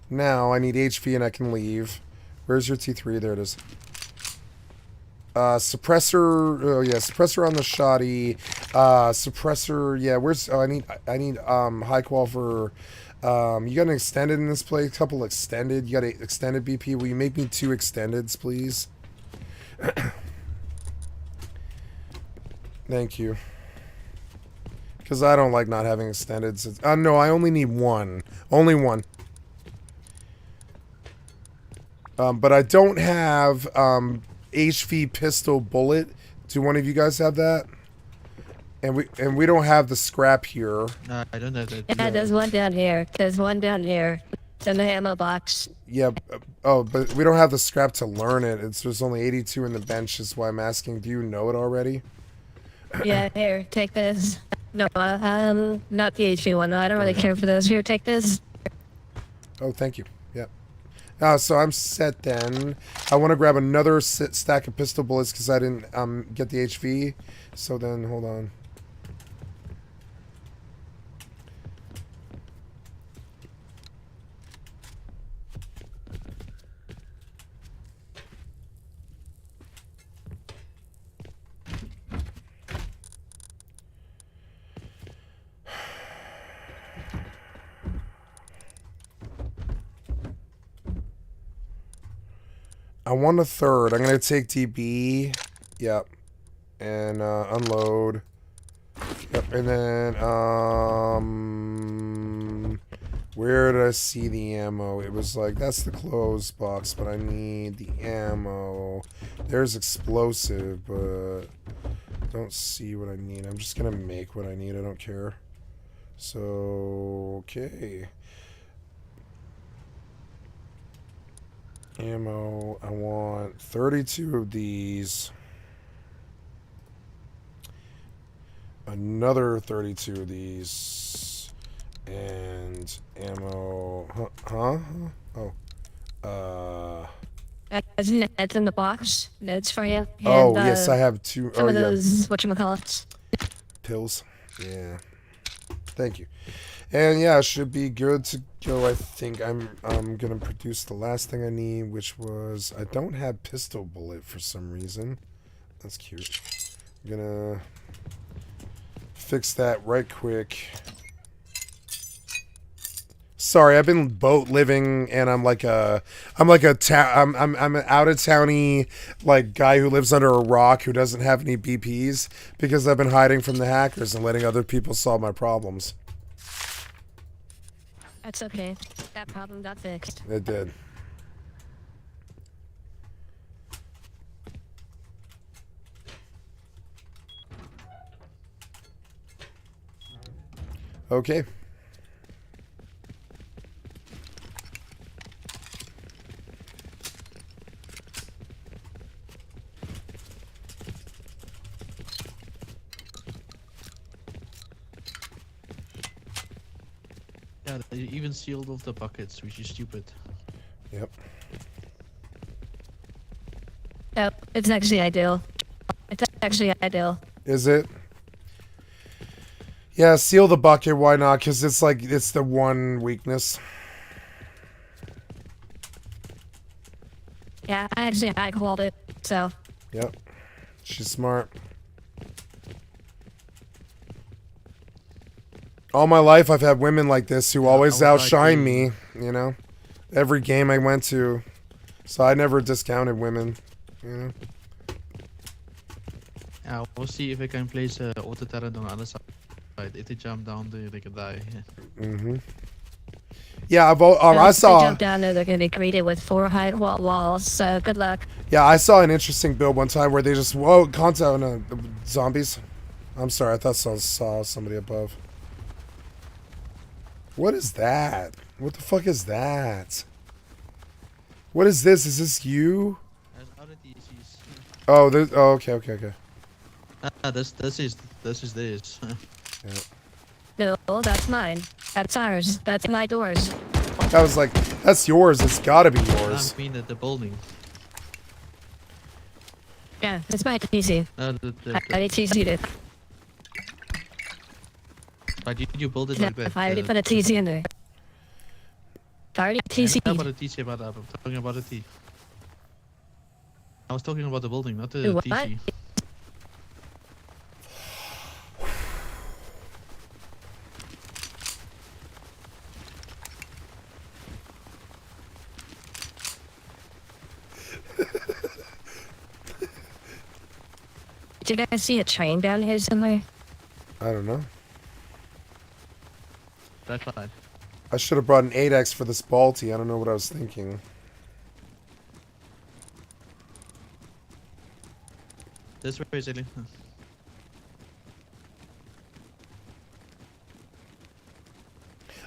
Now I need HP and I can leave. Where's your T3? There it is. Suppressor. Oh yeah, suppressor on the shoddy. Suppressor. Yeah, where's? Oh, I need high qual for. You got an extended in this place? A couple extended. You got an extended BP. Will you make me 2 extendeds, please? Thank you. Because I don't like not having extendeds. No, I only need 1. Only 1. But I don't have HV pistol bullet. Do one of you guys have that? And we don't have the scrap here. No, I don't have that. Yeah, there's one down here. There's one down here. It's in the ammo box. Yeah. Oh, but we don't have the scrap to learn it. There's only 82 in the bench. Is why I'm asking. Do you know it already? Yeah, here, take this. No, not the HV one. No, I don't really care for those. Here, take this. Oh, thank you. Yep. So I'm set then. I want to grab another stack of pistol bullets because I didn't get the HV. So then, hold on. I want a third. I'm going to take DB. Yep. And unload. Yep. And then, where did I see the ammo? It was like, that's the closed box, but I need the ammo. There's explosive, but don't see what I need. I'm just going to make what I need. I don't care. So, okay. Ammo, I want 32 of these. Another 32 of these. And ammo. Huh? Oh. That's in the box. That's for you. And, oh, yes, I have 2. Some of those, whatchamacallits. Pills. Yeah. Thank you. And yeah, it should be good to go. I think I'm gonna produce the last thing I need, which was I don't have pistol bullet for some reason. That's cute. I'm gonna fix that right quick. Sorry, I've been boat living, and I'm an out of towny like guy who lives under a rock who doesn't have any BPs because I've been hiding from the hackers and letting other people solve my problems. That's okay. That problem got fixed. It did. Okay. Yeah, they even sealed off the buckets, which is stupid. Yep. Oh, it's actually ideal. It's actually ideal. Is it? Yeah, seal the bucket. Why not? Because it's like, it's the one weakness. Yeah, I called it, so. Yep. She's smart. All my life, I've had women like this who always outshine me, you know? Every game I went to. So I never discounted women, you know? Yeah, we'll see if I can place auto turret on the other side. If they jump down, they can die. Mm-hmm. Yeah, I saw... If they jump down there, they're going to be greeted with 4 high walls, so good luck. Yeah, I saw an interesting build one time where they just... Whoa, contact zombies. I'm sorry, I thought I saw somebody above. What is that? What the fuck is that? What is this? Is this you? Oh, this, oh, okay. This is this. No, that's mine. That's ours. That's my doors. I was like, that's yours. It's gotta be yours. I mean at the building. Yeah, it's my TC. I TC'd it. Why did you build it Yeah, like that? I already put a TC in there. I already TC'd. I'm not about a TC, I'm talking about a T. I was talking about the building, not the What? TC. Did you guys see a train down here somewhere? I don't know. That's fine. I should have brought an 8x for this Balti. I don't know what I was thinking. This way, Zilly.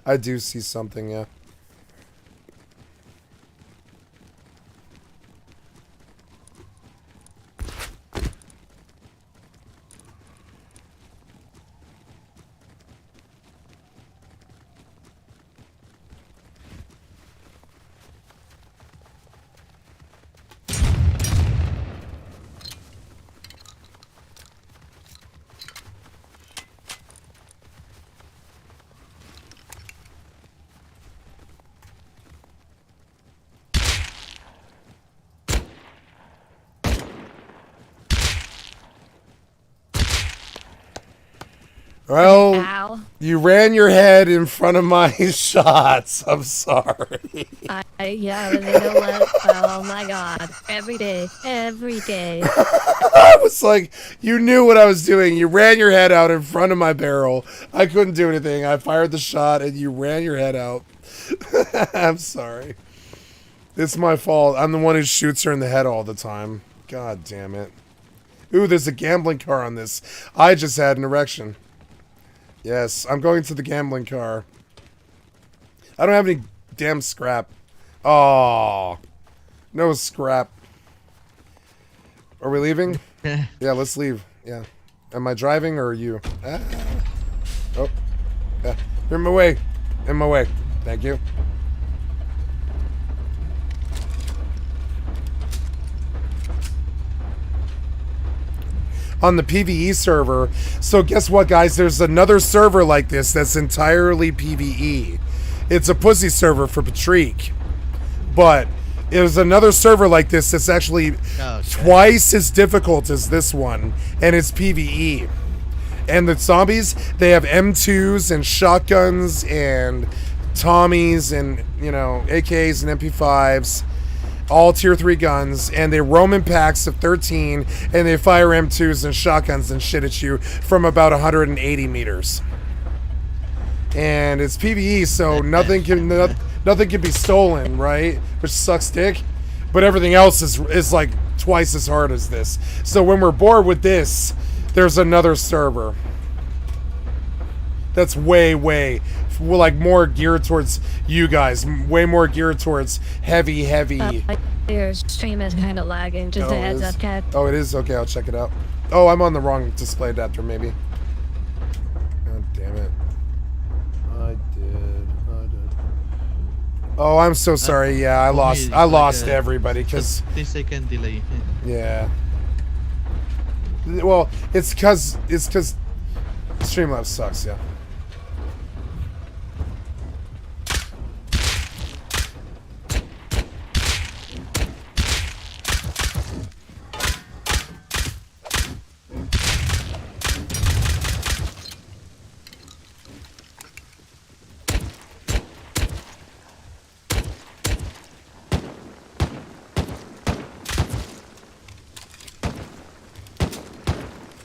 I do see something, yeah. Well, Ow. you ran your head in front of my shots. I'm sorry. Yeah, but you know what? Oh my god. Every day. Every day. I was like, you knew what I was doing. You ran your head out in front of my barrel. I couldn't do anything. I fired the shot and you ran your head out. I'm sorry. It's my fault. I'm the one who shoots her in the head all the time. God damn it. Ooh, there's a gambling car on this. I just had an erection. Yes, I'm going to the gambling car. I don't have any damn scrap. Oh, no scrap. Are we leaving? Yeah, let's leave. Yeah. Am I driving or are you? Ah. Oh. Yeah. You're in my way. In my way. Thank you. On the PvE server. So guess what, guys? There's another server like this that's entirely PvE. It's a pussy server for Patrick. But there's another server like this that's actually twice as difficult as this one. And it's PvE. And the zombies, they have M2s and shotguns and Tommies and, you know, AKs and MP5s. All tier 3 guns, and they roam in packs of 13, and they fire M2s and shotguns and shit at you from about 180 meters. And it's PvE, so nothing can be stolen, right? Which sucks dick. But everything else is like twice as hard as this. So when we're bored with this, there's another server that's way like more geared towards you guys, way more geared towards heavy. Your stream is kind of lagging. Just a heads up, Cat. Oh, it is? Okay, I'll check it out. Oh, I'm on the wrong display adapter, maybe. God damn it. I did. Oh, I'm so sorry. Yeah, I lost everybody because 3-second delay. Yeah. Well, it's cause Streamlabs sucks, yeah.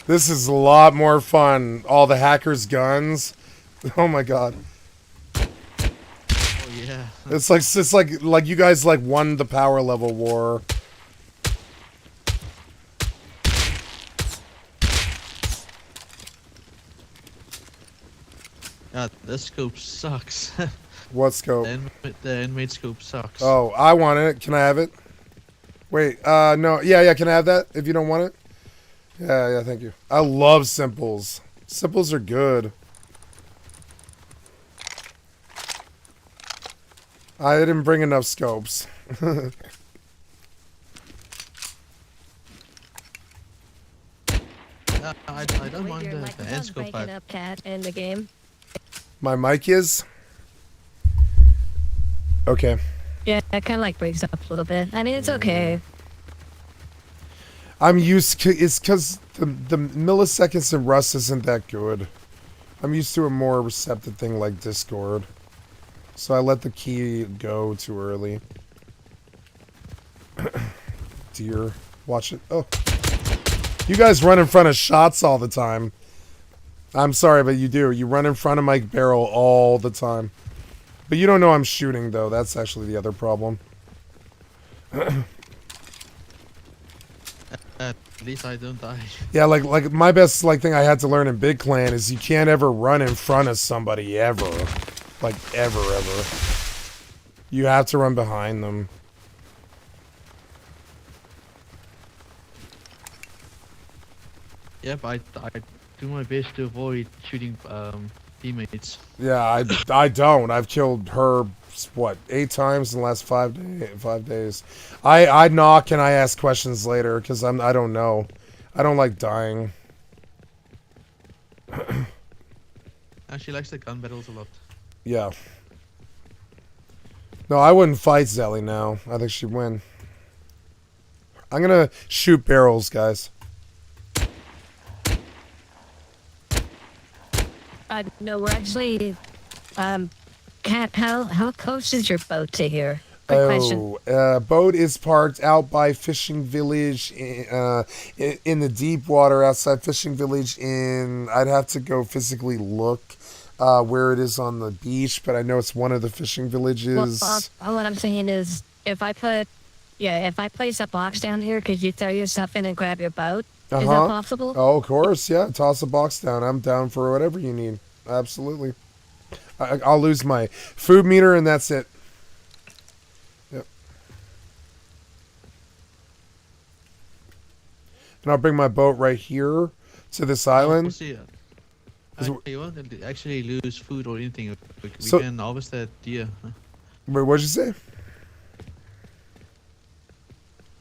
This is a lot more fun. All the hackers' guns. Oh my god. Oh yeah. It's like you guys like won the power level war. God, the scope sucks. What scope? The inmate scope sucks. Oh, I want it. Can I have it? Wait, no. Yeah, can I have that if you don't want it? Yeah, thank you. I love simples. Simples are good. I didn't bring enough scopes. I don't mind the end scope breaking up, Cat, in the game. My mic is? Okay. Yeah, it kind of like breaks up a little bit. I mean, it's okay. I'm used to, it's because the milliseconds in Rust isn't that good. I'm used to a more receptive thing like Discord. So I let the key go too early. Deer. Watch it. Oh. You guys run in front of shots all the time. I'm sorry, but you do. You run in front of my barrel all the time. But you don't know I'm shooting, though. That's actually the other problem. At least I don't die. Yeah, like my best thing I had to learn in Big Clan is you can't ever run in front of somebody ever. Like ever. You have to run behind them. Yep, I do my best to avoid shooting teammates. Yeah, I don't. I've killed her what 8 times in the last 5 days. I knock and I ask questions later because I don't know. I don't like dying. She likes the gun battles a lot. Yeah. No, I wouldn't fight Zelly now. I think she'd win. I'm gonna shoot barrels, guys. No, we're actually, Cat, how close is your boat to here? Quick question. Boat is parked out by Fishing Village in the deep water outside Fishing Village I'd have to go physically look where it is on the beach, but I know it's one of the fishing villages. Well, what I'm saying is, if I place a box down here, could you throw your stuff in and grab your boat? Is that possible? Oh, of course, yeah. Toss a box down. I'm down for whatever you need. Absolutely. I'll lose my food meter and that's it. Yep. And I'll bring my boat right here to this island. You won't actually lose food or anything. We So- can harvest that deer. Wait, what'd you say?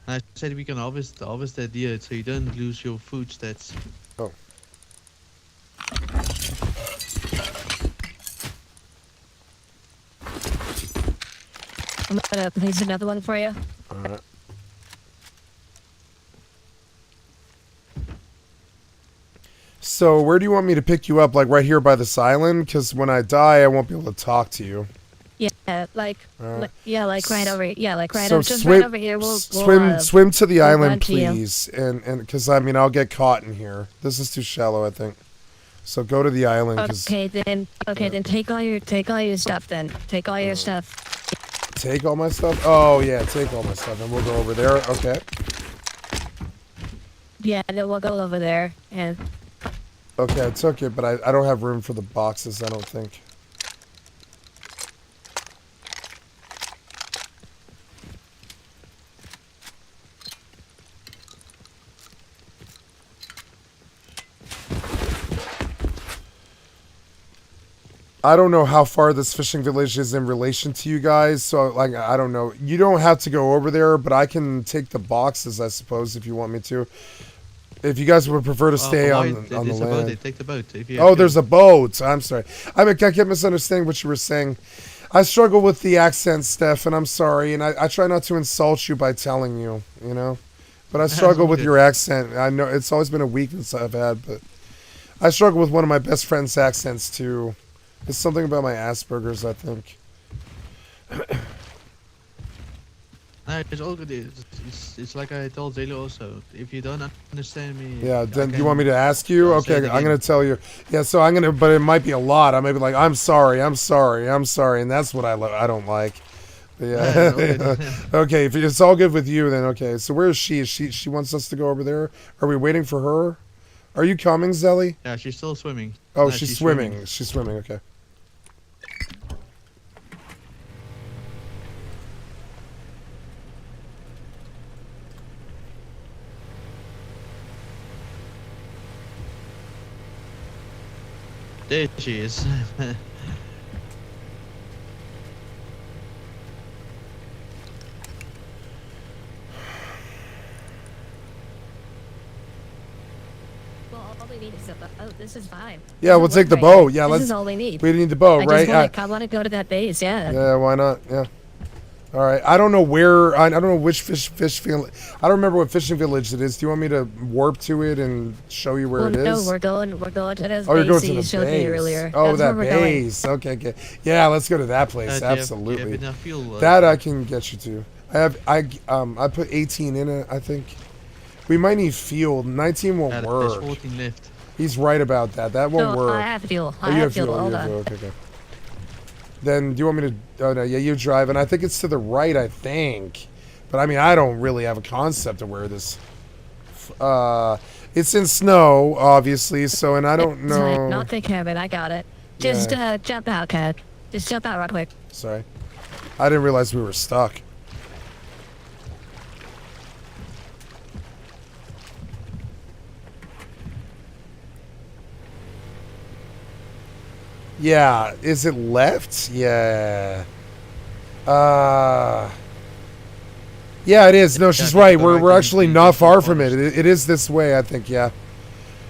I said we can harvest that deer so you don't lose your food stats. Oh. I'm gonna place another one for you. Alright. So, where do you want me to pick you up? Like right here by this island? Because when I die, I won't be able to talk to you. Yeah, like right over. Yeah, like right So over. Just swim, right over here. We'll swim to the we'll island, run to you. please, and because I mean I'll get caught in here. This is too shallow, I think. So go to the island. Okay, then take all your stuff. Then take all your stuff. Take all my stuff. Oh yeah, take all my stuff, and we'll go over there. Okay. Yeah, then we'll go over there and. Okay, I took it, but I don't have room for the boxes. I don't think. I don't know how far this fishing village is in relation to you guys, so like I don't know. You don't have to go over there, but I can take the boxes, I suppose, if you want me to. If you guys would prefer to stay on the land. They take the boat. There's a boat. I'm sorry. I kept misunderstanding what you were saying. I struggle with the accent, Steph, and I'm sorry. And I try not to insult you by telling you, you know. But I struggle with your accent. I know it's always been a weakness I've had, but I struggle with one of my best friend's accents too. It's something about my Asperger's, I think. No, it's all good. It's like I told Zayla also. If you don't understand me... Yeah, then do you want me to ask you? Okay, I'm going to tell you. Yeah, so I'm going to... But it might be a lot. I may be like, I'm sorry. And that's what I don't like. But yeah. Okay, if it's all good with you, then okay. So where is she? She wants us to go over there? Are we waiting for her? Are you coming, Zelly? Yeah, she's still swimming. Oh, No, she's swimming. She's swimming, okay. There she is. All we need is a boat. Oh, this is fine. Yeah, we'll take the boat. Yeah, this is all we need. We need the boat, right? I want to go to that base. Yeah. Yeah, why not? Yeah. All right. I don't know where. I don't know which fish village. I don't remember what fishing village it is. Do you want me to warp to it and show you where it is? No, we're going to this Oh, you're going base to you the showed me earlier. base. Oh, That's that where we're going. base. Okay. Yeah, let's go to that place. Do you have Absolutely. enough fuel? That I can get you to. I put 18 in it. I think we might need fuel. 19 won't There's work. 14 left. He's right about that. That won't No, work. I have fuel. Oh, I you have fuel. fuel. Hold You have on. fuel. Okay. Then do you want me to? Oh no, yeah, you drive, and I think it's to the right. I think, but I mean, I don't really have a concept of where this. It's in snow, obviously. So, and I don't know. Sorry, not take care of it. I got it. Just jump out, Cat. Just jump out right quick. Sorry, I didn't realize we were stuck. Yeah, is it left? Yeah. Yeah, it is. No, she's right. We're actually not far from it. It is this way, I think, yeah.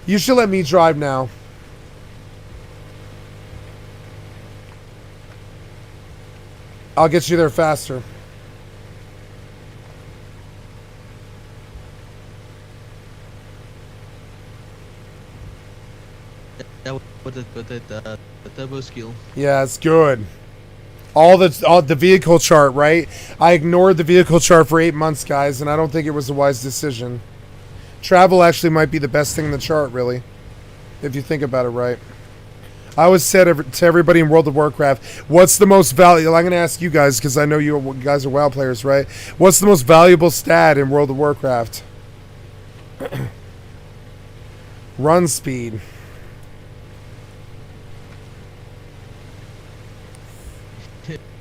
You should let me drive now. I'll get you there faster. That with the turbo skill. Yeah, it's good. All the vehicle chart, right? I ignored the vehicle chart for 8 months, guys, and I don't think it was a wise decision. Travel actually might be the best thing in the chart, really, if you think about it right. I always said to everybody in World of Warcraft, what's the most valuable... I'm going to ask you guys, because I know you guys are WoW players, right? What's the most valuable stat in World of Warcraft? Run speed.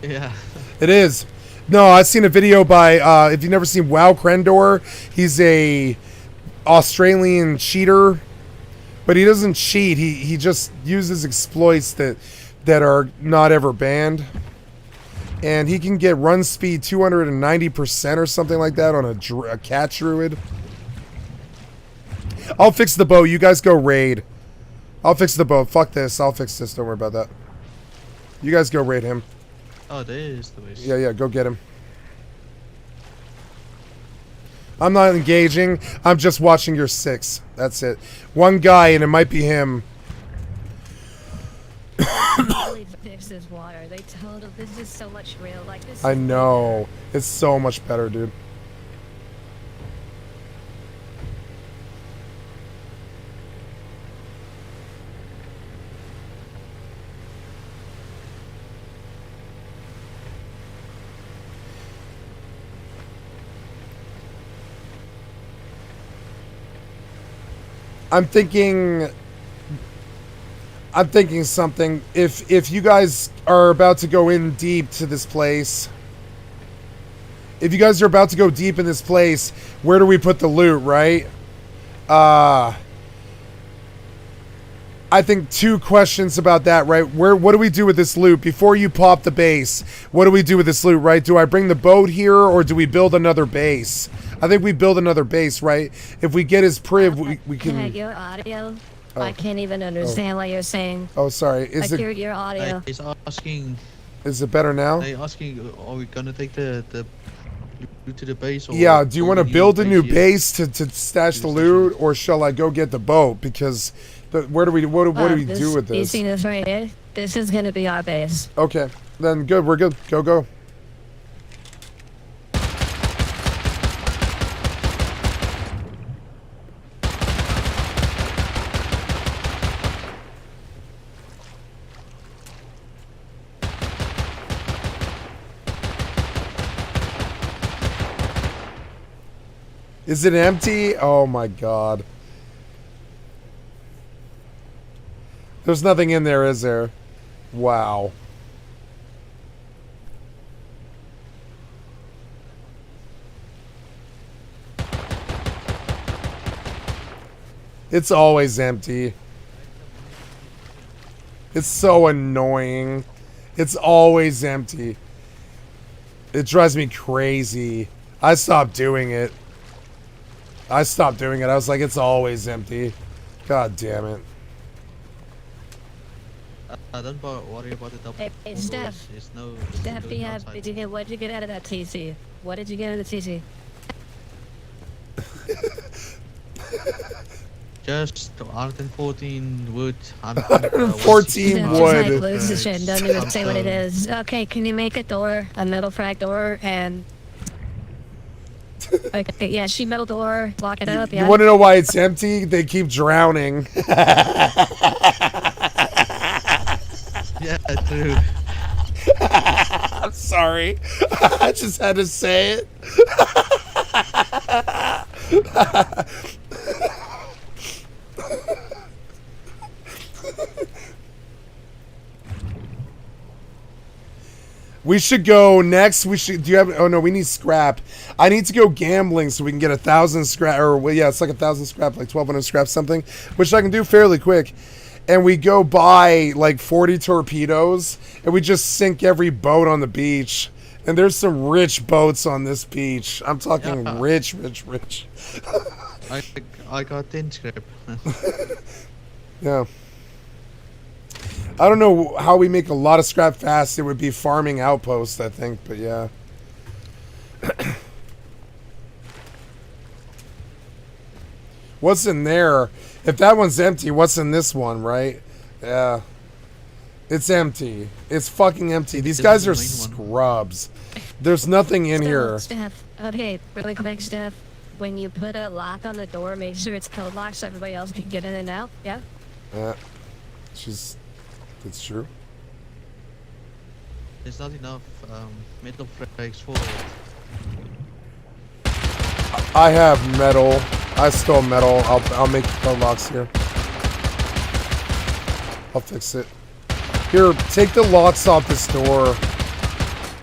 Yeah. It is. No, I've seen a video by, if you've never seen WoW Krendor, he's a Australian cheater, but he doesn't cheat. He just uses exploits that are not ever banned. And he can get run speed 290% or something like that on a cat druid. I'll fix the boat. You guys go raid. I'll fix the boat. Fuck this. I'll fix this. Don't worry about that. You guys go raid him. Oh, there is the way. Yeah, go get him. I'm not engaging. I'm just watching your 6. That's it. One guy, and it might be him. Really fix this water. They told him this is so much real. Like this. I know. It's so much better, dude. I'm thinking something. If you guys are about to go in deep to this place, if you guys are about to go deep in this place, where do we put the loot, right? I think 2 questions about that, right? What do we do with this loot before you pop the base? What do we do with this loot, right? Do I bring the boat here, or do we build another base? I think we build another base, right? If we get his priv, we can... Can I your audio? I can't even understand what you're saying. Oh, sorry. I hear your audio. He's asking. Is it better now? They're asking, are we gonna take the loot to the base? Or yeah. Do you want to build a new here? base to stash the loot, or shall I go get the boat? Because what do we do with this? You see this right here? This is gonna be our base. Okay. Then good. We're good. Go. Is it empty? Oh my god. There's nothing in there, is there? Wow. It's always empty. It's so annoying. It's always empty. It drives me crazy. I stopped doing it. I was like, it's always empty. God damn it. Don't worry about the double. Hey, Steph. There's no. Steph, what'd you get out of that TC? What did you get out of the TC? Just 114 wood. 114 wood. Lose the shit. Don't even say what it is. Okay, can you make a door, a metal frag door, and okay, yeah, sheet metal door, lock it up. Yeah. You want to know why it's empty? They keep drowning. Yeah, true. I'm sorry. I just had to say it. We should go next. We should. Do you have? Oh no, we need scrap. I need to go gambling so we can get 1,000 scrap. Or well, yeah, it's like 1,000 scrap, like 1,200 scrap something, which I can do fairly quick. And we go buy like 40 torpedoes, and we just sink every boat on the beach. And there's some rich boats on this beach. I'm talking rich. I got 10 scrap. Yeah. I don't know how we make a lot of scrap fast. It would be farming outposts, I think, but yeah. What's in there? If that one's empty, what's in this one, right? Yeah. It's empty. It's fucking empty. These guys are scrubs. There's nothing in here. Steph, okay, really quick, Steph. When you put a lock on the door, make sure it's code locked so everybody else can get in and out, yeah? Yeah. It's true. There's not enough metal frags for it. I have metal. I stole metal. I'll make the locks here. I'll fix it. Here, take the locks off this door,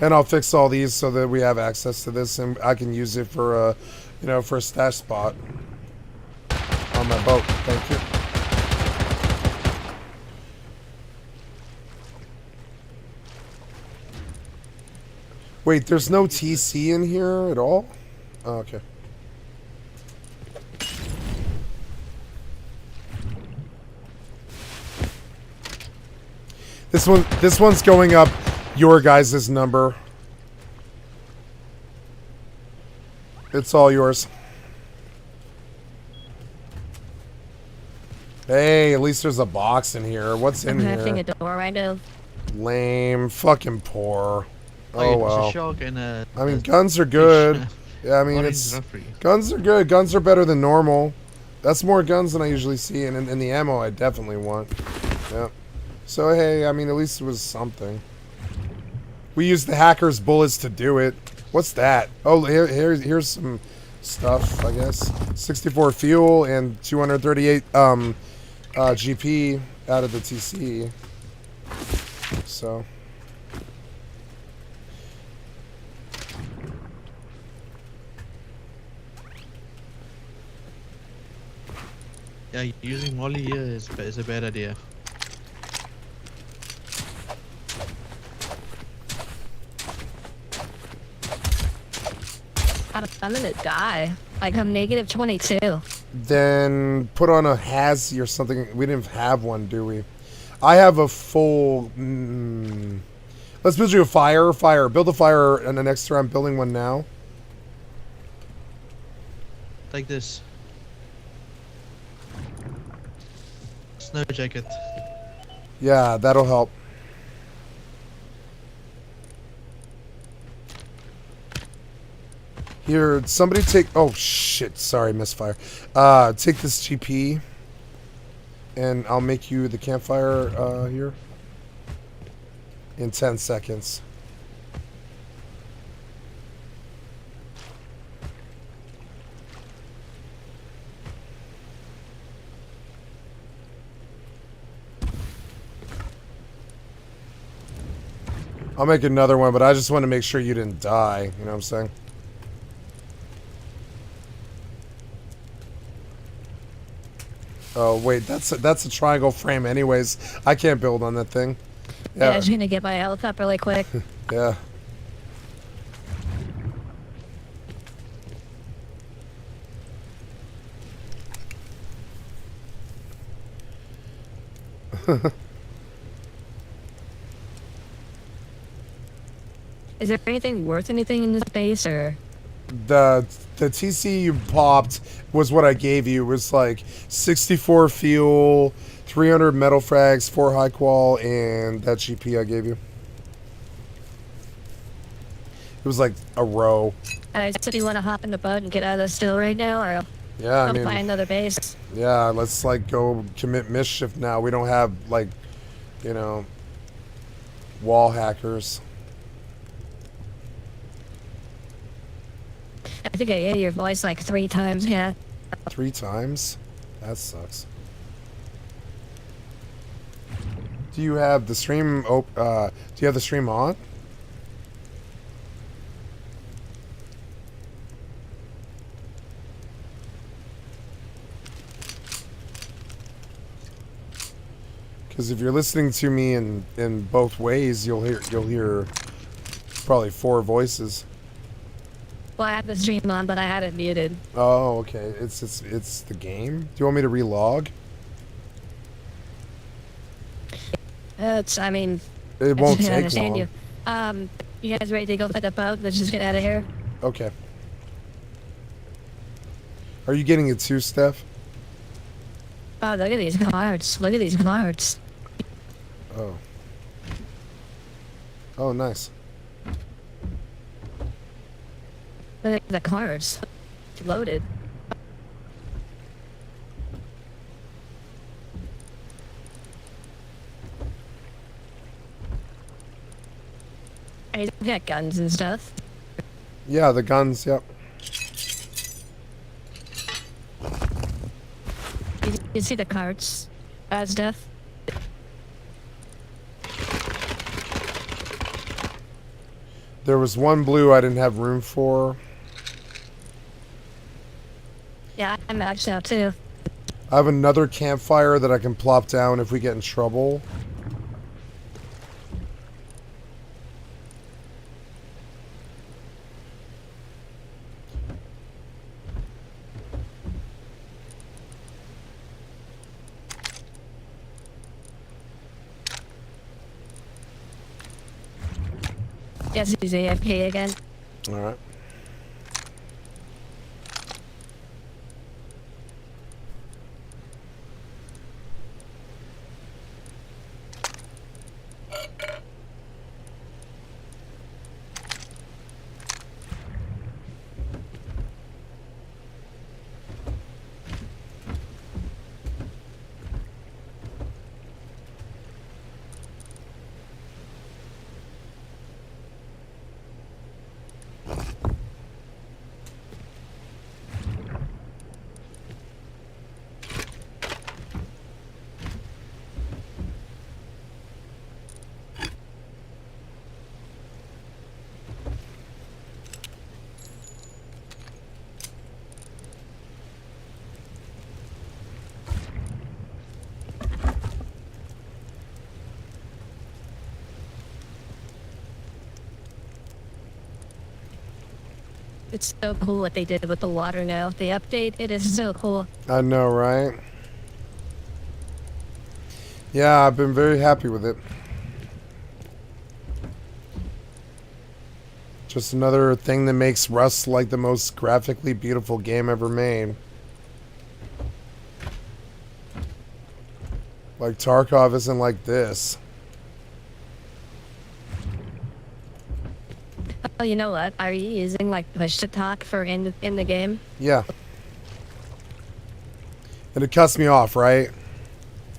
and I'll fix all these so that we have access to this, and I can use it for for a stash spot on my boat. Thank you. Wait, there's no TC in here at all? Oh, okay. This one's going up your guys' number. It's all yours. Hey, at least there's a box in here. What's in I'm here? having a door right now. Lame. Fucking poor. Oh well. And I mean, guns are good. Yeah, I mean, guns are good. Guns are better than normal. That's more guns than I usually see, and in the ammo I definitely want. Yeah. So hey, I mean, at least it was something. We used the hacker's bullets to do it. What's that? Oh, here's some stuff, I guess. 64 fuel and 238 GP out of the TC. So. Yeah, using Molly here is a bad idea. I'm gonna die. Like, I'm negative 22. Then put on a hazy or something. We didn't have one, do we? I have a full... Let's build you a fire. Build a fire and the next turn. I'm building one now. Take this. Snow jacket. Yeah, that'll help. Here, somebody take... Oh, shit. Sorry, misfire. Take this GP. And I'll make you the campfire here. In 10 seconds. I'll make another one, but I just want to make sure you didn't die. You know what I'm saying? Oh wait, that's a triangle frame anyways. I can't build on that thing. Yeah, I was gonna get my health up really quick. Yeah. Is there anything worth anything in this base, or? The TC you popped was what I gave you. It was like 64 fuel, 300 metal frags, 4 high qual, and that GP I gave you. It was like a row. So do you want to hop in the boat and get out of the still right now, or Yeah, I mean, find another base? Yeah, let's like go commit mischief now. We don't have like, you know, wall hackers. I think I hear your voice like 3 times. Yeah. 3 times? That sucks. Do you have the stream? Do you have the stream on? Because if you're listening to me in both ways, you'll hear probably 4 voices. Well, I have the stream on, but I had it muted. Oh, okay. It's the game. Do you want me to relog? I mean, It won't I take understand long. You guys ready to go put the boat? Let's just get out of here. Okay. Are you getting it too, Steph? Oh, look at these cards. Look at these cards. Oh. Oh, nice. Look at the cards. It's loaded. Hey, you got guns and stuff. Yeah, the guns, yep. You see the cards as stuff? There was one blue I didn't have room for. Yeah, I'm maxed out too. I have another campfire that I can plop down if we get in trouble. Yes, he's AFK again. Alright. It's so cool what they did with the water now. The update, it is so cool. I know, right? Yeah, I've been very happy with it. Just another thing that makes Rust like the most graphically beautiful game ever made. Like Tarkov isn't like this. Oh, you know what? Are you using like push to talk for in the game? Yeah. And it cuts me off, right?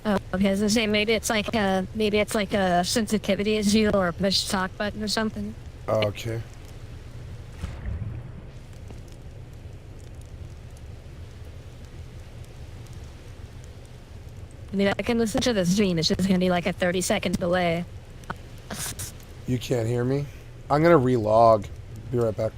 Oh, okay. So say maybe it's like a sensitivity issue or a push to talk button or something. Okay. I mean, I can listen to the stream. It's just gonna be like a 30-second delay. You can't hear me? I'm gonna relog. Be right back.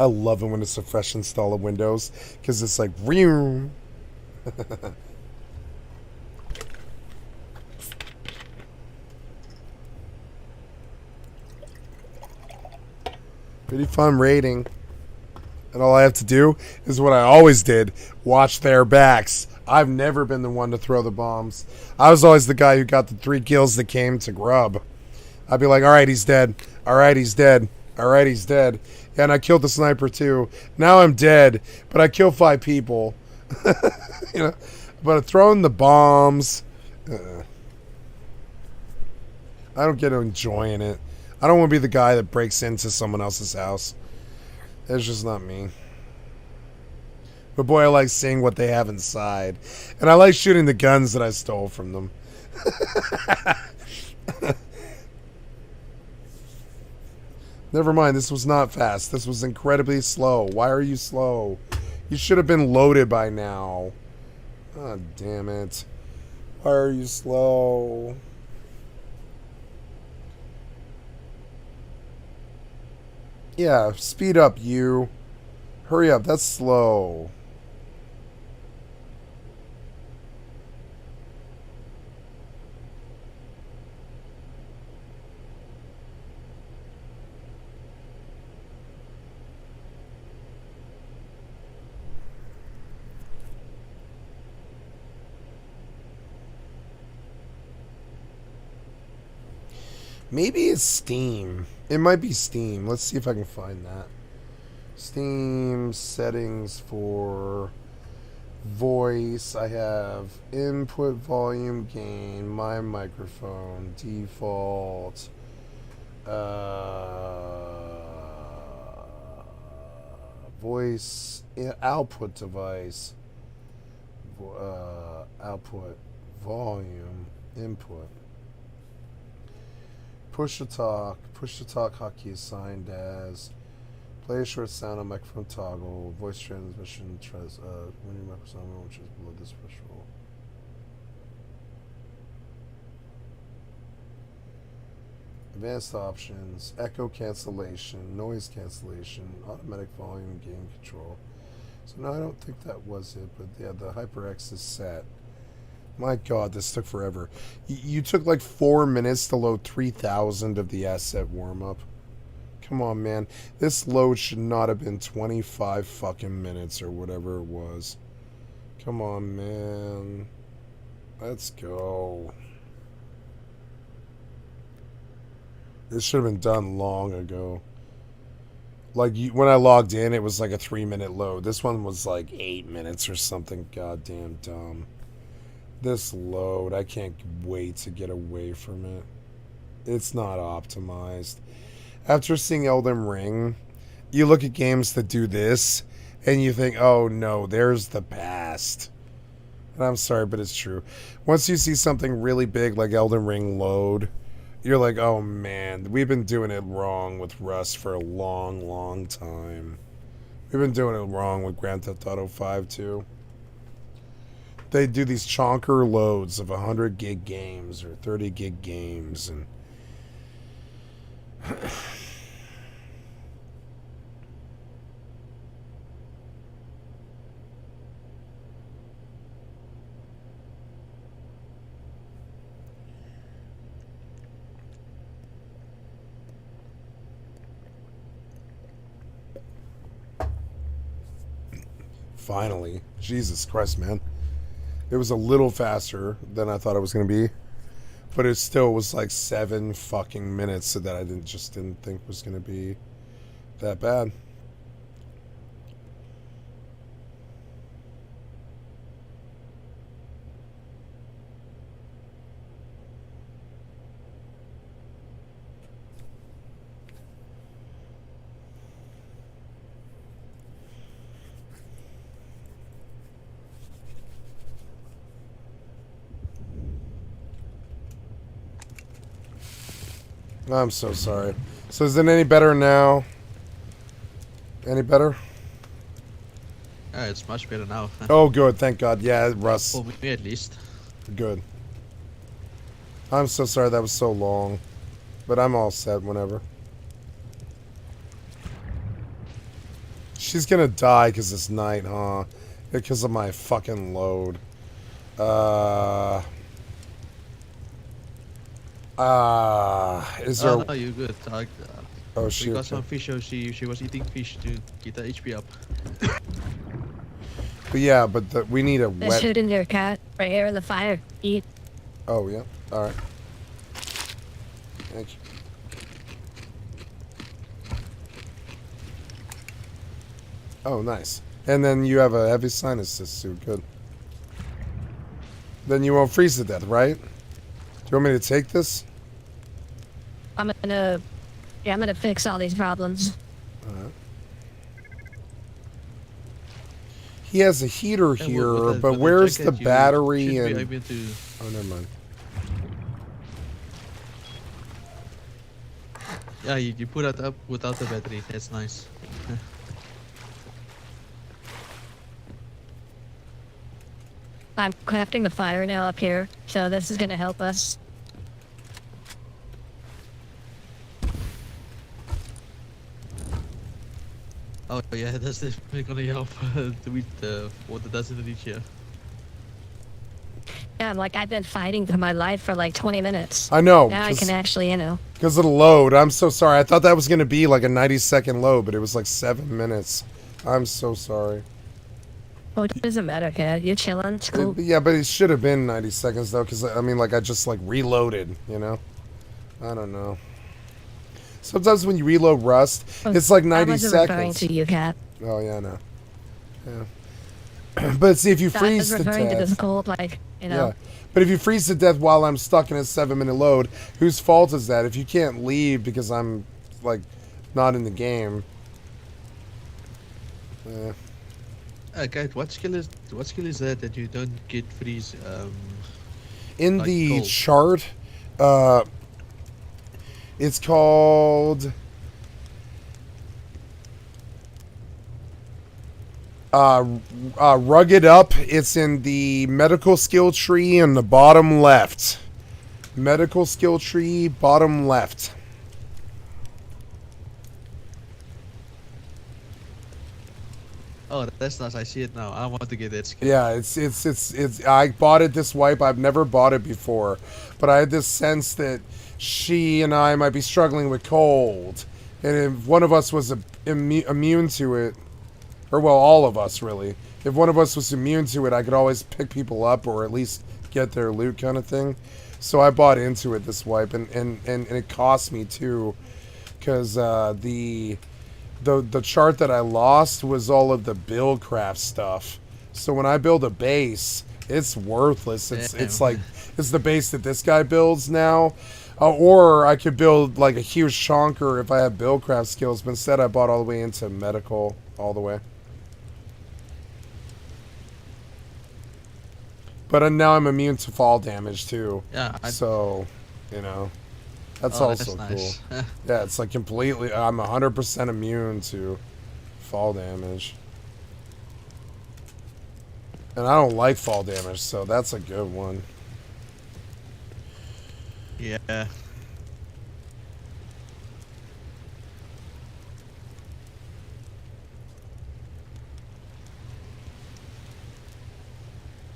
I love it when it's a fresh install of Windows because it's like, ream. Pretty fun rating. And all I have to do is what I always did, watch their backs. I've never been the one to throw the bombs. I was always the guy who got the 3 kills that came to grub. I'd be like, all right, he's dead. All right, he's dead. All right, he's dead. Yeah, and I killed the sniper too. Now I'm dead, but I killed 5 people. You know, but throwing the bombs, I don't get to enjoying it. I don't want to be the guy that breaks into someone else's house. It's just not me. But boy, I like seeing what they have inside. And I like shooting the guns that I stole from them. Never mind, this was not fast. This was incredibly slow. Why are you slow? You should have been loaded by now. God damn it. Why are you slow? Yeah, speed up, you. Hurry up, that's slow. Maybe it's Steam. It might be Steam. Let's see if I can find that. Steam settings for voice. I have input volume gain, my microphone, default, voice output device, output volume, input. Push to talk hotkey assigned as play a short sound on microphone toggle, voice transmission, when your microphone which is below this threshold. Advanced options, echo cancellation, noise cancellation, automatic volume gain control. So no, I don't think that was it, but yeah, the HyperX is set. My God, this took forever. You took like 4 minutes to load 3,000 of the asset warm-up. Come on, man. This load should not have been 25 fucking minutes or whatever it was. Come on, man. Let's go. This should have been done long ago. Like, when I logged in, it was like a 3-minute load. This one was like 8 minutes or something. Goddamn dumb. This load, I can't wait to get away from it. It's not optimized. After seeing Elden Ring, you look at games that do this, and you think, oh no, there's the past. And I'm sorry, but it's true. Once you see something really big like Elden Ring load, you're like, oh man, we've been doing it wrong with Rust for a long, long time. We've been doing it wrong with Grand Theft Auto 5 too. They do these chonker loads of 100 gig games or 30 gig games, and finally, Jesus Christ, man. It was a little faster than I thought it was going to be, but it still was like 7 fucking minutes, so that I didn't think was going to be that bad. I'm so sorry. So is it any better now? Any better? Yeah, it's much better now. Oh, good. Thank God. Yeah, Russ. For me, at least. Good. I'm so sorry that was so long. But I'm all set whenever. She's gonna die because it's night, huh? Because of my fucking load. Is there... Oh, no, you're good. Oh, we shit. got some fish, so she was eating fish to get the HP up. But yeah, but we need a There's wet... food in your cat. Right here in the fire. Eat. Oh, yeah. Alright. Thank you. Oh, nice. And then you have a heavy sinus suit. Good. Then you won't freeze to death, right? Do you want me to take this? I'm gonna fix all these problems. Alright. He has a heater here, but where's the battery and... Oh, never mind. Yeah, you put it up without the battery. That's nice. I'm crafting the fire now up here, so this is gonna help us. Oh yeah, that's definitely gonna help with what it does in the reach here. Yeah, I've been fighting for my life for like 20 minutes. I know. Now I can actually, Because of the load. I'm so sorry. I thought that was going to be like a 90-second load, but it was like 7 minutes. I'm so sorry. Oh, it doesn't matter, kid. You're chilling. It's cool. Yeah, but it should have been 90 seconds, though, because, I mean, I just, reloaded, you know? I don't know. Sometimes when you reload Rust, it's like 90 I wasn't seconds. referring to you, Cat. Oh, yeah, I know. Yeah. But see, if you freeze to I was referring to death... this cold, Yeah. But if you freeze to death while I'm stuck in a 7-minute load, whose fault is that? If you can't leave because I'm, not in the game... Okay, what skill is that you don't get freeze? In like the cold? chart, it's called Rugged Up. It's in the medical skill tree in the bottom left. Medical skill tree, bottom left. Oh, that's nice. I see it now. I want to get that skill. Yeah, it's. I bought it this wipe. I've never bought it before, but I had this sense that she and I might be struggling with cold, and if one of us was immune to it, or well, all of us really. If one of us was immune to it, I could always pick people up or at least get their loot, kind of thing. So I bought into it this wipe, and it cost me too, because the chart that I lost was all of the buildcraft stuff. So when I build a base, it's worthless. It's the base that this guy builds now. Or I could build like a huge chonker if I have buildcraft skills, but instead I bought all the way into medical all the way. But now I'm immune to fall damage too. Yeah. So, that's Oh, also that's cool. nice. Yeah, it's completely. I'm 100% immune to fall damage, and I don't like fall damage, so that's a good one. Yeah.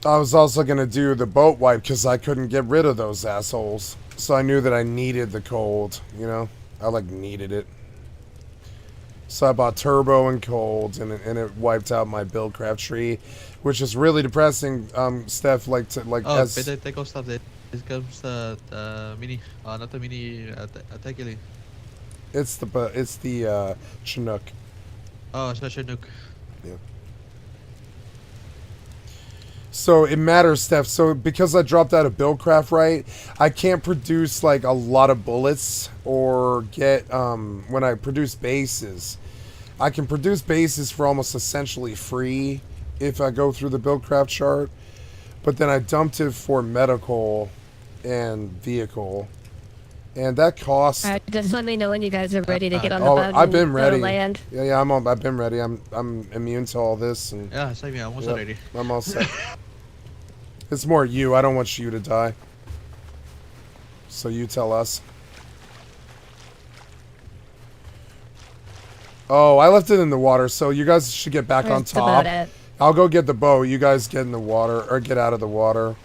I was also gonna do the boat wipe because I couldn't get rid of those assholes. So I knew that I needed the cold, I needed it. So I bought turbo and cold, and it wiped out my buildcraft tree, which is really depressing. Steph, Oh, as take off stuff. There comes the mini, not the mini attack elite. it's the Chinook. Oh, it's a Chinook. Yeah. So it matters, Steph. So because I dropped out of buildcraft, right, I can't produce a lot of bullets or get when I produce bases. I can produce bases for almost essentially free if I go through the buildcraft chart, but then I dumped it for medical and vehicle, and that costs. All right, just let me know when you guys are ready to get on the Oh, boat. I've been and go to ready. Land. Yeah, I've been ready. I'm immune to all this, and Yeah, same here. I'm also ready. I'm all set. It's more you. I don't want you to die. So you tell us. Oh, I left it in the water, so you guys should get back on Where's the top. boat at? I'll go get the boat. You guys get in the water, or get out of the water.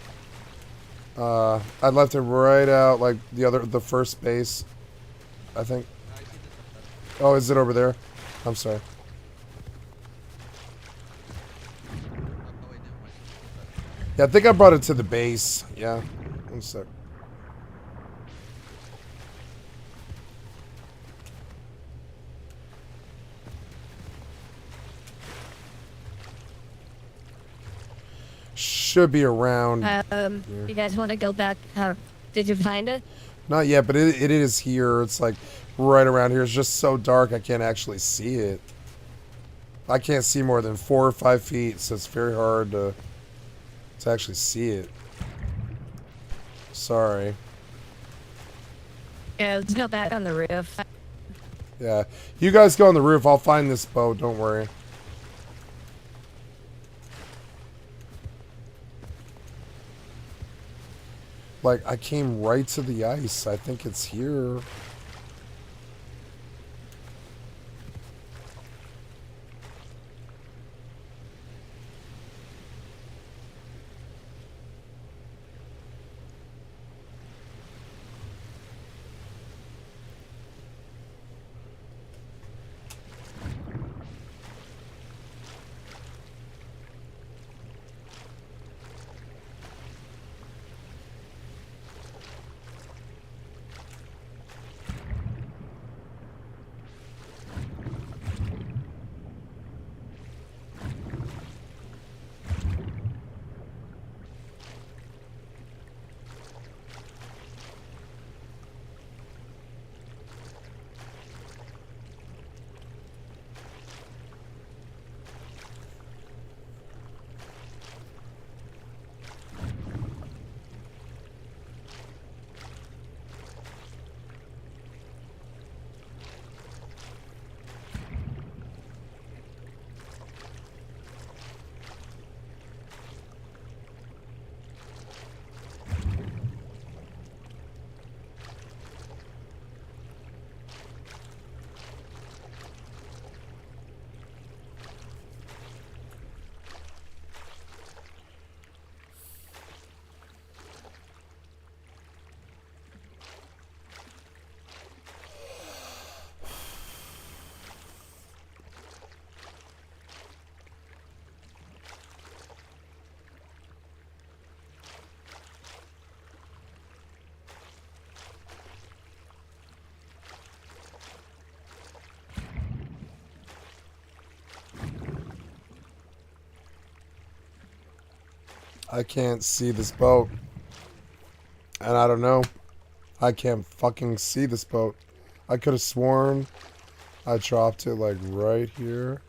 I left it right out, like the first base, I think. Oh, is it over there? I'm sorry. Yeah, I think I brought it to the base. Yeah, 1 sec. Should be around. You guys want to go back? Did you find it? Not yet, but it is here. It's like right around here. It's just so dark I can't actually see it. I can't see more than 4 or 5 feet, so it's very hard to actually see it. Sorry. Yeah, let's go back on the roof. Yeah, you guys go on the roof. I'll find this boat. Don't worry. Like, I came right to the ice. I think it's here. I can't see this boat. And I don't know. I can't fucking see this boat. I could have sworn I dropped it like right here.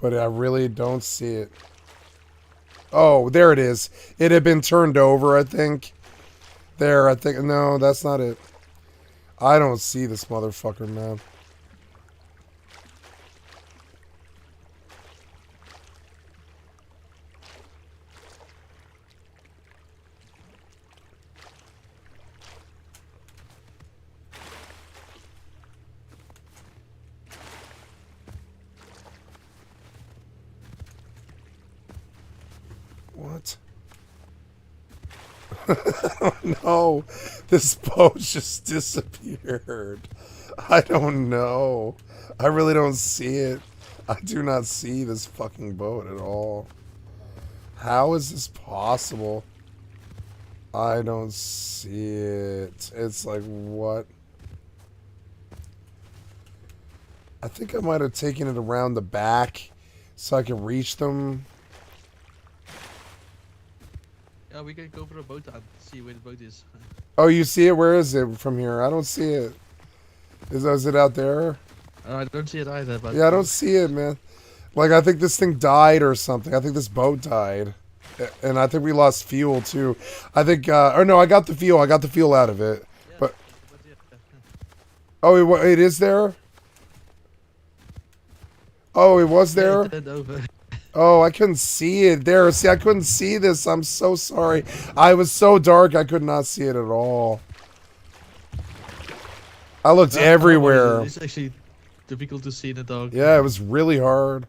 But I really don't see it. Oh, there it is. It had been turned over, I think. There, I think. No, that's not it. I don't see this motherfucker, man. What? Oh no, this boat just disappeared. I don't know. I really don't see it. I do not see this fucking boat at all. How is this possible? I don't see it. It's like, what? I think I might have taken it around the back so I can reach them. Yeah, we can go for a boat and see where the boat is. Oh, you see it? Where is it from here? I don't see it. Is it out there? I don't see it either. But yeah, I don't see it, man. Like, I think this thing died or something. I think this boat died. And I think we lost fuel, too. I think, or no, I got the fuel. I got the fuel out of it. Yeah, but oh, it is there? Oh, it was there? Oh, I couldn't see it there. See, I couldn't see this. I'm so sorry. I was so dark, I could not see it at all. I looked everywhere. It's actually difficult to see in the dark. Yeah, it was really hard.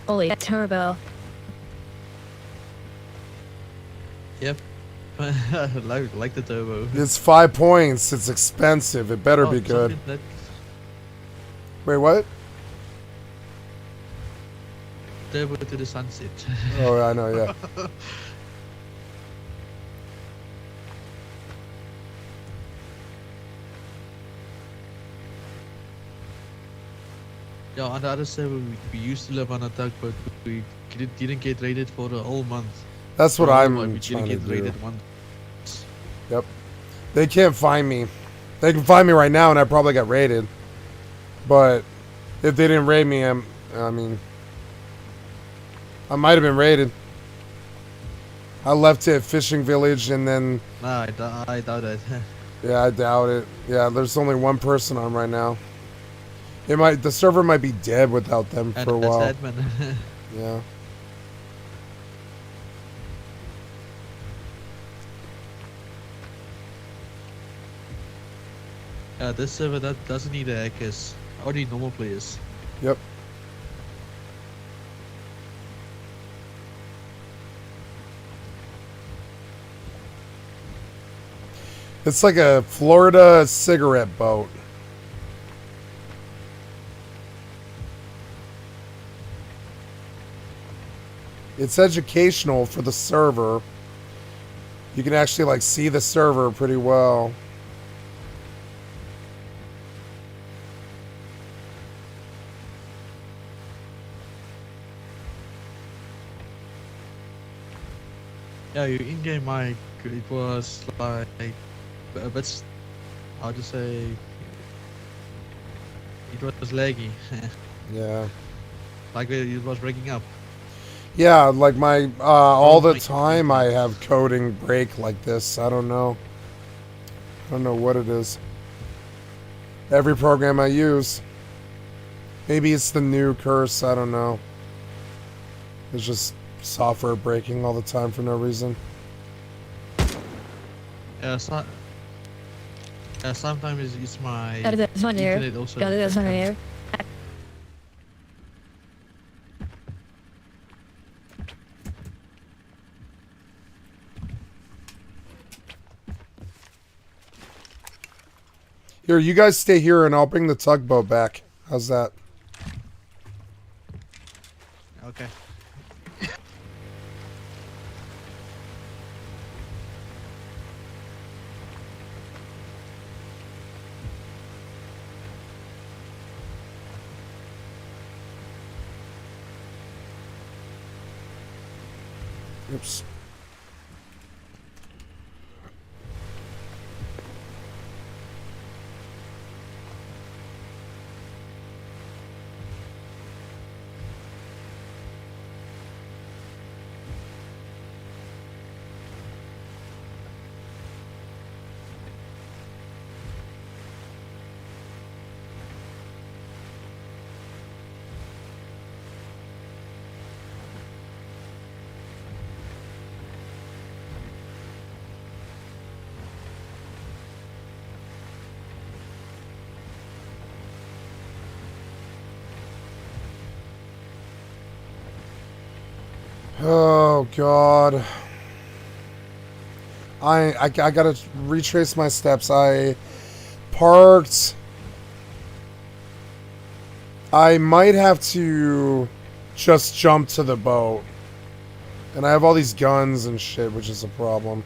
Holy turbo. Yep. like the turbo. It's 5 points. It's expensive. It better Oh, be good. something that- Wait, what? Turbo to the sunset. Oh, I know, yeah. Yeah, on the other server, we used to live on a tugboat, but we didn't get raided for the whole month. That's what For the whole I'm month, we trying didn't to get do. raided once. Yep. They can't find me. They can find me right now, and I probably got raided. But if they didn't raid me, I mean, I might have been raided. I left it fishing village, and then Nah, I doubt it. yeah, I doubt it. Yeah, there's only one person on right now. The server might be dead without them And for a while. that's admin. Yeah. This server that doesn't need hackers, only normal players. Yep. It's like a Florida cigarette boat. It's educational for the server. You can actually like see the server pretty well. Yeah, your in-game mic, it was like a bit, how to say, it was laggy. Yeah. Like it was breaking up. Yeah, like my all the time I have coding break like this. I don't know. I don't know what it is. Every program I use. Maybe it's the new curse, I don't know. It's just software breaking all the time for no reason. Yeah, sometimes it's my Got this one here. internet also. Got this one here. Here, you guys stay here and I'll bring the tugboat back. How's that? Okay. Oops. Oh God. I gotta retrace my steps. I parked. I might have to just jump to the boat. And I have all these guns and shit, which is a problem.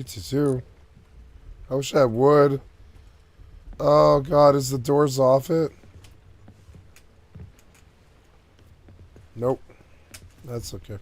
322. I wish I had wood. Oh god, is the doors off it? Nope. That's okay.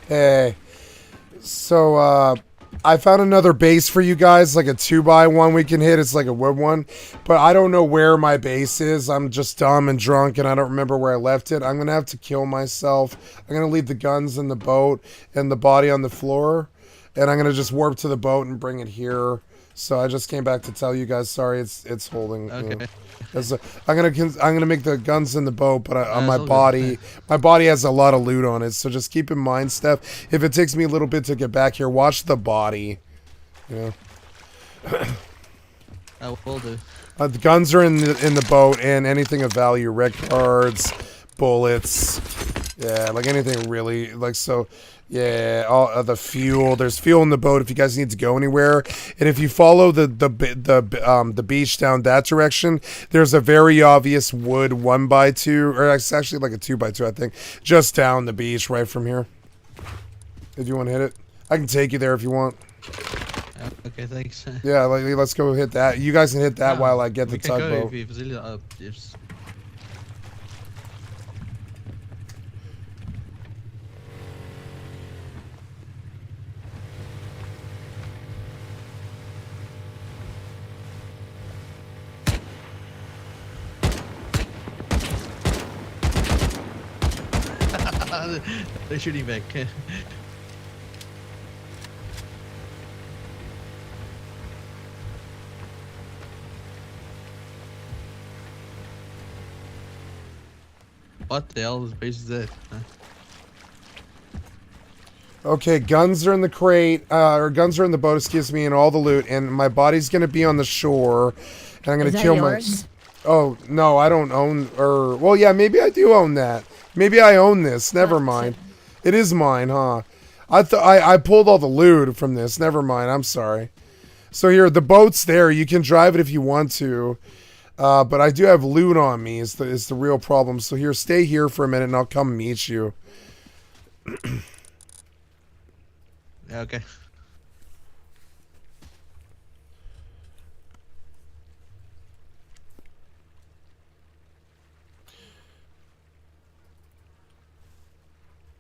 Hey, so I found another base for you guys, like a 2x1 we can hit. It's like a wood one, but I don't know where my base is. I'm just dumb and drunk, and I don't remember where I left it. I'm gonna have to kill myself. I'm gonna leave the guns in the boat and the body on the floor, and I'm gonna just warp to the boat and bring it here. So I just came back to tell you guys. Sorry, it's holding. Okay. You know. I'm gonna make the guns in the boat, but on my body, my body has a lot of loot on it. So just keep in mind, Steph, if it takes me a little bit to get back here, watch the body. You know. I will do. The guns are in the boat, and anything of value, red cards, bullets, yeah, like anything really, like so. Yeah, all the fuel. There's fuel in the boat if you guys need to go anywhere. And if you follow the beach down that direction, there's a very obvious wood 1x2, or it's actually like a 2x2, I think, just down the beach right from here. If you want to hit it, I can take you there if you want. Okay, thanks. Yeah, let's go hit that. You guys can hit that while I get the tugboat. They're shooting back. What the hell is base is that? Huh? Okay, guns are in the crate, or guns are in the boat, excuse me, and all the loot, and my body's gonna be on the shore, and I'm gonna kill yours? Oh, no, I don't own, well, yeah, maybe I do own that. Maybe I own this, never mind. It is mine, huh? I pulled all the loot from this, never mind, I'm sorry. So here, the boat's there, you can drive it if you want to, but I do have loot on me, is the real problem. So here, stay here for a minute, and I'll come meet you. Okay.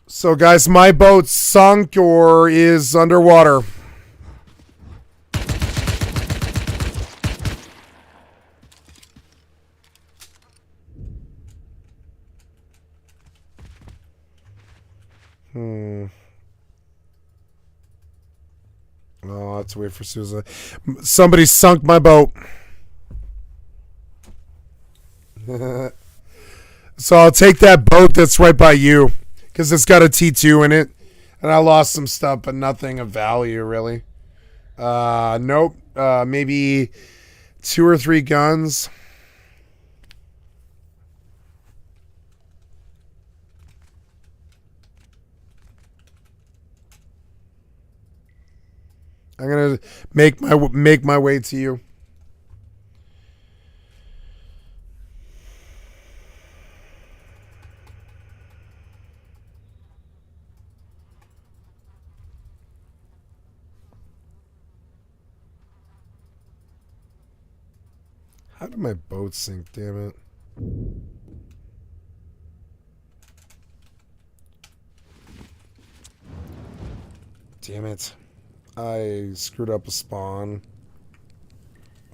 So guys, my boat sunk or is underwater. Oh, I have to wait for Susan. Somebody sunk my boat. So I'll take that boat that's right by you, because it's got a T2 in it, and I lost some stuff, but nothing of value really. Nope. Maybe 2 or 3 guns. I'm gonna make my way to you. How did my boat sink, damn it? Damn it. I screwed up a spawn.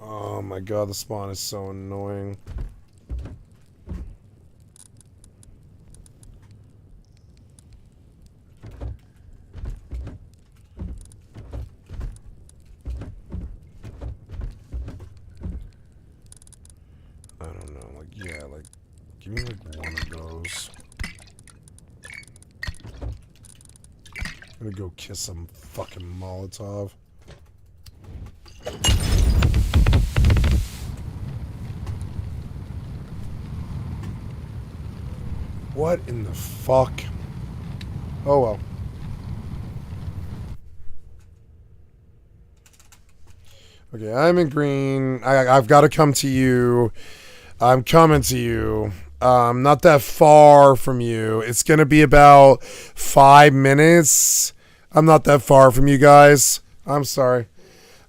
Oh my god, the spawn is so annoying. I don't know, like, yeah, like, give me like one of those. gonna go kiss some fucking Molotov. What in the fuck? Oh well. Okay, I'm in green. I've got to come to you. I'm coming to you. Not that far from you. It's going to be about 5 minutes. I'm not that far from you guys. I'm sorry.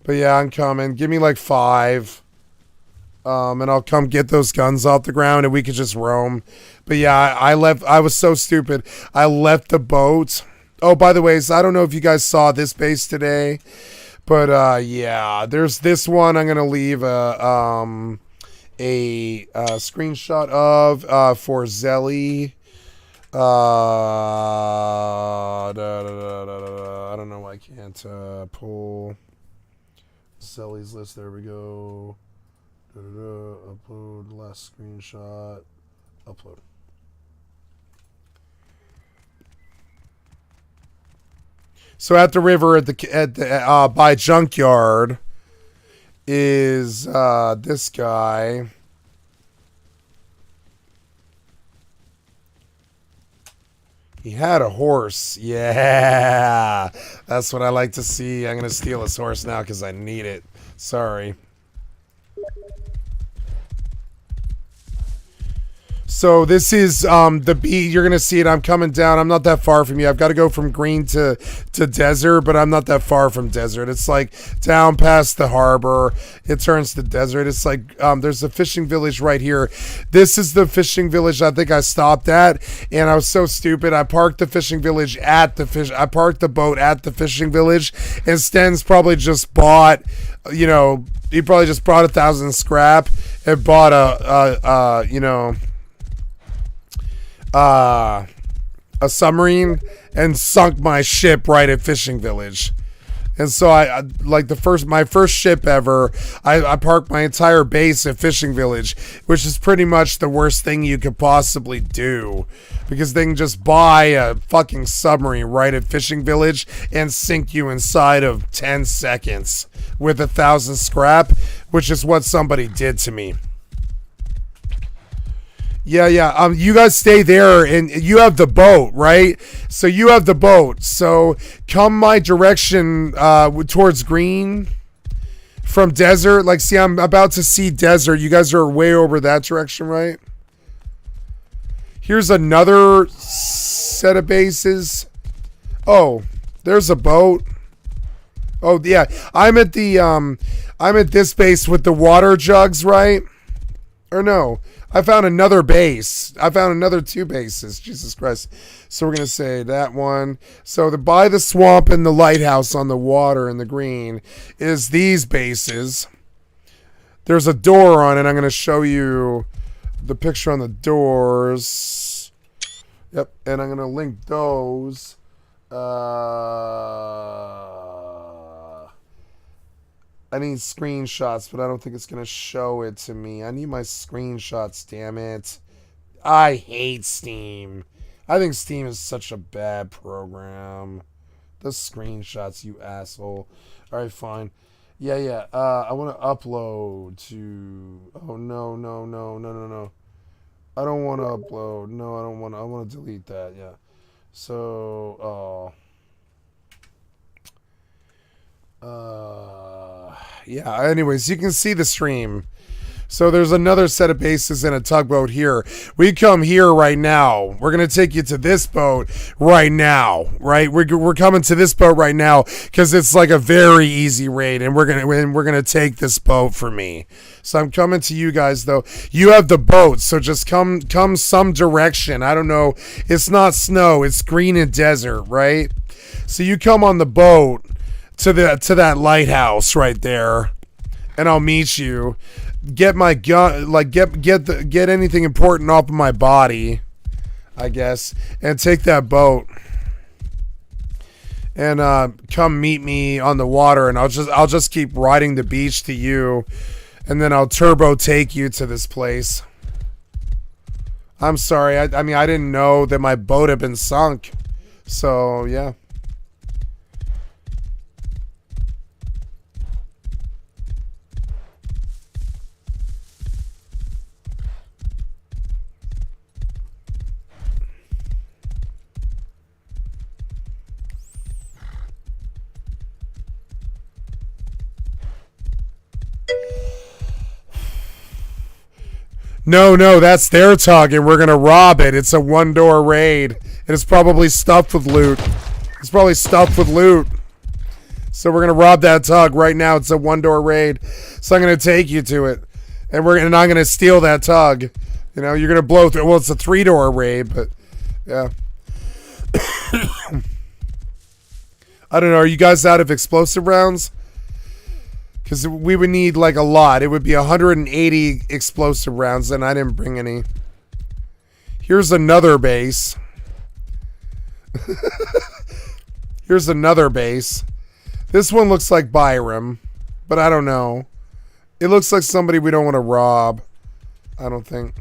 But yeah, I'm coming. Give me like 5. And I'll come get those guns off the ground and we could just roam. But yeah, I left. I was so stupid. I left the boat. Oh, by the way, so I don't know if you guys saw this base today. But yeah, there's this one I'm going to leave a screenshot of for Zelly. I don't know why I can't pull Zelly's list. There we go. Upload last screenshot. Upload. So at the river at the by Junkyard is this guy. He had a horse. Yeah. That's what I like to see. I'm going to steal his horse now because I need it. Sorry. So this is the beat. You're gonna see it. I'm coming down. I'm not that far from you. I've got to go from green to desert, but I'm not that far from desert. It's like down past the harbor. It turns to desert. It's like there's a fishing village right here. This is the fishing village I think I stopped at, and I was so stupid. I parked the fishing village at the fish. I parked the boat at the fishing village, and Sten's probably just bought. You know, he probably just brought 1,000 scrap and bought a submarine and sunk my ship right at fishing village. And so I like my first ship ever, I parked my entire base at fishing village, which is pretty much the worst thing you could possibly do, because they can just buy a fucking submarine right at fishing village and sink you inside of 10 seconds with 1,000 scrap, which is what somebody did to me. Yeah. You guys stay there, and you have the boat, right? So you have the boat. So come my direction towards green from desert. Like, see, I'm about to see desert. You guys are way over that direction, right? Here's another set of bases. Oh, there's a boat. Oh yeah, I'm at this base with the water jugs, right? Or no? I found another base. I found another 2 bases. Jesus Christ. So we're going to say that one. So by the swamp and the lighthouse on the water in the green is these bases. There's a door on it. I'm going to show you the picture on the doors. Yep. And I'm going to link those. I need screenshots, but I don't think it's going to show it to me. I need my screenshots, damn it. I hate Steam. I think Steam is such a bad program. The screenshots, you asshole. All right, fine. Yeah. I want to upload to... Oh, no. I don't want to upload. No, I don't want to. I want to delete that, yeah. So, yeah, anyways, you can see the stream. So there's another set of bases and a tugboat here. We come here right now. We're going to take you to this boat right now, right? We're coming to this boat right now because it's like a very easy raid, and we're going to take this boat for me. So I'm coming to you guys, though. You have the boat, so just come some direction. I don't know. It's not snow. It's green and desert, right? So you come on the boat to that lighthouse right there, and I'll meet you. Get my gun, like get anything important off of my body, I guess, and take that boat and come meet me on the water, and I'll just keep riding the beach to you, and then I'll turbo take you to this place. I'm sorry, I mean I didn't know that my boat had been sunk, so yeah. No, that's their tug, and we're gonna rob it. It's a one-door raid, and it's probably stuffed with loot. So we're gonna rob that tug right now. It's a one-door raid, so I'm gonna take you to it, and I'm gonna steal that tug. You know, you're gonna blow through. Well, it's a 3-door raid, but yeah. I don't know. Are you guys out of explosive rounds? Because we would need like a lot. It would be 180 explosive rounds, and I didn't bring any. Here's another base. Here's another base. This one looks like Byram, but I don't know. It looks like somebody we don't want to rob. I don't think.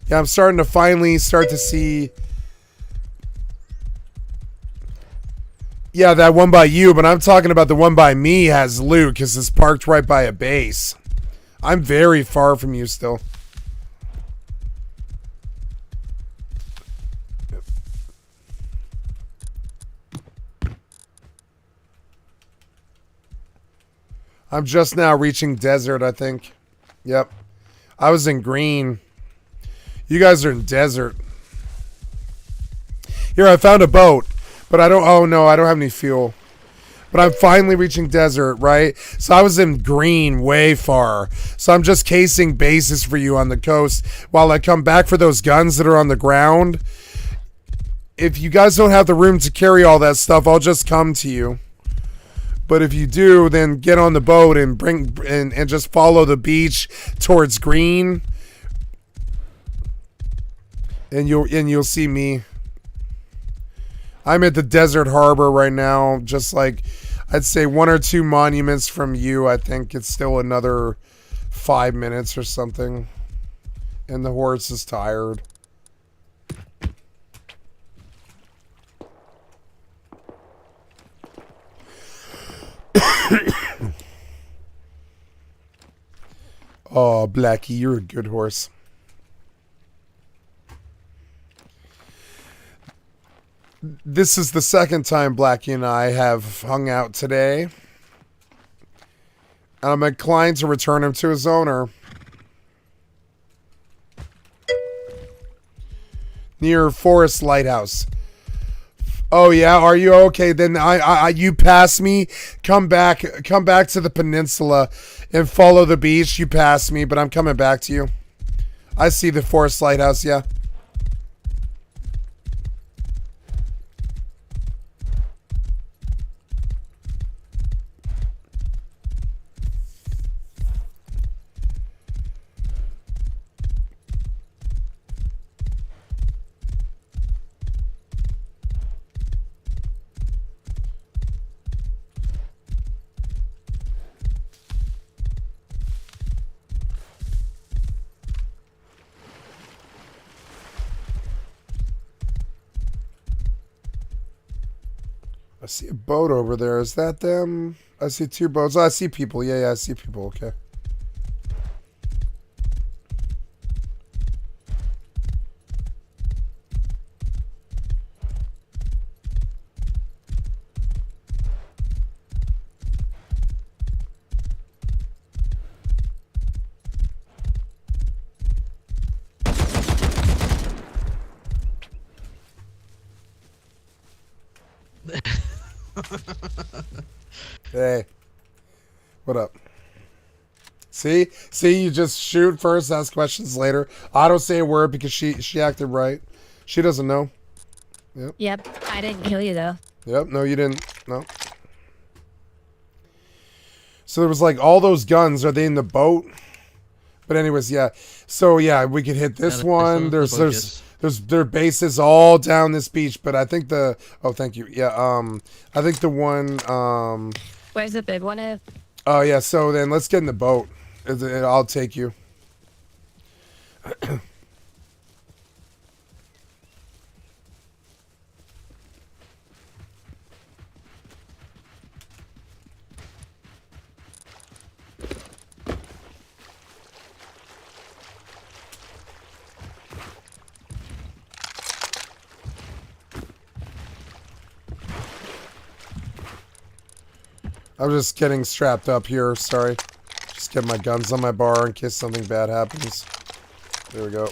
Yeah, I'm starting to finally start to see. Yeah, that one by you, but I'm talking about the one by me has loot because it's parked right by a base. I'm very far from you still. I'm just now reaching desert, I think. Yep. I was in green. You guys are in desert. Here, I found a boat. But I don't, oh no, I don't have any fuel. But I'm finally reaching desert, right? So I was in green way far. So I'm just casing bases for you on the coast while I come back for those guns that are on the ground. If you guys don't have the room to carry all that stuff, I'll just come to you. But if you do, then get on the boat and bring and just follow the beach towards green. And you'll see me. I'm at the desert harbor right now, just like I'd say 1 or 2 monuments from you. I think it's still another 5 minutes or something. And the horse is tired. Oh, Blackie, you're a good horse. This is the second time Blackie and I have hung out today. And I'm inclined to return him to his owner. Near Forest Lighthouse. Oh yeah, are you okay? Then you pass me. Come back to the peninsula and follow the beach. You pass me, but I'm coming back to you. I see the Forest Lighthouse, yeah. I see a boat over there. Is that them? I see 2 boats. Oh, I see people. Yeah, I see people. Okay. Hey, what up? See, you just shoot first, ask questions later. I don't say a word because she acted right. She doesn't know. Yep, I didn't kill you though. Yep, no, you didn't. No. So there was like all those guns. Are they in the boat? But anyways, yeah. So yeah, we could hit this one. There are bases all down this beach, but I think the thank you. Yeah, I think the one Where's the big one at? Oh yeah, so then let's get in the boat. I'll take you. I'm just getting strapped up here, sorry. get my guns on my bar in case something bad happens. There we go.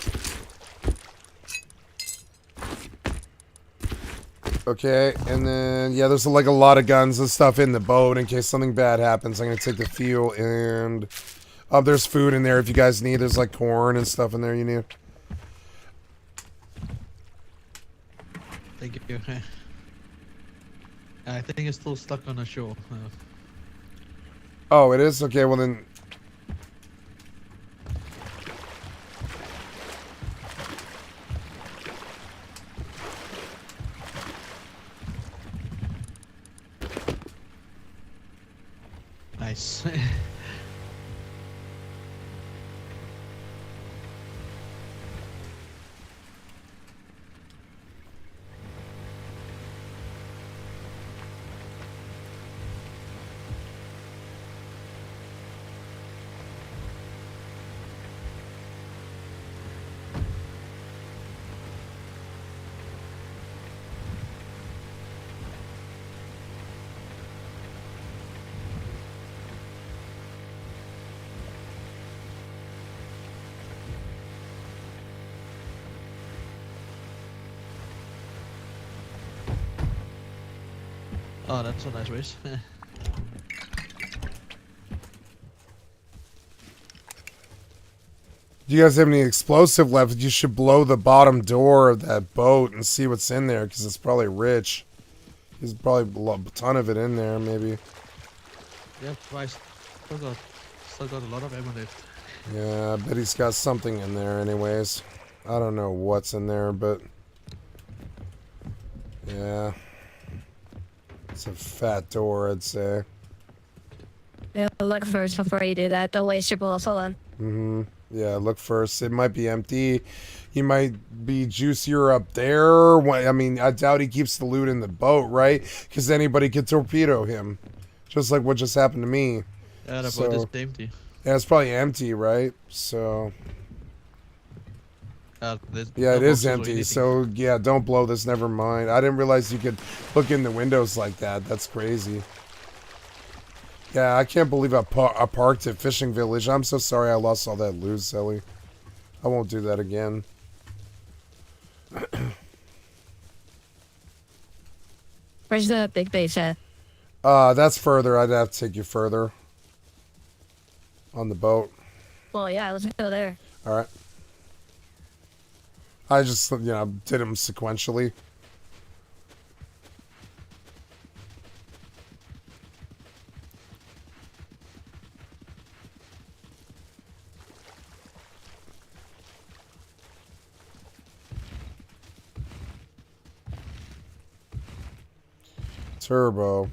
Okay, and then, yeah, there's like a lot of guns and stuff in the boat in case something bad happens. I'm going to take the fuel and... there's food in there if you guys need. There's like corn and stuff in there you need. Thank you. I think it's still stuck on the shore. Oh, it is? Okay, well then... Nice. Oh, that's a nice race. Do you guys have any explosive left? You should blow the bottom door of that boat and see what's in there, because it's probably rich. There's probably a ton of it in there, maybe. Yeah, I still got a lot of ammo left. Yeah, I bet he's got something in there anyways. I don't know what's in there, but... yeah. It's a fat door, I'd say. Yeah, look first before you do that. Don't waste your bullets. Hold on. Mm-hmm. Yeah, look first. It might be empty. He might be juicier up there. I mean, I doubt he keeps the loot in the boat, right? Because anybody could torpedo him. Just like what just happened to me. Yeah, the boat is empty. Yeah, it's probably empty, right? So... yeah, it no is boxes or empty. anything. So, yeah, don't blow this. Never mind. I didn't realize you could look in the windows like that. That's crazy. Yeah, I can't believe I parked at Fishing Village. I'm so sorry I lost all that loot, Sally. I won't do that again. Where's the big base at? That's further. I'd have to take you further. On the boat. Well, yeah, let's go there. Alright. I just, did them sequentially. Turbo.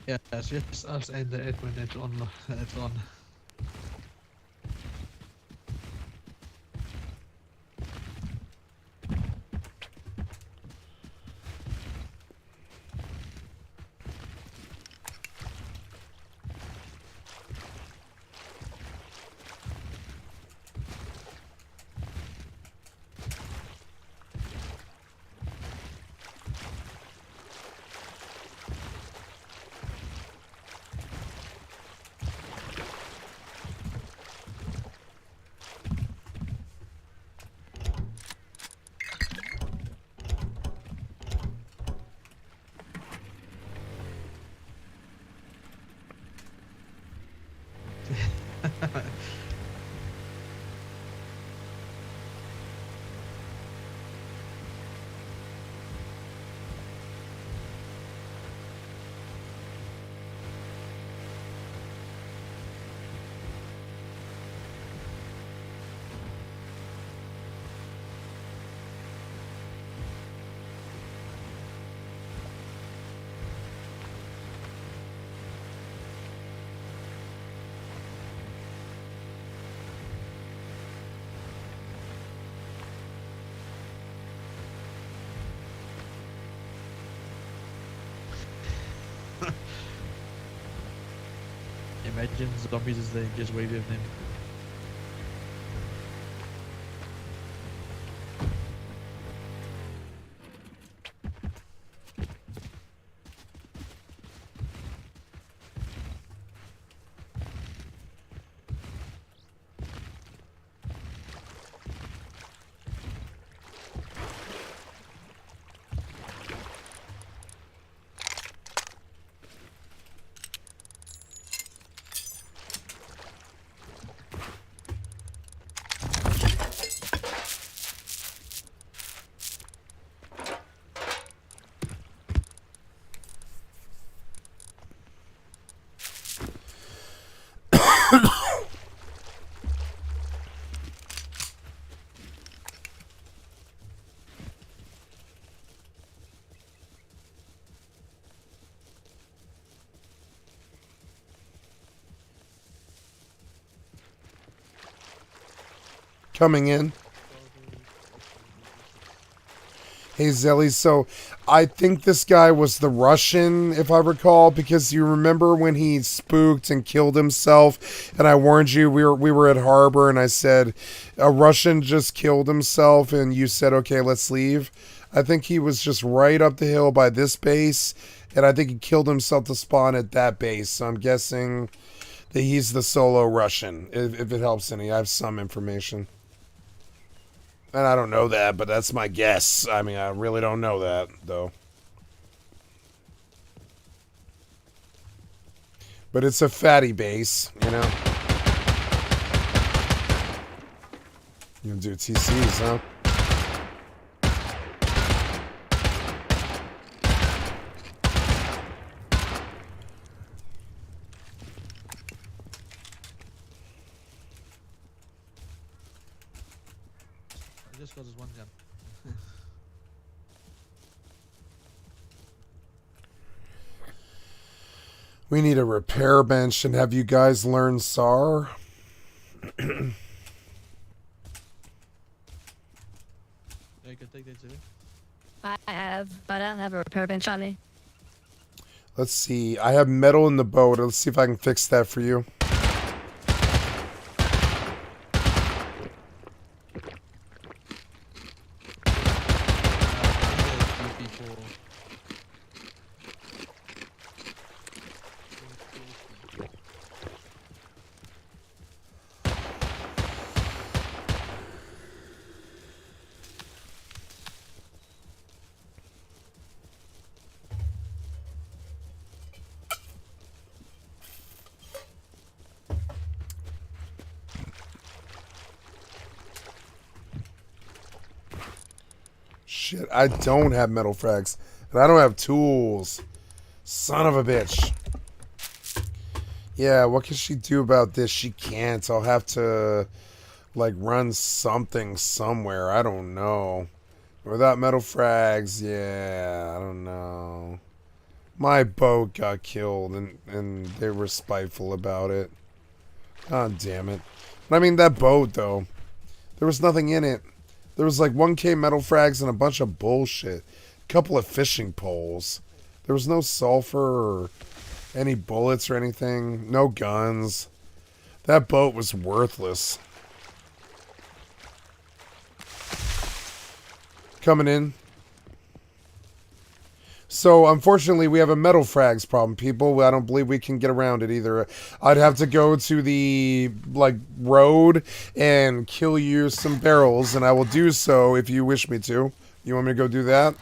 Yeah, it's just us and the it when it's on. It's on. Imagine zombies as they just wave at them. Coming in. Hey, Zelly, so I think this guy was the Russian, if I recall, because you remember when he spooked and killed himself, and I warned you, we were at Harbor, and I said, a Russian just killed himself, and you said, okay, let's leave. I think he was just right up the hill by this base, and I think he killed himself to spawn at that base, so I'm guessing that he's the solo Russian, if it helps any. I have some information. And I don't know that, but that's my guess. I mean, I really don't know that, though. But it's a fatty base, you know? You can do TCs, huh? Just got this one gun. We need a repair bench, and have you guys learned SAR? Yeah, you can take that too. I have, but I don't have a repair bench on me. Let's see. I have metal in the boat. Let's see if I can fix that for you. Shit, I don't have metal frags. And I don't have tools. Son of a bitch. Yeah, what can she do about this? She can't. I'll have to, like, run something somewhere. I don't know. Without metal frags, yeah, I don't know. My boat got killed, and they were spiteful about it. God damn it. But I mean, that boat, though, there was nothing in it. There was like 1K metal frags and a bunch of bullshit. A couple of fishing poles. There was no sulfur or any bullets or anything. No guns. That boat was worthless. Coming in. So, unfortunately, we have a metal frags problem, people. I don't believe we can get around it either. I'd have to go to the, like, road and kill you some barrels, and I will do so if you wish me to. You want me to go do that?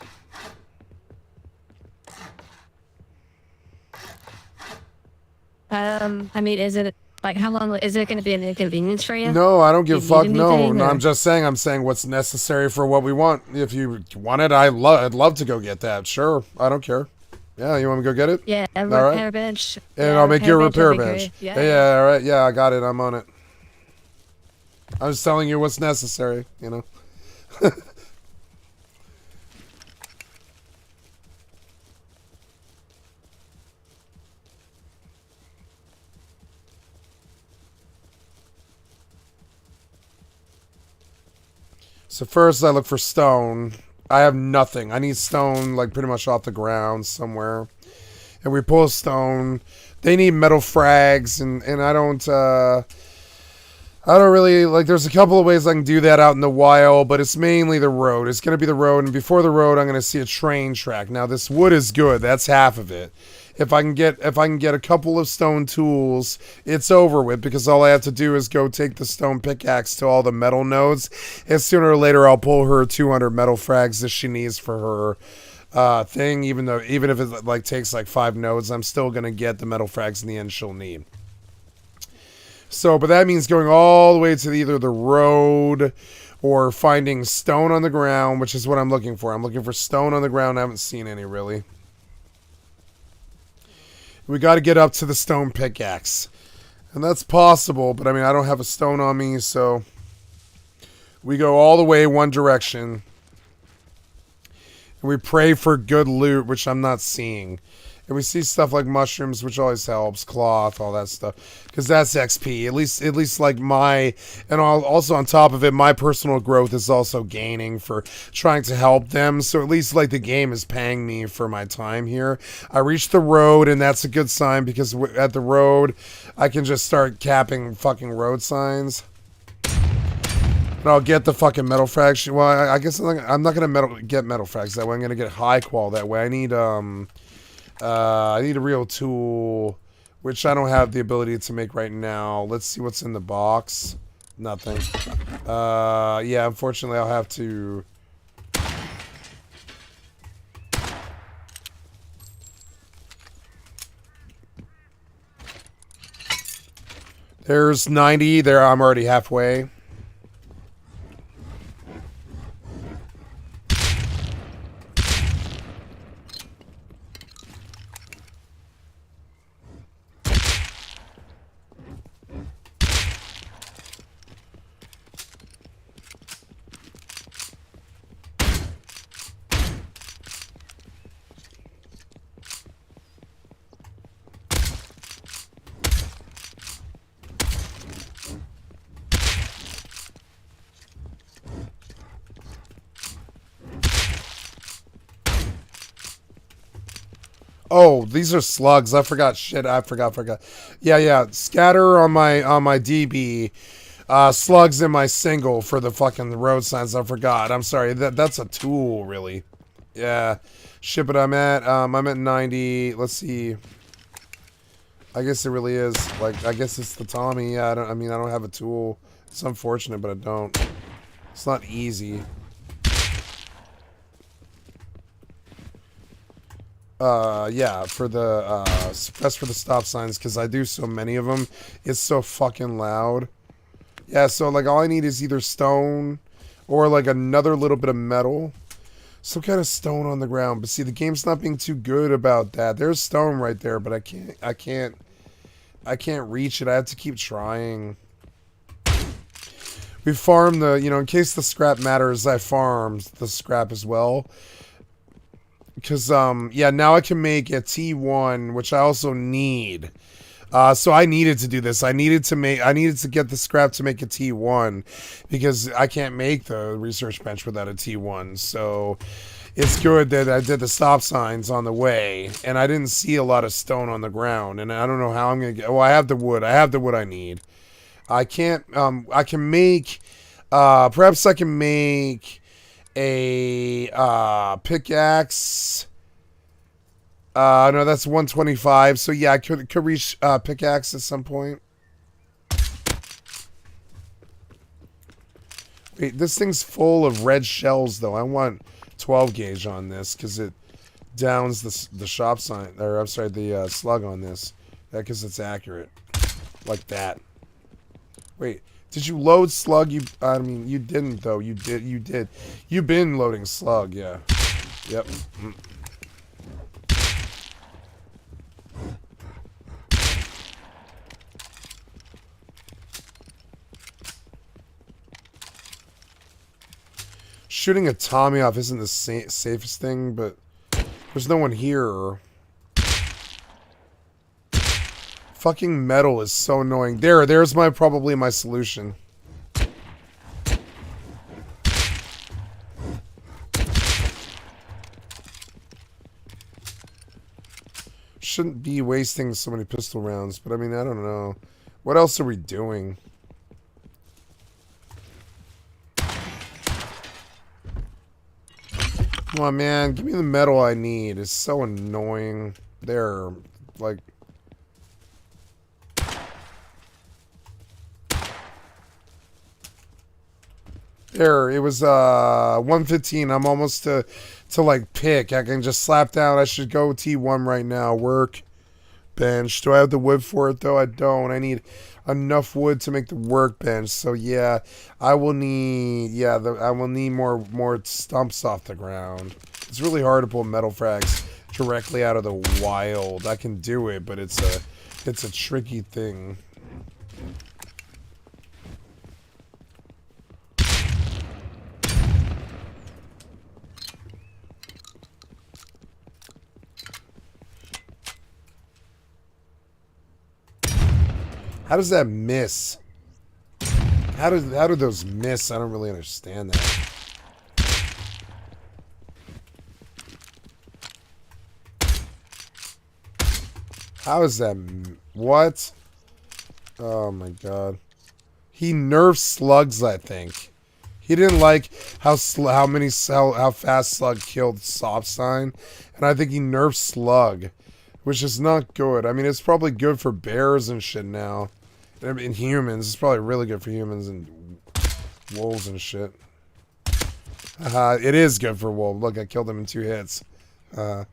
I mean, is it, like, how long, is it going to be an inconvenience for you? No, I don't give a fuck. No, or? I'm just saying what's necessary for what we want. If you want it, I'd love to go get that. Sure, I don't care. Yeah, you want me to go get it? Yeah, a All repair right. bench. And Yeah, I'll make you a repair would be bench. great. Yeah, all right. Yeah, I got it. I'm on it. I was telling you what's necessary, you know. So first I look for stone. I have nothing. I need stone like pretty much off the ground somewhere. And we pull stone. They need metal frags and I don't really like there's a couple of ways I can do that out in the wild, but it's mainly the road. It's gonna be the road, and before the road I'm gonna see a train track. Now this wood is good, that's half of it. If I can get a couple of stone tools, it's over with, because all I have to do is go take the stone pickaxe to all the metal nodes, and sooner or later I'll pull her 200 metal frags that she needs for her thing. Even if it like takes like 5 nodes, I'm still gonna get the metal frags in the end she'll need. So, but that means going all the way to either the road or finding stone on the ground, which is what I'm looking for. I'm looking for stone on the ground. I haven't seen any really. We got to get up to the stone pickaxe. And that's possible, but I mean, I don't have a stone on me, so we go all the way one direction. And we pray for good loot, which I'm not seeing. And we see stuff like mushrooms, which always helps, cloth, all that stuff, because that's XP. At least like my, and also on top of it, my personal growth is also gaining for trying to help them. So at least like the game is paying me for my time here. I reached the road, and that's a good sign because at the road, I can just start capping fucking road signs. And I'll get the fucking metal frags. Well, I guess I'm not gonna get metal frags that way. I'm gonna get high qual that way. I need a real tool, which I don't have the ability to make right now. Let's see what's in the box. Nothing. Yeah, unfortunately, I'll have to... There's 90. There, I'm already halfway. Oh, these are slugs. I forgot. Shit, I forgot. Yeah. Scatter on my DB. Slugs in my single for the fucking road signs. I forgot. I'm sorry. That's a tool, really. Yeah. Shit, but I'm at 90. Let's see. I guess it really is. Like, I guess it's the Tommy. Yeah, I don't have a tool. It's unfortunate, but I don't. It's not easy. Yeah, for the that's for the stop signs, because I do so many of them. It's so fucking loud. Yeah, so like all I need is either stone or like another little bit of metal, some kind of stone on the ground. But see, the game's not being too good about that. There's stone right there, but I can't reach it. I have to keep trying. We farm the, in case the scrap matters, I farmed the scrap as well. Because, yeah, now I can make a T1, which I also need. So I needed to do this. I needed to get the scrap to make a T1, because I can't make the research bench without a T1. So it's good that I did the stop signs on the way, and I didn't see a lot of stone on the ground, and I don't know how I'm going to get... Well, I have the wood. I have the wood I need. I can't... I can make... perhaps I can make... a pickaxe. No, that's 125. So yeah, I could reach pickaxe at some point. Wait, this thing's full of red shells though. I want 12 gauge on this because it downs the shop sign, or I'm sorry, the slug on this. That because it's accurate, like that. Wait. Did you load slug? I mean, you didn't though. You did. You've been loading slug, yeah. Yep. Shooting a Tommy off isn't the safest thing, but there's no one here. Fucking metal is so annoying. There's probably my solution. Shouldn't be wasting so many pistol rounds, but I mean, I don't know. What else are we doing? Come on, man. Give me the metal I need. It's so annoying. There. Like... There, it was 115. I'm almost to like pick. I can just slap down. I should go T1 right now. Work bench. Do I have the wood for it though? I don't. I need enough wood to make the workbench. So yeah, I will need I will need more stumps off the ground. It's really hard to pull metal frags directly out of the wild. I can do it, but it's a tricky thing. How does that miss? How do those miss? I don't really understand that. How is that? What? Oh my god. He nerfed slugs, I think. He didn't like how fast Slug killed Softsign, and I think he nerfed Slug, which is not good. I mean, it's probably good for bears and shit now. And humans, it's probably really good for humans and wolves and shit. It is good for wolves. Look, I killed him in 2 hits. Yeah,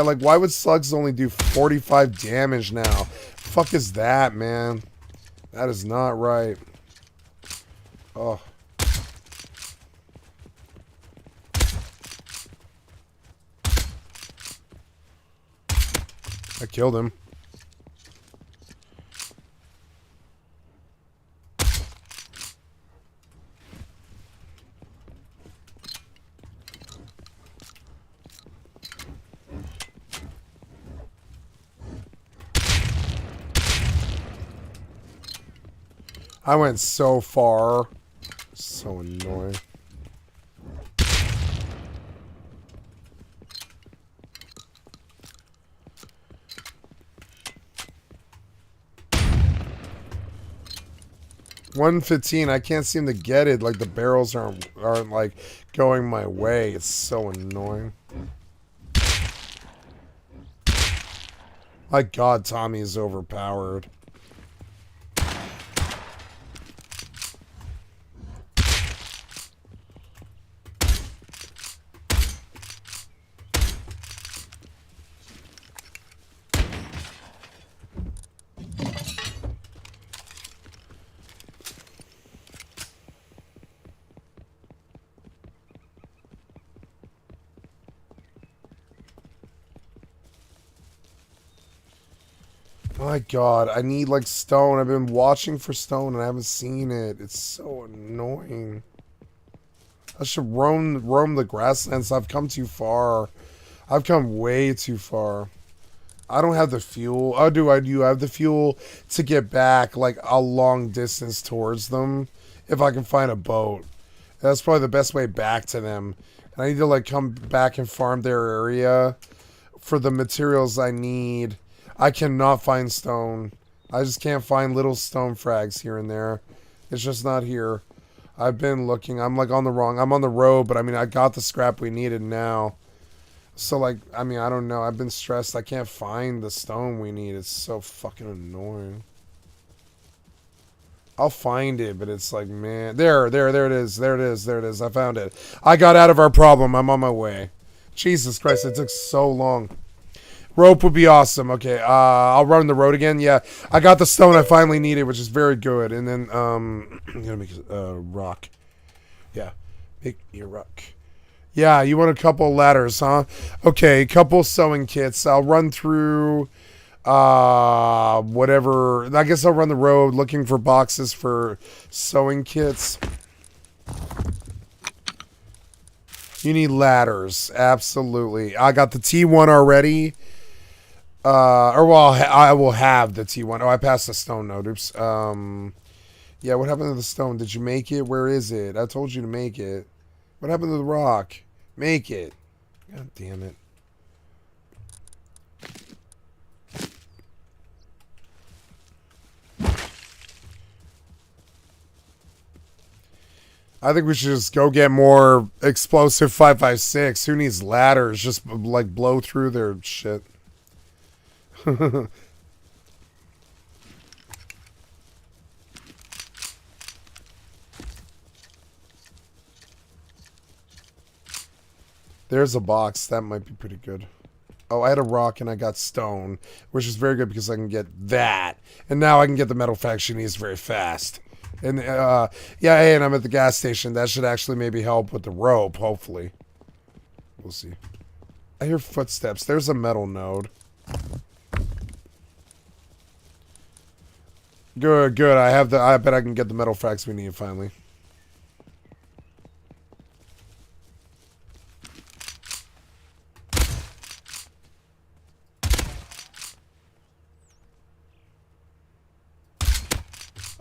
like, why would slugs only do 45 damage now? Fuck is that, man? That is not right. Oh. I killed him. I went so far. So annoying. $115. I can't seem to get it. Like the barrels aren't like going my way. It's so annoying. My God, Tommy is overpowered. My God, I need like stone. I've been watching for stone and I haven't seen it. It's so annoying. I should roam the grasslands. I've come too far. I've come way too far. I don't have the fuel. Oh, do I have the fuel to get back like a long distance towards them? If I can find a boat. That's probably the best way back to them. And I need to like come back and farm their area for the materials I need. I cannot find stone. I just can't find little stone frags here and there. It's just not here. I've been looking. I'm like I'm on the road, but I mean, I got the scrap we needed now. So like, I mean, I don't know. I've been stressed. I can't find the stone we need. It's so fucking annoying. I'll find it, but it's like, man. There it is. I found it. I got out of our problem. I'm on my way. Jesus Christ, it took so long. Rope would be awesome. Okay, I'll run the road again. Yeah, I got the stone I finally needed, which is very good. And then, I'm gonna make a rock. Yeah, make your rock. Yeah, you want a couple ladders, huh? Okay, a couple sewing kits. I'll run through, whatever. I guess I'll run the road looking for boxes for sewing kits. You need ladders, absolutely. I got the T1 already. I will have the T1. Oh, I passed the stone node. Oops. Yeah, what happened to the stone? Did you make it? Where is it? I told you to make it. What happened to the rock? Make it. God damn it. I think we should just go get more explosive 5.56. Who needs ladders? Just like blow through their shit. There's a box. That might be pretty good. Oh, I had a rock and I got stone, which is very good because I can get that. And now I can get the metal factionies very fast. And, yeah, hey, and I'm at the gas station. That should actually maybe help with the rope, hopefully. We'll see. I hear footsteps. There's a metal node. Good, good. I bet I can get the metal frags we need finally.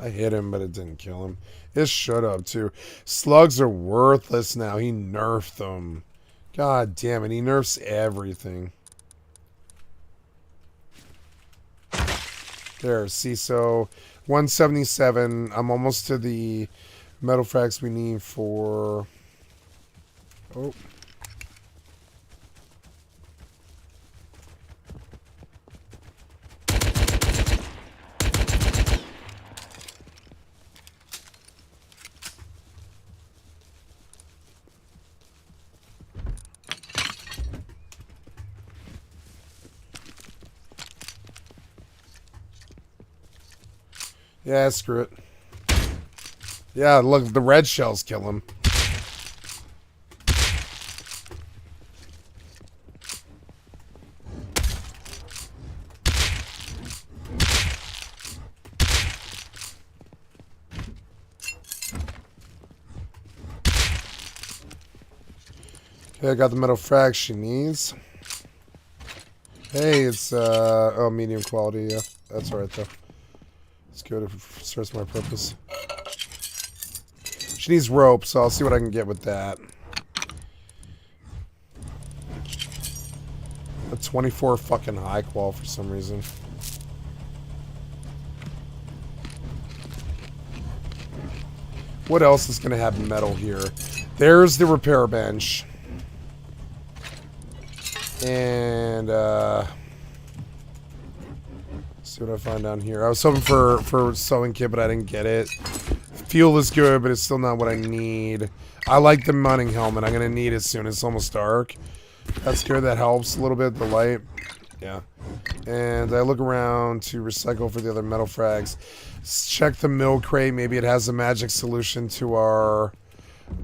I hit him, but it didn't kill him. It should have, too. Slugs are worthless now. He nerfed them. God damn it. He nerfs everything. There, see, so 177. I'm almost to the metal frags we need for... Oh. Yeah, screw it. Yeah, look, the red shells kill him. Okay, I got the metal frag she needs. Hey, it's, oh, medium quality, yeah. That's alright, though. It's good if it serves my purpose. She needs rope, so I'll see what I can get with that. A 24 fucking high qual for some reason. What else is going to have metal here? There's the repair bench. And, see what I find down here. I was hoping for sewing kit, but I didn't get it. Fuel is good, but it's still not what I need. I like the mining helmet. I'm going to need it soon. It's almost dark. That's good. That helps a little bit, the light. Yeah. And I look around to recycle for the other metal frags. Check the mill crate. Maybe it has a magic solution to our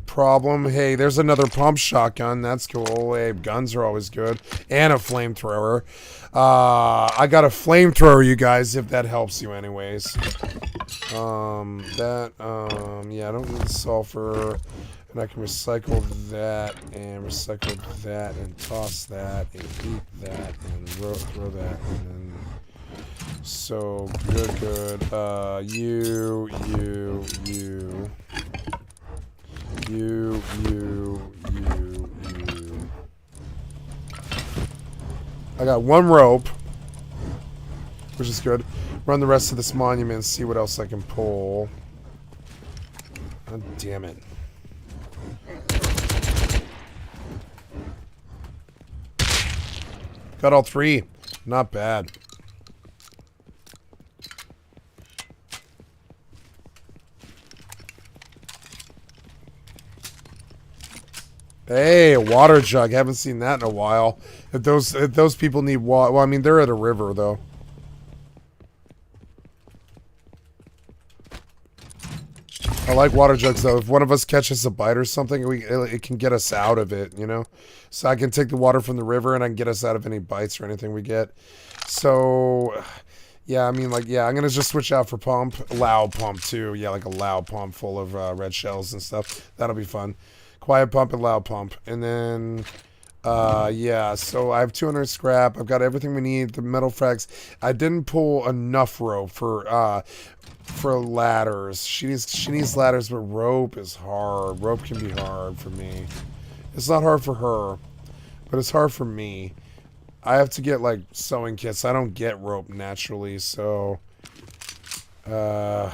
problem. Hey, there's another pump shotgun. That's cool. Hey, guns are always good. And a flamethrower. I got a flamethrower, you guys, if that helps you anyways. Yeah, I don't need sulfur. And I can recycle that, and recycle that, and toss that, and eat that, and throw that, and then... So, good. You. I got one rope, which is good. Run the rest of this monument and see what else I can pull. God damn it. Got all three. Not bad. Hey, a water jug. Haven't seen that in a while. If those people need water, well, I mean, they're at a river though. I like water jugs though. If one of us catches a bite or something, it can get us out of it, you know. So I can take the water from the river and I can get us out of any bites or anything we get. So, yeah, I mean, like, yeah, I'm gonna just switch out for pump, loud pump too. Yeah, like a loud pump full of red shells and stuff. That'll be fun. Quiet pump and loud pump. And then, yeah, so I have 200 scrap. I've got everything we need. The metal frags. I didn't pull enough rope for ladders. She needs ladders, but rope is hard. Rope can be hard for me. It's not hard for her, but it's hard for me. I have to get, like, sewing kits. I don't get rope naturally, so... I'm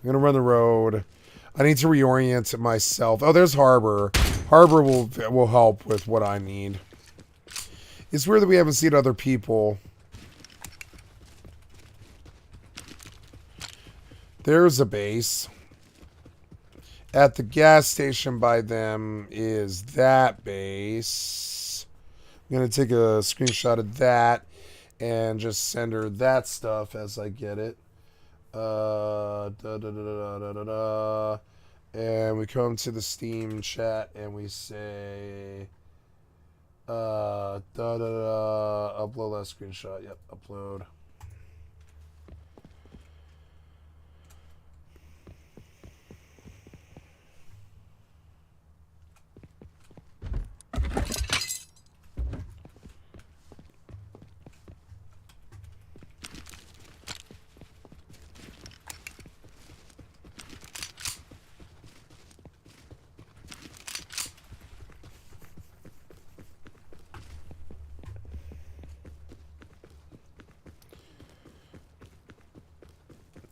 gonna run the road. I need to reorient myself. Oh, there's Harbor. Harbor will help with what I need. It's weird that we haven't seen other people. There's a base. At the gas station by them is that base. I'm going to take a screenshot of that and just send her that stuff as I get it. And we come to the Steam chat and we say upload that screenshot. Yep, upload.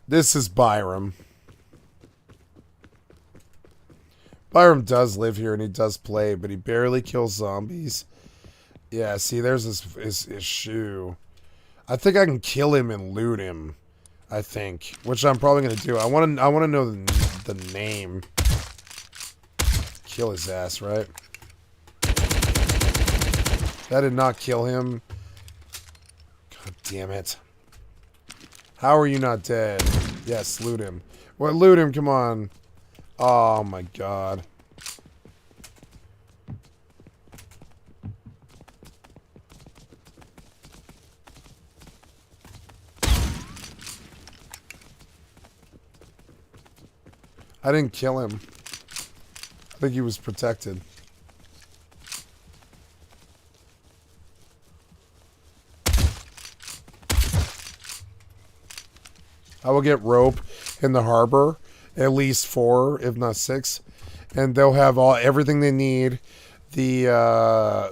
This is Byram. Byram does live here and he does play, but he barely kills zombies. Yeah, see, there's his shoe. I think I can kill him and loot him. I think, which I'm probably gonna do. I want to know the name. Kill his ass, right? That did not kill him. God damn it! How are you not dead? Yes, loot him. Well, loot him. Come on. Oh my god. I didn't kill him. I think he was protected. I will get rope in the harbor, at least 4, if not 6, and they'll have everything they need. I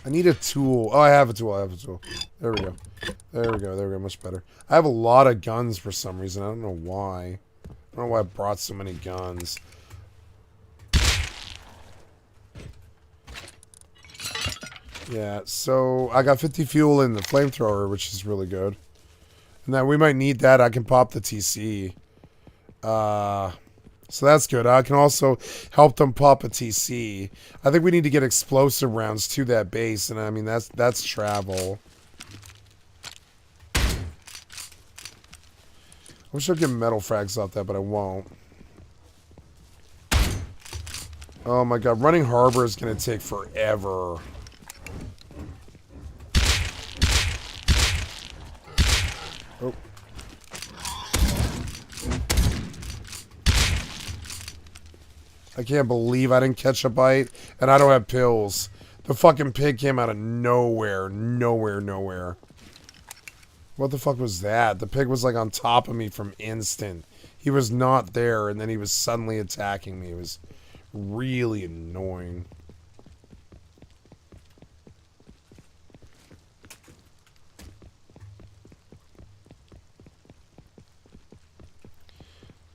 need a tool. Oh, I have a tool. There we go. There we go. Much better. I have a lot of guns for some reason. I don't know why. I don't know why I brought so many guns. Yeah, so I got 50 fuel in the flamethrower, which is really good. And then we might need that. I can pop the TC. So that's good. I can also help them pop a TC. I think we need to get explosive rounds to that base, and I mean that's travel. I wish I'd get metal frags off that, but I won't. Oh my god, running harbor is gonna take forever. Oh. I can't believe I didn't catch a bite, and I don't have pills. The fucking pig came out of nowhere. Nowhere. What the fuck was that? The pig was like on top of me from instant. He was not there, and then he was suddenly attacking me. It was really annoying.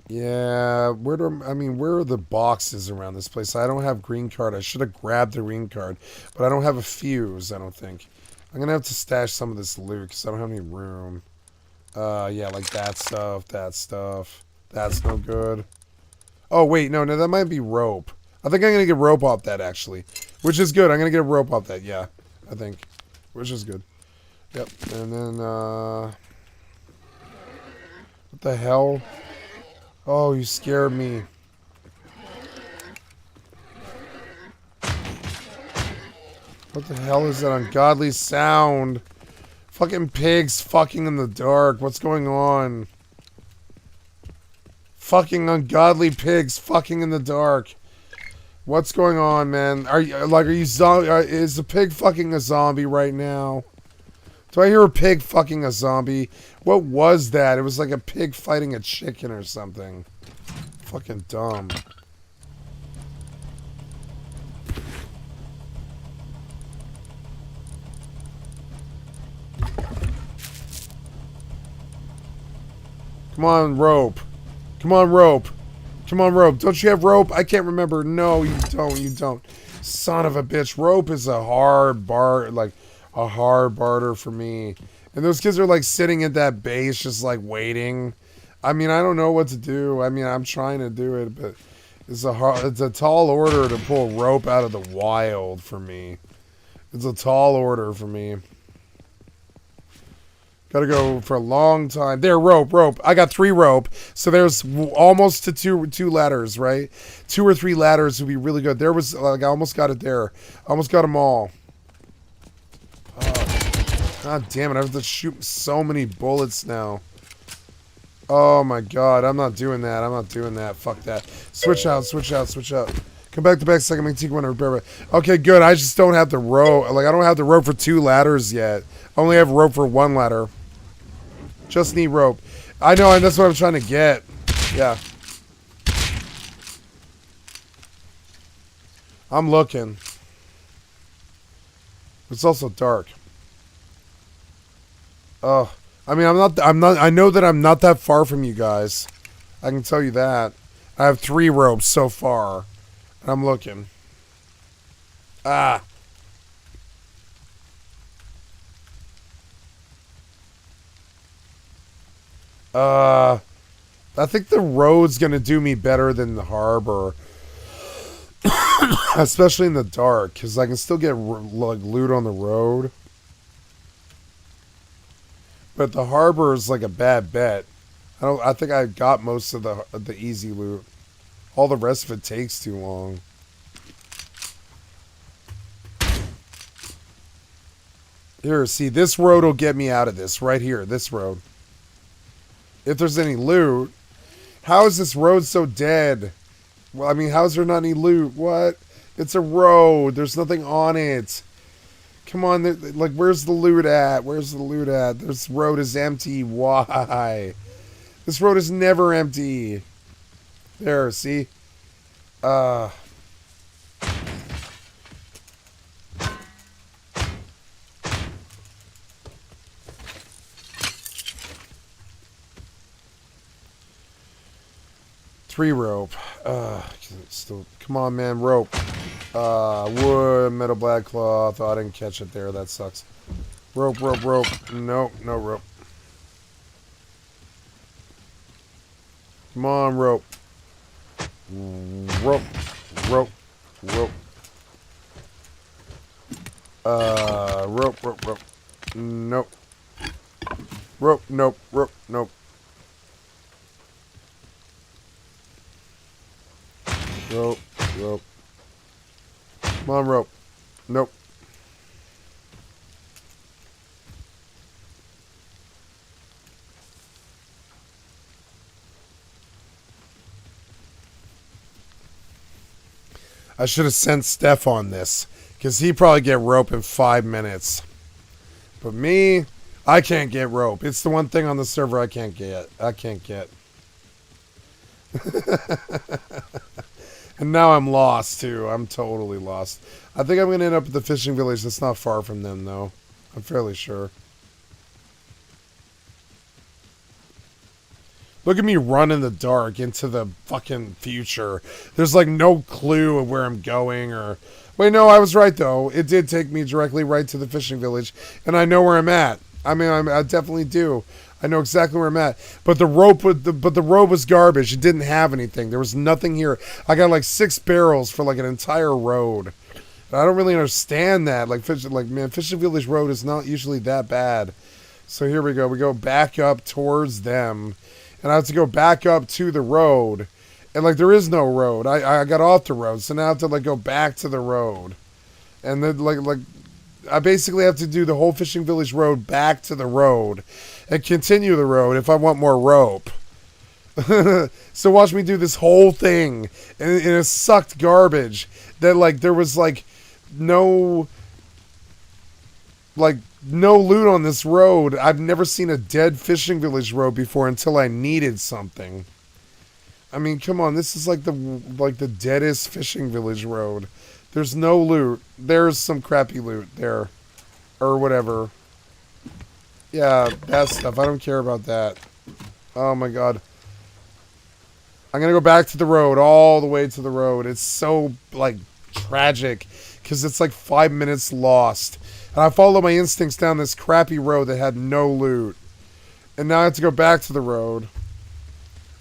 Yeah, where are the boxes around this place? I don't have green card. I should have grabbed the green card, but I don't have a fuse, I don't think. I'm gonna have to stash some of this loot because I don't have any room. Yeah, like that stuff. That's no good. Oh, wait, no, that might be rope. I think I'm gonna get rope off that, actually. Which is good. I'm gonna get rope off that, yeah. I think. Which is good. Yep, and then, what the hell? Oh, you scared me. What the hell is that ungodly sound? Fucking pigs fucking in the dark. What's going on? Fucking ungodly pigs fucking in the dark. What's going on, man? Are you zombie? Is the pig fucking a zombie right now? Do I hear a pig fucking a zombie? What was that? It was like a pig fighting a chicken or something. Fucking dumb. Come on, rope. Come on, rope. Come on, rope. Don't you have rope? I can't remember. No, you don't. You don't. Son of a bitch. Rope is a hard barter for me. And those kids are like sitting at that base just like waiting. I mean, I don't know what to do. I mean, I'm trying to do it, but it's a tall order to pull rope out of the wild for me. It's a tall order for me. Gotta go for a long time. There, rope. I got 3 rope. So there's almost to two ladders, right? 2 or 3 ladders would be really good. There was, like, I almost got it there. I almost got them all. God damn it, I have to shoot so many bullets now. Oh my god, I'm not doing that. Fuck that. Switch out. Come back to back second, make T1 repair. Okay, good. I just don't have the rope. Like, I don't have the rope for 2 ladders yet. I only have rope for 1 ladder. Just need rope. I know, and that's what I'm trying to get. Yeah. I'm looking. It's also dark. Oh, I mean, I know that I'm not that far from you guys. I can tell you that. I have 3 ropes so far. And I'm looking. Ah. I think the road's gonna do me better than the harbor. Especially in the dark, because I can still get like loot on the road. But the harbor is like a bad bet. I think I got most of the easy loot. All the rest of it takes too long. Here, see, this road will get me out of this. Right here, this road. If there's any loot. How is this road so dead? Well, I mean, how is there not any loot? What? It's a road. There's nothing on it. Come on, like, where's the loot at? Where's the loot at? This road is empty. Why? This road is never empty. There, see? Three rope. Still, come on, man, rope. Wood, metal, black cloth. Oh, I didn't catch it there. That sucks. Rope, rope, rope. Nope, no rope. Come on, rope. Rope, rope, rope. Rope, rope, rope. Nope. Rope, nope, rope, nope. Rope, rope. Come on, rope. Nope. I should have sent Steph on this, because he'd probably get rope in 5 minutes. But me, I can't get rope. It's the one thing on the server I can't get. And now I'm lost, too. I'm totally lost. I think I'm going to end up at the fishing village that's not far from them, though. I'm fairly sure. Look at me run in the dark into the fucking future. There's like no clue of where I'm going or... Wait, no, I was right, though. It did take me directly right to the fishing village. And I know where I'm at. I mean, I definitely do. I know exactly where I'm at. But the rope was garbage. It didn't have anything. There was nothing here. I got like 6 barrels for like an entire road. And I don't really understand that. Man, Fishing Village Road is not usually that bad. So here we go. We go back up towards them. And I have to go back up to the road. And like there is no road. I got off the road. So now I have to like go back to the road. And then like I basically have to do the whole Fishing Village Road back to the road and continue the road if I want more rope. So watch me do this whole thing. And it sucked garbage. That like there was like no loot on this road. I've never seen a dead Fishing Village road before until I needed something. I mean, come on, this is like the deadest Fishing Village road. There's no loot. There's some crappy loot there. Or whatever. Yeah, that stuff. I don't care about that. Oh my god. I'm gonna go back to the road. All the way to the road. It's so, like, tragic. Because it's like 5 minutes lost. And I followed my instincts down this crappy road that had no loot. And now I have to go back to the road.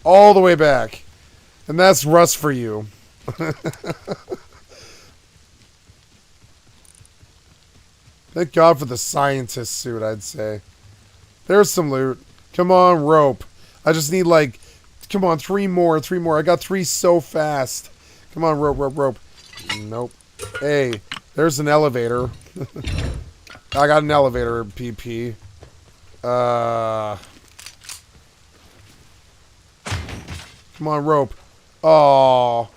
All the way back. And that's Rust for you. Thank God for the scientist suit, I'd say. There's some loot. Come on, rope. I just need, like... Come on, 3 more. I got 3 so fast. Come on, rope, rope, rope. Nope. Hey, there's an elevator. I got an elevator, PP. Come on, rope. Oh.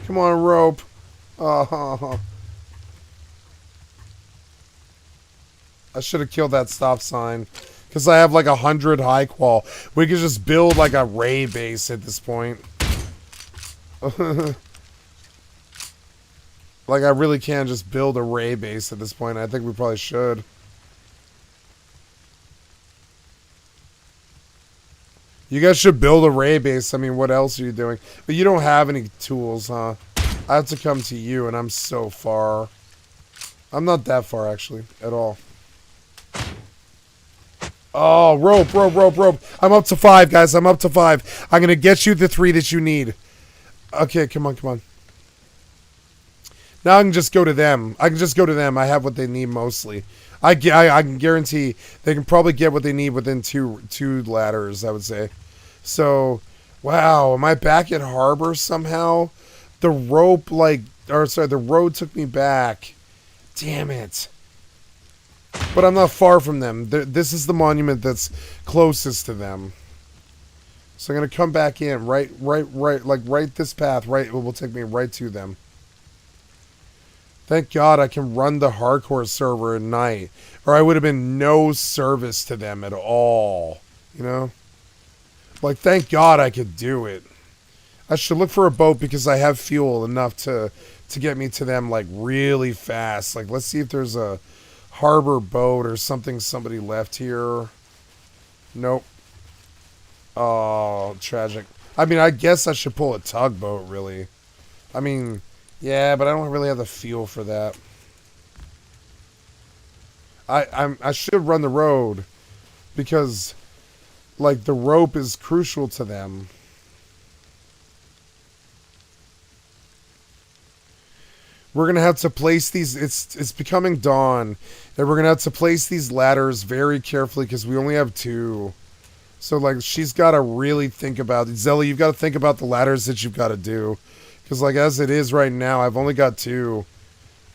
Come on, rope. Oh. I should have killed that stop sign. Because I have like 100 high qual. We could just build like a Ray base at this point. Like I really can just build a Ray base at this point. I think we probably should. You guys should build a ray base. I mean, what else are you doing? But you don't have any tools, huh? I have to come to you, and I'm so far. I'm not that far, actually, at all. Oh, rope, rope, rope, rope. I'm up to 5, guys. I'm up to 5. I'm going to get you the 3 that you need. Okay, come on, come on. Now I can just go to them. I can just go to them. I have what they need mostly. I can guarantee they can probably get what they need within two ladders, I would say. So, wow, am I back at Harbor somehow? The rope, the road took me back. Damn it. But I'm not far from them. This is the monument that's closest to them. So I'm going to come back in, right this path, right, it will take me right to them. Thank God I can run the hardcore server at night, or I would have been no service to them at all, you know? Like, thank God I could do it. I should look for a boat because I have fuel enough to get me to them, like, really fast. Like, let's see if there's a harbor boat or something somebody left here. Nope. Oh, tragic. I mean, I guess I should pull a tugboat, really. I mean, yeah, but I don't really have the feel for that. I should run the road because, like, the rope is crucial to them. We're going to have to place these, it's becoming dawn, and we're going to have to place these ladders very carefully because we only have 2. So, like, she's got to really think about it. Zelly, you've got to think about the ladders that you've got to do. Because, like, as it is right now, I've only got 2.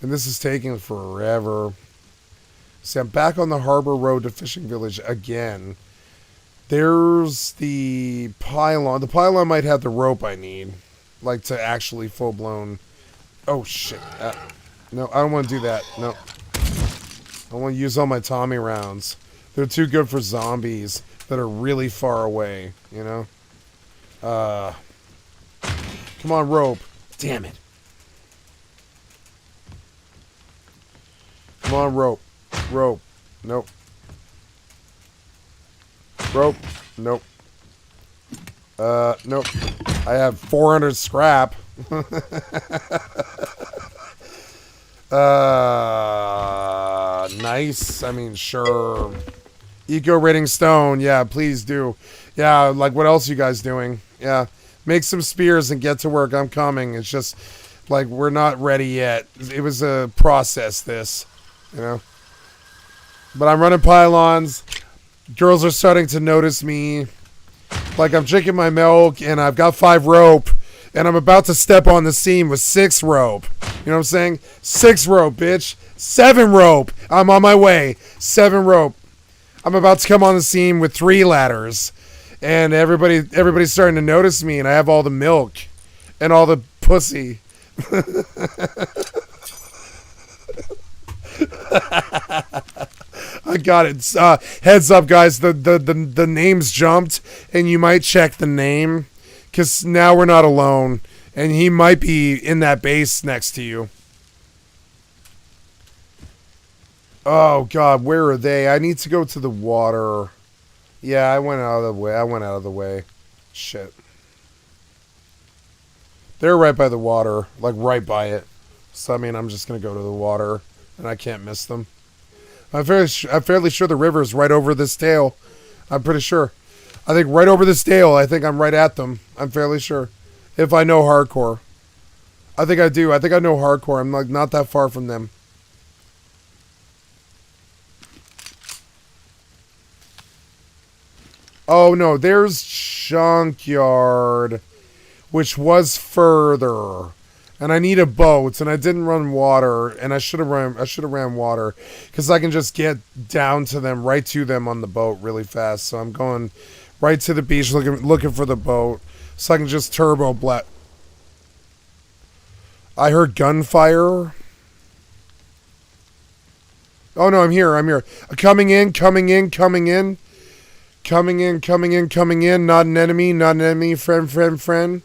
And this is taking forever. See, I'm back on the Harbor Road to Fishing Village again. There's the pylon. The pylon might have the rope I need. Like, to actually full-blown... Oh, shit. No, I don't want to do that. No. I want to use all my Tommy rounds. They're too good for zombies that are really far away, you know? Come on, rope. Damn it. Come on, rope. Rope. Nope. Rope. Nope. Nope. I have 400 scrap. Nice. I mean, sure. Eco rating stone. Yeah, please do. Yeah, like, what else are you guys doing? Yeah. Make some spears and get to work. I'm coming. It's just, like, we're not ready yet. It was a process, this. You know? But I'm running pylons. Girls are starting to notice me. Like, I'm drinking my milk, and I've got 5 rope. And I'm about to step on the scene with 6 rope. You know what I'm saying? 6 rope, bitch. 7 rope. I'm on my way. 7 rope. I'm about to come on the scene with 3 ladders. And everybody's starting to notice me, and I have all the milk and all the pussy. I got it. Heads up, guys. The names jumped, and you might check the name, because now we're not alone, and he might be in that base next to you. Oh, God, where are they? I need to go to the water. Yeah, I went out of the way. Shit. They're right by the water. Like, right by it. So, I mean, I'm just going to go to the water, and I can't miss them. I'm fairly sure the river's right over this tail. I'm pretty sure. I think right over this tail, I think I'm right at them. I'm fairly sure. If I know hardcore. I think I do. I think I know hardcore. I'm, like, not that far from them. Oh, no, there's Junkyard, which was further. And I need a boat, and I didn't run water, and I should have ran water, because I can just get down to them, right to them on the boat really fast. So I'm going right to the beach looking for the boat, so I can just turbo blast. I heard gunfire. Oh, no, I'm here. Coming in. Coming in. Not an enemy. Friend.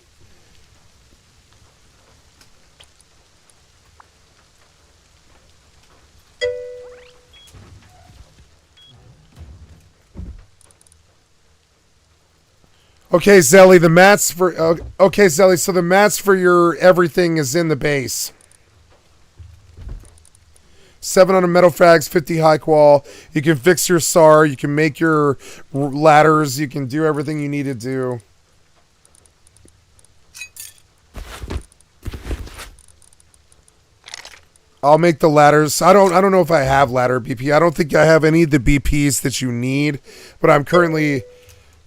Okay, Zelly, the mats for... Okay, Zelly, so the mats for your everything is in the base. 700 metal frags, 50 high qual. You can fix your SAR. You can make your ladders. You can do everything you need to do. I'll make the ladders. I don't know if I have ladder BP. I don't think I have any of the BPs that you need, but I'm currently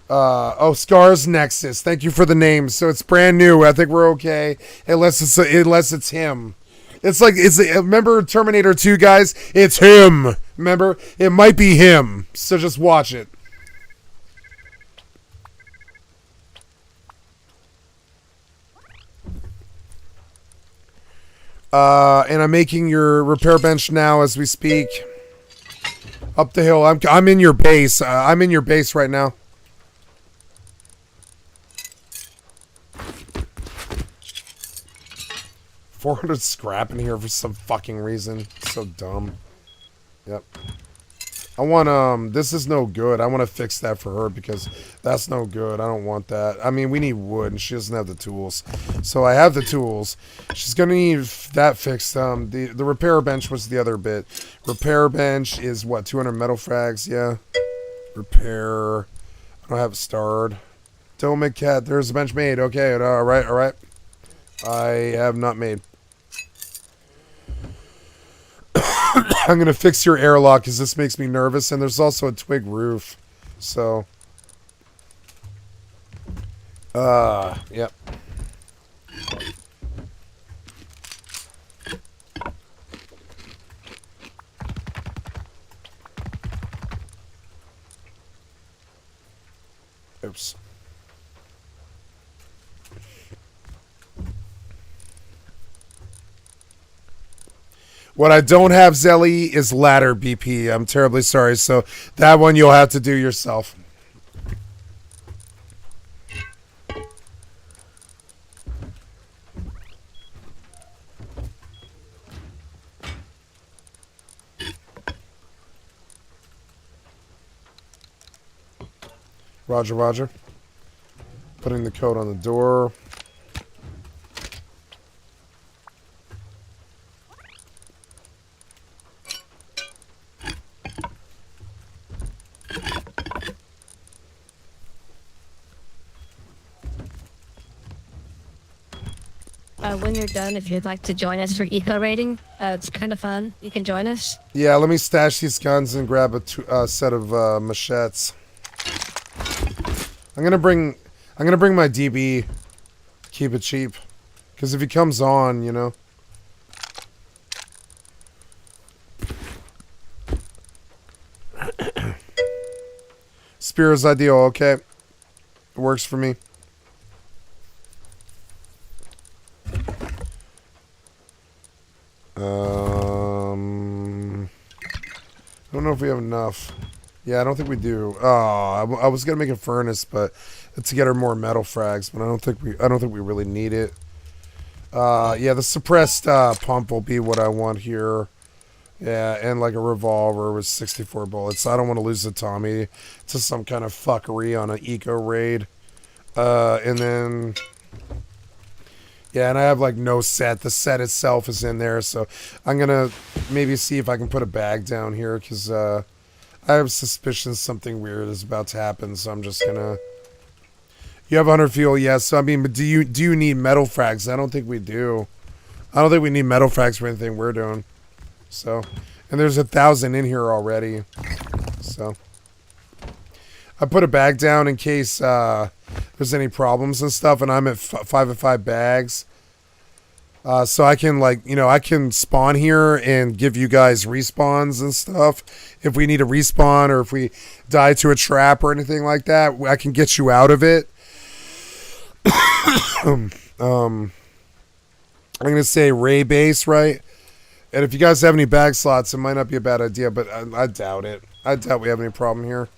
Scars Nexus. Thank you for the name. So it's brand new. I think we're okay unless it's him. Remember Terminator 2 guys? It's him. Remember? It might be him. So just watch it. And I'm making your repair bench now as we speak. Up the hill. I'm in your base. I'm in your base right now. $400 scrap in here for some fucking reason. So dumb. Yep. I want, this is no good. I want to fix that for her because that's no good. I don't want that. I mean, we need wood and she doesn't have the tools. So I have the tools. She's going to need that fixed. The repair bench was the other bit. Repair bench is what, 200 metal frags? Yeah. Repair. I don't have it starred. Don't make cat. There's a bench made. Okay. All right. All right. I have not made. I'm going to fix your airlock because this makes me nervous. And there's also a twig roof. So. Yep. Oops. What I don't have, Zelly, is ladder BP. I'm terribly sorry. So that one you'll have to do yourself. Roger, roger. Putting the code on the door. When you're done, if you'd like to join us for eco rating, it's kind of fun. You can join us. Yeah, let me stash these guns and grab a set of machetes. I'm gonna bring my DB. Keep it cheap, because if he comes on, you know. Spear is ideal. Okay, it works for me. I don't know if we have enough. Yeah, I don't think we do. Oh, I was gonna make a furnace, but to get her more metal frags, but I don't think we really need it. Yeah, the suppressed pump will be what I want here. Yeah, and like a revolver with 64 bullets. I don't want to lose the Tommy to some kind of fuckery on an eco raid. And then. Yeah, and I have like no set. The set itself is in there, so I'm gonna maybe see if I can put a bag down here because I have suspicions something weird is about to happen. So I'm just gonna. You have 100 fuel, yes. So I mean, but do you need metal frags? I don't think we do. I don't think we need metal frags for anything we're doing. So, and there's 1,000 in here already. So I put a bag down in case. There's any problems and stuff, and I'm at 5 of 5 bags. So I can I can spawn here and give you guys respawns and stuff. If we need a respawn or if we die to a trap or anything like that, I can get you out of it. I'm gonna say Ray base, right? And if you guys have any bag slots, it might not be a bad idea, but I doubt it. I doubt we have any problem here.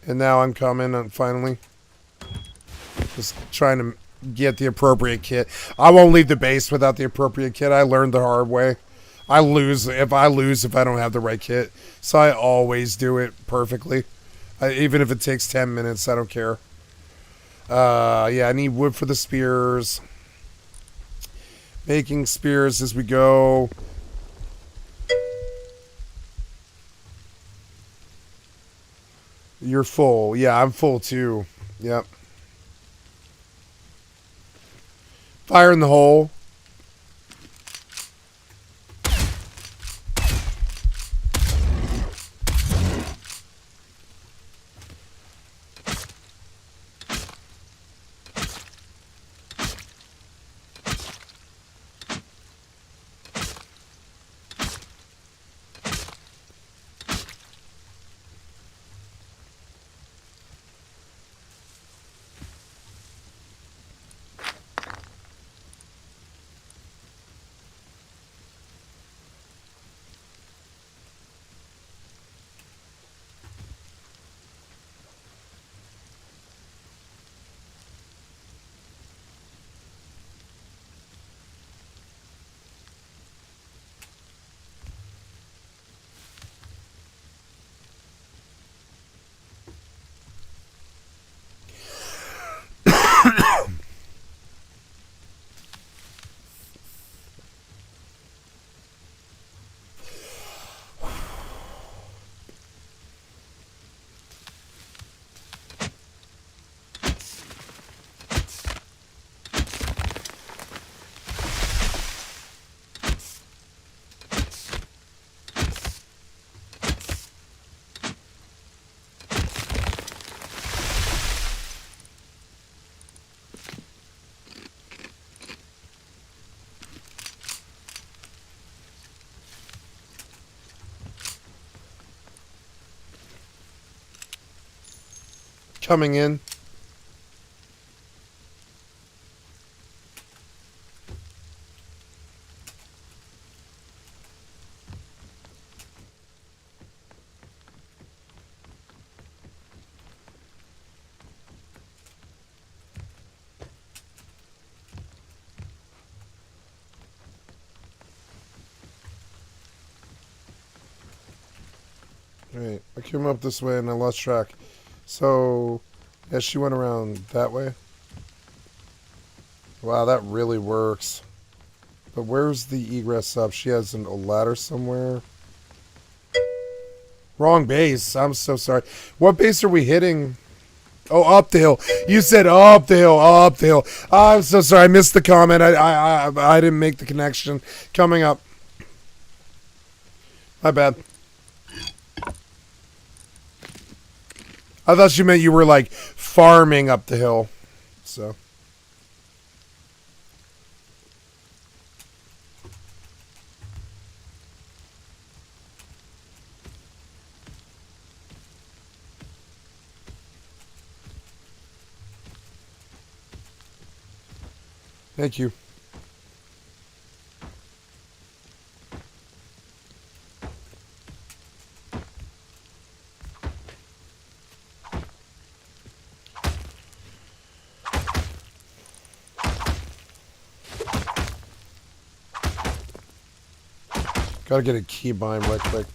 And now I'm coming finally. Just trying to get the appropriate kit. I won't leave the base without the appropriate kit. I learned the hard way. I lose if I don't have the right kit. So I always do it perfectly. Even if it takes 10 minutes, I don't care. Yeah, I need wood for the spears. Making spears as we go. You're full. Yeah, I'm full too. Yep. Fire in the hole. Coming in. Right, I came up this way and I lost track. So, yeah, she went around that way. Wow, that really works. But where's the egress up? She has a ladder somewhere. Wrong base. I'm so sorry. What base are we hitting? Oh, up the hill. You said up the hill, up the hill. I'm so sorry. I missed the comment. I didn't make the connection. Coming up. My bad. I thought you meant you were like farming up the hill. So. Thank you. Gotta get a key bind right quick.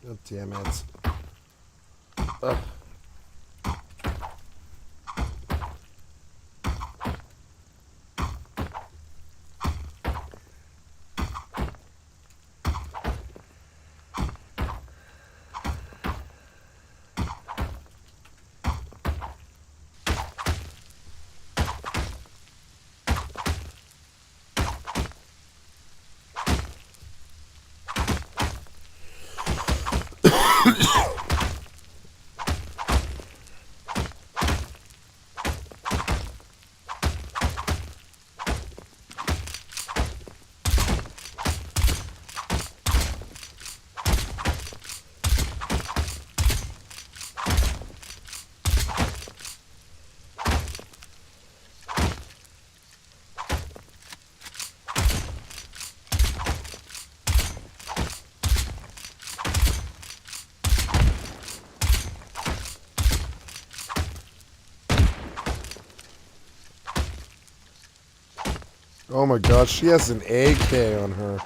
Oh, damn it. Ugh. Oh my gosh, she has an AK on her.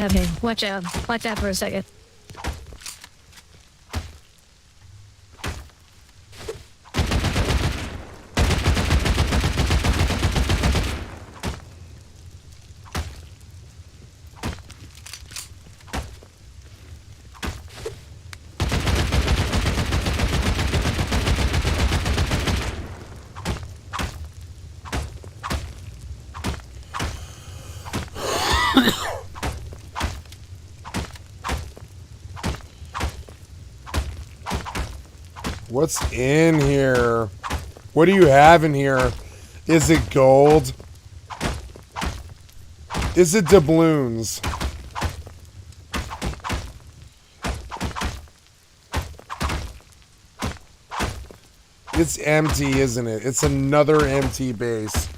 Okay, watch out. Watch out for a second. What's in here? What do you have in here? Is it gold? Is it doubloons? It's empty, isn't it? It's another empty base.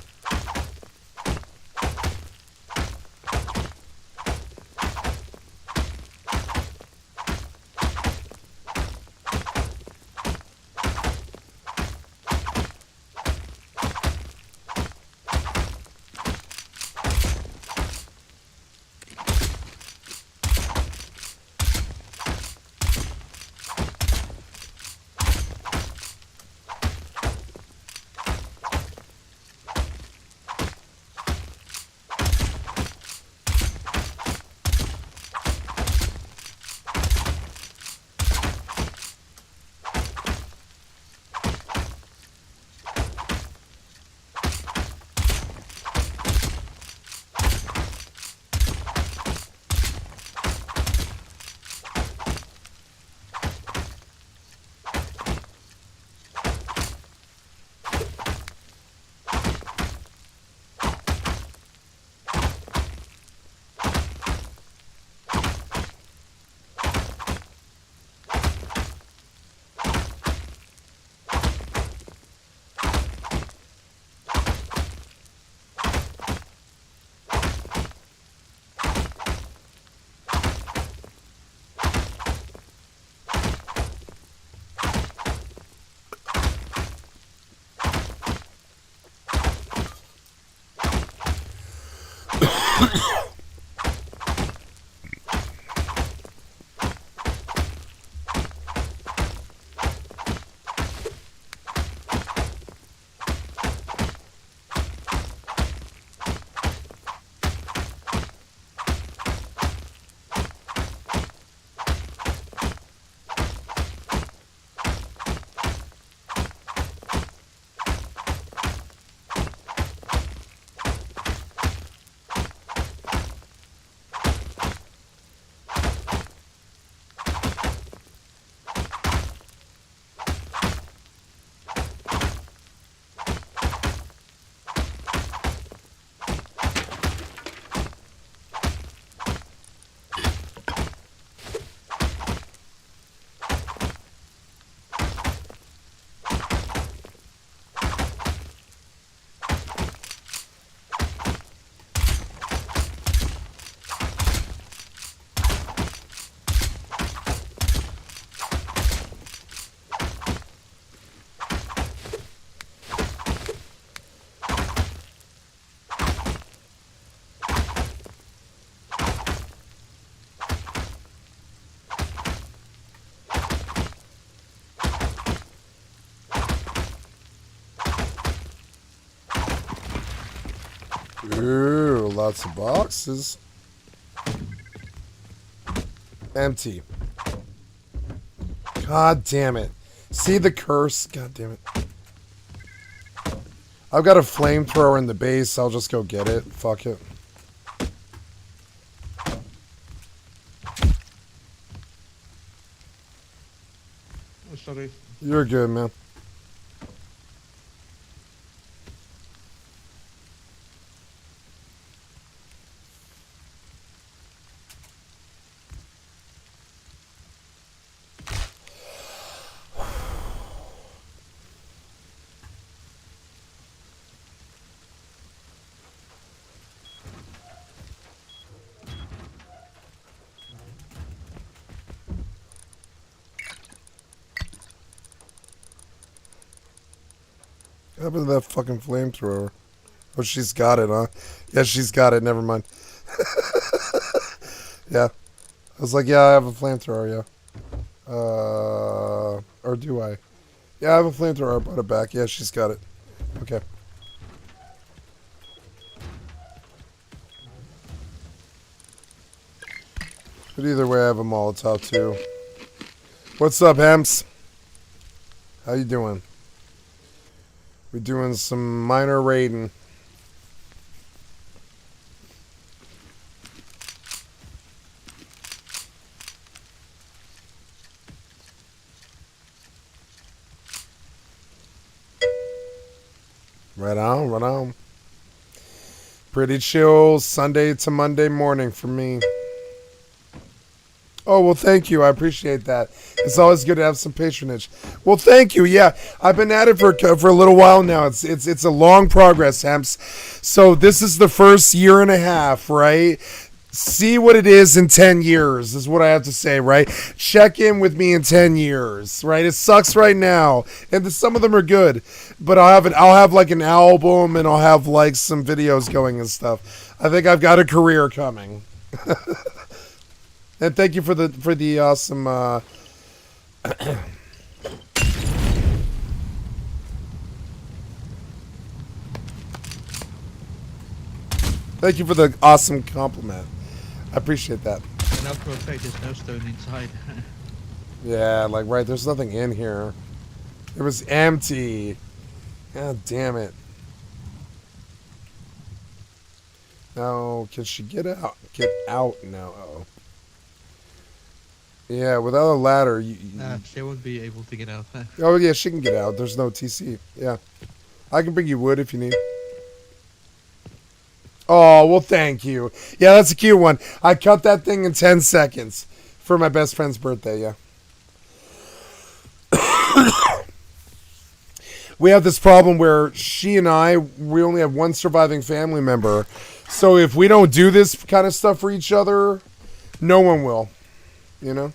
Ooh, lots of boxes. Empty. God damn it. See the curse? God damn it. I've got a flamethrower in the base. I'll just go get it. Fuck it. Oh, sorry. You're good, man. What happened to that fucking flamethrower? Oh, she's got it, huh? Yeah, she's got it. Never mind. Yeah. I was like, yeah, I have a flamethrower, yeah. Or do I? Yeah, I have a flamethrower. I brought it back. Yeah, she's got it. Okay. But either way, I have a Molotov, too. What's up, Hemps? How you doing? We're doing some minor raiding. Right on, right on. Pretty chill Sunday to Monday morning for me. Oh, well, thank you. I appreciate that. It's always good to have some patronage. Well, thank you. Yeah, I've been at it for a little while now. It's a long progress, Hemps. So this is the first year and a half, right? See what it is in 10 years is what I have to say, right? Check in with me in 10 years, right? It sucks right now, and some of them are good, but I'll have like an album, and I'll have like some videos going and stuff. I think I've got a career coming. And thank you for the awesome thank you for the awesome compliment. I appreciate that. And now for a fact, there's no stone inside. Yeah, like right, there's nothing in here. It was empty. God damn it. No, can she get out? Get out now. Uh-oh. Yeah, without a ladder, She won't be able to get out. Oh, yeah, she can get out. There's no TC. Yeah. I can bring you wood if you need. Oh, well, thank you. Yeah, that's a cute one. I cut that thing in 10 seconds for my best friend's birthday, yeah. We have this problem where she and we only have one surviving family member. So if we don't do this kind of stuff for each other, no one will. You know?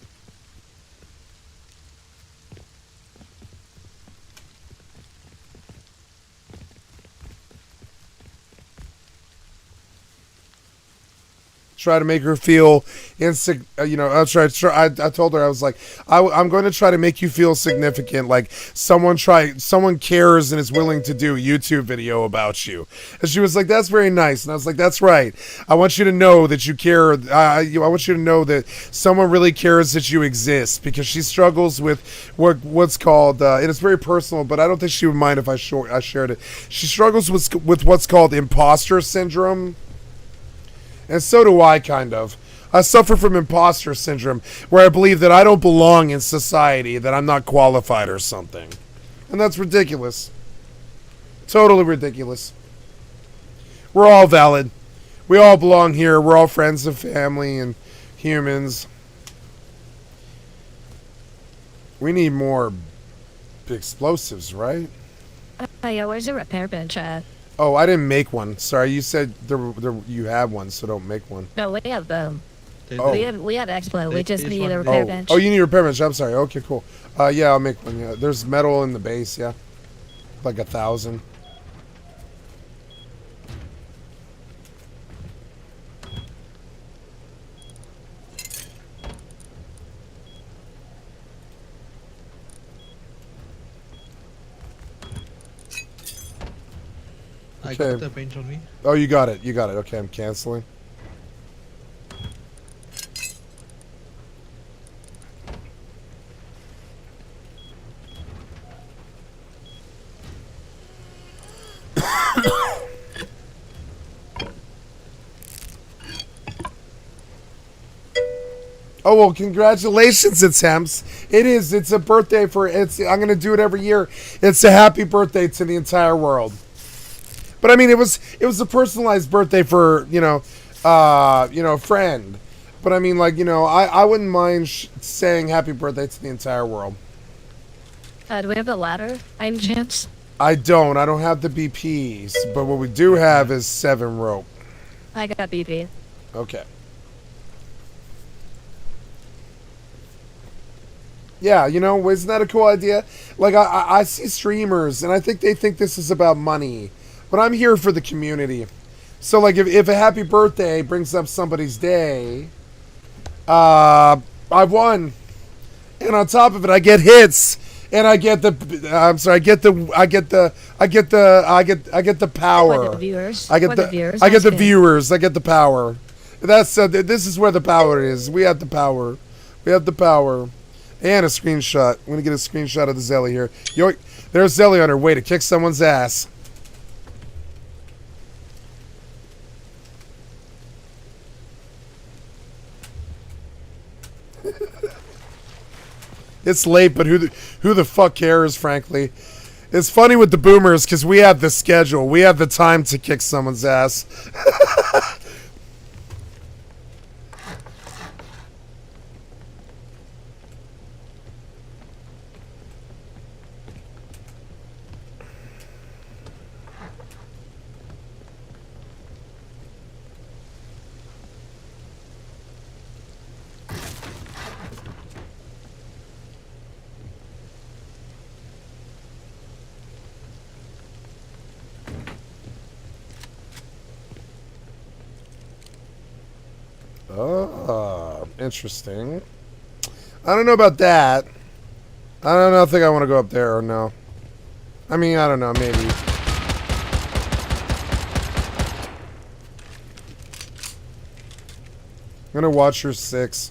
Try to make her feel I told her, I was like, I'm going to try to make you feel significant, like someone cares and is willing to do a YouTube video about you. And she was like, that's very nice. And I was like, that's right. I want you to know that you care. I want you to know that someone really cares that you exist, because she struggles with what's called and it's very personal, but I don't think she would mind if I shared it. She struggles with what's called imposter syndrome. And so do I, kind of. I suffer from imposter syndrome, where I believe that I don't belong in society, that I'm not qualified or something. And that's ridiculous. Totally ridiculous. We're all valid. We all belong here. We're all friends and family and humans. We need more explosives, right? Yeah, where's the repair bench at? Oh, I didn't make one. Sorry, you said you had one, so don't make one. No, we have them. Oh. We have Explo. We just need a repair bench. Oh, you need a repair bench. I'm sorry. Okay, cool. Yeah, I'll make one. Yeah, there's metal in the base. Yeah, like 1,000. I got the bench on me. Oh, you got it. You got it. Okay, I'm canceling. Oh well, congratulations, Attempts. It is. It's a birthday for. I'm gonna do it every year. It's a happy birthday to the entire world. But I mean, it was a personalized birthday for a friend. But I mean, like, I wouldn't mind saying happy birthday to the entire world. Do we have a ladder, by any chance? I don't have the BPs, but what we do have is 7 rope. I got BP. Okay. Yeah, isn't that a cool idea? Like, I see streamers, and I think they think this is about money. But I'm here for the community. So, like, if a happy birthday brings up somebody's day, I've won. And on top of it, I get hits. And I get the power. What, the viewers? I get the viewers. I get the power. That's this is where the power is. We have the power. We have the power. And a screenshot. I'm gonna get a screenshot of the Zelly here. Yo, there's Zelly on her way to kick someone's ass. It's late, but who the fuck cares, frankly? It's funny with the boomers because we have the schedule. We have the time to kick someone's ass. Oh, interesting. I don't know about that. I don't think I want to go up there or no. I mean, I don't know, maybe. I'm gonna watch your 6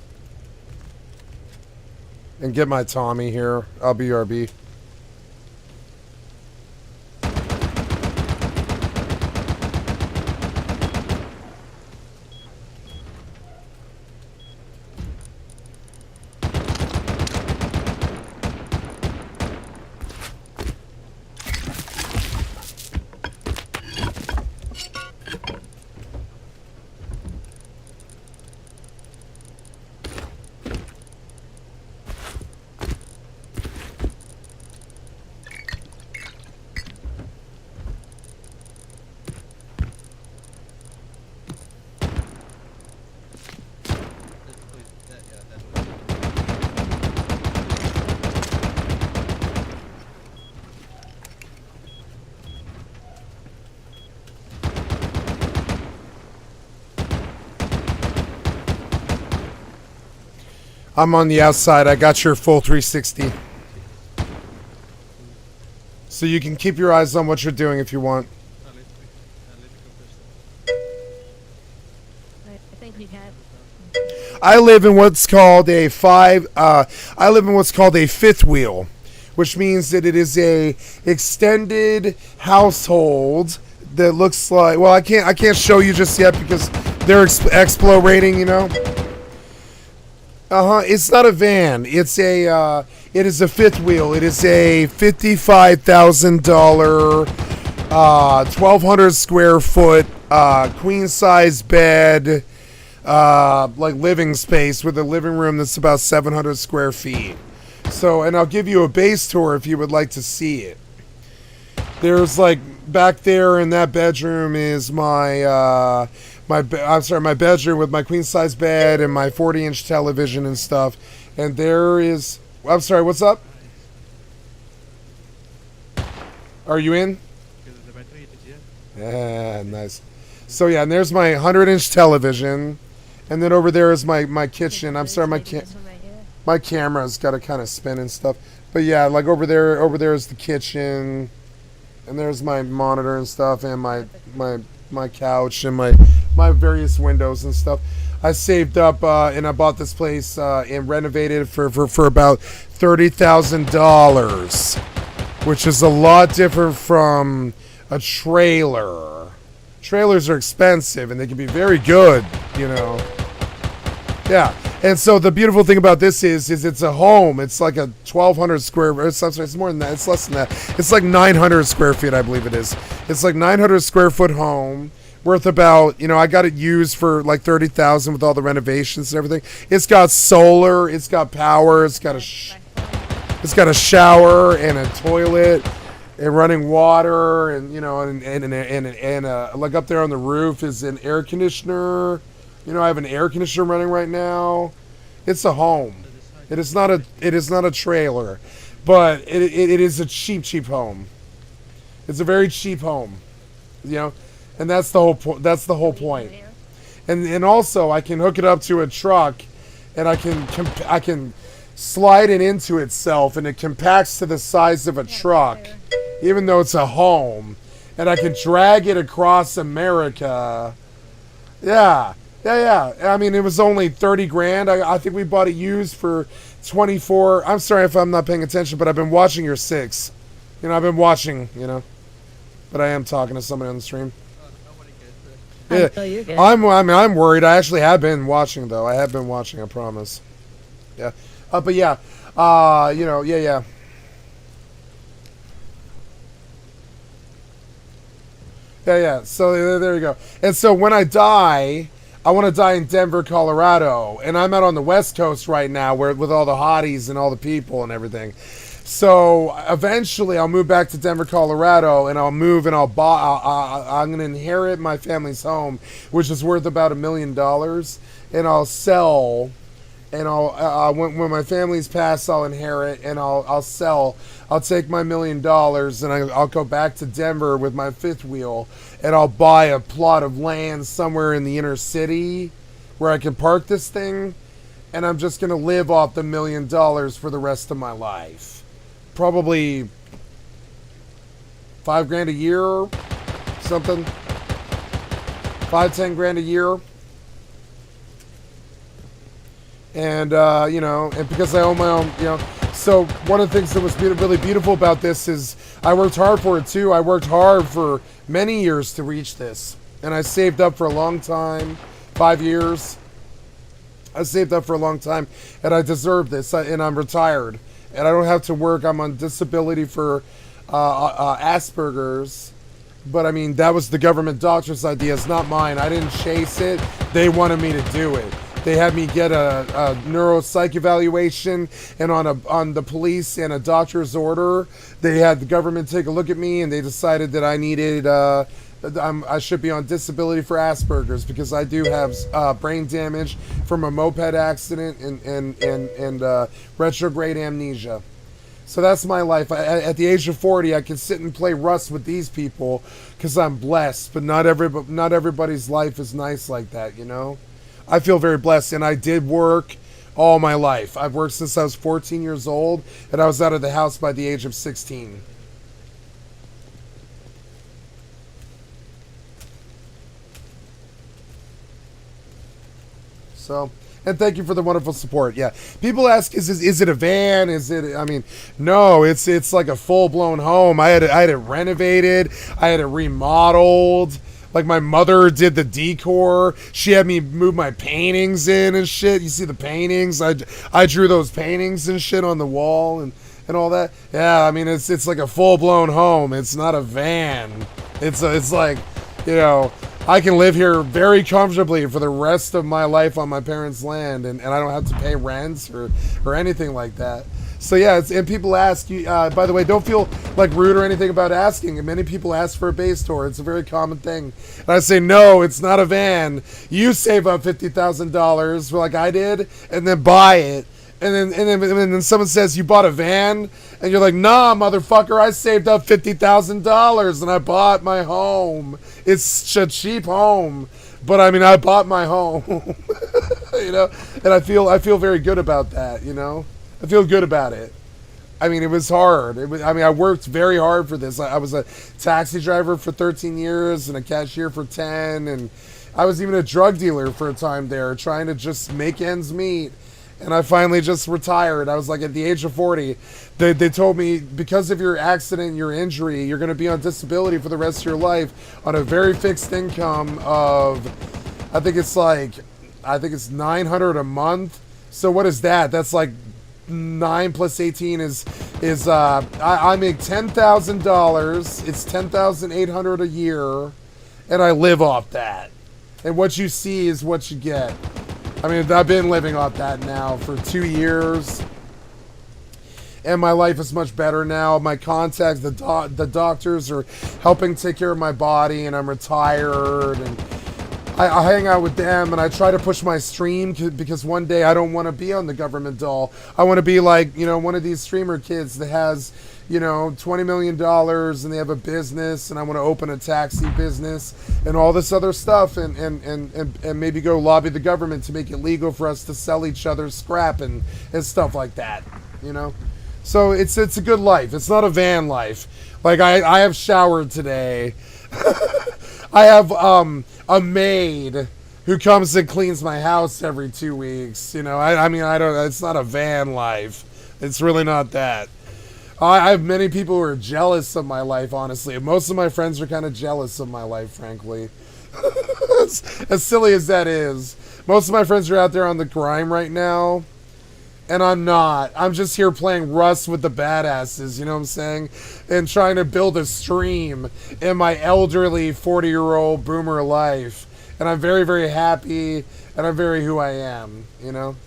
and get my Tommy here. I'll BRB. I'm on the outside. I got your full 360. So you can keep your eyes on what you're doing if you want. I think we have. I live in what's called a fifth wheel, which means that it is a extended household that looks like, well, I can't show you just yet because they're explo rating, It's not a van. It is a fifth wheel. It is a $55,000, 1,200 square foot, queen size bed, like living space with a living room that's about 700 square feet. So, and I'll give you a base tour if you would like to see it. There's like back there in that bedroom is my bedroom with my queen size bed and my 40-inch television and stuff. And there is, I'm sorry, what's up? Are you in? Yeah, nice. So yeah, and there's my 100-inch television, and then over there is my kitchen. I'm sorry, my camera's got to kind of spin and stuff. But yeah, like over there is the kitchen, and there's my monitor and stuff, and my couch and my various windows and stuff. I saved up and I bought this place and renovated it for about $30,000, which is a lot different from a trailer. Trailers are expensive and they can be very good, Yeah, and so the beautiful thing about this is it's a home. It's like a 1,200 square. It's more than that. It's less than that. It's like 900 square feet, I believe it is. It's like 900 square foot home worth about, you know, I got it used for like 30,000 with all the renovations and everything. It's got solar. It's got power. It's got a shower and a toilet and running water, and you know, and like up there on the roof is an air conditioner. You know, I have an air conditioner running right now. It's a home. It is not a trailer, but it is a cheap home. It's a very cheap home, you know, and that's the whole point. And also I can hook it up to a truck, and I can slide it into itself, and it compacts to the size of a truck, even though it's a home, and I can drag it across America. Yeah. Yeah. I mean, it was only 30 grand. I think we bought it used for 24. I'm sorry if I'm not paying attention, but I've been watching your 6. You know, I've been watching, you know. But I am talking to somebody on the stream. Yeah. I'm worried. I actually have been watching, though. I have been watching, I promise. Yeah. But yeah. You know, yeah. Yeah. So there you go. And so when I die, I want to die in Denver, Colorado, and I'm out on the West Coast right now, with all the hotties and all the people and everything. So eventually, I'll move back to Denver, Colorado, and I'll move and I'm going to inherit my family's home, which is worth about $1 million, and I'll sell. And when my family's passed, I'll inherit, and I'll sell. I'll take my $1 million, and I'll go back to Denver with my fifth wheel, and I'll buy a plot of land somewhere in the inner city where I can park this thing, and I'm just gonna live off the $1 million for the rest of my life. Probably $5,000 a year, something. 5-10 grand a year. And, you know, and because I own my own, you know, so one of the things that was really beautiful about this is I worked hard for it too. I worked hard for many years to reach this, and I saved up for a long time, 5 years. I saved up for a long time, and I deserve this, and I'm retired, and I don't have to work. I'm on disability for Asperger's, but I mean, that was the government doctor's idea. It's not mine. I didn't chase it. They wanted me to do it. They had me get a neuropsych evaluation, and on the police and a doctor's order, they had the government take a look at me, and they decided that I needed I should be on disability for Asperger's because I do have brain damage from a moped accident and retrograde amnesia. So that's my life. At the age of 40, I can sit and play Rust with these people because I'm blessed, but not everybody's life is nice like that, you know? I feel very blessed, and I did work all my life. I've worked since I was 14 years old, and I was out of the house by the age of 16. So, and thank you for the wonderful support. Yeah, people ask, is it a van? Is it? I mean, no, it's like a full blown home. I had it renovated. I had it remodeled. Like, my mother did the decor. She had me move my paintings in and shit. You see the paintings? I drew those paintings and shit on the wall and all that. Yeah, I mean, it's like a full blown home. It's not a van. It's like, you know, I can live here very comfortably for the rest of my life on my parents' land, and I don't have to pay rents or anything like that. So yeah, and people ask you. By the way, don't feel like rude or anything about asking. Many people ask for a base tour. It's a very common thing. And I say, no, it's not a van. You save up $50,000 like I did, and then buy it. And then someone says you bought a van, and you're like, nah, motherfucker, I saved up $50,000 and I bought my home. It's a cheap home, but I mean, I bought my home. You know, and I feel very good about that. You know. I feel good about it. I mean, it was hard. I worked very hard for this. I was a taxi driver for 13 years and a cashier for 10. And I was even a drug dealer for a time there, trying to just make ends meet. And I finally just retired. I was like, at the age of 40, they told me, because of your accident, your injury, you're going to be on disability for the rest of your life on a very fixed income of, I think it's like, I think it's $900 a month. So what is that? That's like 9 plus 18 is I make $10,000. It's $10,800 a year, and I live off that. And what you see is what you get. I mean, I've been living off that now for 2 years, and my life is much better now. My contacts, the doctors are helping take care of my body, and I'm retired, and I hang out with them, and I try to push my stream because one day I don't want to be on the government dole. I want to be like, you know, one of these streamer kids that has, you know, $20 million and they have a business, and I want to open a taxi business and all this other stuff, and maybe go lobby the government to make it legal for us to sell each other scrap and stuff like that, you know? So it's a good life. It's not a van life. Like I have showered today. I have a maid who comes and cleans my house every 2 weeks. You know, I mean, I don't. It's not a van life. It's really not that. I have many people who are jealous of my life. Honestly, most of my friends are kind of jealous of my life. Frankly, as silly as that is, most of my friends are out there on the grime right now. And I'm not. I'm just here playing Rust with the badasses, you know what I'm saying? And trying to build a stream in my elderly 40-year-old boomer life. And I'm very, very happy, and I'm very who I am, you know?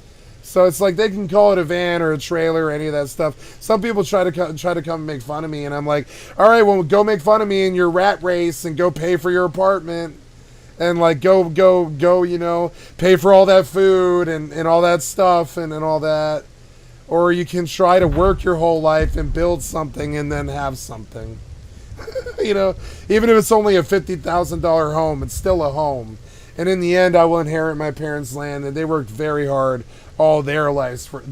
So it's like they can call it a van or a trailer or any of that stuff. Some people try to come and make fun of me, and I'm like, all right, well, go make fun of me in your rat race and go pay for your apartment. And like go, you know, pay for all that food and all that stuff and all that. Or you can try to work your whole life and build something and then have something. You know, even if it's only a $50,000 home, it's still a home. And in the end, I will inherit my parents' land, and they worked very hard all their lives for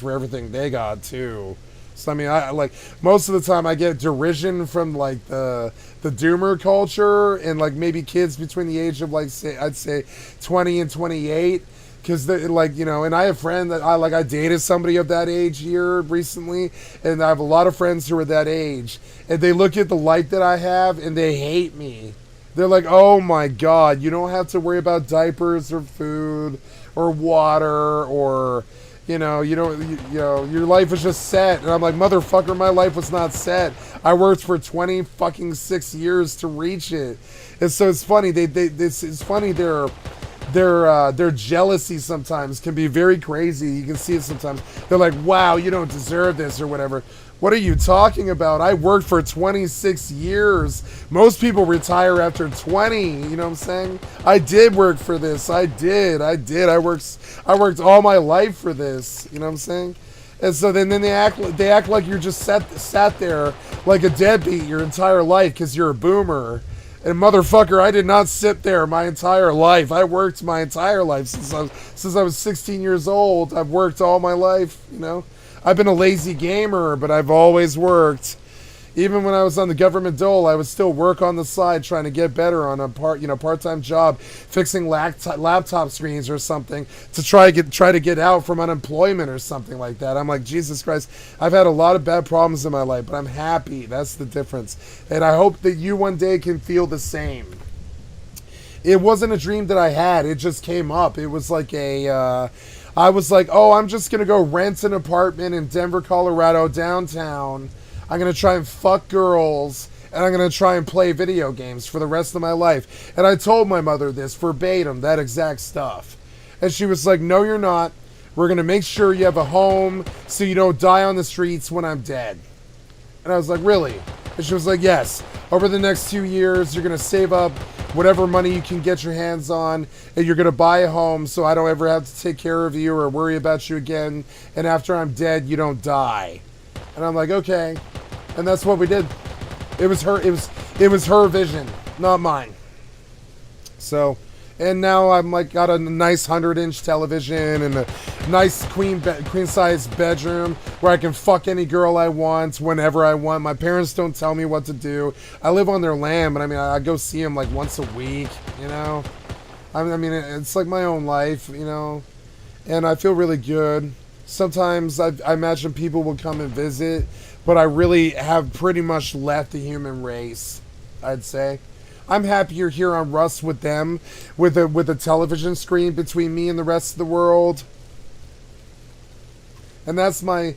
everything they got too. So I mean, I like most of the time I get derision from like the doomer culture and like maybe kids between the age of like I'd say 20 and 28, because they like, you know, and I have friends that I dated somebody of that age here recently, and I have a lot of friends who are that age, and they look at the life that I have and they hate me. They're like, oh my God, you don't have to worry about diapers or food or water or, you know, you know, your life is just set. And I'm like, motherfucker, my life was not set. I worked for 26 years to reach it. And so it's funny. It's funny. Their jealousy sometimes can be very crazy. You can see it sometimes. They're like, wow, you don't deserve this or whatever. What are you talking about? I worked for 26 years. Most people retire after 20. You know what I'm saying? I did work for this. I did. I worked all my life for this. You know what I'm saying? And so then they act like you're just sat there like a deadbeat your entire life because you're a boomer. And motherfucker, I did not sit there my entire life. I worked my entire life since I was 16 years old. I've worked all my life. You know. I've been a lazy gamer, but I've always worked. Even when I was on the government dole, I would still work on the side trying to get better on a part-time job, fixing laptop screens or something to try to get out from unemployment or something like that. I'm like, Jesus Christ, I've had a lot of bad problems in my life, but I'm happy. That's the difference. And I hope that you one day can feel the same. It wasn't a dream that I had. It just came up. It was like I was like, oh, I'm just going to go rent an apartment in Denver, Colorado, downtown. I'm going to try and fuck girls, and I'm going to try and play video games for the rest of my life. And I told my mother this verbatim, that exact stuff. And she was like, no, you're not. We're going to make sure you have a home so you don't die on the streets when I'm dead. And I was like, really? And she was like, yes. Over the next 2 years, you're going to save up whatever money you can get your hands on, and you're going to buy a home so I don't ever have to take care of you or worry about you again. And after I'm dead, you don't die. And I'm like, okay. And that's what we did. It was her vision, not mine. So, and now I'm like got a nice 100-inch television and a nice queen size bedroom where I can fuck any girl I want whenever I want. My parents don't tell me what to do. I live on their land, but I mean I go see them like once a week, you know. I mean it's like my own life, you know. And I feel really good. Sometimes I imagine people will come and visit, but I really have pretty much left the human race, I'd say. I'm happier here on Rust with them, with a television screen between me and the rest of the world. And that's my,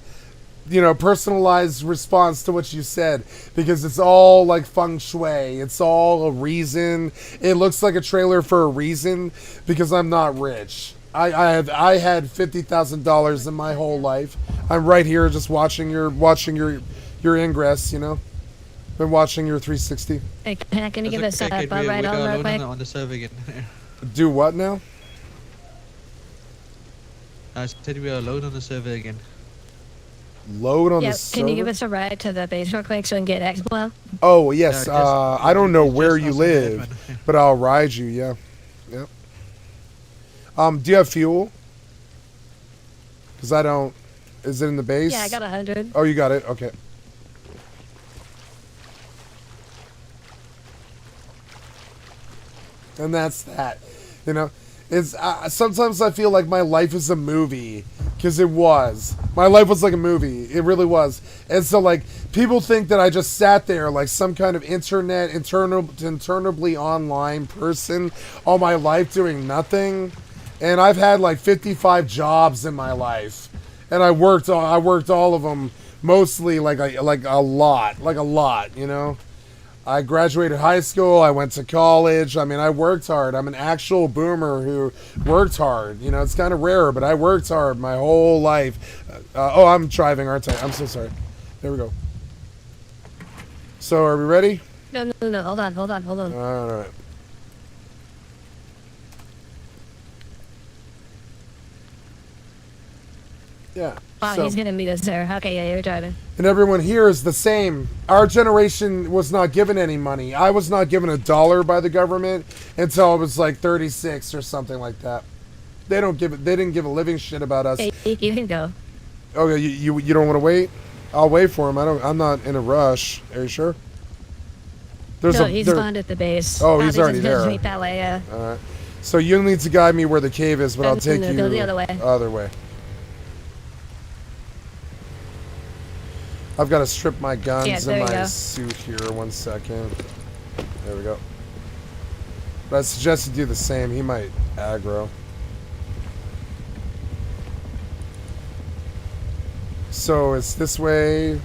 personalized response to what you said, because it's all like feng shui. It's all a reason. It looks like a trailer for a reason, because I'm not rich. I had $50,000 in my whole life. I'm right here just watching your ingress, Been watching your 360. Hey, can you give us a we right got on real load quick? on the server again. Do what now? I said we are alone on the server again. Load on Yeah, the server? can you give us a ride to the base real quick so we can get Expo? Oh, yes. Yeah, I don't know where just you outside the live, admin. but I'll ride you, yeah. Yep. Do you have fuel? Because I don't... Is it in the base? Yeah, I got 100. Oh, you got it? Okay. And that's that. It's sometimes I feel like my life is a movie, because it was. My life was like a movie. It really was. And so, like, people think that I just sat there like some kind of interminably online person all my life doing nothing. And I've had like 55 jobs in my life, and I worked all of them, mostly like a lot. I graduated high school. I went to college. I mean, I worked hard. I'm an actual boomer who worked hard. It's kind of rare, but I worked hard my whole life. Oh, I'm driving, aren't I? I'm so sorry. There we go. So, are we ready? No. Hold on. All right. Yeah. Wow, so, he's gonna meet us there. Okay, yeah, you're driving. and everyone here is the same. Our generation was not given any money. I was not given $1 by the government until I was like 36 or something like that. They didn't give a living shit about us. Hey, you can go. Okay, you don't want to wait? I'll wait for him. I'm not in a rush. Are you sure? He's spawned at the base. Oh, he's already just there. Meet that way, yeah. All right. So you'll need to guide me where the cave is, but I'll take you go the other way. Other way. I've got to strip my guns and my suit here. 1 second. There we go. But I suggest you do the same. He might aggro. So it's this way.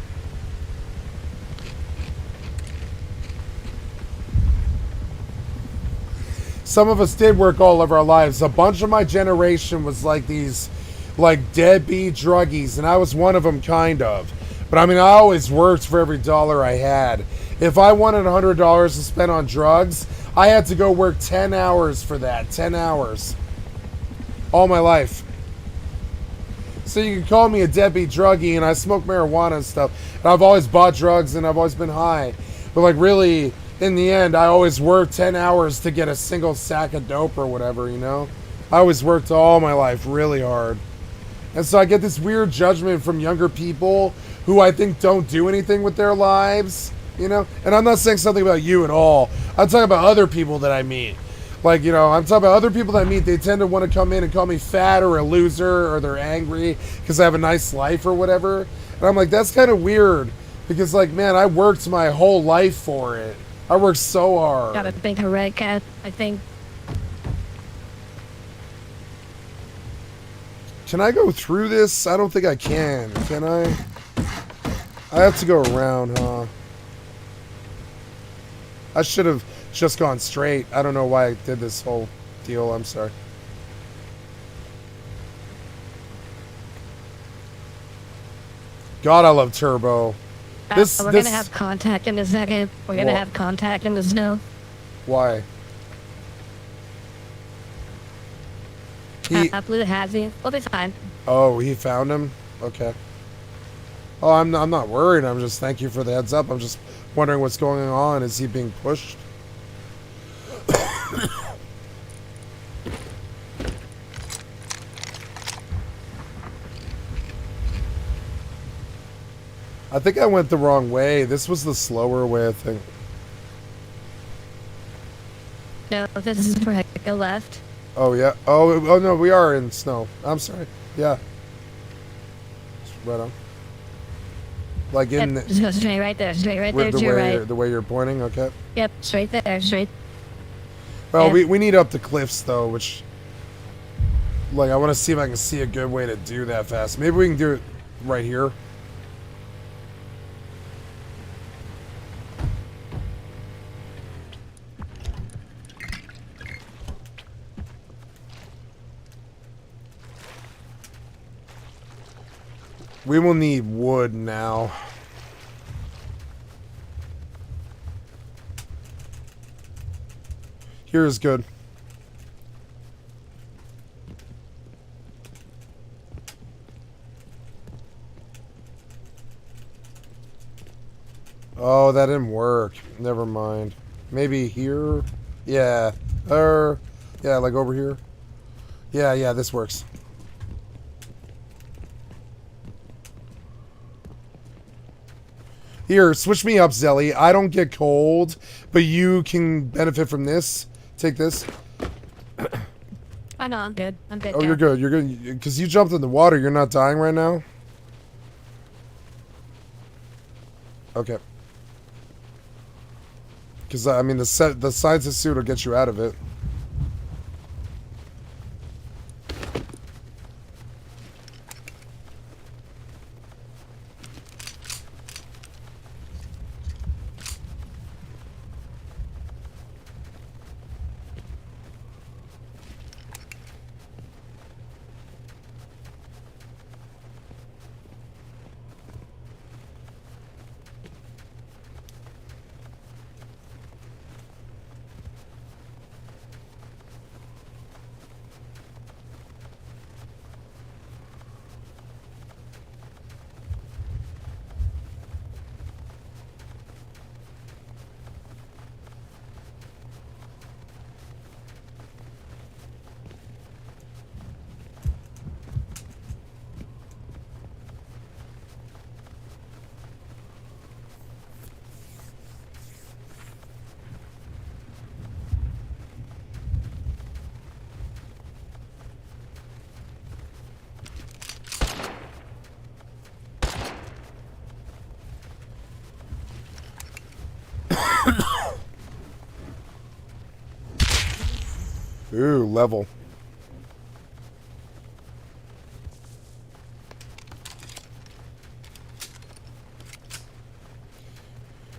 Some of us did work all of our lives. A bunch of my generation was like these, like deadbeat druggies, and I was one of them, kind of. But I mean, I always worked for every dollar I had. If I wanted $100 to spend on drugs, I had to go work 10 hours for that. 10 hours. All my life. So you can call me a deadbeat druggie, and I smoke marijuana and stuff. And I've always bought drugs, and I've always been high. But like really, in the end, I always worked 10 hours to get a single sack of dope or whatever, I always worked all my life really hard. And so I get this weird judgment from younger people who I think don't do anything with their lives, And I'm not saying something about you at all. I'm talking about other people that I meet. Like, I'm talking about other people that I meet. They tend to want to come in and call me fat or a loser, or they're angry because I have a nice life or whatever. And I'm like, that's kind of weird, because like, man, I worked my whole life for it. I worked so hard. Got a big red cat, I think. Can I go through this? I don't think I can. Can I? I have to go around, huh? I should have just gone straight. I don't know why I did this whole deal. I'm sorry. God, I love Turbo. We're gonna have contact in a second. We're gonna have contact in the snow. Why? I blew the hazy. We'll be fine. Oh, he found him? Okay. Oh, I'm not worried. I'm just, thank you for the heads up. I'm just wondering what's going on. Is he being pushed? I think I went the wrong way. This was the slower way, I think. No, this is where I go left. Oh, yeah. Oh, no, we are in snow. I'm sorry. Yeah. Right on. Like in Yep, just go straight right there, to your right. The way you're pointing, okay. Yep, straight there, straight. Well, Yep. we need up the cliffs though, which, like, I want to see if I can see a good way to do that fast. Maybe we can do it right here. We will need wood now. Here is good. Oh, that didn't work. Never mind. Maybe here? Yeah. Yeah, like over here. Yeah, this works. Here, switch me up, Zelly. I don't get cold, but you can benefit from this. Take this. I know, I'm good. I'm good. Oh, yeah. you're good. You're good. Because you jumped in the water. You're not dying right now? Okay. Because, I mean, the sides of the suit will get you out of it. Ooh, level.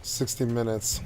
$60.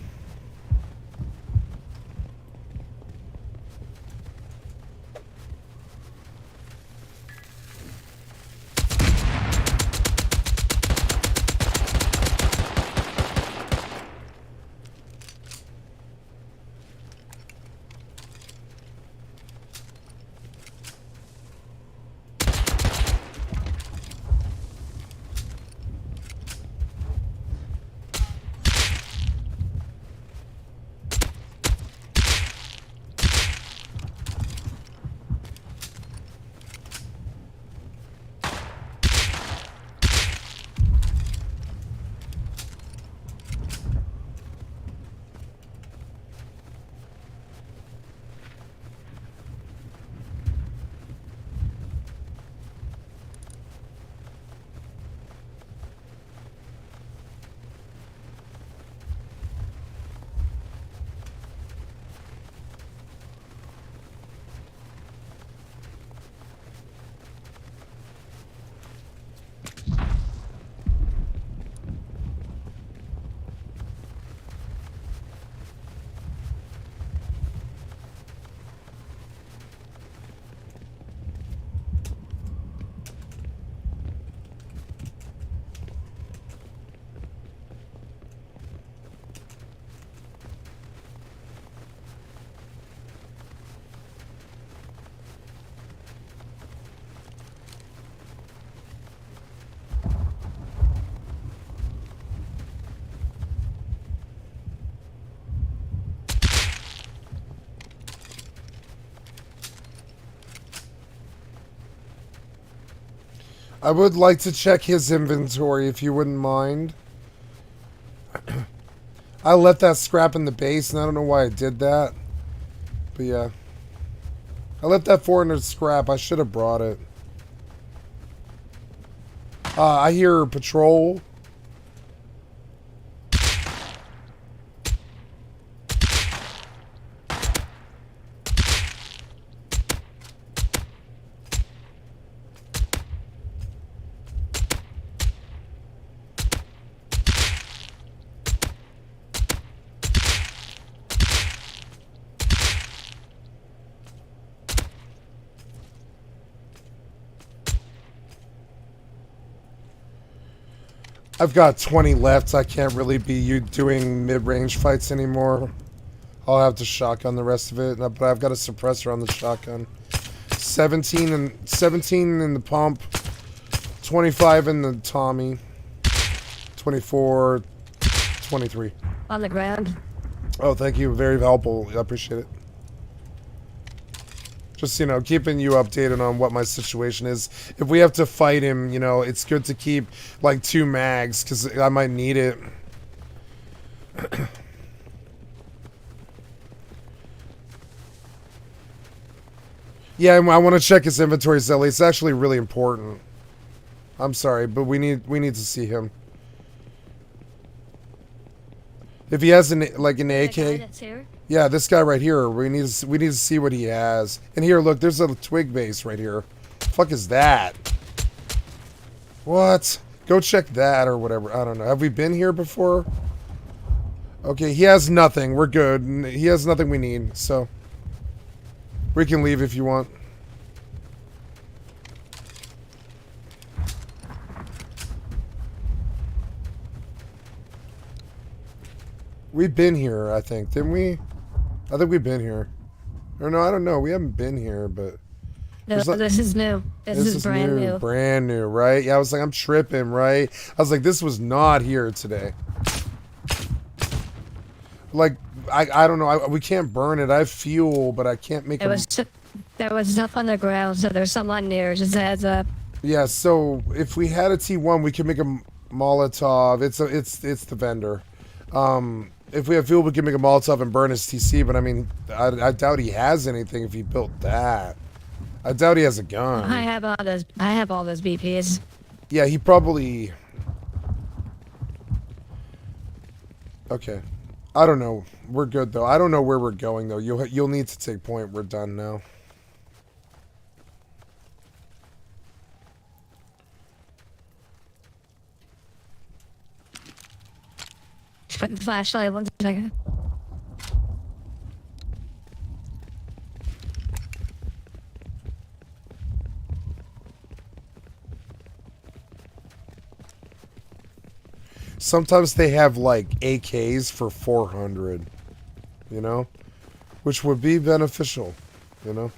I would like to check his inventory if you wouldn't mind. I left that scrap in the base, and I don't know why I did that. But yeah. I left that 400 scrap. I should have brought it. I hear patrol. I've got 20 left. I can't really be doing mid-range fights anymore. I'll have to shotgun the rest of it, but I've got a suppressor on the shotgun. 17 in the pump, 25 in the Tommy, 24, 23. On the ground. Oh, thank you. Very helpful. I appreciate it. Just, you know, keeping you updated on what my situation is. If we have to fight him, you know, it's good to keep, like, 2 mags, because I might need it. Yeah, I want to check his inventory, Zelly. It's actually really important. I'm sorry, but we need to see him. If he has an AK, yeah, this guy right here. We need to see what he has. And here, look, there's a twig base right here. Fuck is that? What? Go check that or whatever. I don't know. Have we been here before? Okay, he has nothing. We're good. He has nothing we need, so we can leave if you want. We've been here, I think, didn't we? I think we've been here. Or no, I don't know. We haven't been here, but... No, this is new. This is brand new. Brand new, right? Yeah, I was like, I'm tripping, right? I was like, this was not here today. Like, I don't know. We can't burn it. I have fuel, but I can't make it. There was stuff on the ground, so there's some on there. Just a heads up. Yeah, so if we had a T1, we could make a Molotov. It's the vendor. If we have fuel, we can make a Molotov and burn his TC, but I mean, I doubt he has anything if he built that. I doubt he has a gun. I have all those BPs. Yeah, he probably... Okay. I don't know. We're good, though. I don't know where we're going, though. You'll need to take point. We're done now. Put the flashlight 1 second. Sometimes they have like AKs for 400, you know, which would be beneficial, you know.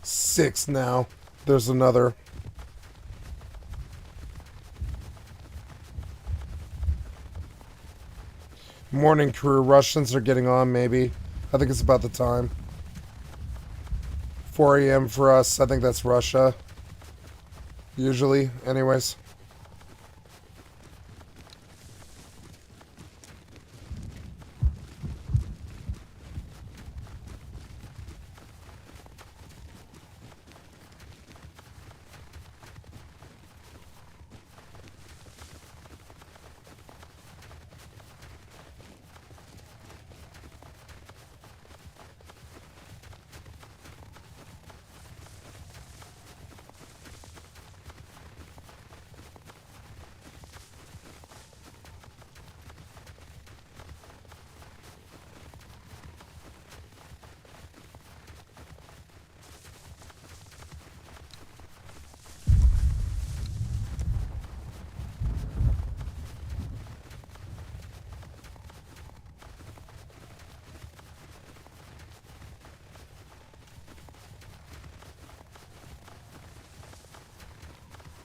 Six now. There's another. Morning crew. Russians are getting on, maybe. I think it's about the time. 4 a.m. for us. I think that's Russia. Usually, anyways.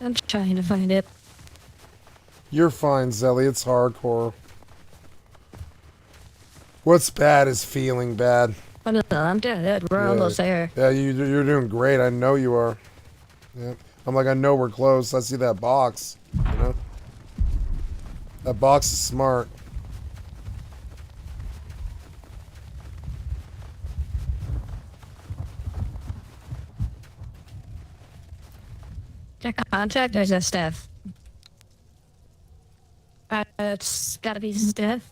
I'm trying to find it. You're fine, Zelly. It's hardcore. What's bad is feeling bad. I don't know, I'm doing it. We're almost there. Yeah, you're doing great. I know you are. Yeah. I'm like, I know we're close. I see that box. You know? That box is smart. Check contact or is that Steph? It's gotta be Steph.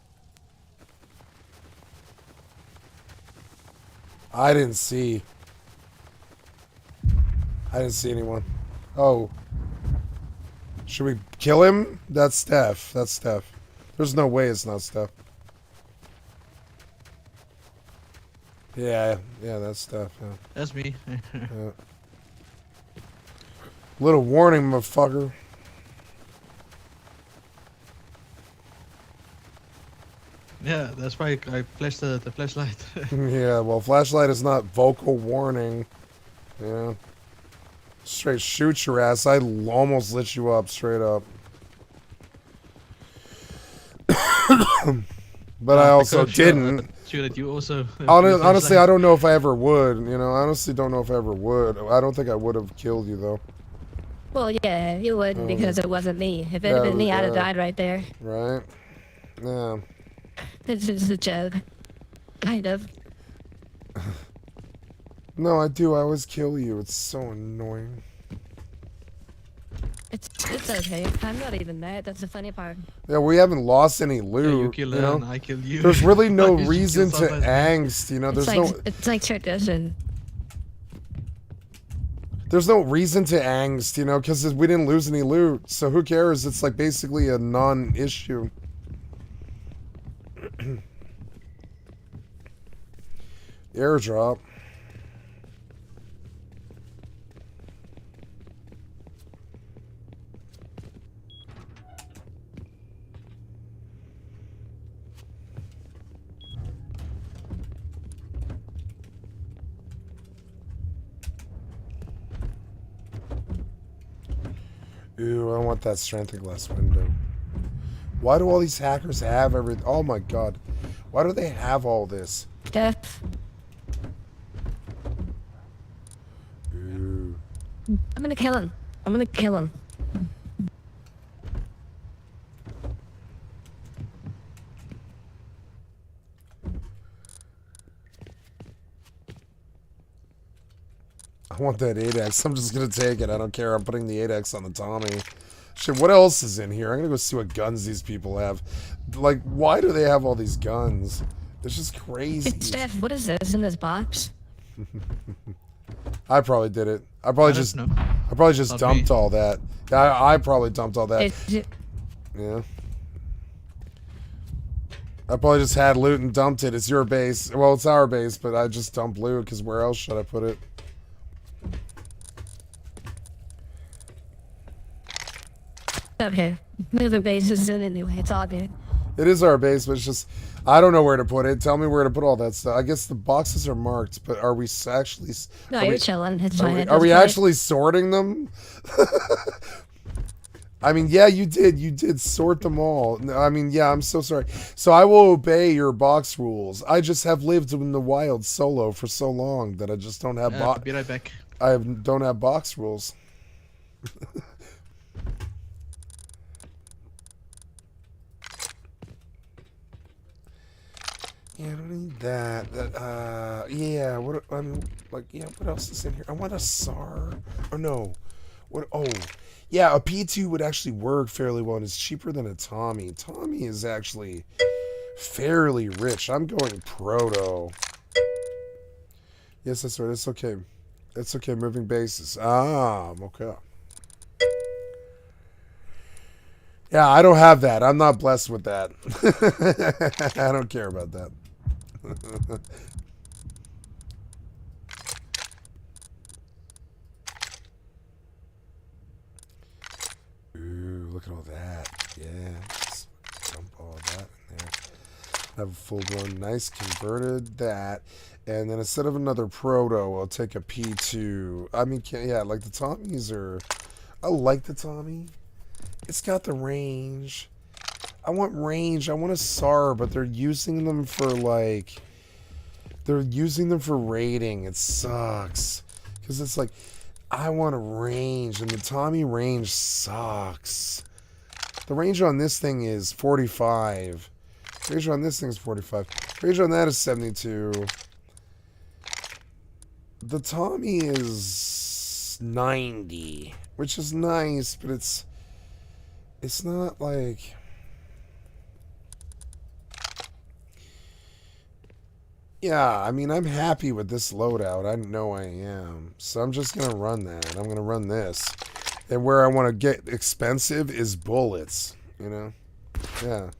I didn't see anyone. Oh. Should we kill him? That's Steph. That's Steph. There's no way it's not Steph. Yeah, that's Steph. Yeah. That's me. Yeah. Little warning, motherfucker. Yeah, that's why I flashed the flashlight. Yeah, well, flashlight is not vocal warning. Yeah. Straight shoot your ass. I almost lit you up, straight up. But I also didn't. Sure that you also. Honestly, I don't know if I ever would. You know, I honestly don't know if I ever would. I don't think I would have killed you, though. Well, yeah, you wouldn't because it wasn't me. If it had been me, I'd have died right there. Right? Yeah. This is a joke. Kind of. No, I do. I always kill you. It's so annoying. It's okay. I'm not even that. That's the funny part. Yeah, we haven't lost any loot. Yeah, you kill you know? and I kill you. There's really no You should reason kill to somebody. angst. You know, It's there's like, no. it's like tradition. There's no reason to angst, you know, because we didn't lose any loot. So who cares? It's like basically a non-issue. Airdrop. Ooh, I want that strength and glass window. Why do all these hackers have everything? Oh my god. Why do they have all this? Death. Ooh. I'm gonna kill him. I'm gonna kill him. I want that 8x. I'm just gonna take it. I don't care. I'm putting the 8x on the Tommy. Shit, what else is in here? I'm gonna go see what guns these people have. Like, why do they have all these guns? It's just crazy. It's Steph, what is this in this box? I probably did it. I probably just dumped all that. I probably dumped all that. Yeah. I probably just had loot and dumped it. It's your base. Well, it's our base, but I just dumped loot because where else should I put it? Okay. Move the bases in anyway. It's all good. It is our base, but it's just, I don't know where to put it. Tell me where to put all that stuff. I guess the boxes are marked, but are we actually... No, you're chilling. It's fine. Are we actually sorting them? I mean, yeah, you did. You did sort them all. No, I mean, yeah, I'm so sorry. So I will obey your box rules. I just have lived in the wild solo for so long that I just don't have Be right back. don't have box rules. Yeah, I don't need that. Yeah, what, I mean, like, yeah, what else is in here? I want a SAR. Oh, no. What, oh, yeah, a P2 would actually work fairly well, and it's cheaper than a Tommy. Tommy is actually fairly rich. I'm going proto. Yes, that's right. It's okay. It's okay. Moving bases. Ah, okay. Yeah, I don't have that. I'm not blessed with that. I don't care about that. Ooh, look at all that. Yeah, let's dump all of that in there. Have a full blown nice converted that. And then instead of another proto, I'll take a P2. I mean, yeah, like the Tommies are... I like the Tommy. It's got the range. I want range. I want a SAR, but they're using them for, like... They're using them for raiding. It sucks. Because it's like, I want a range, and the Tommy range sucks. The range on this thing is 45. Range on this thing is 45. Range on that is 72. The Tommy is 90, which is nice, but it's not like... Yeah, I mean, I'm happy with this loadout. I know I am. So I'm just going to run that. I'm going to run this. And where I want to get expensive is bullets, you know? Yeah.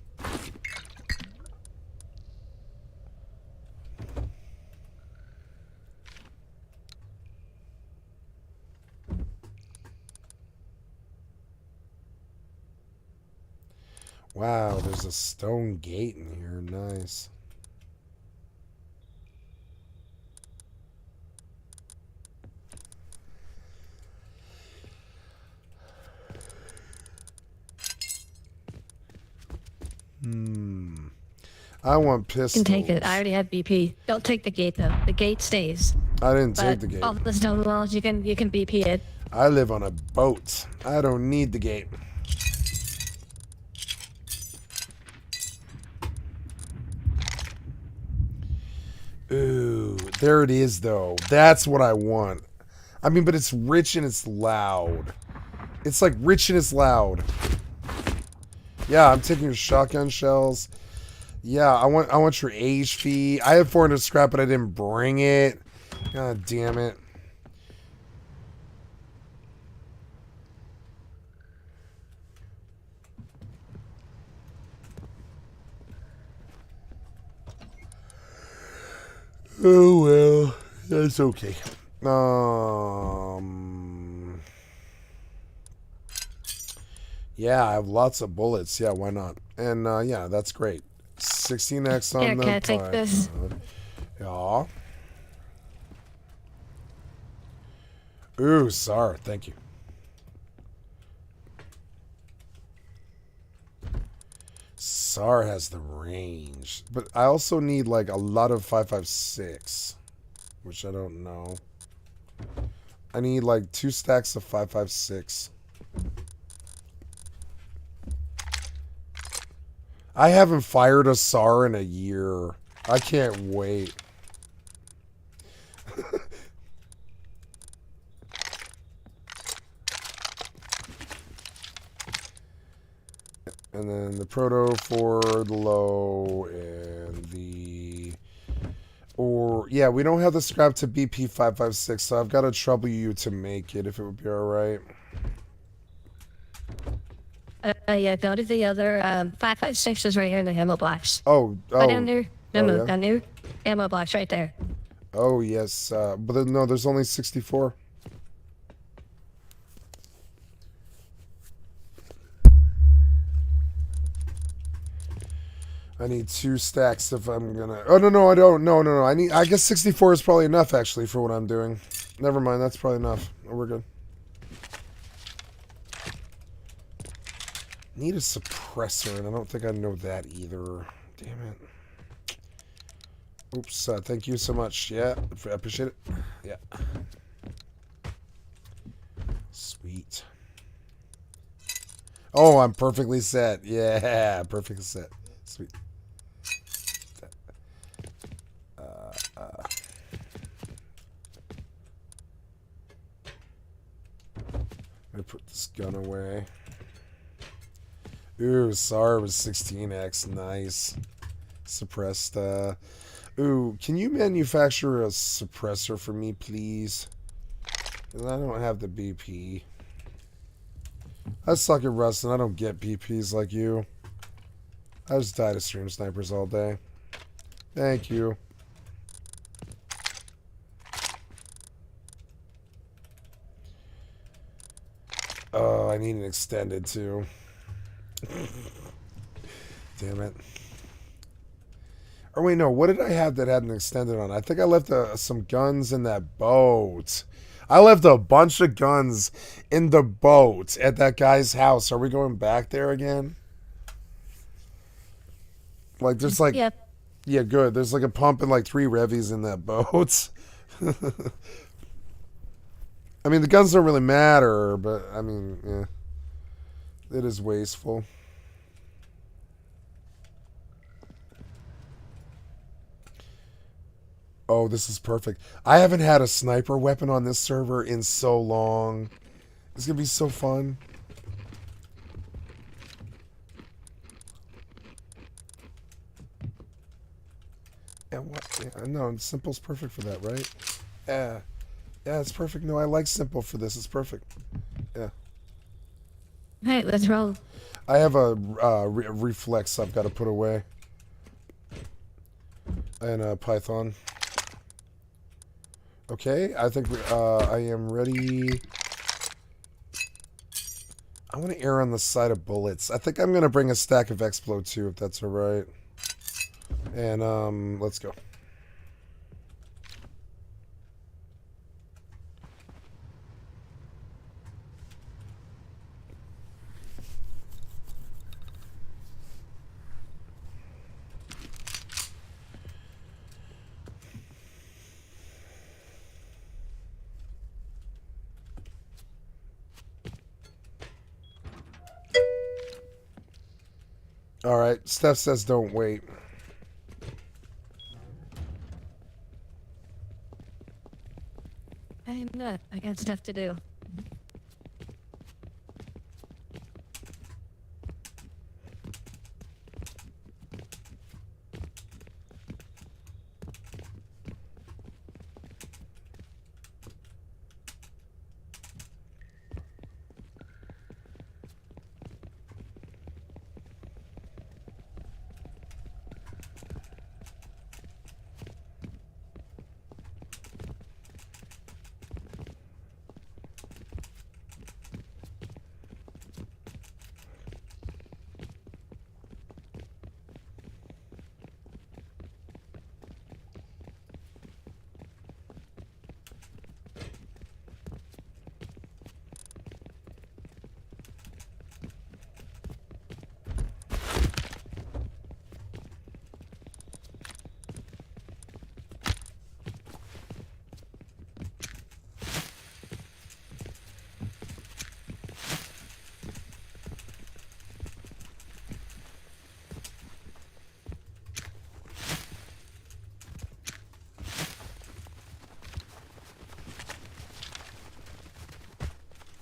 Wow, there's a stone gate in here. Nice. I want pistols. You can take it. I already have BP. Don't take the gate though. The gate stays. I didn't take the gate. All the stone walls, you can BP it. I live on a boat. I don't need the gate. Ooh, there it is though. That's what I want. I mean, but it's rich and it's loud. It's like rich and it's loud. Yeah, I'm taking your shotgun shells. Yeah, I want your age fee. I had 400 scrap, but I didn't bring it. God damn it. Oh well, that's okay. Yeah, I have lots of bullets. Yeah, why not? And yeah, that's great. 16x on Here, the can I take this? Yeah. Ooh, SAR, thank you. SAR has the range, but I also need like a lot of 5.56, which I don't know. I need like 2 stacks of 5.56. I haven't fired a SAR in a year. I can't wait. And then the proto for the low and the... Or, yeah, we don't have the scrap to BP 5.56, so I've got to trouble you to make it, if it would be alright. Yeah, go to the other 5.56 is right here in the ammo box. Oh, Right down there. yeah? Down there. Ammo box right there. Oh, yes. But then, no, there's only 64. I need 2 stacks if I'm gonna... Oh, no, I don't. No. I guess 64 is probably enough, actually, for what I'm doing. Never mind, that's probably enough. We're good. Need a suppressor, and I don't think I know that either. Damn it. Oops, thank you so much. Yeah, I appreciate it. Yeah. Sweet. Oh, I'm perfectly set. Yeah, perfectly set. Sweet. I put this gun away. Ooh, SAR was 16x. Nice. Suppressed. Ooh, can you manufacture a suppressor for me, please? Because I don't have the BP. I suck at Rust and I don't get BPs like you. I just die to stream snipers all day. Thank you. Oh, I need an extended too. Damn it. Or wait, no. What did I have that had an extended on? I think I left some guns in that boat. I left a bunch of guns in the boat at that guy's house. Are we going back there again? Like, there's like... Yeah. Yeah, good. There's like a pump and like 3 revies in that boat. I mean, the guns don't really matter, but I mean, yeah. It is wasteful. Oh, this is perfect. I haven't had a sniper weapon on this server in so long. It's going to be so fun. And what? Yeah, no, simple's perfect for that, right? Yeah. Yeah, it's perfect. No, I like simple for this. It's perfect. Yeah. Hey, what's wrong? I have a reflex I've got to put away. And a Python. Okay, I think I am ready. I want to err on the side of bullets. I think I'm going to bring a stack of Explo too, if that's alright. And, let's go. Alright, Steph says don't wait. I'm not. I got stuff to do.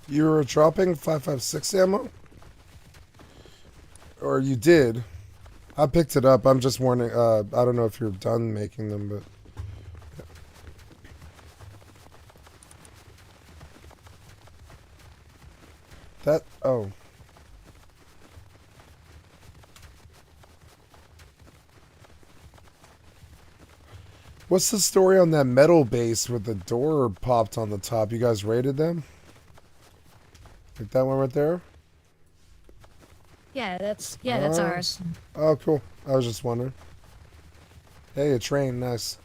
You were dropping 5.56 ammo? Or you did. I picked it up. I'm just warning. I don't know if you're done making them, but... Yeah. That... Oh. What's the story on that metal base with the door popped on the top? You guys raided them? Like that one right there? Yeah, that's ours. Oh, cool. I was just wondering. Hey, a train. Nice.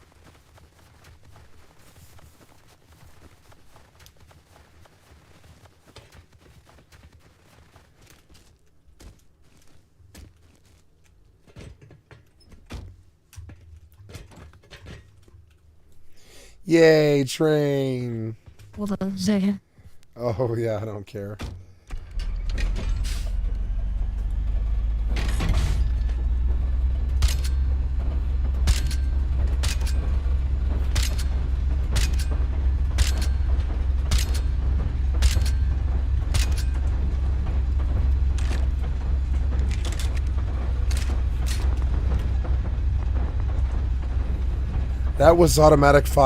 Yay, train. Hold on a second. Oh, yeah, I don't care. That was automatic fire.